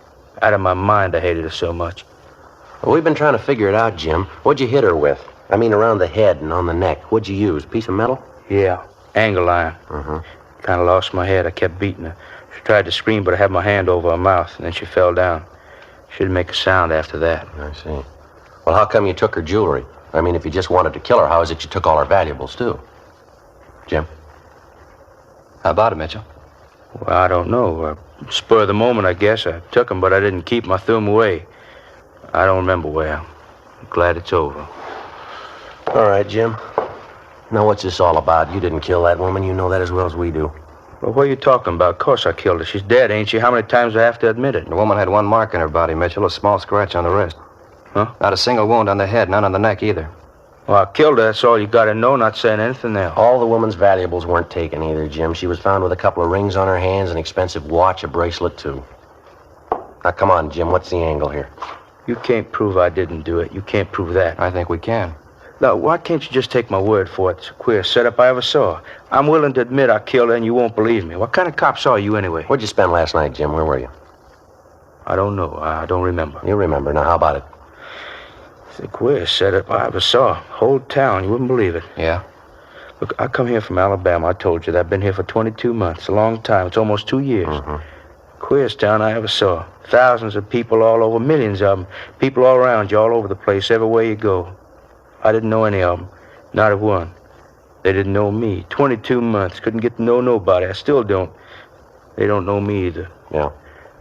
Out of my mind, I hated her so much. Well, we've been trying to figure it out, Jim. What'd you hit her with? I mean, around the head and on the neck. What'd you use? Piece of metal? Yeah, angle iron. Uh-huh. Kind of lost my head. I kept beating her. She tried to scream, but I had my hand over her mouth, and then she fell down. She didn't make a sound after that. I see. Well, how come you took her jewelry? I mean, if you just wanted to kill her, how is it you took all her valuables, too? Jim? How about it, Mitchell? Well, I don't know. Spur of the moment, I guess. I took them, but I didn't keep them. I threw them away. I don't remember where. I'm glad it's over. All right, Jim. Now, what's this all about? You didn't kill that woman. You know that as well as we do. Well, what are you talking about? Of course I killed her. She's dead, ain't she? How many times do I have to admit it? The woman had one mark in her body, Mitchell, a small scratch on the wrist. Huh? Not a single wound on the head, none on the neck either. Well, I killed her. That's all you got to know, not saying anything else. All the woman's valuables weren't taken either, Jim. She was found with a couple of rings on her hands, an expensive watch, a bracelet, too. Now, come on, Jim. What's the angle here? You can't prove I didn't do it. You can't prove that. I think we can. Now, why can't you just take my word for it? It's the queerest setup I ever saw. I'm willing to admit I killed her, and you won't believe me. What kind of cop saw you, anyway? Where'd you spend last night, Jim? Where were you? I don't know. I don't remember. You remember. Now, how about it? It's the queerest setup I ever saw. Whole town. You wouldn't believe it. Yeah? Look, I come here from Alabama. I told you that. I've been here for 22 months. A long time. It's almost 2 years. Mm-hmm. Queerest town I ever saw. Thousands of people all over. Millions of them. People all around you, all over the place, everywhere you go. I didn't know any of them. Not of one. They didn't know me. 22 months. Couldn't get to know nobody. I still don't. They don't know me either. Yeah.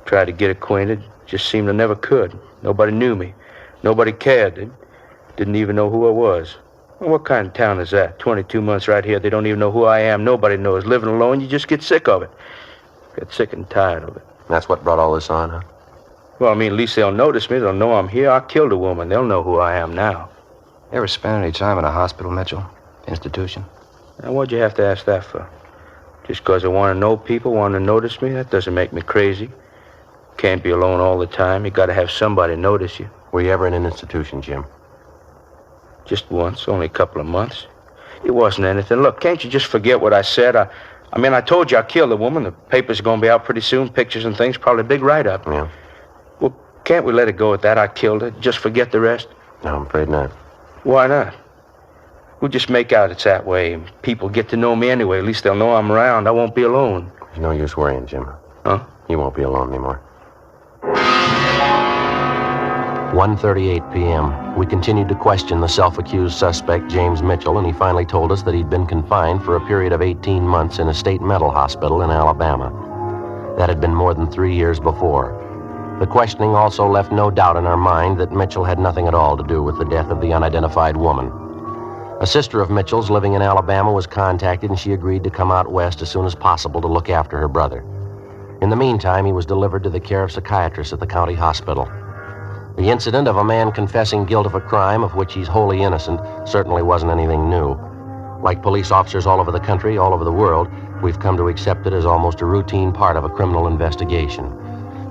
Tried to get acquainted. Just seemed I never could. Nobody knew me. Nobody cared. They didn't even know who I was. Well, what kind of town is that? 22 months right here. They don't even know who I am. Nobody knows. Living alone, you just get sick of it. Get sick and tired of it. That's what brought all this on, huh? Well, I mean, at least they'll notice me. They'll know I'm here. I killed a woman. They'll know who I am now. You ever spend any time in a hospital, Mitchell? Institution? Now, what'd you have to ask that for? Just because I want to know people, want to notice me? That doesn't make me crazy. Can't be alone all the time. You got to have somebody notice you. Were you ever in an institution, Jim? Just once, only a couple of months. It wasn't anything. Look, can't you just forget what I said? I mean, I told you I killed the woman. The paper's going to be out pretty soon, pictures and things, probably a big write-up. Yeah. Well, can't we let it go at that? I killed her. Just forget the rest? No, I'm afraid not. Why not? We'll just make out it's that way. People get to know me anyway. At least they'll know I'm around. I won't be alone. There's no use worrying, Jim. Huh? You won't be alone anymore. 1:38 p.m. We continued to question the self-accused suspect, James Mitchell, and he finally told us that he'd been confined for a period of 18 months in a state mental hospital in Alabama. That had been more than 3 years before. The questioning also left no doubt in our mind that Mitchell had nothing at all to do with the death of the unidentified woman. A sister of Mitchell's living in Alabama was contacted, and she agreed to come out west as soon as possible to look after her brother. In the meantime, he was delivered to the care of psychiatrists at the county hospital. The incident of a man confessing guilt of a crime of which he's wholly innocent certainly wasn't anything new. Like police officers all over the country, all over the world, we've come to accept it as almost a routine part of a criminal investigation.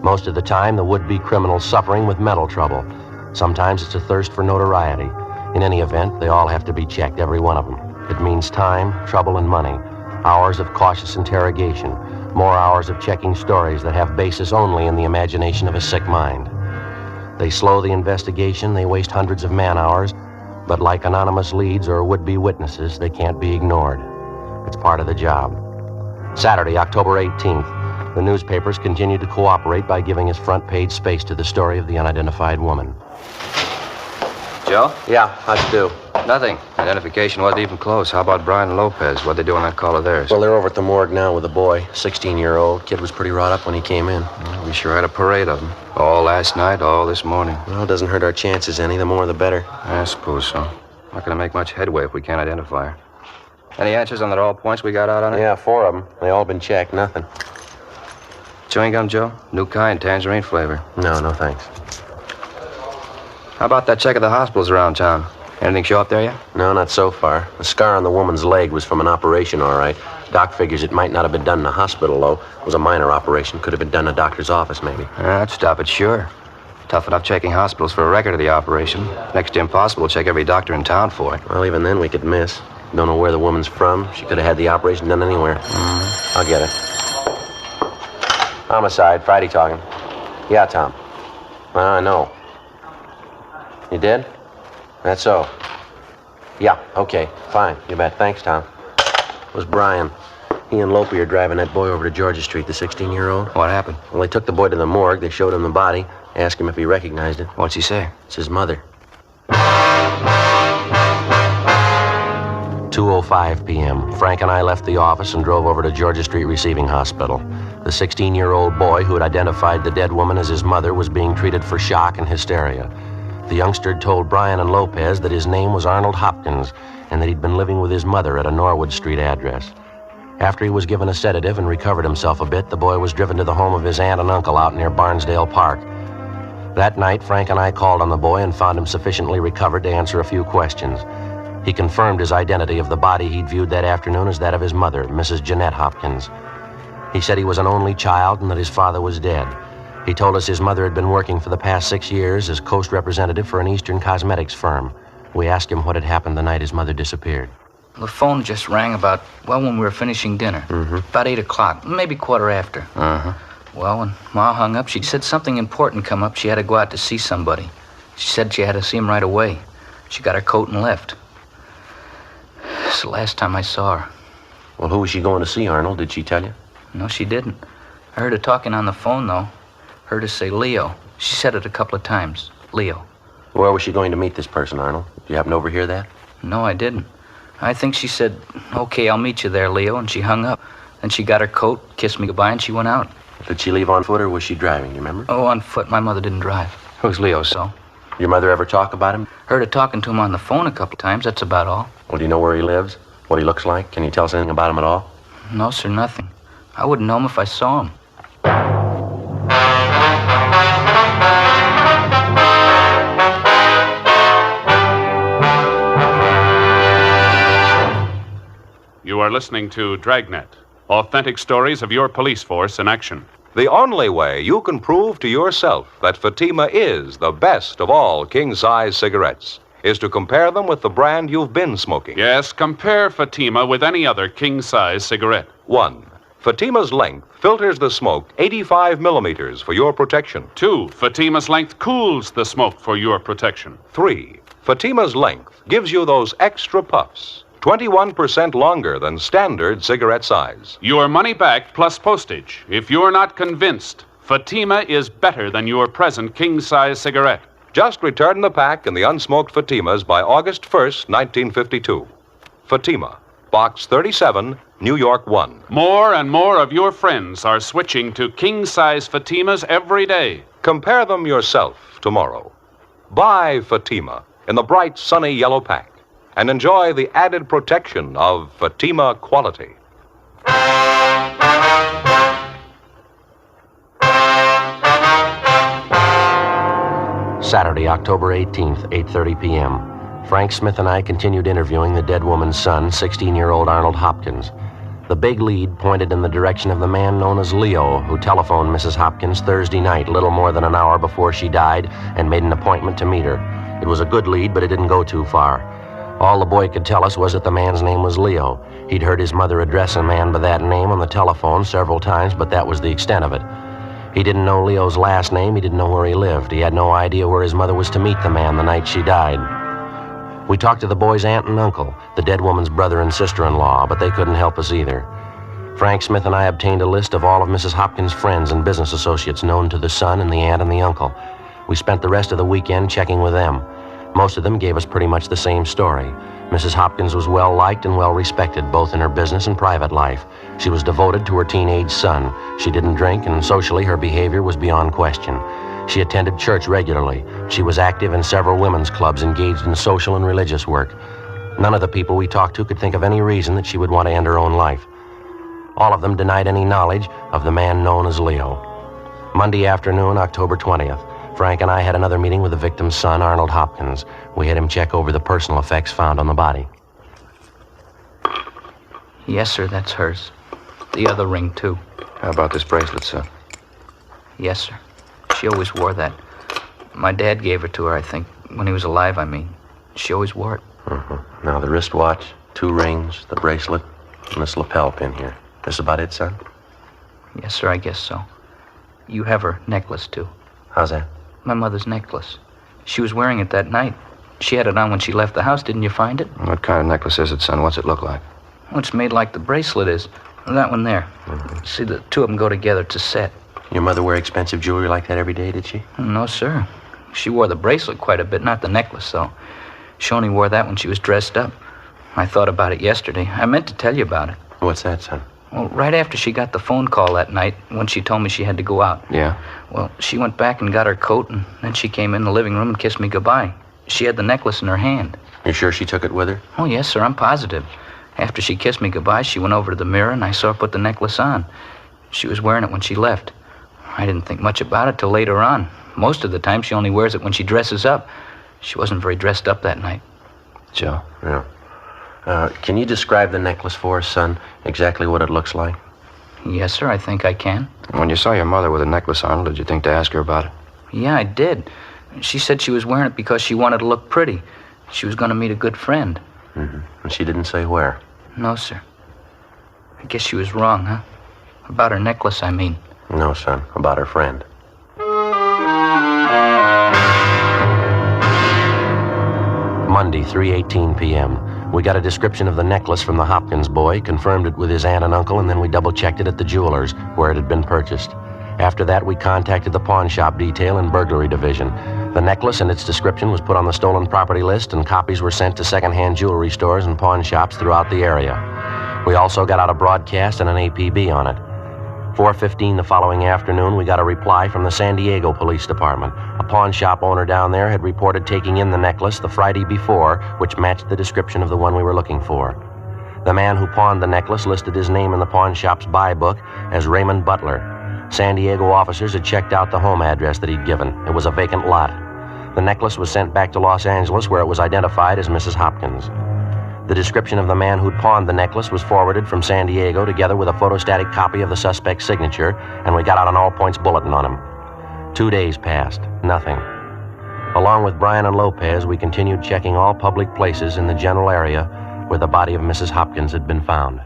Most of the time, the would-be criminal's suffering with mental trouble. Sometimes it's a thirst for notoriety. In any event, they all have to be checked, every one of them. It means time, trouble, and money. Hours of cautious interrogation. More hours of checking stories that have basis only in the imagination of a sick mind. They slow the investigation, they waste hundreds of man-hours, but like anonymous leads or would-be witnesses, they can't be ignored. It's part of the job. Saturday, October 18th, the newspapers continued to cooperate by giving us front-page space to the story of the unidentified woman. Joe? Yeah, how'd you do? Nothing. Identification wasn't even close. How about Brian and Lopez? What'd they do on that call of theirs? Well, they're over at the morgue now with a boy, 16-year-old. Kid was pretty wrought up when he came in. Well, we sure had a parade of them. All last night, all this morning. Well, it doesn't hurt our chances any. The more, the better. I suppose so. Not gonna make much headway if we can't identify her. Any answers on the all points we got out on it? Yeah, 4 of them. They all been checked. Nothing. Chewing gum, Joe? New kind, tangerine flavor. No, no thanks. How about that check of the hospitals around town? Anything show up there yet? No, not so far. The scar on the woman's leg was from an operation, all right. Doc figures it might not have been done in a hospital, though. It was a minor operation. Could have been done in a doctor's office, maybe. That'd stop it, sure. Tough enough checking hospitals for a record of the operation. Next to impossible to check every doctor in town for it. Well, even then we could miss. Don't know where the woman's from. She could have had the operation done anywhere. I'll get it. Homicide, Friday talking. Yeah, Tom. I know. You did? That's so. Yeah, okay, fine. You bet. Thanks, Tom. It was Brian. He and Lope are driving that boy over to Georgia Street, the 16-year-old. What happened? Well, they took the boy to the morgue. They showed him the body, asked him if he recognized it. What's he say? It's his mother. 2:05 p.m. Frank and I left the office and drove over to Georgia Street Receiving Hospital. The 16-year-old boy who had identified the dead woman as his mother was being treated for shock and hysteria. The youngster had told Brian and Lopez that his name was Arnold Hopkins and that he'd been living with his mother at a Norwood Street address. After he was given a sedative and recovered himself a bit, the boy was driven to the home of his aunt and uncle out near Barnesdale Park. That night, Frank and I called on the boy and found him sufficiently recovered to answer a few questions. He confirmed his identity of the body he'd viewed that afternoon as that of his mother, Mrs. Jeanette Hopkins. He said he was an only child and that his father was dead. He told us his mother had been working for the past 6 years as coast representative for an Eastern cosmetics firm. We asked him what had happened the night his mother disappeared. The phone just rang about, well, when we were finishing dinner. About 8 o'clock, maybe quarter after. Well, when Ma hung up, she said something important come up. She had to go out to see somebody. She said she had to see him right away. She got her coat and left. It's the last time I saw her. Well, who was she going to see, Arnold? Did she tell you? No, she didn't. I heard her talking on the phone, though. Heard her say Leo. She said it a couple of times. Leo. Where was she going to meet this person, Arnold? Did you happen to overhear that? No, I didn't. I think she said, okay, I'll meet you there, Leo, and she hung up. Then she got her coat, kissed me goodbye, and she went out. Did she leave on foot or was she driving, you remember? Oh, on foot. My mother didn't drive. Who's Leo, So? Your mother ever talk about him? Heard her talking to him on the phone a couple of times. That's about all. Well, do you know where he lives? What he looks like? Can you tell us anything about him at all? No, sir, nothing. I wouldn't know him if I saw him. You are listening to Dragnet, authentic stories of your police force in action. The only way you can prove to yourself that Fatima is the best of all king-size cigarettes is to compare them with the brand you've been smoking. Yes, compare Fatima with any other king-size cigarette. 1. Fatima's length filters the smoke 85 millimeters for your protection. 2. Fatima's length cools the smoke for your protection. 3. Fatima's length gives you those extra puffs, 21% longer than standard cigarette size. Your money back plus postage. If you're not convinced, Fatima is better than your present king-size cigarette. Just return the pack and the unsmoked Fatimas by August 1st, 1952. Fatima, Box 37, New York 1. More and more of your friends are switching to king-size Fatimas every day. Compare them yourself tomorrow. Buy Fatima in the bright, sunny yellow pack and enjoy the added protection of Fatima quality. Saturday, October 18th, 8:30 p.m. Frank Smith and I continued interviewing the dead woman's son, 16-year-old Arnold Hopkins. The big lead pointed in the direction of the man known as Leo, who telephoned Mrs. Hopkins Thursday night, little more than an hour before she died, and made an appointment to meet her. It was a good lead, but it didn't go too far. All the boy could tell us was that the man's name was Leo. He'd heard his mother address a man by that name on the telephone several times, but that was the extent of it. He didn't know Leo's last name. He didn't know where he lived. He had no idea where his mother was to meet the man the night she died. We talked to the boy's aunt and uncle, the dead woman's brother and sister-in-law, but they couldn't help us either. Frank Smith and I obtained a list of all of Mrs. Hopkins' friends and business associates known to the son and the aunt and the uncle. We spent the rest of the weekend checking with them. Most of them gave us pretty much the same story. Mrs. Hopkins was well-liked and well-respected, both in her business and private life. She was devoted to her teenage son. She didn't drink, and socially her behavior was beyond question. She attended church regularly. She was active in several women's clubs engaged in social and religious work. None of the people we talked to could think of any reason that she would want to end her own life. All of them denied any knowledge of the man known as Leo. Monday afternoon, October 20th, Frank and I had another meeting with the victim's son, Arnold Hopkins. We had him check over the personal effects found on the body. Yes, sir, that's hers. The other ring, too. How about this bracelet, sir? Yes, sir. She always wore that. My dad gave her to her, I think, when he was alive, I mean. She always wore it. Mm-hmm. Now, the wristwatch, 2 rings, the bracelet, and this lapel pin here. This about it, son? Yes, sir, I guess so. You have her necklace, too. How's that? My mother's necklace. She was wearing it that night. She had it on when she left the house. Didn't you find it? What kind of necklace is it, son? What's it look like? Well, it's made like the bracelet is. That one there. Mm-hmm. See, the two of them go together. It's a set. Your mother wear expensive jewelry like that every day, did she? No, sir. She wore the bracelet quite a bit, not the necklace, though. She only wore that when she was dressed up. I thought about it yesterday. I meant to tell you about it. What's that, son? Well, right after she got the phone call that night, when she told me she had to go out. Yeah? Well, she went back and got her coat, and then she came in the living room and kissed me goodbye. She had the necklace in her hand. You sure she took it with her? Oh, yes, sir, I'm positive. After she kissed me goodbye, she went over to the mirror, and I saw her put the necklace on. She was wearing it when she left. I didn't think much about it till later on. Most of the time, she only wears it when she dresses up. She wasn't very dressed up that night. Joe? Yeah. Can you describe the necklace for us, son? Exactly what it looks like? Yes, sir, I think I can. When you saw your mother with a necklace on, did you think to ask her about it? Yeah, I did. She said she was wearing it because she wanted to look pretty. She was going to meet a good friend. Mm-hmm. And she didn't say where? No, sir. I guess she was wrong, huh? About her necklace, I mean. No, son. About her friend. Monday, 3:18 p.m. We got a description of the necklace from the Hopkins boy, confirmed it with his aunt and uncle, and then we double-checked it at the jeweler's, where it had been purchased. After that, we contacted the pawn shop detail and burglary division. The necklace and its description was put on the stolen property list, and copies were sent to second-hand jewelry stores and pawn shops throughout the area. We also got out a broadcast and an APB on it. 4:15 the following afternoon, we got a reply from the San Diego Police Department. A pawn shop owner down there had reported taking in the necklace the Friday before, which matched the description of the one we were looking for. The man who pawned the necklace listed his name in the pawn shop's buy book as Raymond Butler. San Diego officers had checked out the home address that he'd given. It was a vacant lot. The necklace was sent back to Los Angeles, where it was identified as Mrs. Hopkins. The description of the man who'd pawned the necklace was forwarded from San Diego together with a photostatic copy of the suspect's signature, and we got out an all-points bulletin on him. 2 days passed. Nothing. Along with Brian and Lopez, we continued checking all public places in the general area where the body of Mrs. Hopkins had been found.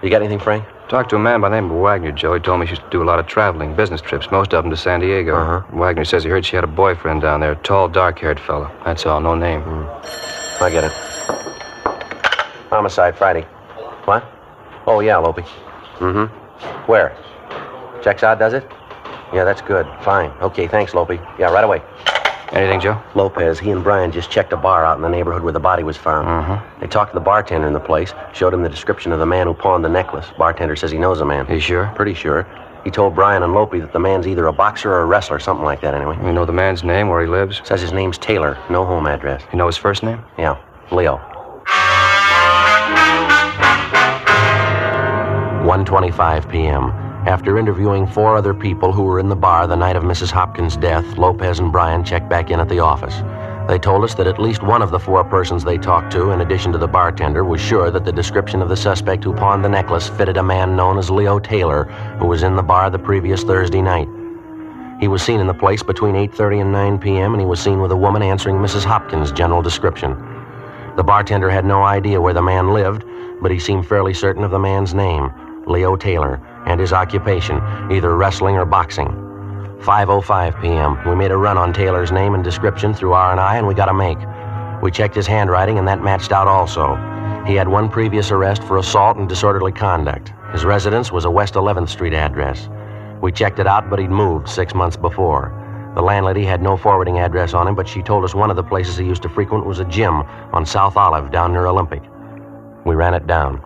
You got anything, Frank? Talked to a man by the name of Wagner, Joe. He told me she used to do a lot of traveling, business trips, most of them to San Diego. Uh-huh. Wagner says he heard she had a boyfriend down there, a tall, dark-haired fellow. That's all, no name. I get it. Homicide Friday. What? Oh, yeah, Lopey. Mm-hmm. Where? Checks out, does it? Yeah, that's good. Fine. Okay, thanks, Lopey. Yeah, right away. Anything, Joe? Lopez, he and Brian just checked a bar out in the neighborhood where the body was found. They talked to the bartender in the place, showed him the description of the man who pawned the necklace. Bartender says he knows the man. You sure? Pretty sure. He told Brian and Lope that the man's either a boxer or a wrestler, something like that anyway. You know the man's name, where he lives? Says his name's Taylor, no home address. You know his first name? Yeah, Leo. 1:25 p.m. After interviewing 4 other people who were in the bar the night of Mrs. Hopkins' death, Lopez and Brian checked back in at the office. They told us that at least one of the 4 persons they talked to, in addition to the bartender, was sure that the description of the suspect who pawned the necklace fitted a man known as Leo Taylor, who was in the bar the previous Thursday night. He was seen in the place between 8:30 and 9 p.m., and he was seen with a woman answering Mrs. Hopkins' general description. The bartender had no idea where the man lived, but he seemed fairly certain of the man's name, Leo Taylor, and his occupation, either wrestling or boxing. 5:05 p.m. We made a run on Taylor's name and description through R&I, and we got a make. We checked his handwriting, and that matched out also. He had 1 previous arrest for assault and disorderly conduct. His residence was a West 11th Street address. We checked it out, but he'd moved 6 months before. The landlady had no forwarding address on him, but she told us one of the places he used to frequent was a gym on South Olive down near Olympic. We ran it down.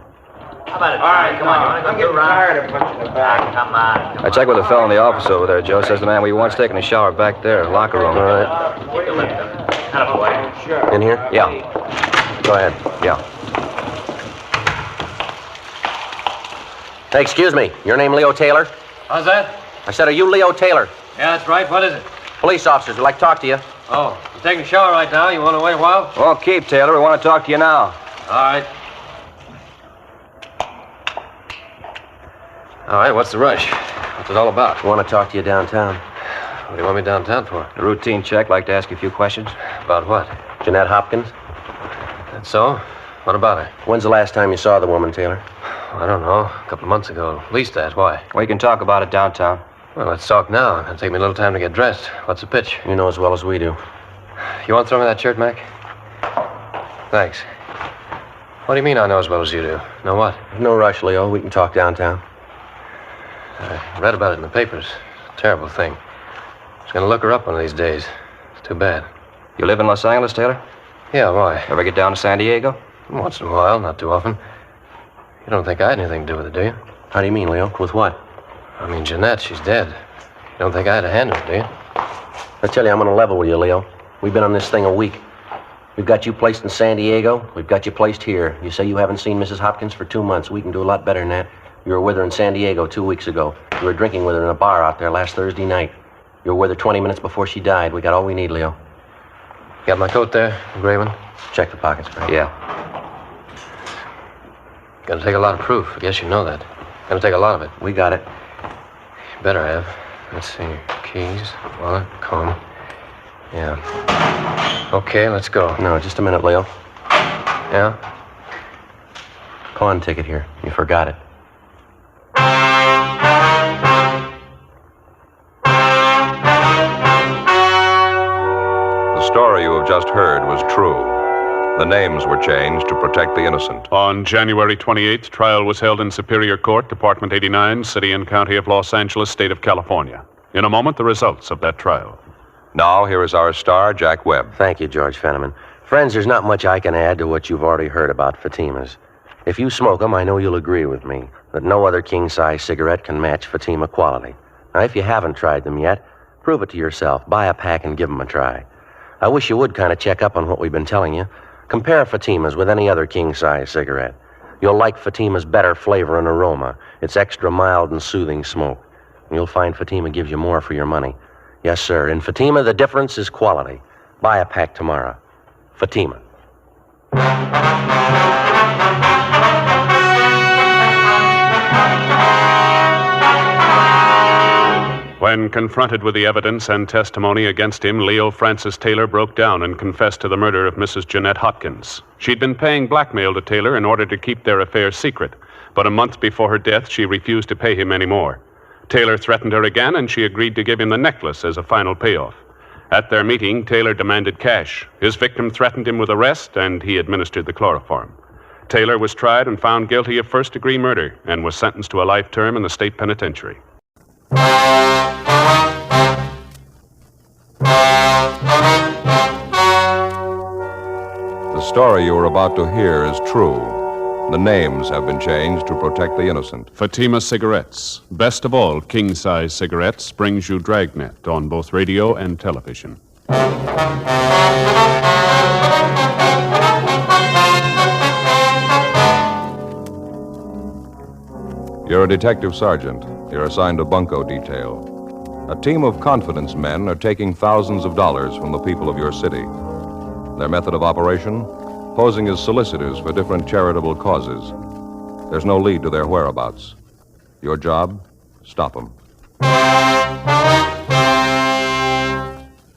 How about it? All right, come on. I'm getting tired of pushing it back. Come on. I checked with a fellow in the office over there, Joe. Says the man we once taking a shower back there, locker room. All right. Sure. In here? Yeah. Go ahead. Yeah. Hey, excuse me. Your name Leo Taylor? How's that? I said, are you Leo Taylor? Yeah, that's right. What is it? Police officers would like to talk to you. Oh, you're taking a shower right now. You want to wait a while? Well, keep, Taylor. We want to talk to you now. All right. All right, what's the rush? What's it all about? I want to talk to you downtown. What do you want me downtown for? A routine check. Like to ask you a few questions. About what? Jeanette Hopkins? That's so? What about her? When's the last time you saw the woman, Taylor? I don't know. A couple of months ago. At least that. Why? We can talk about it downtown. Well, let's talk now. It'll take me a little time to get dressed. What's the pitch? You know as well as we do. You want to throw me that shirt, Mac? Thanks. What do you mean I know as well as you do? Know what? No rush, Leo. We can talk downtown. I read about it in the papers. Terrible thing. I was going to look her up one of these days. It's too bad. You live in Los Angeles, Taylor? Yeah, why? Ever get down to San Diego? Once in a while, not too often. You don't think I had anything to do with it, do you? How do you mean, Leo? With what? I mean, Jeanette, she's dead. You don't think I had a hand in it, do you? I tell you, I'm on a level with you, Leo. We've been on this thing a week. We've got you placed in San Diego. We've got you placed here. You say you haven't seen Mrs. Hopkins for 2 months. We can do a lot better than that. You were with her in San Diego 2 weeks ago. You were drinking with her in a bar out there last Thursday night. You were with her 20 minutes before she died. We got all we need, Leo. You got my coat there, Graven? Check the pockets, Frank. Yeah. Gonna take a lot of proof. I guess you know that. Gonna take a lot of it. We got it. You better have. Let's see. Keys, wallet, comb. Yeah. Okay, let's go. No, just a minute, Leo. Yeah? Pawn ticket here. You forgot it. The story you have just heard was true. The names were changed to protect the innocent. On January 28th, trial was held in Superior Court, Department 89, City and County of Los Angeles, State of California. In a moment, the results of that trial. Now, here is our star, Jack Webb. Thank you, George Fenneman. Friends, there's not much I can add to what you've already heard about Fatima's. If you smoke them, I know you'll agree with me that no other king-size cigarette can match Fatima quality. Now, if you haven't tried them yet, prove it to yourself. Buy a pack and give them a try. I wish you would kind of check up on what we've been telling you. Compare Fatima's with any other king-size cigarette. You'll like Fatima's better flavor and aroma. It's extra mild and soothing smoke. And you'll find Fatima gives you more for your money. Yes, sir. In Fatima, the difference is quality. Buy a pack tomorrow. Fatima. When confronted with the evidence and testimony against him, Leo Francis Taylor broke down and confessed to the murder of Mrs. Jeanette Hopkins. She'd been paying blackmail to Taylor in order to keep their affair secret, but a month before her death, she refused to pay him any more. Taylor threatened her again, and she agreed to give him the necklace as a final payoff. At their meeting, Taylor demanded cash. His victim threatened him with arrest, and he administered the chloroform. Taylor was tried and found guilty of first-degree murder and was sentenced to a life term in the state penitentiary. story you are about to hear is true. The names have been changed to protect the innocent. Fatima Cigarettes, best of all king-size cigarettes, brings you Dragnet on both radio and television. You're a detective sergeant. You're assigned a bunco detail. A team of confidence men are taking thousands of dollars from the people of your city. Their method of operation? Posing as solicitors for different charitable causes. There's no lead to their whereabouts. Your job? Stop them.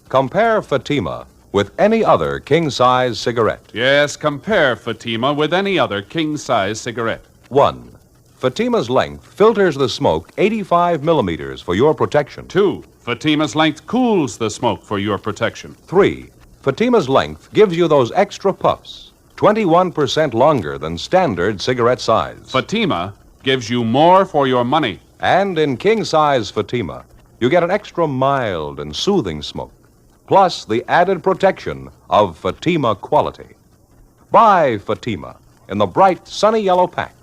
Compare Fatima with any other king-size cigarette. Yes, compare Fatima with any other king-size cigarette. 1. Fatima's length filters the smoke 85 millimeters for your protection. 2. Fatima's length cools the smoke for your protection. 3. Fatima's length gives you those extra puffs, 21% longer than standard cigarette size. Fatima gives you more for your money. And in king-size Fatima, you get an extra mild and soothing smoke, plus the added protection of Fatima quality. Buy Fatima in the bright, sunny yellow pack.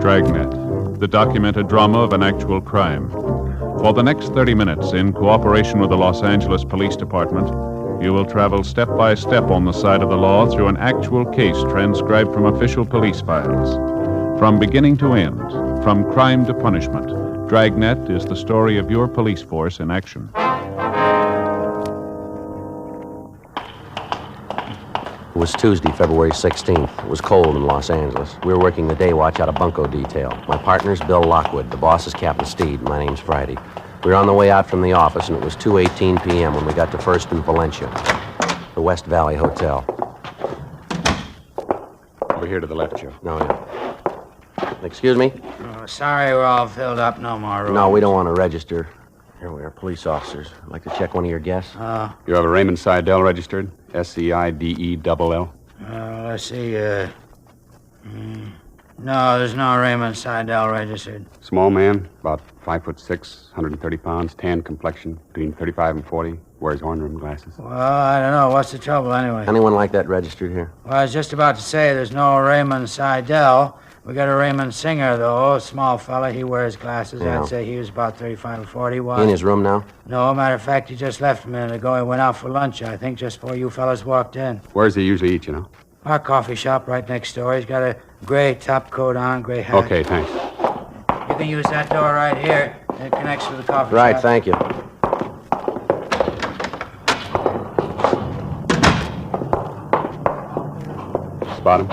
Dragnet, the documented drama of an actual crime. For the next 30 minutes, in cooperation with the Los Angeles Police Department, you will travel step by step on the side of the law through an actual case transcribed from official police files. From beginning to end, from crime to punishment, Dragnet is the story of your police force in action. It was Tuesday, February 16th. It was cold in Los Angeles. We were working the day watch out of Bunco detail. My partner's Bill Lockwood. The boss is Captain Steed. My name's Friday. We were on the way out from the office, and it was 2:18 p.m. when we got to First and Valencia, the West Valley Hotel. Over here to the left, Joe. No, yeah. Excuse me? Oh, sorry, we're all filled up. No more room. No, we don't want to register. Here we are, police officers. I'd like to check one of your guests. You have a Raymond Seidel registered? Seidell? Let's see. No, there's no Raymond Seidel registered. Small man, about 5'6", 130 pounds, tan complexion, between 35 and 40, wears horn-rimmed glasses. Well, I don't know. What's the trouble anyway? Anyone like that registered here? Well, I was just about to say there's no Raymond Seidel. We got a Raymond Singer, though. Small fella. He wears glasses. Yeah. I'd say he was about 35 or 40. He in his room now? No, matter of fact, he just left a minute ago. He went out for lunch, I think, just before you fellas walked in. Where does he usually eat, you know? Our coffee shop right next door. He's got a gray top coat on, gray hat. Okay, thanks. You can use that door right here. It connects to the coffee shop. Right, thank you. Spot him?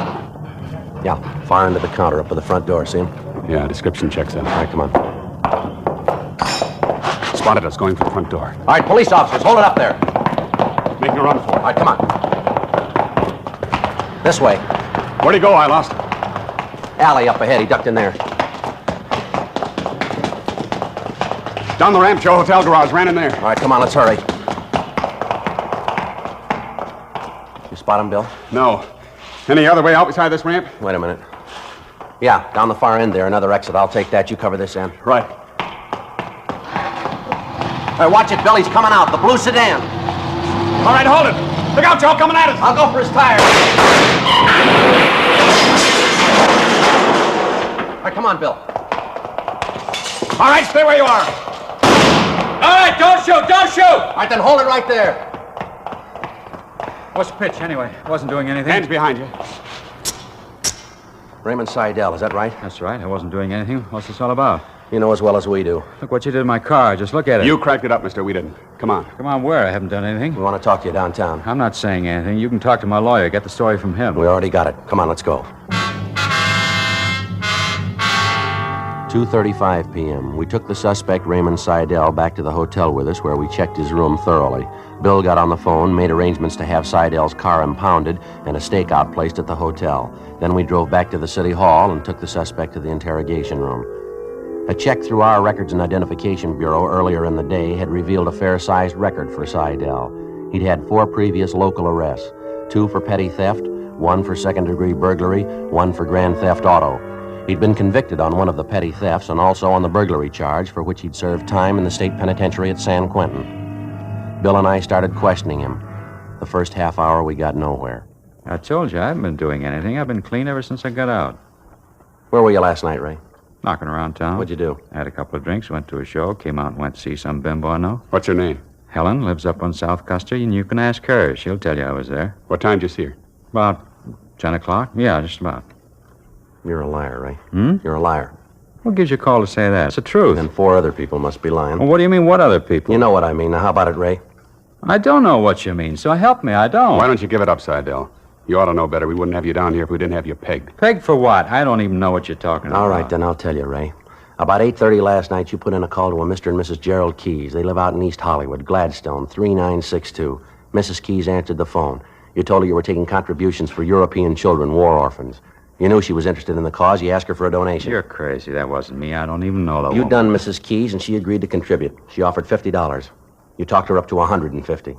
Yeah, far into the counter up by the front door, see him? Yeah, description checks out. All right, come on. Spotted us going for the front door. All right, police officers, hold it up there. Making a run for it. All right, come on. This way. Where'd he go? I lost him. Alley up ahead. He ducked in there. Down the ramp, Joe. Hotel garage. Ran in there. All right, come on, let's hurry. You spot him, Bill? No. Any other way out beside this ramp? Wait a minute. Yeah, down the far end there, another exit. I'll take that. You cover this end. Right. Hey, watch it, Bill. He's coming out. The blue sedan. All right, hold it. Look out, Joe. Coming at us. I'll go for his tires. All right, come on, Bill. All right, stay where you are. All right, don't shoot. Don't shoot. All right, then hold it right there. What's the pitch, anyway? Wasn't doing anything. Hands behind you. Raymond Seidel, is that right? That's right. I wasn't doing anything. What's this all about? You know as well as we do. Look what you did in my car. Just look at it. You cracked it up, mister. We didn't. Come on. Come on, where? I haven't done anything. We want to talk to you downtown. I'm not saying anything. You can talk to my lawyer. Get the story from him. We already got it. Come on, let's go. 2:35 p.m. We took the suspect, Raymond Seidel, back to the hotel with us, where we checked his room thoroughly. Bill got on the phone, made arrangements to have Seidel's car impounded and a stakeout placed at the hotel. Then we drove back to the city hall and took the suspect to the interrogation room. A check through our Records and Identification Bureau earlier in the day had revealed a fair-sized record for Seidel. He'd had 4 previous local arrests, 2 for petty theft, 1 for second-degree burglary, 1 for grand theft auto. He'd been convicted on one of the petty thefts and also on the burglary charge for which he'd served time in the state penitentiary at San Quentin. Bill and I started questioning him. The first half hour, we got nowhere. I told you, I haven't been doing anything. I've been clean ever since I got out. Where were you last night, Ray? Knocking around town. What'd you do? Had a couple of drinks, went to a show, came out and went to see some bimbo I know. What's her name? Helen, lives up on South Custer, and you can ask her. She'll tell you I was there. What time did you see her? About 10 o'clock? Yeah, just about. You're a liar, Ray. Hmm? You're a liar. What gives you a call to say that? It's the truth. And 4 other people must be lying. Well, what do you mean, what other people? You know what I mean. Now, how about it, Ray? I don't know what you mean, so help me, I don't. Why don't you give it up, Seidel? You ought to know better. We wouldn't have you down here if we didn't have you pegged. Pegged for what? I don't even know what you're talking about. All right, then I'll tell you, Ray. About 8:30 last night, you put in a call to a Mr. and Mrs. Gerald Keyes. They live out in East Hollywood, Gladstone, 3962. Mrs. Keyes answered the phone. You told her you were taking contributions for European children, war orphans. You knew she was interested in the cause. You asked her for a donation. You're crazy. That wasn't me. I don't even know the You woman. done Mrs. Keyes, and she agreed to contribute. She offered $50. You talked her up to $150.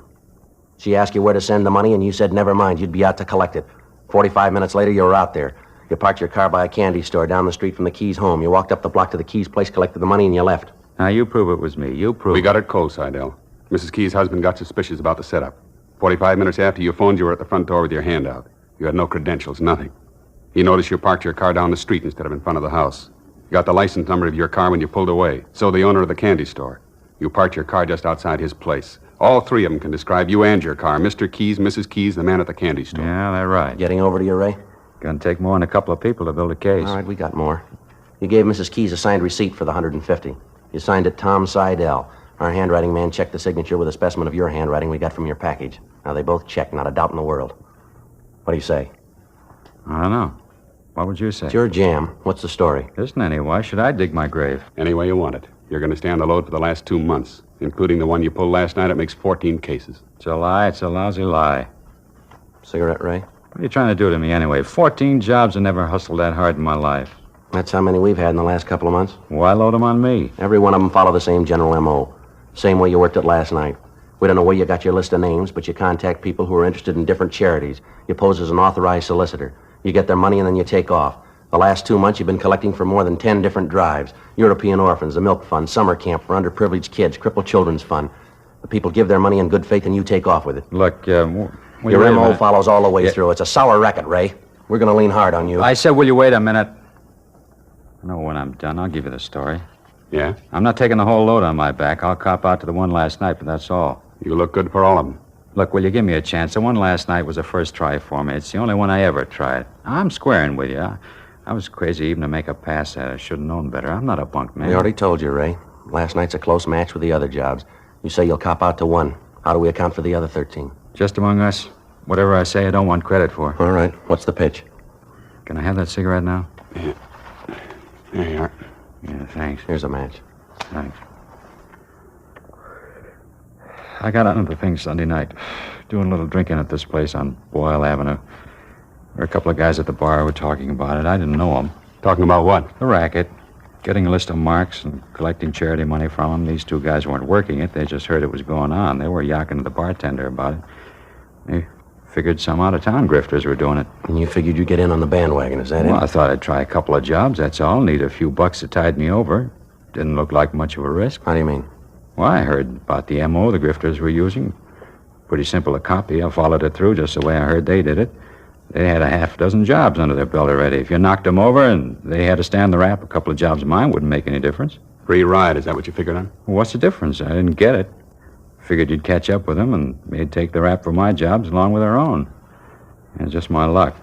She asked you where to send the money, and you said never mind. You'd be out to collect it. 45 minutes later, you were out there. You parked your car by a candy store down the street from the Keys' home. You walked up the block to the Keys' place, collected the money, and you left. Now, you prove it was me. You prove We got it cold, Seidel. Mrs. Key's husband got suspicious about the setup. 45 minutes after you phoned, you were at the front door with your hand out. You had no credentials, nothing. He noticed you parked your car down the street instead of in front of the house. You got the license number of your car when you pulled away. So the owner of the candy store. You parked your car just outside his place. All 3 of them can describe you and your car. Mr. Keyes, Mrs. Keyes, the man at the candy store. Yeah, that's right. Getting over to you, Ray? Gonna take more than a couple of people to build a case. All right, we got more. You gave Mrs. Keyes a signed receipt for the $150. You signed it Tom Seidel. Our handwriting man checked the signature with a specimen of your handwriting we got from your package. Now, they both checked, not a doubt in the world. What do you say? I don't know. What would you say? It's your jam. What's the story? Isn't any. Why should I dig my grave? Any way you want it. You're going to stay on the load for the last 2 months. Including the one you pulled last night, it makes 14 cases. It's a lie. It's a lousy lie. Cigarette, Ray? What are you trying to do to me anyway? 14 jobs. I never hustled that hard in my life. That's how many we've had in the last couple of months. Why load them on me? Every one of them follow the same general M.O. Same way you worked it last night. We don't know where you got your list of names, but you contact people who are interested in different charities. You pose as an authorized solicitor. You get their money and then you take off. The last 2 months, you've been collecting for more than 10 different drives. European orphans, the milk fund, summer camp for underprivileged kids, crippled children's fund. The people give their money in good faith and you take off with it. Look, your M.O. follows all the way through. It's a sour racket, Ray. We're going to lean hard on you. I said, will you wait a minute? I know when I'm done, I'll give you the story. Yeah? I'm not taking the whole load on my back. I'll cop out to the one last night, but that's all. You look good for all of them. Look, will you give me a chance? The one last night was the first try for me. It's the only one I ever tried. I'm squaring with you. I was crazy even to make a pass at it. I should have known better. I'm not a bunk man. We already told you, Ray. Last night's a close match with the other jobs. You say you'll cop out to one. How do we account for the other 13? Just among us. Whatever I say, I don't want credit for. All right. What's the pitch? Can I have that cigarette now? Yeah. There you are. Yeah, thanks. Here's a match. Thanks. I got onto the thing Sunday night. Doing a little drinking at this place on Boyle Avenue. There were a couple of guys at the bar who were talking about it. I didn't know them. Talking about what? The racket. Getting a list of marks and collecting charity money from them. These 2 guys weren't working it. They just heard it was going on. They were yakking to the bartender about it. They figured some out-of-town grifters were doing it. And you figured you'd get in on the bandwagon, is that it? Well, I thought I'd try a couple of jobs, that's all. Need a few bucks to tide me over. Didn't look like much of a risk. How do you mean? Well, I heard about the M.O. the grifters were using. Pretty simple to copy. I followed it through just the way I heard they did it. They had a half dozen jobs under their belt already. If you knocked them over and they had to stand the rap, a couple of jobs of mine wouldn't make any difference. Free ride, is that what you figured on? Well, what's the difference? I didn't get it. Figured you'd catch up with them and they'd take the rap for my jobs along with their own. And it's just my luck.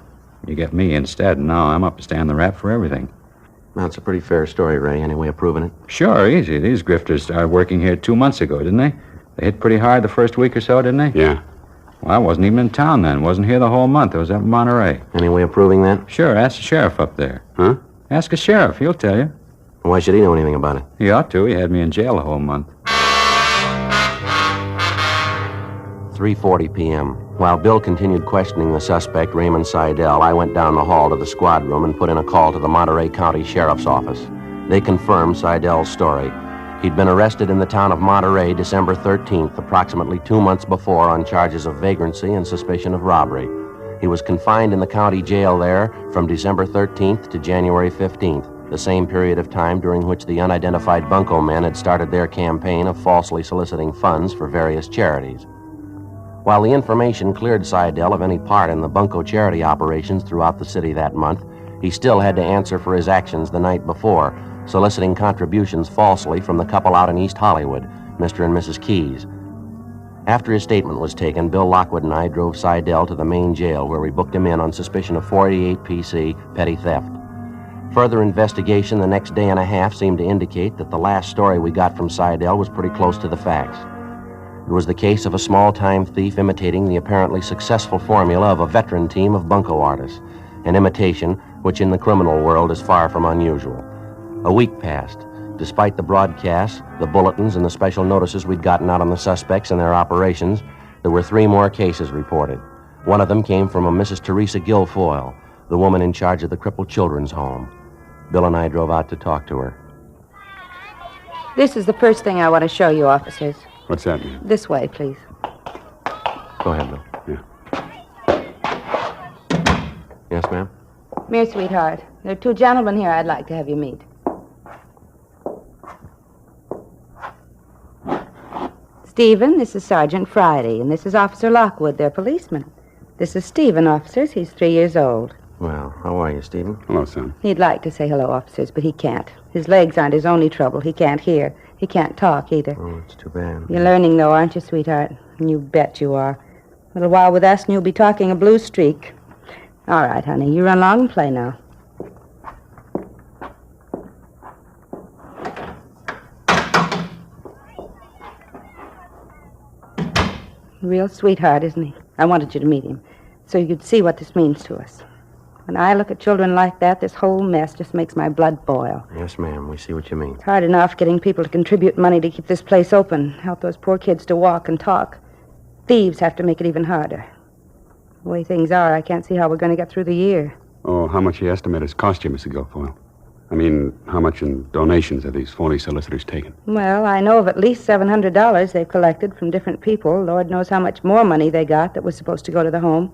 You get me instead, and now I'm up to stand the rap for everything. Well, it's a pretty fair story, Ray. Any way of proving it? Sure, easy. These grifters started working here 2 months ago, didn't they? They hit pretty hard the first week or so, didn't they? Yeah. Well, I wasn't even in town then. Wasn't here the whole month. I was up in Monterey. Any way of proving that? Sure, ask the sheriff up there. Huh? Ask a sheriff. He'll tell you. Why should he know anything about it? He ought to. He had me in jail the whole month. 3:40 p.m. While Bill continued questioning the suspect, Raymond Seidel, I went down the hall to the squad room and put in a call to the Monterey County Sheriff's Office. They confirmed Seidel's story. He'd been arrested in the town of Monterey December 13th, approximately 2 months before, on charges of vagrancy and suspicion of robbery. He was confined in the county jail there from December 13th to January 15th, the same period of time during which the unidentified Bunco men had started their campaign of falsely soliciting funds for various charities. While the information cleared Seidel of any part in the Bunco charity operations throughout the city that month, he still had to answer for his actions the night before, soliciting contributions falsely from the couple out in East Hollywood, Mr. and Mrs. Keys. After his statement was taken, Bill Lockwood and I drove Seidel to the main jail where we booked him in on suspicion of 48 PC petty theft. Further investigation the next day and a half seemed to indicate that the last story we got from Seidel was pretty close to the facts. It was the case of a small-time thief imitating the apparently successful formula of a veteran team of bunco artists, an imitation which in the criminal world is far from unusual. A week passed. Despite the broadcasts, the bulletins, and the special notices we'd gotten out on the suspects and their operations, there were 3 more cases reported. One of them came from a Mrs. Teresa Guilfoyle, the woman in charge of the crippled children's home. Bill and I drove out to talk to her. This is the first thing I want to show you, officers. What's that mean? This way, please. Go ahead, Bill. Yeah. Yes, ma'am? Come here, sweetheart. There are 2 gentlemen here I'd like to have you meet. Stephen, this is Sergeant Friday, and this is Officer Lockwood, their policeman. This is Stephen, officers. He's 3 years old. Well, how are you, Stephen? Hello, son. He'd like to say hello, officers, but he can't. His legs aren't his only trouble. He can't hear. He can't talk, either. Oh, it's too bad. You're learning, though, aren't you, sweetheart? You bet you are. A little while with us, and you'll be talking a blue streak. All right, honey, you run along and play now. Real sweetheart, isn't he? I wanted you to meet him, so you'd see what this means to us. When I look at children like that, this whole mess just makes my blood boil. Yes, ma'am. We see what you mean. It's hard enough getting people to contribute money to keep this place open, help those poor kids to walk and talk. Thieves have to make it even harder. The way things are, I can't see how we're going to get through the year. Oh, how much you estimate it's cost you, Mr. Guilfoyle? I mean, how much in donations have these phony solicitors taken? Well, I know of at least $700 they've collected from different people. Lord knows how much more money they got that was supposed to go to the home.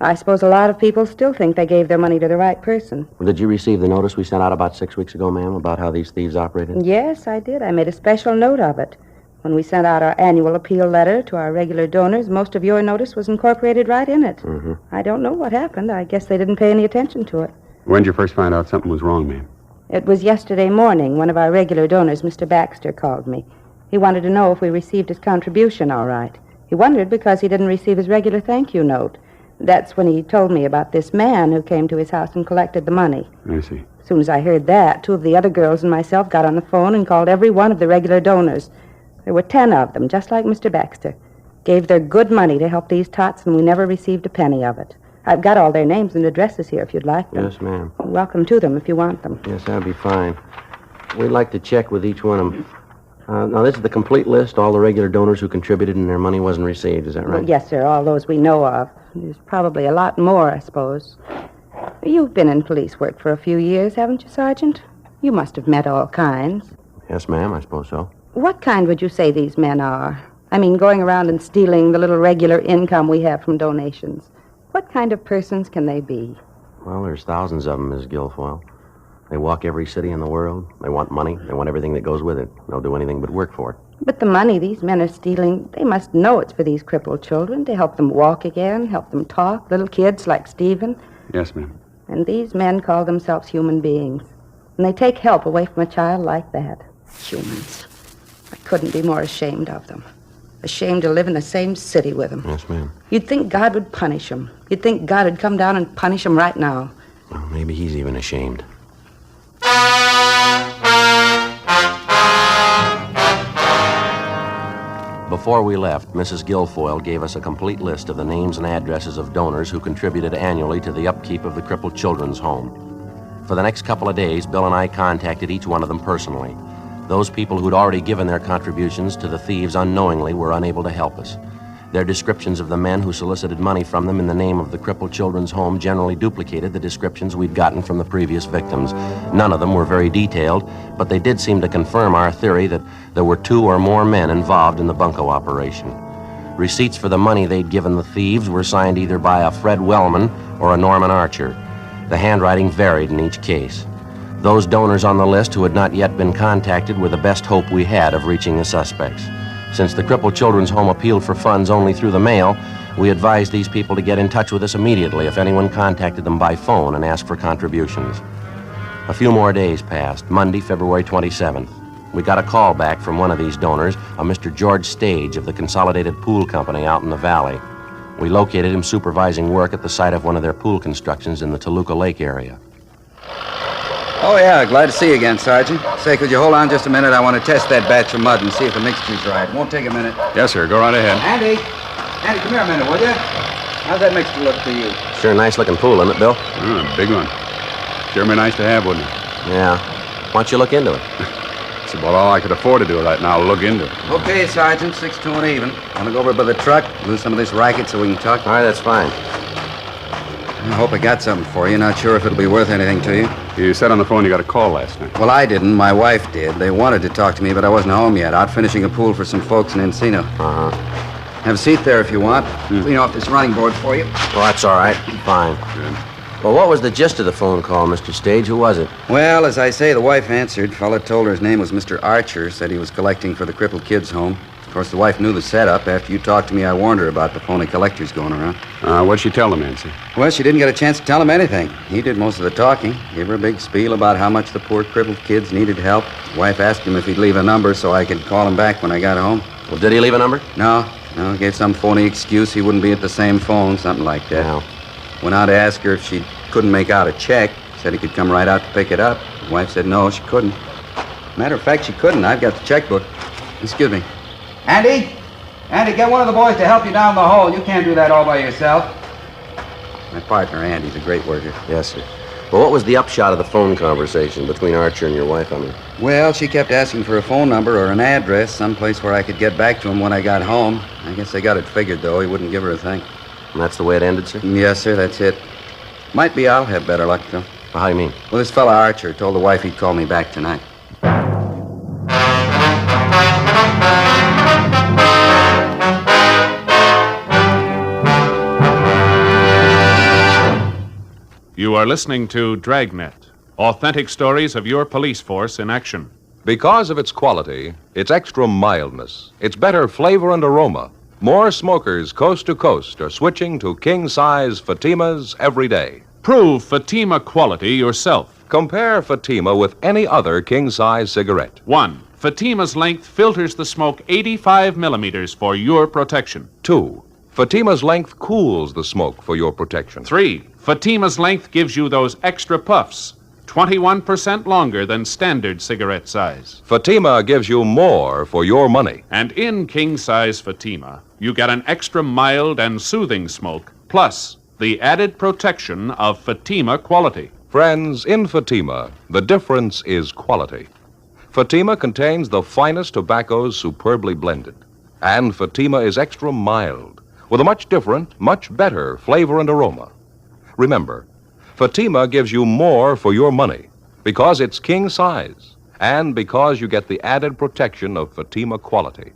I suppose a lot of people still think they gave their money to the right person. Did you receive the notice we sent out about 6 weeks ago, ma'am, about how these thieves operated? Yes, I did. I made a special note of it. When we sent out our annual appeal letter to our regular donors, most of your notice was incorporated right in it. Mm-hmm. I don't know what happened. I guess they didn't pay any attention to it. When did you first find out something was wrong, ma'am? It was yesterday morning. One of our regular donors, Mr. Baxter, called me. He wanted to know if we received his contribution all right. He wondered because he didn't receive his regular thank you note. That's when he told me about this man who came to his house and collected the money. I see. As soon as I heard that, 2 of the other girls and myself got on the phone and called every one of the regular donors. There were 10 of them, just like Mr. Baxter. Gave their good money to help these tots, and we never received a penny of it. I've got all their names and addresses here if you'd like them. Yes, ma'am. You're welcome to them if you want them. Yes, that'd be fine. We'd like to check with each one of them. Now, this is the complete list, all the regular donors who contributed and their money wasn't received. Is that right? Well, yes, sir, all those we know of. There's probably a lot more, I suppose. You've been in police work for a few years, haven't you, Sergeant? You must have met all kinds. Yes, ma'am, I suppose so. What kind would you say these men are? I mean, going around and stealing the little regular income we have from donations. What kind of persons can they be? Well, there's thousands of them, Ms. Guilfoyle. They walk every city in the world. They want money. They want everything that goes with it. They'll do anything but work for it. But the money these men are stealing, they must know it's for these crippled children to help them walk again, help them talk, little kids like Stephen. Yes, ma'am. And these men call themselves human beings. And they take help away from a child like that. Humans. I couldn't be more ashamed of them. Ashamed to live in the same city with them. Yes, ma'am. You'd think God would punish them. You'd think God would come down and punish them right now. Well, maybe he's even ashamed. Before we left, Mrs. Guilfoyle gave us a complete list of the names and addresses of donors who contributed annually to the upkeep of the crippled children's home. For the next couple of days, Bill and I contacted each one of them personally. Those people who'd already given their contributions to the thieves unknowingly were unable to help us. Their descriptions of the men who solicited money from them in the name of the crippled children's home generally duplicated the descriptions we'd gotten from the previous victims. None of them were very detailed, but they did seem to confirm our theory that there were 2 or more men involved in the bunco operation. Receipts for the money they'd given the thieves were signed either by a Fred Wellman or a Norman Archer. The handwriting varied in each case. Those donors on the list who had not yet been contacted were the best hope we had of reaching the suspects. Since the Crippled Children's Home appealed for funds only through the mail, we advised these people to get in touch with us immediately if anyone contacted them by phone and asked for contributions. A few more days passed. Monday, February 27th. We got a call back from one of these donors, a Mr. George Stage of the Consolidated Pool Company out in the valley. We located him supervising work at the site of one of their pool constructions in the Toluca Lake area. Oh, yeah, glad to see you again, Sergeant. Say, could you hold on just a minute? I want to test that batch of mud and see if the mixture's right. Won't take a minute. Yes, sir. Go right ahead. Andy, come here a minute, will you? How's that mixture look to you? Sure a nice-looking pool, isn't it, Bill? Big one. Sure be nice to have, wouldn't it? Yeah. Why don't you look into it? It's about all I could afford to do right now, look into it. Okay, Sergeant, 6-2 and even. Want to go over by the truck, lose some of this racket so we can talk? All right, that's fine. I hope I got something for you. Not sure if it'll be worth anything to you. You said on the phone you got a call last night. Well, I didn't. My wife did. They wanted to talk to me, but I wasn't home yet. Out finishing a pool for some folks in Encino. Uh-huh. Have a seat there if you want. Clean off this running board for you. Well, that's all right. Fine. Good. Well, what was the gist of the phone call, Mr. Stage? Who was it? Well, as I say, the wife answered. Fella told her his name was Mr. Archer. Said he was collecting for the crippled kids' home. Of course, the wife knew the setup. After you talked to me, I warned her about the phony collectors going around. What'd she tell him, Nancy? Well, she didn't get a chance to tell him anything. He did most of the talking. Gave her a big spiel about how much the poor crippled kids needed help. The wife asked him if he'd leave a number so I could call him back when I got home. Well, did he leave a number? No. Gave some phony excuse he wouldn't be at the same phone, something like that. No. Went out to ask her if she couldn't make out a check. Said he could come right out to pick it up. The wife said no, she couldn't. Matter of fact, she couldn't. I've got the checkbook. Excuse me. Andy, get one of the boys to help you down the hole. You can't do that all by yourself. My partner, Andy's a great worker. Yes, sir. Well, what was the upshot of the phone conversation between Archer and your wife, I mean? Well, she kept asking for a phone number or an address, someplace where I could get back to him when I got home. I guess they got it figured, though. He wouldn't give her a thing. And that's the way it ended, sir? Yes, sir, that's it. Might be I'll have better luck, though. Well, how do you mean? Well, this fella Archer told the wife he'd call me back tonight. You are listening to Dragnet, authentic stories of your police force in action. Because of its quality, its extra mildness, its better flavor and aroma, more smokers coast to coast are switching to king-size Fatimas every day. Prove Fatima quality yourself. Compare Fatima with any other king-size cigarette. 1. Fatima's length filters the smoke 85 millimeters for your protection. 2. Fatima's length cools the smoke for your protection. 3. Fatima's length gives you those extra puffs, 21% longer than standard cigarette size. Fatima gives you more for your money. And in king-size Fatima, you get an extra mild and soothing smoke, plus the added protection of Fatima quality. Friends, in Fatima, the difference is quality. Fatima contains the finest tobaccos superbly blended. And Fatima is extra mild, with a much different, much better flavor and aroma. Remember, Fatima gives you more for your money because it's king size and because you get the added protection of Fatima quality.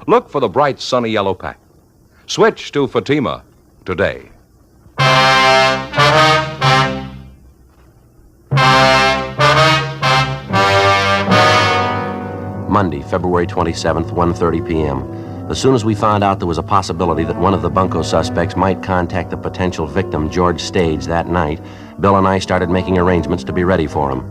Look for the bright sunny yellow pack. Switch to Fatima today. Monday, February 27th, 1:30 p.m. As soon as we found out there was a possibility that one of the Bunco suspects might contact the potential victim, George Stage, that night, Bill and I started making arrangements to be ready for him.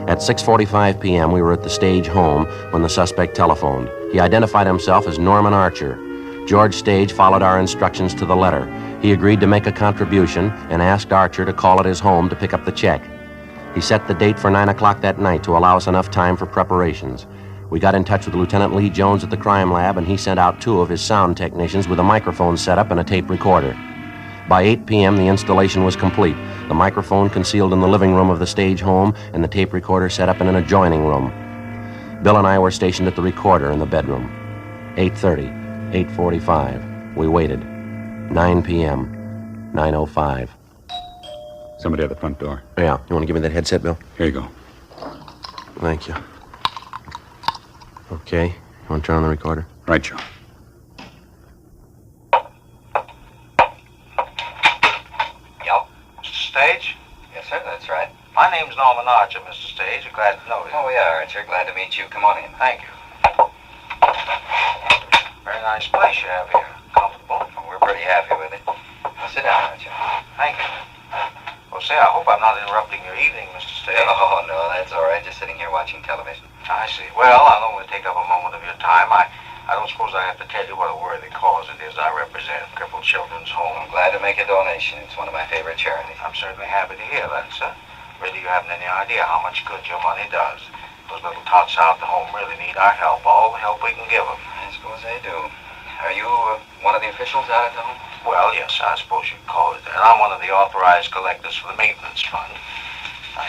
At 6:45 p.m., we were at the Stage home when the suspect telephoned. He identified himself as Norman Archer. George Stage followed our instructions to the letter. He agreed to make a contribution and asked Archer to call at his home to pick up the check. He set the date for 9 o'clock that night to allow us enough time for preparations. We got in touch with Lieutenant Lee Jones at the crime lab, and he sent out 2 of his sound technicians with a microphone set up and a tape recorder. By 8 p.m., the installation was complete. The microphone concealed in the living room of the Stage home and the tape recorder set up in an adjoining room. Bill and I were stationed at the recorder in the bedroom. 8:30, 8:45. We waited. 9 p.m., 9:05. Somebody at the front door. Yeah. You want to give me that headset, Bill? Here you go. Thank you. Okay. You want to turn on the recorder? Right, Joe. Stage? Yes, sir, that's right. My name's Norman Archer, Mr. Stage. We're glad to know you. Oh, we are, Archer. Glad to meet you. Come on in. Thank you. Very nice place you have here. Comfortable. Oh, we're pretty happy with it. Now, sit down, Archer. Thank you. Well, say, I hope I'm not interrupting your evening, Mr. Stage. Oh, no, that's all right. Just sitting here watching television. I see. Well, I don't want to take up a moment of your time. I don't suppose I have to tell you what a worthy cause it is I represent, Crippled Children's Home. I'm glad to make a donation. It's one of my favorite charities. I'm certainly happy to hear that, sir. Really, you haven't any idea how much good your money does. Those little tots out at home really need our help, all the help we can give them. I suppose they do. Are you one of the officials out at the home? Well, yes, I suppose you'd call it that. I'm one of the authorized collectors for the maintenance fund. I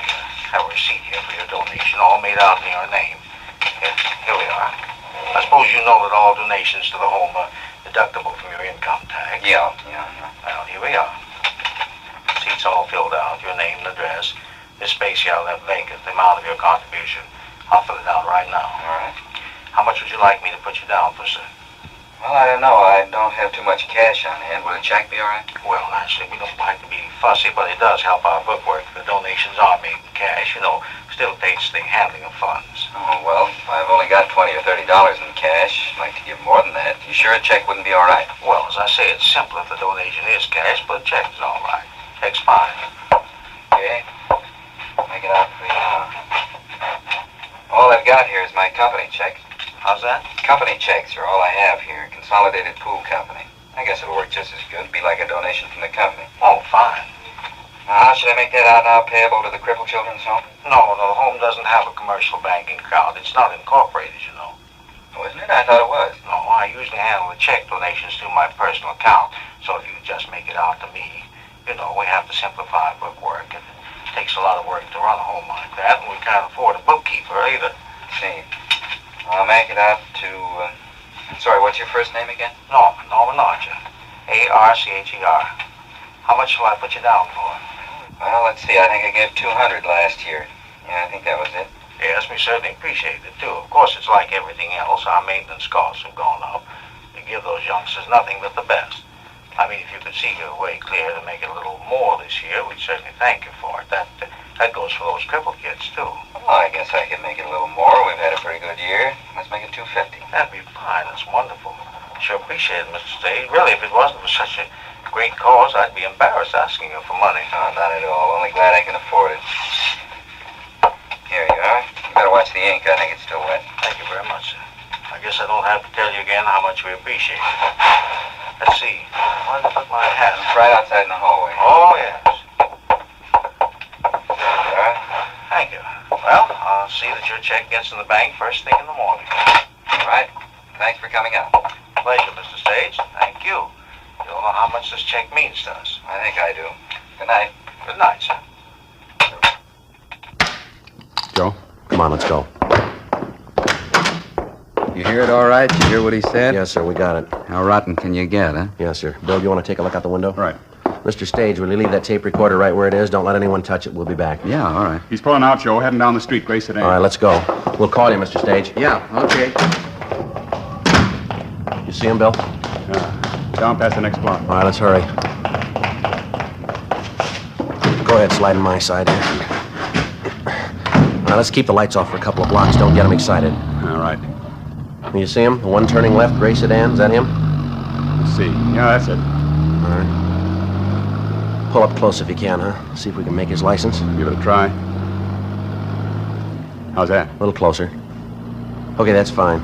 have a receipt here for your donation, all made out in your name. Here we are. I suppose you know that all donations to the home are deductible from your income tax. Yeah. Well, here we are. Seat's all filled out, your name and address. This space here I left vacant, the amount of your contribution. I'll fill it out right now. All right. How much would you like me to put you down for, sir? Well, I don't know. I don't have too much cash on hand. Will a check be all right? Well, actually, we don't like to be fussy, but it does help our bookwork. The donations are made in cash, still takes the handling of funds. Oh, well, if I've only got $20 or $30 in cash, I'd like to give more than that. You sure a check wouldn't be all right? Well, as I say, it's simple if the donation is cash, but a check is all right. Check's fine. Okay. Make it out for you now. All I've got here is my company check. How's that? Company checks are all I have here. Consolidated Pool Company. I guess it'll work just as good. Be like a donation from the company. Oh, fine. Now, how should I make that out now? Payable to the Crippled Children's Home? No, the home doesn't have a commercial banking account. It's not incorporated, you know. Oh, isn't it? I thought it was. No, I usually handle the check donations through my personal account. So if you just make it out to me, we have to simplify bookwork. It takes a lot of work to run a home like that, and we can't afford a bookkeeper either. See. I'll make it out to, I'm sorry, what's your first name again? Norman Archer. Archer. How much shall I put you down for? Well, let's see. I think I gave $200 last year. Yeah, I think that was it. Yes, we certainly appreciate it, too. Of course, it's like everything else. Our maintenance costs have gone up. We give those youngsters nothing but the best. I mean, if you could see your way clear to make it a little more this year, we'd certainly thank you for it. That goes for those crippled kids, too. Well, I guess I could make it a little more. We've had a pretty good year. Let's make it $250. That'd be fine. That's wonderful. Sure appreciate it, Mr. Stage. Really, if it wasn't for such a great cause, I'd be embarrassed asking you for money. No, not at all. Only glad I can afford it. Here you are. You better watch the ink. I think it's still wet. Thank you very much, sir. I guess I don't have to tell you again how much we appreciate it. Let's see. Where did I put my hat? It's right outside in the hallway. Oh, yes. There you are. Thank you. Well, I'll see that your check gets in the bank first thing in the morning. All right. Thanks for coming out. Pleasure, Mr. Stage. Thank you. You don't know how much this check means to us. I think I do. Good night. Good night, sir. Joe? Come on, let's go. You hear it all right? You hear what he said? Yes, sir, we got it. How rotten can you get, huh? Yes, sir. Bill, you want to take a look out the window? Right. Mr. Stage, will you leave that tape recorder right where it is? Don't let anyone touch it. We'll be back. Yeah, all right. He's pulling out, Joe, heading down the street, Gray Sedan. All right, let's go. We'll call you, Mr. Stage. Yeah, okay. You see him, Bill? Down past the next block. All right, let's hurry. Go ahead, slide in my side here. All right, let's keep the lights off for a couple of blocks. Don't get them excited. All right. You see him? The one turning left, gray sedan. Is that him? Let's see. Yeah, that's it. All right. Pull up close if you can, huh? See if we can make his license. Give it a try. How's that? A little closer. Okay, that's fine.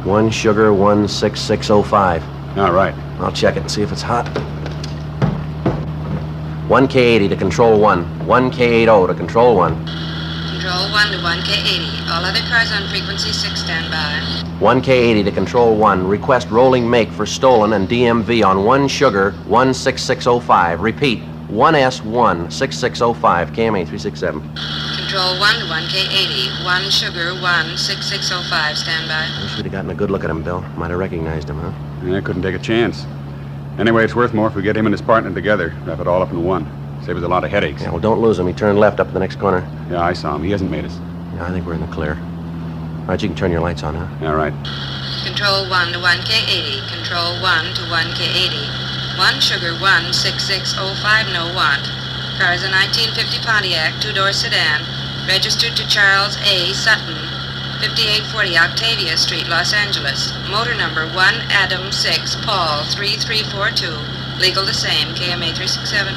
1 sugar 16605. All right. I'll check it and see if it's hot. 1K80 to control 1. 1K80 to control 1. Control 1 to 1K80. All other cars on frequency 6 stand by. 1K80 to control 1. Request rolling make for stolen and DMV on 1 sugar 16605. Repeat, 1S1 6605. KMA 367. Control 1 to 1K80. 1 sugar 16605. Stand by. I wish we'd have gotten a good look at him, Bill. Might have recognized him, huh? Yeah, I couldn't take a chance. Anyway, it's worth more if we get him and his partner together. Wrap it all up in one. Save us a lot of headaches. Yeah, well, don't lose him. He turned left up at the next corner. Yeah, I saw him. He hasn't made us. Yeah, I think we're in the clear. All right, you can turn your lights on, huh? All right. Control 1 to 1K80. Control 1 to 1K80. 1 sugar 16605. No want. Car is a 1950 Pontiac, two-door sedan, registered to Charles A. Sutton, 5840 Octavia Street, Los Angeles. Motor number 1 Adam 6 Paul 3342. Legal the same, KMA 367.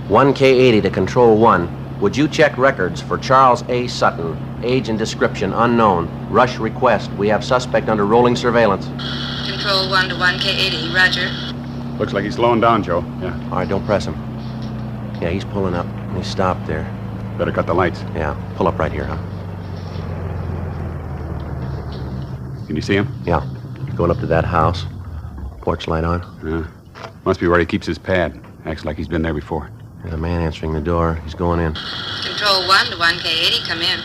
1K80 to Control 1. Would you check records for Charles A. Sutton, age and description unknown? Rush request. We have suspect under rolling surveillance. Control 1 to 1K80, roger. Looks like he's slowing down, Joe. Yeah. All right, don't press him. Yeah, he's pulling up. He's stopped there. Better cut the lights. Yeah, pull up right here, huh? Can you see him? Yeah. Going up to that house. Porch light on. Yeah. Must be where he keeps his pad. Acts like he's been there before. There's a man answering the door. He's going in. Control 1 to 1K80, come in.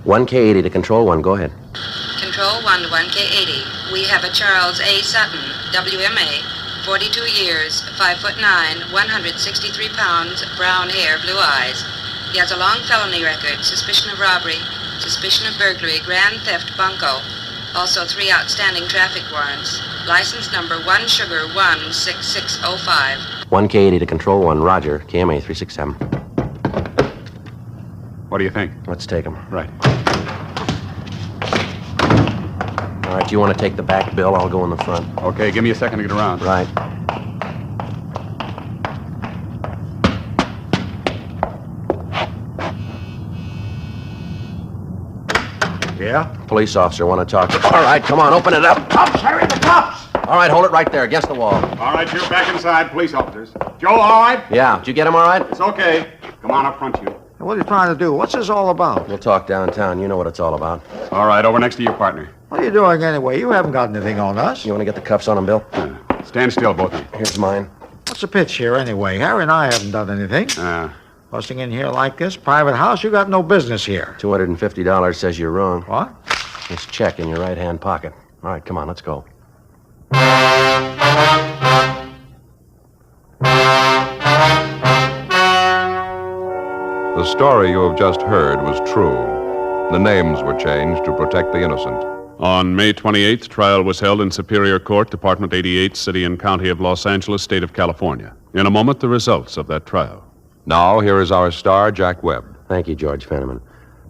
1K80 to Control 1. Go ahead. Control 1 to 1K80. We have a Charles A. Sutton, WMA, 42 years, 5'9", 163 pounds, brown hair, blue eyes. He has a long felony record, suspicion of robbery, suspicion of burglary, grand theft, bunco. Also 3 outstanding traffic warrants. License number 1 Sugar 16605. 1K80 to Control 1. Roger. KMA 367. What do you think? Let's take him. Right. All right, you want to take the back, Bill? I'll go in the front. Okay, give me a second to get around. Right. Yeah? Police officer, want to talk to... All right, come on, open it up. Cops, Harry, the cops! All right, hold it right there, against the wall. All right, you're back inside, police officers. Joe, all right? Yeah, did you get him all right? It's okay. Come on up front, you. What are you trying to do? What's this all about? We'll talk downtown. You know what it's all about. All right, over next to your partner. What are you doing anyway? You haven't got anything on us. You want to get the cuffs on him, Bill? Stand still, both of you. Here's mine. What's the pitch here anyway? Harry and I haven't done anything. Busting in here like this, private house, you got no business here. $250 says you're wrong. What? This check in your right-hand pocket. All right, come on, let's go. The story you have just heard was true. The names were changed to protect the innocent. On May 28th, trial was held in Superior Court, Department 88, City and County of Los Angeles, State of California. In a moment, the results of that trial. Now, here is our star, Jack Webb. Thank you, George Fenneman.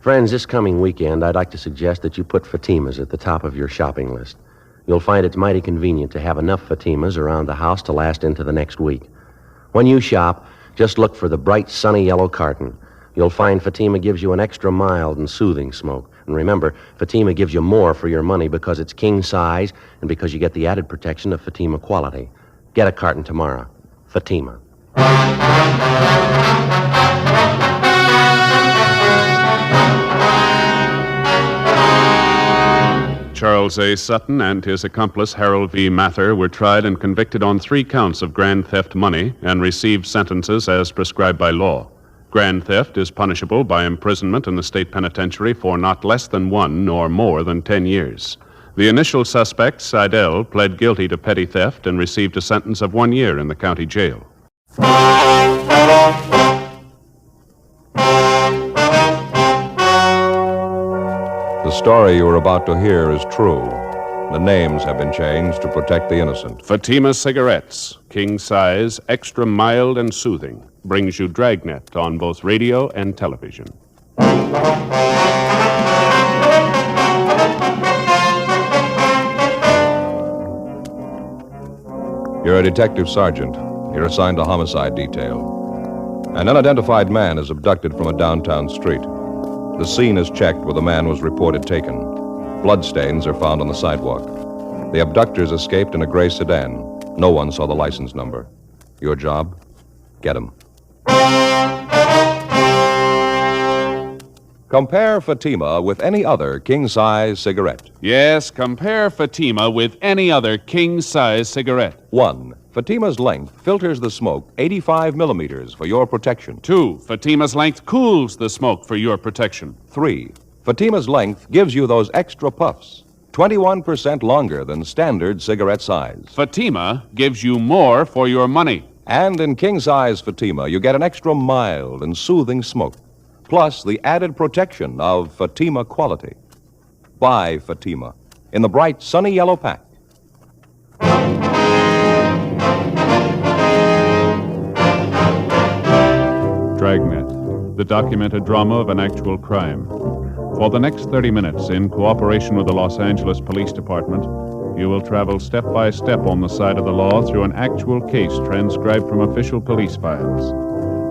Friends, this coming weekend, I'd like to suggest that you put Fatimas at the top of your shopping list. You'll find it's mighty convenient to have enough Fatimas around the house to last into the next week. When you shop, just look for the bright, sunny yellow carton. You'll find Fatima gives you an extra mild and soothing smoke. And remember, Fatima gives you more for your money because it's king size and because you get the added protection of Fatima quality. Get a carton tomorrow. Fatima. Charles A. Sutton and his accomplice Harold V. Mather were tried and convicted on 3 counts of grand theft money and received sentences as prescribed by law. Grand theft is punishable by imprisonment in the state penitentiary for not less than 1 nor more than 10 years. The initial suspect, Seidel, pled guilty to petty theft and received a sentence of 1 year in the county jail. The story you are about to hear is true. The names have been changed to protect the innocent. Fatima Cigarettes, king size, extra mild and soothing, brings you Dragnet on both radio and television. You're a detective sergeant. You're assigned to homicide detail. An unidentified man is abducted from a downtown street. The scene is checked where the man was reported taken. Bloodstains are found on the sidewalk. The abductors escaped in a gray sedan. No one saw the license number. Your job? Get him. Compare Fatima with any other king-size cigarette. Yes, compare Fatima with any other king-size cigarette. 1. Fatima's length filters the smoke 85 millimeters for your protection. 2. Fatima's length cools the smoke for your protection. 3. Fatima's length gives you those extra puffs, 21% longer than standard cigarette size. Fatima gives you more for your money. And in king-size Fatima, you get an extra mild and soothing smoke, plus the added protection of Fatima quality. Buy Fatima in the bright, sunny yellow pack. Dragnet, the documented drama of an actual crime. For the next 30 minutes, in cooperation with the Los Angeles Police Department, you will travel step by step on the side of the law through an actual case transcribed from official police files.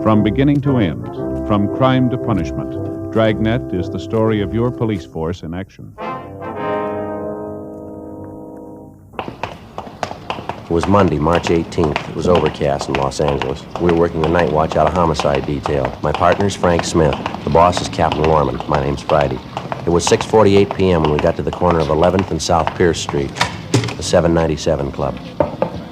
From beginning to end, from crime to punishment, Dragnet is the story of your police force in action. It was Monday, March 18th. It was overcast in Los Angeles. We were working the night watch out of homicide detail. My partner's Frank Smith. The boss is Captain Lorman. My name's Friday. It was 6:48 p.m. when we got to the corner of 11th and South Pierce Street, the 797 Club.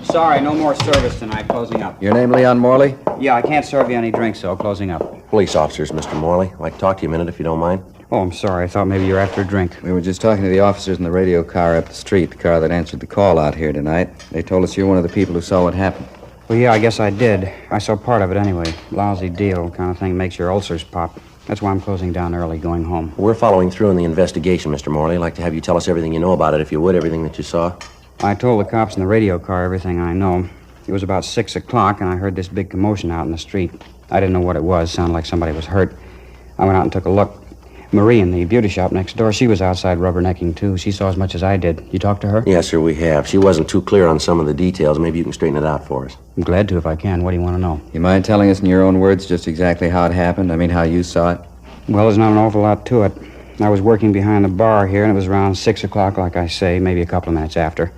Sorry, no more service tonight. Closing up. Your name Leon Morley? Yeah, I can't serve you any drinks, so closing up. Police officers, Mr. Morley. I'd like to talk to you a minute if you don't mind. Oh, I'm sorry. I thought maybe you were after a drink. We were just talking to the officers in the radio car up the street, the car that answered the call out here tonight. They told us you're one of the people who saw what happened. Well, yeah, I guess I did. I saw part of it anyway. Lousy deal, kind of thing makes your ulcers pop. That's why I'm closing down early, going home. We're following through in the investigation, Mr. Morley. I'd like to have you tell us everything you know about it, if you would, everything that you saw. I told the cops in the radio car everything I know. It was about 6 o'clock, and I heard this big commotion out in the street. I didn't know what it was. Sounded like somebody was hurt. I went out and took a look. Marie in the beauty shop next door, she was outside rubbernecking, too. She saw as much as I did. You talked to her? Yes, sir, we have. She wasn't too clear on some of the details. Maybe you can straighten it out for us. I'm glad to if I can. What do you want to know? You mind telling us in your own words just exactly how it happened? I mean, how you saw it? Well, there's not an awful lot to it. I was working behind the bar here, and it was around 6 o'clock, like I say, maybe a couple of minutes after.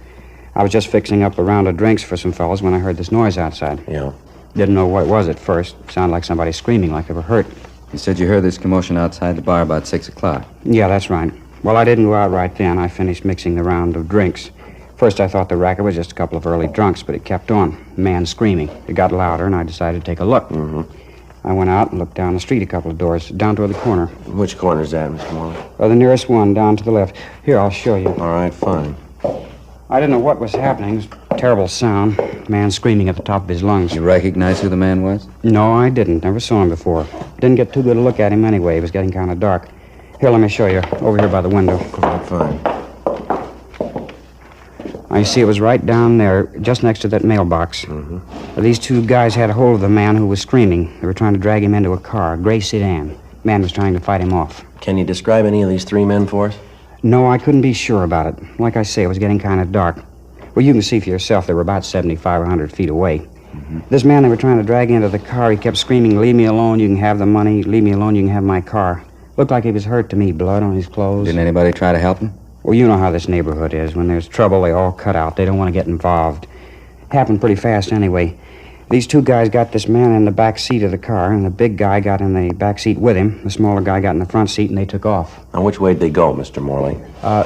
I was just fixing up a round of drinks for some fellas when I heard this noise outside. Yeah. Didn't know what it was at first. Sounded like somebody screaming like they were hurt. You said you heard this commotion outside the bar about 6 o'clock. Yeah, that's right. Well, I didn't go out right then. I finished mixing the round of drinks. First, I thought the racket was just a couple of early drunks, but it kept on. Man screaming. It got louder, and I decided to take a look. Mm-hmm. I went out and looked down the street a couple of doors, down toward the corner. Which corner is that, Mr. Morley? The nearest one, down to the left. Here, I'll show you. All right, fine. I didn't know what was happening. It was a terrible sound. Man screaming at the top of his lungs. You recognize who the man was? No, I didn't. Never saw him before. Didn't get too good a look at him anyway. It was getting kind of dark. Here, let me show you. Over here by the window. All right, fine. I see it was right down there, just next to that mailbox. Mm-hmm. These two guys had a hold of the man who was screaming. They were trying to drag him into a car, a gray sedan. Man was trying to fight him off. Can you describe any of these three men for us? No, I couldn't be sure about it. Like I say, it was getting kind of dark. Well, you can see for yourself they were about 75 or 100 feet away. Mm-hmm. This man they were trying to drag into the car, he kept screaming, "Leave me alone, you can have the money. Leave me alone, you can have my car." Looked like he was hurt to me, blood on his clothes. Didn't anybody try to help him? Well, you know how this neighborhood is. When there's trouble, they all cut out. They don't want to get involved. Happened pretty fast anyway. These two guys got this man in the back seat of the car, and the big guy got in the back seat with him. The smaller guy got in the front seat, and they took off. Now, which way did they go, Mr. Morley?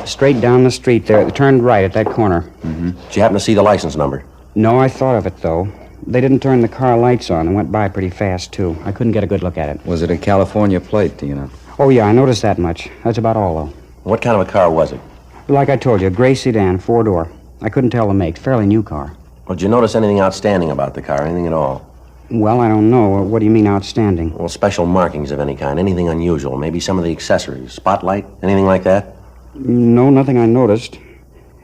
Straight down the street there. They turned right at that corner. Mm-hmm. Did you happen to see the license number? No, I thought of it, though. They didn't turn the car lights on and went by pretty fast, too. I couldn't get a good look at it. Was it a California plate, do you know? Oh, yeah, I noticed that much. That's about all, though. What kind of a car was it? Like I told you, a gray sedan, 4-door. I couldn't tell the make. Fairly new car. Well, did you notice anything outstanding about the car? Anything at all? Well, I don't know. What do you mean outstanding? Well, special markings of any kind. Anything unusual. Maybe some of the accessories. Spotlight? Anything like that? No, nothing I noticed.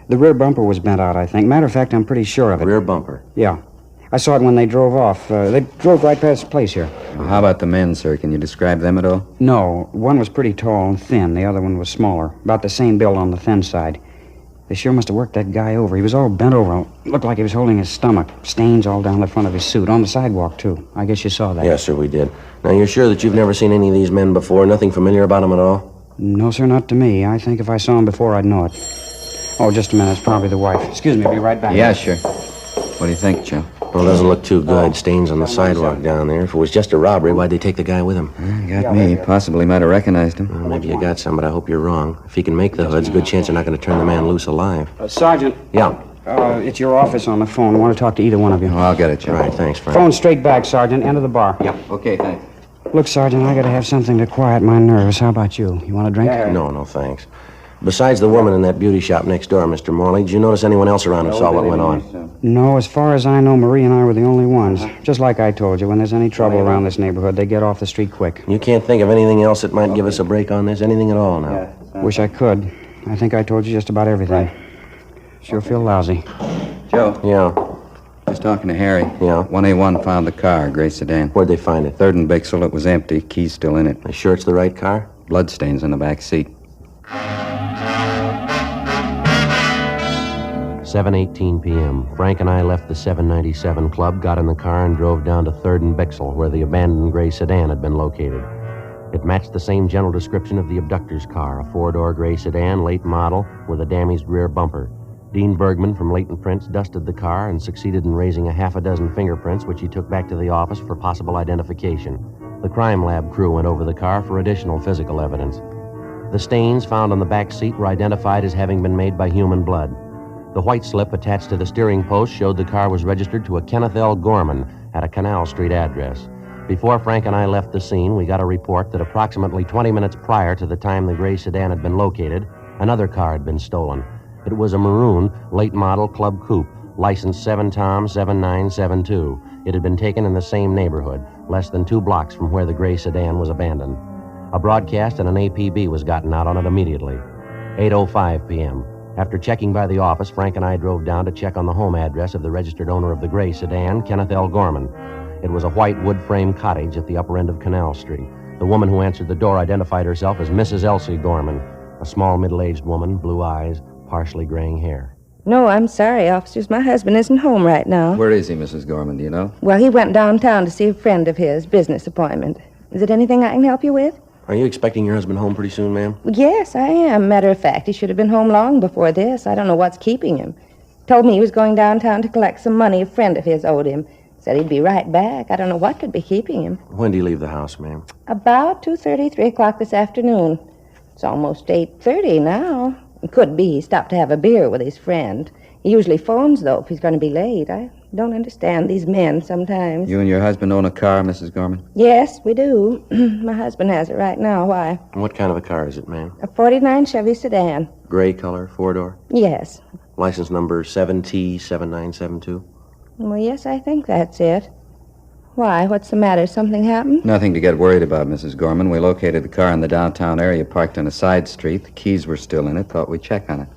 The rear bumper was bent out, I think. Matter of fact, I'm pretty sure of it. Rear bumper? Yeah. I saw it when they drove off. They drove right past the place here. Well, how about the men, sir? Can you describe them at all? No. One was pretty tall and thin. The other one was smaller. About the same build on the thin side. They sure must have worked that guy over. He was all bent over. Looked like he was holding his stomach. Stains all down the front of his suit. On the sidewalk, too. I guess you saw that. Yes, sir, we did. Now, you're sure that you've never seen any of these men before? Nothing familiar about them at all? No, sir, not to me. I think if I saw him before, I'd know it. Oh, just a minute. It's probably the wife. Excuse me, I'll be right back. Yeah, sure. What do you think, Joe? Well, it doesn't look too good. Stains on the sidewalk down there. If it was just a robbery, why'd they take the guy with them? Got me. Possibly might have recognized him. Well, maybe you got some, but I hope you're wrong. If he can make the hoods, good chance they're not going to turn the man loose alive. Sergeant. Yeah. It's your office on the phone. I want to talk to either one of you. Oh, I'll get it, Joe. All right, thanks, Frank. Phone straight back, Sergeant. End of the bar. Yeah. Okay, thanks. Look, Sergeant, I got to have something to quiet my nerves. How about you? You want a drink? No, thanks. Besides the woman in that beauty shop next door, Mr. Morley, did you notice anyone else around who saw what went on? No, as far as I know, Marie and I were the only ones. Just like I told you, when there's any trouble around this neighborhood, they get off the street quick. You can't think of anything else that might give us a break on this? Anything at all now? Wish I could. I think I told you just about everything. Sure feel lousy. Joe. Yeah. Just talking to Harry. Yeah? 1A1 found the car, gray sedan. Where'd they find it? 3rd and Bixel. It was empty. Key's still in it. Are you sure it's the right car? Bloodstains in the back seat. 7:18 p.m. Frank and I left the 797 Club, got in the car, and drove down to 3rd and Bixel, where the abandoned gray sedan had been located. It matched the same general description of the abductor's car, a 4-door gray sedan, late model, with a damaged rear bumper. Dean Bergman from Leighton Prince dusted the car and succeeded in raising a half a dozen fingerprints, which he took back to the office for possible identification. The crime lab crew went over the car for additional physical evidence. The stains found on the back seat were identified as having been made by human blood. The white slip attached to the steering post showed the car was registered to a Kenneth L. Gorman at a Canal Street address. Before Frank and I left the scene, we got a report that approximately 20 minutes prior to the time the gray sedan had been located, another car had been stolen. It was a maroon, late model Club Coupe, license 7-Tom 7972. It had been taken in the same neighborhood, less than 2 blocks from where the gray sedan was abandoned. A broadcast and an APB was gotten out on it immediately. 8:05 p.m. After checking by the office, Frank and I drove down to check on the home address of the registered owner of the gray sedan, Kenneth L. Gorman. It was a white wood-frame cottage at the upper end of Canal Street. The woman who answered the door identified herself as Mrs. Elsie Gorman, a small middle-aged woman, blue eyes, partially graying hair. No, I'm sorry, officers. My husband isn't home right now. Where is he, Mrs. Gorman? Do you know? Well, he went downtown to see a friend of his, business appointment. Is it anything I can help you with? Are you expecting your husband home pretty soon, ma'am? Yes, I am. Matter of fact, he should have been home long before this. I don't know what's keeping him. Told me he was going downtown to collect some money a friend of his owed him. Said he'd be right back. I don't know what could be keeping him. When do you leave the house, ma'am? About 2:30, 3 o'clock this afternoon. It's almost 8:30 now. It could be he stopped to have a beer with his friend. He usually phones, though, if he's going to be late. I don't understand these men sometimes. You and your husband own a car, Mrs. Gorman? Yes, we do. My husband has it right now. Why? What kind of a car is it, ma'am? A 49 Chevy sedan. Gray color, 4-door? Yes. License number 7T7972? Well, yes, I think that's it. Why? What's the matter? Something happened? Nothing to get worried about, Mrs. Gorman. We located the car in the downtown area, parked on a side street. The keys were still in it. Thought we'd check on it.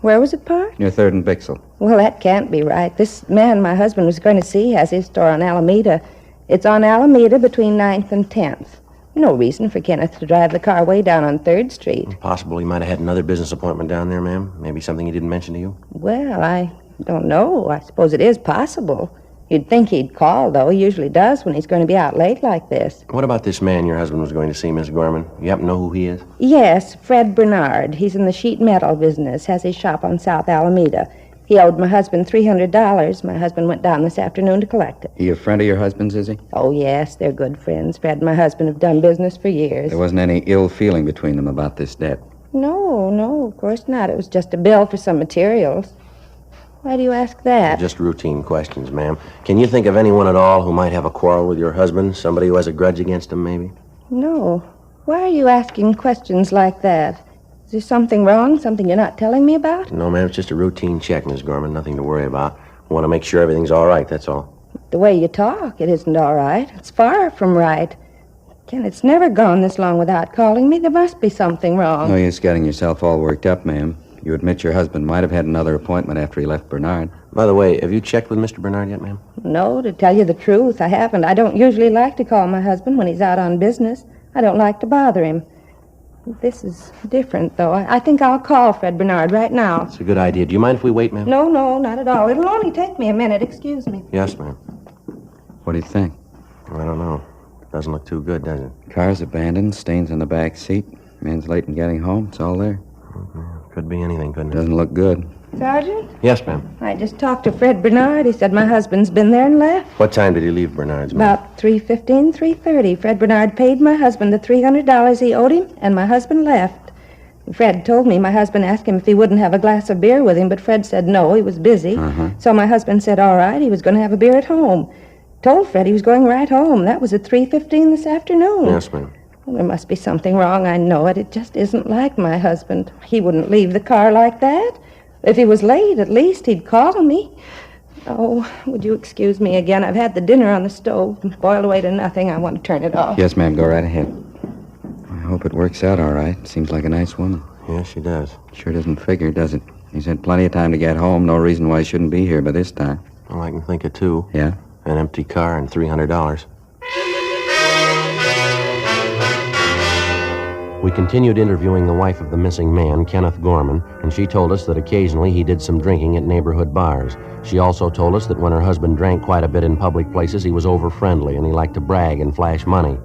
Where was it parked? Near 3rd and Bixel. Well, that can't be right. This man my husband was going to see has his store on Alameda. It's on Alameda between 9th and 10th. No reason for Kenneth to drive the car way down on 3rd Street. Possible he might have had another business appointment down there, ma'am. Maybe something he didn't mention to you. Well, I don't know. I suppose it is possible. You'd think he'd call, though. He usually does when he's going to be out late like this. What about this man your husband was going to see, Miss Gorman? You happen to know who he is? Yes, Fred Bernard. He's in the sheet metal business, has his shop on South Alameda. He owed my husband $300. My husband went down this afternoon to collect it. He a friend of your husband's, is he? Oh, yes, they're good friends. Fred and my husband have done business for years. There wasn't any ill feeling between them about this debt? No, of course not. It was just a bill for some materials. Why do you ask that? Just routine questions, ma'am. Can you think of anyone at all who might have a quarrel with your husband? Somebody who has a grudge against him, maybe? No. Why are you asking questions like that? Is there something wrong? Something you're not telling me about? No, ma'am. It's just a routine check, Miss Gorman. Nothing to worry about. I want to make sure everything's all right, that's all. The way you talk, it isn't all right. It's far from right. Ken, it's never gone this long without calling me. There must be something wrong. No use getting yourself all worked up, ma'am. You admit your husband might have had another appointment after he left Bernard. By the way, have you checked with Mr. Bernard yet, ma'am? No, to tell you the truth, I haven't. I don't usually like to call my husband when he's out on business. I don't like to bother him. This is different, though. I think I'll call Fred Bernard right now. It's a good idea. Do you mind if we wait, ma'am? No, not at all. It'll only take me a minute. Excuse me. Yes, ma'am. What do you think? I don't know. Doesn't look too good, does it? Car's abandoned, stains in the back seat. Man's late in getting home. It's all there. Could be anything, couldn't it? Doesn't look good. Sergeant? Yes, ma'am. I just talked to Fred Bernard. He said my husband's been there and left. What time did he leave Bernard's, ma'am? About 3:15, 3:30. Fred Bernard paid my husband the $300 he owed him, and my husband left. Fred told me my husband asked him if he wouldn't have a glass of beer with him, but Fred said no, he was busy. So my husband said all right, he was going to have a beer at home. Told Fred he was going right home. That was at 3:15 this afternoon. Yes, ma'am. Well, there must be something wrong, I know it. It just isn't like my husband. He wouldn't leave the car like that. If he was late, at least he'd call me. Oh, would you excuse me again? I've had the dinner on the stove, boiled away to nothing. I want to turn it off. Yes, ma'am, go right ahead. I hope it works out all right. Seems like a nice woman. Yes, she does. Sure doesn't figure, does it? He's had plenty of time to get home. No reason why he shouldn't be here by this time. Well, I can think of two. Yeah? An empty car and $300. We continued interviewing the wife of the missing man, Kenneth Gorman, and she told us that occasionally he did some drinking at neighborhood bars. She also told us that when her husband drank quite a bit in public places, he was over-friendly and he liked to brag and flash money.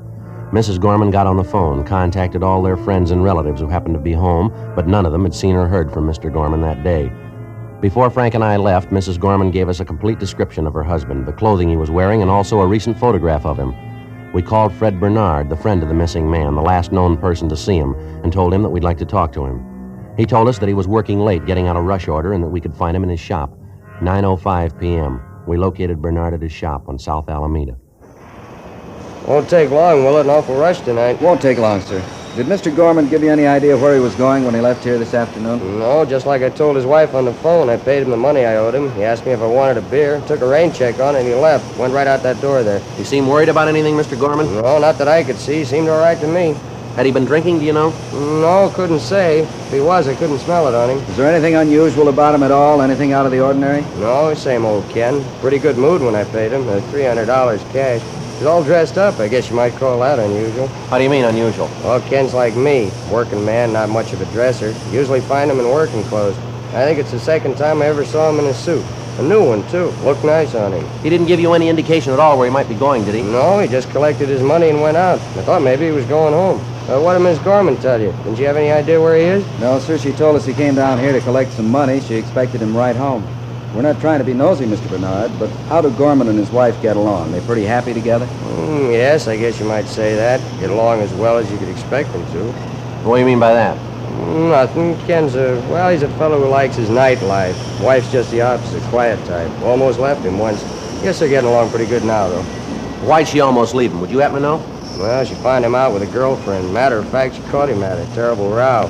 Mrs. Gorman got on the phone, contacted all their friends and relatives who happened to be home, but none of them had seen or heard from Mr. Gorman that day. Before Frank and I left, Mrs. Gorman gave us a complete description of her husband, the clothing he was wearing, and also a recent photograph of him. We called Fred Bernard, the friend of the missing man, the last known person to see him, and told him that we'd like to talk to him. He told us that he was working late getting out a rush order and that we could find him in his shop. 9:05 p.m. We located Bernard at his shop on South Alameda. Won't take long, will it? An awful rush tonight. Won't take long, sir. Did Mr. Gorman give you any idea where he was going when he left here this afternoon? No, just like I told his wife on the phone. I paid him the money I owed him. He asked me if I wanted a beer, took a rain check on it, and he left. Went right out that door there. You seem worried about anything, Mr. Gorman? No, not that I could see. Seemed all right to me. Had he been drinking, do you know? No, couldn't say. If he was, I couldn't smell it on him. Is there anything unusual about him at all? Anything out of the ordinary? No, same old Ken. Pretty good mood when I paid him. $300 cash. He's all dressed up. I guess you might call that unusual. How do you mean, unusual? Well, Ken's like me. Working man, not much of a dresser. Usually find him in working clothes. I think it's the second time I ever saw him in a suit. A new one, too. Looked nice on him. He didn't give you any indication at all where he might be going, did he? No, he just collected his money and went out. I thought maybe he was going home. What did Miss Gorman tell you? Didn't you have any idea where he is? No, sir. She told us he came down here to collect some money. She expected him right home. We're not trying to be nosy, Mr. Bernard, but how do Gorman and his wife get along? They pretty happy together? Yes, I guess you might say that. Get along as well as you could expect them to. What do you mean by that? Nothing. Ken's he's a fellow who likes his nightlife. Wife's just the opposite, quiet type. Almost left him once. Guess they're getting along pretty good now, though. Why'd she almost leave him? Would you happen to know? Well, she found him out with a girlfriend. Matter of fact, she caught him at a terrible row.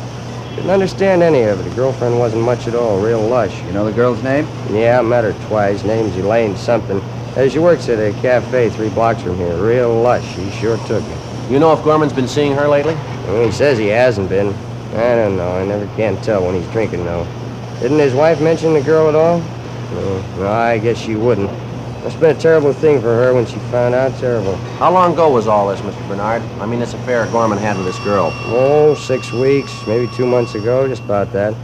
Didn't understand any of it. The girlfriend wasn't much at all, real lush. You know the girl's name? Yeah, I met her twice. Name's Elaine something. She works at a cafe 3 blocks from here. Real lush. She sure took me. You know if Gorman's been seeing her lately? Well, he says he hasn't been. I don't know. I never can tell when he's drinking, though. Didn't his wife mention the girl at all? No, I guess she wouldn't. Must have been a terrible thing for her when she found out. Terrible. How long ago was all this, Mr. Bernard? I mean, this affair Gorman had with this girl. Oh, 6 weeks, maybe 2 months ago, just about that.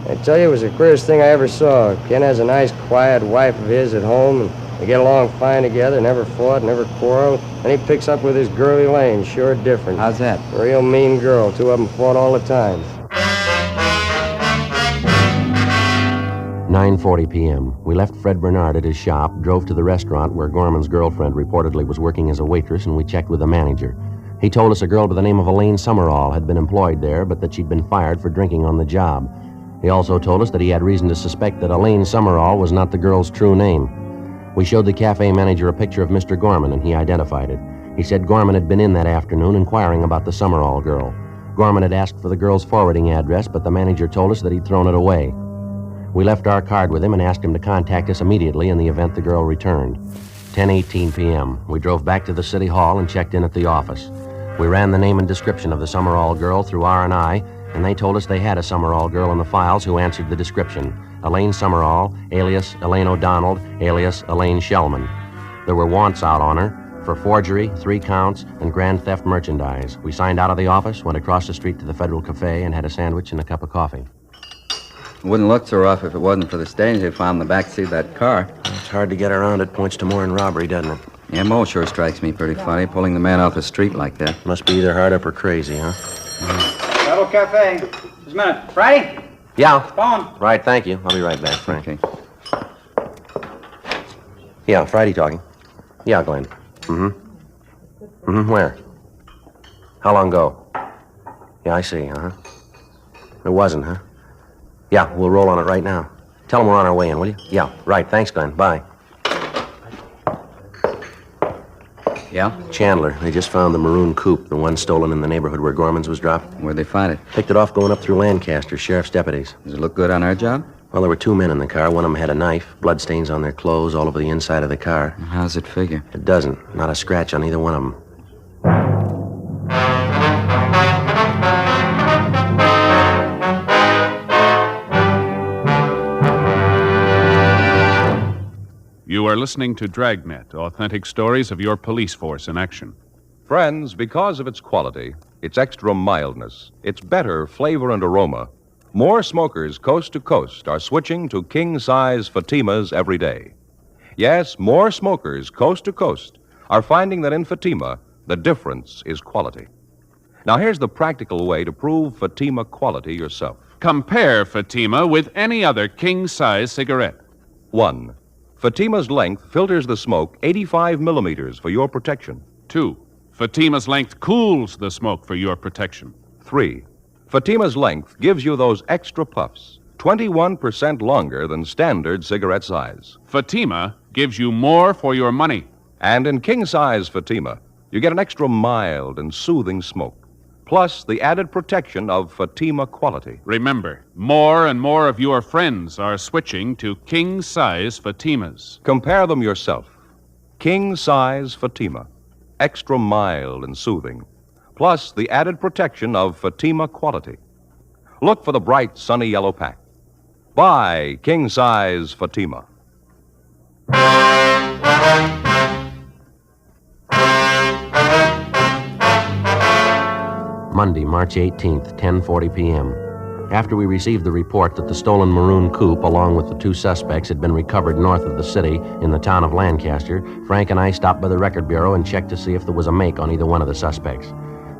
I tell you, it was the queerest thing I ever saw. Ken has a nice, quiet wife of his at home, and they get along fine together, never fought, never quarreled. And he picks up with his girl Elaine, sure different. How's that? A real mean girl. 2 of them fought all the time. 9:40 p.m. We left Fred Bernard at his shop, drove to the restaurant where Gorman's girlfriend reportedly was working as a waitress, and we checked with the manager. He told us a girl by the name of Elaine Summerall had been employed there, but that she'd been fired for drinking on the job. He also told us that he had reason to suspect that Elaine Summerall was not the girl's true name. We showed the cafe manager a picture of Mr. Gorman, and he identified it. He said Gorman had been in that afternoon inquiring about the Summerall girl. Gorman had asked for the girl's forwarding address, but the manager told us that he'd thrown it away. We left our card with him and asked him to contact us immediately in the event the girl returned. 10:18 p.m. We drove back to the city hall and checked in at the office. We ran the name and description of the Summerall girl through R&I, and they told us they had a Summerall girl in the files who answered the description. Elaine Summerall, alias Elaine O'Donnell, alias Elaine Shellman. There were wants out on her for forgery, 3 counts, and grand theft merchandise. We signed out of the office, went across the street to the Federal Cafe, and had a sandwich and a cup of coffee. Wouldn't look so rough if it wasn't for the stains they found in the backseat of that car. It's hard to get around. It points to more than robbery, doesn't it? Yeah, Mo sure strikes me pretty funny, pulling the man off the street like that. Must be either hard up or crazy, huh? Federal Cafe. Just a minute. Friday? Yeah. Phone. Right, thank you. I'll be right back, Frank. Okay. Yeah, Friday talking. Yeah, Glenn. Where? How long ago? Yeah, I see, It wasn't, huh? Yeah, we'll roll on it right now. Tell them we're on our way in, will you? Yeah, right. Thanks, Glenn. Bye. Yeah? Chandler. They just found the maroon coupe, the one stolen in the neighborhood where Gorman's was dropped. Where'd they find it? Picked it off going up through Lancaster, sheriff's deputies. Does it look good on our job? Well, there were 2 men in the car. One of them had a knife, bloodstains on their clothes all over the inside of the car. How's it figure? It doesn't. Not a scratch on either one of them. You are listening to Dragnet, authentic stories of your police force in action. Friends, because of its quality, its extra mildness, its better flavor and aroma, more smokers coast to coast are switching to king-size Fatimas every day. Yes, more smokers coast to coast are finding that in Fatima, the difference is quality. Now, here's the practical way to prove Fatima quality yourself. Compare Fatima with any other king-size cigarette. 1. Fatima's length filters the smoke 85 millimeters for your protection. 2. Fatima's length cools the smoke for your protection. 3. Fatima's length gives you those extra puffs, 21% longer than standard cigarette size. Fatima gives you more for your money. And in king-size Fatima, you get an extra mild and soothing smoke, plus the added protection of Fatima quality. Remember, more and more of your friends are switching to king-size Fatimas. Compare them yourself. King-size Fatima, extra mild and soothing, plus the added protection of Fatima quality. Look for the bright, sunny yellow pack. Buy king-size Fatima. Monday, March 18th, 10:40 p.m. After we received the report that the stolen maroon coupe, along with the two suspects, had been recovered north of the city in the town of Lancaster, Frank and I stopped by the record bureau and checked to see if there was a make on either one of the suspects.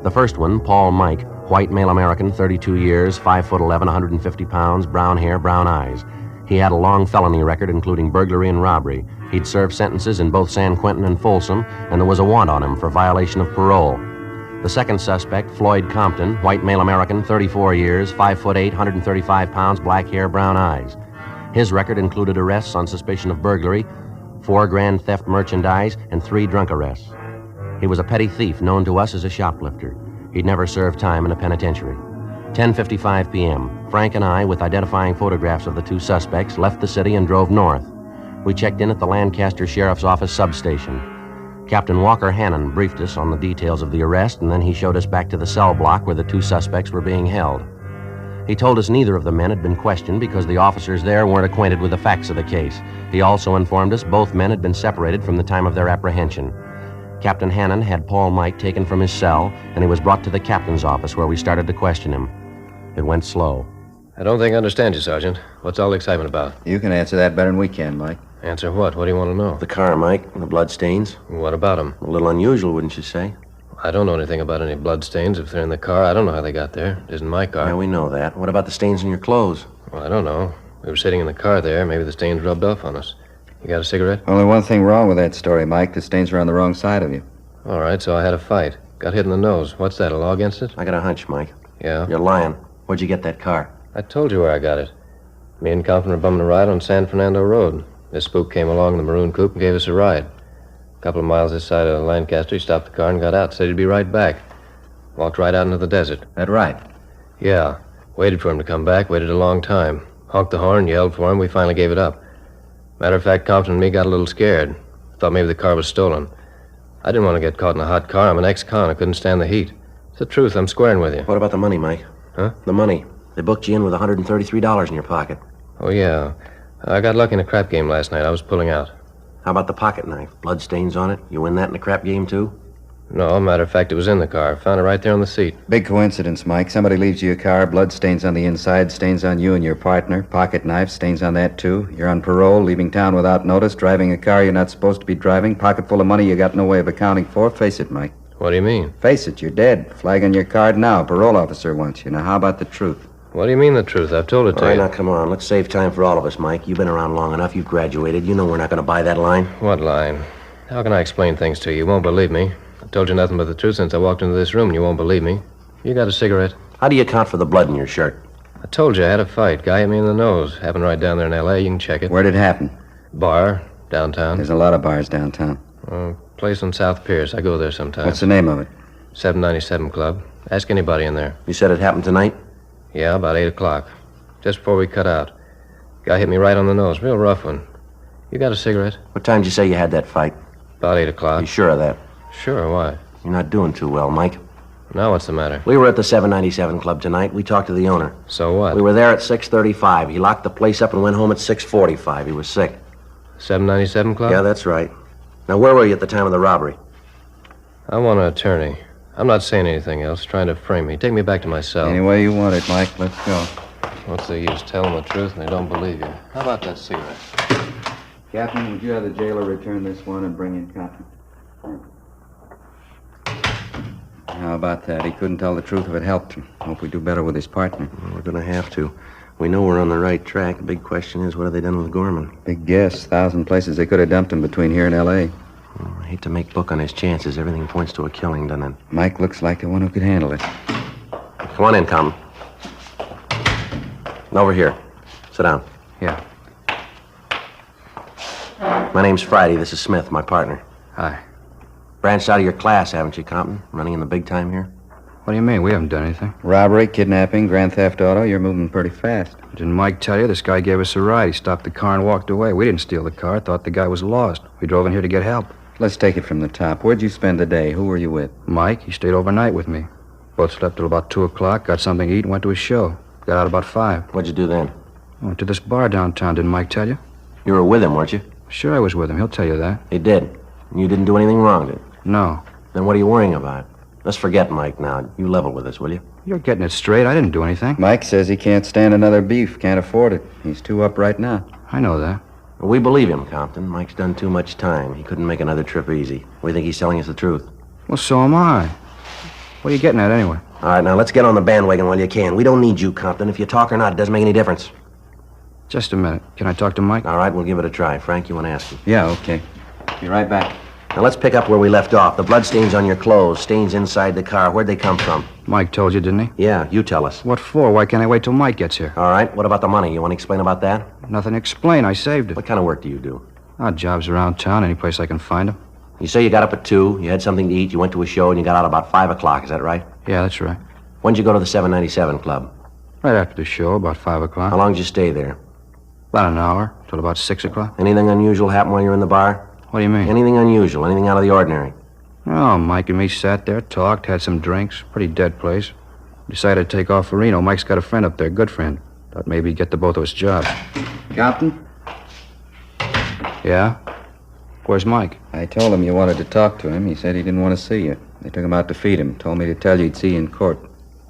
The first one, Paul Mike, white male American, 32 years, 5'11", 150 pounds, brown hair, brown eyes. He had a long felony record, including burglary and robbery. He'd served sentences in both San Quentin and Folsom, and there was a warrant on him for violation of parole. The second suspect, Floyd Compton, white male American, 34 years, 5'8", 135 pounds, black hair, brown eyes. His record included arrests on suspicion of burglary, 4 grand theft merchandise, and 3 drunk arrests. He was a petty thief known to us as a shoplifter. He'd never served time in a penitentiary. 10:55 p.m., Frank and I, with identifying photographs of the two suspects, left the city and drove north. We checked in at the Lancaster Sheriff's Office substation. Captain Walker Hannon briefed us on the details of the arrest, and then he showed us back to the cell block where the two suspects were being held. He told us neither of the men had been questioned because the officers there weren't acquainted with the facts of the case. He also informed us both men had been separated from the time of their apprehension. Captain Hannon had Paul Mike taken from his cell, and he was brought to the captain's office where we started to question him. It went slow. I don't think I understand you, Sergeant. What's all the excitement about? You can answer that better than we can, Mike. Answer what? What do you want to know? The car, Mike, the blood stains. What about them? A little unusual, wouldn't you say? I don't know anything about any blood stains. If they're in the car, I don't know how they got there. It isn't my car. Yeah, we know that. What about the stains in your clothes? Well, I don't know. We were sitting in the car there. Maybe the stains rubbed off on us. You got a cigarette? Only one thing wrong with that story, Mike. The stains were on the wrong side of you. All right, so I had a fight. Got hit in the nose. What's that, a law against it? I got a hunch, Mike. Yeah? You're lying. Where'd you get that car? I told you where I got it. Me and Compton were bumming a ride on San Fernando Road. This spook came along in the maroon coupe and gave us a ride. A couple of miles this side of Lancaster, he stopped the car and got out. Said he'd be right back. Walked right out into the desert. That right? Yeah. Waited for him to come back. Waited a long time. Honked the horn, yelled for him. We finally gave it up. Matter of fact, Compton and me got a little scared. Thought maybe the car was stolen. I didn't want to get caught in a hot car. I'm an ex-con. I couldn't stand the heat. It's the truth. I'm squaring with you. What about the money, Mike? Huh? The money. They booked you in with $133 in your pocket. Oh, yeah. I got lucky in a crap game last night. I was pulling out. How about the pocket knife? Blood stains on it? You win that in the crap game, too? No, matter of fact, it was in the car. Found it right there on the seat. Big coincidence, Mike. Somebody leaves you a car, blood stains on the inside, stains on you and your partner, pocket knife, stains on that, too. You're on parole, leaving town without notice, driving a car you're not supposed to be driving, pocket full of money you got no way of accounting for. Face it, Mike. What do you mean? Face it, you're dead. Flag on your card now. Parole officer wants you. Now, how about the truth? What do you mean the truth? I've told it to you. All right, now, come on. Let's save time for all of us, Mike. You've been around long enough. You've graduated. You know we're not going to buy that line. What line? How can I explain things to you? You won't believe me. I've told you nothing but the truth since I walked into this room, and you won't believe me. You got a cigarette? How do you account for the blood in your shirt? I told you I had a fight. Guy hit me in the nose. Happened right down there in L.A. You can check it. Where did it happen? Bar, downtown. There's a lot of bars downtown. Place on South Pierce. I go there sometimes. What's the name of it? 797 Club. Ask anybody in there. You said it happened tonight? Yeah, about 8 o'clock. Just before we cut out. Guy hit me right on the nose. Real rough one. You got a cigarette? What time did you say you had that fight? About 8 o'clock. You sure of that? Sure, why? You're not doing too well, Mike. Now what's the matter? We were at the 797 Club tonight. We talked to the owner. So what? We were there at 6:35. He locked the place up and went home at 6:45. He was sick. 797 Club? Yeah, that's right. Now, where were you at the time of the robbery? I want an attorney. I'm not saying anything else, trying to frame me. Take me back to my cell. Any way you want it, Mike. Let's go. What's the use? Tell them the truth and they don't believe you. How about that cigarette? Captain, would you have the jailer return this one and bring in copy? How about that? He couldn't tell the truth if it helped him. Hope we do better with his partner. Well, we're going to have to. We know we're on the right track. The big question is, what have they done with Gorman? Big guess. 1,000 places they could have dumped him between here and L.A. Well, I hate to make book on his chances. Everything points to a killing, doesn't it? Mike looks like the one who could handle it. Come on in, Compton. And over here. Sit down. Yeah. My name's Friday. This is Smith, my partner. Hi. Branched out of your class, haven't you, Compton? Running in the big time here? What do you mean? We haven't done anything. Robbery, kidnapping, grand theft auto. You're moving pretty fast. Didn't Mike tell you? This guy gave us a ride. He stopped the car and walked away. We didn't steal the car. Thought the guy was lost. We drove in here to get help. Let's take it from the top. Where'd you spend the day? Who were you with? Mike. He stayed overnight with me. Both slept till about 2 o'clock, got something to eat, and went to his show. Got out about 5. What'd you do then? I went to this bar downtown. Didn't Mike tell you? You were with him, weren't you? Sure I was with him. He'll tell you that. He did. And you didn't do anything wrong, did you? No. Then what are you worrying about? Let's forget Mike now. You level with us, will you? You're getting it straight. I didn't do anything. Mike says he can't stand another beef. Can't afford it. He's too up right now. I know that. We believe him, Compton. Mike's done too much time. He couldn't make another trip easy. We think he's telling us the truth. Well, so am I. What are you getting at anyway? All right, now let's get on the bandwagon while you can. We don't need you, Compton. If you talk or not, it doesn't make any difference. Just a minute. Can I talk to Mike? All right, we'll give it a try. Frank, you want to ask him? Yeah, okay. Be right back. Now, let's pick up where we left off. The bloodstains on your clothes, stains inside the car. Where'd they come from? Mike told you, didn't he? Yeah, you tell us. What for? Why can't I wait till Mike gets here? All right, what about the money? You want to explain about that? Nothing to explain. I saved it. What kind of work do you do? Odd jobs around town, any place I can find them. You say you got up at 2, you had something to eat, you went to a show, and you got out about 5 o'clock. Is that right? Yeah, that's right. When'd you go to the 797 Club? Right after the show, about 5 o'clock. How long did you stay there? About an hour, till about 6 o'clock. Anything unusual happen while you were in the bar? What do you mean? Anything unusual, anything out of the ordinary? Oh, Mike and me sat there, talked, had some drinks. Pretty dead place. Decided to take off for Reno. Mike's got a friend up there, good friend. Thought maybe he'd get the both of us jobs. Compton? Yeah? Where's Mike? I told him you wanted to talk to him. He said he didn't want to see you. They took him out to feed him. Told me to tell you he'd see you in court.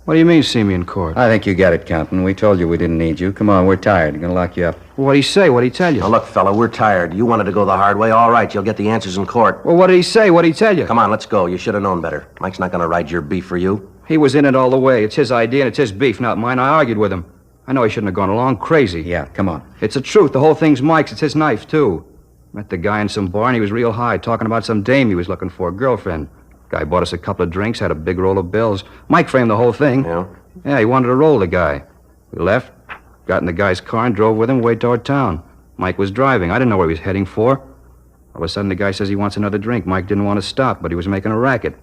What do you mean, see me in court? I think you got it, Compton. We told you we didn't need you. Come on, we're tired. We're going to lock you up. What'd he say? What'd he tell you? Now, look, fella, we're tired. You wanted to go the hard way. All right, you'll get the answers in court. Well, what did he say? What'd he tell you? Come on, let's go. You should have known better. Mike's not going to ride your beef for you. He was in it all the way. It's his idea and it's his beef, not mine. I argued with him. I know he shouldn't have gone along crazy. Yeah, come on. It's the truth. The whole thing's Mike's. It's his knife, too. Met the guy in some bar and he was real high, talking about some dame he was looking for, a girlfriend. Guy bought us a couple of drinks, had a big roll of bills. Mike framed the whole thing. Yeah? Yeah, he wanted to roll the guy. We left, got in the guy's car and drove with him way toward town. Mike was driving. I didn't know where he was heading for. All of a sudden, the guy says he wants another drink. Mike didn't want to stop, but he was making a racket.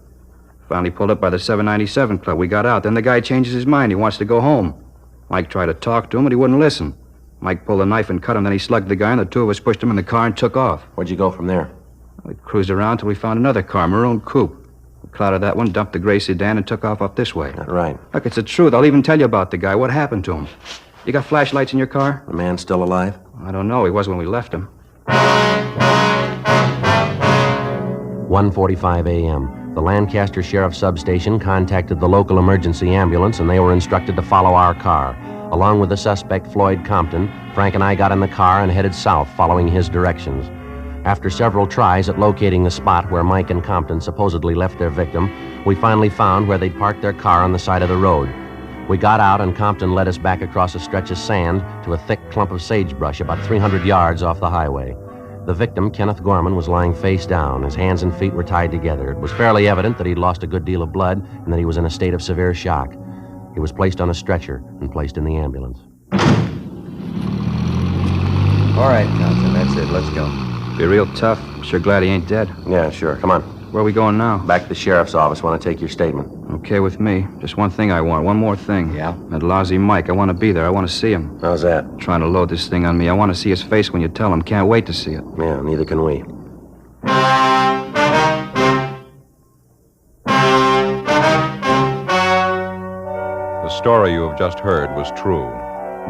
Finally pulled up by the 797 Club. We got out. Then the guy changes his mind. He wants to go home. Mike tried to talk to him, but he wouldn't listen. Mike pulled a knife and cut him. Then he slugged the guy, and the two of us pushed him in the car and took off. Where'd you go from there? We cruised around till we found another car, maroon coupe. We clouded that one, dumped the gray sedan, and took off up this way. Not right. Look, it's the truth. I'll even tell you about the guy. What happened to him? You got flashlights in your car? The man's still alive? I don't know. He was when we left him. 1:45 a.m. The Lancaster Sheriff Substation contacted the local emergency ambulance, and they were instructed to follow our car. Along with the suspect, Floyd Compton, Frank and I got in the car and headed south, following his directions. After several tries at locating the spot where Mike and Compton supposedly left their victim, we finally found where they'd parked their car on the side of the road. We got out, and Compton led us back across a stretch of sand to a thick clump of sagebrush about 300 yards off the highway. The victim, Kenneth Gorman, was lying face down. His hands and feet were tied together. It was fairly evident that he'd lost a good deal of blood and that he was in a state of severe shock. He was placed on a stretcher and placed in the ambulance. All right, Compton, that's it. Let's go. Be real tough. I'm sure glad he ain't dead. Yeah, sure. Come on. Where are we going now? Back to the sheriff's office. Want to take your statement. Okay with me. Just one thing I want. One more thing. Yeah? That lousy Mike. I want to be there. I want to see him. How's that? Trying to load this thing on me. I want to see his face when you tell him. Can't wait to see it. Yeah, neither can we. The story you have just heard was true.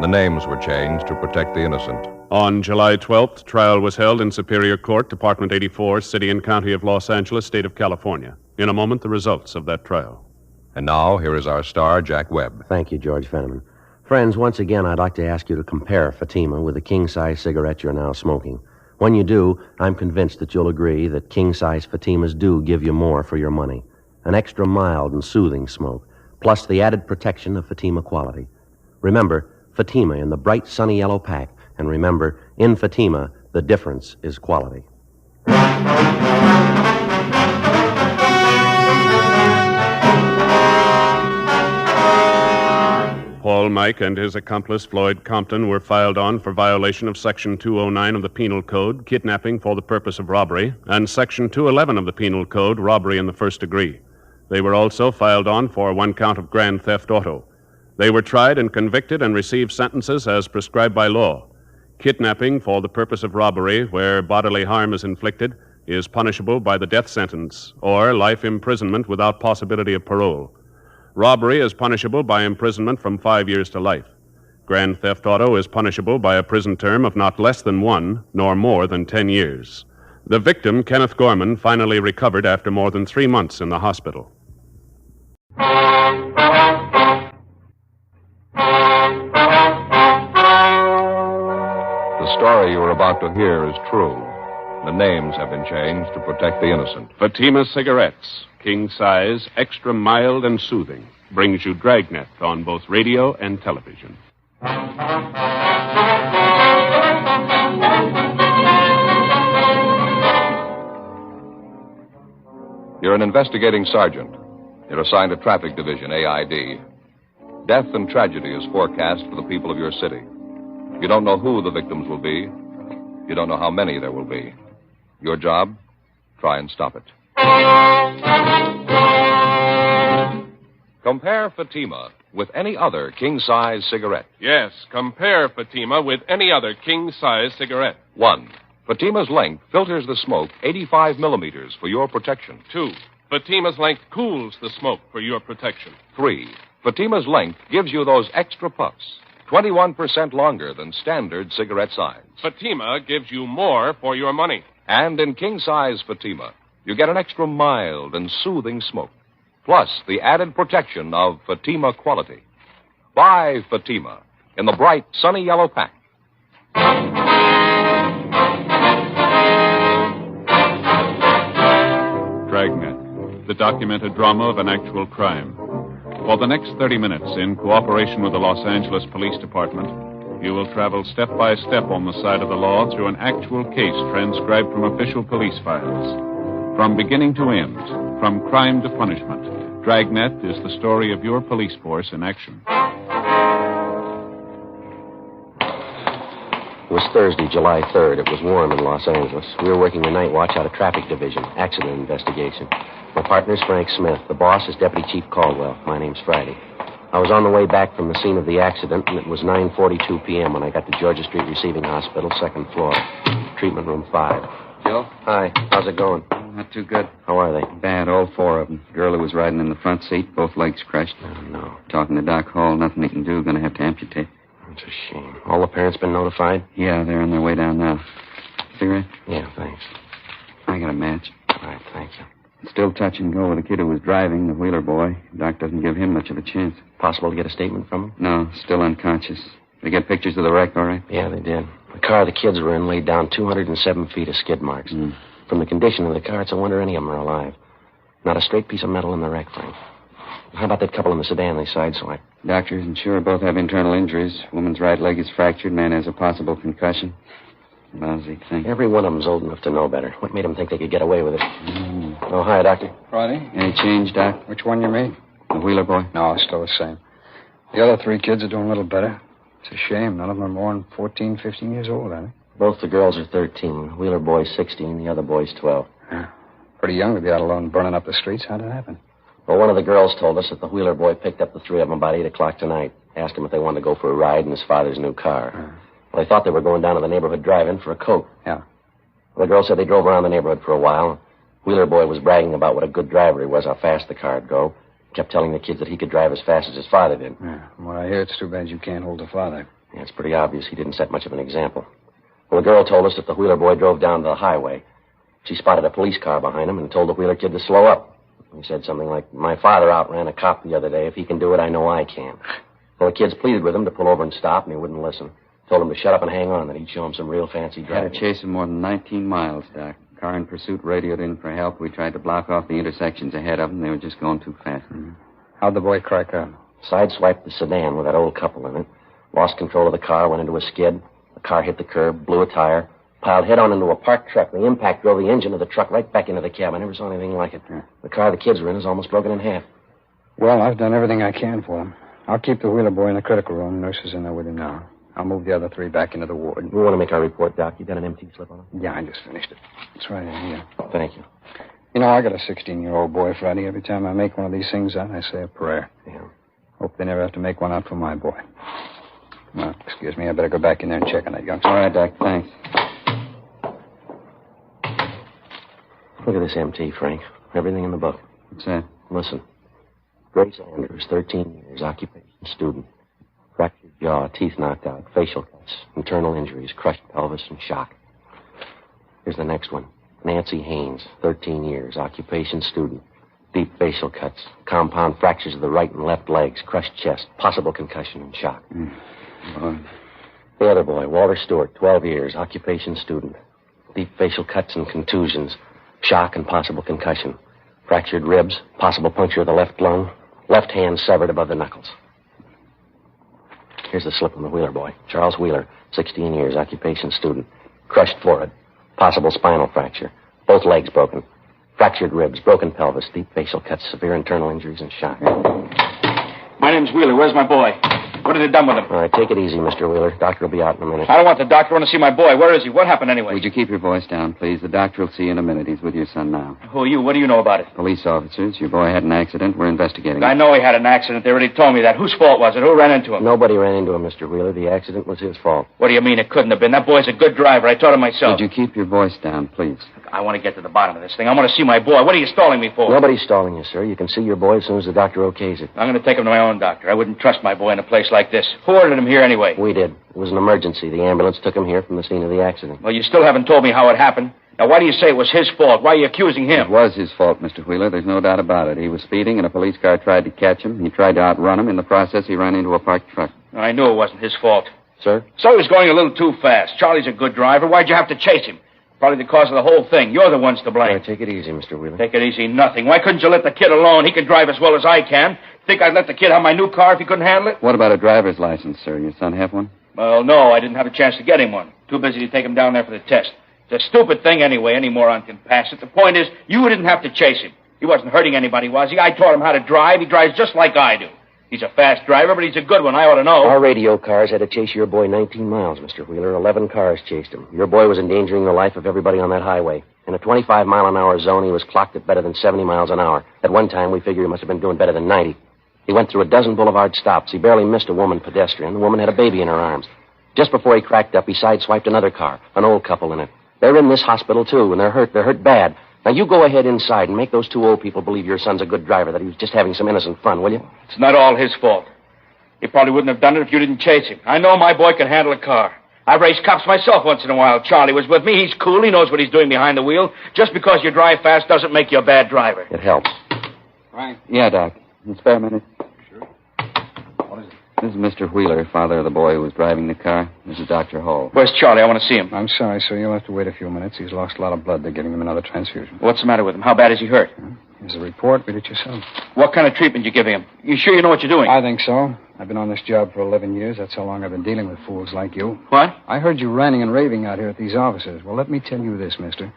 The names were changed to protect the innocent. On July 12th, trial was held in Superior Court, Department 84, City and County of Los Angeles, State of California. In a moment, the results of that trial. And now, here is our star, Jack Webb. Thank you, George Fenneman. Friends, once again, I'd like to ask you to compare Fatima with the king-size cigarette you're now smoking. When you do, I'm convinced that you'll agree that king-size Fatimas do give you more for your money. An extra mild and soothing smoke, plus the added protection of Fatima quality. Remember, Fatima in the bright, sunny yellow pack. And remember, in Fatima, the difference is quality. Paul Mike and his accomplice, Floyd Compton, were filed on for violation of Section 209 of the Penal Code, kidnapping for the purpose of robbery, and Section 211 of the Penal Code, robbery in the first degree. They were also filed on for one count of grand theft auto. They were tried and convicted and received sentences as prescribed by law. Kidnapping for the purpose of robbery, where bodily harm is inflicted, is punishable by the death sentence or life imprisonment without possibility of parole. Robbery is punishable by imprisonment from 5 years to life. Grand theft auto is punishable by a prison term of not less than 1 nor more than 10 years. The victim, Kenneth Gorman, finally recovered after more than 3 months in the hospital. The story you are about to hear is true. The names have been changed to protect the innocent. Fatima Cigarettes, king size, extra mild and soothing, brings you Dragnet on both radio and television. You're an investigating sergeant. You're assigned to Traffic Division, AID. Death and tragedy is forecast for the people of your city. You don't know who the victims will be. You don't know how many there will be. Your job? Try and stop it. Compare Fatima with any other king-size cigarette. Yes, compare Fatima with any other king-size cigarette. 1. Fatima's length filters the smoke 85 millimeters for your protection. 2. Fatima's length cools the smoke for your protection. 3. Fatima's length gives you those extra puffs, 21% longer than standard cigarette size. Fatima gives you more for your money. And in king-size Fatima, you get an extra mild and soothing smoke, plus the added protection of Fatima quality. Buy Fatima in the bright, sunny yellow pack. Dragnet, the documented drama of an actual crime. For the next 30 minutes, in cooperation with the Los Angeles Police Department, you will travel step by step on the side of the law through an actual case transcribed from official police files. From beginning to end, from crime to punishment, Dragnet is the story of your police force in action. It was Thursday, July 3rd. It was warm in Los Angeles. We were working the night watch out of Traffic Division, accident investigation. My partner's Frank Smith. The boss is Deputy Chief Caldwell. My name's Friday. I was on the way back from the scene of the accident, and it was 9:42 p.m. when I got to Georgia Street Receiving Hospital, second floor, treatment room 5. Joe? Hi. How's it going? Not too good. How are they? Bad, all 4 of them. Girl who was riding in the front seat, both legs crushed. Oh, no. Talking to Doc Hall, nothing he can do. Gonna have to amputate. It's a shame. All the parents been notified? Yeah, they're on their way down now. Cigarette? Yeah, thanks. I got a match. All right, thank you. Still touch and go with the kid who was driving, the Wheeler boy. Doc doesn't give him much of a chance. Possible to get a statement from him? No, still unconscious. They get pictures of the wreck, all right? Yeah, they did. The car the kids were in laid down 207 feet of skid marks. From the condition of the car, it's a wonder any of them are alive. Not a straight piece of metal in the wreck, Frank. How about that couple in the sedan they sideswiped? Doctor isn't sure. Both have internal injuries. Woman's right leg is fractured. Man has a possible concussion. Lousy thing. Every one of them's old enough to know better. What made them think they could get away with it? Oh, hi, Doctor. Friday? Any change, Doc? Which one you mean? The Wheeler boy? No, still the same. The other 3 kids are doing a little better. It's a shame. None of them are more than 14, 15 years old, are they? Both the girls are 13. Wheeler boy's 16. The other boy's 12. Yeah. Pretty young to be out alone burning up the streets. How'd it happen? Well, one of the girls told us that the Wheeler boy picked up the 3 of them about 8 o'clock tonight. Asked them if they wanted to go for a ride in his father's new car. Well, they thought they were going down to the neighborhood drive-in for a Coke. Yeah. Well, the girl said they drove around the neighborhood for a while. Wheeler boy was bragging about what a good driver he was, how fast the car'd go. Kept telling the kids that he could drive as fast as his father did. Yeah. From what I hear, it's too bad you can't hold the father. Yeah, it's pretty obvious he didn't set much of an example. Well, the girl told us that the Wheeler boy drove down to the highway. She spotted a police car behind him and told the Wheeler kid to slow up. He said something like, "My father outran a cop the other day. If he can do it, I know I can." Well, the kids pleaded with him to pull over and stop, and he wouldn't listen. Told him to shut up and hang on, that he'd show him some real fancy driving. Had to chase him more than 19 miles, Doc. Car in pursuit radioed in for help. We tried to block off the intersections ahead of them. They were just going too fast. Mm-hmm. How'd the boy crack up? Sideswiped the sedan with that old couple in it. Lost control of the car, went into a skid. The car hit the curb, blew a tire, piled head-on into a parked truck. The impact drove the engine of the truck right back into the cab. I never saw anything like it. Yeah. The car the kids were in is almost broken in half. Well, I've done everything I can for him. I'll keep the Wheeler boy in the critical room. Nurse is in there with him now. I'll move the other 3 back into the ward. We want to make our report, Doc. You got an empty slip on it? Yeah, I just finished it. It's right in here. Thank you. You know, I got a 16-year-old boy, Friday. Every time I make one of these things out, I say a prayer. Yeah. Hope they never have to make one out for my boy. Well, excuse me. I better go back in there and check on that youngster. All right, Doc. Thanks. Look at this MT, Frank. Everything in the book. What's that? Listen. Grace Andrews, 13 years, occupation, student. Fractured jaw, teeth knocked out, facial cuts, internal injuries, crushed pelvis, and shock. Here's the next one. Nancy Haynes, 13 years, occupation, student. Deep facial cuts, compound fractures of the right and left legs, crushed chest, possible concussion and shock. The other boy, Walter Stewart, 12 years, occupation, student. Deep facial cuts and contusions, shock and possible concussion. Fractured ribs, possible puncture of the left lung, left hand severed above the knuckles. Here's the slip on the Wheeler boy. Charles Wheeler, 16 years, occupation, student. Crushed forehead, possible spinal fracture, both legs broken. Fractured ribs, broken pelvis, deep facial cuts, severe internal injuries, and shock. My name's Wheeler. Where's my boy? What have they done with him? All right, take it easy, Mr. Wheeler. Doctor will be out in a minute. I don't want the doctor. I want to see my boy. Where is he? What happened anyway? Would you keep your voice down, please? The doctor will see you in a minute. He's with your son now. Who are you? What do you know about it? Police officers. Your boy had an accident. We're investigating I it. know he had an accident. They already told me that. Whose fault was it? Who ran into him? Nobody ran into him, Mr. Wheeler. The accident was his fault. What do you mean it couldn't have been? That boy's a good driver. I taught him myself. Would you keep your voice down, please? I want to get to the bottom of this thing. I want to see my boy. What are you stalling me for? Nobody's stalling you, sir. You can see your boy as soon as the doctor okays it. I'm going to take him to my own doctor. I wouldn't trust my boy in a place like this. Who ordered him here anyway? We did. It was an emergency. The ambulance took him here from the scene of the accident. Well, you still haven't told me how it happened. Now, why do you say it was his fault? Why are you accusing him? It was his fault, Mr. Wheeler. There's no doubt about it. He was speeding, and a police car tried to catch him. He tried to outrun him. In the process, he ran into a parked truck. I knew it wasn't his fault. Sir? So he was going a little too fast. Charlie's a good driver. Why'd you have to chase him? Probably the cause of the whole thing. You're the ones to blame. All right, take it easy, Mr. Wheeler. Take it easy, nothing. Why couldn't you let the kid alone? He can drive as well as I can. Think I'd let the kid have my new car if he couldn't handle it? What about a driver's license, sir? Your son have one? Well, no, I didn't have a chance to get him one. Too busy to take him down there for the test. It's a stupid thing anyway. Any moron can pass it. The point is, you didn't have to chase him. He wasn't hurting anybody, was he? I taught him how to drive. He drives just like I do. He's a fast driver, but he's a good one. I ought to know. Our radio cars had to chase your boy 19 miles, Mr. Wheeler. 11 cars chased him. Your boy was endangering the life of everybody on that highway. In a 25-mile-an-hour zone, he was clocked at better than 70 miles an hour. At one time, we figure he must have been doing better than 90. He went through a dozen boulevard stops. He barely missed a woman pedestrian. The woman had a baby in her arms. Just before he cracked up, he sideswiped another car, an old couple in it. They're in this hospital, too, and they're hurt. They're hurt bad. Now, you go ahead inside and make those 2 old people believe your son's a good driver, that he was just having some innocent fun, will you? It's not all his fault. He probably wouldn't have done it if you didn't chase him. I know my boy can handle a car. I've raced cops myself once in a while. Charlie was with me. He's cool. He knows what he's doing behind the wheel. Just because you drive fast doesn't make you a bad driver. It helps. Right. Yeah, Doc. A spare minute. Sure. What is it? This is Mr. Wheeler, father of the boy who was driving the car. This is Dr. Hall. Where's Charlie? I want to see him. I'm sorry, sir. You'll have to wait a few minutes. He's lost a lot of blood. They're giving him another transfusion. What's the matter with him? How bad is he hurt? Here's a report. Read it yourself. What kind of treatment you give him? You sure you know what you're doing? I think so. I've been on this job for 11 years. That's how long I've been dealing with fools like you. What? I heard you ranting and raving out here at these offices. Well, let me tell you this, mister.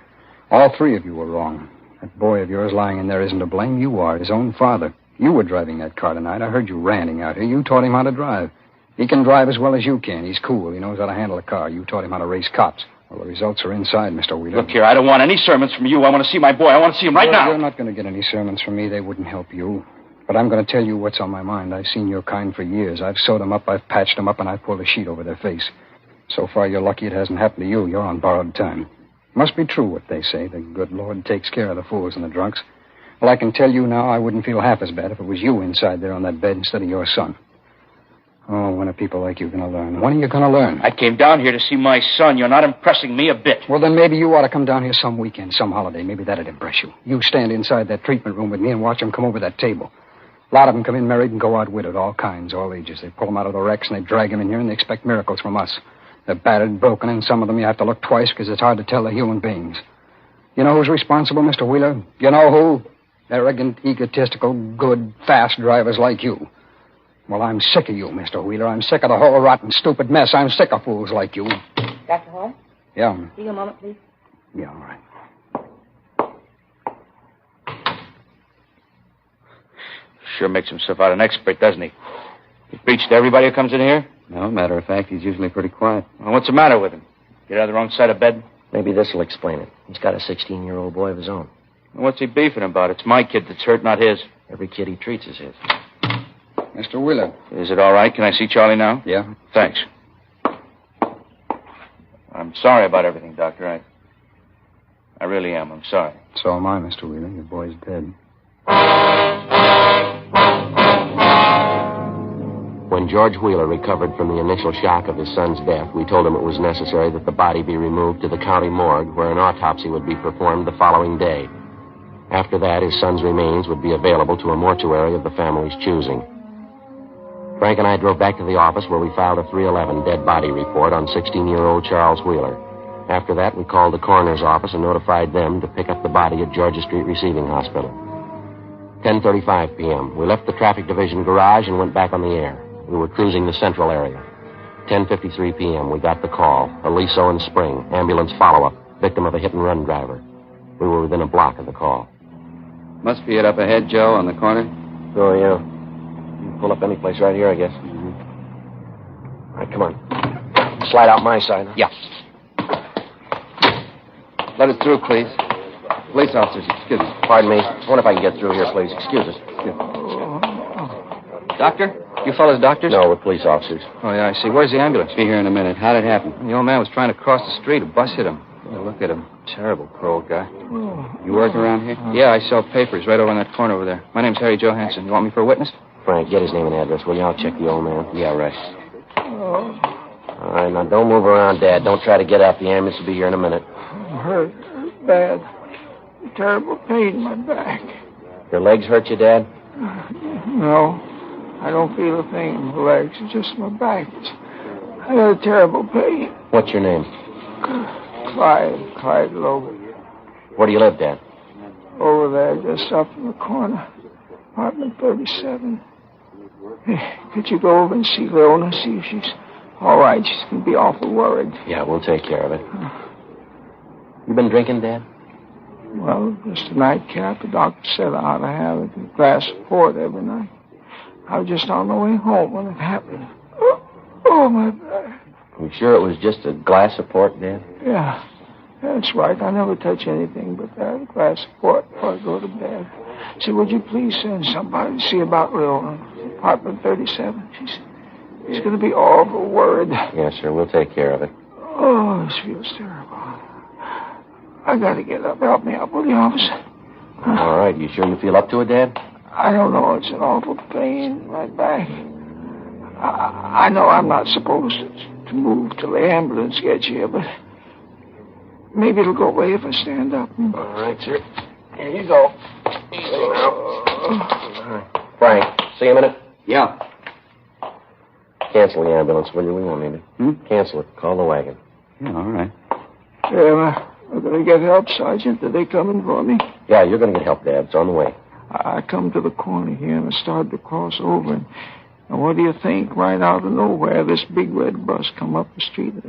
All 3 of you were wrong. That boy of yours lying in there isn't to blame. You are, his own father. You were driving that car tonight. I heard you ranting out here. You taught him how to drive. He can drive as well as you can. He's cool. He knows how to handle a car. You taught him how to race cops. Well, the results are inside, Mr. Wheeler. Look here, I don't want any sermons from you. I want to see my boy. I want to see him right now. You're not going to get any sermons from me. They wouldn't help you. But I'm going to tell you what's on my mind. I've seen your kind for years. I've sewed them up, I've patched them up, and I've pulled a sheet over their face. So far, you're lucky it hasn't happened to you. You're on borrowed time. Must be true what they say. The good Lord takes care of the fools and the drunks. Well, I can tell you now I wouldn't feel half as bad if it was you inside there on that bed instead of your son. Oh, when are people like you going to learn? When are you going to learn? I came down here to see my son. You're not impressing me a bit. Well, then maybe you ought to come down here some weekend, some holiday. Maybe that'd impress you. You stand inside that treatment room with me and watch them come over that table. A lot of them come in married and go out widowed, all kinds, all ages. They pull them out of the wrecks and they drag them in here and they expect miracles from us. They're battered and broken, and some of them you have to look twice because it's hard to tell they're human beings. You know who's responsible, Mr. Wheeler? You know who? Arrogant, egotistical, good, fast drivers like you. Well, I'm sick of you, Mr. Wheeler. I'm sick of the whole rotten, stupid mess. I'm sick of fools like you. Dr. Holmes? Yeah. See you a moment, please. Yeah, all right. Sure makes himself out an expert, doesn't he? He preaches to everybody who comes in here? No, matter of fact, he's usually pretty quiet. Well, what's the matter with him? Get out of the wrong side of bed? Maybe this'll explain it. He's got a 16-year-old boy of his own. What's he beefing about? It's my kid that's hurt, not his. Every kid he treats is his. Mr. Wheeler. Is it all right? Can I see Charlie now? Yeah. Thanks. I'm sorry about everything, Doctor. I really am. I'm sorry. So am I, Mr. Wheeler. Your boy's dead. When George Wheeler recovered from the initial shock of his son's death, we told him it was necessary that the body be removed to the county morgue where an autopsy would be performed the following day. After that, his son's remains would be available to a mortuary of the family's choosing. Frank and I drove back to the office where we filed a 311 dead body report on 16-year-old Charles Wheeler. After that, we called the coroner's office and notified them to pick up the body at Georgia Street Receiving Hospital. 10:35 p.m. We left the traffic division garage and went back on the air. We were cruising the central area. 10:53 p.m. We got the call. Aliso and Spring, ambulance follow-up, victim of a hit-and-run driver. We were within a block of the call. Must be it up ahead, Joe, on the corner. Oh, yeah. You can pull up any place right here, I guess. All right, come on. Slide out my side. Yeah. Let us through, please. Police officers, excuse me. Pardon me. I wonder if I can get through here, please. Excuse us. Doctor? You fellas doctors? No, we're police officers. Oh, yeah, I see. Where's the ambulance? Be here in a minute. How'd it happen? The old man was trying to cross the street. A bus hit him. Yeah, look at him. Terrible, poor old guy. You work around here? Yeah, I sell papers right over in that corner over there. My name's Harry Johansson. You want me for a witness? Frank, get his name and address, will you? I'll check the old man. Yeah, right. All right, now don't move around, Dad. Don't try to get up. The ambulance will be here in a minute. I'm hurt. Bad. Terrible pain in my back. Your legs hurt you, Dad? No. I don't feel a thing in my legs. It's just my back. I got a terrible pain. What's your name? Clyde Logan. Where do you live, Dad? Over there, just up in the corner. Apartment 37. Hey, could you go over and see Leona, see if she's all right? She's going to be awful worried. Yeah, we'll take care of it. You been drinking, Dad? Well, just a nightcap. The doctor said I ought to have a glass of port every night. I was just on the way home when it happened. Oh, my back. You sure it was just a glass of port, Dad? Yeah, that's right. I never touch anything but that glass of port before I go to bed. Say, would you please send somebody to see about Leona, apartment 37? She's going to be awful worried. Yes, sir. We'll take care of it. Oh, this feels terrible. I got to get up. Help me up, will you, officer? All right. You sure you feel up to it, Dad? I don't know. It's an awful pain in my back. I know I'm not supposed to move till the ambulance gets here, but maybe it'll go away if I stand up. All right, sir. Here you go. Easy now. All right. Frank, see you a minute? Yeah. Cancel the ambulance, will you? We won't need it. Cancel it. Call the wagon. Yeah, all right. Yeah, I'm going to get help, Sergeant. Are they coming for me? Yeah, you're going to get help, Dad. It's on the way. I come to the corner here and I started to cross over. And what do you think? Right out of nowhere, this big red bus come up the street. It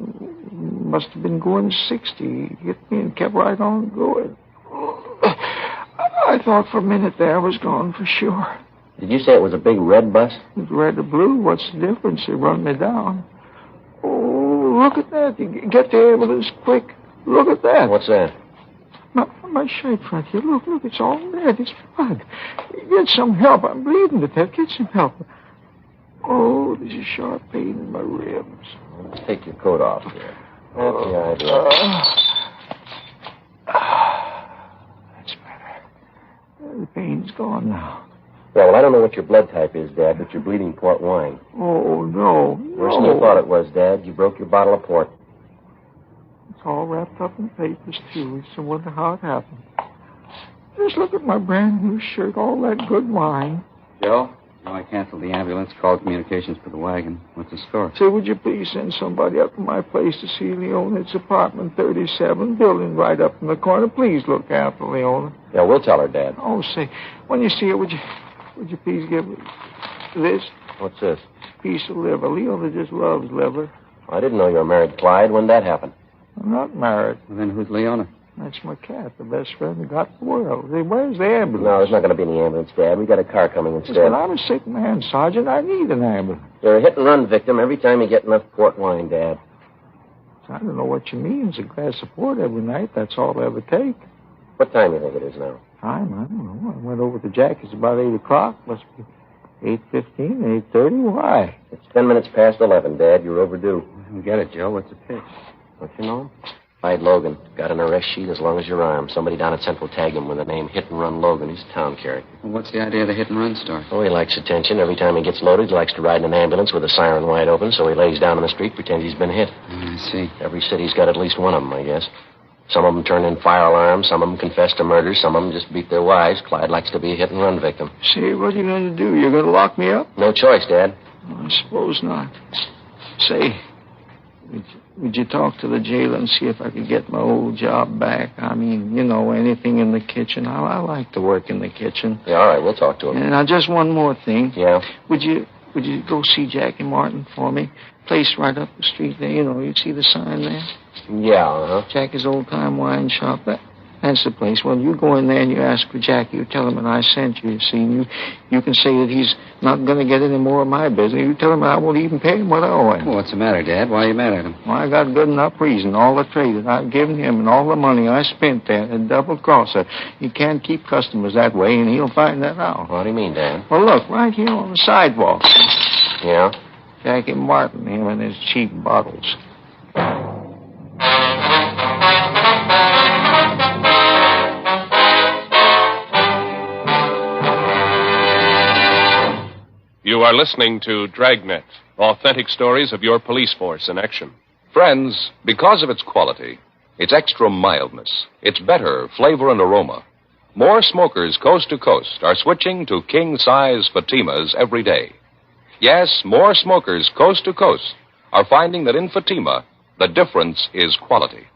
must have been going 60. He hit me and kept right on going. I thought for a minute there I was gone for sure. Did you say it was a big red bus? It's red or blue. What's the difference? They run me down. Oh, look at that. You get the ambulance quick. Look at that. What's that? My shirt front here. Look, it's all red. It's blood. Get some help. I'm bleeding to death. Get some help. Oh, there's a sharp pain in my ribs. Let's take your coat off here. That's the idea. That's better. The pain's gone now. Yeah, well, I don't know what your blood type is, Dad, but you're bleeding port wine. Oh, no. Worse than you thought it was, Dad. You broke your bottle of port. It's all wrapped up in papers, too. It's a wonder how it happened. Just look at my brand new shirt, all that good wine. Joe? No, I canceled the ambulance, called communications for the wagon. What's the score? Say, would you please send somebody up to my place to see Leona? It's apartment 37, building right up in the corner. Please look after Leona. Yeah, we'll tell her, Dad. Oh, say, when you see her, would you please give her this? What's this? Piece of liver. Leona just loves liver. I didn't know you were married to Clyde. When did that happen? I'm not married. Well, then who's Leona? That's my cat, the best friend I got in the world. Say, where's the ambulance? No, there's not going to be any ambulance, Dad. We got a car coming instead. But I'm a sick man, Sergeant. I need an ambulance. You're a hit-and-run victim every time you get enough port wine, Dad. I don't know what you mean. It's a glass of port every night. That's all I ever take. What time do you think it is now? Time? I don't know. I went over to Jack. It's about 8 o'clock. Must be 8:15, 8:30. Why? It's 10 minutes past 11, Dad. You're overdue. I get it, Joe. What's the pitch? Don't you know him? Clyde Logan. Got an arrest sheet as long as your arm. Somebody down at Central tagged him with the name Hit and Run Logan. He's a town character. Well, what's the idea of the hit-and-run story? Oh, he likes attention. Every time he gets loaded, he likes to ride in an ambulance with the siren wide open, so he lays down in the street, pretends he's been hit. I see. Every city's got at least one of them, I guess. Some of them turn in fire alarms, some of them confess to murder, some of them just beat their wives. Clyde likes to be a hit-and-run victim. Say, what are you going to do? You're going to lock me up? No choice, Dad. I suppose not. Say, would you talk to the jailer and see if I could get my old job back? I mean, anything in the kitchen. I like to work in the kitchen. Yeah, all right, we'll talk to him. And now, just one more thing. Yeah? Would you go see Jackie Martin for me? Place right up the street there. You see the sign there? Yeah, uh-huh. Jackie's old-time wine shop. That's the place. Well, you go in there and you ask for Jackie. You tell him that I sent you. See, you can say that he's not going to get any more of my business. You tell him I won't even pay him what I owe him. Well, what's the matter, Dad? Why are you mad at him? Well, I got good enough reason. All the trade that I've given him and all the money I spent there, a double-crosser. He can't keep customers that way, and he'll find that out. What do you mean, Dad? Well, look, right here on the sidewalk. Yeah? Jackie Martin, him and his cheap bottles. You are listening to Dragnet, authentic stories of your police force in action. Friends, because of its quality, its extra mildness, its better flavor and aroma, more smokers coast to coast are switching to king-size Fatimas every day. Yes, more smokers coast to coast are finding that in Fatima, the difference is quality.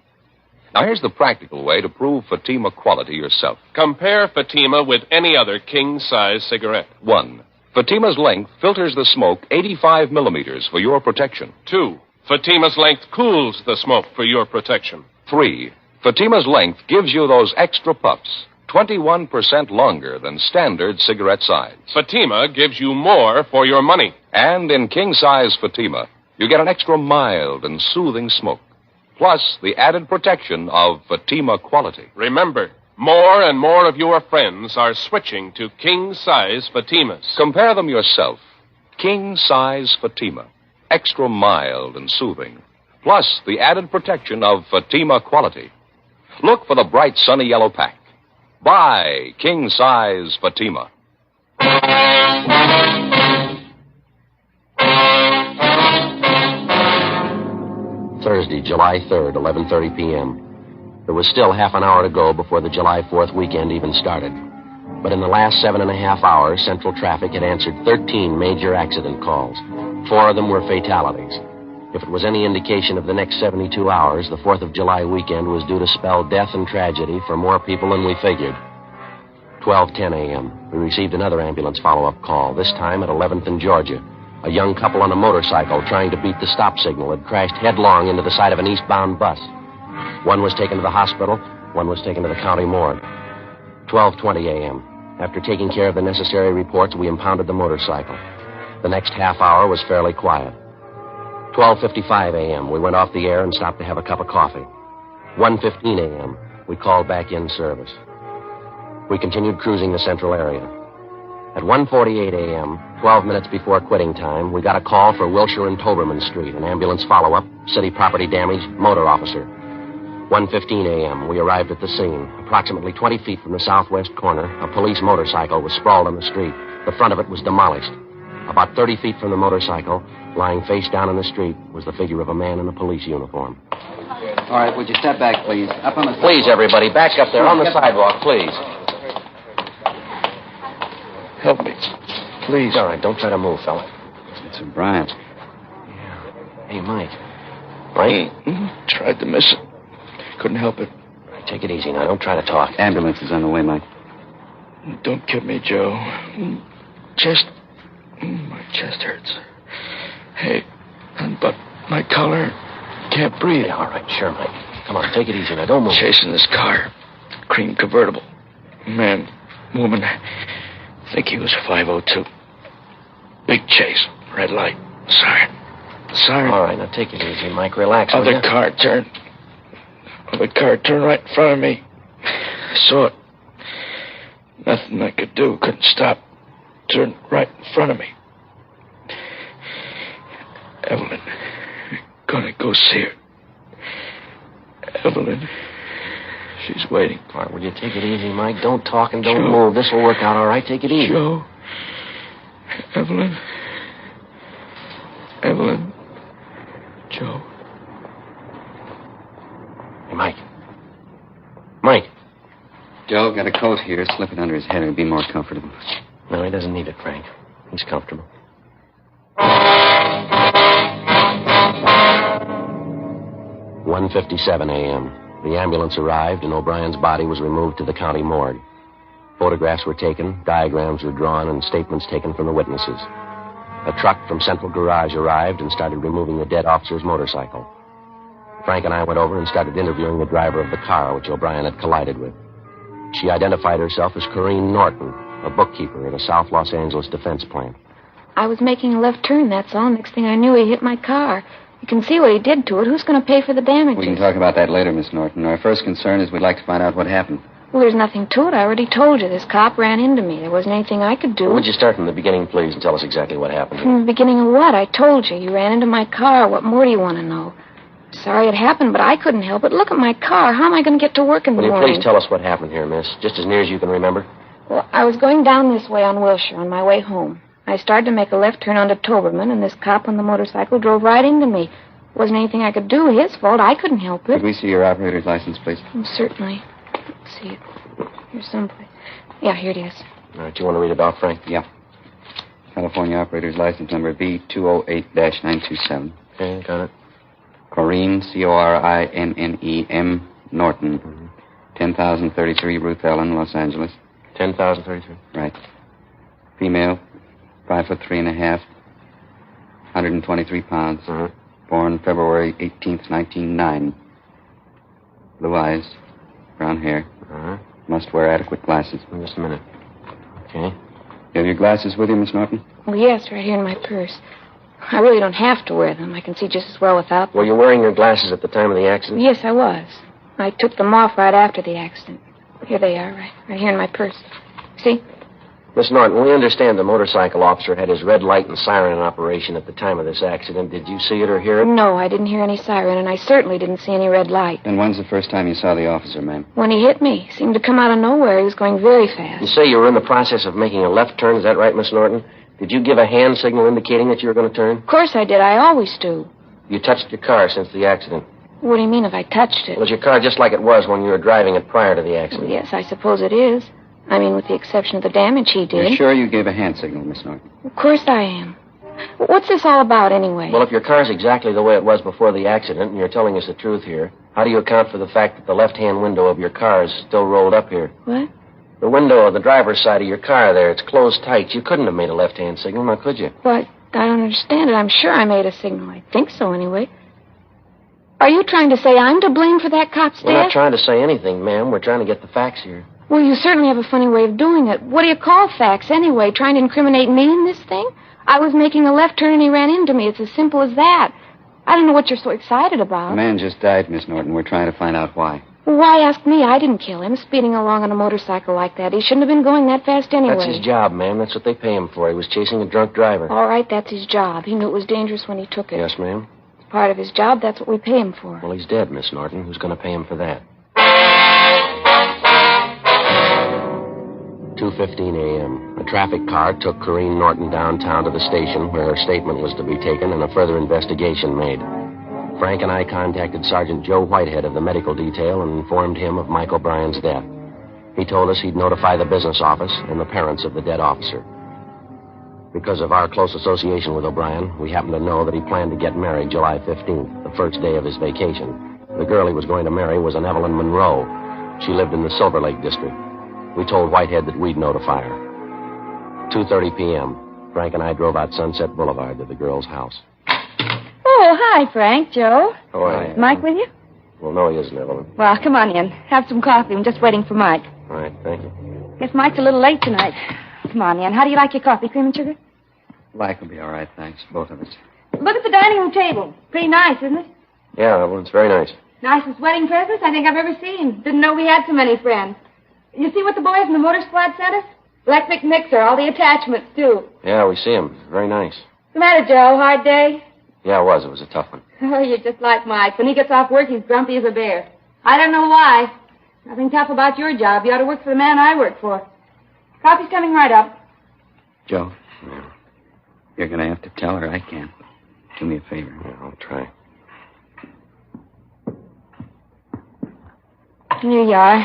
Now, here's the practical way to prove Fatima quality yourself. Compare Fatima with any other king-size cigarette. 1. Fatima's length filters the smoke 85 millimeters for your protection. 2. Fatima's length cools the smoke for your protection. 3. Fatima's length gives you those extra puffs, 21% longer than standard cigarette size. Fatima gives you more for your money. And in king-size Fatima, you get an extra mild and soothing smoke, plus the added protection of Fatima quality. Remember, more and more of your friends are switching to king-size Fatimas. Compare them yourself. King-size Fatima, extra mild and soothing, plus the added protection of Fatima quality. Look for the bright sunny yellow pack. Buy king-size Fatima. Thursday, July 3rd, 11:30 p.m. There was still half an hour to go before the July 4th weekend even started. But in the last 7.5 hours, Central Traffic had answered 13 major accident calls. 4 of them were fatalities. If it was any indication of the next 72 hours, the 4th of July weekend was due to spell death and tragedy for more people than we figured. 12:10 a.m., we received another ambulance follow-up call, this time at 11th and Georgia. A young couple on a motorcycle trying to beat the stop signal had crashed headlong into the side of an eastbound bus. One was taken to the hospital, one was taken to the county morgue. 12:20 a.m. After taking care of the necessary reports, we impounded the motorcycle. The next half hour was fairly quiet. 12:55 a.m., we went off the air and stopped to have a cup of coffee. 1:15 a.m., we called back in service. We continued cruising the central area. At 1:48 a.m., 12 minutes before quitting time, we got a call for Wilshire and Toberman Street, an ambulance follow-up, city property damage, motor officer. 1:15 a.m., we arrived at the scene. Approximately 20 feet from the southwest corner, a police motorcycle was sprawled on the street. The front of it was demolished. About 30 feet from the motorcycle, lying face down in the street, was the figure of a man in a police uniform. All right, would you step back, please? Up on the sidewalk. Please, everybody, back up there on the sidewalk, please. Help me. Please. All right, don't try to move, fella. It's O'Brien. Hey, Mike. Mike? Tried to miss it. Couldn't help it. Take it easy now. Don't try to talk. Ambulance is on the way, Mike. Don't kill me, Joe. My chest hurts. Hey, unbut my collar. Can't breathe. Yeah, all right, sure, Mike. Come on, take it easy now. Don't move. Chasing this car. Cream convertible. Man, woman. I think he was 502. Big chase. Red light. Siren. All right, now take it easy, Mike. Relax. Other car turned right in front of me. I saw it. Nothing I could do. Couldn't stop. Turned right in front of me. Evelyn. Gonna go see her. Evelyn. She's waiting. All right, will you take it easy, Mike? Don't talk and don't move. This will work out all right. Take it easy. Joe. Evelyn. Joe. Hey, Mike. Mike. Joe, got a coat here. Slip it under his head. It'll be more comfortable. No, he doesn't need it, Frank. He's comfortable. 1:57 a.m. The ambulance arrived, and O'Brien's body was removed to the county morgue. Photographs were taken, diagrams were drawn, and statements taken from the witnesses. A truck from Central Garage arrived and started removing the dead officer's motorcycle. Frank and I went over and started interviewing the driver of the car which O'Brien had collided with. She identified herself as Corrine Norton, a bookkeeper at a South Los Angeles defense plant. I was making a left turn, that's all. Next thing I knew, he hit my car. You can see what he did to it. Who's going to pay for the damages? We can talk about that later, Miss Norton. Our first concern is we'd like to find out what happened. Well, there's nothing to it. I already told you. This cop ran into me. There wasn't anything I could do. Would you start from the beginning, please, and tell us exactly what happened? From the beginning of what? I told you. You ran into my car. What more do you want to know? Sorry it happened, but I couldn't help it. Look at my car. How am I going to get to work in the morning? Will you please tell us what happened here, miss? Just as near as you can remember. Well, I was going down this way on Wilshire on my way home. I started to make a left turn onto Toberman, and this cop on the motorcycle drove right into me. Wasn't anything I could do. His fault. I couldn't help it. Could we see your operator's license, please? Certainly. Let's see it. Here's someplace. Yeah, here it is. All right, you want to read it out, Frank? Yeah. California operator's license number B208-927. Okay, got it. Corrine, Corinem, Norton. 10,033 Ruth Ellen, Los Angeles. 10,033? Right. Female, 5'3.5", 123 pounds. Born February 18th, 1909. Blue eyes, brown hair. Must wear adequate glasses. Just a minute. Okay. You have your glasses with you, Miss Norton? Oh, yes, right here in my purse. I really don't have to wear them. I can see just as well without them. Were you wearing your glasses at the time of the accident? Yes, I was. I took them off right after the accident. Here they are, right here in my purse. See? Miss Norton, we understand the motorcycle officer had his red light and siren in operation at the time of this accident. Did you see it or hear it? No, I didn't hear any siren, and I certainly didn't see any red light. Then when's the first time you saw the officer, ma'am? When he hit me. He seemed to come out of nowhere. He was going very fast. You say you were in the process of making a left turn. Is that right, Miss Norton? Did you give a hand signal indicating that you were going to turn? Of course I did. I always do. You touched your car since the accident. What do you mean if I touched it? Was your car just like it was when you were driving it prior to the accident? Yes, I suppose it is. I mean, with the exception of the damage he did. You're sure you gave a hand signal, Miss Norton? Of course I am. What's this all about, anyway? Well, if your car's exactly the way it was before the accident, and you're telling us the truth here, how do you account for the fact that the left-hand window of your car is still rolled up here? What? The window of the driver's side of your car there, it's closed tight. You couldn't have made a left-hand signal, now could you? What? I don't understand it. I'm sure I made a signal. I think so, anyway. Are you trying to say I'm to blame for that cop's death? We're not trying to say anything, ma'am. We're trying to get the facts here. Well, you certainly have a funny way of doing it. What do you call facts, anyway? Trying to incriminate me in this thing? I was making a left turn and he ran into me. It's as simple as that. I don't know what you're so excited about. The man just died, Miss Norton. We're trying to find out why. Well, why ask me? I didn't kill him. Speeding along on a motorcycle like that. He shouldn't have been going that fast anyway. That's his job, ma'am. That's what they pay him for. He was chasing a drunk driver. All right, that's his job. He knew it was dangerous when he took it. Yes, ma'am. It's part of his job. That's what we pay him for. Well, he's dead, Miss Norton. Who's going to pay him for that? 2:15 a.m. A traffic car took Corrine Norton downtown to the station where her statement was to be taken and a further investigation made. Frank and I contacted Sergeant Joe Whitehead of the medical detail and informed him of Mike O'Brien's death. He told us he'd notify the business office and the parents of the dead officer. Because of our close association with O'Brien, we happened to know that he planned to get married July 15th, the first day of his vacation. The girl he was going to marry was an Evelyn Monroe. She lived in the Silver Lake district. We told Whitehead that we'd notify her. 2:30 p.m., Frank and I drove out Sunset Boulevard to the girl's house. Oh, hi, Frank, Joe. Oh, I... Is Mike with you? Well, no, he isn't, Evelyn. Well, come on in. Have some coffee. I'm just waiting for Mike. All right, thank you. Guess Mike's a little late tonight. Come on in. How do you like your coffee, cream and sugar? Black will be all right, thanks. Both of us. Look at the dining room table. Pretty nice, isn't it? Yeah, Evelyn, it's very nice. Nicest wedding presents I think I've ever seen. Didn't know we had so many friends. You see what the boys in the motor squad sent us? Electric mixer, all the attachments, too. Yeah, we see him. Very nice. What's the matter, Joe? Hard day? Yeah, it was. It was a tough one. Oh, you're just like Mike. When he gets off work, he's grumpy as a bear. I don't know why. Nothing tough about your job. You ought to work for the man I work for. Coffee's coming right up. Joe, you're going to have to tell her I can't. Do me a favor. Yeah, I'll try. Here you are.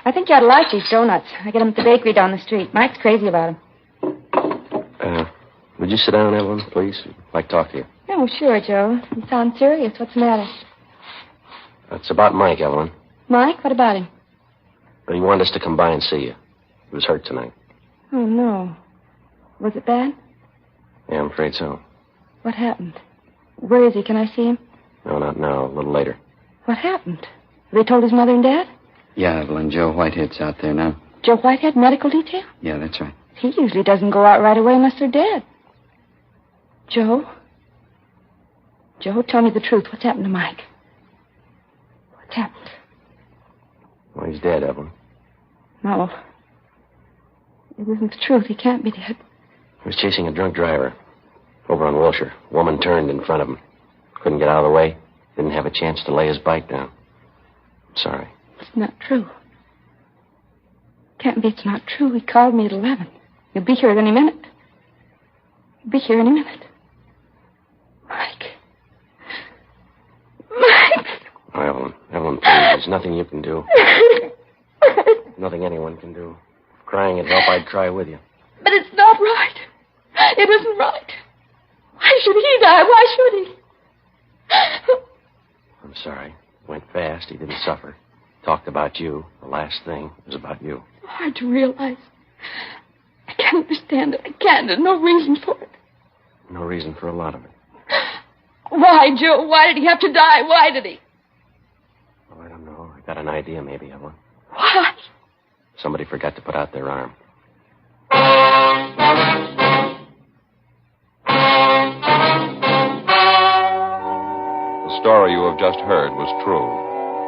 I think you ought to like these donuts. I get them at the bakery down the street. Mike's crazy about them. Would you sit down, Evelyn, please? I'd like to talk to you. Oh, sure, Joe. You sound serious. What's the matter? It's about Mike, Evelyn. Mike? What about him? He wanted us to come by and see you. He was hurt tonight. Oh, no. Was it bad? Yeah, I'm afraid so. What happened? Where is he? Can I see him? No, not now. A little later. What happened? They told his mother and dad? Yeah, Evelyn, Joe Whitehead's out there now. Joe Whitehead, medical detail? Yeah, that's right. He usually doesn't go out right away unless they're dead. Joe? Joe, tell me the truth. What's happened to Mike? What's happened? Well, he's dead, Evelyn. No. It isn't the truth. He can't be dead. He was chasing a drunk driver over on Wilshire. A woman turned in front of him. Couldn't get out of the way. Didn't have a chance to lay his bike down. I'm sorry. It's not true. Can't be it's not true. He called me at 11. He'll be here any minute. He'll be here any minute. Mike. Mike! Oh, Evelyn, please. There's nothing you can do. Nothing anyone can do. If crying would help, I'd cry with you. But it's not right. It isn't right. Why should he die? Why should he? I'm sorry. Went fast. He didn't suffer. Talked about you. The last thing was about you. Hard to realize. I can't understand it. I can't. There's no reason for it. No reason for a lot of it. Why, Joe? Why did he have to die? Why did he? Oh, I don't know. I got an idea, maybe, Evelyn. Why? Somebody forgot to put out their arm. The story you have just heard was true.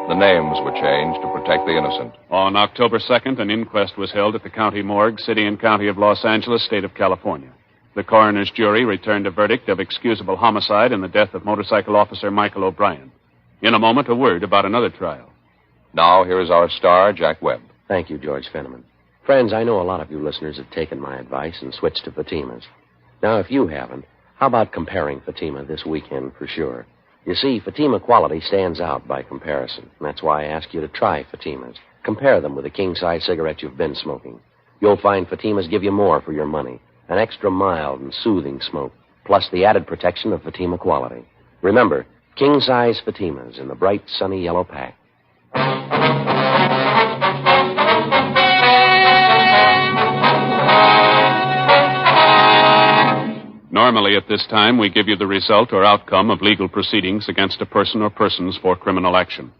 The names were changed to protect the innocent. On October 2nd, an inquest was held at the county morgue, city and county of Los Angeles, state of California. The coroner's jury returned a verdict of excusable homicide in the death of motorcycle officer Michael O'Brien. In a moment, a word about another trial. Now, here is our star, Jack Webb. Thank you, George Fenneman. Friends, I know a lot of you listeners have taken my advice and switched to Fatima's. Now, if you haven't, how about comparing Fatima this weekend for sure? You see, Fatima quality stands out by comparison. And that's why I ask you to try Fatima's. Compare them with the king-size cigarette you've been smoking. You'll find Fatima's give you more for your money. An extra mild and soothing smoke, plus the added protection of Fatima quality. Remember, king-size Fatima's in the bright, sunny yellow pack. Normally, at this time, we give you the result or outcome of legal proceedings against a person or persons for criminal action.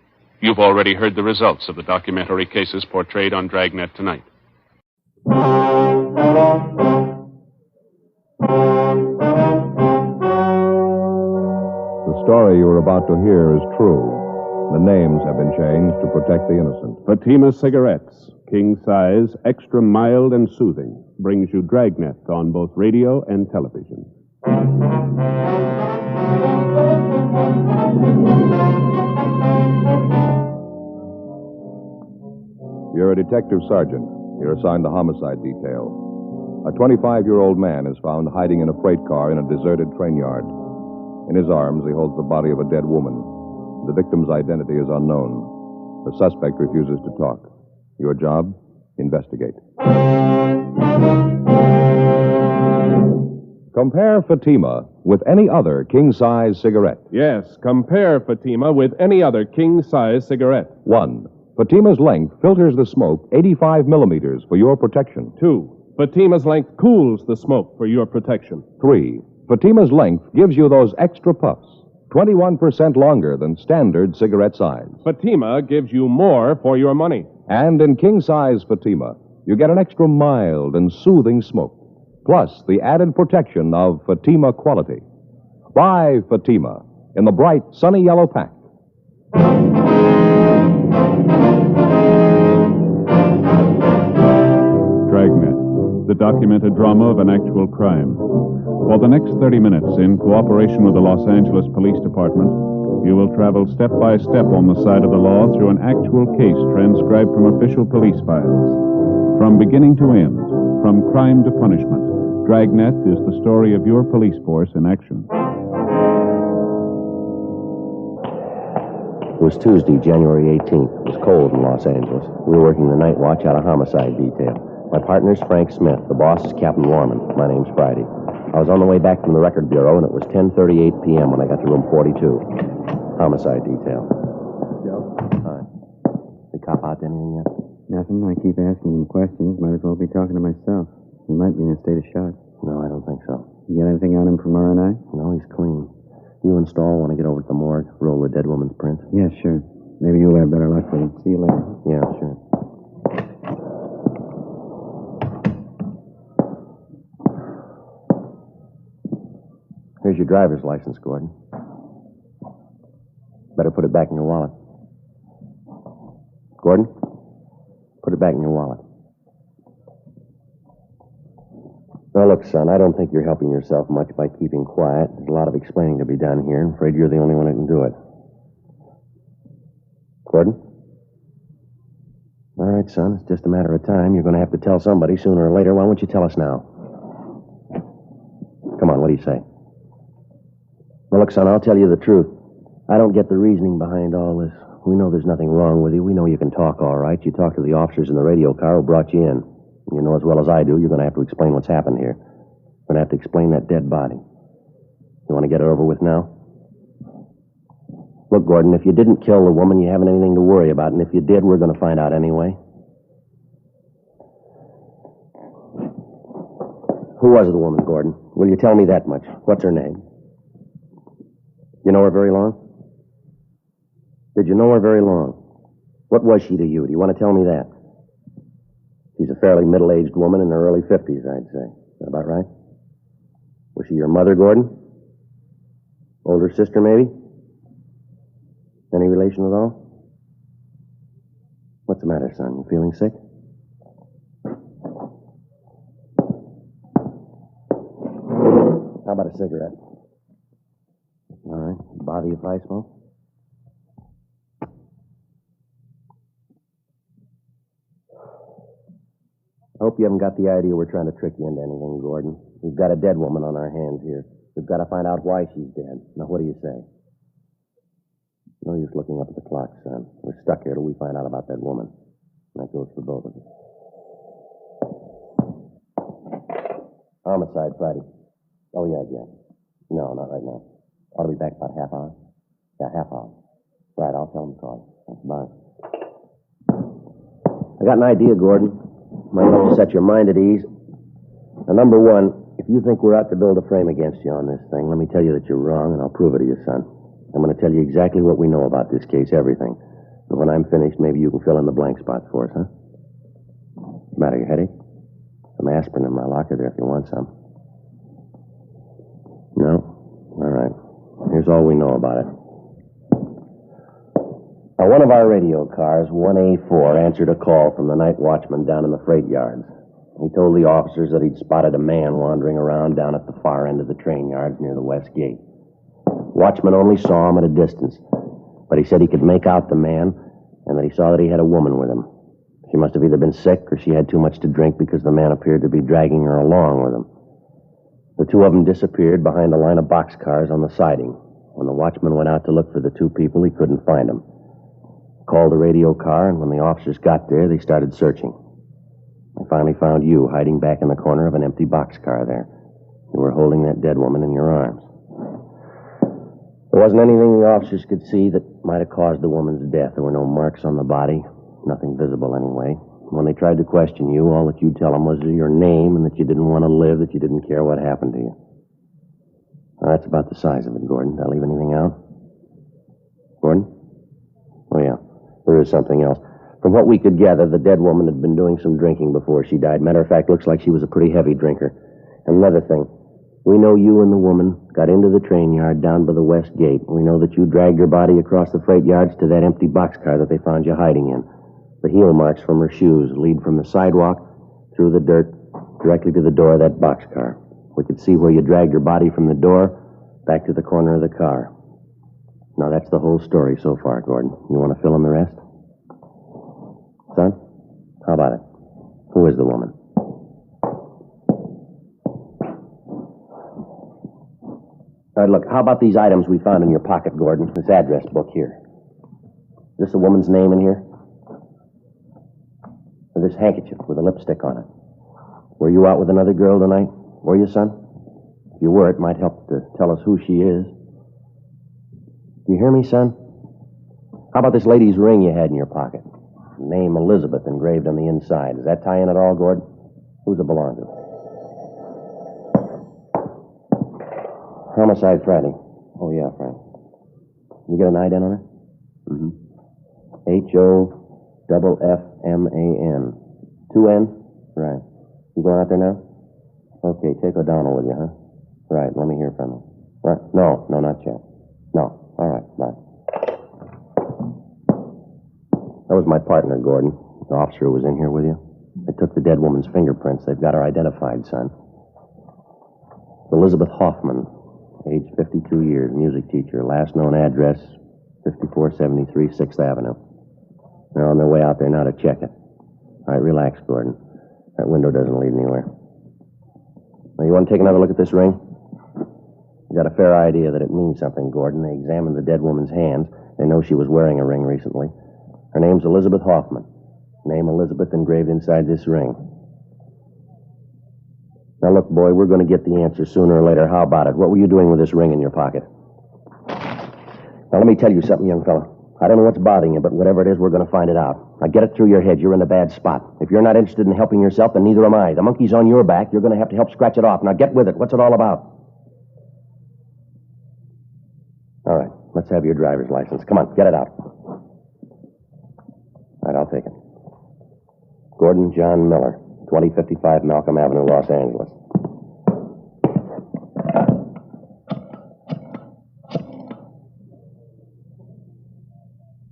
You've already heard the results of the documentary cases portrayed on Dragnet tonight. The story you are about to hear is true. The names have been changed to protect the innocent. Fatima Cigarettes, king size, extra mild and soothing, brings you Dragnet on both radio and television. You're a detective sergeant. You're assigned to homicide detail. A 25-year-old man is found hiding in a freight car in a deserted train yard. In his arms, he holds the body of a dead woman. The victim's identity is unknown. The suspect refuses to talk. Your job? Investigate. Compare Fatima with any other king-size cigarette. Yes, compare Fatima with any other king-size cigarette. 1. Fatima's length filters the smoke 85 millimeters for your protection. 2. Fatima's length cools the smoke for your protection. 3. Fatima's length gives you those extra puffs, 21% longer than standard cigarette size. Fatima gives you more for your money. And in king-size Fatima, you get an extra mild and soothing smoke, plus the added protection of Fatima quality. Buy Fatima in the bright, sunny yellow pack. Dragnet, the documented drama of an actual crime. For the next 30 minutes, in cooperation with the Los Angeles Police Department, you will travel step by step on the side of the law through an actual case transcribed from official police files. From beginning to end, from crime to punishment, Dragnet is the story of your police force in action. It was Tuesday, January 18th. It was cold in Los Angeles. We were working the night watch out of homicide detail. My partner's Frank Smith. The boss is Captain Warman. My name's Friday. I was on the way back from the record bureau, and it was 10:38 p.m. when I got to room 42. Homicide detail. Joe? Hi. They cop out to anything yet? Nothing. I keep asking him questions. Might as well be talking to myself. He might be in a state of shock. No, I don't think so. You got anything on him from R&I? No, he's clean. You and Stahl want to get over to the morgue, roll the dead woman's print? Yeah, sure. Maybe you'll have better luck with him. See you later. Yeah, sure. Here's your driver's license, Gordon. Better put it back in your wallet. Gordon, put it back in your wallet. Now, look, son, I don't think you're helping yourself much by keeping quiet. There's a lot of explaining to be done here. I'm afraid you're the only one who can do it. Gordon? All right, son, it's just a matter of time. You're going to have to tell somebody sooner or later. Why won't you tell us now? Come on, what do you say? Well, look, son, I'll tell you the truth. I don't get the reasoning behind all this. We know there's nothing wrong with you. We know you can talk all right. You talked to the officers in the radio car who brought you in. You know as well as I do, you're going to have to explain what's happened here. You're going to have to explain that dead body. You want to get it over with now? Look, Gordon, if you didn't kill the woman, you haven't anything to worry about. And if you did, we're going to find out anyway. Who was the woman, Gordon? Will you tell me that much? What's her name? You know her very long? Did you know her very long? What was she to you? Do you want to tell me that? She's a fairly middle-aged woman in her early 50s, I'd say. Is that about right? Was she your mother, Gordon? Older sister, maybe? Any relation at all? What's the matter, son? You feeling sick? How about a cigarette? All right. Bother you if I smoke? I hope you haven't got the idea we're trying to trick you into anything, Gordon. We've got a dead woman on our hands here. We've got to find out why she's dead. Now, what do you say? No use looking up at the clock, son. We're stuck here till we find out about that woman. And that goes for both of us. Homicide, Friday. Oh, yeah, Jack. No, not right now. Ought to be back about half hour. Yeah, half hour. Right, I'll tell him to call you. Bye. I got an idea, Gordon. Might help you set your mind at ease. Now, number one, if you think we're out to build a frame against you on this thing, let me tell you that you're wrong, and I'll prove it to you, son. I'm going to tell you exactly what we know about this case, everything. And when I'm finished, maybe you can fill in the blank spots for us, huh? What's the matter, your headache? Some aspirin in my locker there if you want some. No? All right. Here's all we know about it. Now, one of our radio cars, 1A4, answered a call from the night watchman down in the freight yards. He told the officers that he'd spotted a man wandering around down at the far end of the train yards near the west gate. Watchman only saw him at a distance, but he said he could make out the man and that he saw that he had a woman with him. She must have either been sick or she had too much to drink because the man appeared to be dragging her along with him. The two of them disappeared behind a line of boxcars on the siding. When the watchman went out to look for the two people, he couldn't find them. Called the radio car, and when the officers got there, they started searching. They finally found you hiding back in the corner of an empty boxcar there. You were holding that dead woman in your arms. There wasn't anything the officers could see that might have caused the woman's death. There were no marks on the body, nothing visible anyway. When they tried to question you, all that you'd tell them was your name and that you didn't want to live, that you didn't care what happened to you. Now, that's about the size of it, Gordon. Did I leave anything out? Gordon? Oh, yeah. There is something else. From what we could gather, the dead woman had been doing some drinking before she died. Matter of fact, looks like she was a pretty heavy drinker. And another thing, we know you and the woman got into the train yard down by the west gate. We know that you dragged her body across the freight yards to that empty boxcar that they found you hiding in. The heel marks from her shoes lead from the sidewalk through the dirt directly to the door of that boxcar. We could see where you dragged her body from the door back to the corner of the car. Now, that's the whole story so far, Gordon. You want to fill in the rest? Son, how about it? Who is the woman? All right, look, how about these items we found in your pocket, Gordon? This address book here. Is this a woman's name in here? Or this handkerchief with a lipstick on it? Were you out with another girl tonight? Were you, son? If you were, it might help to tell us who she is. Do you hear me, son? How about this lady's ring you had in your pocket? Name Elizabeth engraved on the inside. Does that tie in at all, Gordon? Who's it belong to? Homicide Friday. Oh, yeah, Frank. You get an ident on her? Mm-hmm. H-O-F-F-M-A-N. 2 N? Right. You going out there now? Okay, take O'Donnell with you, huh? Right, let me hear from you. Right. No, not yet. No. All right, bye. That was my partner, Gordon. The officer who was in here with you. They took the dead woman's fingerprints. They've got her identified, son. Elizabeth Hoffman, age 52 years, music teacher. Last known address, 5473 6th Avenue. They're on their way out there now to check it. All right, relax, Gordon. That window doesn't lead anywhere. Now, you want to take another look at this ring? You got a fair idea that it means something, Gordon. They examined the dead woman's hands. They know she was wearing a ring recently. Her name's Elizabeth Hoffman. Name Elizabeth engraved inside this ring. Now, look, boy, we're going to get the answer sooner or later. How about it? What were you doing with this ring in your pocket? Now, let me tell you something, young fella. I don't know what's bothering you, but whatever it is, we're going to find it out. Now, get it through your head. You're in a bad spot. If you're not interested in helping yourself, then neither am I. The monkey's on your back. You're going to have to help scratch it off. Now, get with it. What's it all about? All right, let's have your driver's license. Come on, get it out. All right, I'll take it. Gordon John Miller, 2055 Malcolm Avenue, Los Angeles.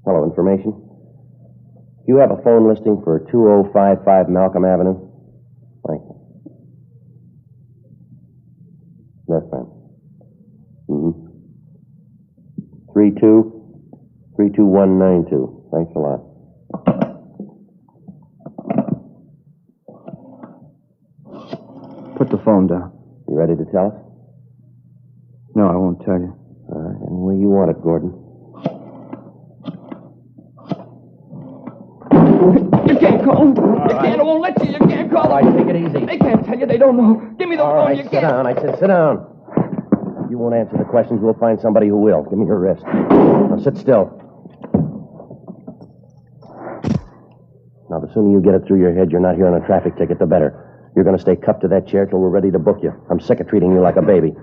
Hello, information? You have a phone listing for 2055 Malcolm Avenue? Thank you. That's fine. Mm-hmm. 32192. Thanks a lot. Put the phone down. You ready to tell us? No, I won't tell you. All right, any way you want it, Gordon. You can't call them. You can't. I won't let you. You can't call them. All right, take it easy. They can't tell you. They don't know. Give me the phone. Right, You sit can't. down. I said sit down. If you won't answer the questions, we'll find somebody who will. Give me your wrist. Now sit still. Now, the sooner you get it through your head you're not here on a traffic ticket, the better. You're going to stay cuffed to that chair till we're ready to book you. I'm sick of treating you like a baby.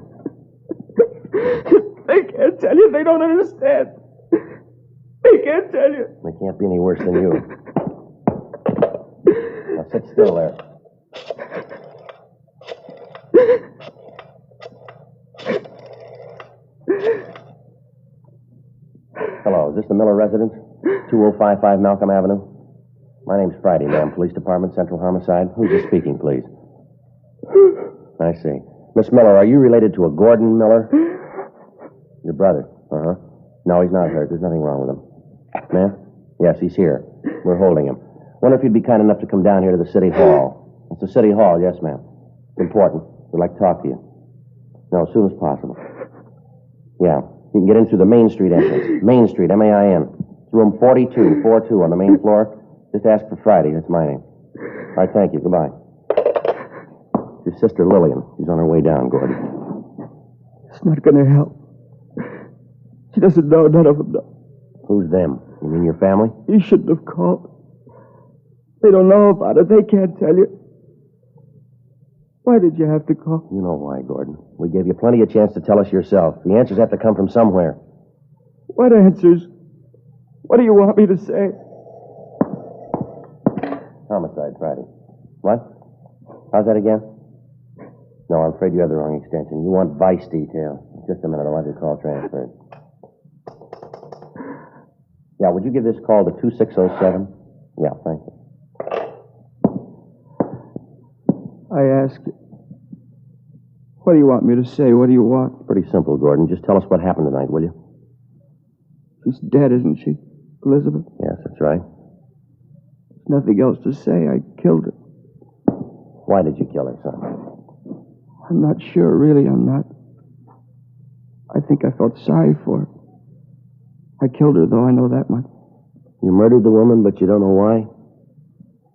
They can't tell you. They don't understand. They can't tell you. They can't be any worse than you. Now sit still there. Hello, is this the Miller residence? 2055 Malcolm Avenue? My name's Friday, ma'am. Police Department, Central Homicide. Who's this speaking, please? I see. Miss Miller, are you related to a Gordon Miller? Your brother? Uh-huh. No, he's not hurt. There's nothing wrong with him. Ma'am? Yes, he's here. We're holding him. Wonder if you'd be kind enough to come down here to the city hall. It's the city hall, yes, ma'am. It's important. We'd like to talk to you. No, as soon as possible. Yeah. You can get in through the Main Street entrance. Main Street, M-A-I-N. It's room 4242 on the main floor. Just ask for Friday. That's my name. All right, thank you. Goodbye. It's your sister Lillian. She's on her way down, Gordon. It's not going to help. She doesn't know. None of them know. Who's them? You mean your family? You shouldn't have called. They don't know about it. They can't tell you. Why did you have to call? You know why, Gordon. We gave you plenty of chance to tell us yourself. The answers have to come from somewhere. What answers? What do you want me to say? Homicide, Friday. What? How's that again? No, I'm afraid you have the wrong extension. You want vice detail. Just a minute. I'll have your call transferred. Yeah, would you give this call to 2607? Yeah, thank you. I ask you, what do you want me to say? What do you want? Pretty simple, Gordon. Just tell us what happened tonight, will you? She's dead, isn't she, Elizabeth? Yes, that's right. There's nothing else to say. I killed her. Why did you kill her, son? I'm not sure, really, I'm not. I think I felt sorry for her. I killed her, though, I know that much. You murdered the woman, but you don't know why?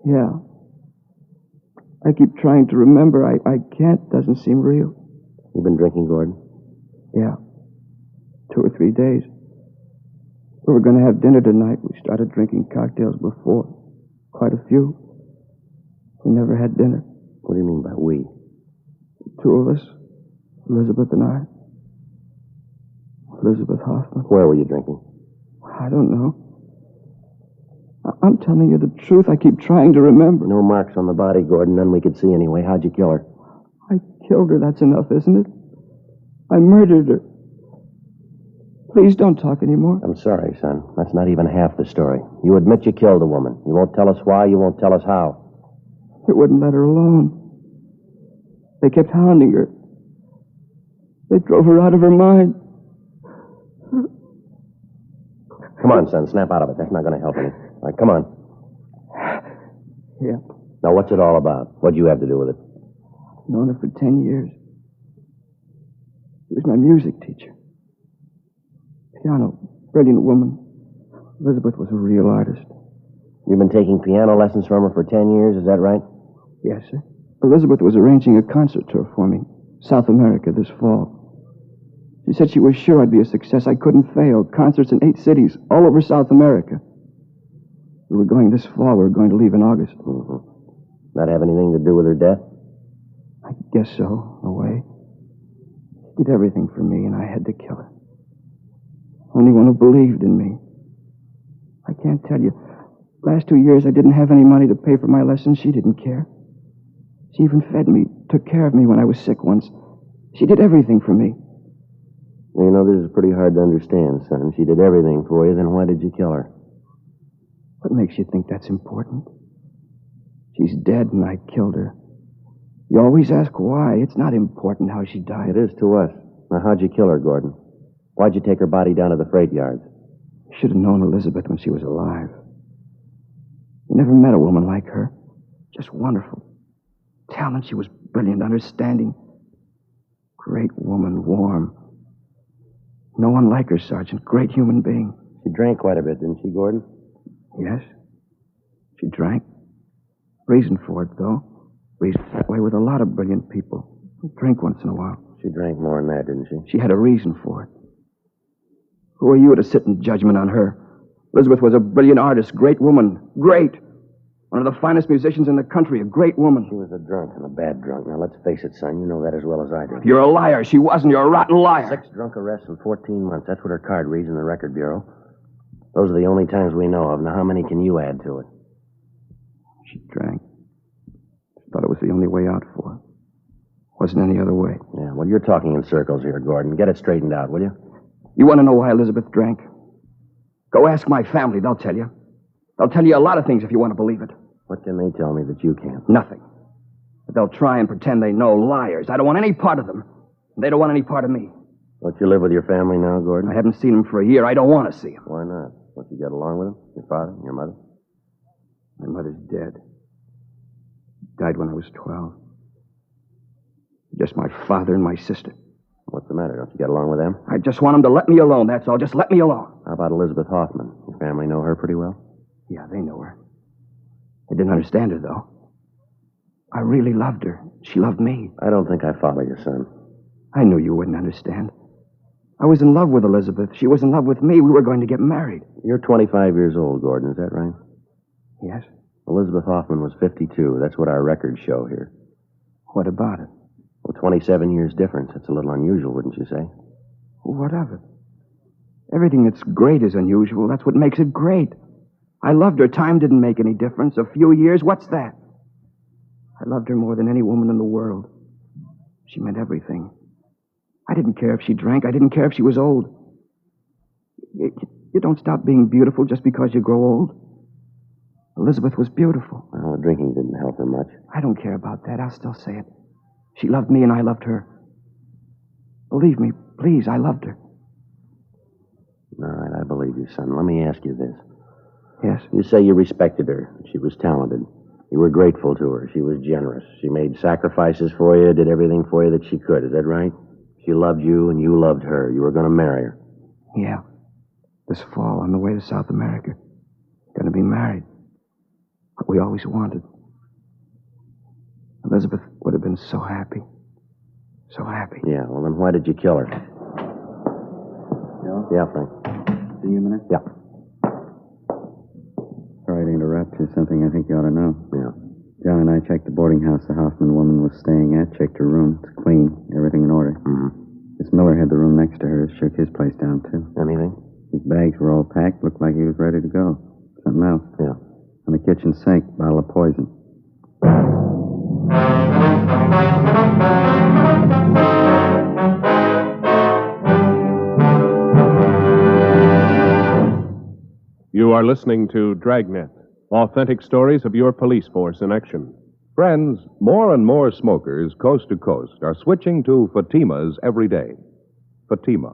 Yeah. I keep trying to remember. I can't. Doesn't seem real. You've been drinking, Gordon? Yeah. 2 or 3 days. We were going to have dinner tonight. We started drinking cocktails before. Quite a few. We never had dinner. What do you mean by we? 2 of us. Elizabeth and I. Elizabeth Hoffman. Where were you drinking? I don't know. I'm telling you the truth. I keep trying to remember. No marks on the body, Gordon. None we could see anyway. How'd you kill her? I killed her. That's enough, isn't it? I murdered her. Please don't talk anymore. I'm sorry, son. That's not even half the story. You admit you killed a woman. You won't tell us why. You won't tell us how. They wouldn't let her alone. They kept hounding her. They drove her out of her mind. Come on, son. Snap out of it. That's not going to help any. All right, come on. Yeah. Now, what's it all about? What'd you have to do with it? Known her for 10 years. She was my music teacher. Piano. Brilliant woman. Elizabeth was a real artist. You've been taking piano lessons from her for 10 years, is that right? Yes, sir. Elizabeth was arranging a concert tour for me. South America this fall. She said she was sure I'd be a success. I couldn't fail. Concerts in 8 cities, all over South America. We were going this fall. We were going to leave in August. Mm-hmm. That have anything to do with her death? I guess so, in a way. She did everything for me, and I had to kill her. Only one who believed in me. I can't tell you. Last 2 years, I didn't have any money to pay for my lessons. She didn't care. She even fed me, took care of me when I was sick once. She did everything for me. You know, this is pretty hard to understand, son. She did everything for you, then why did you kill her? What makes you think that's important? She's dead and I killed her. You always ask why. It's not important how she died. It is to us. Now, how'd you kill her, Gordon? Why'd you take her body down to the freight yards? You should have known Elizabeth when she was alive. You never met a woman like her. Just wonderful. Talent, she was brilliant, understanding. Great woman, warm. No one like her, Sergeant. Great human being. She drank quite a bit, didn't she, Gordon? Yes. She drank. Reason for it, though. Reason that way with a lot of brilliant people. They drink once in a while. She drank more than that, didn't she? She had a reason for it. Who are you to sit in judgment on her? Elizabeth was a brilliant artist, great woman. Great. One of the finest musicians in the country, a great woman. She was a drunk and a bad drunk. Now, let's face it, son. You know that as well as I do. You're a liar. She wasn't. You're a rotten liar. 6 drunk arrests in 14 months. That's what her card reads in the record bureau. Those are the only times we know of. Now, how many can you add to it? She drank. She thought it was the only way out for her. Wasn't any other way. Yeah, well, you're talking in circles here, Gordon. Get it straightened out, will you? You want to know why Elizabeth drank? Go ask my family. They'll tell you. They'll tell you a lot of things if you want to believe it. What can they tell me that you can't? Nothing. But they'll try and pretend they know. Liars. I don't want any part of them. They don't want any part of me. Don't you live with your family now, Gordon? I haven't seen them for a year. I don't want to see them. Why not? Don't you get along with them? Your father and your mother? My mother's dead. Died when I was 12. Just my father and my sister. What's the matter? Don't you get along with them? I just want them to let me alone, that's all. Just let me alone. How about Elizabeth Hoffman? Your family know her pretty well? Yeah, they know her. I didn't understand her, though. I really loved her. She loved me. I don't think I follow you, son. I knew you wouldn't understand. I was in love with Elizabeth. She was in love with me. We were going to get married. You're 25 years old, Gordon. Is that right? Yes. Elizabeth Hoffman was 52. That's what our records show here. What about it? Well, 27 years difference. That's a little unusual, wouldn't you say? What of it? Everything that's great is unusual. That's what makes it great. I loved her. Time didn't make any difference. A few years, what's that? I loved her more than any woman in the world. She meant everything. I didn't care if she drank. I didn't care if she was old. You don't stop being beautiful just because you grow old. Elizabeth was beautiful. Well, the drinking didn't help her much. I don't care about that. I'll still say it. She loved me and I loved her. Believe me, please, I loved her. All right, I believe you, son. Let me ask you this. Yes? You say you respected her. She was talented. You were grateful to her. She was generous. She made sacrifices for you, did everything for you that she could. Is that right? She loved you and you loved her. You were going to marry her. Yeah. This fall on the way to South America. Going to be married. What we always wanted. Elizabeth would have been so happy. So happy. Yeah, well, then why did you kill her? Joe? Yeah, Frank. See you a minute? Yeah. Sorry to interrupt. There's something I think you ought to know. Yeah. John and I checked the boarding house the Hoffman woman was staying at, checked her room. It's clean. Everything in order. Mm-hmm. Miss Miller had the room next to hers. Shook his place down, too. Anything? His bags were all packed. Looked like he was ready to go. Something else. Yeah. On the kitchen sink, bottle of poison. You are listening to Dragnet, authentic stories of your police force in action. Friends, more and more smokers coast to coast are switching to Fatima's every day. Fatima,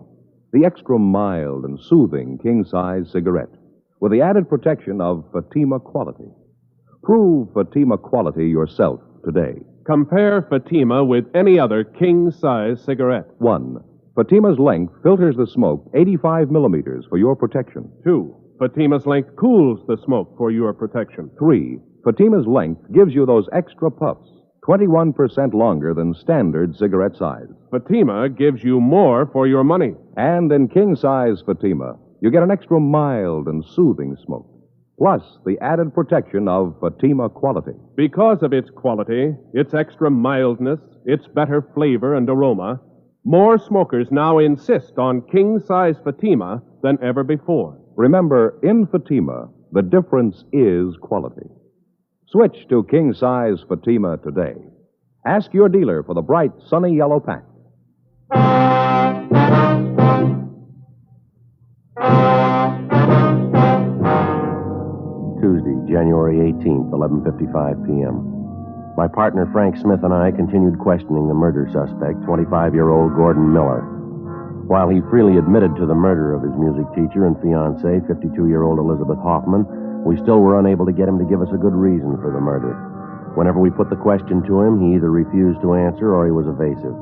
the extra mild and soothing king-size cigarette with the added protection of Fatima quality. Prove Fatima quality yourself today. Compare Fatima with any other king-size cigarette. 1. Fatima's length filters the smoke 85 millimeters for your protection. 2. Fatima's length cools the smoke for your protection. 3. Fatima's length gives you those extra puffs, 21% longer than standard cigarette size. Fatima gives you more for your money. And in king-size Fatima, you get an extra mild and soothing smoke, plus the added protection of Fatima quality. Because of its quality, its extra mildness, its better flavor and aroma, more smokers now insist on king-size Fatima than ever before. Remember, in Fatima, the difference is quality. Switch to king-size Fatima today. Ask your dealer for the bright, sunny yellow pack. Tuesday, January 18th, 11:55 p.m. My partner Frank Smith and I continued questioning the murder suspect, 25-year-old Gordon Miller. While he freely admitted to the murder of his music teacher and fiancée, 52-year-old Elizabeth Hoffman, we still were unable to get him to give us a good reason for the murder. Whenever we put the question to him, he either refused to answer or he was evasive.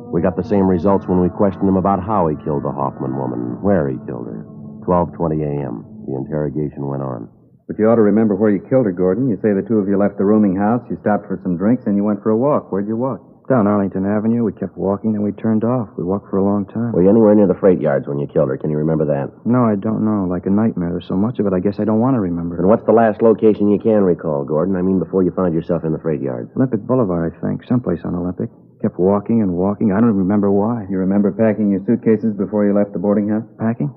We got the same results when we questioned him about how he killed the Hoffman woman, where he killed her. 12:20 a.m. The interrogation went on. But you ought to remember where you killed her, Gordon. You say the two of you left the rooming house, you stopped for some drinks, and you went for a walk. Where'd you walk? Down Arlington Avenue. We kept walking, then we turned off. We walked for a long time. Were you anywhere near the freight yards when you killed her? Can you remember that? No, I don't know. Like a nightmare. There's so much of it, I guess I don't want to remember. And what's the last location you can recall, Gordon? I mean, before you found yourself in the freight yards. Olympic Boulevard, I think. Someplace on Olympic. Kept walking and walking. I don't remember why. You remember packing your suitcases before you left the boarding house? Packing?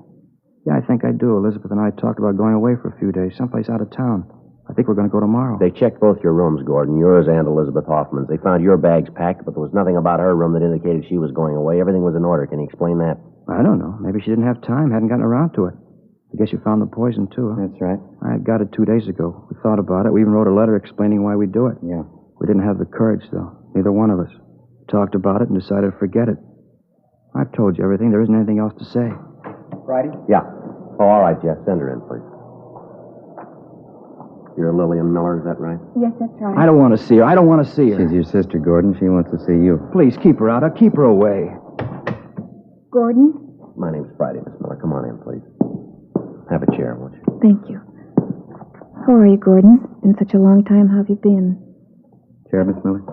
Yeah, I think I do. Elizabeth and I talked about going away for a few days, someplace out of town. I think we're going to go tomorrow. They checked both your rooms, Gordon, yours and Elizabeth Hoffman's. They found your bags packed, but there was nothing about her room that indicated she was going away. Everything was in order. Can you explain that? I don't know. Maybe she didn't have time, hadn't gotten around to it. I guess you found the poison, too, huh? That's right. I got it 2 days ago. We thought about it. We even wrote a letter explaining why we do it. Yeah. We didn't have the courage, though. Neither one of us. We talked about it and decided to forget it. I've told you everything. There isn't anything else to say. Friday? Yeah. Oh, all right, Jeff. Send her in, please. You're Lillian Miller, is that right? Yes, that's right. I don't want to see her. I don't want to see her. She's your sister, Gordon. She wants to see you. Please, keep her out. I'll keep her away. Gordon? My name's Friday, Miss Miller. Come on in, please. Have a chair, won't you? Thank you. How are you, Gordon? It's been such a long time. How have you been? Chair, Miss Miller?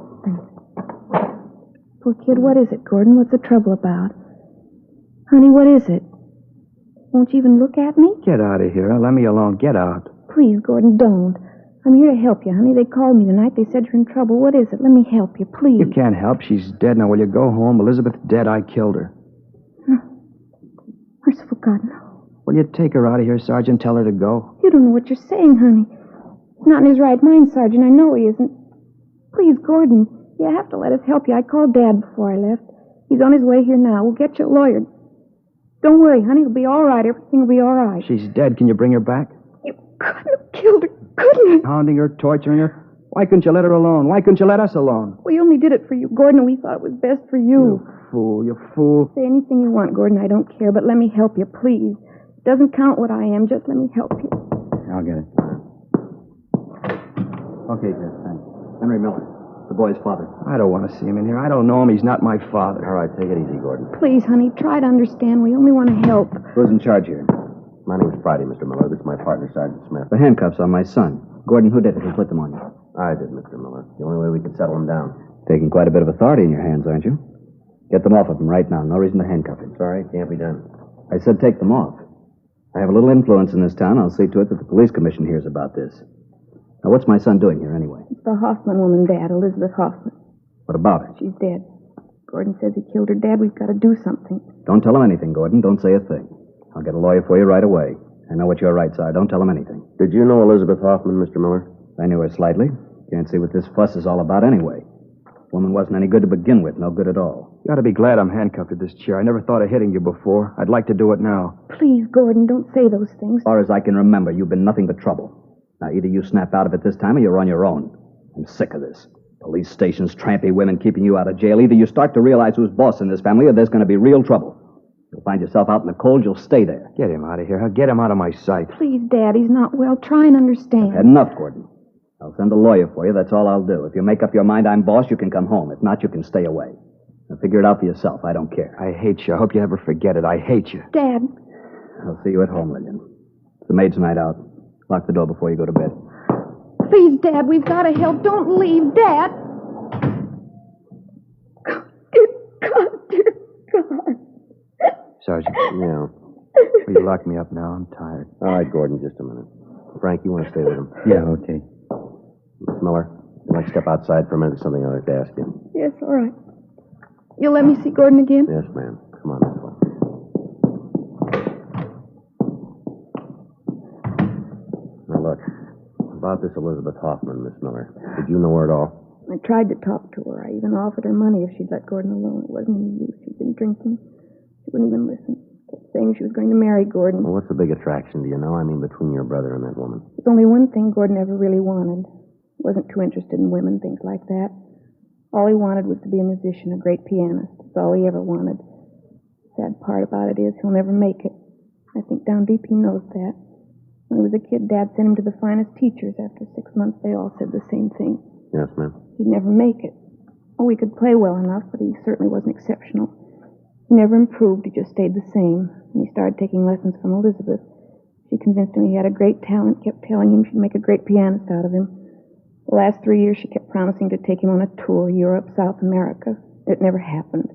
Poor kid, what is it, Gordon? What's the trouble about? Honey, what is it? Won't you even look at me? Get out of here. Let me alone. Get out. Please, Gordon, don't. I'm here to help you, honey. They called me tonight. They said you're in trouble. What is it? Let me help you, please. You can't help. She's dead. Now, will you go home? Elizabeth's dead. I killed her. Merciful God, no. Will you take her out of here, Sergeant? Tell her to go. You don't know what you're saying, honey. He's not in his right mind, Sergeant. I know he isn't. Please, Gordon, you have to let us help you. I called Dad before I left. He's on his way here now. We'll get you a lawyer. Don't worry, honey. It'll be all right. Everything will be all right. She's dead. Can you bring her back? You couldn't have killed her, couldn't you? Hounding her, torturing her. Why couldn't you let her alone? Why couldn't you let us alone? We only did it for you, Gordon, and we thought it was best for you. You fool. Say anything you want, Gordon. I don't care, but let me help you, please. It doesn't count what I am. Just let me help you. I'll get it. Okay, Jess, thanks. Henry Miller, the boy's father. I don't want to see him in here. I don't know him. He's not my father. All right, take it easy, Gordon. Please, honey, try to understand. We only want to help. Who's in charge here? My name's Friday, Mr. Miller. This is my partner, Sergeant Smith. The handcuffs on my son. Gordon, who did it? Who put them on you? I did, Mr. Miller. The only way we could settle him down. Taking quite a bit of authority in your hands, aren't you? Get them off of him right now. No reason to handcuff him. Sorry, can't be done. I said take them off. I have a little influence in this town. I'll see to it that the police commission hears about this. Now, what's my son doing here anyway? It's the Hoffman woman, Dad, Elizabeth Hoffman. What about her? She's dead. Gordon says he killed her, Dad. We've got to do something. Don't tell him anything, Gordon. Don't say a thing. I'll get a lawyer for you right away. I know what your rights are. Don't tell him anything. Did you know Elizabeth Hoffman, Mr. Miller? I knew her slightly. Can't see what this fuss is all about anyway. Woman wasn't any good to begin with. No good at all. You ought to be glad I'm handcuffed to this chair. I never thought of hitting you before. I'd like to do it now. Please, Gordon, don't say those things. As far as I can remember, you've been nothing but trouble. Now, either you snap out of it this time or you're on your own. I'm sick of this. Police stations, trampy women keeping you out of jail. Either you start to realize who's boss in this family or there's going to be real trouble. You'll find yourself out in the cold, you'll stay there. Get him out of here. Get him out of my sight. Please, Dad, he's not well. Try and understand. Had enough, Gordon. I'll send a lawyer for you. That's all I'll do. If you make up your mind I'm boss, you can come home. If not, you can stay away. Now, figure it out for yourself. I don't care. I hate you. I hope you never forget it. I hate you. Dad. I'll see you at home, Lillian. It's the maid's night out. Lock the door before you go to bed. Please, Dad, we've got to help. Don't leave, Dad. God, dear God. Sergeant. Yeah. Will you lock me up now? I'm tired. All right, Gordon, just a minute. Frank, you want to stay with him? Yeah, okay. Miss Miller, you'd like to step outside for a minute? Something I'd like to ask you. Yes, all right. You'll let me see Gordon again? Yes, ma'am. Come on this way. Now, look. About this Elizabeth Hoffman, Miss Miller. Did you know her at all? I tried to talk to her. I even offered her money if she'd let Gordon alone. It wasn't any use. She'd been drinking. She wouldn't even listen. Kept saying she was going to marry Gordon. Well, what's the big attraction, do you know? I mean, between your brother and that woman. There's only one thing Gordon ever really wanted. He wasn't too interested in women, things like that. All he wanted was to be a musician, a great pianist. That's all he ever wanted. The sad part about it is he'll never make it. I think down deep he knows that. When he was a kid, Dad sent him to the finest teachers. After 6 months, they all said the same thing. Yes, ma'am. He'd never make it. Oh, he could play well enough, but he certainly wasn't exceptional. He never improved. He just stayed the same. And he started taking lessons from Elizabeth. She convinced him he had a great talent, kept telling him she'd make a great pianist out of him. The last 3 years, she kept promising to take him on a tour, Europe, South America. It never happened.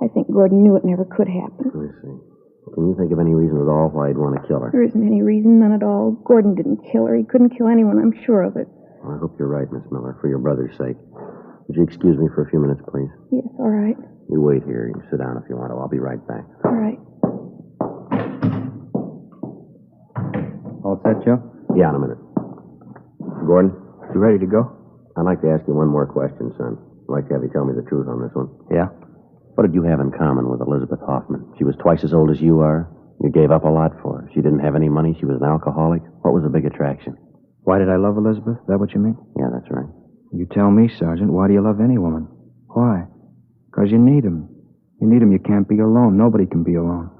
I think Gordon knew it never could happen. I see. Can you think of any reason at all why he'd want to kill her? There isn't any reason, none at all. Gordon didn't kill her. He couldn't kill anyone, I'm sure of it. Well, I hope you're right, Miss Miller, for your brother's sake. Would you excuse me for a few minutes, please? Yes, all right. You wait here. You can sit down if you want to. I'll be right back. All right. All set, Joe? Yeah, in a minute. Gordon? You ready to go? I'd like to ask you one more question, son. I'd like to have you tell me the truth on this one. Yeah? What did you have in common with Elizabeth Hoffman? She was twice as old as you are. You gave up a lot for her. She didn't have any money. She was an alcoholic. What was the big attraction? Why did I love Elizabeth? Is that what you mean? Yeah, that's right. You tell me, Sergeant. Why do you love any woman? Why? Because you need him. You need him. You can't be alone. Nobody can be alone.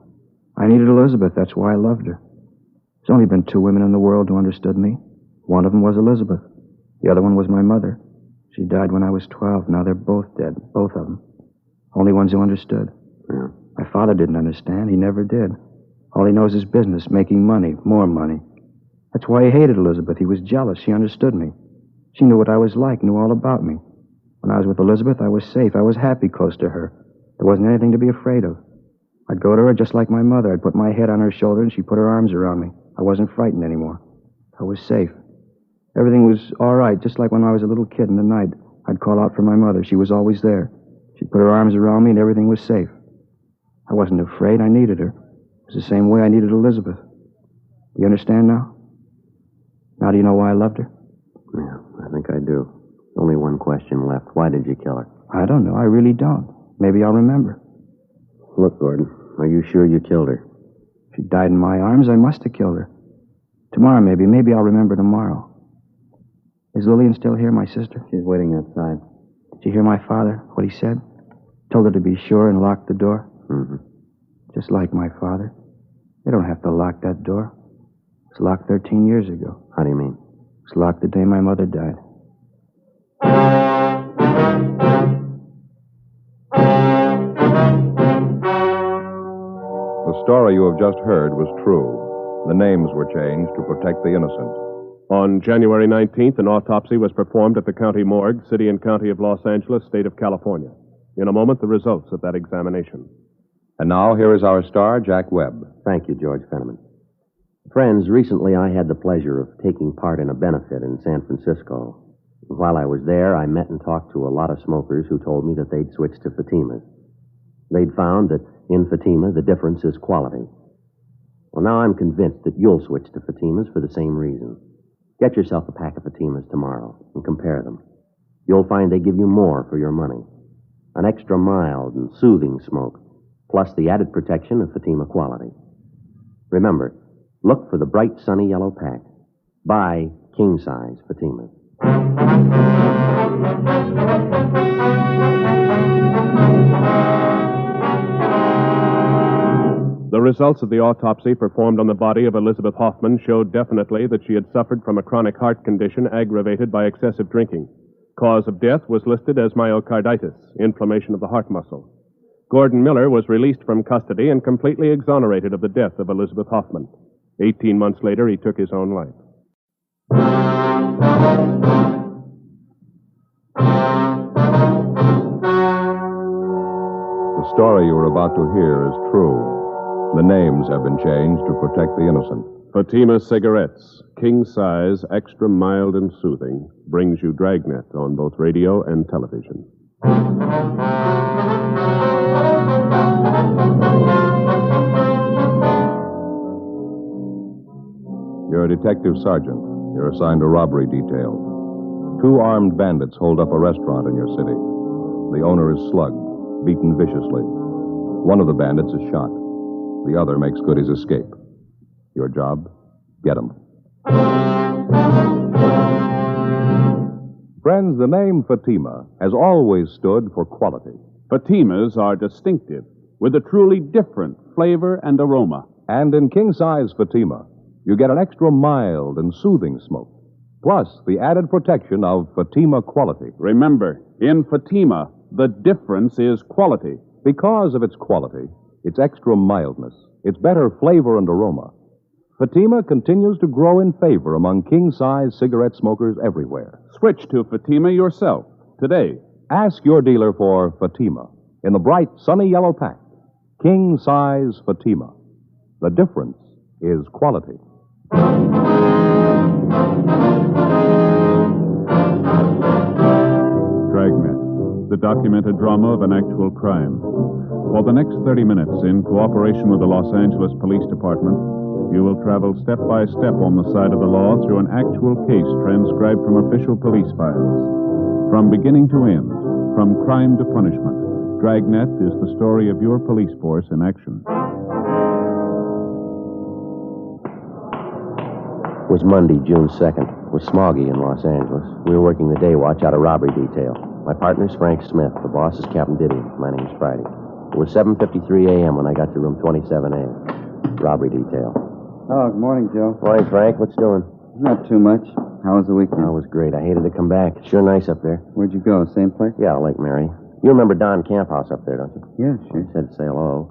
I needed Elizabeth. That's why I loved her. There's only been 2 women in the world who understood me. One of them was Elizabeth. The other one was my mother. She died when I was 12. Now they're both dead, both of them. Only ones who understood. Yeah. My father didn't understand. He never did. All he knows is business, making money, more money. That's why he hated Elizabeth. He was jealous. She understood me. She knew what I was like, knew all about me. When I was with Elizabeth, I was safe. I was happy close to her. There wasn't anything to be afraid of. I'd go to her just like my mother. I'd put my head on her shoulder and she'd put her arms around me. I wasn't frightened anymore. I was safe. Everything was all right, just like when I was a little kid in the night. I'd call out for my mother. She was always there. She'd put her arms around me and everything was safe. I wasn't afraid. I needed her. It was the same way I needed Elizabeth. Do you understand now? Now do you know why I loved her? Yeah, I think I do. Only one question left. Why did you kill her? I don't know. I really don't. Maybe I'll remember. Look, Gordon, are you sure you killed her? She died in my arms. I must have killed her. Tomorrow, maybe. Maybe I'll remember tomorrow. Is Lillian still here, my sister? She's waiting outside. Did you hear my father, what he said? Told her to be sure and lock the door? Mm-hmm. Just like my father. They don't have to lock that door. It was locked 13 years ago. How do you mean? It was locked the day my mother died. The story you have just heard was true. The names were changed to protect the innocent. On January 19th, an autopsy was performed at the county morgue, city and county of Los Angeles, state of California. In a moment, the results of that examination. And now, here is our star, Jack Webb. Thank you, George Fenneman. Friends, recently I had the pleasure of taking part in a benefit in San Francisco. While I was there, I met and talked to a lot of smokers who told me that they'd switched to Fatimas. They'd found that in Fatima, the difference is quality. Well, now I'm convinced that you'll switch to Fatimas for the same reason. Get yourself a pack of Fatimas tomorrow and compare them. You'll find they give you more for your money. An extra mild and soothing smoke, plus the added protection of Fatima quality. Remember, look for the bright sunny yellow pack. Buy king-size Fatimas. The results of the autopsy performed on the body of Elizabeth Hoffman showed definitely that she had suffered from a chronic heart condition aggravated by excessive drinking. Cause of death was listed as myocarditis, inflammation of the heart muscle. Gordon Miller was released from custody and completely exonerated of the death of Elizabeth Hoffman. 18 months later, he took his own life. The story you are about to hear is true. The names have been changed to protect the innocent. Fatima Cigarettes, king size, extra mild and soothing, brings you Dragnet on both radio and television. You're a detective sergeant. You're assigned a robbery detail. 2 armed bandits hold up a restaurant in your city. The owner is slugged, beaten viciously. One of the bandits is shot. The other makes good his escape. Your job? Get him. Friends, the name Fatima has always stood for quality. Fatimas are distinctive, with a truly different flavor and aroma. And in king-size Fatima, you get an extra mild and soothing smoke, plus the added protection of Fatima quality. Remember, in Fatima, the difference is quality. Because of its quality, its extra mildness, its better flavor and aroma, Fatima continues to grow in favor among king-size cigarette smokers everywhere. Switch to Fatima yourself today. Ask your dealer for Fatima in the bright, sunny yellow pack. King-size Fatima. The difference is quality. Dragnet, the documented drama of an actual crime. For the next 30 minutes, in cooperation with the Los Angeles Police Department, you will travel step by step on the side of the law through an actual case transcribed from official police files. From beginning to end, from crime to punishment, Dragnet is the story of your police force in action. It was Monday, June 2nd. It was smoggy in Los Angeles. We were working the day watch out of robbery detail. My partner's Frank Smith. The boss is Captain Didion. My name's Friday. It was 7:53 a.m. when I got to room 27A. Robbery detail. Oh, good morning, Joe. Morning, Frank. What's doing? Not too much. How was the weekend? Oh, it was great. I hated to come back. It's sure nice up there. Where'd you go? Same place? Yeah, Lake Mary. You remember Don Camphouse up there, don't you? Yeah, sure. He said to say hello.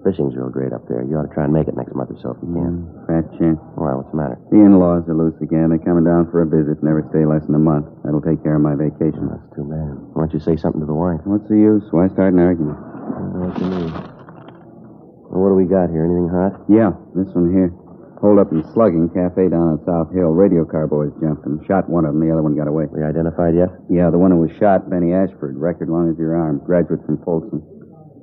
Fishing's real great up there. You ought to try and make it next month or so if you can. Fat chance. Why, what's the matter? The in-laws are loose again. They're coming down for a visit. Never stay less than a month. That'll take care of my vacation. That's too bad. Why don't you say something to the wife? What's the use? Why start an argument? I know what you mean. Well, what do we got here? Anything hot? Yeah, this one here. Hold up and slugging. Cafe down on South Hill. Radio car boys jumped him. Shot one of them. The other one got away. We identified yet? Yeah, the one who was shot, Benny Ashford. Record long as your arm. Graduate from Folsom.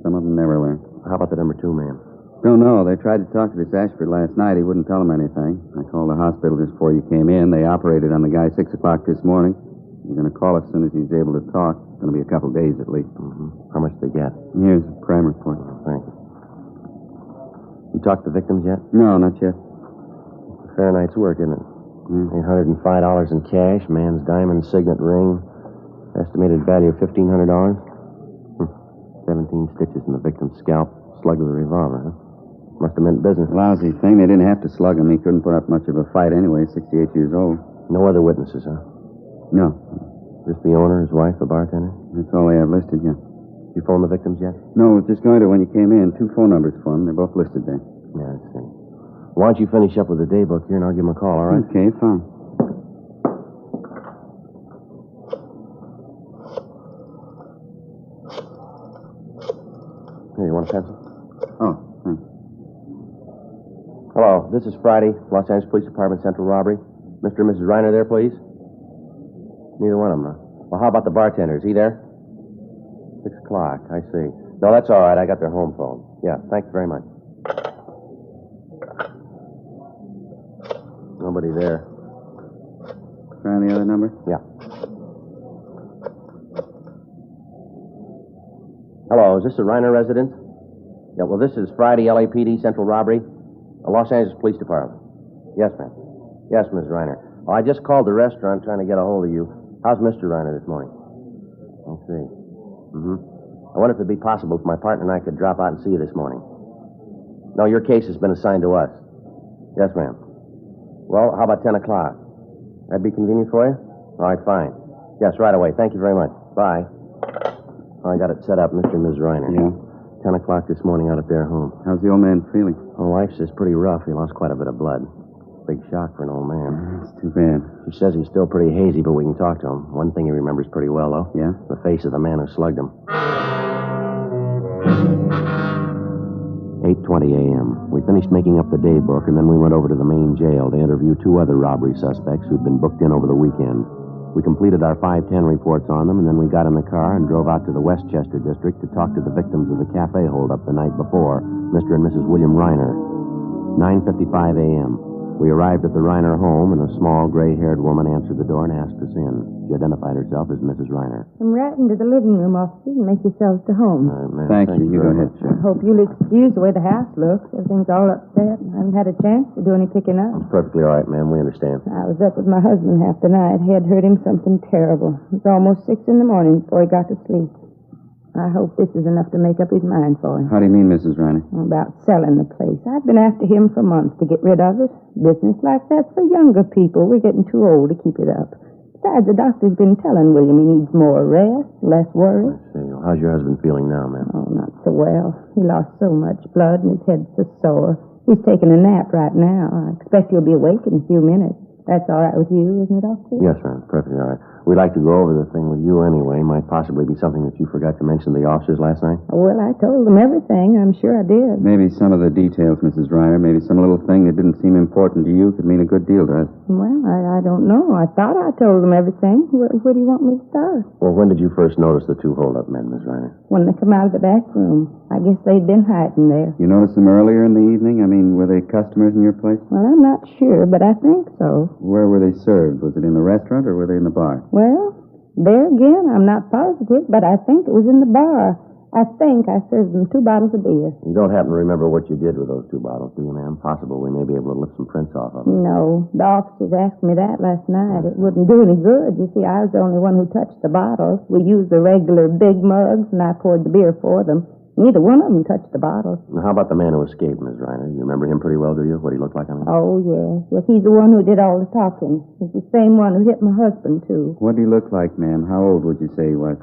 Some of them never learn. How about the number 2 man? Don't know. They tried to talk to this Ashford last night. He wouldn't tell them anything. I called the hospital just before you came in. They operated on the guy 6 o'clock this morning. You're going to call as soon as he's able to talk. It's going to be a couple days at least. Mm-hmm. How much did they get? Here's a crime report. Thank you. You talked to victims yet? No, not yet. Fair night's work, isn't it? $805 in cash, man's diamond signet ring, estimated value of $1,500. 17 stitches in the victim's scalp, slugged with a revolver, huh? Must have meant business. Lousy thing. They didn't have to slug him. He couldn't put up much of a fight anyway, 68 years old. No other witnesses, huh? No. Just the owner, his wife, the bartender? That's all they have listed, yeah. You phoned the victims yet? No, just going to when you came in. 2 phone numbers for them. They're both listed there. Yeah, I see. Why don't you finish up with the day book here and I'll give him a call, all right? Okay, fine. Here, you want a pencil? Oh, thanks. Hello, this is Friday, Los Angeles Police Department Central Robbery. Mr. and Mrs. Reiner there, please? Neither one of them, huh? Well, how about the bartender? Is he there? 6 o'clock, I see. No, that's all right. I got their home phone. Yeah, thank you very much. Nobody there. Try the other number? Yeah. Hello, is this a Reiner residence? Yeah, well, this is Friday LAPD Central Robbery, Los Angeles Police Department. Yes, ma'am. Yes, Ms. Reiner. Oh, I just called the restaurant trying to get a hold of you. How's Mr. Reiner this morning? I see. I wonder if it'd be possible if my partner and I could drop out and see you this morning. No, your case has been assigned to us. Yes, ma'am. Well, how about 10 o'clock? That'd be convenient for you? All right, fine. Yes, right away. Thank you very much. Bye. Oh, I got it set up, Mr. and Ms. Reiner. Yeah? 10 o'clock this morning out at their home. How's the old man feeling? My wife says pretty rough. He lost quite a bit of blood. Big shock for an old man. It's too bad. She says he's still pretty hazy, but we can talk to him. One thing he remembers pretty well, though. Yeah? The face of the man who slugged him. 8:20 a.m. We finished making up the day book, and then we went over to the main jail to interview 2 other robbery suspects who'd been booked in over the weekend. We completed our 510 reports on them, and then we got in the car and drove out to the Westchester district to talk to the victims of the cafe holdup the night before, Mr. and Mrs. William Reiner. 9:55 a.m. We arrived at the Reiner home, and a small, gray-haired woman answered the door and asked us in. She identified herself as Mrs. Reiner. Come right into the living room, officer, and make yourselves to home. Thank you. You go ahead, sir. I hope you'll excuse the way the house looks. Everything's all upset. I haven't had a chance to do any picking up. It's perfectly all right, ma'am. We understand. I was up with my husband half the night. He had hurt him something terrible. It was almost 6 in the morning before he got to sleep. I hope this is enough to make up his mind for him. How do you mean, Mrs. Reiner? About selling the place. I've been after him for months to get rid of it. Business like that's for younger people. We're getting too old to keep it up. Besides, the doctor's been telling William he needs more rest, less worry. I see. Well, how's your husband feeling now, ma'am? Oh, not so well. He lost so much blood and his head's so sore. He's taking a nap right now. I expect he'll be awake in a few minutes. That's all right with you, isn't it, officer? Yes, ma'am. Perfectly all right. We'd like to go over the thing with you anyway. Might possibly be something that you forgot to mention to the officers last night. Well, I told them everything. I'm sure I did. Maybe some of the details, Mrs. Reiner. Maybe some little thing that didn't seem important to you could mean a good deal to us. Well, I don't know. I thought I told them everything. Where do you want me to start? Well, when did you first notice the 2 hold-up men, Miss Reiner? When they come out of the back room. I guess they'd been hiding there. You noticed them earlier in the evening? I mean, were they customers in your place? Well, I'm not sure, but I think so. Where were they served? Was it in the restaurant or were they in the bar? Well, there again, I'm not positive, but I think it was in the bar. I think I served them 2 bottles of beer. You don't happen to remember what you did with those 2 bottles, do you, ma'am? Possible we may be able to lift some prints off of them. No. The officers asked me that last night. It wouldn't do any good. You see, I was the only one who touched the bottles. We used the regular big mugs, and I poured the beer for them. Neither one of them touched the bottle. Now, how about the man who escaped, Miss Reiner? You remember him pretty well, do you? What he looked like on him? Oh, yes. Yes, he's the one who did all the talking. He's the same one who hit my husband, too. What did he look like, ma'am? How old would you say he was?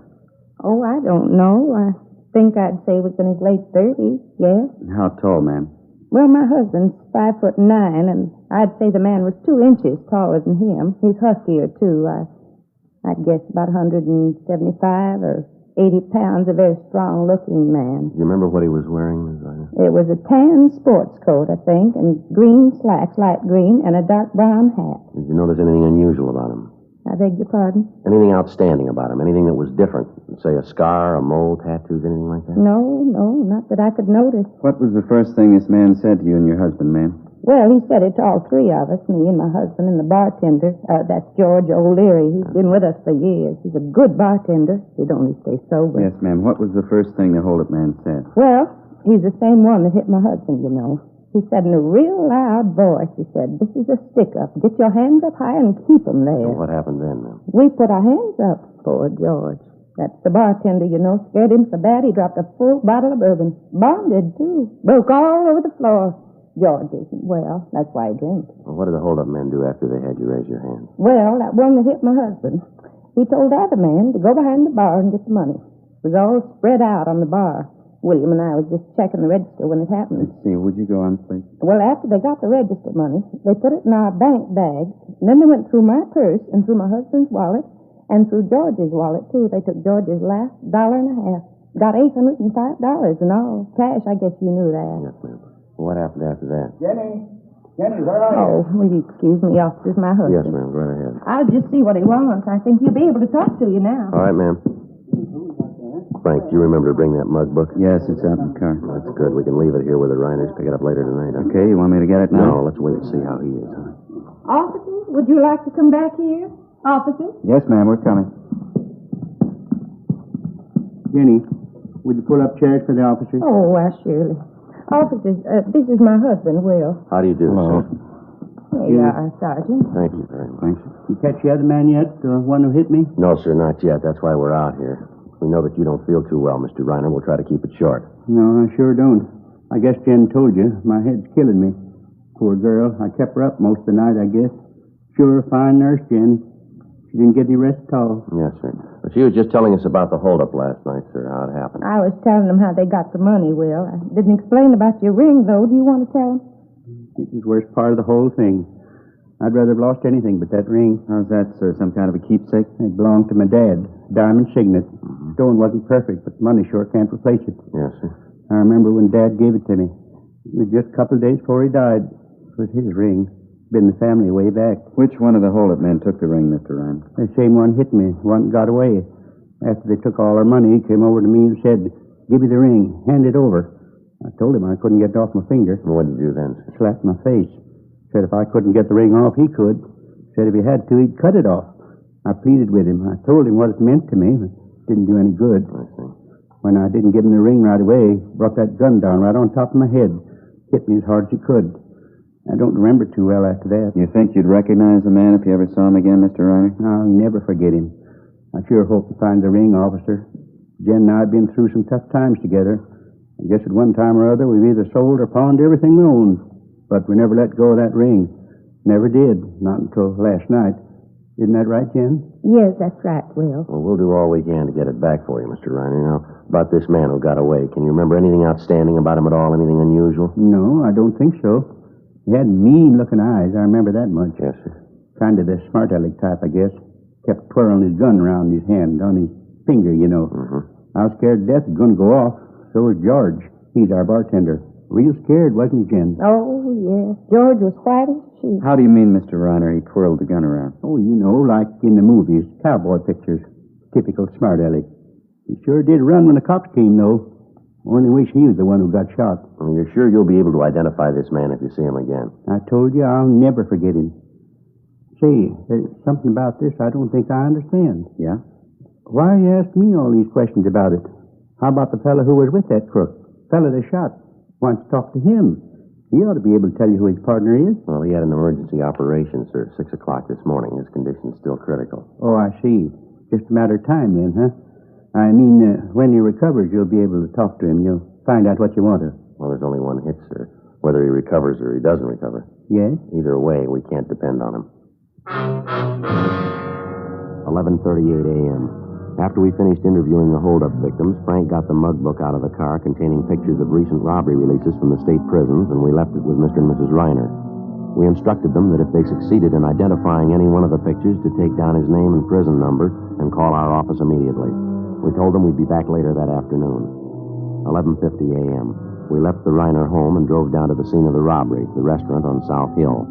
Oh, I don't know. I think I'd say he was in his late 30s, yes. How tall, ma'am? Well, my husband's 5'9", and I'd say the man was 2 inches taller than him. He's huskier, too. I'd guess about 175 or 80 pounds, a very strong-looking man. Do you remember what he was wearing, Miss Reiner? It was a tan sports coat, I think, and green slacks, light green, and a dark brown hat. Did you notice anything unusual about him? I beg your pardon? Anything outstanding about him? Anything that was different? Say a scar, a mole, tattoos, anything like that? No, not that I could notice. What was the first thing this man said to you and your husband, ma'am? Well, he said it to all three of us, me and my husband and the bartender. That's George O'Leary. He's been with us for years. He's a good bartender. He'd only stay sober. Yes, ma'am. What was the first thing the hold-up man said? Well, he's the same one that hit my husband, you know. He said in a real loud voice, he said, "This is a stick-up. Get your hands up high and keep them there." So what happened then, ma'am? We put our hands up, poor George. That's the bartender, you know. Scared him so bad he dropped a full bottle of bourbon. Bonded, too. Broke all over the floor. George isn't well. That's why he drinks. Well, what did the hold-up men do after they had you raise your hand? Well, that one that hit my husband, he told the other man to go behind the bar and get the money. It was all spread out on the bar. William and I was just checking the register when it happened. Let's see. Would you go on, please? Well, after they got the register money, they put it in our bank bags, and then they went through my purse and through my husband's wallet and through George's wallet, too. They took George's last $1.50. Got $805 in all. Cash, I guess you knew that. Yes, ma'am. What happened after that? Jenny, where are you? Oh, will you excuse me, officer, my husband? Yes, ma'am. Go right ahead. I'll just see what he wants. I think he'll be able to talk to you now. All right, ma'am. Frank, do you remember to bring that mug book? Yes, it's out in the car. That's good. We can leave it here with the Reiners. Pick it up later tonight. Huh? Okay, you want me to get it now? No, let's wait and see how he is. Huh? Officers, would you like to come back here? Officers? Yes, ma'am, we're coming. Jenny, would you pull up chairs for the officers? Oh, why, surely. Officers, this is my husband, Will. How do you do, sir? Here you are, Sergeant. Thank you very much. You catch the other man yet? The one who hit me? No, sir, not yet. That's why we're out here. We know that you don't feel too well, Mr. Reiner. We'll try to keep it short. No, I sure don't. I guess Jen told you. My head's killing me. Poor girl. I kept her up most of the night, I guess. Sure a fine nurse, Jen. She didn't get any rest at all. Yes, sir. She was just telling us about the holdup last night, sir, how it happened. I was telling them how they got the money, Will. I didn't explain about your ring, though. Do you want to tell them? It was the worst part of the whole thing. I'd rather have lost anything but that ring. How's that, sir? Some kind of a keepsake? It belonged to my dad. Diamond Signet. Stone wasn't perfect, but money sure can't replace it. Yes, sir. I remember when Dad gave it to me. It was just a couple of days before he died. It was his ring. Been the family way back. Which one of the hold-up men took the ring, Mr. Ryan? The same one hit me. One got away. After they took all our money, he came over to me and said, "Give me the ring. Hand it over." I told him I couldn't get it off my finger. What did you do then, sir? Slapped my face. Said if I couldn't get the ring off, he could. Said if he had to, he'd cut it off. I pleaded with him. I told him what it meant to me, but it didn't do any good. I see. When I didn't give him the ring right away, he brought that gun down right on top of my head. Hit me as hard as he could. I don't remember too well after that. You think you'd recognize the man if you ever saw him again, Mr. Reiner? I'll never forget him. I sure hope to find the ring, officer. Jen and I have been through some tough times together. I guess at one time or other we've either sold or pawned everything we owned. But we never let go of that ring. Never did. Not until last night. Isn't that right, Jen? Yes, that's right, Will. Well, we'll do all we can to get it back for you, Mr. Reiner. Now, about this man who got away. Can you remember anything outstanding about him at all? Anything unusual? No, I don't think so. He had mean-looking eyes. I remember that much. Yes, sir. Kind of the smart-aleck type, I guess. Kept twirling his gun around his hand, on his finger, you know. I was scared to death it was going to go off. So was George. He's our bartender. Real scared, wasn't he, Jen? Oh, yes. George was white as a sheet. How do you mean, Mr. Reiner, he twirled the gun around? Oh, you know, like in the movies, cowboy pictures. Typical smart-aleck. He sure did run when the cops came, though. Only wish he was the one who got shot. Well, you're sure you'll be able to identify this man if you see him again? I told you I'll never forget him. Say, there's something about this I don't think I understand. Yeah? Why you ask me all these questions about it? How about the fellow who was with that crook? Fellow they shot. Why don't you talk to him? He ought to be able to tell you who his partner is. Well, he had an emergency operation, sir, at 6 o'clock this morning. His condition's still critical. Oh, I see. Just a matter of time then, huh? I mean, when he recovers, you'll be able to talk to him. You'll find out what you want to. Well, there's only one hitch, sir. Whether he recovers or he doesn't recover. Yes? Either way, we can't depend on him. 11:38 a.m. After we finished interviewing the holdup victims, Frank got the mug book out of the car containing pictures of recent robbery releases from the state prisons, and we left it with Mr. and Mrs. Reiner. We instructed them that if they succeeded in identifying any one of the pictures, to take down his name and prison number and call our office immediately. We told them we'd be back later that afternoon. 11:50 a.m. We left the Reiner home and drove down to the scene of the robbery, the restaurant on South Hill.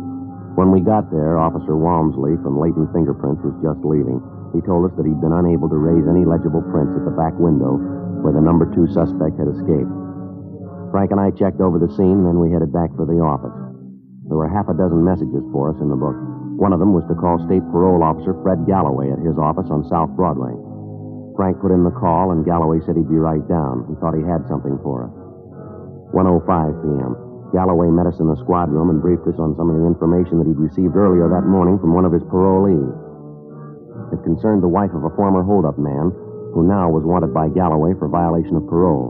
When we got there, Officer Walmsley from Leighton Fingerprints was just leaving. He told us that he'd been unable to raise any legible prints at the back window where the number 2 suspect had escaped. Frank and I checked over the scene, and then we headed back for the office. There were half a dozen messages for us in the book. One of them was to call State Parole Officer Fred Galloway at his office on South Broadway. Frank put in the call, and Galloway said he'd be right down. He thought he had something for us. 1:05 p.m. Galloway met us in the squad room and briefed us on some of the information that he'd received earlier that morning from one of his parolees. It concerned the wife of a former holdup man who now was wanted by Galloway for violation of parole.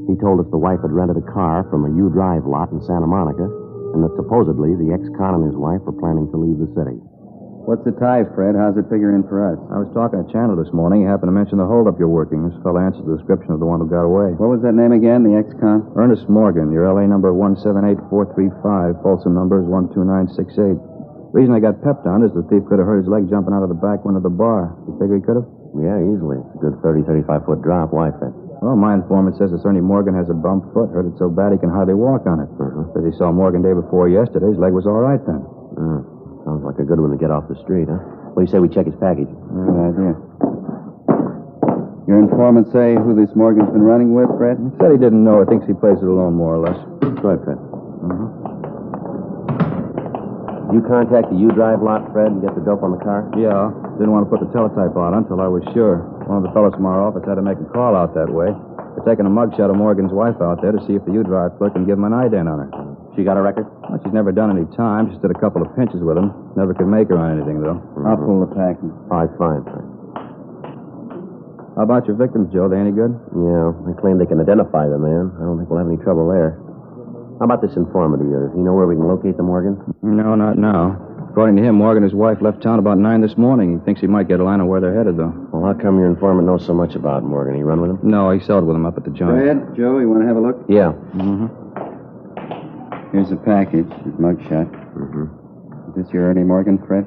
He told us the wife had rented a car from a U-Drive lot in Santa Monica, and that supposedly the ex-con and his wife were planning to leave the city. What's the tie, Fred? How's it figure in for us? I was talking to Chandler this morning. He happened to mention the holdup you're working. This fellow answers the description of the one who got away. What was that name again, the ex-con? Ernest Morgan. Your L.A. number 178435. Folsom number is 12968. The reason I got pepped on is the thief could have hurt his leg jumping out of the back window of the bar. You figure he could have? Yeah, easily. It's a good 30, 35-foot drop. Why, Fred? Well, my informant says that Ernie Morgan has a bum foot. Hurt it so bad he can hardly walk on it. Says he saw Morgan day before yesterday. His leg was all right then. Sounds like a good one to get off the street, huh? What do you say we check his package? Good idea. Your informant say who this Morgan's been running with, Fred? He said he didn't know. He thinks he plays it alone, more or less. Go ahead, Fred. You contact the U-Drive lot, Fred, and get the dope on the car? Yeah. Didn't want to put the teletype on until I was sure. One of the fellows from our office had to make a call out that way. They're taking a mugshot of Morgan's wife out there to see if the U-Drive clerk can give him an ident on her. She got a record? Well, she's never done any time. Just did a couple of pinches with him. Never could make her on anything, though. I'll pull the package. All right, fine, Fred. How about your victims, Joe? They any good? Yeah, they claim they can identify the man. I don't think we'll have any trouble there. How about this informant of yours? You know where we can locate the Morgan? No, not now. According to him, Morgan and his wife left town about 9 this morning. He thinks he might get a line on where they're headed, though. Well, how come your informant knows so much about Morgan? He run with him? No, he sold with him up at the joint. Fred, Joe, you want to have a look? Yeah. Here's the package, his mugshot. Is this your Ernie Morgan, Fred?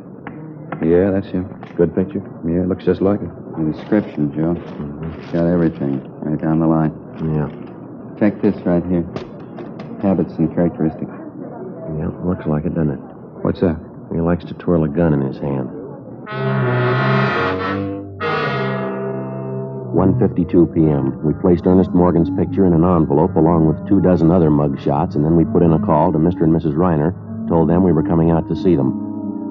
Yeah, that's him. Good picture? Yeah, it looks just like it. The description, Joe. Got everything right down the line. Yeah. Check this right here. Habits and characteristics. Yeah, looks like it, doesn't it? What's that? He likes to twirl a gun in his hand. 1:52 p.m. We placed Ernest Morgan's picture in an envelope along with 24 other mug shots, and then we put in a call to Mr. and Mrs. Reiner, told them we were coming out to see them.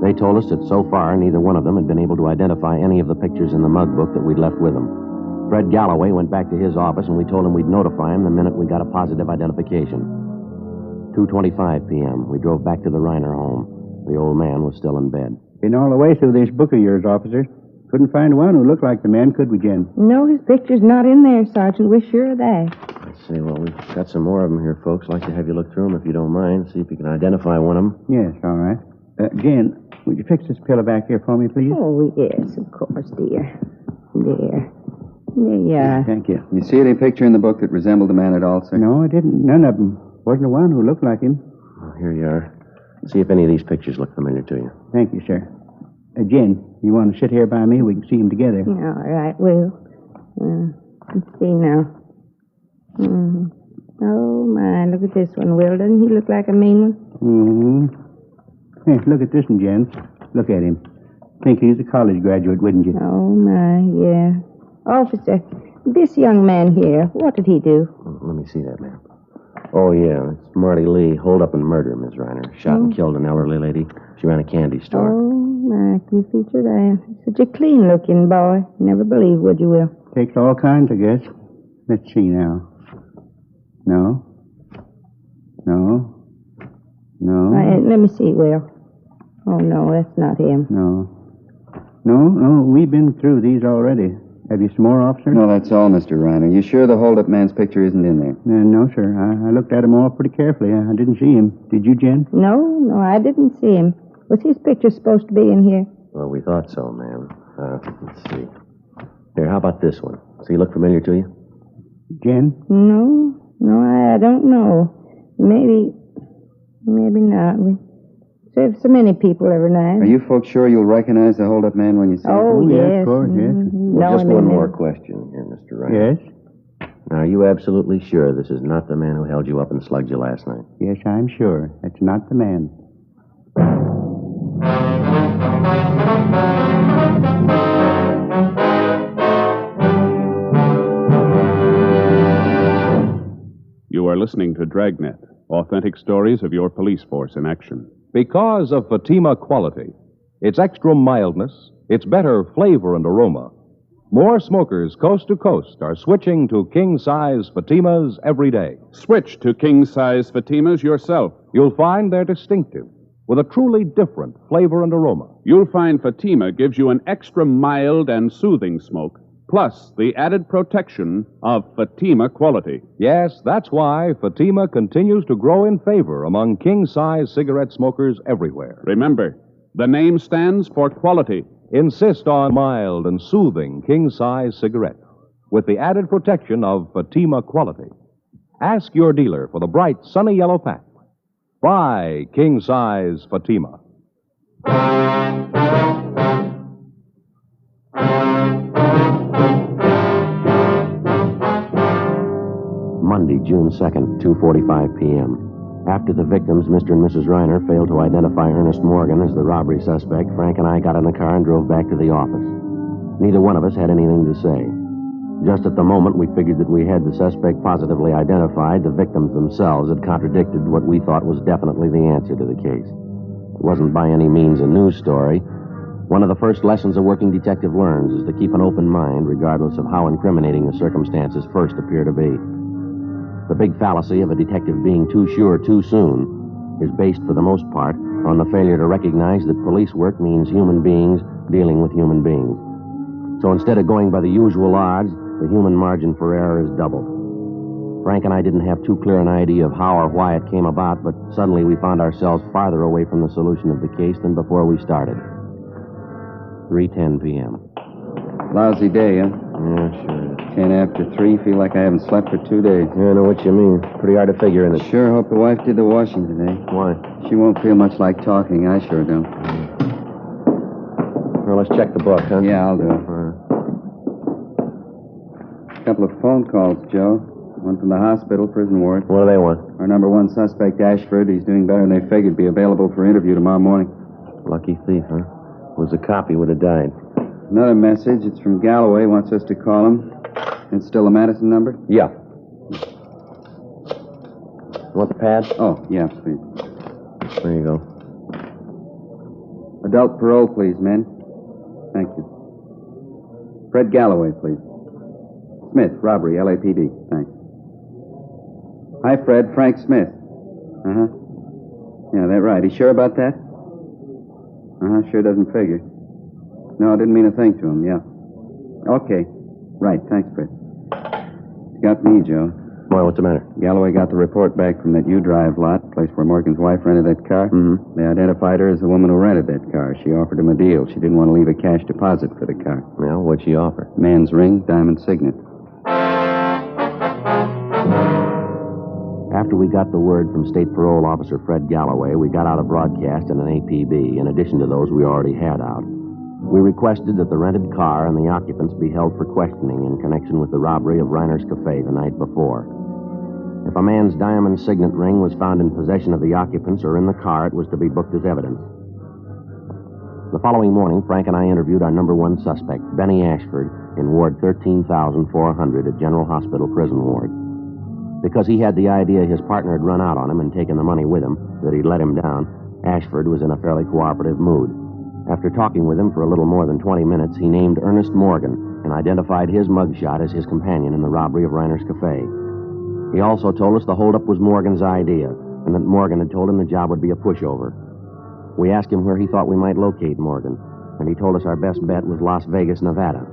They told us that so far neither one of them had been able to identify any of the pictures in the mug book that we'd left with them. Fred Galloway went back to his office, and we told him we'd notify him the minute we got a positive identification. 2:25 p.m. We drove back to the Reiner home. The old man was still in bed. Been all the way through this book of yours, officer. Couldn't find one who looked like the man, could we, Jen? No, his picture's not in there, Sergeant. We're sure of that. Let's see. Well, we've got some more of them here, folks. I'd like to have you look through them if you don't mind. See if you can identify one of them. Yes, all right. Jen, would you fix this pillow back here for me, please? Oh, yes, of course, dear. There. There you are. Thank you. You see any picture in the book that resembled the man at all, sir? No, I didn't. None of them. Wasn't the one who looked like him. Well, here you are. See if any of these pictures look familiar to you. Thank you, sir. Jen, you want to sit here by me? We can see them together. All right, Will. Let's see now. Oh, my, look at this one, Will. Doesn't he look like a mean one? Hey, look at this one, Jen. Look at him. Think he's a college graduate, wouldn't you? Oh, my, yeah. Officer, this young man here, what did he do? Let me see that, ma'am. Oh, yeah, it's Marty Lee, hold up and murder, Miss Reiner. Shot and killed an elderly lady. She ran a candy store. Oh, my, can you feature that? Such a clean-looking boy. Never believe, would you, Will? Takes all kinds, I guess. Let's see now. No. Let me see, Will. Oh, no, that's not him. No, we've been through these already. Have you some more, officer? No, that's all, Mr. Reiner. You sure the hold-up man's picture isn't in there? No, sir. I looked at him all pretty carefully. I didn't see him. Did you, Jen? No, I didn't see him. Was his picture supposed to be in here? Well, we thought so, ma'am. Let's see. Here, how about this one? Does he look familiar to you? Jen? No, I don't know. Maybe not. We serve so many people every night. Are you folks sure you'll recognize the hold-up man when you see him? Oh, yes. Of course, yes. Well, just one more question here, Mr. Reiner. Yes? Now, are you absolutely sure this is not the man who held you up and slugged you last night? Yes, I'm sure. That's not the man. You are listening to Dragnet, authentic stories of your police force in action. Because of Fatima quality, its extra mildness, its better flavor and aroma, more smokers coast to coast are switching to king-size Fatimas every day. Switch to king-size Fatimas yourself. You'll find they're distinctive, with a truly different flavor and aroma. You'll find Fatima gives you an extra mild and soothing smoke, plus the added protection of Fatima quality. Yes, that's why Fatima continues to grow in favor among king-size cigarette smokers everywhere. Remember, the name stands for quality. Insist on mild and soothing king-size cigarette with the added protection of Fatima quality. Ask your dealer for the bright, sunny yellow pack. Buy king-size Fatima. Monday, June 2nd, 2:45 p.m. After the victims, Mr. and Mrs. Reiner, failed to identify Ernest Morgan as the robbery suspect, Frank and I got in the car and drove back to the office. Neither one of us had anything to say. Just at the moment we figured that we had the suspect positively identified, the victims themselves had contradicted what we thought was definitely the answer to the case. It wasn't by any means a news story. One of the first lessons a working detective learns is to keep an open mind, regardless of how incriminating the circumstances first appear to be. The big fallacy of a detective being too sure too soon is based, for the most part, on the failure to recognize that police work means human beings dealing with human beings. So instead of going by the usual odds, the human margin for error is doubled. Frank and I didn't have too clear an idea of how or why it came about, but suddenly we found ourselves farther away from the solution of the case than before we started. 3:10 p.m. Lousy day, huh? Yeah, sure. 10 after 3. Feel like I haven't slept for 2 days. Yeah, I know what you mean. Pretty hard to figure, isn't it? Sure hope the wife did the washing today. Why? She won't feel much like talking. I sure don't. Well, let's check the book, huh? Yeah, I'll do it. A couple of phone calls, Joe. One from the hospital, prison ward. What do they want? Our number one suspect, Ashford, he's doing better than they figured. Be available for interview tomorrow morning. Lucky thief, huh? Was a copy, would have died. Another message. It's from Galloway. Wants us to call him. It's still the Madison number? Yeah. Want the pad? Oh, yeah, please. There you go. Adult parole, please, men. Thank you. Fred Galloway, please. Smith, robbery, LAPD. Thanks. Hi, Fred. Frank Smith. Uh-huh. Yeah, that right. He's sure about that? Uh-huh, sure doesn't figure. No, I didn't mean a thing to him, yeah. Okay. Right, thanks, Fred. It's got me, Joe. Why, what's the matter? Galloway got the report back from that U-Drive lot, place where Morgan's wife rented that car. Mm-hmm. They identified her as the woman who rented that car. She offered him a deal. She didn't want to leave a cash deposit for the car. Well, what'd she offer? Man's ring, diamond signet. After we got the word from State Parole Officer Fred Galloway, we got out a broadcast and an APB, in addition to those we already had out. We requested that the rented car and the occupants be held for questioning in connection with the robbery of Reiner's Cafe the night before. If a man's diamond signet ring was found in possession of the occupants or in the car, it was to be booked as evidence. The following morning, Frank and I interviewed our number one suspect, Benny Ashford, in Ward 13,400 at General Hospital Prison Ward. Because he had the idea his partner had run out on him and taken the money with him, that he'd let him down, Ashford was in a fairly cooperative mood. After talking with him for a little more than 20 minutes, he named Ernest Morgan and identified his mugshot as his companion in the robbery of Reiner's Cafe. He also told us the holdup was Morgan's idea and that Morgan had told him the job would be a pushover. We asked him where he thought we might locate Morgan, and he told us our best bet was Las Vegas, Nevada.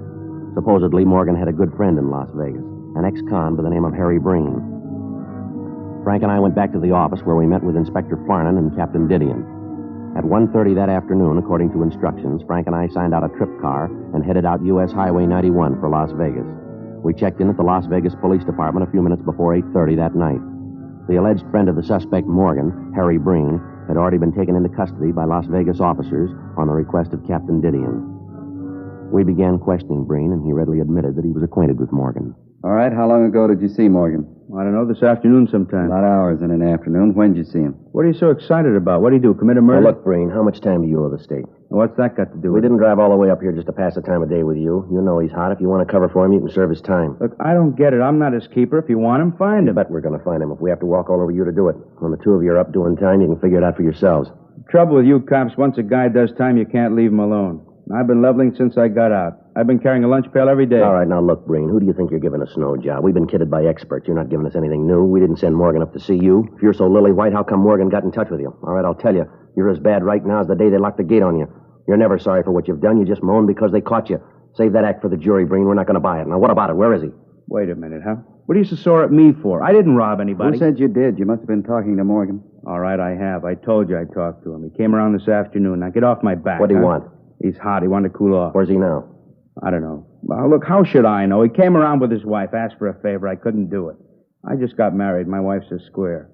Supposedly, Morgan had a good friend in Las Vegas, an ex-con by the name of Harry Breen. Frank and I went back to the office where we met with Inspector Farnan and Captain Didion. At 1:30 that afternoon, according to instructions, Frank and I signed out a trip car and headed out U.S. Highway 91 for Las Vegas. We checked in at the Las Vegas Police Department a few minutes before 8:30 that night. The alleged friend of the suspect, Morgan, Harry Breen, had already been taken into custody by Las Vegas officers on the request of Captain Didion. We began questioning Breen, and he readily admitted that he was acquainted with Morgan. All right, how long ago did you see Morgan? I don't know, this afternoon sometime. A lot of hours in an afternoon. When did you see him? What are you so excited about? What did he do, commit a murder? Well, look, Breen, how much time do you owe the state? What's that got to do We with it? didn't drive all the way up here just to pass the time of day with you. You know he's hot. If you want to cover for him, you can serve his time. Look, I don't get it. I'm not his keeper. If you want him, find him. Bet we're going to find him if we have to walk all over you to do it. When the two of you are up doing time, you can figure it out for yourselves. The trouble with you cops, once a guy does time, you can't leave him alone. I've been leveling since I got out. I've been carrying a lunch pail every day. All right, now look, Breen, who do you think you're giving a snow job? We've been kidded by experts. You're not giving us anything new. We didn't send Morgan up to see you. If you're so lily-white, how come Morgan got in touch with you? All right, I'll tell you. You're as bad right now as the day they locked the gate on you. You're never sorry for what you've done. You just moan because they caught you. Save that act for the jury, Breen. We're not going to buy it. Now, what about it? Where is he? Wait a minute, huh? What are you so sore at me for? I didn't rob anybody. Who said you did? You must have been talking to Morgan. All right, I have. I told you I talked to him. He came around this afternoon. Now, get off my back. What do you want? He's hot. He wanted to cool off. Where's he now? I don't know. Well, look, how should I know? He came around with his wife, asked for a favor. I couldn't do it. I just got married. My wife's a square.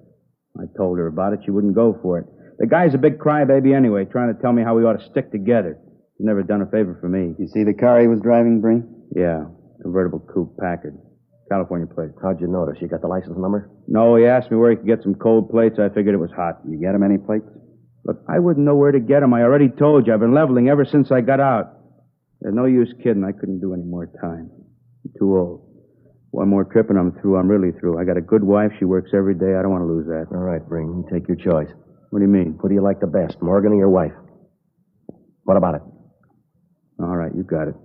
I told her about it. She wouldn't go for it. The guy's a big crybaby anyway, trying to tell me how we ought to stick together. He's never done a favor for me. You see the car he was driving, Breen? Yeah, convertible coupe Packard. California plate. How'd you notice? You got the license number? No, he asked me where he could get some cold plates. I figured it was hot. You get him any plates? Look, I wouldn't know where to get them. I already told you. I've been leveling ever since I got out. There's no use kidding. I couldn't do any more time. I'm too old. One more trip and I'm through. I'm really through. I got a good wife. She works every day. I don't want to lose that. All right, Breen. You take your choice. What do you mean? Who do you like the best, Morgan or your wife? What about it? All right, you got it.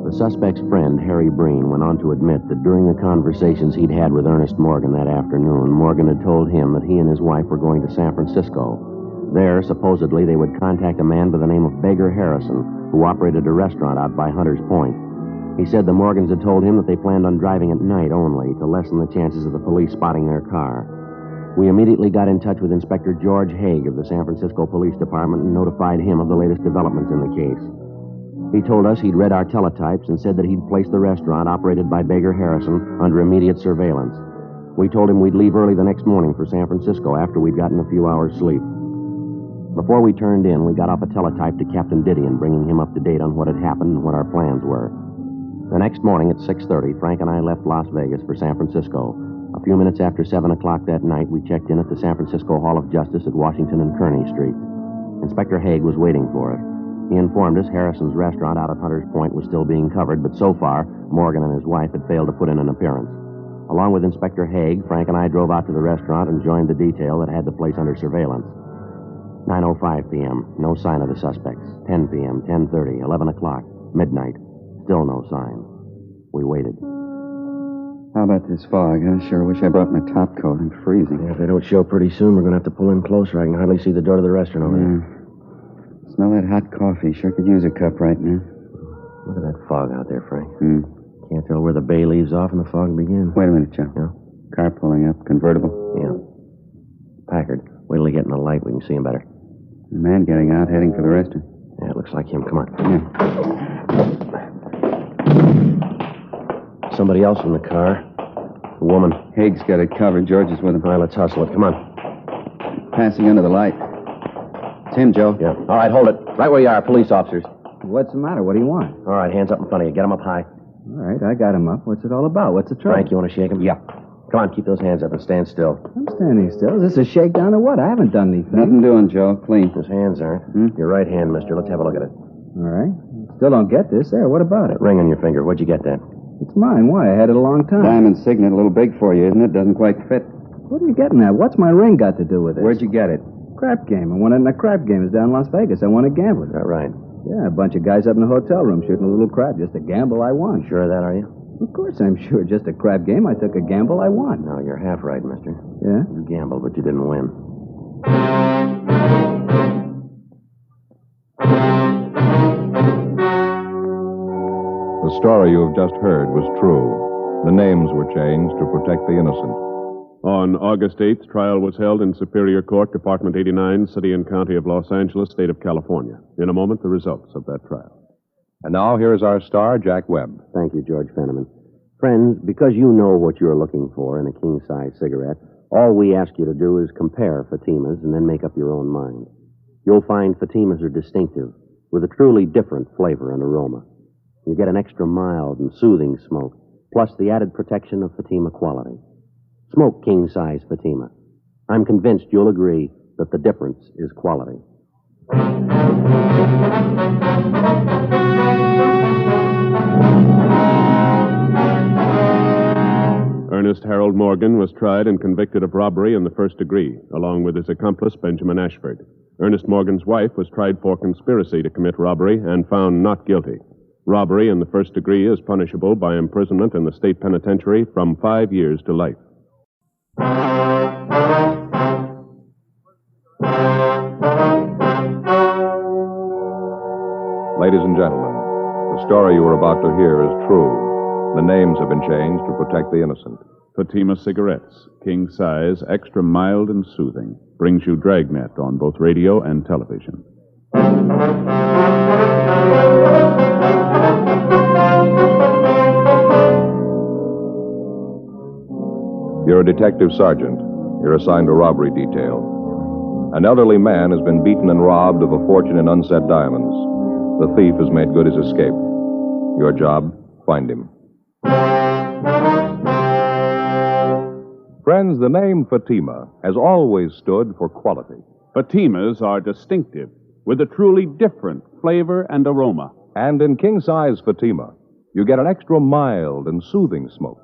The suspect's friend, Harry Breen, went on to admit that during the conversations he'd had with Ernest Morgan that afternoon, Morgan had told him that he and his wife were going to San Francisco. There, supposedly, they would contact a man by the name of Beggar Harrison, who operated a restaurant out by Hunter's Point. He said the Morgans had told him that they planned on driving at night only to lessen the chances of the police spotting their car. We immediately got in touch with Inspector George Haig of the San Francisco Police Department and notified him of the latest developments in the case. He told us he'd read our teletypes and said that he'd placed the restaurant operated by Beggar Harrison under immediate surveillance. We told him we'd leave early the next morning for San Francisco after we'd gotten a few hours' sleep. Before we turned in, we got off a teletype to Captain Didion, bringing him up to date on what had happened and what our plans were. The next morning at 6:30, Frank and I left Las Vegas for San Francisco. A few minutes after 7 o'clock that night, we checked in at the San Francisco Hall of Justice at Washington and Kearny Street. Inspector Haig was waiting for us. He informed us Harrison's restaurant out at Hunter's Point was still being covered, but so far, Morgan and his wife had failed to put in an appearance. Along with Inspector Haig, Frank and I drove out to the restaurant and joined the detail that had the place under surveillance. 9:05 p.m., no sign of the suspects. 10 p.m., 10:30, 11 o'clock, midnight, still no sign. We waited. How about this fog? I sure wish I brought my top coat. I'm freezing. Yeah, if they don't show pretty soon, we're going to have to pull in closer. I can hardly see the door to the restaurant over there. Smell that hot coffee. Sure could use a cup right now. Look at that fog out there, Frank. Can't tell where the bay leaves off and the fog begins. Wait a minute, Joe. Yeah? Car pulling up. Convertible. Yeah. Packard. Wait till they get in the light. We can see him better. A man getting out, heading for the restaurant. Yeah, it looks like him. Come on. Yeah. Somebody else in the car. A woman. Haig's got it covered. George is with him. All right, let's hustle it. Come on. Passing under the light. It's him, Joe. Yeah. All right, hold it. Right where you are, police officers. What's the matter? What do you want? All right, hands up in front of you. Get them up high. All right, I got him up. What's it all about? What's the trouble? Frank, you want to shake him? Yeah. Come on, keep those hands up and stand still. I'm standing still. Is this a shakedown or what? I haven't done anything. Nothing doing, Joe. Clean. His hands aren't. Your right hand, mister. Let's have a look at it. All right. Still don't get this. There, what about it? That ring on your finger. Where'd you get that? It's mine. Why? I had it a long time. Diamond signet, a little big for you, isn't it? Doesn't quite fit. What are you getting at? What's my ring got to do with it? Where'd you get it? Crap game. I won it in a crap game. It's down in Las Vegas. I won it gambling. Is that right? Yeah, a bunch of guys up in the hotel room shooting a little crap. Just a gamble I won. You sure of that, are you? Of course I'm sure. Just a crap game. I took a gamble I won. No, you're half right, mister. Yeah? You gambled, but you didn't win. The story you have just heard was true. The names were changed to protect the innocent. On August 8th, trial was held in Superior Court, Department 89, City and County of Los Angeles, State of California. In a moment, the results of that trial. And now, here is our star, Jack Webb. Thank you, George Fenneman. Friends, because you know what you're looking for in a king-size cigarette, all we ask you to do is compare Fatimas and then make up your own mind. You'll find Fatimas are distinctive, with a truly different flavor and aroma. You get an extra mild and soothing smoke, plus the added protection of Fatima quality. Smoke king-size Fatima. I'm convinced you'll agree that the difference is quality. Ernest Harold Morgan was tried and convicted of robbery in the first degree, along with his accomplice, Benjamin Ashford. Ernest Morgan's wife was tried for conspiracy to commit robbery and found not guilty. Robbery in the first degree is punishable by imprisonment in the state penitentiary from 5 years to life. Ladies and gentlemen, the story you are about to hear is true. The names have been changed to protect the innocent. Fatima Cigarettes, king size, extra mild and soothing, brings you Dragnet on both radio and television. You're a detective sergeant. You're assigned to robbery detail. An elderly man has been beaten and robbed of a fortune in unset diamonds. The thief has made good his escape. Your job, find him. Friends, the name Fatima has always stood for quality. Fatimas are distinctive, with a truly different flavor and aroma. And in king-size Fatima, you get an extra mild and soothing smoke,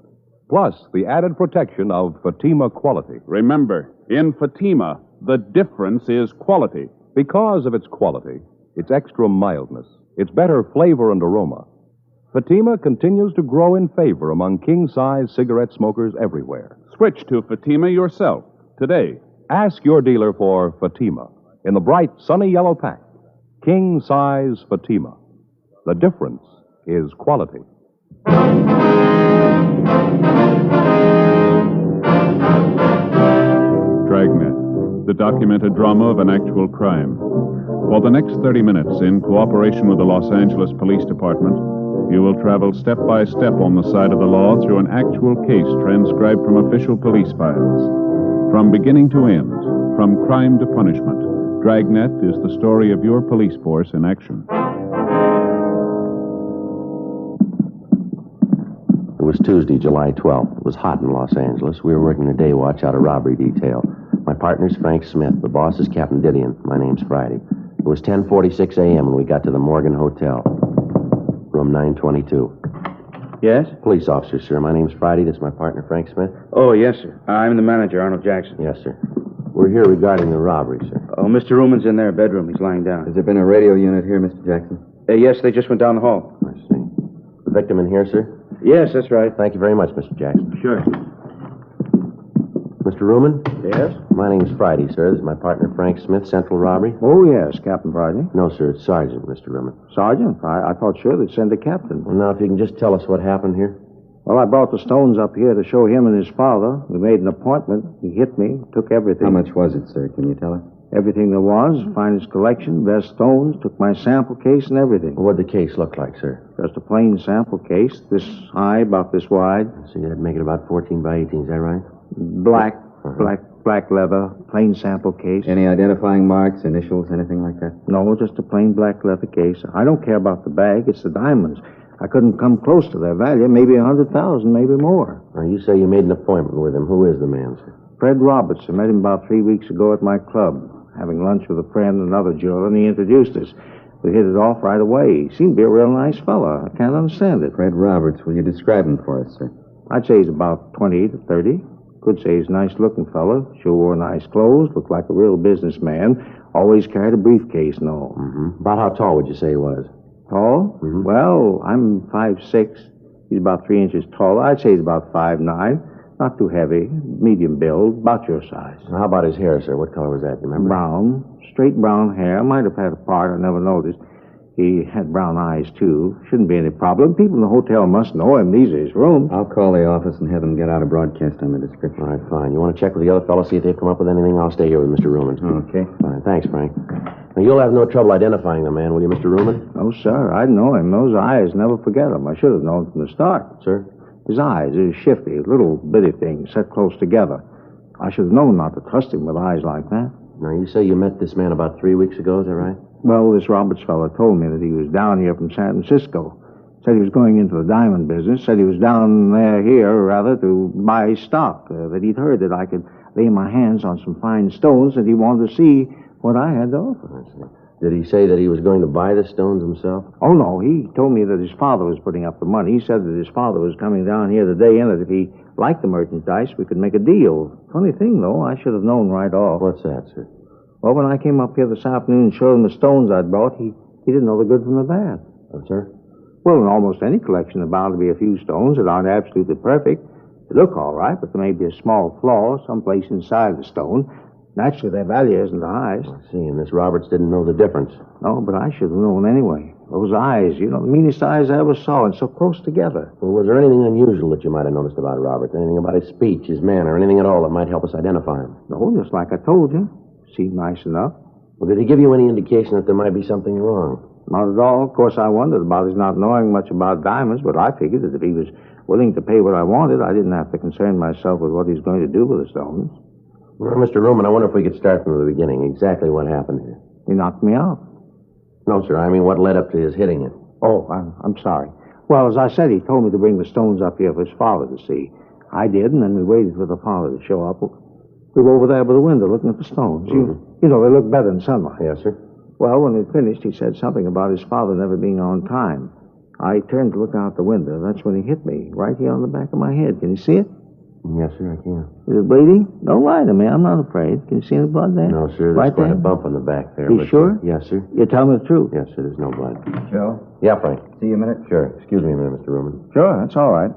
plus the added protection of Fatima quality. Remember, in Fatima, the difference is quality. Because of its quality, its extra mildness, its better flavor and aroma, Fatima continues to grow in favor among king-size cigarette smokers everywhere. Switch to Fatima yourself today. Ask your dealer for Fatima in the bright, sunny yellow pack. King-size Fatima. The difference is quality. Dragnet, the documented drama of an actual crime. For the next 30 minutes, in cooperation with the Los Angeles Police Department, you will travel step by step on the side of the law through an actual case transcribed from official police files. From beginning to end, from crime to punishment, Dragnet is the story of your police force in action. It was Tuesday, July 12th. It was hot in Los Angeles. We were working the day watch out of robbery detail. My partner's Frank Smith. The boss is Captain Didion. My name's Friday. It was 10:46 a.m. when we got to the Morgan Hotel. Room 922. Yes? Police officer, sir. My name's Friday. This is my partner, Frank Smith. Oh, yes, sir. I'm the manager, Arnold Jackson. Yes, sir. We're here regarding the robbery, sir. Oh, Mr. Ruman's in their bedroom. He's lying down. Has there been a radio unit here, Mr. Jackson? Yes, they just went down the hall. I see. The victim in here, sir? Yes, that's right. Thank you very much, Mr. Jackson. Sure. Mr. Ruman? Yes? My name's Friday, sir. This is my partner, Frank Smith, Central Robbery. Oh, yes, Captain Friday. No, sir. It's Sergeant, Mr. Ruman. Sergeant? I thought sure they'd send a captain. Well, now, if you can just tell us what happened here. Well, I brought the stones up here to show him and his father. We made an appointment. He hit me, took everything. How much was it, sir? Can you tell us? Everything there was, finest collection, best stones, took my sample case and everything. Well, what'd the case look like, sir? Just a plain sample case, this high, about this wide. So that'd make it about 14 by 18, is that right? Black leather, plain sample case. Any identifying marks, initials, anything like that? No, just a plain black leather case. I don't care about the bag, it's the diamonds. I couldn't come close to their value, maybe 100,000, maybe more. Now, you say you made an appointment with him. Who is the man, sir? Fred Roberts. I met him about 3 weeks ago at my club, having lunch with a friend and another jeweler, and he introduced us. We hit it off right away. He seemed to be a real nice fellow. I can't understand it. Fred Roberts, will you describe him for us, sir? I'd say he's about 20 to 30. Could say he's a nice-looking fellow. Sure wore nice clothes. Looked like a real businessman. Always carried a briefcase and all. Mm-hmm. About how tall would you say he was? Tall? Mm-hmm. Well, I'm 5'6". He's about 3 inches taller. I'd say he's about 5'9". Not too heavy. Medium build. About your size. Now, how about his hair, sir? What color was that? Do you remember? Brown. Straight brown hair. Might have had a part. I never noticed. He had brown eyes, too. Shouldn't be any problem. People in the hotel must know him. These are his rooms. I'll call the office and have them get out a broadcast on the description. All right, fine. You want to check with the other fellows, see if they've come up with anything? I'll stay here with Mr. Ruman. Okay. Fine. Thanks, Frank. Now, you'll have no trouble identifying the man, will you, Mr. Ruman? No, sir. I'd know him. Those eyes, never forget them. I should have known from the start. Sir? His eyes are shifty, little bitty things set close together. I should have known not to trust him with eyes like that. Now, you say you met this man about 3 weeks ago, is that right? Well, this Roberts fellow told me that he was down here from San Francisco. Said he was going into the diamond business. Said he was down here, to buy stock. That he'd heard that I could lay my hands on some fine stones, and he wanted to see what I had to offer. I see. Did he say that he was going to buy the stones himself? Oh, no. He told me that his father was putting up the money. He said that his father was coming down here today, and that if he liked the merchandise, we could make a deal. Funny thing, though, I should have known right off. What's that, sir? Well, when I came up here this afternoon and showed him the stones I'd brought, he didn't know the good from the bad. Oh, sir? Well, in almost any collection, there's bound to be a few stones that aren't absolutely perfect. They look all right, but there may be a small flaw someplace inside the stone. Naturally, their value isn't the highest. I see, and this Roberts didn't know the difference. No, but I should have known anyway. Those eyes, the meanest eyes I ever saw, and so close together. Well, was there anything unusual that you might have noticed about Roberts? Anything about his speech, his manner, anything at all that might help us identify him? No, just like I told you. Seemed nice enough. Well, did he give you any indication that there might be something wrong? Not at all. Of course, I wondered about his not knowing much about diamonds, but I figured that if he was willing to pay what I wanted, I didn't have to concern myself with what he's going to do with the stones. Well, Mr. Ruman, I wonder if we could start from the beginning. Exactly what happened here. He knocked me out. No, sir. I mean, what led up to his hitting you? Oh, I'm sorry. Well, as I said, he told me to bring the stones up here for his father to see. I did, and then we waited for the father to show up. We were over there by the window looking at the stones. Mm-hmm. You know, they look better in sunlight. Yes, sir. Well, when we finished, he said something about his father never being on time. I turned to look out the window. That's when he hit me, right here on the back of my head. Can you see it? Yes, sir, I can. Is it bleeding? Don't lie to me. I'm not afraid. Can you see any blood there? No, sir. There's right quite there? a bump on the back there. You sure? Yes, sir. You tell me the truth. Yes, sir. There's no blood. Joe? Yeah, Frank. See you a minute? Sure. Excuse me a minute, Mr. Ruman. Sure, that's all right.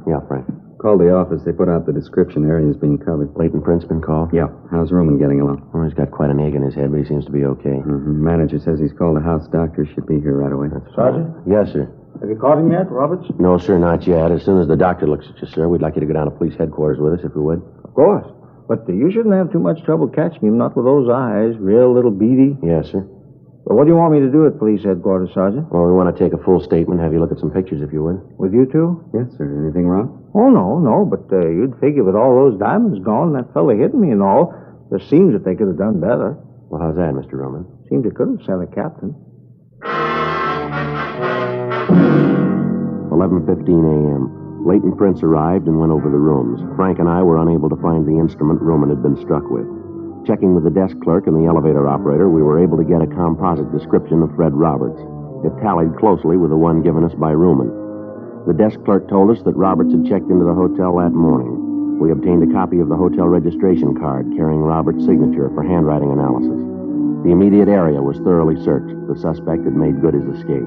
Yeah, Frank. Called the office. They put out the description. Area's being covered. Leighton Prince been called? Yeah. How's Ruman getting along? Well, he's got quite an egg in his head, but he seems to be okay. Mm-hmm. Manager says he's called the house doctor. Should be here right away. Sergeant? Yes, sir. Have you caught him yet, Roberts? No, sir, not yet. As soon as the doctor looks at you, sir, we'd like you to go down to police headquarters with us, if you would. Of course. But you shouldn't have too much trouble catching him, not with those eyes. Real little beady. Yes, sir. Well, what do you want me to do at police headquarters, Sergeant? Well, we want to take a full statement, have you look at some pictures, if you would. With you two? Yes, sir. Anything wrong? Oh, no. But you'd figure with all those diamonds gone, that fella hitting me and all, there seems that they could have done better. Well, how's that, Mr. Roman? Seems they could have sent a captain. 11:15 a.m. Leighton Prince arrived and went over the rooms. Frank and I were unable to find the instrument Roman had been struck with. Checking with the desk clerk and the elevator operator, we were able to get a composite description of Fred Roberts. It tallied closely with the one given us by Ruman. The desk clerk told us that Roberts had checked into the hotel that morning. We obtained a copy of the hotel registration card carrying Roberts' signature for handwriting analysis. The immediate area was thoroughly searched. The suspect had made good his escape.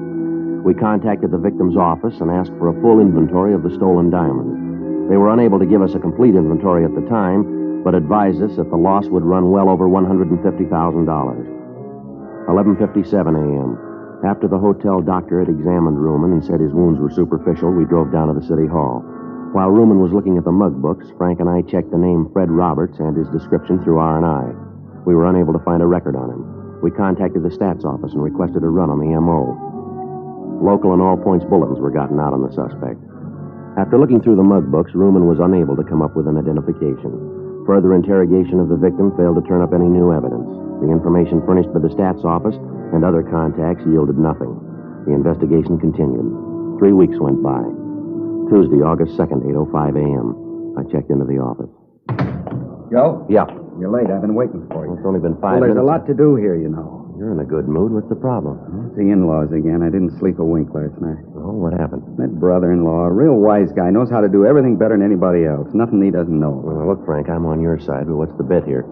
We contacted the victim's office and asked for a full inventory of the stolen diamonds. They were unable to give us a complete inventory at the time, but advised us that the loss would run well over $150,000. 11:57 a.m. After the hotel doctor had examined Ruman and said his wounds were superficial, we drove down to the city hall. While Ruman was looking at the mug books, Frank and I checked the name Fred Roberts and his description through R&I. We were unable to find a record on him. We contacted the stats office and requested a run on the M.O. Local and all-points bulletins were gotten out on the suspect. After looking through the mug books, Ruman was unable to come up with an identification. Further interrogation of the victim failed to turn up any new evidence. The information furnished by the stats office and other contacts yielded nothing. The investigation continued. 3 weeks went by. Tuesday, August 2nd, 8:05 a.m. I checked into the office. Joe? Yeah. You're late. I've been waiting for you. It's only been 5 Well, minutes. there's a lot to do here, you know. You're in a good mood. What's the problem? It's the in-laws again. I didn't sleep a wink last night. Oh, what happened? That brother-in-law, a real wise guy, knows how to do everything better than anybody else. Nothing he doesn't know. Well, look, Frank, I'm on your side, but what's the bit here?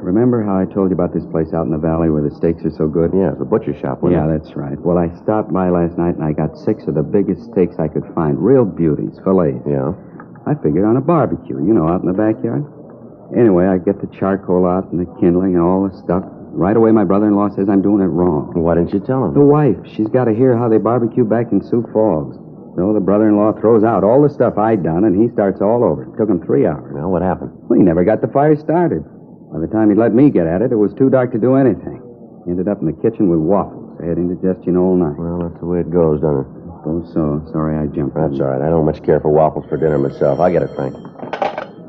Remember how I told you about this place out in the valley where the steaks are so good? Yeah, the butcher shop, wasn't Yeah, it? that's right. Well, I stopped by last night and I got 6 of the biggest steaks I could find. Real beauties, fillets. Yeah? I figured on a barbecue, out in the backyard. Anyway, I get the charcoal out and the kindling and all the stuff. Right away, my brother-in-law says I'm doing it wrong. Why didn't you tell him? The wife, she's got to hear how they barbecue back in Sioux Falls. So the brother-in-law throws out all the stuff I'd done, and he starts all over. It took him 3 hours. Well, what happened? Well, he never got the fire started. By the time he let me get at it, it was too dark to do anything. He ended up in the kitchen with waffles. I had indigestion all night. Well, that's the way it goes, doesn't it? I suppose so. Sorry I jumped. That's all right. I don't much care for waffles for dinner myself. I get it, Frank.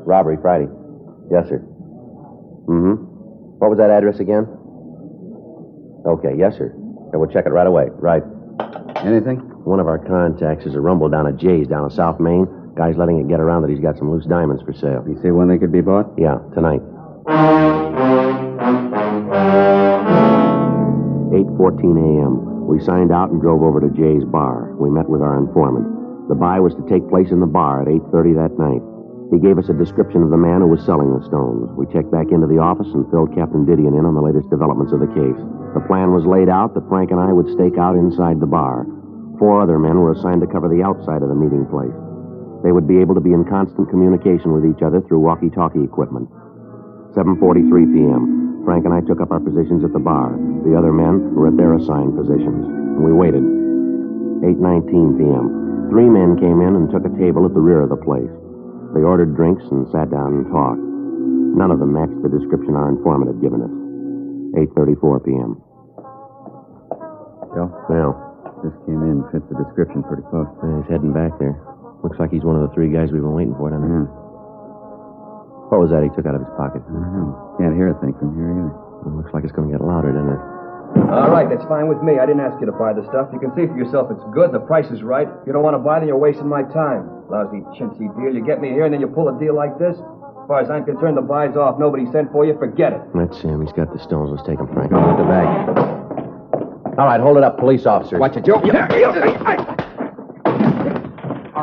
Robbery Friday. Yes, sir. Mm-hmm. What was that address again? Okay, yes, sir. Okay, we'll check it right away. Right. Anything? One of our contacts is a rumble down at Jay's down in South Main. Guy's letting it get around that he's got some loose diamonds for sale. You say when they could be bought? Yeah, tonight. 8:14 a.m. We signed out and drove over to Jay's bar. We met with our informant. The buy was to take place in the bar at 8:30 that night. He gave us a description of the man who was selling the stones. We checked back into the office and filled Captain Didion in on the latest developments of the case. The plan was laid out that Frank and I would stake out inside the bar. 4 other men were assigned to cover the outside of the meeting place. They would be able to be in constant communication with each other through walkie-talkie equipment. 7:43 p.m. Frank and I took up our positions at the bar. The other men were at their assigned positions. We waited. 8:19 p.m. 3 men came in and took a table at the rear of the place. They ordered drinks and sat down and talked. None of them matched the description our informant had given us. 8:34 p.m. Joe? Well? Just came in. Fits the description pretty close. He's heading back there. Looks like he's one of the 3 guys we've been waiting for, doesn't he? Yeah. What was that he took out of his pocket? I don't know. Can't hear a thing from here either. Well, looks like it's going to get louder, doesn't it? All right, that's fine with me. I didn't ask you to buy the stuff. You can see for yourself it's good, the price is right. If you don't want to buy, then you're wasting my time. Lousy chintzy deal. You get me here, and then you pull a deal like this? As far as I'm concerned, the buy's off. Nobody sent for you. Forget it. That's him. He's got the stones. Let's take him, Frank. Go with the bag. All right, hold it up, police officers. Watch it, Joe. All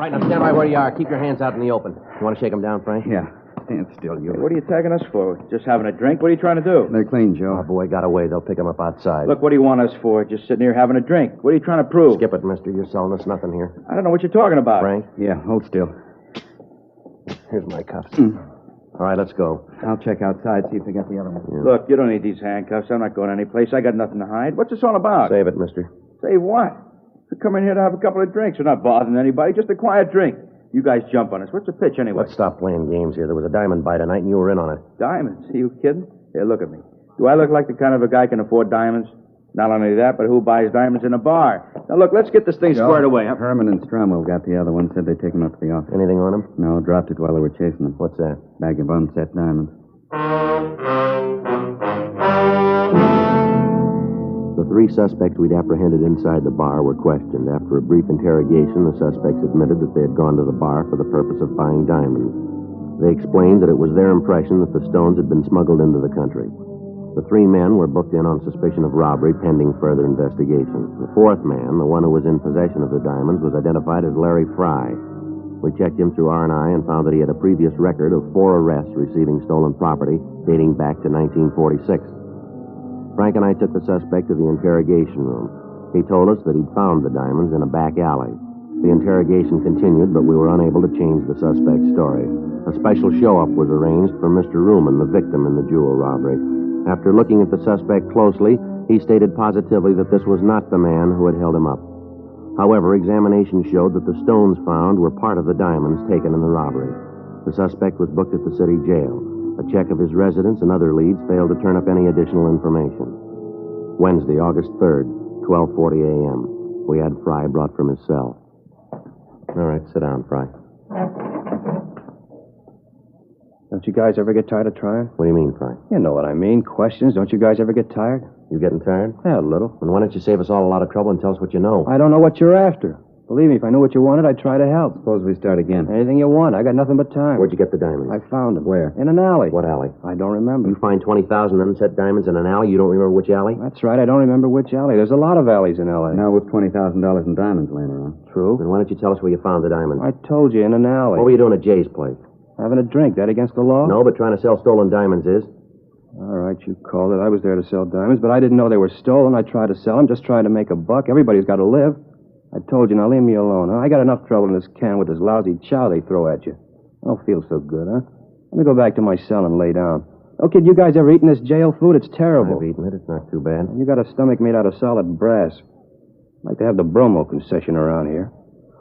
right, now stand right where you are. Keep your hands out in the open. You want to shake him down, Frank? Yeah. Stand still, you. Hey, what are you tagging us for? Just having a drink? What are you trying to do? They're clean, Joe. Our boy got away. They'll pick him up outside. Look, what do you want us for? Just sitting here having a drink. What are you trying to prove? Skip it, mister. You're selling us nothing here. I don't know what you're talking about. Frank? Yeah, hold still. Here's my cuffs. All right, let's go. I'll check outside, see if they got the other one. Yeah. Look, you don't need these handcuffs. I'm not going anyplace. I got nothing to hide. What's this all about? Save it, mister. Save what? We come in here to have a couple of drinks. We're not bothering anybody. Just a quiet drink. You guys jump on us. What's the pitch, anyway? Let's stop playing games here. There was a diamond buy tonight, and you were in on it. Diamonds? Are you kidding? Here, look at me. Do I look like the kind of a guy can afford diamonds? Not only that, but who buys diamonds in a bar? Now, look, let's get this thing squared away. Huh? Herman and Stromwell got the other one. Said they'd take him up to the office. Anything on him? No, dropped it while they were chasing him. What's that? Bag of unset diamonds. The 3 suspects we'd apprehended inside the bar were questioned. After a brief interrogation, the suspects admitted that they had gone to the bar for the purpose of buying diamonds. They explained that it was their impression that the stones had been smuggled into the country. The 3 men were booked in on suspicion of robbery pending further investigation. The 4th man, the one who was in possession of the diamonds, was identified as Larry Fry. We checked him through R&I and found that he had a previous record of 4 arrests receiving stolen property dating back to 1946. Frank and I took the suspect to the interrogation room. He told us that he'd found the diamonds in a back alley. The interrogation continued, but we were unable to change the suspect's story. A special show-up was arranged for Mr. Ruman, the victim in the jewel robbery. After looking at the suspect closely, he stated positively that this was not the man who had held him up. However, examination showed that the stones found were part of the diamonds taken in the robbery. The suspect was booked at the city jail. A check of his residence and other leads failed to turn up any additional information. Wednesday, August 3rd, 12:40 a.m. We had Fry brought from his cell. All right, sit down, Fry. Don't you guys ever get tired of trying? What do you mean, Fry? You know what I mean. Questions. Don't you guys ever get tired? You getting tired? Yeah, a little. Then why don't you save us all a lot of trouble and tell us what you know? I don't know what you're after. Believe me, if I knew what you wanted, I'd try to help. Suppose we start again. Anything you want. I got nothing but time. Where'd you get the diamonds? I found them. Where? In an alley. What alley? I don't remember. You find 20,000 unset diamonds in an alley? You don't remember which alley? That's right. I don't remember which alley. There's a lot of alleys in L.A. Now with $20,000 in diamonds laying around. True. Then why don't you tell us where you found the diamonds? I told you, in an alley. What were you doing at Jay's place? Having a drink. That against the law? No, but trying to sell stolen diamonds is. All right, you called it. I was there to sell diamonds, but I didn't know they were stolen. I tried to sell them, just trying to make a buck. Everybody's got to live. I told you, now leave me alone. Huh? I got enough trouble in this can with this lousy chow they throw at you. I don't feel so good, huh? Let me go back to my cell and lay down. Oh, kid, you guys ever eaten this jail food? It's terrible. I've eaten it. It's not too bad. You got a stomach made out of solid brass. I'd like to have the bromo concession around here.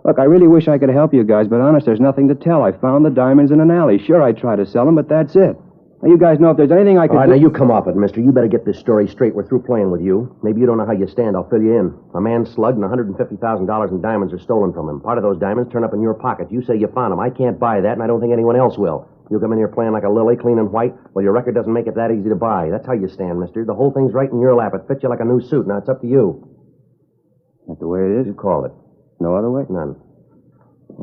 Look, I really wish I could help you guys, but honest, there's nothing to tell. I found the diamonds in an alley. Sure, I tried to sell them, but that's it. Now, you guys know if there's anything I could All right, do... now you come off it, mister. You better get this story straight. We're through playing with you. Maybe you don't know how you stand. I'll fill you in. A man slugged and $150,000 in diamonds are stolen from him. Part of those diamonds turn up in your pocket. You say you found them. I can't buy that, and I don't think anyone else will. You come in here playing like a lily, clean and white. Well, your record doesn't make it that easy to buy. That's how you stand, mister. The whole thing's right in your lap. It fits you like a new suit. Now, it's up to you. That's the way it is? You call it. No other way? None.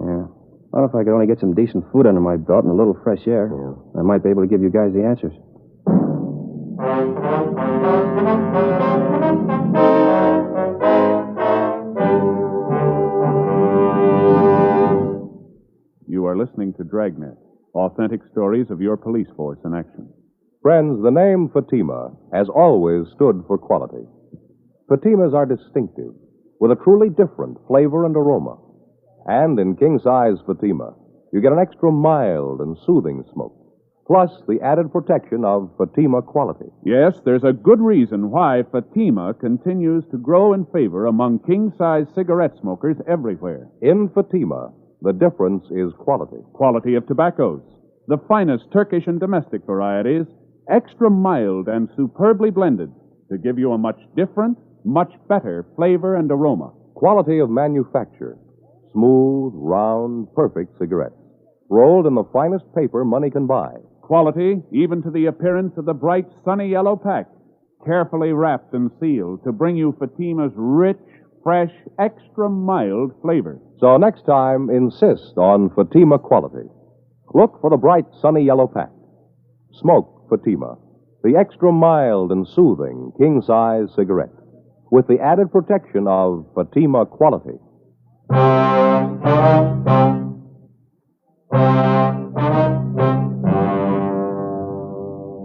Yeah. Well, if I could only get some decent food under my belt and a little fresh air, I might be able to give you guys the answers. You are listening to Dragnet, authentic stories of your police force in action. Friends, the name Fatima has always stood for quality. Fatimas are distinctive, with a truly different flavor and aroma. And in king-size Fatima, you get an extra mild and soothing smoke, plus the added protection of Fatima quality. Yes, there's a good reason why Fatima continues to grow in favor among king-size cigarette smokers everywhere. In Fatima, the difference is quality. Quality of tobaccos, the finest Turkish and domestic varieties, extra mild and superbly blended to give you a much different, much better flavor and aroma. Quality of manufacture. Smooth, round, perfect cigarettes. Rolled in the finest paper money can buy. Quality, even to the appearance of the bright, sunny yellow pack. Carefully wrapped and sealed to bring you Fatima's rich, fresh, extra mild flavor. So next time, insist on Fatima quality. Look for the bright, sunny yellow pack. Smoke Fatima, the extra mild and soothing king-size cigarette, with the added protection of Fatima quality.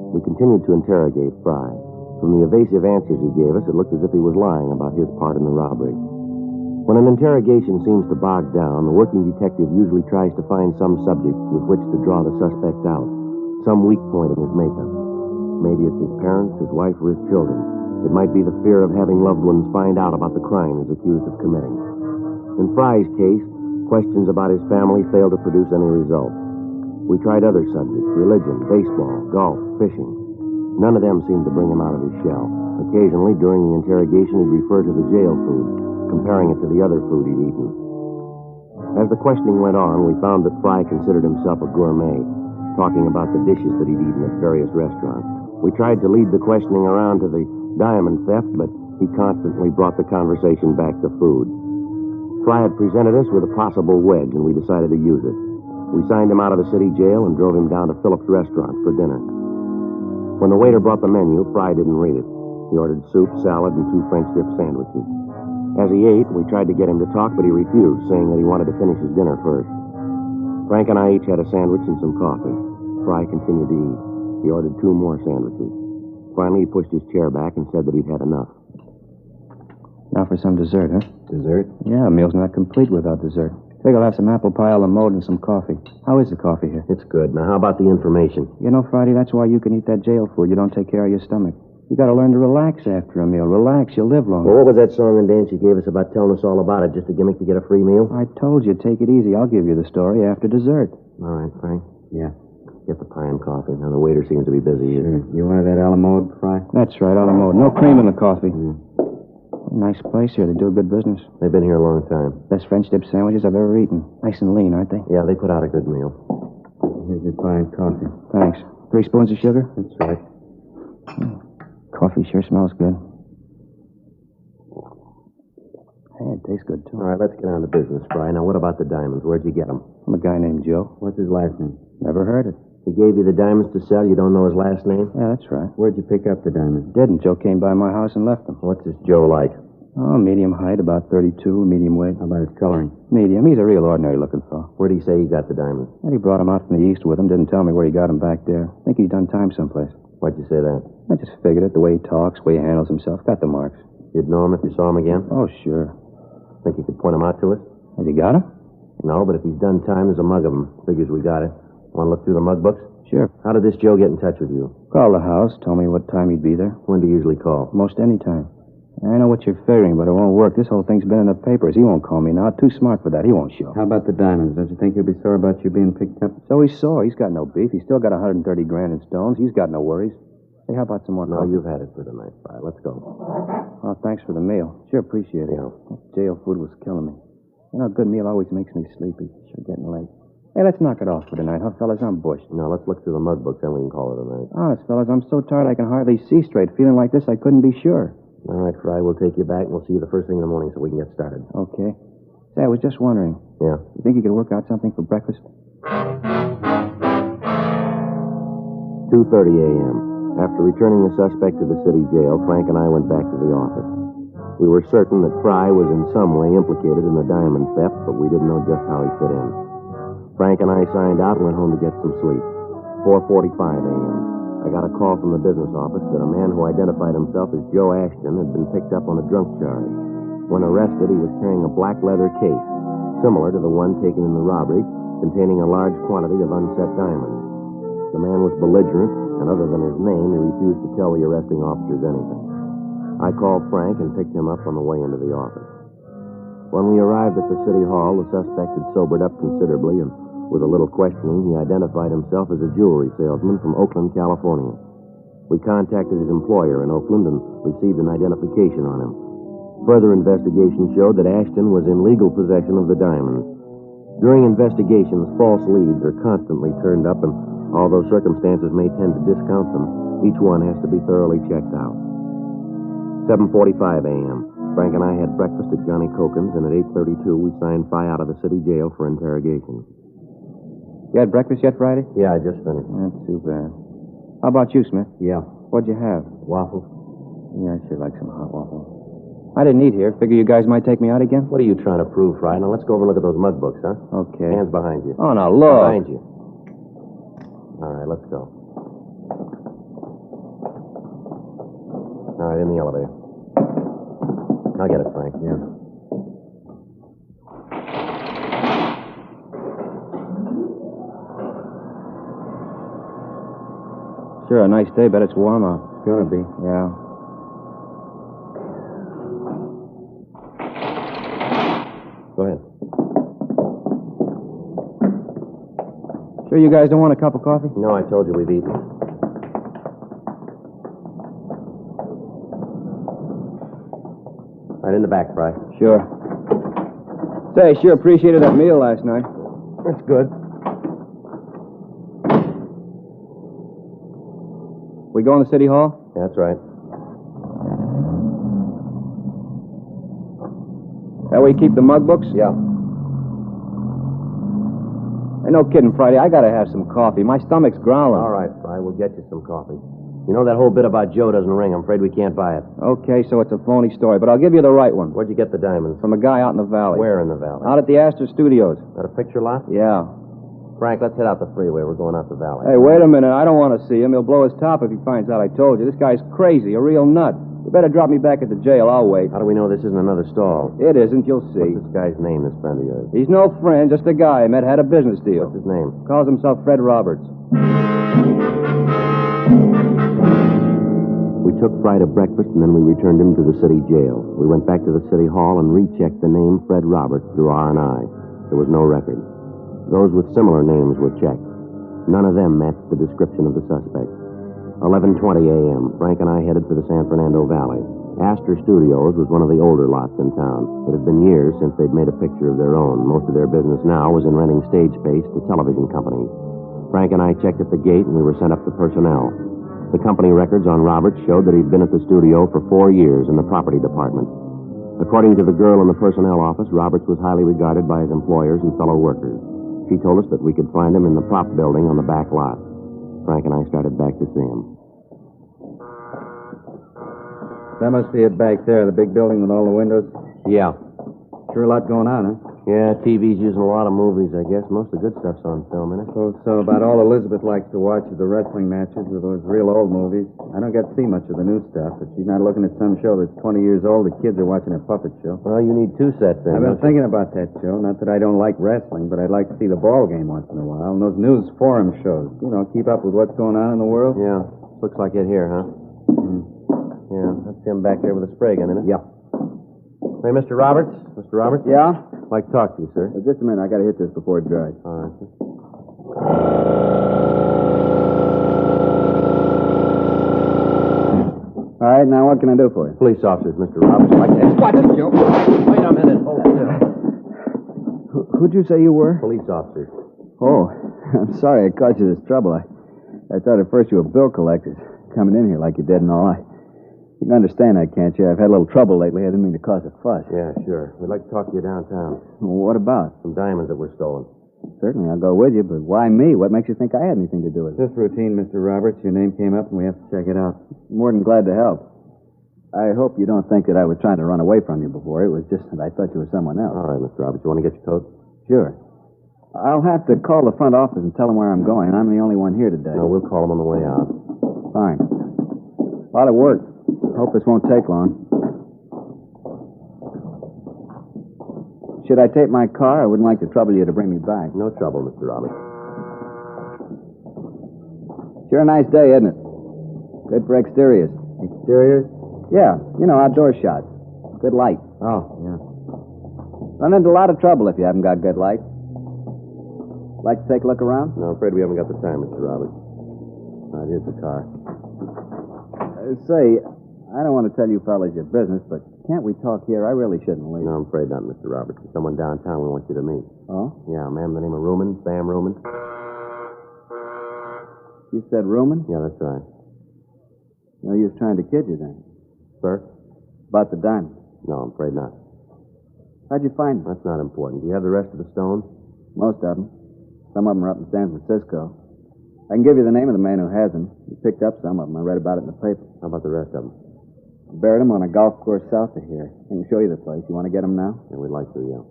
We continued to interrogate Fry. From the evasive answers he gave us, it looked as if he was lying about his part in the robbery. When an interrogation seems to bog down, the working detective usually tries to find some subject with which to draw the suspect out, some weak point in his makeup. Maybe it's his parents, his wife, or his children. It might be the fear of having loved ones find out about the crime he's accused of committing. In Fry's case, questions about his family failed to produce any result. We tried other subjects, religion, baseball, golf, fishing. None of them seemed to bring him out of his shell. Occasionally, during the interrogation, he'd refer to the jail food, comparing it to the other food he'd eaten. As the questioning went on, we found that Fry considered himself a gourmet, talking about the dishes that he'd eaten at various restaurants. We tried to lead the questioning around to the diamond theft, but he constantly brought the conversation back to food. Fry had presented us with a possible wedge, and we decided to use it. We signed him out of the city jail and drove him down to Phillips' restaurant for dinner. When the waiter brought the menu, Fry didn't read it. He ordered soup, salad, and 2 French dip sandwiches. As he ate, we tried to get him to talk, but he refused, saying that he wanted to finish his dinner first. Frank and I each had a sandwich and some coffee. Fry continued to eat. He ordered 2 more sandwiches. Finally, he pushed his chair back and said that he'd had enough. Now for some dessert, huh? Dessert? Yeah, a meal's not complete without dessert. Think I'll have some apple pie a la mode and some coffee. How is the coffee here? It's good. Now, how about the information? You know, Friday, that's why you can eat that jail food. You don't take care of your stomach. You gotta learn to relax after a meal. Relax, you'll live longer. Well, what was that song and dance you gave us about telling us all about it? Just a gimmick to get a free meal? I told you, take it easy. I'll give you the story after dessert. All right, Frank. Yeah. Get the pie and coffee. Now, the waiter seems to be busy here. You wanted that a la mode, Fry? That's right, a la mode. No cream in the coffee. Nice place here. They do a good business. They've been here a long time. Best French dip sandwiches I've ever eaten. Nice and lean, aren't they? Yeah, they put out a good meal. Here's your pie and coffee. Thanks. 3 spoons of sugar? That's right. Coffee sure smells good. Hey, it tastes good, too. All right, let's get on to business, Fry. Now, what about the diamonds? Where'd you get them? From a guy named Joe. What's his last name? Never heard it. He gave you the diamonds to sell. You don't know his last name? Yeah, that's right. Where'd you pick up the diamonds? Didn't. Joe came by my house and left them. What's this Joe like? Oh, medium height, about 32, medium weight. How about his coloring? Medium. He's a real ordinary-looking fellow. Where'd he say he got the diamonds? Well, he brought them out from the east with him. Didn't tell me where he got them back there. I think he's done time someplace. Why'd you say that? I just figured it. The way he talks, the way he handles himself. Got the marks. You'd know him if you saw him again? Oh, sure. Think you could point him out to us? Have you got him? No, but if he's done time, there's a mug of them. Figures we got it. Want to look through the mug books? Sure. How did this Joe get in touch with you? Called the house, told me what time he'd be there. When do you usually call? Most any time. I know what you're figuring, but it won't work. This whole thing's been in the papers. He won't call me now. Too smart for that. He won't show. How about the diamonds? Don't you think he'll be sore about you being picked up? So he's sore. He's got no beef. He's still got 130 grand in stones. He's got no worries. Hey, how about some more No, coffee? you've had it for tonight, Fry. Let's go. Oh, thanks for the meal. Sure appreciate it. Yeah. That jail food was killing me. You know, a good meal always makes me sleepy. Sure getting late. Hey, let's knock it off for tonight, huh, fellas? I'm bushed. No, let's look through the mug book, then we can call it a night. Honest, fellas, I'm so tired I can hardly see straight. Feeling like this, I couldn't be sure. All right, Fry, we'll take you back, and we'll see you the first thing in the morning so we can get started. Okay. Say, I was just wondering. Yeah? You think you could work out something for breakfast? 2:30 a.m. After returning the suspect to the city jail, Frank and I went back to the office. We were certain that Fry was in some way implicated in the diamond theft, but we didn't know just how he fit in. Frank and I signed out and went home to get some sleep. 4:45 a.m. I got a call from the business office that a man who identified himself as Joe Ashton had been picked up on a drunk charge. When arrested, he was carrying a black leather case, similar to the one taken in the robbery, containing a large quantity of unset diamonds. The man was belligerent, and other than his name, he refused to tell the arresting officers anything. I called Frank and picked him up on the way into the office. When we arrived at the city hall, the suspect had sobered up considerably, and with a little questioning, he identified himself as a jewelry salesman from Oakland, California. We contacted his employer in Oakland and received an identification on him. Further investigation showed that Ashton was in legal possession of the diamonds. During investigations, false leads are constantly turned up, and although circumstances may tend to discount them, each one has to be thoroughly checked out. 7:45 a.m. Frank and I had breakfast at Johnny Cokin's, and at 8:32 we signed Fry out of the city jail for interrogation. You had breakfast yet, Friday? Yeah, I just finished. Not too bad. How about you, Smith? Yeah. What'd you have? Waffles. Yeah, I sure like some hot waffles. I didn't eat here. Figure you guys might take me out again? What are you trying to prove, Fry? Now, let's go over and look at those mug books, huh? Okay. Hands behind you. Oh, now look. Behind you. All right, let's go. All right, in the elevator. I'll get it, Frank. Yeah. Sure, a nice day. Bet it's warm out. It's gonna be. Yeah. Go ahead. Sure you guys don't want a cup of coffee? No, I told you we've eaten. Right in the back, Fry. Sure. Say, sure appreciated that meal last night. That's good. We going to City Hall? That's right. That way you keep the mug books? Yeah. Hey, no kidding, Friday. I gotta have some coffee. My stomach's growling. All right, Fry. We'll get you some coffee. You know that whole bit about Joe doesn't ring. I'm afraid we can't buy it. Okay, so it's a phony story, but I'll give you the right one. Where'd you get the diamonds? From a guy out in the valley. Where in the valley? Out at the Astor Studios. At a picture lot? Yeah. Frank, let's head out the freeway. We're going out the valley. Hey, wait a minute. I don't want to see him. He'll blow his top if he finds out I told you. This guy's crazy, a real nut. You better drop me back at the jail. I'll wait. How do we know this isn't another stall? It isn't. You'll see. What's this guy's name, this friend of yours? He's no friend, just a guy I met, had a business deal. What's his name? Calls himself Fred Roberts. We took Fry to breakfast, and then we returned him to the city jail. We went back to the city hall and rechecked the name Fred Roberts through R&I. There was no record. Those with similar names were checked. None of them matched the description of the suspect. 11:20 a.m., Frank and I headed for the San Fernando Valley. Astor Studios was one of the older lots in town. It had been years since they'd made a picture of their own. Most of their business now was in renting stage space to television companies. Frank and I checked at the gate, and we were sent up to personnel. The company records on Roberts showed that he'd been at the studio for 4 years in the property department. According to the girl in the personnel office, Roberts was highly regarded by his employers and fellow workers. She told us that we could find him in the prop building on the back lot. Frank and I started back to see him. That must be it back there, the big building with all the windows. Yeah. Sure a lot going on, huh? Yeah, TV's using a lot of movies, I guess. Most of the good stuff's on film, isn't it? So about all Elizabeth likes to watch is the wrestling matches with those real old movies. I don't get to see much of the new stuff. If she's not looking at some show that's 20 years old, the kids are watching a puppet show. Well, you need two sets then. I've been thinking about that show. Not that I don't like wrestling, but I'd like to see the ball game once in a while. And those news forum shows. You know, keep up with what's going on in the world. Yeah. Looks like it here, huh? Yeah, that's him back there with a spray gun, isn't it? Yeah. Hey, Mr. Roberts? Mr. Roberts? Yeah? I'd like to talk to you, sir. Just a minute. I got to hit this before it dries. All right, sir. All right, now what can I do for you? Police officers, Mr. Roberts. What, Joe? Wait a minute. Hold still. Who'd you say you were? Police officers. Oh, I'm sorry I caused you this trouble. I thought at first you were bill collectors coming in here like you did and all. You can understand that, can't you? I've had a little trouble lately. I didn't mean to cause a fuss. Yeah, sure. We'd like to talk to you downtown. Well, what about? Some diamonds that were stolen. Certainly, I'll go with you, but why me? What makes you think I had anything to do with it? Just routine, Mr. Roberts. Your name came up and we have to check it out. More than glad to help. I hope you don't think that I was trying to run away from you before. It was just that I thought you were someone else. All right, Mr. Roberts. You want to get your coat? Sure. I'll have to call the front office and tell them where I'm going. I'm the only one here today. No, we'll call them on the way out. Fine. A lot of work. Hope this won't take long. Should I take my car? I wouldn't like to trouble you to bring me back. No trouble, Mr. Roberts. Sure a nice day, isn't it? Good for exteriors. Exteriors? Yeah, you know, outdoor shots. Good light. Oh, yeah. Run into a lot of trouble if you haven't got good light. Like to take a look around? No, I'm afraid we haven't got the time, Mr. Roberts. All right, here's the car. Say, I don't want to tell you fellas your business, but can't we talk here? I really shouldn't leave. No, I'm afraid not, Mr. Roberts. There's someone downtown we want you to meet. Oh? Yeah, a man by the name of Ruman, Sam Ruman. You said Ruman? Yeah, that's right. No use trying to kid you then. Sir? About the diamond. No, I'm afraid not. How'd you find them? That's not important. Do you have the rest of the stones? Most of them. Some of them are up in San Francisco. I can give you the name of the man who has them. He picked up some of them. I read about it in the paper. How about the rest of them? Buried them on a golf course south of here. I can show you the place. You want to get them now? Yeah, we'd like to, yeah.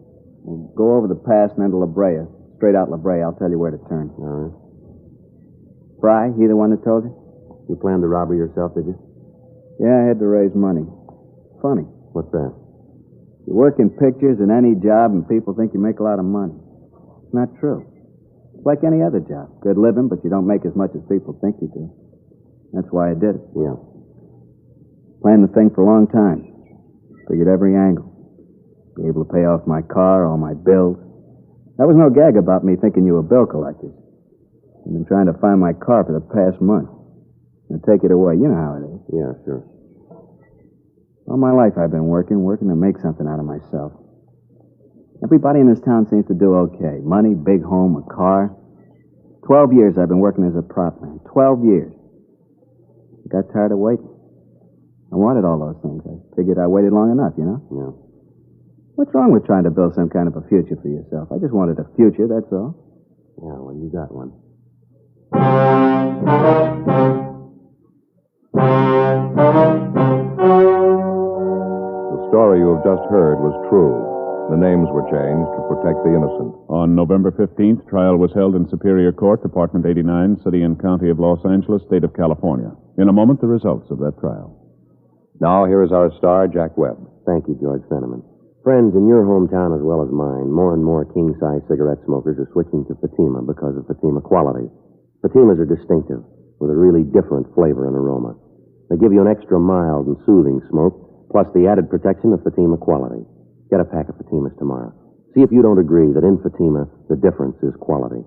We'll go over the pass and then to La Brea. Straight out La Brea. I'll tell you where to turn. All right. Fry, he the one that told you? You planned the robbery yourself, did you? Yeah, I had to raise money. Funny. What's that? You work in pictures in any job and people think you make a lot of money. It's not true. It's like any other job. Good living, but you don't make as much as people think you do. That's why I did it. Yeah. Planned the thing for a long time. Figured every angle. Be able to pay off my car, all my bills. That was no gag about me thinking you were bill collectors. I've been trying to find my car for the past month. And take it away. You know how it is. Yeah, sure. All my life I've been working to make something out of myself. Everybody in this town seems to do okay. Money, big home, a car. 12 years I've been working as a prop man. 12 years. I got tired of waiting. I wanted all those things. I figured I waited long enough, you know? Yeah. What's wrong with trying to build some kind of a future for yourself? I just wanted a future, that's all. Yeah, well, you got one. The story you have just heard was true. The names were changed to protect the innocent. On November 15th, trial was held in Superior Court, Department 89, City and County of Los Angeles, State of California. In a moment, the results of that trial. Now, here is our star, Jack Webb. Thank you, George Fenneman. Friends, in your hometown as well as mine, more and more king-size cigarette smokers are switching to Fatima because of Fatima quality. Fatimas are distinctive, with a really different flavor and aroma. They give you an extra mild and soothing smoke, plus the added protection of Fatima quality. Get a pack of Fatimas tomorrow. See if you don't agree that in Fatima, the difference is quality.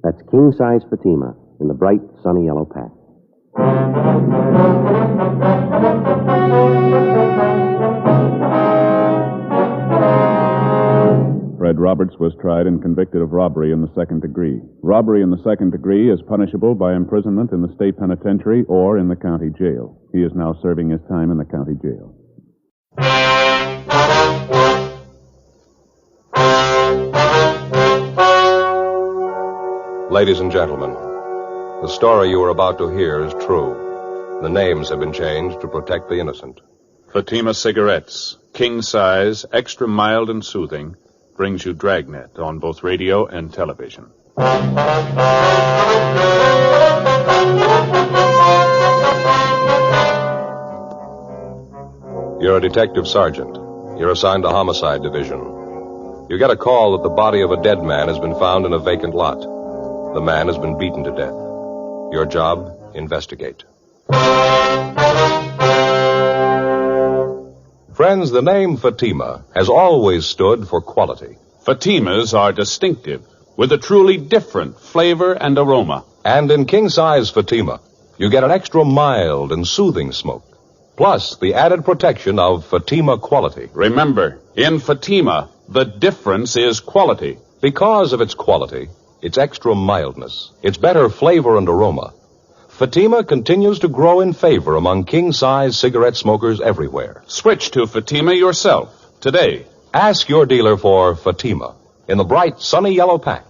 That's king-size Fatima in the bright, sunny yellow pack. Fred Roberts was tried and convicted of robbery in the second degree. Robbery in the second degree is punishable by imprisonment in the state penitentiary or in the county jail. He is now serving his time in the county jail. Ladies and gentlemen, the story you are about to hear is true. The names have been changed to protect the innocent. Fatima cigarettes, king size, extra mild and soothing, brings you Dragnet on both radio and television. You're a detective sergeant. You're assigned to Homicide Division. You get a call that the body of a dead man has been found in a vacant lot. The man has been beaten to death. Your job, investigate. Friends, the name Fatima has always stood for quality. Fatimas are distinctive, with a truly different flavor and aroma. And in king-size Fatima, you get an extra mild and soothing smoke. Plus, the added protection of Fatima quality. Remember, in Fatima, the difference is quality. Because of its quality, its extra mildness, its better flavor and aroma, Fatima continues to grow in favor among king-size cigarette smokers everywhere. Switch to Fatima yourself today. Ask your dealer for Fatima in the bright, sunny yellow pack.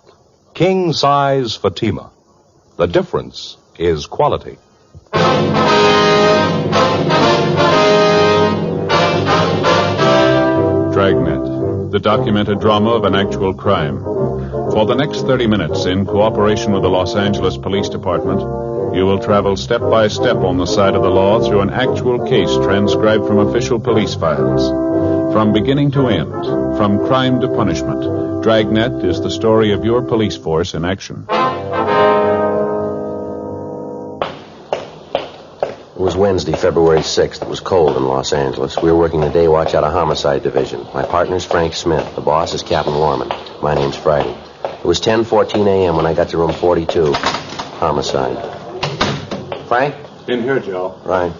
King-size Fatima. The difference is quality. Dragnet, the documented drama of an actual crime. For the next 30 minutes, in cooperation with the Los Angeles Police Department, you will travel step by step on the side of the law through an actual case transcribed from official police files. From beginning to end, from crime to punishment, Dragnet is the story of your police force in action. It was Wednesday, February 6th. It was cold in Los Angeles. We were working the day watch out of Homicide Division. My partner's Frank Smith. The boss is Captain Warman. My name's Friday. It was 10:14 a.m. when I got to room 42. Homicide. Frank? In here, Joe. Right.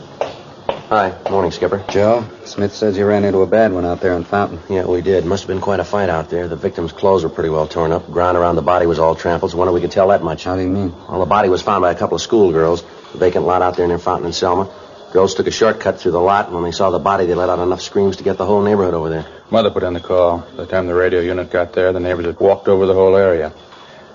Hi. Morning, Skipper. Joe, Smith says you ran into a bad one out there in Fountain. Yeah, we did. Must have been quite a fight out there. The victim's clothes were pretty well torn up. Ground around the body was all trampled. Wonder we could tell that much. How do you mean? Well, the body was found by a couple of schoolgirls. The vacant lot out there near Fountain and Selma. Girls took a shortcut through the lot, and when they saw the body, they let out enough screams to get the whole neighborhood over there. Mother put in the call. By the time the radio unit got there, the neighbors had walked over the whole area.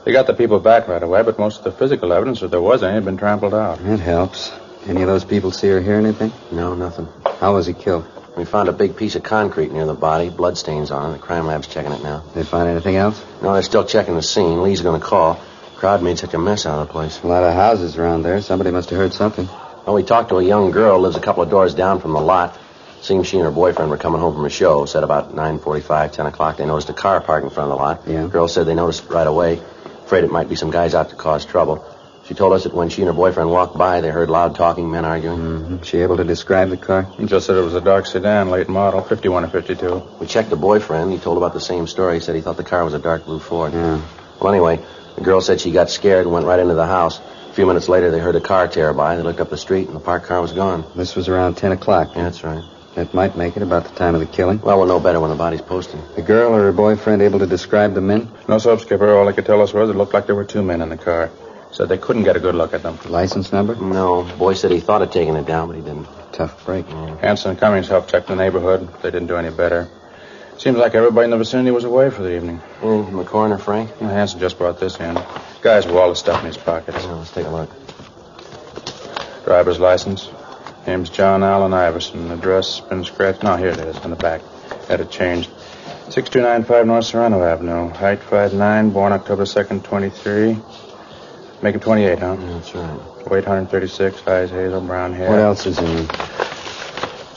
They got the people back right away, but most of the physical evidence, if there was any, had been trampled out. That helps. Any of those people see or hear anything? No, nothing. How was he killed? We found a big piece of concrete near the body, bloodstains on it. The crime lab's checking it now. They find anything else? No, they're still checking the scene. Lee's going to call. Crowd made such a mess out of the place. A lot of houses around there. Somebody must have heard something. Well, we talked to a young girl who lives a couple of doors down from the lot. Seems she and her boyfriend were coming home from a show. Said about 9:45, 10 o'clock, they noticed a car parked in front of the lot. Yeah. The girl said they noticed it right away. Afraid it might be some guys out to cause trouble. She told us that when she and her boyfriend walked by, they heard loud talking, men arguing. Mm-hmm. She able to describe the car? He just said it was a dark sedan, late model, 51 or 52. We checked the boyfriend. He told about the same story. He said he thought the car was a dark blue Ford. Yeah. Well, anyway, the girl said she got scared and went right into the house. A few minutes later, they heard a car tear by. They looked up the street, and the parked car was gone. This was around 10 o'clock. Yeah, that's right. That might make it about the time of the killing. Well, we'll know better when the body's posted. The girl or her boyfriend able to describe the men? No soap, Skipper. All they could tell us was it looked like there were two men in the car. Said they couldn't get a good look at them. License number? No. Boy said he thought of taking it down, but he didn't. Tough break. Hanson and Cummings helped check the neighborhood. They didn't do any better. Seems like everybody in the vicinity was away for the evening. Anything from the coroner, Frank? Well, Hanson just brought this in. Guy's with all the stuff in his pockets. Yeah, let's take a look. Driver's license. Name's John Allen Iverson. Address been scratched. No, here it is, on the back. Had it changed. 6295 North Serrano Avenue. Height 5'9", born October 2nd, 23. Make it 28, huh? Yeah, that's right. Weight 136, eyes hazel, brown hair. What else is in here?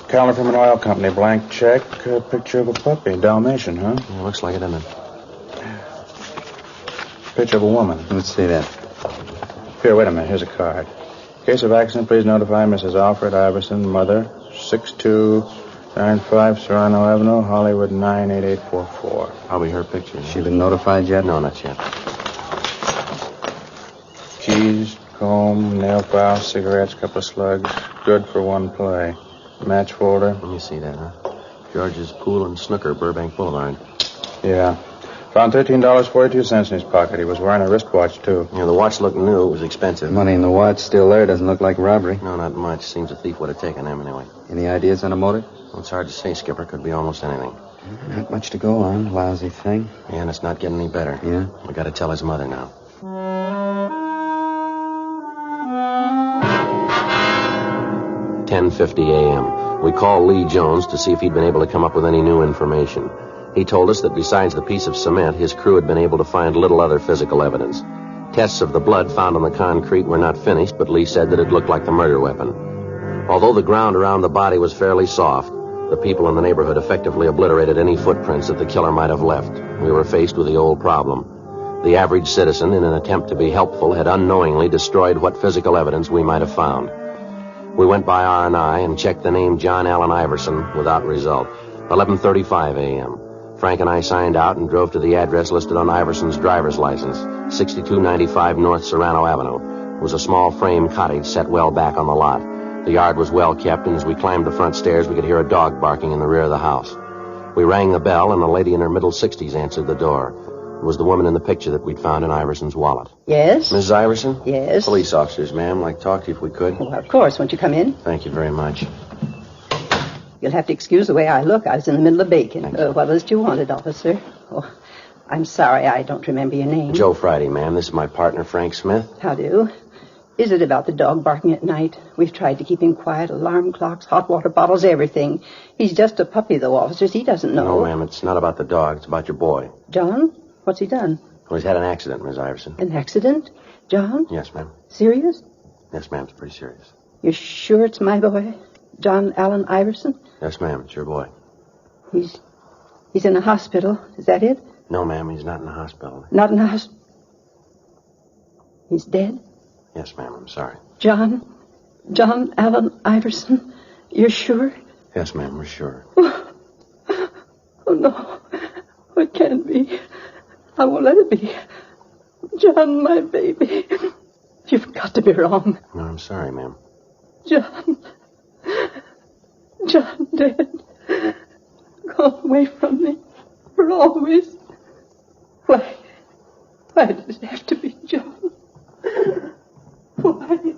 Calendar from an oil company, blank check, picture of a puppy, Dalmatian, huh? Yeah, looks like it, doesn't it? Picture of a woman. Let's see that. Here, wait a minute, here's a card. Case of accident, please notify Mrs. Alfred Iverson, mother, 6295 Serrano Avenue, Hollywood 98844. Probably her picture. She been notified yet? No, not yet. Keys, comb, nail file, cigarettes, couple of slugs. Good for one play. Match folder. Let me see that, huh? George's Pool and Snooker, Burbank Boulevard. Yeah. Found $13.42 in his pocket. He was wearing a wristwatch, too. Yeah, the watch looked new. It was expensive. Money in the watch still there. Doesn't look like robbery. No, not much. Seems a thief would have taken them anyway. Any ideas on a motive? Well, it's hard to say, Skipper. Could be almost anything. Not much to go on. Lousy thing. Yeah, and it's not getting any better. Yeah? We got to tell his mother now. 10:50 a.m. We called Lee Jones to see if he'd been able to come up with any new information. He told us that besides the piece of cement, his crew had been able to find little other physical evidence. Tests of the blood found on the concrete were not finished, but Lee said that it looked like the murder weapon. Although the ground around the body was fairly soft, the people in the neighborhood effectively obliterated any footprints that the killer might have left. We were faced with the old problem. The average citizen, in an attempt to be helpful, had unknowingly destroyed what physical evidence we might have found. We went by R&I and checked the name John Allen Iverson without result. 11:35 a.m. Frank and I signed out and drove to the address listed on Iverson's driver's license, 6295 North Serrano Avenue. It was a small frame cottage set well back on the lot. The yard was well kept, and as we climbed the front stairs, we could hear a dog barking in the rear of the house. We rang the bell, and a lady in her middle 60s answered the door. It was the woman in the picture that we'd found in Iverson's wallet. Yes? Mrs. Iverson? Yes? Police officers, ma'am. I'd like to talk to you if we could. Well, of course. Won't you come in? Thank you very much. You'll have to excuse the way I look. I was in the middle of baking. What was it you wanted, officer? Oh, I'm sorry. I don't remember your name. Joe Friday, ma'am. This is my partner, Frank Smith. How do? Is it about the dog barking at night? We've tried to keep him quiet. Alarm clocks, hot water bottles, everything. He's just a puppy, though, officers. He doesn't know. No, ma'am. It's not about the dog. It's about your boy. John? What's he done? Well, he's had an accident, Miss Iverson. An accident? John? Yes, ma'am. Serious? Yes, ma'am. It's pretty serious. You're sure it's my boy? John Allen Iverson? Yes, ma'am. It's your boy. He's in a hospital. Is that it? No, ma'am. He's not in the hospital. Not in a hospital? He's dead? Yes, ma'am. I'm sorry. John Allen Iverson? You're sure? Yes, ma'am. We're sure. Oh, no. It can't be. I won't let it be. John, my baby. You've got to be wrong. No, I'm sorry, ma'am. John dead. Gone away from me for always. Why does it have to be John? Why?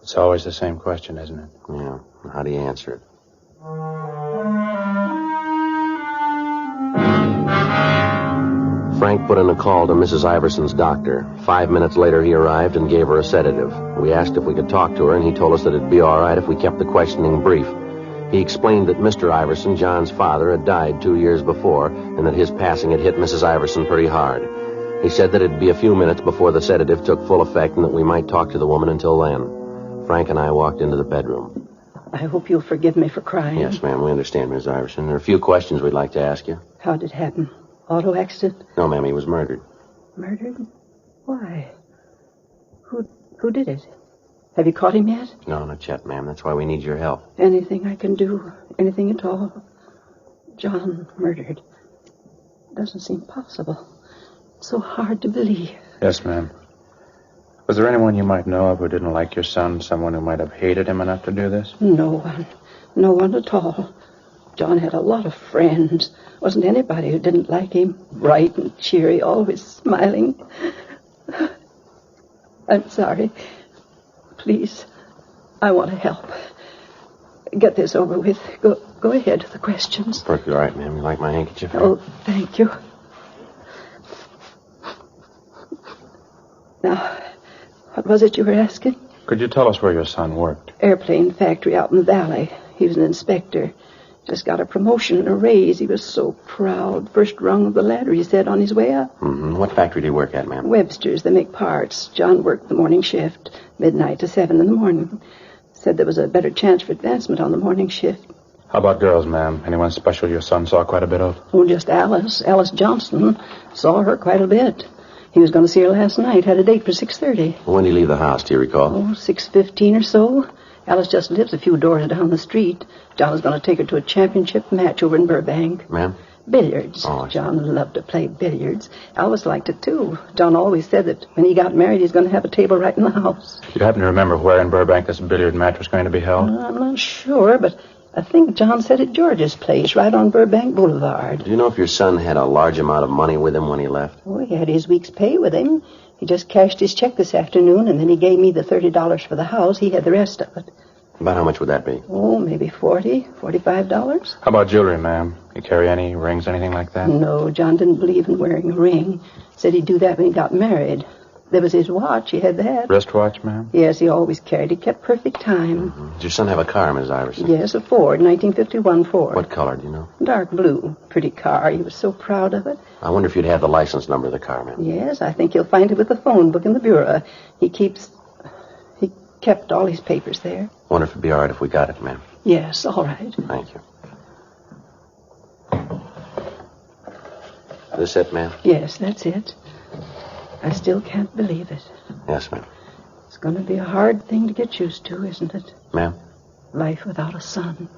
It's always the same question, isn't it? Yeah. How do you answer it? Frank put in a call to Mrs. Iverson's doctor. 5 minutes later, he arrived and gave her a sedative. We asked if we could talk to her, and he told us that it'd be all right if we kept the questioning brief. He explained that Mr. Iverson, John's father, had died 2 years before, and that his passing had hit Mrs. Iverson pretty hard. He said that it'd be a few minutes before the sedative took full effect and that we might talk to the woman until then. Frank and I walked into the bedroom. I hope you'll forgive me for crying. Yes, ma'am, we understand, Miss Iverson. There are a few questions we'd like to ask you. How did it happen? Auto accident? No, ma'am, he was murdered. Murdered? Why? Who did it? Have you caught him yet? No, not yet, ma'am. That's why we need your help. Anything I can do? Anything at all? John murdered. Doesn't seem possible. So hard to believe. Yes, ma'am. Was there anyone you might know of who didn't like your son? Someone who might have hated him enough to do this? No one. No one at all. John had a lot of friends. Wasn't anybody who didn't like him. Bright and cheery, always smiling. I'm sorry. Please, I want to help. Get this over with. Go ahead with the questions. Perfectly all right, ma'am. You like my handkerchief? Oh, thank you. Now, what was it you were asking? Could you tell us where your son worked? Airplane factory out in the valley. He was an inspector. Just got a promotion and a raise. He was so proud. First rung of the ladder, he said, on his way up. Mm-hmm. What factory do you work at, ma'am? Webster's. They make parts. John worked the morning shift, midnight to 7 in the morning. Said there was a better chance for advancement on the morning shift. How about girls, ma'am? Anyone special your son saw quite a bit of? Oh, just Alice. Alice Johnson. Saw her quite a bit. He was going to see her last night. Had a date for 6:30. When did he leave the house, do you recall? Oh, 6:15 or so. Alice just lives a few doors down the street. John was going to take her to a championship match over in Burbank. Ma'am? Billiards. Oh, John loved to play billiards. Alice liked it, too. John always said that when he got married, he's going to have a table right in the house. Do you happen to remember where in Burbank this billiard match was going to be held? I'm not sure, but I think John said at George's place, right on Burbank Boulevard. Do you know if your son had a large amount of money with him when he left? Oh, he had his week's pay with him. He just cashed his check this afternoon, and then he gave me the $30 for the house. He had the rest of it. About how much would that be? Oh, maybe $45. How about jewelry, ma'am? You carry any rings, anything like that? No, John didn't believe in wearing a ring. Said he'd do that when he got married. There was his watch. He had that. Wristwatch, ma'am? Yes, he always carried. He kept perfect time. Mm-hmm. Did your son have a car, Miss Iverson? Yes, a Ford, 1951 Ford. What color, do you know? Dark blue. Pretty car. He was so proud of it. I wonder if you'd have the license number of the car, ma'am. Yes, I think you'll find it with the phone book in the bureau. He kept all his papers there. I wonder if it'd be all right if we got it, ma'am. Yes, all right. Thank you. This it, ma'am? Yes, that's it. I still can't believe it. Yes, ma'am. It's going to be a hard thing to get used to, isn't it? Ma'am? Life without a son.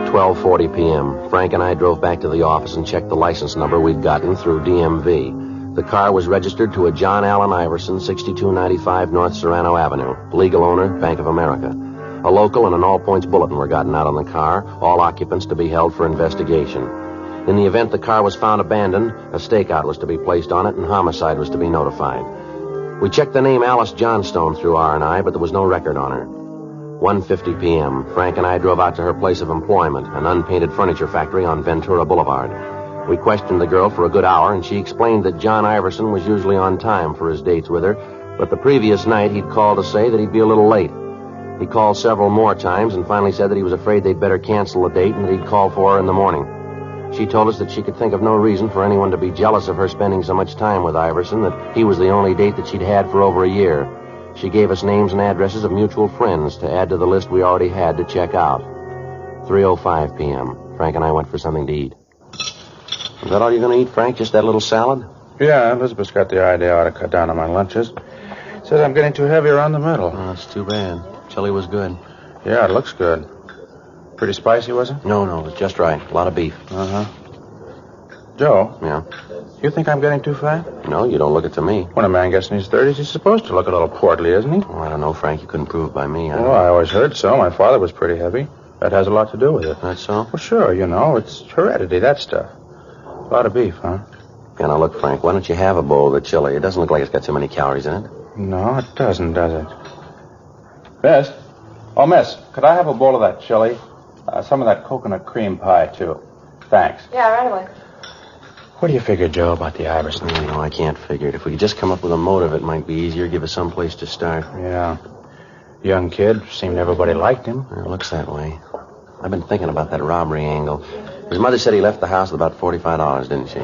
$12:40 p.m. Frank and I drove back to the office and checked the license number we'd gotten through DMV. The car was registered to a John Allen Iverson, 6295 North Serrano Avenue. Legal owner, Bank of America. A local and an all-points bulletin were gotten out on the car, all occupants to be held for investigation. In the event the car was found abandoned, a stakeout was to be placed on it and homicide was to be notified. We checked the name Alice Johnstone through R&I, but there was no record on her. 1:50 p.m. Frank and I drove out to her place of employment, an unpainted furniture factory on Ventura Boulevard. We questioned the girl for a good hour, and she explained that John Iverson was usually on time for his dates with her, but the previous night he'd called to say that he'd be a little late. He called several more times and finally said that he was afraid they'd better cancel the date and that he'd call for her in the morning. She told us that she could think of no reason for anyone to be jealous of her spending so much time with Iverson, that he was the only date that she'd had for over a year. She gave us names and addresses of mutual friends to add to the list we already had to check out. 3:05 p.m. Frank and I went for something to eat. Is that all you're going to eat, Frank? Just that little salad? Yeah, Elizabeth's got the idea I ought to cut down on my lunches. Says I'm getting too heavy around the middle. Oh, that's too bad. Chili was good. Yeah, it looks good. Pretty spicy, was it? No, it was just right. A lot of beef. Uh-huh. Joe? Yeah? You think I'm getting too fat? No, you don't look it to me. When a man gets in his 30s, he's supposed to look a little portly, isn't he? Oh, I don't know, Frank. You couldn't prove it by me. Well, I always heard so. My father was pretty heavy. That has a lot to do with it. That's so? Well, sure, it's heredity, that stuff. A lot of beef, huh? Yeah, now look, Frank, why don't you have a bowl of the chili? It doesn't look like it's got too many calories in it. No, it doesn't, does it? Miss? Oh, miss, could I have a bowl of that chili? Some of that coconut cream pie, too. Thanks. Yeah, right away. What do you figure, Joe, about the Iverson? No, I can't figure it. If we could just come up with a motive, it might be easier. Give us some place to start. Yeah. Young kid. Seemed everybody liked him. It looks that way. I've been thinking about that robbery angle. His mother said he left the house with about $45, didn't she?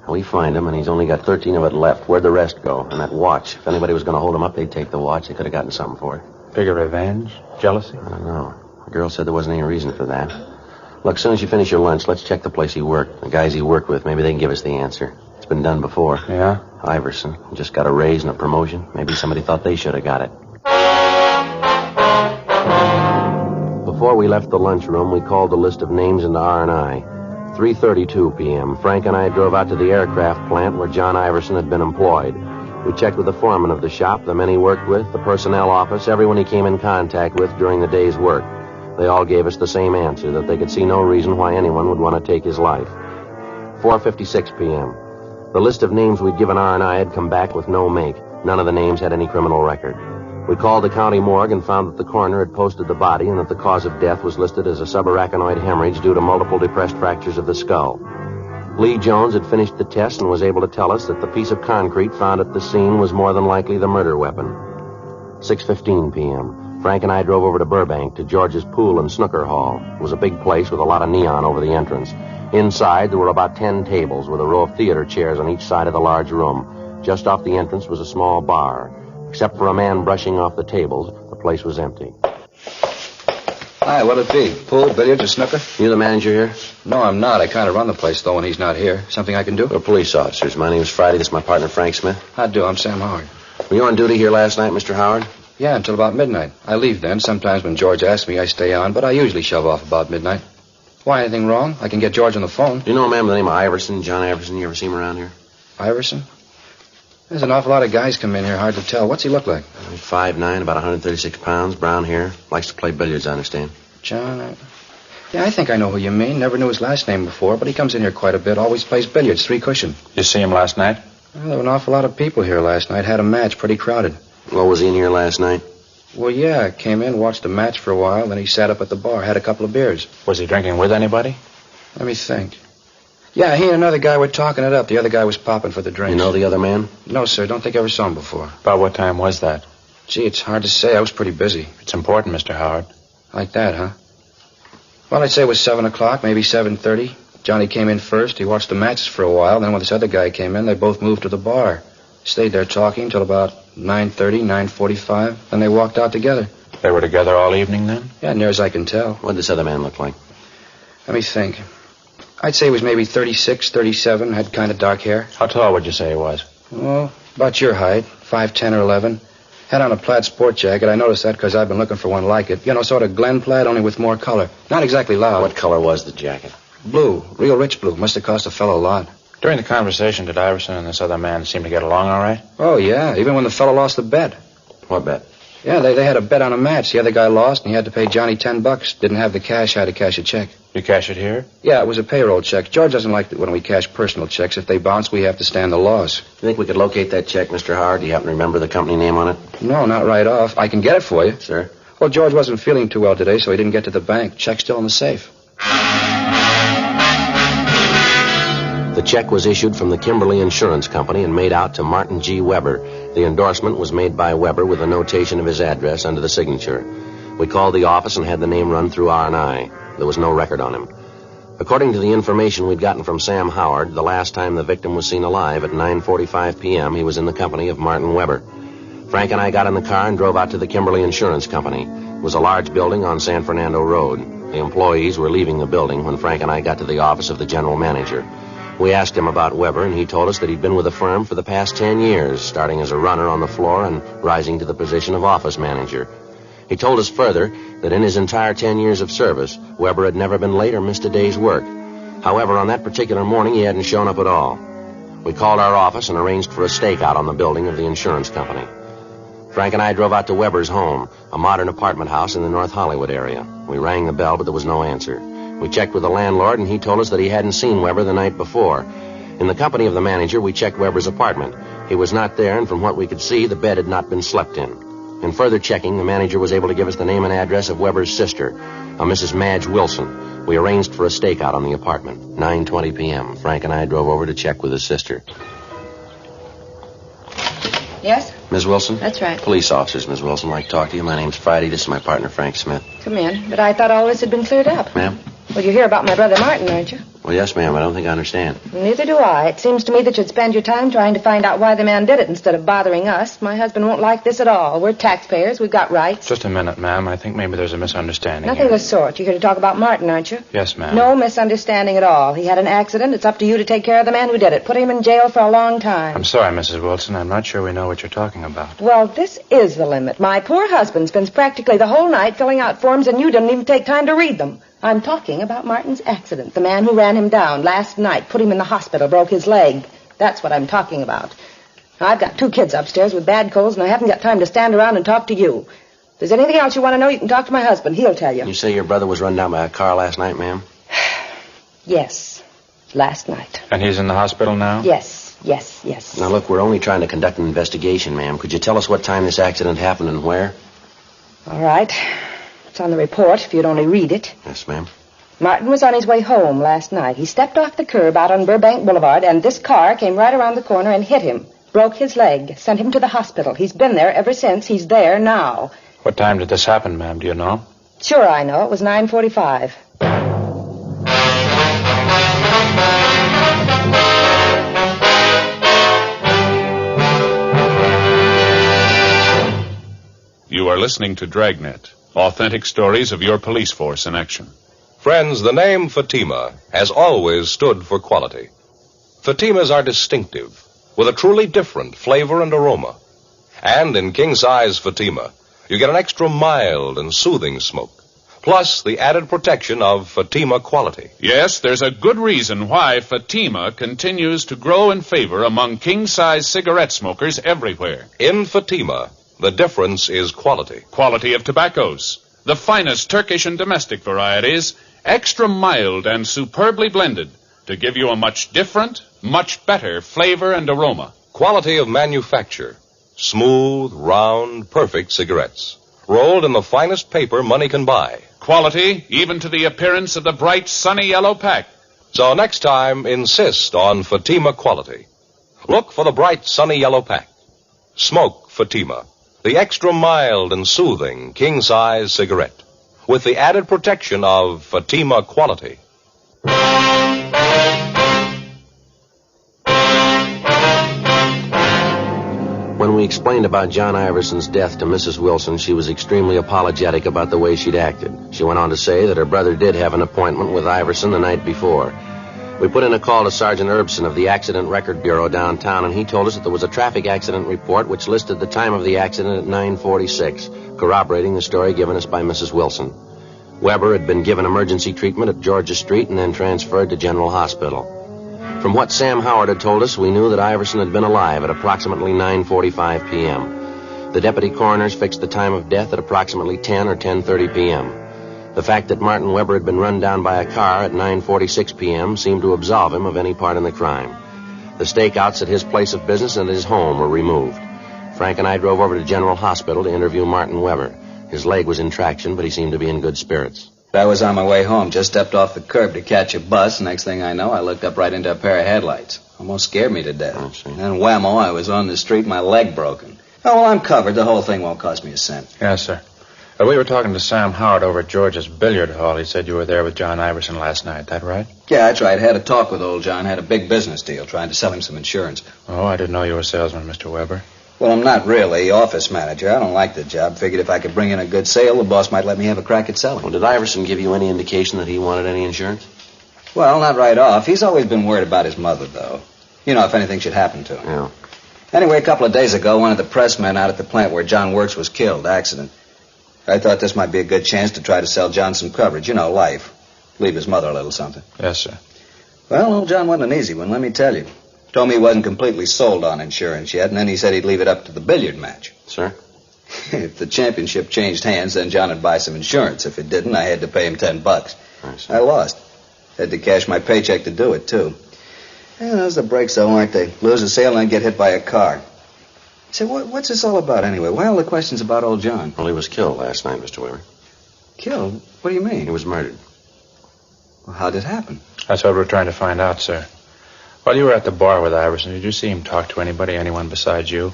We find him, and he's only got 13 of it left. Where'd the rest go? And that watch. If anybody was going to hold him up, they'd take the watch. They could have gotten something for it. Figure revenge? Jealousy? I don't know. The girl said there wasn't any reason for that. Look, as soon as you finish your lunch, let's check the place he worked. The guys he worked with, maybe they can give us the answer. It's been done before. Yeah? Iverson. Just got a raise and a promotion. Maybe somebody thought they should have got it. Before we left the lunchroom, we called the list of names into R&I. 3:32 p.m. Frank and I drove out to the aircraft plant where John Iverson had been employed. We checked with the foreman of the shop, the men he worked with, the personnel office, everyone he came in contact with during the day's work. They all gave us the same answer, that they could see no reason why anyone would want to take his life. 4:56 p.m. The list of names we'd given R&I had come back with no make. None of the names had any criminal record. We called the county morgue and found that the coroner had posted the body and that the cause of death was listed as a subarachnoid hemorrhage due to multiple depressed fractures of the skull. Lee Jones had finished the test and was able to tell us that the piece of concrete found at the scene was more than likely the murder weapon. 6:15 p.m. Frank and I drove over to Burbank to George's Pool and Snooker Hall. It was a big place with a lot of neon over the entrance. Inside, there were about 10 tables with a row of theater chairs on each side of the large room. Just off the entrance was a small bar. Except for a man brushing off the tables, the place was empty. Hi, what'll it be? Pool, billiards, or snooker? You the manager here? No, I'm not. I kind of run the place, though, when he's not here. Something I can do? We're police officers. My name's Friday. This is my partner, Frank Smith. How do? I'm Sam Howard. Were you on duty here last night, Mr. Howard? Yeah, until about midnight. I leave then. Sometimes when George asks me, I stay on, but I usually shove off about midnight. Why, anything wrong? I can get George on the phone. Do you know a man by the name of Iverson, John Iverson? You ever see him around here? Iverson? There's an awful lot of guys come in here, hard to tell. What's he look like? 5'9", about 136 pounds, brown hair. Likes to play billiards, I understand. John, Yeah, I think I know who you mean. Never knew his last name before, but he comes in here quite a bit. Always plays billiards, 3 cushion. You see him last night? Well, there were an awful lot of people here last night. Had a match, pretty crowded. Well, was he in here last night? Well, yeah. Came in, watched the match for a while, then he sat up at the bar, had a couple of beers. Was he drinking with anybody? Let me think. Yeah, he and another guy were talking it up. The other guy was popping for the drinks. You know the other man? No, sir. Don't think I ever saw him before. About what time was that? Gee, it's hard to say. I was pretty busy. It's important, Mr. Howard. Like that, huh? Well, I'd say it was 7 o'clock, maybe 7:30. Johnny came in first. He watched the matches for a while. Then when this other guy came in, they both moved to the bar. Stayed there talking till about 9:30, 9:45. Then they walked out together. They were together all evening then? Yeah, near as I can tell. What did this other man look like? Let me think. I'd say he was maybe 36, 37, had kind of dark hair. How tall would you say he was? Oh, about your height, 5'10" or 11. Had on a plaid sport jacket. I noticed that because I've been looking for one like it. You know, sort of Glen plaid, only with more color. Not exactly loud. What color was the jacket? Blue. Real rich blue. Must have cost a fellow a lot. During the conversation, did Iverson and this other man seem to get along all right? Oh, yeah. Even when the fellow lost the bet. What bet? Yeah, they had a bet on a match. The other guy lost, and he had to pay Johnny $10. Didn't have the cash, had to cash a check. You cash it here? Yeah, it was a payroll check. George doesn't like it when we cash personal checks. If they bounce, we have to stand the loss. You think we could locate that check, Mr. Howard? Do you happen to remember the company name on it? No, not right off. I can get it for you. Sir? Well, George wasn't feeling too well today, so he didn't get to the bank. Check's still in the safe. The check was issued from the Kimberly Insurance Company and made out to Martin G. Weber. The endorsement was made by Weber with a notation of his address under the signature. We called the office and had the name run through R&I. There was no record on him. According to the information we'd gotten from Sam Howard, the last time the victim was seen alive at 9:45 p.m., he was in the company of Martin Weber. Frank and I got in the car and drove out to the Kimberly Insurance Company. It was a large building on San Fernando Road. The employees were leaving the building when Frank and I got to the office of the general manager. We asked him about Weber, and he told us that he'd been with the firm for the past 10 years, starting as a runner on the floor and rising to the position of office manager. He told us further that in his entire 10 years of service, Weber had never been late or missed a day's work. However, on that particular morning, he hadn't shown up at all. We called our office and arranged for a stakeout on the building of the insurance company. Frank and I drove out to Weber's home, a modern apartment house in the North Hollywood area. We rang the bell, but there was no answer. We checked with the landlord, and he told us that he hadn't seen Weber the night before. In the company of the manager, we checked Weber's apartment. He was not there, and from what we could see, the bed had not been slept in. In further checking, the manager was able to give us the name and address of Weber's sister, a Mrs. Madge Wilson. We arranged for a stakeout on the apartment. 9:20 p.m. Frank and I drove over to check with his sister. Yes? Ms. Wilson? That's right. Police officers, Ms. Wilson. I'd like to talk to you. My name's Friday. This is my partner, Frank Smith. Come in. But I thought all this had been cleared up. Ma'am? Well, you hear about my brother Martin, aren't you? Well, yes, ma'am. I don't think I understand. Neither do I. It seems to me that you'd spend your time trying to find out why the man did it instead of bothering us. My husband won't like this at all. We're taxpayers. We've got rights. Just a minute, ma'am. I think maybe there's a misunderstanding Nothing of the sort. You're here to talk about Martin, aren't you? Yes, ma'am. No misunderstanding at all. He had an accident. It's up to you to take care of the man who did it. Put him in jail for a long time. I'm sorry, Mrs. Wilson. I'm not sure we know what you're talking about. Well, this is the limit. My poor husband spends practically the whole night filling out forms, and you didn't even take time to read them. I'm talking about Martin's accident. The man who ran him down last night, put him in the hospital, broke his leg. That's what I'm talking about. Now, I've got 2 kids upstairs with bad colds, and I haven't got time to stand around and talk to you. If there's anything else you want to know, you can talk to my husband. He'll tell you. You say your brother was run down by a car last night, ma'am? Yes, last night. And he's in the hospital now? Yes. Now, look, we're only trying to conduct an investigation, ma'am. Could you tell us what time this accident happened and where? All right. It's on the report, if you'd only read it. Yes, ma'am. Martin was on his way home last night. He stepped off the curb out on Burbank Boulevard, and this car came right around the corner and hit him. Broke his leg. Sent him to the hospital. He's been there ever since. He's there now. What time did this happen, ma'am? Do you know? Sure I know. It was 9:45. You are listening to Dragnet, authentic stories of your police force in action. Friends, the name Fatima has always stood for quality. Fatimas are distinctive, with a truly different flavor and aroma. And in king-size Fatima, you get an extra mild and soothing smoke, plus the added protection of Fatima quality. Yes, there's a good reason why Fatima continues to grow in favor among king-size cigarette smokers everywhere. In Fatima, the difference is quality. Quality of tobaccos. The finest Turkish and domestic varieties, extra mild and superbly blended to give you a much different, much better flavor and aroma. Quality of manufacture. Smooth, round, perfect cigarettes. Rolled in the finest paper money can buy. Quality, even to the appearance of the bright, sunny yellow pack, So next time, insist on Fatima quality. Look for the bright, sunny yellow pack. Smoke Fatima, the extra mild and soothing king-size cigarette, with the added protection of Fatima quality. When we explained about John Iverson's death to Mrs. Wilson, she was extremely apologetic about the way she'd acted. She went on to say that her brother did have an appointment with Iverson the night before. We put in a call to Sergeant Erbson of the Accident Record Bureau downtown, and he told us that there was a traffic accident report which listed the time of the accident at 9:46, corroborating the story given us by Mrs. Wilson. Weber had been given emergency treatment at Georgia Street and then transferred to General Hospital. From what Sam Howard had told us, we knew that Iverson had been alive at approximately 9:45 p.m. The deputy coroners fixed the time of death at approximately 10 or 10:30 p.m. The fact that Martin Weber had been run down by a car at 9:46 p.m. seemed to absolve him of any part in the crime. The stakeouts at his place of business and his home were removed. Frank and I drove over to General Hospital to interview Martin Weber. His leg was in traction, but he seemed to be in good spirits. I was on my way home, just stepped off the curb to catch a bus. Next thing I know, I looked up right into a pair of headlights. Almost scared me to death. Then whammo, I was on the street, my leg broken. Oh, well, I'm covered. The whole thing won't cost me a cent. Yes, sir. We were talking to Sam Howard over at George's billiard hall. He said you were there with John Iverson last night. That right? Yeah, that's right. Had a talk with old John. Had a big business deal, trying to sell him some insurance. Oh, I didn't know you were a salesman, Mr. Weber. Well, I'm not really. Office manager. I don't like the job. Figured if I could bring in a good sale, the boss might let me have a crack at selling. Well, did Iverson give you any indication that he wanted any insurance? Well, not right off. He's always been worried about his mother, though. You know, if anything should happen to him. Yeah. Anyway, a couple of days ago, one of the pressmen out at the plant where John works was killed. Accident. I thought this might be a good chance to try to sell John some coverage. You know, life. Leave his mother a little something. Yes, sir. Well, old John wasn't an easy one, let me tell you. Told me he wasn't completely sold on insurance yet, and then he said he'd leave it up to the billiard match. Sir? If the championship changed hands, then John would buy some insurance. If it didn't, I had to pay him $10. I lost. Had to cash my paycheck to do it, too. Yeah, those are the breaks, though, aren't they? Lose a sale and then get hit by a car. Say, what's this all about, anyway? Why all the questions about old John? Well, he was killed last night, Mr. Weber. Killed? What do you mean? He was murdered. Well, how did it happen? That's what we're trying to find out, sir. While you were at the bar with Iverson, did you see him talk to anybody, anyone besides you?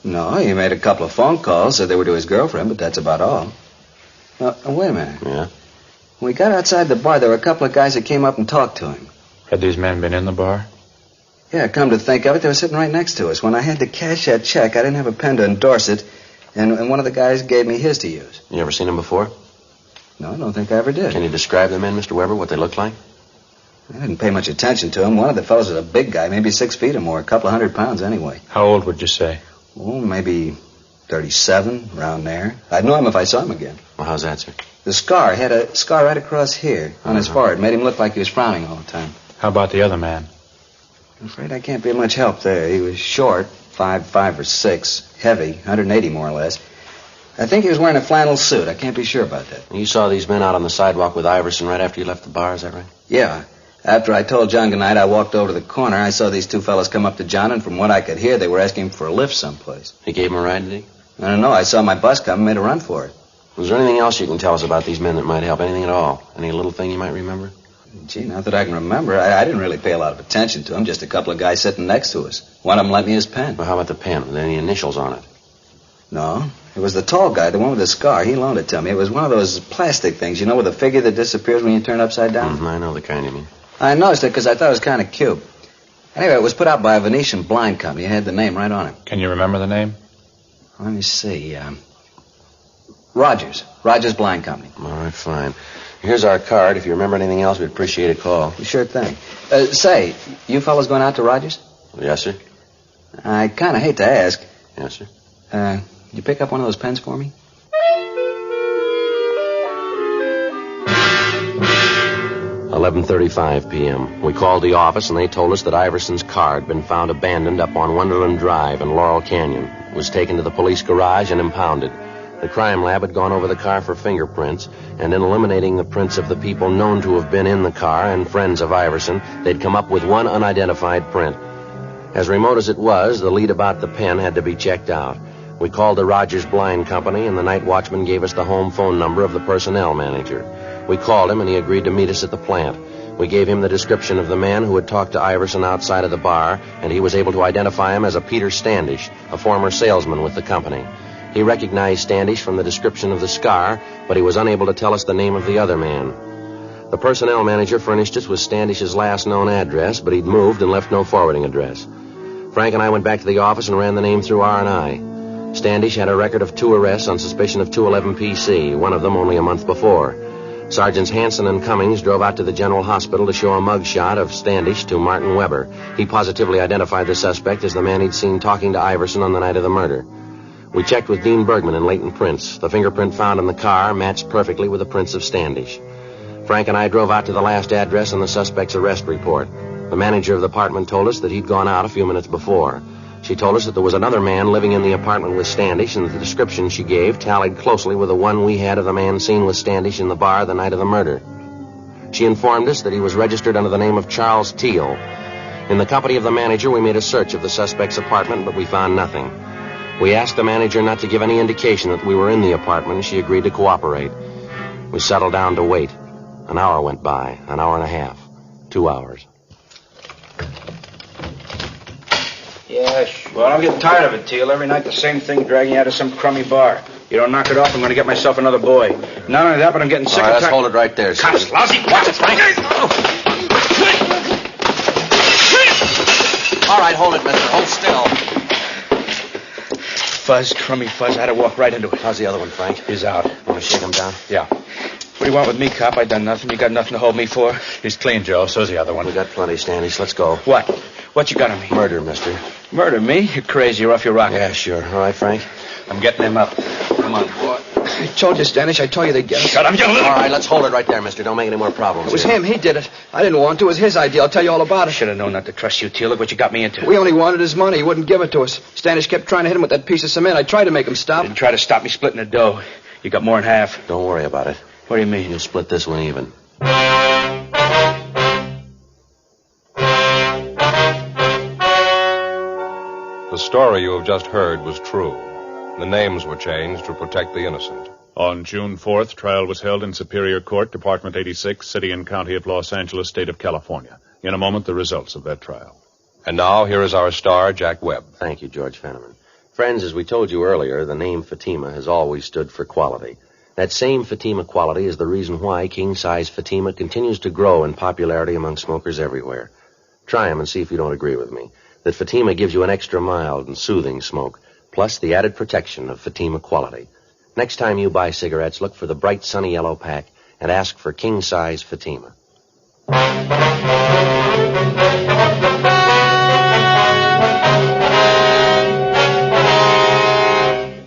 No, he made a couple of phone calls, said they were to his girlfriend, but that's about all. Wait a minute. Yeah? When we got outside the bar, there were a couple of guys that came up and talked to him. Had these men been in the bar? Yeah, come to think of it, they were sitting right next to us. When I had to cash that check, I didn't have a pen to endorse it, and one of the guys gave me his to use. You ever seen him before? No, I don't think I ever did. Can you describe the men, Mr. Weber, what they looked like? I didn't pay much attention to him. One of the fellows was a big guy, maybe 6 feet or more, a couple of 100 pounds anyway. How old would you say? Oh, maybe 37, around there. I'd know him if I saw him again. Well, how's that, sir? The scar, he had a scar right across here on his forehead. Made him look like he was frowning all the time. How about the other man? I'm afraid I can't be of much help there. He was short, 5'5" or 6", heavy, 180 more or less. I think he was wearing a flannel suit. I can't be sure about that. You saw these men out on the sidewalk with Iverson right after you left the bar, is that right? Yeah. After I told John goodnight, I walked over to the corner. I saw these two fellas come up to John, and from what I could hear, they were asking him for a lift someplace. He gave him a ride, did he? I don't know. I saw my bus come and made a run for it. Was there anything else you can tell us about these men that might help? Anything at all? Any little thing you might remember? Gee, not that I can remember. I didn't really pay a lot of attention to them. Just a couple of guys sitting next to us. One of them lent me his pen. Well, how about the pen? Were there any initials on it? No. It was the tall guy, the one with the scar. He loaned it to me. It was one of those plastic things, you know, with a figure that disappears when you turn upside down. I know the kind you mean. I noticed it because I thought it was kind of cute. Anyway, it was put out by a Venetian blind company. It had the name right on it. Can you remember the name? Let me see. Rogers. Rogers Blind Company. All right, fine. Here's our card. If you remember anything else, we'd appreciate a call. Sure thing. Say, you fellas going out to Rogers? Yes, sir. I kind of hate to ask. Yes, sir. You pick up one of those pens for me? $11:35 p.m. We called the office, and they told us that Iverson's car had been found abandoned up on Wonderland Drive in Laurel Canyon. It was taken to the police garage and impounded. The crime lab had gone over the car for fingerprints, and in eliminating the prints of the people known to have been in the car and friends of Iverson, they'd come up with one unidentified print. As remote as it was, the lead about the pen had to be checked out. We called the Rogers Blind Company, and the night watchman gave us the home phone number of the personnel manager. We called him, and he agreed to meet us at the plant. We gave him the description of the man who had talked to Iverson outside of the bar, and he was able to identify him as a Peter Standish, a former salesman with the company. He recognized Standish from the description of the scar, but he was unable to tell us the name of the other man. The personnel manager furnished us with Standish's last known address, but he'd moved and left no forwarding address. Frank and I went back to the office and ran the name through R&I. Standish had a record of 2 arrests on suspicion of 211 PC, one of them only a month before. Sergeants Hanson and Cummings drove out to the General Hospital to show a mug shot of Standish to Martin Weber. He positively identified the suspect as the man he'd seen talking to Iverson on the night of the murder. We checked with Dean Bergman and Leighton Prince. The fingerprint found in the car matched perfectly with the prints of Standish. Frank and I drove out to the last address on the suspect's arrest report. The manager of the apartment told us that he'd gone out a few minutes before. She told us that there was another man living in the apartment with Standish, and that the description she gave tallied closely with the one we had of the man seen with Standish in the bar the night of the murder. She informed us that he was registered under the name of Charles Teal. In the company of the manager, we made a search of the suspect's apartment, but we found nothing. We asked the manager not to give any indication that we were in the apartment, and she agreed to cooperate. We settled down to wait. An hour went by, an hour and a half, 2 hours. Yeah, well, I'm getting tired of it, Teal. Every night the same thing, dragging you out of some crummy bar. You don't knock it off, I'm going to get myself another boy. Not only that, but I'm getting sick of let's hold it right there, Cops, Steve. lousy. Watch it, Frank. All right, hold it, mister. Hold still. Fuzz, crummy fuzz. I had to walk right into it. How's the other one, Frank? He's out. Want to shake him down? Yeah. What do you want with me, cop? I done nothing. You got nothing to hold me for? He's clean, Joe. So's the other one. We got plenty, Standish. Let's go. What? What you got on me? Murder, mister. Murder me? You're crazy. You're off your rocker. Yeah, sure. All right, Frank. I'm getting him up. Come on, boy. I told you, Standish. I told you they'd get us. Shut up, you little... All right, let's hold it right there, mister. Don't make any more problems. It was here. him. He did it. I didn't want to. It was his idea. I'll tell you all about it. Should have known not to trust you, Teal. Look what you got me into. We only wanted his money. He wouldn't give it to us. Standish kept trying to hit him with that piece of cement. I tried to make him stop. Didn't try to stop me splitting the dough. You got more than half. Don't worry about it. What do you mean? You'll split this one even. The story you have just heard was true. The names were changed to protect the innocent. On June 4th, trial was held in Superior Court, Department 86, City and County of Los Angeles, State of California. In a moment, the results of that trial. And now, here is our star, Jack Webb. Thank you, George Fenneman. Friends, as we told you earlier, the name Fatima has always stood for quality. That same Fatima quality is the reason why king-size Fatima continues to grow in popularity among smokers everywhere. Try them and see if you don't agree with me. That Fatima gives you an extra mild and soothing smoke, plus the added protection of Fatima quality. Next time you buy cigarettes, look for the bright sunny yellow pack and ask for king-size Fatima.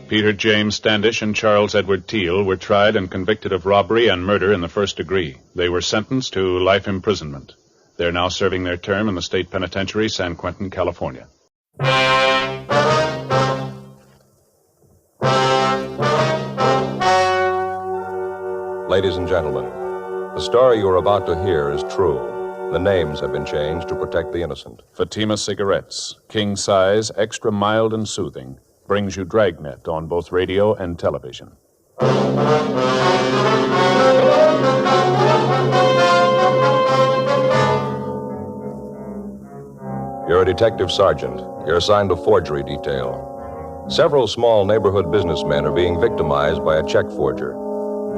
Peter James Standish and Charles Edward Teal were tried and convicted of robbery and murder in the first degree. They were sentenced to life imprisonment. They're now serving their term in the state penitentiary, San Quentin, California. Ladies and gentlemen, the story you are about to hear is true. The names have been changed to protect the innocent. Fatima cigarettes, king size, extra mild and soothing, brings you Dragnet on both radio and television. You're a detective sergeant. You're assigned to forgery detail. Several small neighborhood businessmen are being victimized by a check forger.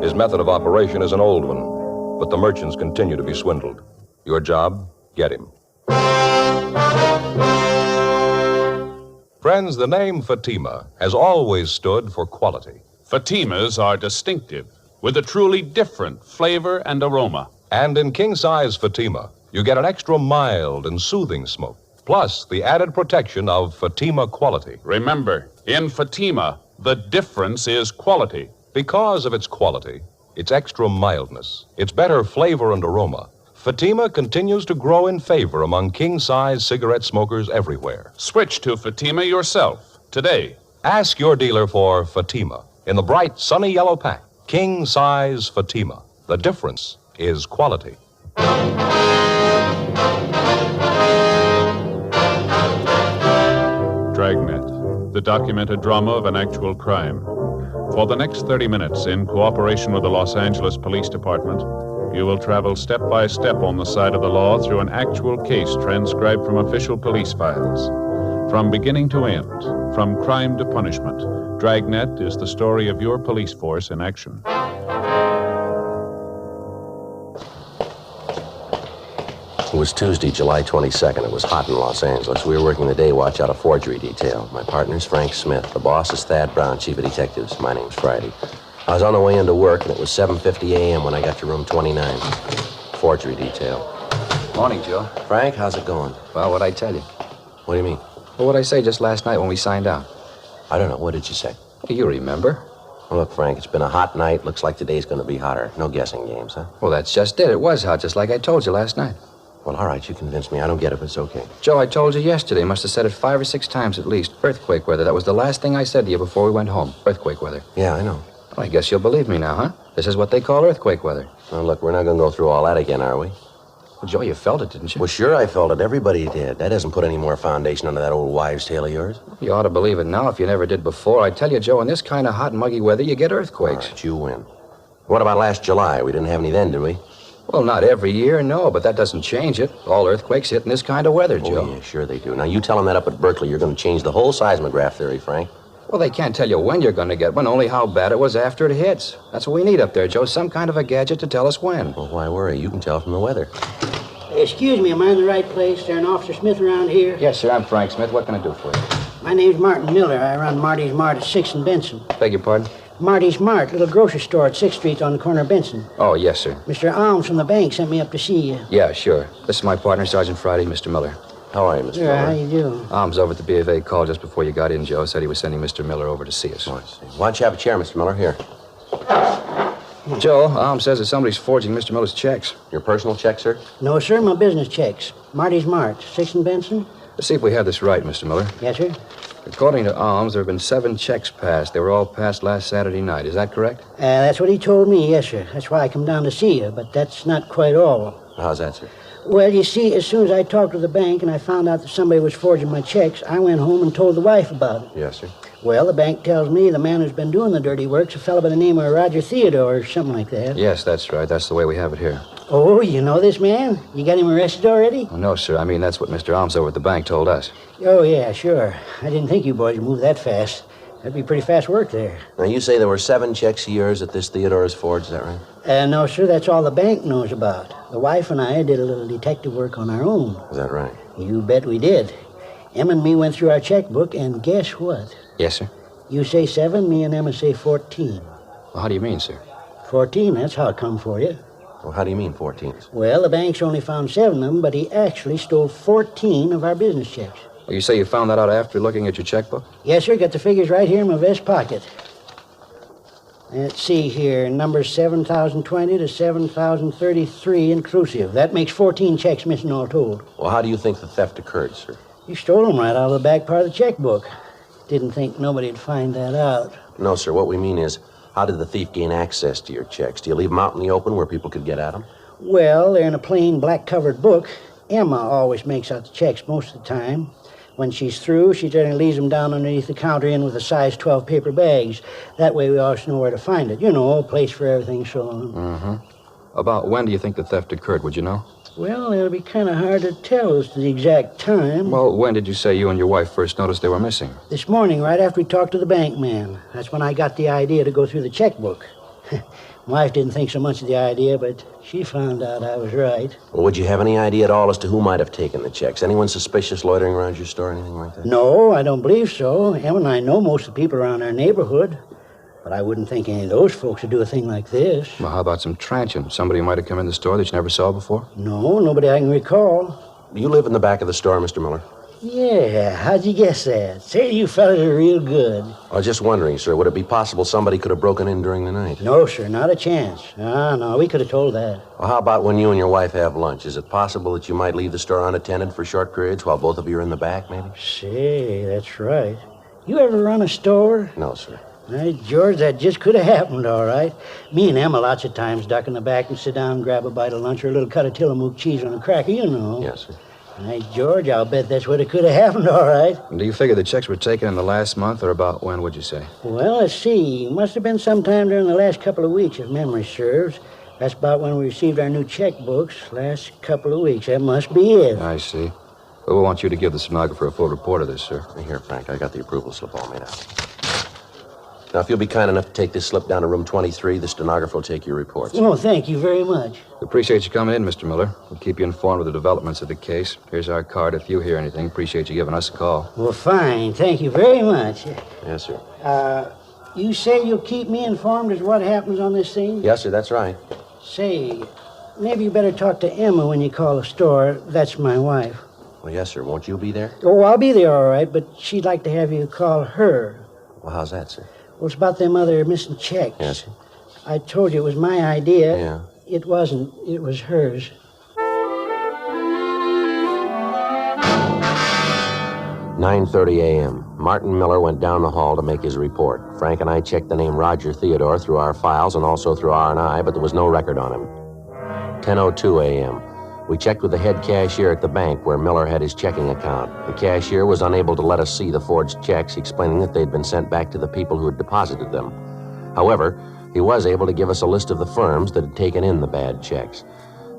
His method of operation is an old one, but the merchants continue to be swindled. Your job? Get him. Friends, the name Fatima has always stood for quality. Fatimas are distinctive, with a truly different flavor and aroma. And in king-size Fatima, you get an extra mild and soothing smoke, plus the added protection of Fatima quality. Remember, in Fatima, the difference is quality. Because of its quality, its extra mildness, its better flavor and aroma, Fatima continues to grow in favor among king-size cigarette smokers everywhere. Switch to Fatima yourself today. Ask your dealer for Fatima in the bright, sunny yellow pack. King-size Fatima. The difference is quality. Dragnet, the documented drama of an actual crime. For the next 30 minutes, in cooperation with the Los Angeles Police Department, you will travel step by step on the side of the law through an actual case transcribed from official police files. From beginning to end, from crime to punishment, Dragnet is the story of your police force in action. It was Tuesday, July 22nd. It was hot in Los Angeles. We were working the day watch out of forgery detail. My partner's Frank Smith. The boss is Thad Brown, chief of detectives. My name's Friday. I was on the way into work, and it was 7:50 a.m. when I got to room 29. Forgery detail. Morning, Joe. Frank, how's it going? Well, what'd I tell you? What do you mean? Well, what'd I say just last night when we signed out? I don't know. What did you say? You remember? Well, look, Frank, it's been a hot night. Looks like today's going to be hotter. No guessing games, huh? Well, that's just it. It was hot, just like I told you last night. Well, all right, you convinced me. I don't get it, but it's okay. Joe, I told you yesterday. Must have said it 5 or 6 times at least. Earthquake weather. That was the last thing I said to you before we went home. Earthquake weather. Yeah, I know. Well, I guess you'll believe me now, huh? This is what they call earthquake weather. Well, look, we're not going to go through all that again, are we? Well, Joe, you felt it, didn't you? Well, sure I felt it. Everybody did. That doesn't put any more foundation under that old wives' tale of yours. You ought to believe it now if you never did before. I tell you, Joe, in this kind of hot and muggy weather, you get earthquakes. All right, you win. What about last July? We didn't have any then, did we? Well, not every year, no, but that doesn't change it. All earthquakes hit in this kind of weather, Joe. Oh, yeah, sure they do. Now, you tell them that up at Berkeley, you're going to change the whole seismograph theory, Frank. Well, they can't tell you when you're going to get one, only how bad it was after it hits. That's what we need up there, Joe, some kind of a gadget to tell us when. Well, why worry? You can tell from the weather. Excuse me, am I in the right place? Is there an Officer Smith around here? Yes, sir, I'm Frank Smith. What can I do for you? My name's Martin Miller. I run Marty's Mart at 6th and Benson. Beg your pardon? Marty's Mart, little grocery store at 6th Street on the corner of Benson. Oh, yes, sir. Mr. Alms from the bank sent me up to see you. Yeah, sure. This is my partner, Sergeant Friday, Mr. Miller. How are you, Mr. Miller? How you do? Alms over at the B of A called just before you got in, Joe. Said he was sending Mr. Miller over to see us. Oh, I see. Why don't you have a chair, Mr. Miller? Here. Joe, Alms says that somebody's forging Mr. Miller's checks. Your personal check, sir? No, sir, my business checks. Marty's Mart, 6th and Benson. Let's see if we have this right, Mr. Miller. Yes, sir. According to Alms, there have been 7 checks passed. They were all passed last Saturday night. Is that correct? That's what he told me, yes, sir. That's why I come down to see you, but that's not quite all. How's that, sir? Well, you see, as soon as I talked to the bank and I found out that somebody was forging my checks, I went home and told the wife about it. Yes, sir. Well, the bank tells me the man who's been doing the dirty work's a fellow by the name of Roger Theodore or something like that. Yes, that's right. That's the way we have it here. Oh, you know this man? You got him arrested already? Oh, no, sir. I mean, that's what Mr. Alms over at the bank told us. Oh, yeah, sure. I didn't think you boys would move that fast. That'd be pretty fast work there. Now, you say there were 7 checks of yours that this Theodore has forged, is that right? No, sir, that's all the bank knows about. The wife and I did a little detective work on our own. Is that right? You bet we did. Emma and me went through our checkbook, and guess what? Yes, sir. You say 7, me and Emma say 14. Well, how do you mean, sir? 14, that's how it come for you. Well, how do you mean 14? Well, the bank's only found 7 of them, but he actually stole 14 of our business checks. Well, you say you found that out after looking at your checkbook? Yes, sir. Got the figures right here in my vest pocket. Let's see here. Numbers 7,020 to 7,033 inclusive. That makes 14 checks missing all told. Well, how do you think the theft occurred, sir? You stole them right out of the back part of the checkbook. Didn't think nobody'd find that out. No, sir. What we mean is, how did the thief gain access to your checks? Do you leave them out in the open where people could get at them? Well, they're in a plain black-covered book. Emma always makes out the checks most of the time. When she's through, she generally leaves them down underneath the counter in with a size 12 paper bags. That way we always know where to find it. You know, a place for everything so on. Mm-hmm. About when do you think the theft occurred, would you know? Well, it'll be kind of hard to tell as to the exact time. Well, when did you say you and your wife first noticed they were missing? This morning, right after we talked to the bank man. That's when I got the idea to go through the checkbook. My wife didn't think so much of the idea, but she found out I was right. Well, would you have any idea at all as to who might have taken the checks? Anyone suspicious loitering around your store or anything like that? No, I don't believe so. Emma and I know most of the people around our neighborhood. But I wouldn't think any of those folks would do a thing like this. Well, how about some transients? Somebody who might have come in the store that you never saw before? No, nobody I can recall. Do you live in the back of the store, Mr. Miller? Yeah, how'd you guess that? Say, you fellas are real good. I was just wondering, sir, would it be possible somebody could have broken in during the night? No, sir, not a chance. No, we could have told that. Well, how about when you and your wife have lunch? Is it possible that you might leave the store unattended for short periods while both of you are in the back, maybe? Say, that's right. You ever run a store? No, sir. Hey, George, that just could have happened, all right. Me and Emma lots of times duck in the back and sit down and grab a bite of lunch or a little cut of Tillamook cheese on a cracker, you know. Yes, sir. Hey, George, I'll bet that's what it could have happened, all right. And do you figure the checks were taken in the last month, or about when, would you say? Well, let's see. Must have been sometime during the last couple of weeks, if memory serves. That's about when we received our new checkbooks. Last couple of weeks. That must be it. I see. Well, we want you to give the stenographer a full report of this, sir. Here, Frank, I got the approval slip all made out. Now, if you'll be kind enough to take this slip down to room 23, the stenographer will take your reports. Oh, thank you very much. We appreciate you coming in, Mr. Miller. We'll keep you informed of the developments of the case. Here's our card. If you hear anything, appreciate you giving us a call. Well, fine. Thank you very much. Yes, sir. You say you'll keep me informed as what happens on this thing? Yes, sir, that's right. Say, maybe you better talk to Emma when you call the store. That's my wife. Well, yes, sir. Won't you be there? Oh, I'll be there, all right, but she'd like to have you call her. Well, how's that, sir? Well, it's about them other missing checks. Yes, sir. I told you it was my idea. Yeah. It wasn't. It was hers. 9:30 a.m. Martin Miller went down the hall to make his report. Frank and I checked the name Roger Theodore through our files and also through R&I, but there was no record on him. 10:02 a.m. We checked with the head cashier at the bank where Miller had his checking account. The cashier was unable to let us see the forged checks, explaining that they'd been sent back to the people who had deposited them. However, he was able to give us a list of the firms that had taken in the bad checks.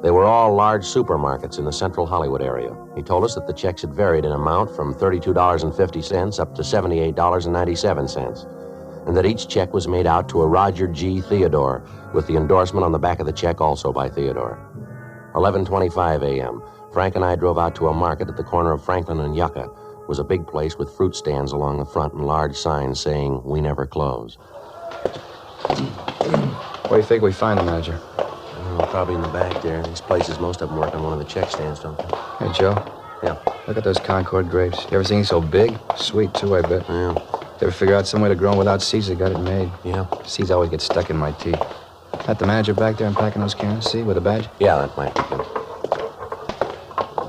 They were all large supermarkets in the central Hollywood area. He told us that the checks had varied in amount from $32.50 up to $78.97, and that each check was made out to a Roger G. Theodore, with the endorsement on the back of the check also by Theodore. 11:25 a.m. Frank and I drove out to a market at the corner of Franklin and Yucca. It was a big place with fruit stands along the front and large signs saying, "We never close." Where do you think we find the manager? Probably in the back there. These places, most of them work on one of the check stands, don't they? Hey, Joe. Yeah. Look at those Concord grapes. You ever seen so big? Sweet, too, I bet. Yeah. You ever figure out some way to grow them without seeds that got it made? Yeah. Seeds always get stuck in my teeth. That the manager back there unpacking those cans, see, with a badge? Yeah, that might be good.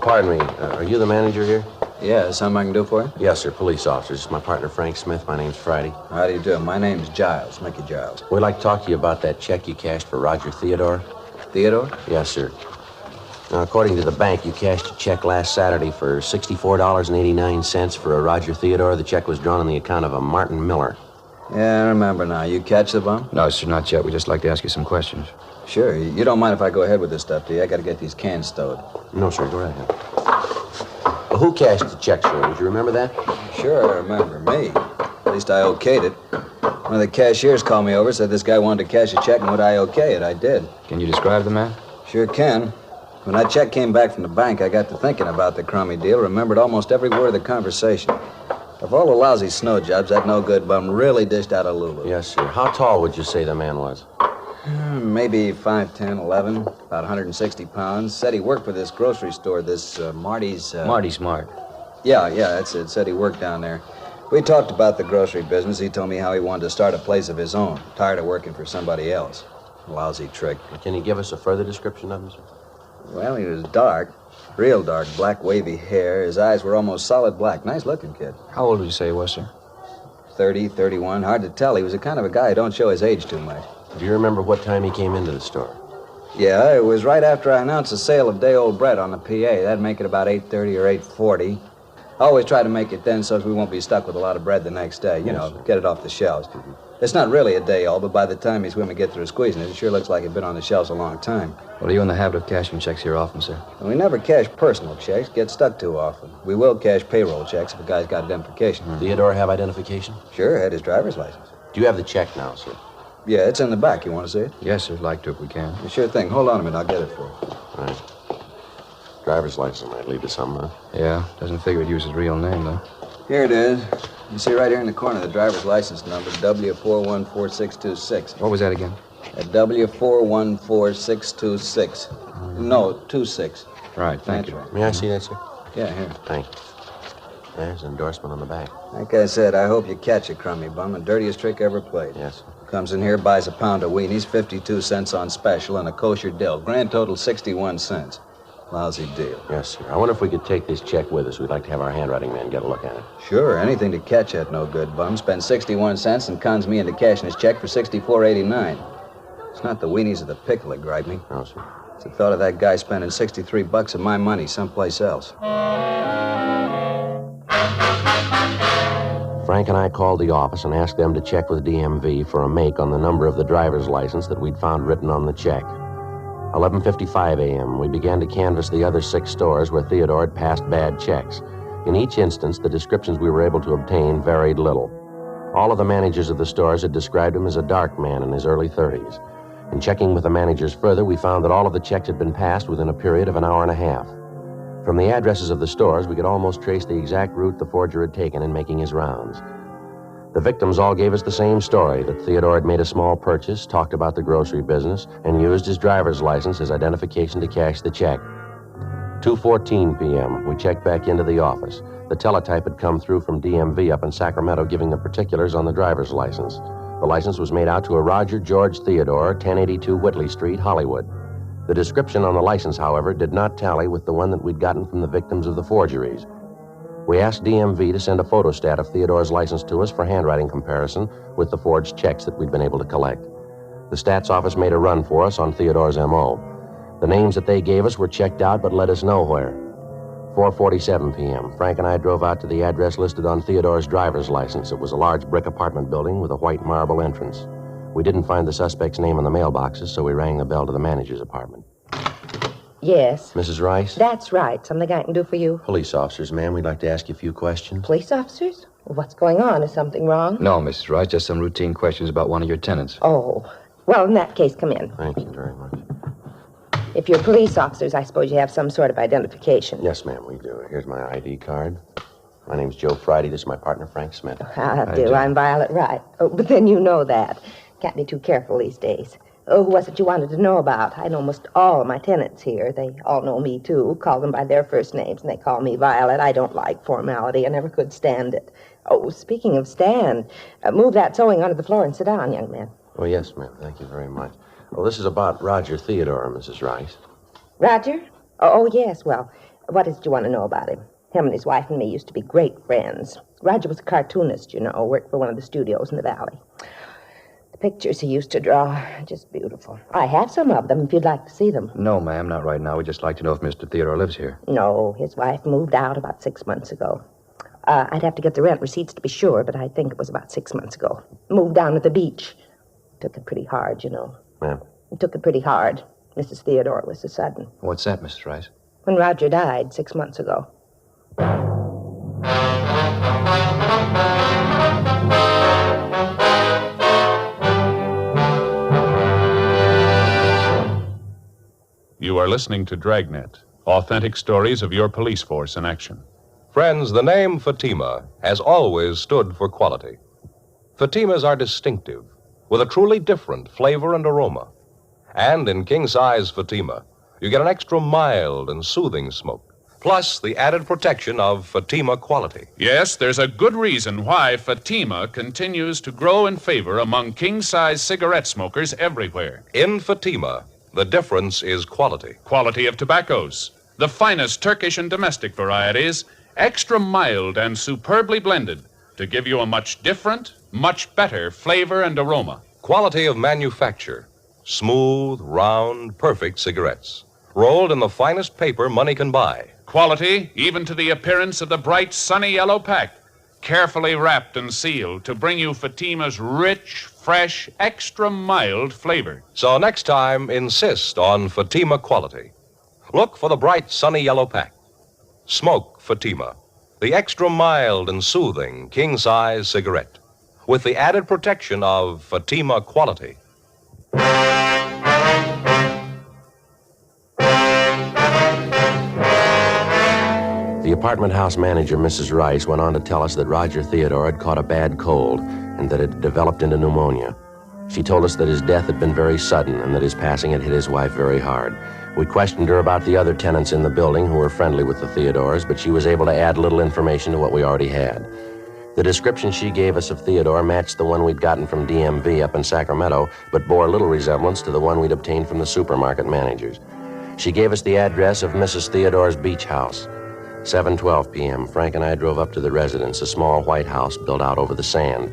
Pardon me, are you the manager here? Yeah, something I can do for you? Yes, sir, police officer. This is my partner, Frank Smith. My name's Friday. How do you do? My name's Giles, Mickey Giles. We'd like to talk to you about that check you cashed for Roger Theodore. Theodore? Yes, sir. Now, according to the bank, you cashed a check last Saturday for $64.89 for a Roger Theodore. The check was drawn on the account of a Martin Miller. Yeah, I remember now. You catch the bum? No, sir, not yet. We'd just like to ask you some questions. Sure. You don't mind if I go ahead with this stuff, do you? I got to get these cans stowed. No, sir. Go right ahead. Well, who cashed the check, sir? Would you remember that? Sure, I remember. Me. At least I okayed it. One of the cashiers called me over, said this guy wanted to cash a check, and would I okay it? I did. Can you describe the man? Sure can. When that check came back from the bank, I got to thinking about the crummy deal, remembered almost every word of the conversation. Of all the lousy snow jobs, that no-good bum really dished out a lulu. Yes, sir. How tall would you say the man was? Maybe 5'10", 11, about 160 pounds. Said he worked for this grocery store, this Marty's... Marty's Mart. Yeah, that's it. Said he worked down there. We talked about the grocery business. He told me how he wanted to start a place of his own. Tired of working for somebody else. Lousy trick. Can you give us a further description of him, sir? Well, he was dark. Real dark. Black, wavy hair. His eyes were almost solid black. Nice-looking kid. How old would you say he was, sir? 30, 31. Hard to tell. He was the kind of a guy who don't show his age too much. Do you remember what time he came into the store? Yeah, it was right after I announced the sale of day-old bread on the PA. That'd make it about 8:30 or 8:40. I always try to make it then so we won't be stuck with a lot of bread the next day. You know, get it off the shelves. It's not really a day old, but by the time these women get through squeezing it, it sure looks like it's been on the shelves a long time. Well, are you in the habit of cashing checks here often, sir? And we never cash personal checks. Get stuck too often. We will cash payroll checks if a guy's got identification. Theodore have identification? Sure, had his driver's license. Do you have the check now, sir? Yeah, it's in the back. You want to see it? Yes, sir. Like to if we can. Sure thing. Hold on a minute. I'll get it for you. All right. Driver's license might lead to something, huh? Yeah. Doesn't figure he'd use his real name, though. Here it is. You see right here in the corner the driver's license number, W414626. What was that again? W414626. No, 26. Right, thank you. Right. May I see that, sir? Yeah, here. Thank you. There's an endorsement on the back. Like I said, I hope you catch it, crummy bum. The dirtiest trick ever played. Yes, sir. Comes in here, buys a pound of weenies, 52 cents on special, and a kosher dill. Grand total, 61 cents. Lousy deal. Yes, sir. I wonder if we could take this check with us. We'd like to have our handwriting man get a look at it. Sure, anything to catch that no-good bum. Spends 61 cents and cons me into cashing his check for $64.89. It's not the weenies or the pickle that gripe me. No, sir. It's the thought of that guy spending $63 of my money someplace else. Frank and I called the office and asked them to check with DMV for a make on the number of the driver's license that we'd found written on the check. 11:55 a.m., we began to canvass the other 6 stores where Theodore had passed bad checks. In each instance, the descriptions we were able to obtain varied little. All of the managers of the stores had described him as a dark man in his early 30s. In checking with the managers further, we found that all of the checks had been passed within a period of an hour and a half. From the addresses of the stores, we could almost trace the exact route the forger had taken in making his rounds. The victims all gave us the same story, that Theodore had made a small purchase, talked about the grocery business, and used his driver's license as identification to cash the check. 2:14 p.m., we checked back into the office. The teletype had come through from DMV up in Sacramento giving the particulars on the driver's license. The license was made out to a Roger George Theodore, 1082 Whitley Street, Hollywood. The description on the license, however, did not tally with the one that we'd gotten from the victims of the forgeries. We asked DMV to send a photostat of Theodore's license to us for handwriting comparison with the forged checks that we'd been able to collect. The stats office made a run for us on Theodore's M.O. The names that they gave us were checked out but led us nowhere. 4:47 p.m., Frank and I drove out to the address listed on Theodore's driver's license. It was a large brick apartment building with a white marble entrance. We didn't find the suspect's name in the mailboxes, so we rang the bell to the manager's apartment. Yes. Mrs. Rice? That's right. Something I can do for you? Police officers, ma'am. We'd like to ask you a few questions. Police officers? Well, what's going on? Is something wrong? No, Mrs. Rice, just some routine questions about one of your tenants. Oh. Well, in that case, come in. Thank you very much. If you're police officers, I suppose you have some sort of identification. Yes, ma'am, we do. Here's my ID card. My name's Joe Friday. This is my partner, Frank Smith. I do. I'm Violet Wright. Oh, but then you know that. Can't be too careful these days. Oh, who was it you wanted to know about? I know almost all of my tenants here. They all know me, too. Call them by their first names, and they call me Violet. I don't like formality. I never could stand it. Oh, speaking of stand, move that sewing onto the floor and sit down, young man. Oh, yes, ma'am. Thank you very much. Well, this is about Roger Theodore, Mrs. Rice. Roger? Oh, yes. Well, what is it you want to know about him? Him and his wife and me used to be great friends. Roger was a cartoonist, you know, worked for one of the studios in the valley. The pictures he used to draw, just beautiful. I have some of them if you'd like to see them. No, ma'am, not right now. We'd just like to know if Mr. Theodore lives here. No, his wife moved out about 6 months ago. I'd have to get the rent receipts to be sure, but I think it was about 6 months ago. Moved down to the beach. Took it pretty hard, you know. Ma'am? Took it pretty hard. Mrs. Theodore was so sudden. What's that, Mrs. Rice? When Roger died 6 months ago. You are listening to Dragnet, authentic stories of your police force in action. Friends, the name Fatima has always stood for quality. Fatimas are distinctive, with a truly different flavor and aroma. And in king-size Fatima, you get an extra mild and soothing smoke, plus the added protection of Fatima quality. Yes, there's a good reason why Fatima continues to grow in favor among king-size cigarette smokers everywhere. In Fatima, the difference is quality. Quality of tobaccos, the finest Turkish and domestic varieties, extra mild and superbly blended to give you a much different, much better flavor and aroma. Quality of manufacture. Smooth, round, perfect cigarettes. Rolled in the finest paper money can buy. Quality, even to the appearance of the bright, sunny yellow pack. Carefully wrapped and sealed to bring you Fatima's rich, fresh, extra mild flavor. So next time, insist on Fatima quality. Look for the bright, sunny yellow pack. Smoke Fatima, the extra mild and soothing king-size cigarette, with the added protection of Fatima quality. The apartment house manager, Mrs. Rice, went on to tell us that Roger Theodore had caught a bad cold and that it had developed into pneumonia. She told us that his death had been very sudden and that his passing had hit his wife very hard. We questioned her about the other tenants in the building who were friendly with the Theodores, but she was able to add little information to what we already had. The description she gave us of Theodore matched the one we'd gotten from DMV up in Sacramento, but bore little resemblance to the one we'd obtained from the supermarket managers. She gave us the address of Mrs. Theodore's beach house. 7:12 p.m., Frank and I drove up to the residence, a small white house built out over the sand.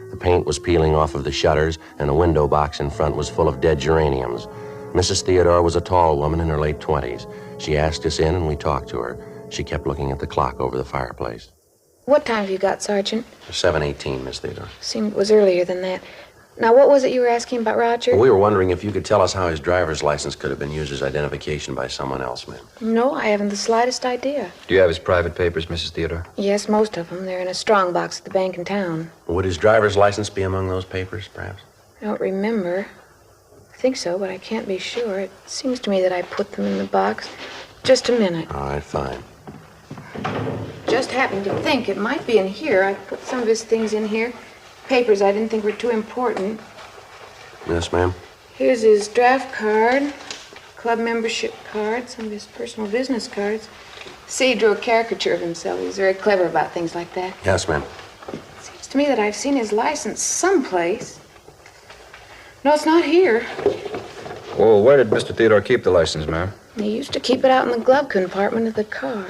The paint was peeling off of the shutters, and a window box in front was full of dead geraniums. Mrs. Theodore was a tall woman in her late 20s. She asked us in, and we talked to her. She kept looking at the clock over the fireplace. What time have you got, Sergeant? 7:18, Miss Theodore. Seemed it was earlier than that. Now, what was it you were asking about Roger? Well, we were wondering if you could tell us how his driver's license could have been used as identification by someone else, ma'am. No, I haven't the slightest idea. Do you have his private papers, Mrs. Theodore? Yes, most of them. They're in a strong box at the bank in town. Would his driver's license be among those papers, perhaps? I don't remember. I think so, but I can't be sure. It seems to me that I put them in the box. Just a minute. All right, fine. Just happened to think it might be in here. I put some of his things in here. Papers I didn't think were too important. Yes, ma'am. Here's his draft card, club membership card, some of his personal business cards. See, he drew a caricature of himself. He was very clever about things like that. Yes, ma'am. Seems to me that I've seen his license someplace. No, it's not here. Well, where did Mr. Theodore keep the license, ma'am? He used to keep it out in the glove compartment of the car.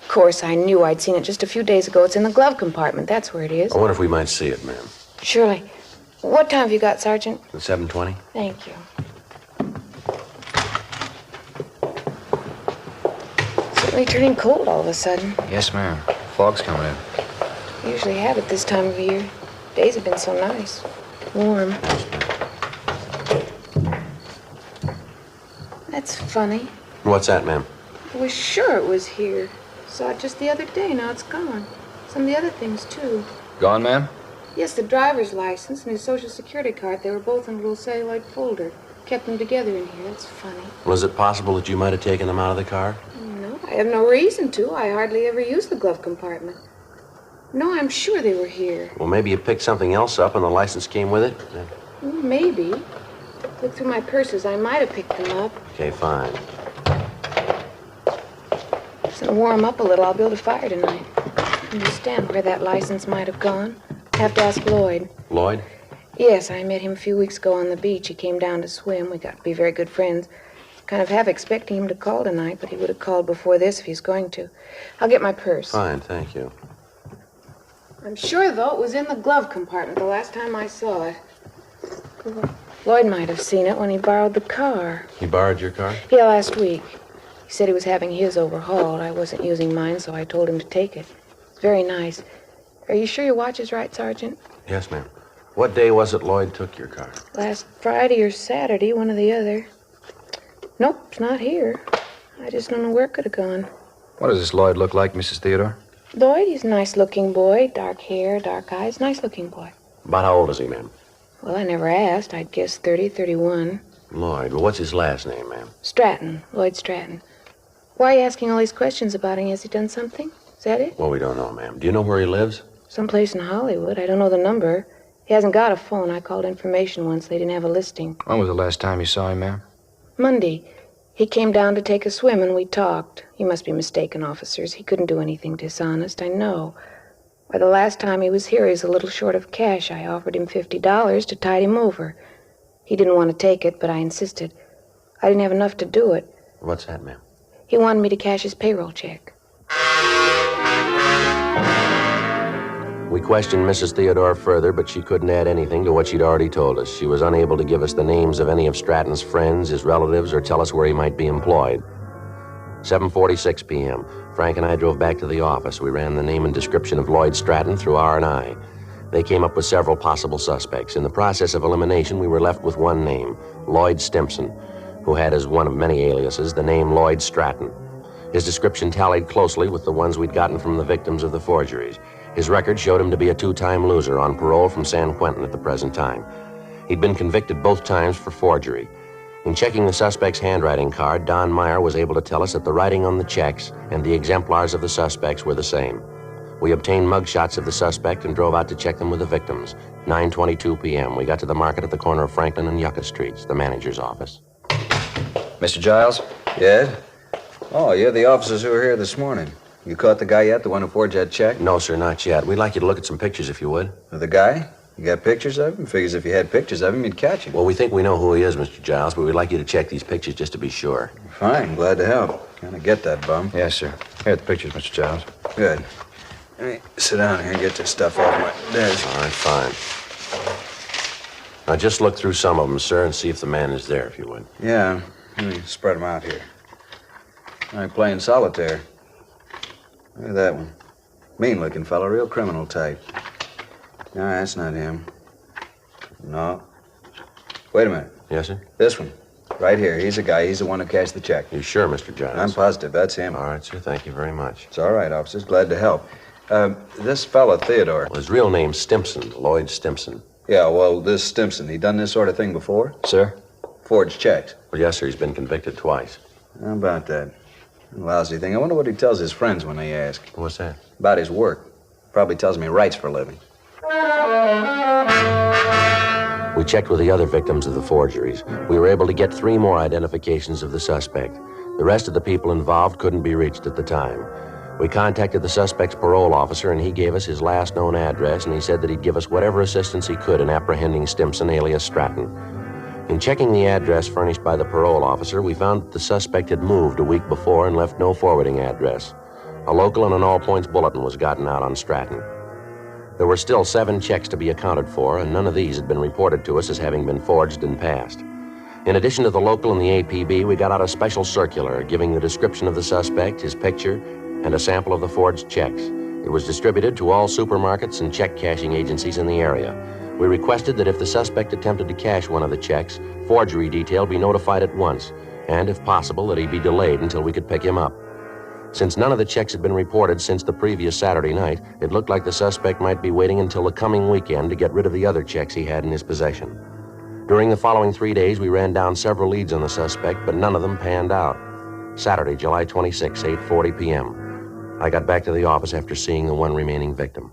Of course, I knew I'd seen it just a few days ago. It's in the glove compartment. That's where it is. I wonder if we might see it, ma'am. Surely. What time have you got, Sergeant? 7:20? Thank you. Certainly turning cold all of a sudden. Yes, ma'am. Fog's coming in. We usually have it this time of year. Days have been so nice. Warm. That's funny. What's that, ma'am? I was sure it was here. Saw it just the other day. Now it's gone. Some of the other things, too. Gone, ma'am? Yes, the driver's license and his Social Security card. They were both in a little celluloid folder. Kept them together in here. That's funny. Well, is it possible that you might have taken them out of the car? No, I have no reason to. I hardly ever use the glove compartment. No, I'm sure they were here. Well, maybe you picked something else up and the license came with it? Maybe. Look through my purses. I might have picked them up. Okay, fine. Just to warm up a little, I'll build a fire tonight. Understand where that license might have gone. Have to ask Lloyd. Lloyd? Yes, I met him a few weeks ago on the beach. He came down to swim. We got to be very good friends. Kind of half expecting him to call tonight, but he would have called before this if he's going to. I'll get my purse. Fine, thank you. I'm sure, though, it was in the glove compartment the last time I saw it. Lloyd might have seen it when he borrowed the car. He borrowed your car? Yeah, last week. He said he was having his overhauled. I wasn't using mine, so I told him to take it. It's very nice. Are you sure your watch is right, Sergeant? Yes, ma'am. What day was it Lloyd took your car? Last Friday or Saturday, one or the other. Nope, it's not here. I just don't know where it could have gone. What does this Lloyd look like, Mrs. Theodore? Lloyd, he's a nice-looking boy. Dark hair, dark eyes. Nice-looking boy. About how old is he, ma'am? Well, I never asked. I'd guess 30, 31. Lloyd. Well, what's his last name, ma'am? Stratton. Lloyd Stratton. Why are you asking all these questions about him? Has he done something? Is that it? Well, we don't know, ma'am. Do you know where he lives? Someplace in Hollywood. I don't know the number. He hasn't got a phone. I called information once. They didn't have a listing. When was the last time you saw him, ma'am? Monday. He came down to take a swim, and we talked. You must be mistaken, officers. He couldn't do anything dishonest, I know. Why, the last time he was here, he was a little short of cash. I offered him $50 to tide him over. He didn't want to take it, but I insisted. I didn't have enough to do it. What's that, ma'am? He wanted me to cash his payroll check. We questioned Mrs. Theodore further, but she couldn't add anything to what she'd already told us. She was unable to give us the names of any of Stratton's friends, his relatives, or tell us where he might be employed. 7:46 p.m. Frank and I drove back to the office. We ran the name and description of Lloyd Stratton through R&I. They came up with several possible suspects. In the process of elimination, we were left with one name, Lloyd Stimpson, who had as one of many aliases the name Lloyd Stratton. His description tallied closely with the ones we'd gotten from the victims of the forgeries. His record showed him to be a two-time loser on parole from San Quentin at the present time. He'd been convicted both times for forgery. In checking the suspect's handwriting card, Don Meyer was able to tell us that the writing on the checks and the exemplars of the suspects were the same. We obtained mugshots of the suspect and drove out to check them with the victims. 9:22 p.m. We got to the market at the corner of Franklin and Yucca Streets, the manager's office. Mr. Giles? Yes? Oh, you're the officers who were here this morning. You caught the guy yet, the one who forged that check? No, sir, not yet. We'd like you to look at some pictures, if you would. Of the guy? You got pictures of him? Figures if you had pictures of him, you'd catch him. Well, we think we know who he is, Mr. Giles, but we'd like you to check these pictures just to be sure. Fine, glad to help. Kind of get that, bum. Yes, sir. Here are the pictures, Mr. Giles. Good. Let me sit down here and get this stuff off my desk. All right, fine. Now, just look through some of them, sir, and see if the man is there, if you would. Yeah. Let me spread them out here. All right, playing solitaire. Look at that one. Mean-looking fellow, real criminal type. No, that's not him. No. Wait a minute. Yes, sir? This one. Right here. He's the guy. He's the one who cashed the check. You sure, Mr. Giles? I'm positive. That's him. All right, sir. Thank you very much. It's all right, officers. Glad to help. This fella, Theodore. Well, his real name's Stimson, Lloyd Stimson. Yeah, well, this Stimson, he done this sort of thing before? Sir? Forged checks. Well, yes, sir. He's been convicted twice. How about that? Lousy thing. I wonder what he tells his friends when they ask. What's that? About his work. Probably tells me he writes for a living. We checked with the other victims of the forgeries. We were able to get 3 more identifications of the suspect. The rest of the people involved couldn't be reached at the time. We contacted the suspect's parole officer, and he gave us his last known address, and he said that he'd give us whatever assistance he could in apprehending Stimson, alias Stratton. In checking the address furnished by the parole officer, we found that the suspect had moved a week before and left no forwarding address. A local and an all-points bulletin was gotten out on Stratton. There were still 7 checks to be accounted for, and none of these had been reported to us as having been forged in past. In addition to the local and the APB, we got out a special circular giving the description of the suspect, his picture, and a sample of the forged checks. It was distributed to all supermarkets and check-cashing agencies in the area. We requested that if the suspect attempted to cash one of the checks, forgery detail be notified at once, and if possible, that he be delayed until we could pick him up. Since none of the checks had been reported since the previous Saturday night, it looked like the suspect might be waiting until the coming weekend to get rid of the other checks he had in his possession. During the following 3 days, we ran down several leads on the suspect, but none of them panned out. Saturday, July 26, 8:40 p.m. I got back to the office after seeing the one remaining victim.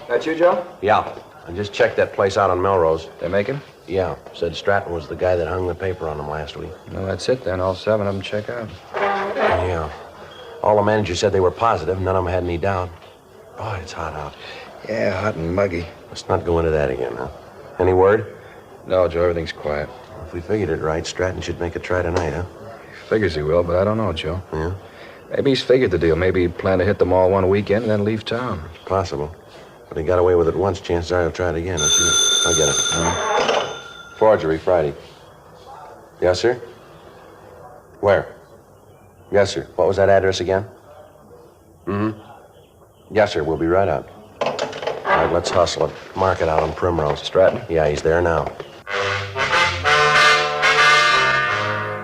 That you, Joe? Yeah. I just checked that place out on Melrose. They make him? Yeah. Said Stratton was the guy that hung the paper on him last week. Well, that's it then. All 7 of them check out. Yeah. All the managers said they were positive. None of them had any doubt. Boy, it's hot out. Yeah, hot and muggy. Let's not go into that again, huh? Any word? No, Joe, everything's quiet. If we figured it right, Stratton should make a try tonight, huh? Figures he will, but I don't know, Joe. Yeah? Maybe he's figured the deal. Maybe he planned to hit them all one weekend and then leave town. It's possible. But he got away with it once. Chances are he'll try it again. I'll get it. Forgery, Friday. Yes, sir? Where? Yes, sir. What was that address again? Mm-hmm. Yes, sir. We'll be right out. All right, let's hustle it. Mark it out on Primrose. Stratton? Yeah, he's there now.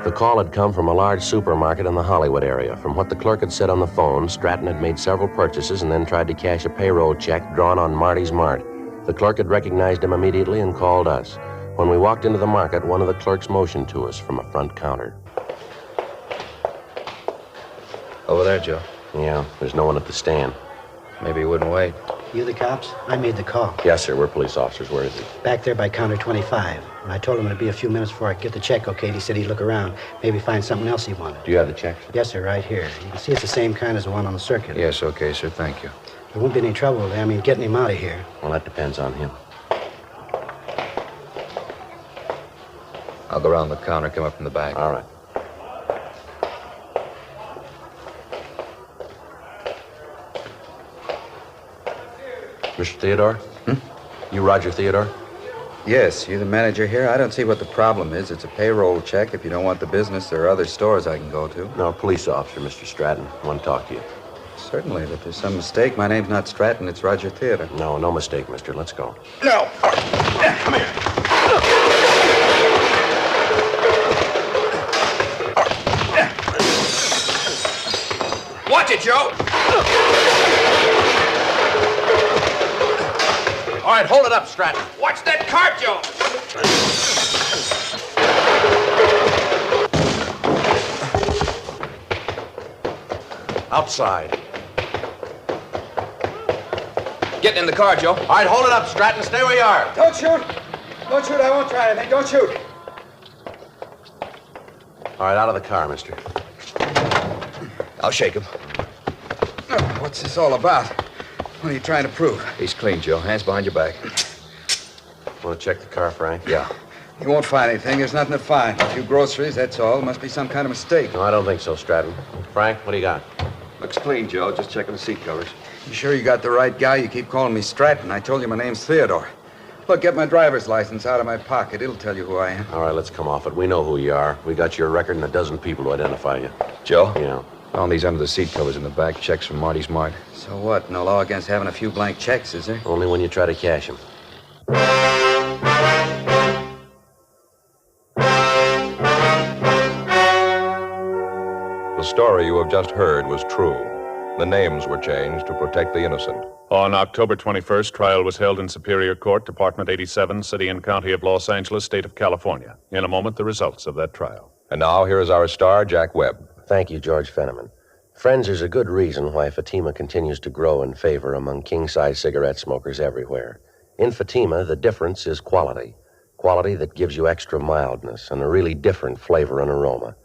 The call had come from a large supermarket in the Hollywood area. From what the clerk had said on the phone, Stratton had made several purchases and then tried to cash a payroll check drawn on Marty's Mart. The clerk had recognized him immediately and called us. When we walked into the market, one of the clerks motioned to us from a front counter. Over there, Joe. Yeah, there's no one at the stand. Maybe he wouldn't wait. You the cops? I made the call. Yes, sir. We're police officers. Where is he? Back there by counter 25. And I told him it'd be a few minutes before I could get the check okayed. He said he'd look around, maybe find something else he wanted. Do you have the check? Yes, sir, right here. You can see it's the same kind as the one on the circular. Yes, okay, sir. Thank you. There won't be any trouble, getting him out of here. Well, that depends on him. I'll go around the counter, come up from the back. All right. Mr. Theodore? You Roger Theodore? Yes, you the manager here? I don't see what the problem is. It's a payroll check. If you don't want the business, there are other stores I can go to. No, police officer, Mr. Stratton. I want to talk to you. Certainly, but there's some mistake. My name's not Stratton, it's Roger Theodore. No mistake, mister. Let's go. No! Come here. Watch it, Joe! All right, hold it up, Stratton. Watch that cart, Joe! Outside. Get in the car, Joe. All right, hold it up, Stratton. Stay where you are. Don't shoot! Don't shoot, I won't try anything. Don't shoot! All right, out of the car, mister. I'll shake him. What's this all about? What are you trying to prove? He's clean, Joe. Hands behind your back. Want to check the car, Frank? Yeah. You won't find anything. There's nothing to find. A few groceries, that's all. Must be some kind of mistake. No, I don't think so, Stratton. Frank, what do you got? Looks clean, Joe. Just checking the seat covers. You sure you got the right guy? You keep calling me Stratton. I told you my name's Theodore. Look, get my driver's license out of my pocket. It'll tell you who I am. All right, let's come off it. We know who you are. We got your record and a dozen people to identify you. Joe? Yeah. Found these under the seat covers in the back. Checks from Marty's Mart. So what? No law against having a few blank checks, is there? Only when you try to cash them. The story you have just heard was true. The names were changed to protect the innocent. On October 21st, trial was held in Superior Court, Department 87, City and County of Los Angeles, State of California. In a moment, the results of that trial. And now, here is our star, Jack Webb. Thank you, George Fenneman. Friends, there's a good reason why Fatima continues to grow in favor among king-size cigarette smokers everywhere. In Fatima, the difference is quality. Quality that gives you extra mildness and a really different flavor and aroma.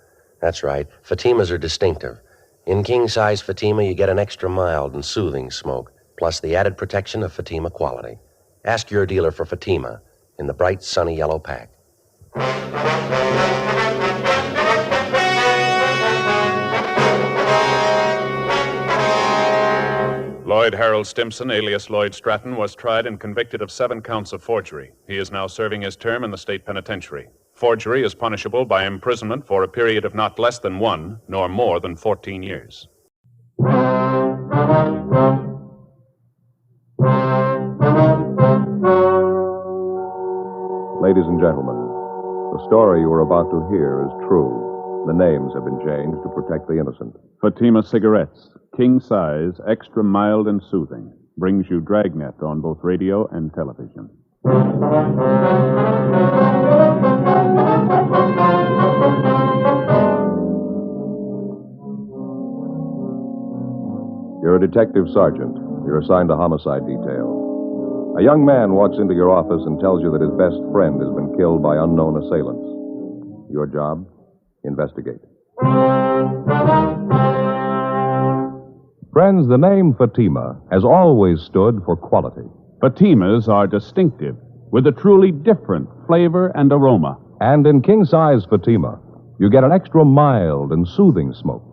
That's right, Fatimas are distinctive. In king-size Fatima, you get an extra mild and soothing smoke, plus the added protection of Fatima quality. Ask your dealer for Fatima in the bright, sunny yellow pack. Lloyd Harold Stimson, alias Lloyd Stratton, was tried and convicted of 7 counts of forgery. He is now serving his term in the state penitentiary. Forgery is punishable by imprisonment for a period of not less than 1, nor more than 14 years. Ladies and gentlemen, the story you are about to hear is true. The names have been changed to protect the innocent. Fatima Cigarettes, king size, extra mild and soothing, brings you Dragnet on both radio and television. You're a detective sergeant. You're assigned to homicide detail. A young man walks into your office and tells you that his best friend has been killed by unknown assailants. Your job? Investigate. Friends, the name Fatima has always stood for quality. Fatimas are distinctive, with a truly different flavor and aroma. And in king-size Fatima, you get an extra mild and soothing smoke,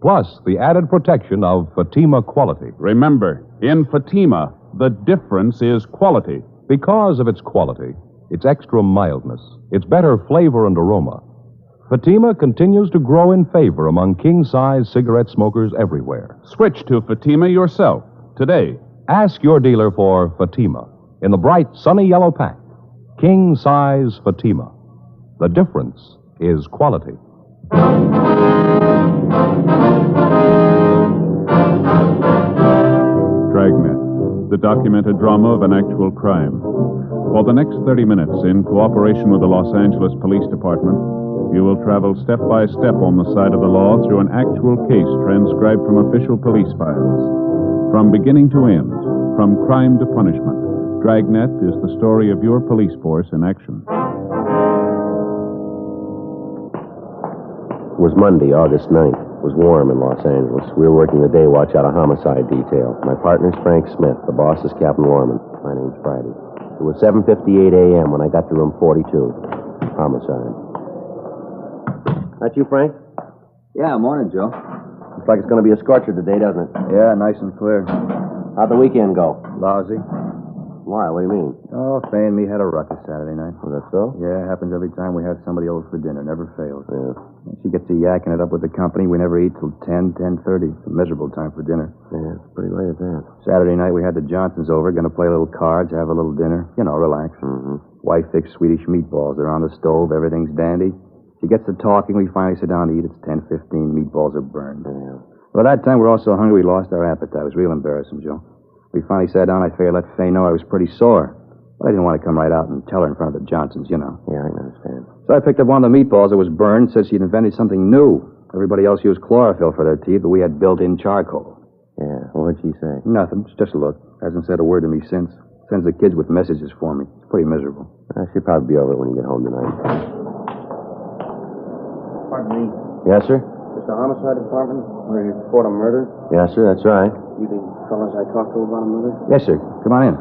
plus the added protection of Fatima quality. Remember, in Fatima, the difference is quality. Because of its quality, its extra mildness, its better flavor and aroma, Fatima continues to grow in favor among king-size cigarette smokers everywhere. Switch to Fatima yourself today. Ask your dealer for Fatima in the bright, sunny yellow pack. King-size Fatima. The difference is quality. Dragnet, the documented drama of an actual crime. For the next 30 minutes, in cooperation with the Los Angeles Police Department, you will travel step by step on the side of the law through an actual case transcribed from official police files. From beginning to end, from crime to punishment, Dragnet is the story of your police force in action. It was Monday, August 9th. It was warm in Los Angeles. We were working the day watch out of homicide detail. My partner's Frank Smith. The boss is Captain Warman. My name's Friday. It was 7:58 a.m. when I got to room 42. Homicide. That you, Frank? Yeah, morning, Joe. Looks like it's going to be a scorcher today, doesn't it? Yeah, nice and clear. How'd the weekend go? Lousy. Why? What do you mean? Oh, Fay and me had a ruckus Saturday night. Oh, that's so? Yeah, it happens every time we have somebody over for dinner. Never fails. Yeah. She gets to yakking it up with the company. We never eat till 10, 10:30. It's a miserable time for dinner. Yeah, it's pretty late at that. Saturday night, we had the Johnsons over. Going to play a little cards, have a little dinner. You know, relax. Mm-hmm. Wife fixed Swedish meatballs. They're on the stove. Everything's dandy. She gets to talking. We finally sit down to eat. It's 10:15. Meatballs are burned. Yeah. By that time, we're all so hungry we lost our appetite. It was real embarrassing, Joe. We finally sat down. I figured I'd let Fay know I was pretty sore. But I didn't want to come right out and tell her in front of the Johnsons, you know. Yeah, I understand. So I picked up one of the meatballs that was burned, said she'd invented something new. Everybody else used chlorophyll for their teeth, but we had built-in charcoal. Yeah, what'd she say? Nothing, just a look. Hasn't said a word to me since. Sends the kids with messages for me. It's pretty miserable. She'll probably be over when you get home tonight. Pardon me. Yes, sir? Is the homicide department where you report a murder? Yes, sir, that's right. You the fellas I talked to about a murder? Yes, sir. Come on in.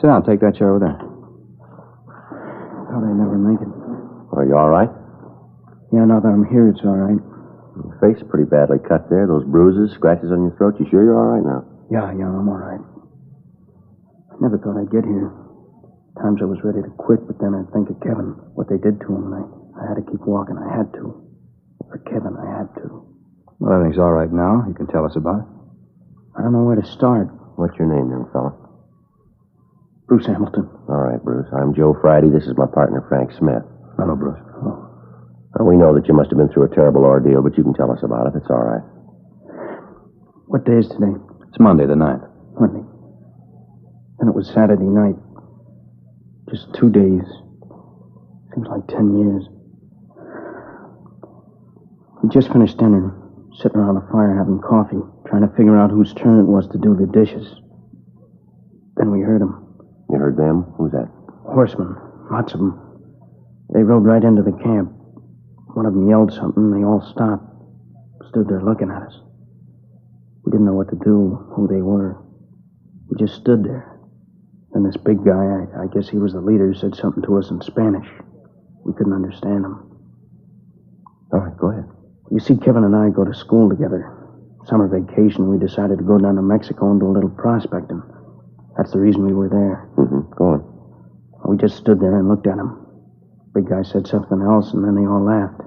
Sit down. Take that chair over there. How'd I never make it? Are you all right? Yeah, now that I'm here, it's all right. Your face is pretty badly cut there. Those bruises, scratches on your throat. You sure you're all right now? Yeah, I'm all right. I never thought I'd get here. Times I was ready to quit, but then I'd think of Kevin, what they did to him, and I had to keep walking. I had to. For Kevin, I had to. Well, everything's all right now. You can tell us about it. I don't know where to start. What's your name, young fella? Bruce Hamilton. All right, Bruce. I'm Joe Friday. This is my partner, Frank Smith. Hello, Bruce. We know that you must have been through a terrible ordeal, but you can tell us about it. It's all right. What day is today? It's Monday, the 9th. Monday. And it was Saturday night. Just 2 days. Seems like 10 years. We just finished dinner, sitting around the fire having coffee, trying to figure out whose turn it was to do the dishes. Then we heard them. You heard them? Who's that? Horsemen. Lots of them. They rode right into the camp. One of them yelled something, and they all stopped. Stood there looking at us. We didn't know what to do, who they were. We just stood there. Then this big guy, I guess he was the leader, said something to us in Spanish. We couldn't understand him. All right, go ahead. You see, Kevin and I go to school together. Summer vacation, we decided to go down to Mexico and do a little prospecting. That's the reason we were there. Mm-hmm. Go on. We just stood there and looked at him. Big guy said something else, and then they all laughed.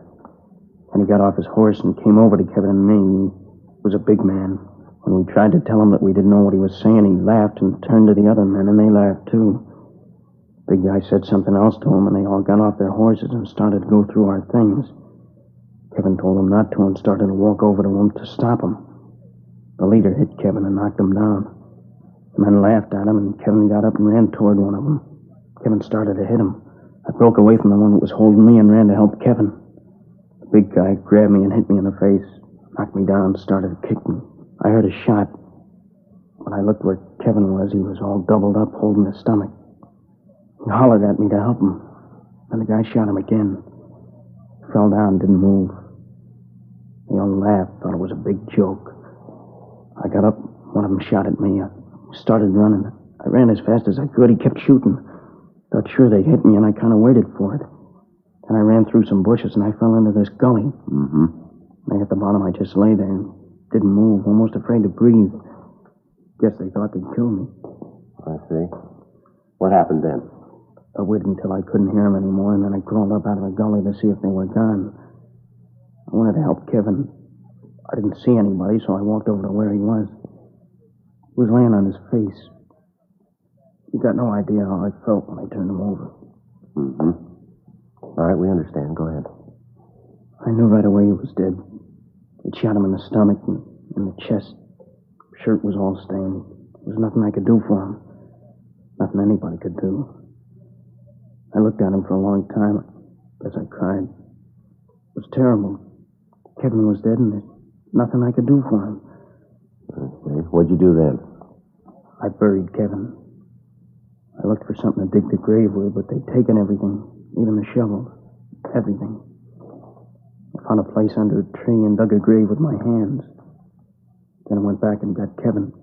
And he got off his horse and came over to Kevin and me. He was a big man. When we tried to tell him that we didn't know what he was saying, he laughed and turned to the other men, and they laughed too. Big guy said something else to him, and they all got off their horses and started to go through our things. Kevin told them not to and started to walk over to him to stop him. The leader hit Kevin and knocked him down. The men laughed at him, and Kevin got up and ran toward one of them. Kevin started to hit him. I broke away from the one that was holding me and ran to help Kevin. The big guy grabbed me and hit me in the face, knocked me down, started to kick me. I heard a shot. When I looked where Kevin was, he was all doubled up, holding his stomach. He hollered at me to help him. Then the guy shot him again. He fell down, didn't move. They all laughed, thought it was a big joke. I got up, one of them shot at me. I started running. I ran as fast as I could. He kept shooting. Thought sure they'd hit me, and I kind of waited for it. Then I ran through some bushes, and I fell into this gully. Mm-hmm. And at the bottom, I just lay there and didn't move, almost afraid to breathe. Guess they thought they'd kill me. I see. What happened then? I waited until I couldn't hear them anymore, and then I crawled up out of the gully to see if they were gone. I wanted to help Kevin. I didn't see anybody, so I walked over to where he was. He was laying on his face. You got no idea how I felt when I turned him over. Mm-hmm. All right, we understand. Go ahead. I knew right away he was dead. It shot him in the stomach and in the chest. Shirt was all stained. There was nothing I could do for him. Nothing anybody could do. I looked at him for a long time. As I cried. It was terrible. Kevin was dead and there's nothing I could do for him. Okay. What'd you do then? I buried Kevin. I looked for something to dig the grave with, but they'd taken everything, even the shovels, everything. I found a place under a tree and dug a grave with my hands. Then I went back and got Kevin.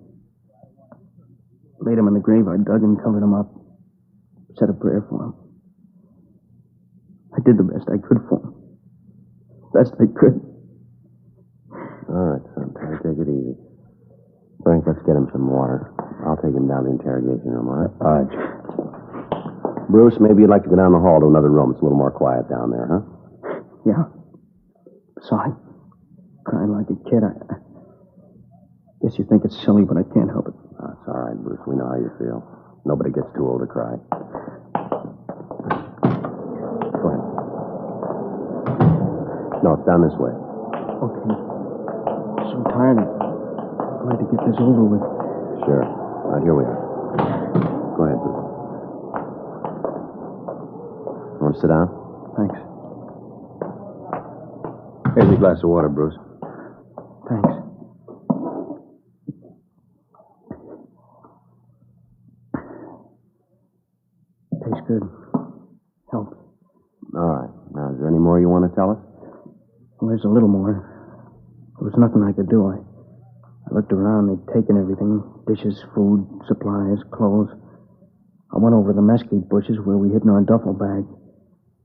Laid him in the grave I dug and covered him up. Said a prayer for him. I did the best I could for him. Best I could. All right, son. Try to take it easy. Frank, let's get him some water. I'll take him down to the interrogation room, all right? All right. Bruce, maybe you'd like to go down the hall to another room. It's a little more quiet down there, huh? Yeah. Sorry. Crying like a kid. I guess you think it's silly, but I can't help it. Oh, it's all right, Bruce. We know how you feel. Nobody gets too old to cry. Go ahead. No, it's down this way. Okay. I'm so tired. I'm glad to get this over with. Sure. Right, here we are. Go ahead, Bruce. Want to sit down? Thanks. Here's a glass of water, Bruce. Thanks. Tastes good. Helps. All right. Now, is there any more you want to tell us? Well, there's a little more. There was nothing I could do. I looked around. They'd taken everything. Dishes, food, supplies, clothes. I went over the mesquite bushes where we hid in our duffel bag.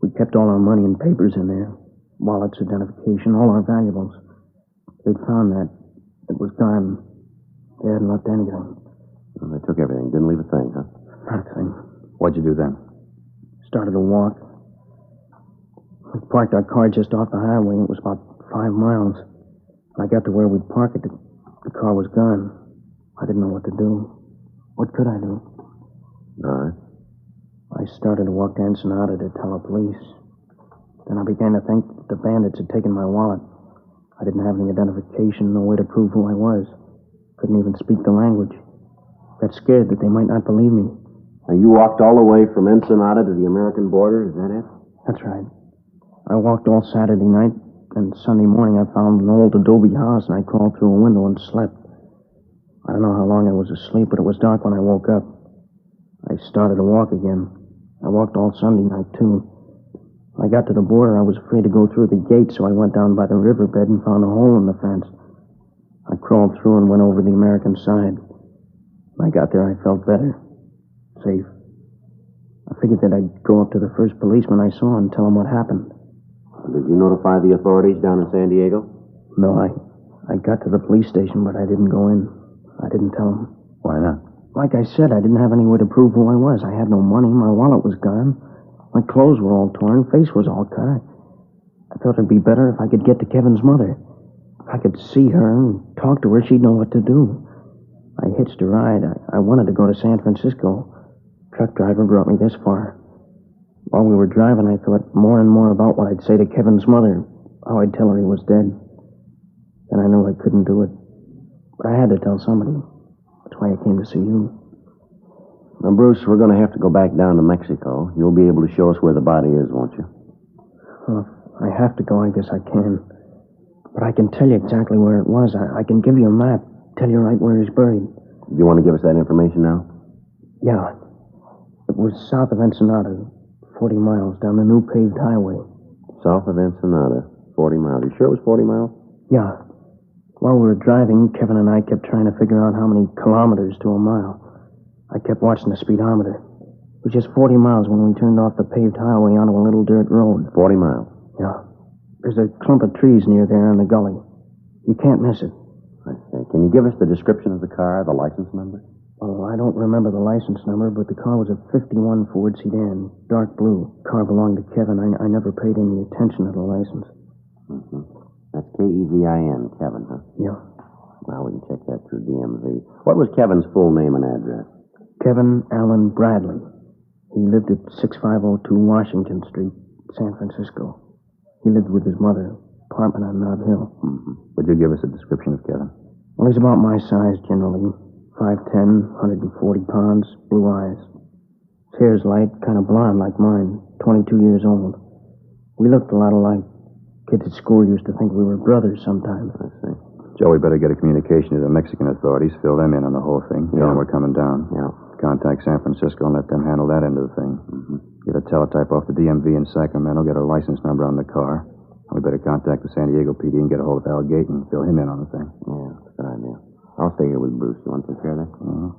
We kept all our money and papers in there. Wallets, identification, all our valuables. They'd found that. It was gone. They hadn't left anything. Well, they took everything. Didn't leave a thing, huh? Nothing. What'd you do then? Started to walk. We parked our car just off the highway. It was about 5 miles. When I got to where we'd park it, the car was gone. I didn't know what to do. What could I do? All right. I started to walk to Ensenada to tell the police. Then I began to think that the bandits had taken my wallet. I didn't have any identification, no way to prove who I was. Couldn't even speak the language. Got scared that they might not believe me. Now, you walked all the way from Ensenada to the American border, is that it? That's right. I walked all Saturday night, and Sunday morning I found an old adobe house, and I crawled through a window and slept. I don't know how long I was asleep, but it was dark when I woke up. I started to walk again. I walked all Sunday night, too. When I got to the border, I was afraid to go through the gate, so I went down by the riverbed and found a hole in the fence. I crawled through and went over the American side. When I got there, I felt better. Safe. I figured that I'd go up to the first policeman I saw and tell him what happened. Did you notify the authorities down in San Diego? No, I got to the police station, but I didn't go in. I didn't tell them. Why not? Like I said, I didn't have any way to prove who I was. I had no money. My wallet was gone. My clothes were all torn. Face was all cut. I thought it'd be better if I could get to Kevin's mother. If I could see her and talk to her, she'd know what to do. I hitched a ride. I wanted to go to San Francisco. Truck driver brought me this far. While we were driving, I thought more and more about what I'd say to Kevin's mother, how I'd tell her he was dead. Then I knew I couldn't do it. But I had to tell somebody. That's why I came to see you. Now, Bruce, we're going to have to go back down to Mexico. You'll be able to show us where the body is, won't you? Well, if I have to go, I guess I can. But I can tell you exactly where it was. I can give you a map, tell you right where he's buried. Do you want to give us that information now? Yeah. It was south of Ensenada, 40 miles down the new paved highway. South of Ensenada, 40 miles. You sure it was 40 miles? Yeah. While we were driving, Kevin and I kept trying to figure out how many kilometers to a mile. I kept watching the speedometer. It was just 40 miles when we turned off the paved highway onto a little dirt road. 40 miles? Yeah. There's a clump of trees near there in the gully. You can't miss it. I see. Can you give us the description of the car, the license number? Oh, I don't remember the license number, but the car was a 51 Ford sedan, dark blue. Car belonged to Kevin. I never paid any attention to the license. Mm-hmm. That's Kevin, Kevin, huh? Yeah. Well, we can check that through DMV. What was Kevin's full name and address? Kevin Allen Bradley. He lived at 6502 Washington Street, San Francisco. He lived with his mother, apartment on Nob Hill. Mm-hmm. Would you give us a description of Kevin? Well, he's about my size, generally. 5'10", 140 pounds, blue eyes. His hair's light, kind of blonde like mine, 22 years old. We looked a lot alike. Kids at school used to think we were brothers sometimes. I see. Joe, we better get a communication to the Mexican authorities, fill them in on the whole thing. Yeah. We're coming down. Yeah. Contact San Francisco and let them handle that end of the thing. Mm-hmm. Get a teletype off the DMV in Sacramento, get a license number on the car. We better contact the San Diego PD and get a hold of Al Gate and fill him in on the thing. Yeah, that's a good idea. I'll stay here with Bruce. You want to take care of that? Mm-hmm.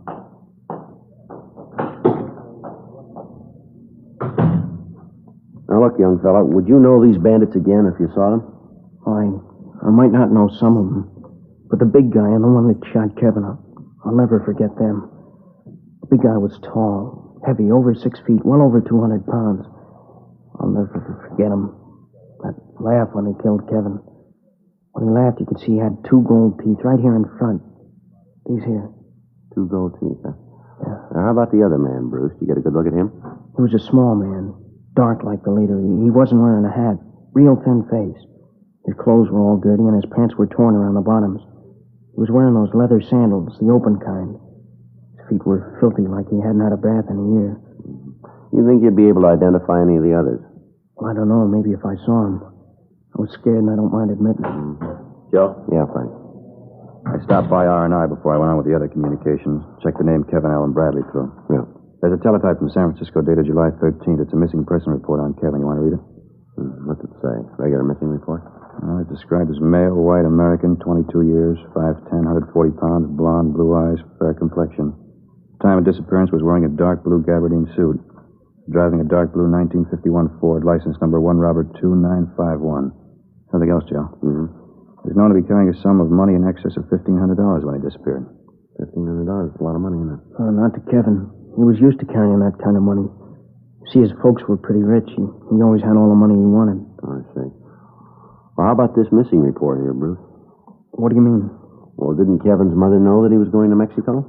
Now, look, young fella, would you know these bandits again if you saw them? I might not know some of them, but the big guy and the one that shot Kevin up, I'll never forget them. The big guy was tall, heavy, over 6 feet, well over 200 pounds. I'll never forget him. That laugh when he killed Kevin. When he laughed, you could see he had 2 gold teeth right here in front. These here. 2 gold teeth, huh? Yeah. Now, how about the other man, Bruce? You get a good look at him? He was a small man, dark like the leader. He wasn't wearing a hat, real thin face. His clothes were all dirty, and his pants were torn around the bottoms. He was wearing those leather sandals, the open kind. His feet were filthy, like he hadn't had a bath in a year. You think you'd be able to identify any of the others? Well, I don't know. Maybe if I saw him. I was scared, and I don't mind admitting it. Joe? Yeah, Frank. I stopped by R&I before I went on with the other communications. Checked the name Kevin Allen Bradley through. Yeah. There's a teletype from San Francisco dated July 13th. It's a missing person report on Kevin. You want to read it? What's it say? Regular missing report? It's described as male, white, American, 22 years, 5'10", 140 pounds, blonde, blue eyes, fair complexion. Time of disappearance was wearing a dark blue gabardine suit. Driving a dark blue 1951 Ford, license number 1 Robert 2951. Something else, Joe. Mm-hmm. He was known to be carrying a sum of money in excess of $1,500 when he disappeared. $1,500? $1,500 is a lot of money, isn't it? Not to Kevin. He was used to carrying that kind of money. See, his folks were pretty rich. He always had all the money he wanted. I see. Well, how about this missing report here, Bruce? What do you mean? Well, didn't Kevin's mother know that he was going to Mexico?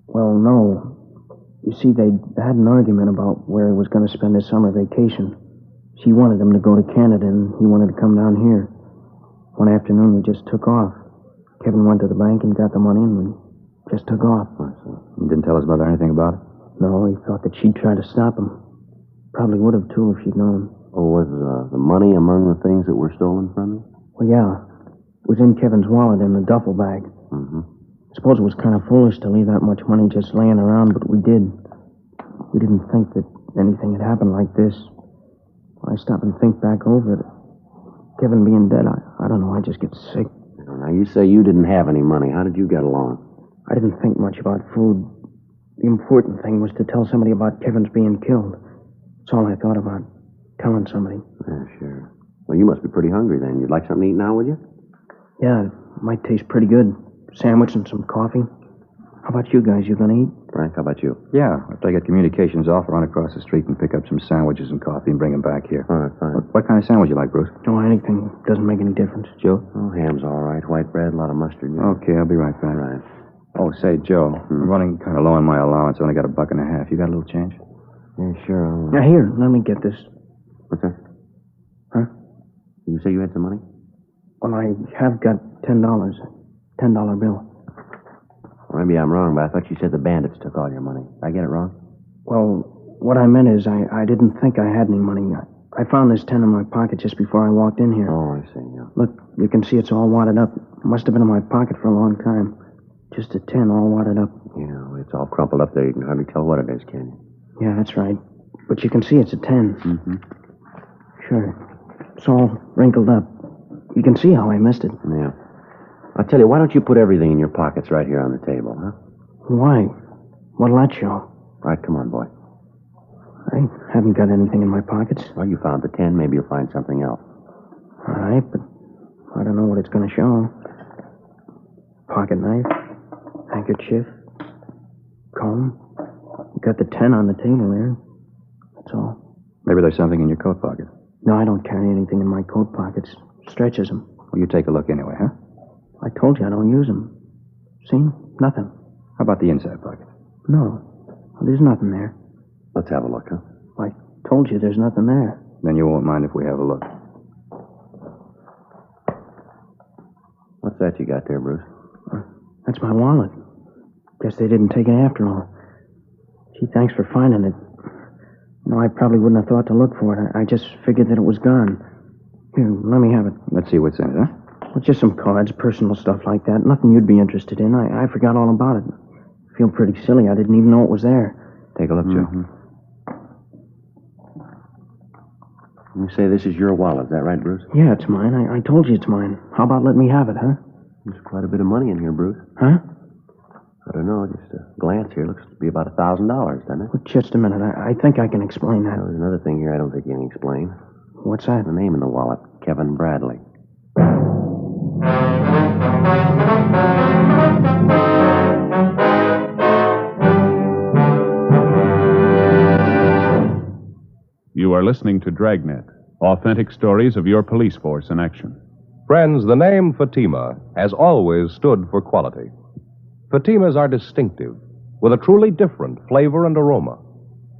Well, no. You see, they had an argument about where he was going to spend his summer vacation. She wanted him to go to Canada, and he wanted to come down here. One afternoon, we just took off. Kevin went to the bank and got the money, and we just took off. You didn't tell his mother anything about it? No, he thought that she'd try to stop him. Probably would have, too, if she'd known. Oh, was the money among the things that were stolen from you? Well, yeah. It was in Kevin's wallet in the duffel bag. Mm-hmm. I suppose it was kind of foolish to leave that much money just laying around, but we did. We didn't think that anything had happened like this. I stop and think back over it. Kevin being dead, I don't know, I just get sick. Now, you say you didn't have any money. How did you get along? I didn't think much about food. The important thing was to tell somebody about Kevin's being killed. That's all I thought about, telling somebody. Yeah, sure. Well, you must be pretty hungry then. You'd like something to eat now, would you? Yeah, it might taste pretty good. Sandwich and some coffee. How about you guys? You gonna eat? Frank, how about you? Yeah, after I get communications off, I'll run across the street and pick up some sandwiches and coffee and bring them back here. All right, fine. What kind of sandwich you like, Bruce? No, anything. Doesn't make any difference. Joe? Oh, ham's all right. White bread, a lot of mustard. Yeah. Okay, I'll be right back. All right. Oh, say, Joe, I'm running kind of low on my allowance. I only got $1.50. You got a little change? Yeah, sure. Now, here, let me get this. What's that? Huh? Did you say you had some money? Well, I have got $10. $10 bill. Well, maybe I'm wrong, but I thought you said the bandits took all your money. Did I get it wrong? Well, what I meant is I didn't think I had any money. I found this 10 in my pocket just before I walked in here. Oh, I see, yeah. Look, you can see it's all wadded up. It must have been in my pocket for a long time. Just a 10 all wadded up. Yeah, well, it's all crumpled up there. You can hardly tell what it is, can you? Yeah, that's right. But you can see it's a 10. Mm-hmm. Sure. It's all wrinkled up. You can see how I missed it. Yeah. I'll tell you, why don't you put everything in your pockets right here on the table, huh? Why? What'll that show? All right, come on, boy. I haven't got anything in my pockets. Well, you found the 10. Maybe you'll find something else. All right, but I don't know what it's going to show. Pocket knife, handkerchief, comb. You got the 10 on the table there. That's all. Maybe there's something in your coat pocket. No, I don't carry anything in my coat pockets. Stretches them. Well, you take a look anyway, huh? I told you I don't use them. See? Nothing. How about the inside pocket? No. There's nothing there. Let's have a look, huh? I told you there's nothing there. Then you won't mind if we have a look. What's that you got there, Bruce? That's my wallet. Guess they didn't take it after all. Gee, thanks for finding it. No, I probably wouldn't have thought to look for it. I just figured that it was gone. Here, let me have it. Let's see what's in it, huh? Well, just some cards, personal stuff like that. Nothing you'd be interested in. I forgot all about it. I feel pretty silly. I didn't even know it was there. Take a look, Joe. You say this is your wallet, is that right, Bruce? Yeah, it's mine. I told you it's mine. How about letting me have it, huh? There's quite a bit of money in here, Bruce. Huh? I don't know, just a glance here. Looks to be about $1,000, doesn't it? Well, just a minute. I think I can explain that. Well, there's another thing here I don't think you can explain. What's that? The name in the wallet, Kevin Bradley. You are listening to Dragnet, authentic stories of your police force in action. Friends, the name Fatima has always stood for quality. Fatimas are distinctive, with a truly different flavor and aroma.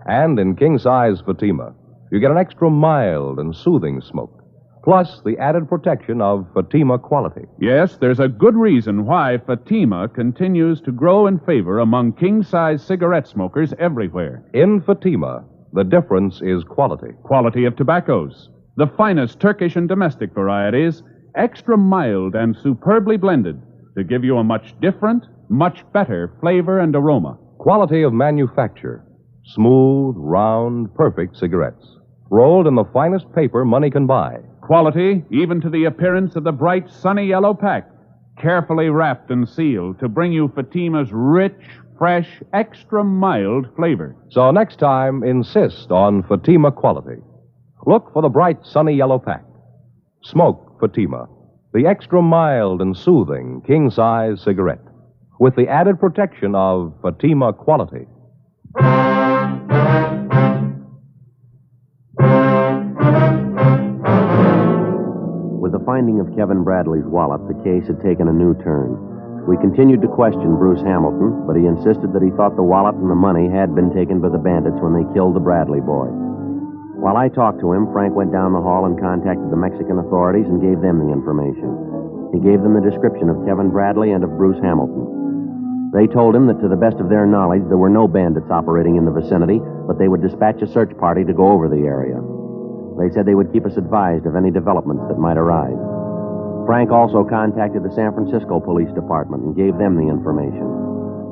And in king-size Fatima, you get an extra mild and soothing smoke, plus the added protection of Fatima quality. Yes, there's a good reason why Fatima continues to grow in favor among king-size cigarette smokers everywhere. In Fatima, the difference is quality. Quality of tobaccos, the finest Turkish and domestic varieties, extra mild and superbly blended to give you a much different, much better flavor and aroma. Quality of manufacture. Smooth, round, perfect cigarettes. Rolled in the finest paper money can buy. Quality, even to the appearance of the bright, sunny yellow pack, carefully wrapped and sealed to bring you Fatima's rich, fresh, extra mild flavor. So next time, insist on Fatima quality. Look for the bright, sunny yellow pack. Smoke Fatima, the extra mild and soothing king-size cigarette. with the added protection of Fatima quality. With the finding of Kevin Bradley's wallet, the case had taken a new turn. We continued to question Bruce Hamilton, but he insisted that he thought the wallet and the money had been taken by the bandits when they killed the Bradley boy. While I talked to him, Frank went down the hall and contacted the Mexican authorities and gave them the information. He gave them the description of Kevin Bradley and of Bruce Hamilton. They told him that to the best of their knowledge, there were no bandits operating in the vicinity, but they would dispatch a search party to go over the area. They said they would keep us advised of any developments that might arise. Frank also contacted the San Francisco Police Department and gave them the information.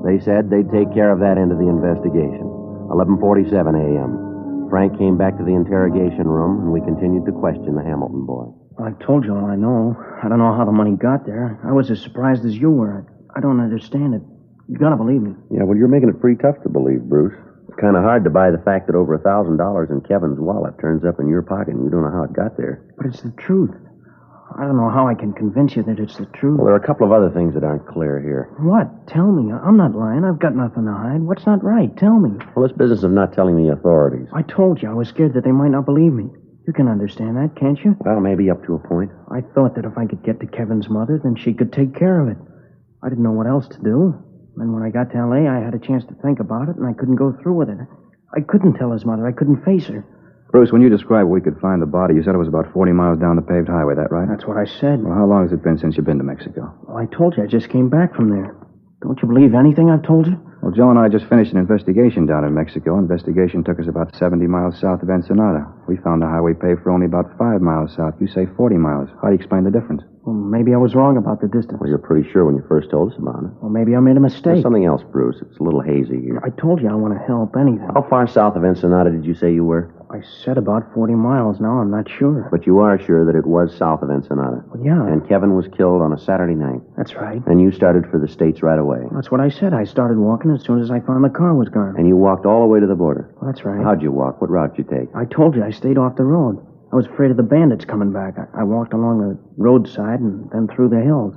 They said they'd take care of that end of the investigation. 11:47 a.m. Frank came back to the interrogation room, and we continued to question the Hamilton boy. I told you all I know. I don't know how the money got there. I was as surprised as you were. I don't understand it. You gotta believe me. Yeah, well, you're making it pretty tough to believe, Bruce. It's kind of hard to buy the fact that over $1,000 in Kevin's wallet turns up in your pocket and you don't know how it got there. But it's the truth. I don't know how I can convince you that it's the truth. Well, there are a couple of other things that aren't clear here. What? Tell me. I'm not lying. I've got nothing to hide. What's not right? Tell me. Well, this business of not telling the authorities. I told you I was scared that they might not believe me. You can understand that, can't you? Well, maybe up to a point. I thought that if I could get to Kevin's mother, then she could take care of it. I didn't know what else to do. And when I got to L.A., I had a chance to think about it, and I couldn't go through with it. I couldn't tell his mother. I couldn't face her. Bruce, when you described where we could find the body, you said it was about 40 miles down the paved highway, that right? That's what I said. Well, how long has it been since you've been to Mexico? Well, I told you I just came back from there. Don't you believe anything I've told you? Well, Joe and I just finished an investigation down in Mexico. Investigation took us about 70 miles south of Ensenada. We found the highway paved for only about 5 miles south. You say 40 miles. How do you explain the difference? Well, maybe I was wrong about the distance. Well, you're pretty sure when you first told us about it. Well, maybe I made a mistake. There's something else, Bruce. It's a little hazy here. I told you I want to help anything. How far south of Ensenada did you say you were? I said about 40 miles. Now I'm not sure. But you are sure that it was south of Ensenada? Well, yeah. And Kevin was killed on a Saturday night? That's right. And you started for the States right away? That's what I said. I started walking as soon as I found the car was gone. And you walked all the way to the border? Well, that's right. How'd you walk? What route did you take? I told you I stayed off the road. I was afraid of the bandits coming back. I walked along the roadside and then through the hills.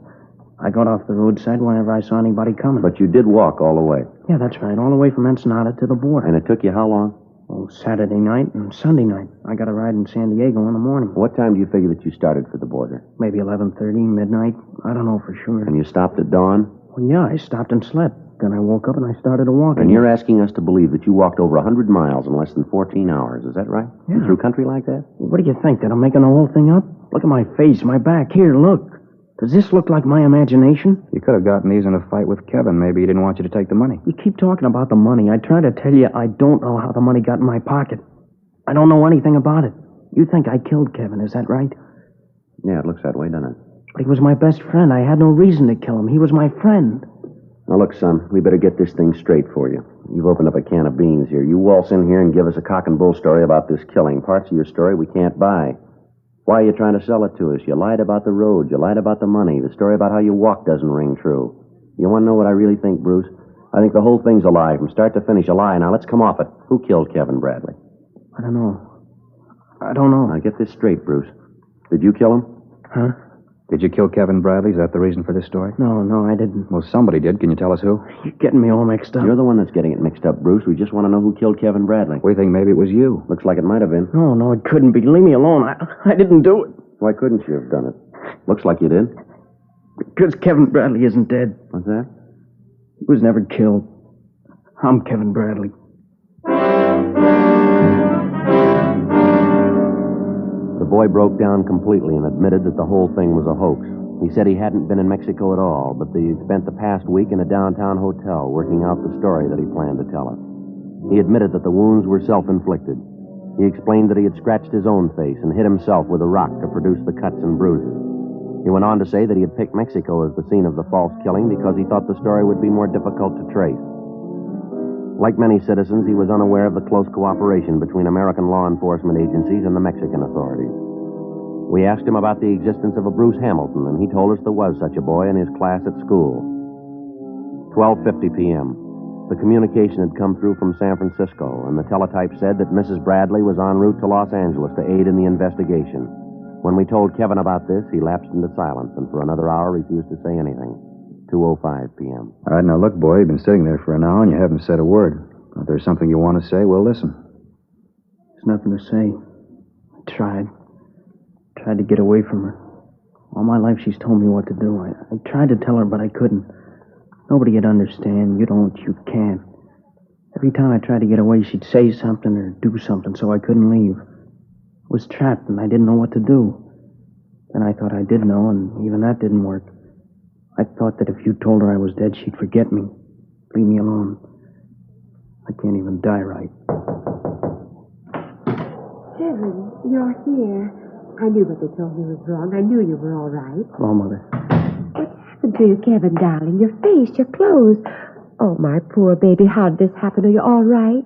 I got off the roadside whenever I saw anybody coming. But you did walk all the way? Yeah, that's right. All the way from Ensenada to the border. And it took you how long? Oh, Saturday night and Sunday night. I got a ride in San Diego in the morning. What time do you figure that you started for the border? Maybe 11:30, midnight. I don't know for sure. And you stopped at dawn? Well, yeah, I stopped and slept. Then I woke up and I started to walk. And you're asking us to believe that you walked over 100 miles in less than 14 hours. Is that right? Yeah. Through country like that? What do you think? That I'm making the whole thing up? Look at my face, my back. Here, look. Does this look like my imagination? You could have gotten these in a fight with Kevin. Maybe he didn't want you to take the money. You keep talking about the money. I try to tell you I don't know how the money got in my pocket. I don't know anything about it. You think I killed Kevin, is that right? Yeah, it looks that way, doesn't it? But he was my best friend. I had no reason to kill him. He was my friend. Now, look, son, we better get this thing straight for you. You've opened up a can of beans here. You waltz in here and give us a cock and bull story about this killing. Parts of your story we can't buy. Why are you trying to sell it to us? You lied about the road. You lied about the money. The story about how you walked doesn't ring true. You want to know what I really think, Bruce? I think the whole thing's a lie, from start to finish, a lie. Now, let's come off it. Who killed Kevin Bradley? I don't know. I don't know. Now, get this straight, Bruce. Did you kill him? Huh? Did you kill Kevin Bradley? Is that the reason for this story? No, I didn't. Well, somebody did. Can you tell us who? You're getting me all mixed up. You're the one that's getting it mixed up, Bruce. We just want to know who killed Kevin Bradley. We think maybe it was you. Looks like it might have been. No, it couldn't be. Leave me alone. I didn't do it. Why couldn't you have done it? Looks like you did. Because Kevin Bradley isn't dead. What's that? He was never killed. I'm Kevin Bradley. The boy broke down completely and admitted that the whole thing was a hoax. He said he hadn't been in Mexico at all, but that he had spent the past week in a downtown hotel working out the story that he planned to tell us. He admitted that the wounds were self-inflicted. He explained that he had scratched his own face and hit himself with a rock to produce the cuts and bruises. He went on to say that he had picked Mexico as the scene of the false killing because he thought the story would be more difficult to trace. Like many citizens, he was unaware of the close cooperation between American law enforcement agencies and the Mexican authorities. We asked him about the existence of a Bruce Hamilton, and he told us there was such a boy in his class at school. 12:50 p.m. The communication had come through from San Francisco, and the teletype said that Mrs. Bradley was en route to Los Angeles to aid in the investigation. When we told Kevin about this, he lapsed into silence and for another hour refused to say anything. 2:05 p.m. All right, now look, boy, you've been sitting there for an hour and you haven't said a word. If there's something you want to say, we'll listen. There's nothing to say. I tried to get away from her. All my life she's told me what to do. I tried to tell her, but I couldn't. Nobody would understand. You don't, you can't. Every time I tried to get away, she'd say something or do something, so I couldn't leave. I was trapped, and I didn't know what to do. Then I thought I did know, and even that didn't work. I thought that if you told her I was dead, she'd forget me. Leave me alone. I can't even die right. Kevin, you're here. I knew what they told me was wrong. I knew you were all right. Hello, Mother. What happened to you, Kevin, darling? Your face, your clothes. Oh, my poor baby, how did this happen? Are you all right?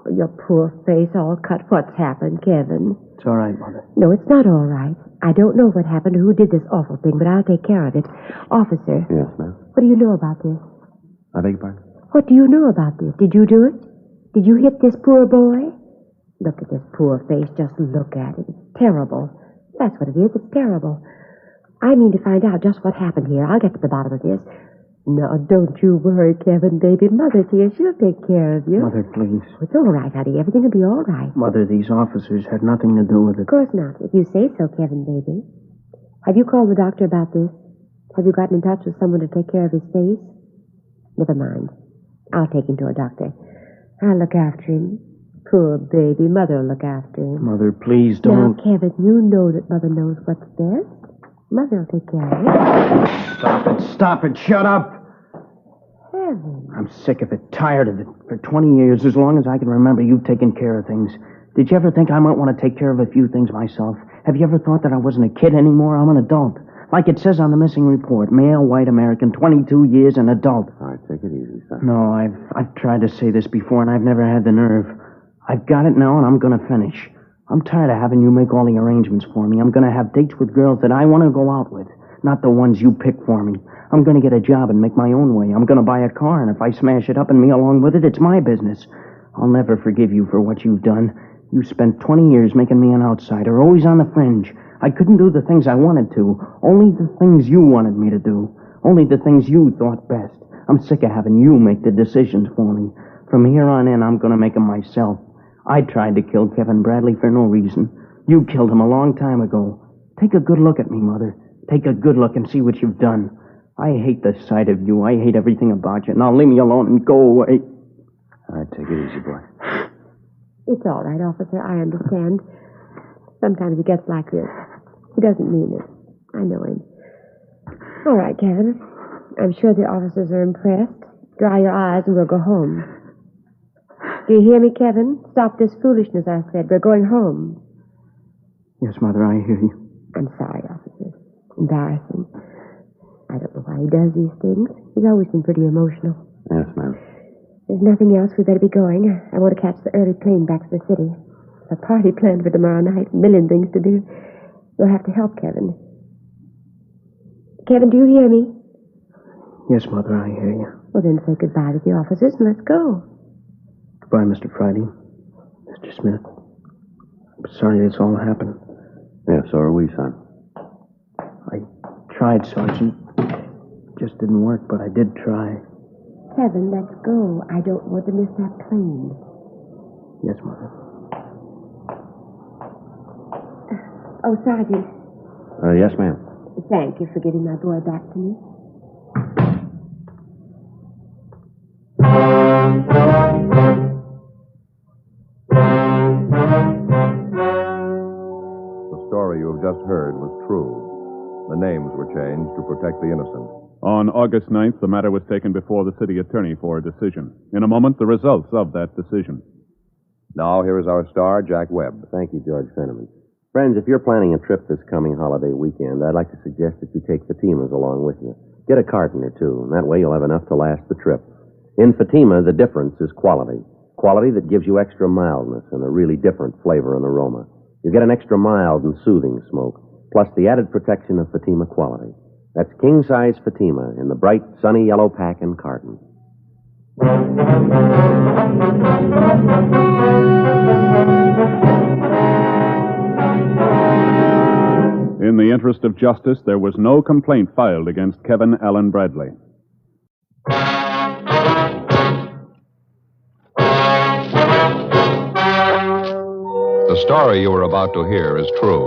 Oh, your poor face all cut. What's happened, Kevin? It's all right, Mother. No, it's not all right. I don't know what happened or who did this awful thing, but I'll take care of it. Officer. Yes, ma'am. What do you know about this? I beg your pardon? What do you know about this? Did you do it? Did you hit this poor boy? Look at this poor face. Just look at it. It's terrible. That's what it is. It's terrible. I mean to find out just what happened here. I'll get to the bottom of this. No, don't you worry, Kevin, baby. Mother's here. She'll take care of you. Mother, please. It's all right, honey. Everything will be all right. Mother, these officers had nothing to do with it. Of course not. If you say so, Kevin, baby. Have you called the doctor about this? Have you gotten in touch with someone to take care of his face? Never mind. I'll take him to a doctor. I'll look after him. Poor baby. Mother will look after him. Mother, please don't. Now, Kevin, you know that Mother knows what's best. Mother will take care of it. Stop it. Stop it. Shut up. Kevin. I'm sick of it. Tired of it. For 20 years, as long as I can remember, you've taken care of things. Did you ever think I might want to take care of a few things myself? Have you ever thought that I wasn't a kid anymore? I'm an adult. Like it says on the missing report, male, white American, 22 years, an adult. All right, take it easy, son. No, I've tried to say this before, and I've never had the nerve. I've got it now, and I'm going to finish. I'm tired of having you make all the arrangements for me. I'm going to have dates with girls that I want to go out with, not the ones you pick for me. I'm going to get a job and make my own way. I'm going to buy a car, and if I smash it up and me along with it, it's my business. I'll never forgive you for what you've done. You spent 20 years making me an outsider, always on the fringe. I couldn't do the things I wanted to, only the things you wanted me to do, only the things you thought best. I'm sick of having you make the decisions for me. From here on in, I'm going to make them myself. I tried to kill Kevin Bradley for no reason. You killed him a long time ago. Take a good look at me, Mother. Take a good look and see what you've done. I hate the sight of you. I hate everything about you. Now leave me alone and go away. All right, take it easy, boy. It's all right, officer. I understand. Sometimes he gets like this. He doesn't mean it. I know him. All right, Kevin. I'm sure the officers are impressed. Dry your eyes and we'll go home. Do you hear me, Kevin? Stop this foolishness, I said. We're going home. Yes, Mother, I hear you. I'm sorry, officer. Embarrassing. I don't know why he does these things. He's always been pretty emotional. Yes, ma'am. There's nothing else. We better be going. I want to catch the early plane back to the city. A party planned for tomorrow night. A million things to do. You'll have to help Kevin. Kevin, do you hear me? Yes, Mother, I hear you. Well, then say goodbye to the officers and let's go. Goodbye, Mr. Friday. Mr. Smith. I'm sorry this all happened. Yeah, so are we, son. I tried, Sergeant. It just didn't work, but I did try. Kevin, let's go. I don't want to miss that plane. Yes, Mother. Oh, Sergeant. Yes, ma'am. Thank you for giving my boy back to me. The story you have just heard was true. The names were changed to protect the innocent. On August 9th, the matter was taken before the city attorney for a decision. In a moment, the results of that decision. Now, here is our star, Jack Webb. Thank you, George Fenneman. Friends, if you're planning a trip this coming holiday weekend, I'd like to suggest that you take Fatima's along with you. Get a carton or two, and that way you'll have enough to last the trip. In Fatima, the difference is quality. Quality that gives you extra mildness and a really different flavor and aroma. You get an extra mild and soothing smoke, plus the added protection of Fatima quality. That's king-size Fatima in the bright, sunny yellow pack and carton. In the interest of justice, there was no complaint filed against Kevin Allen Bradley. The story you are about to hear is true.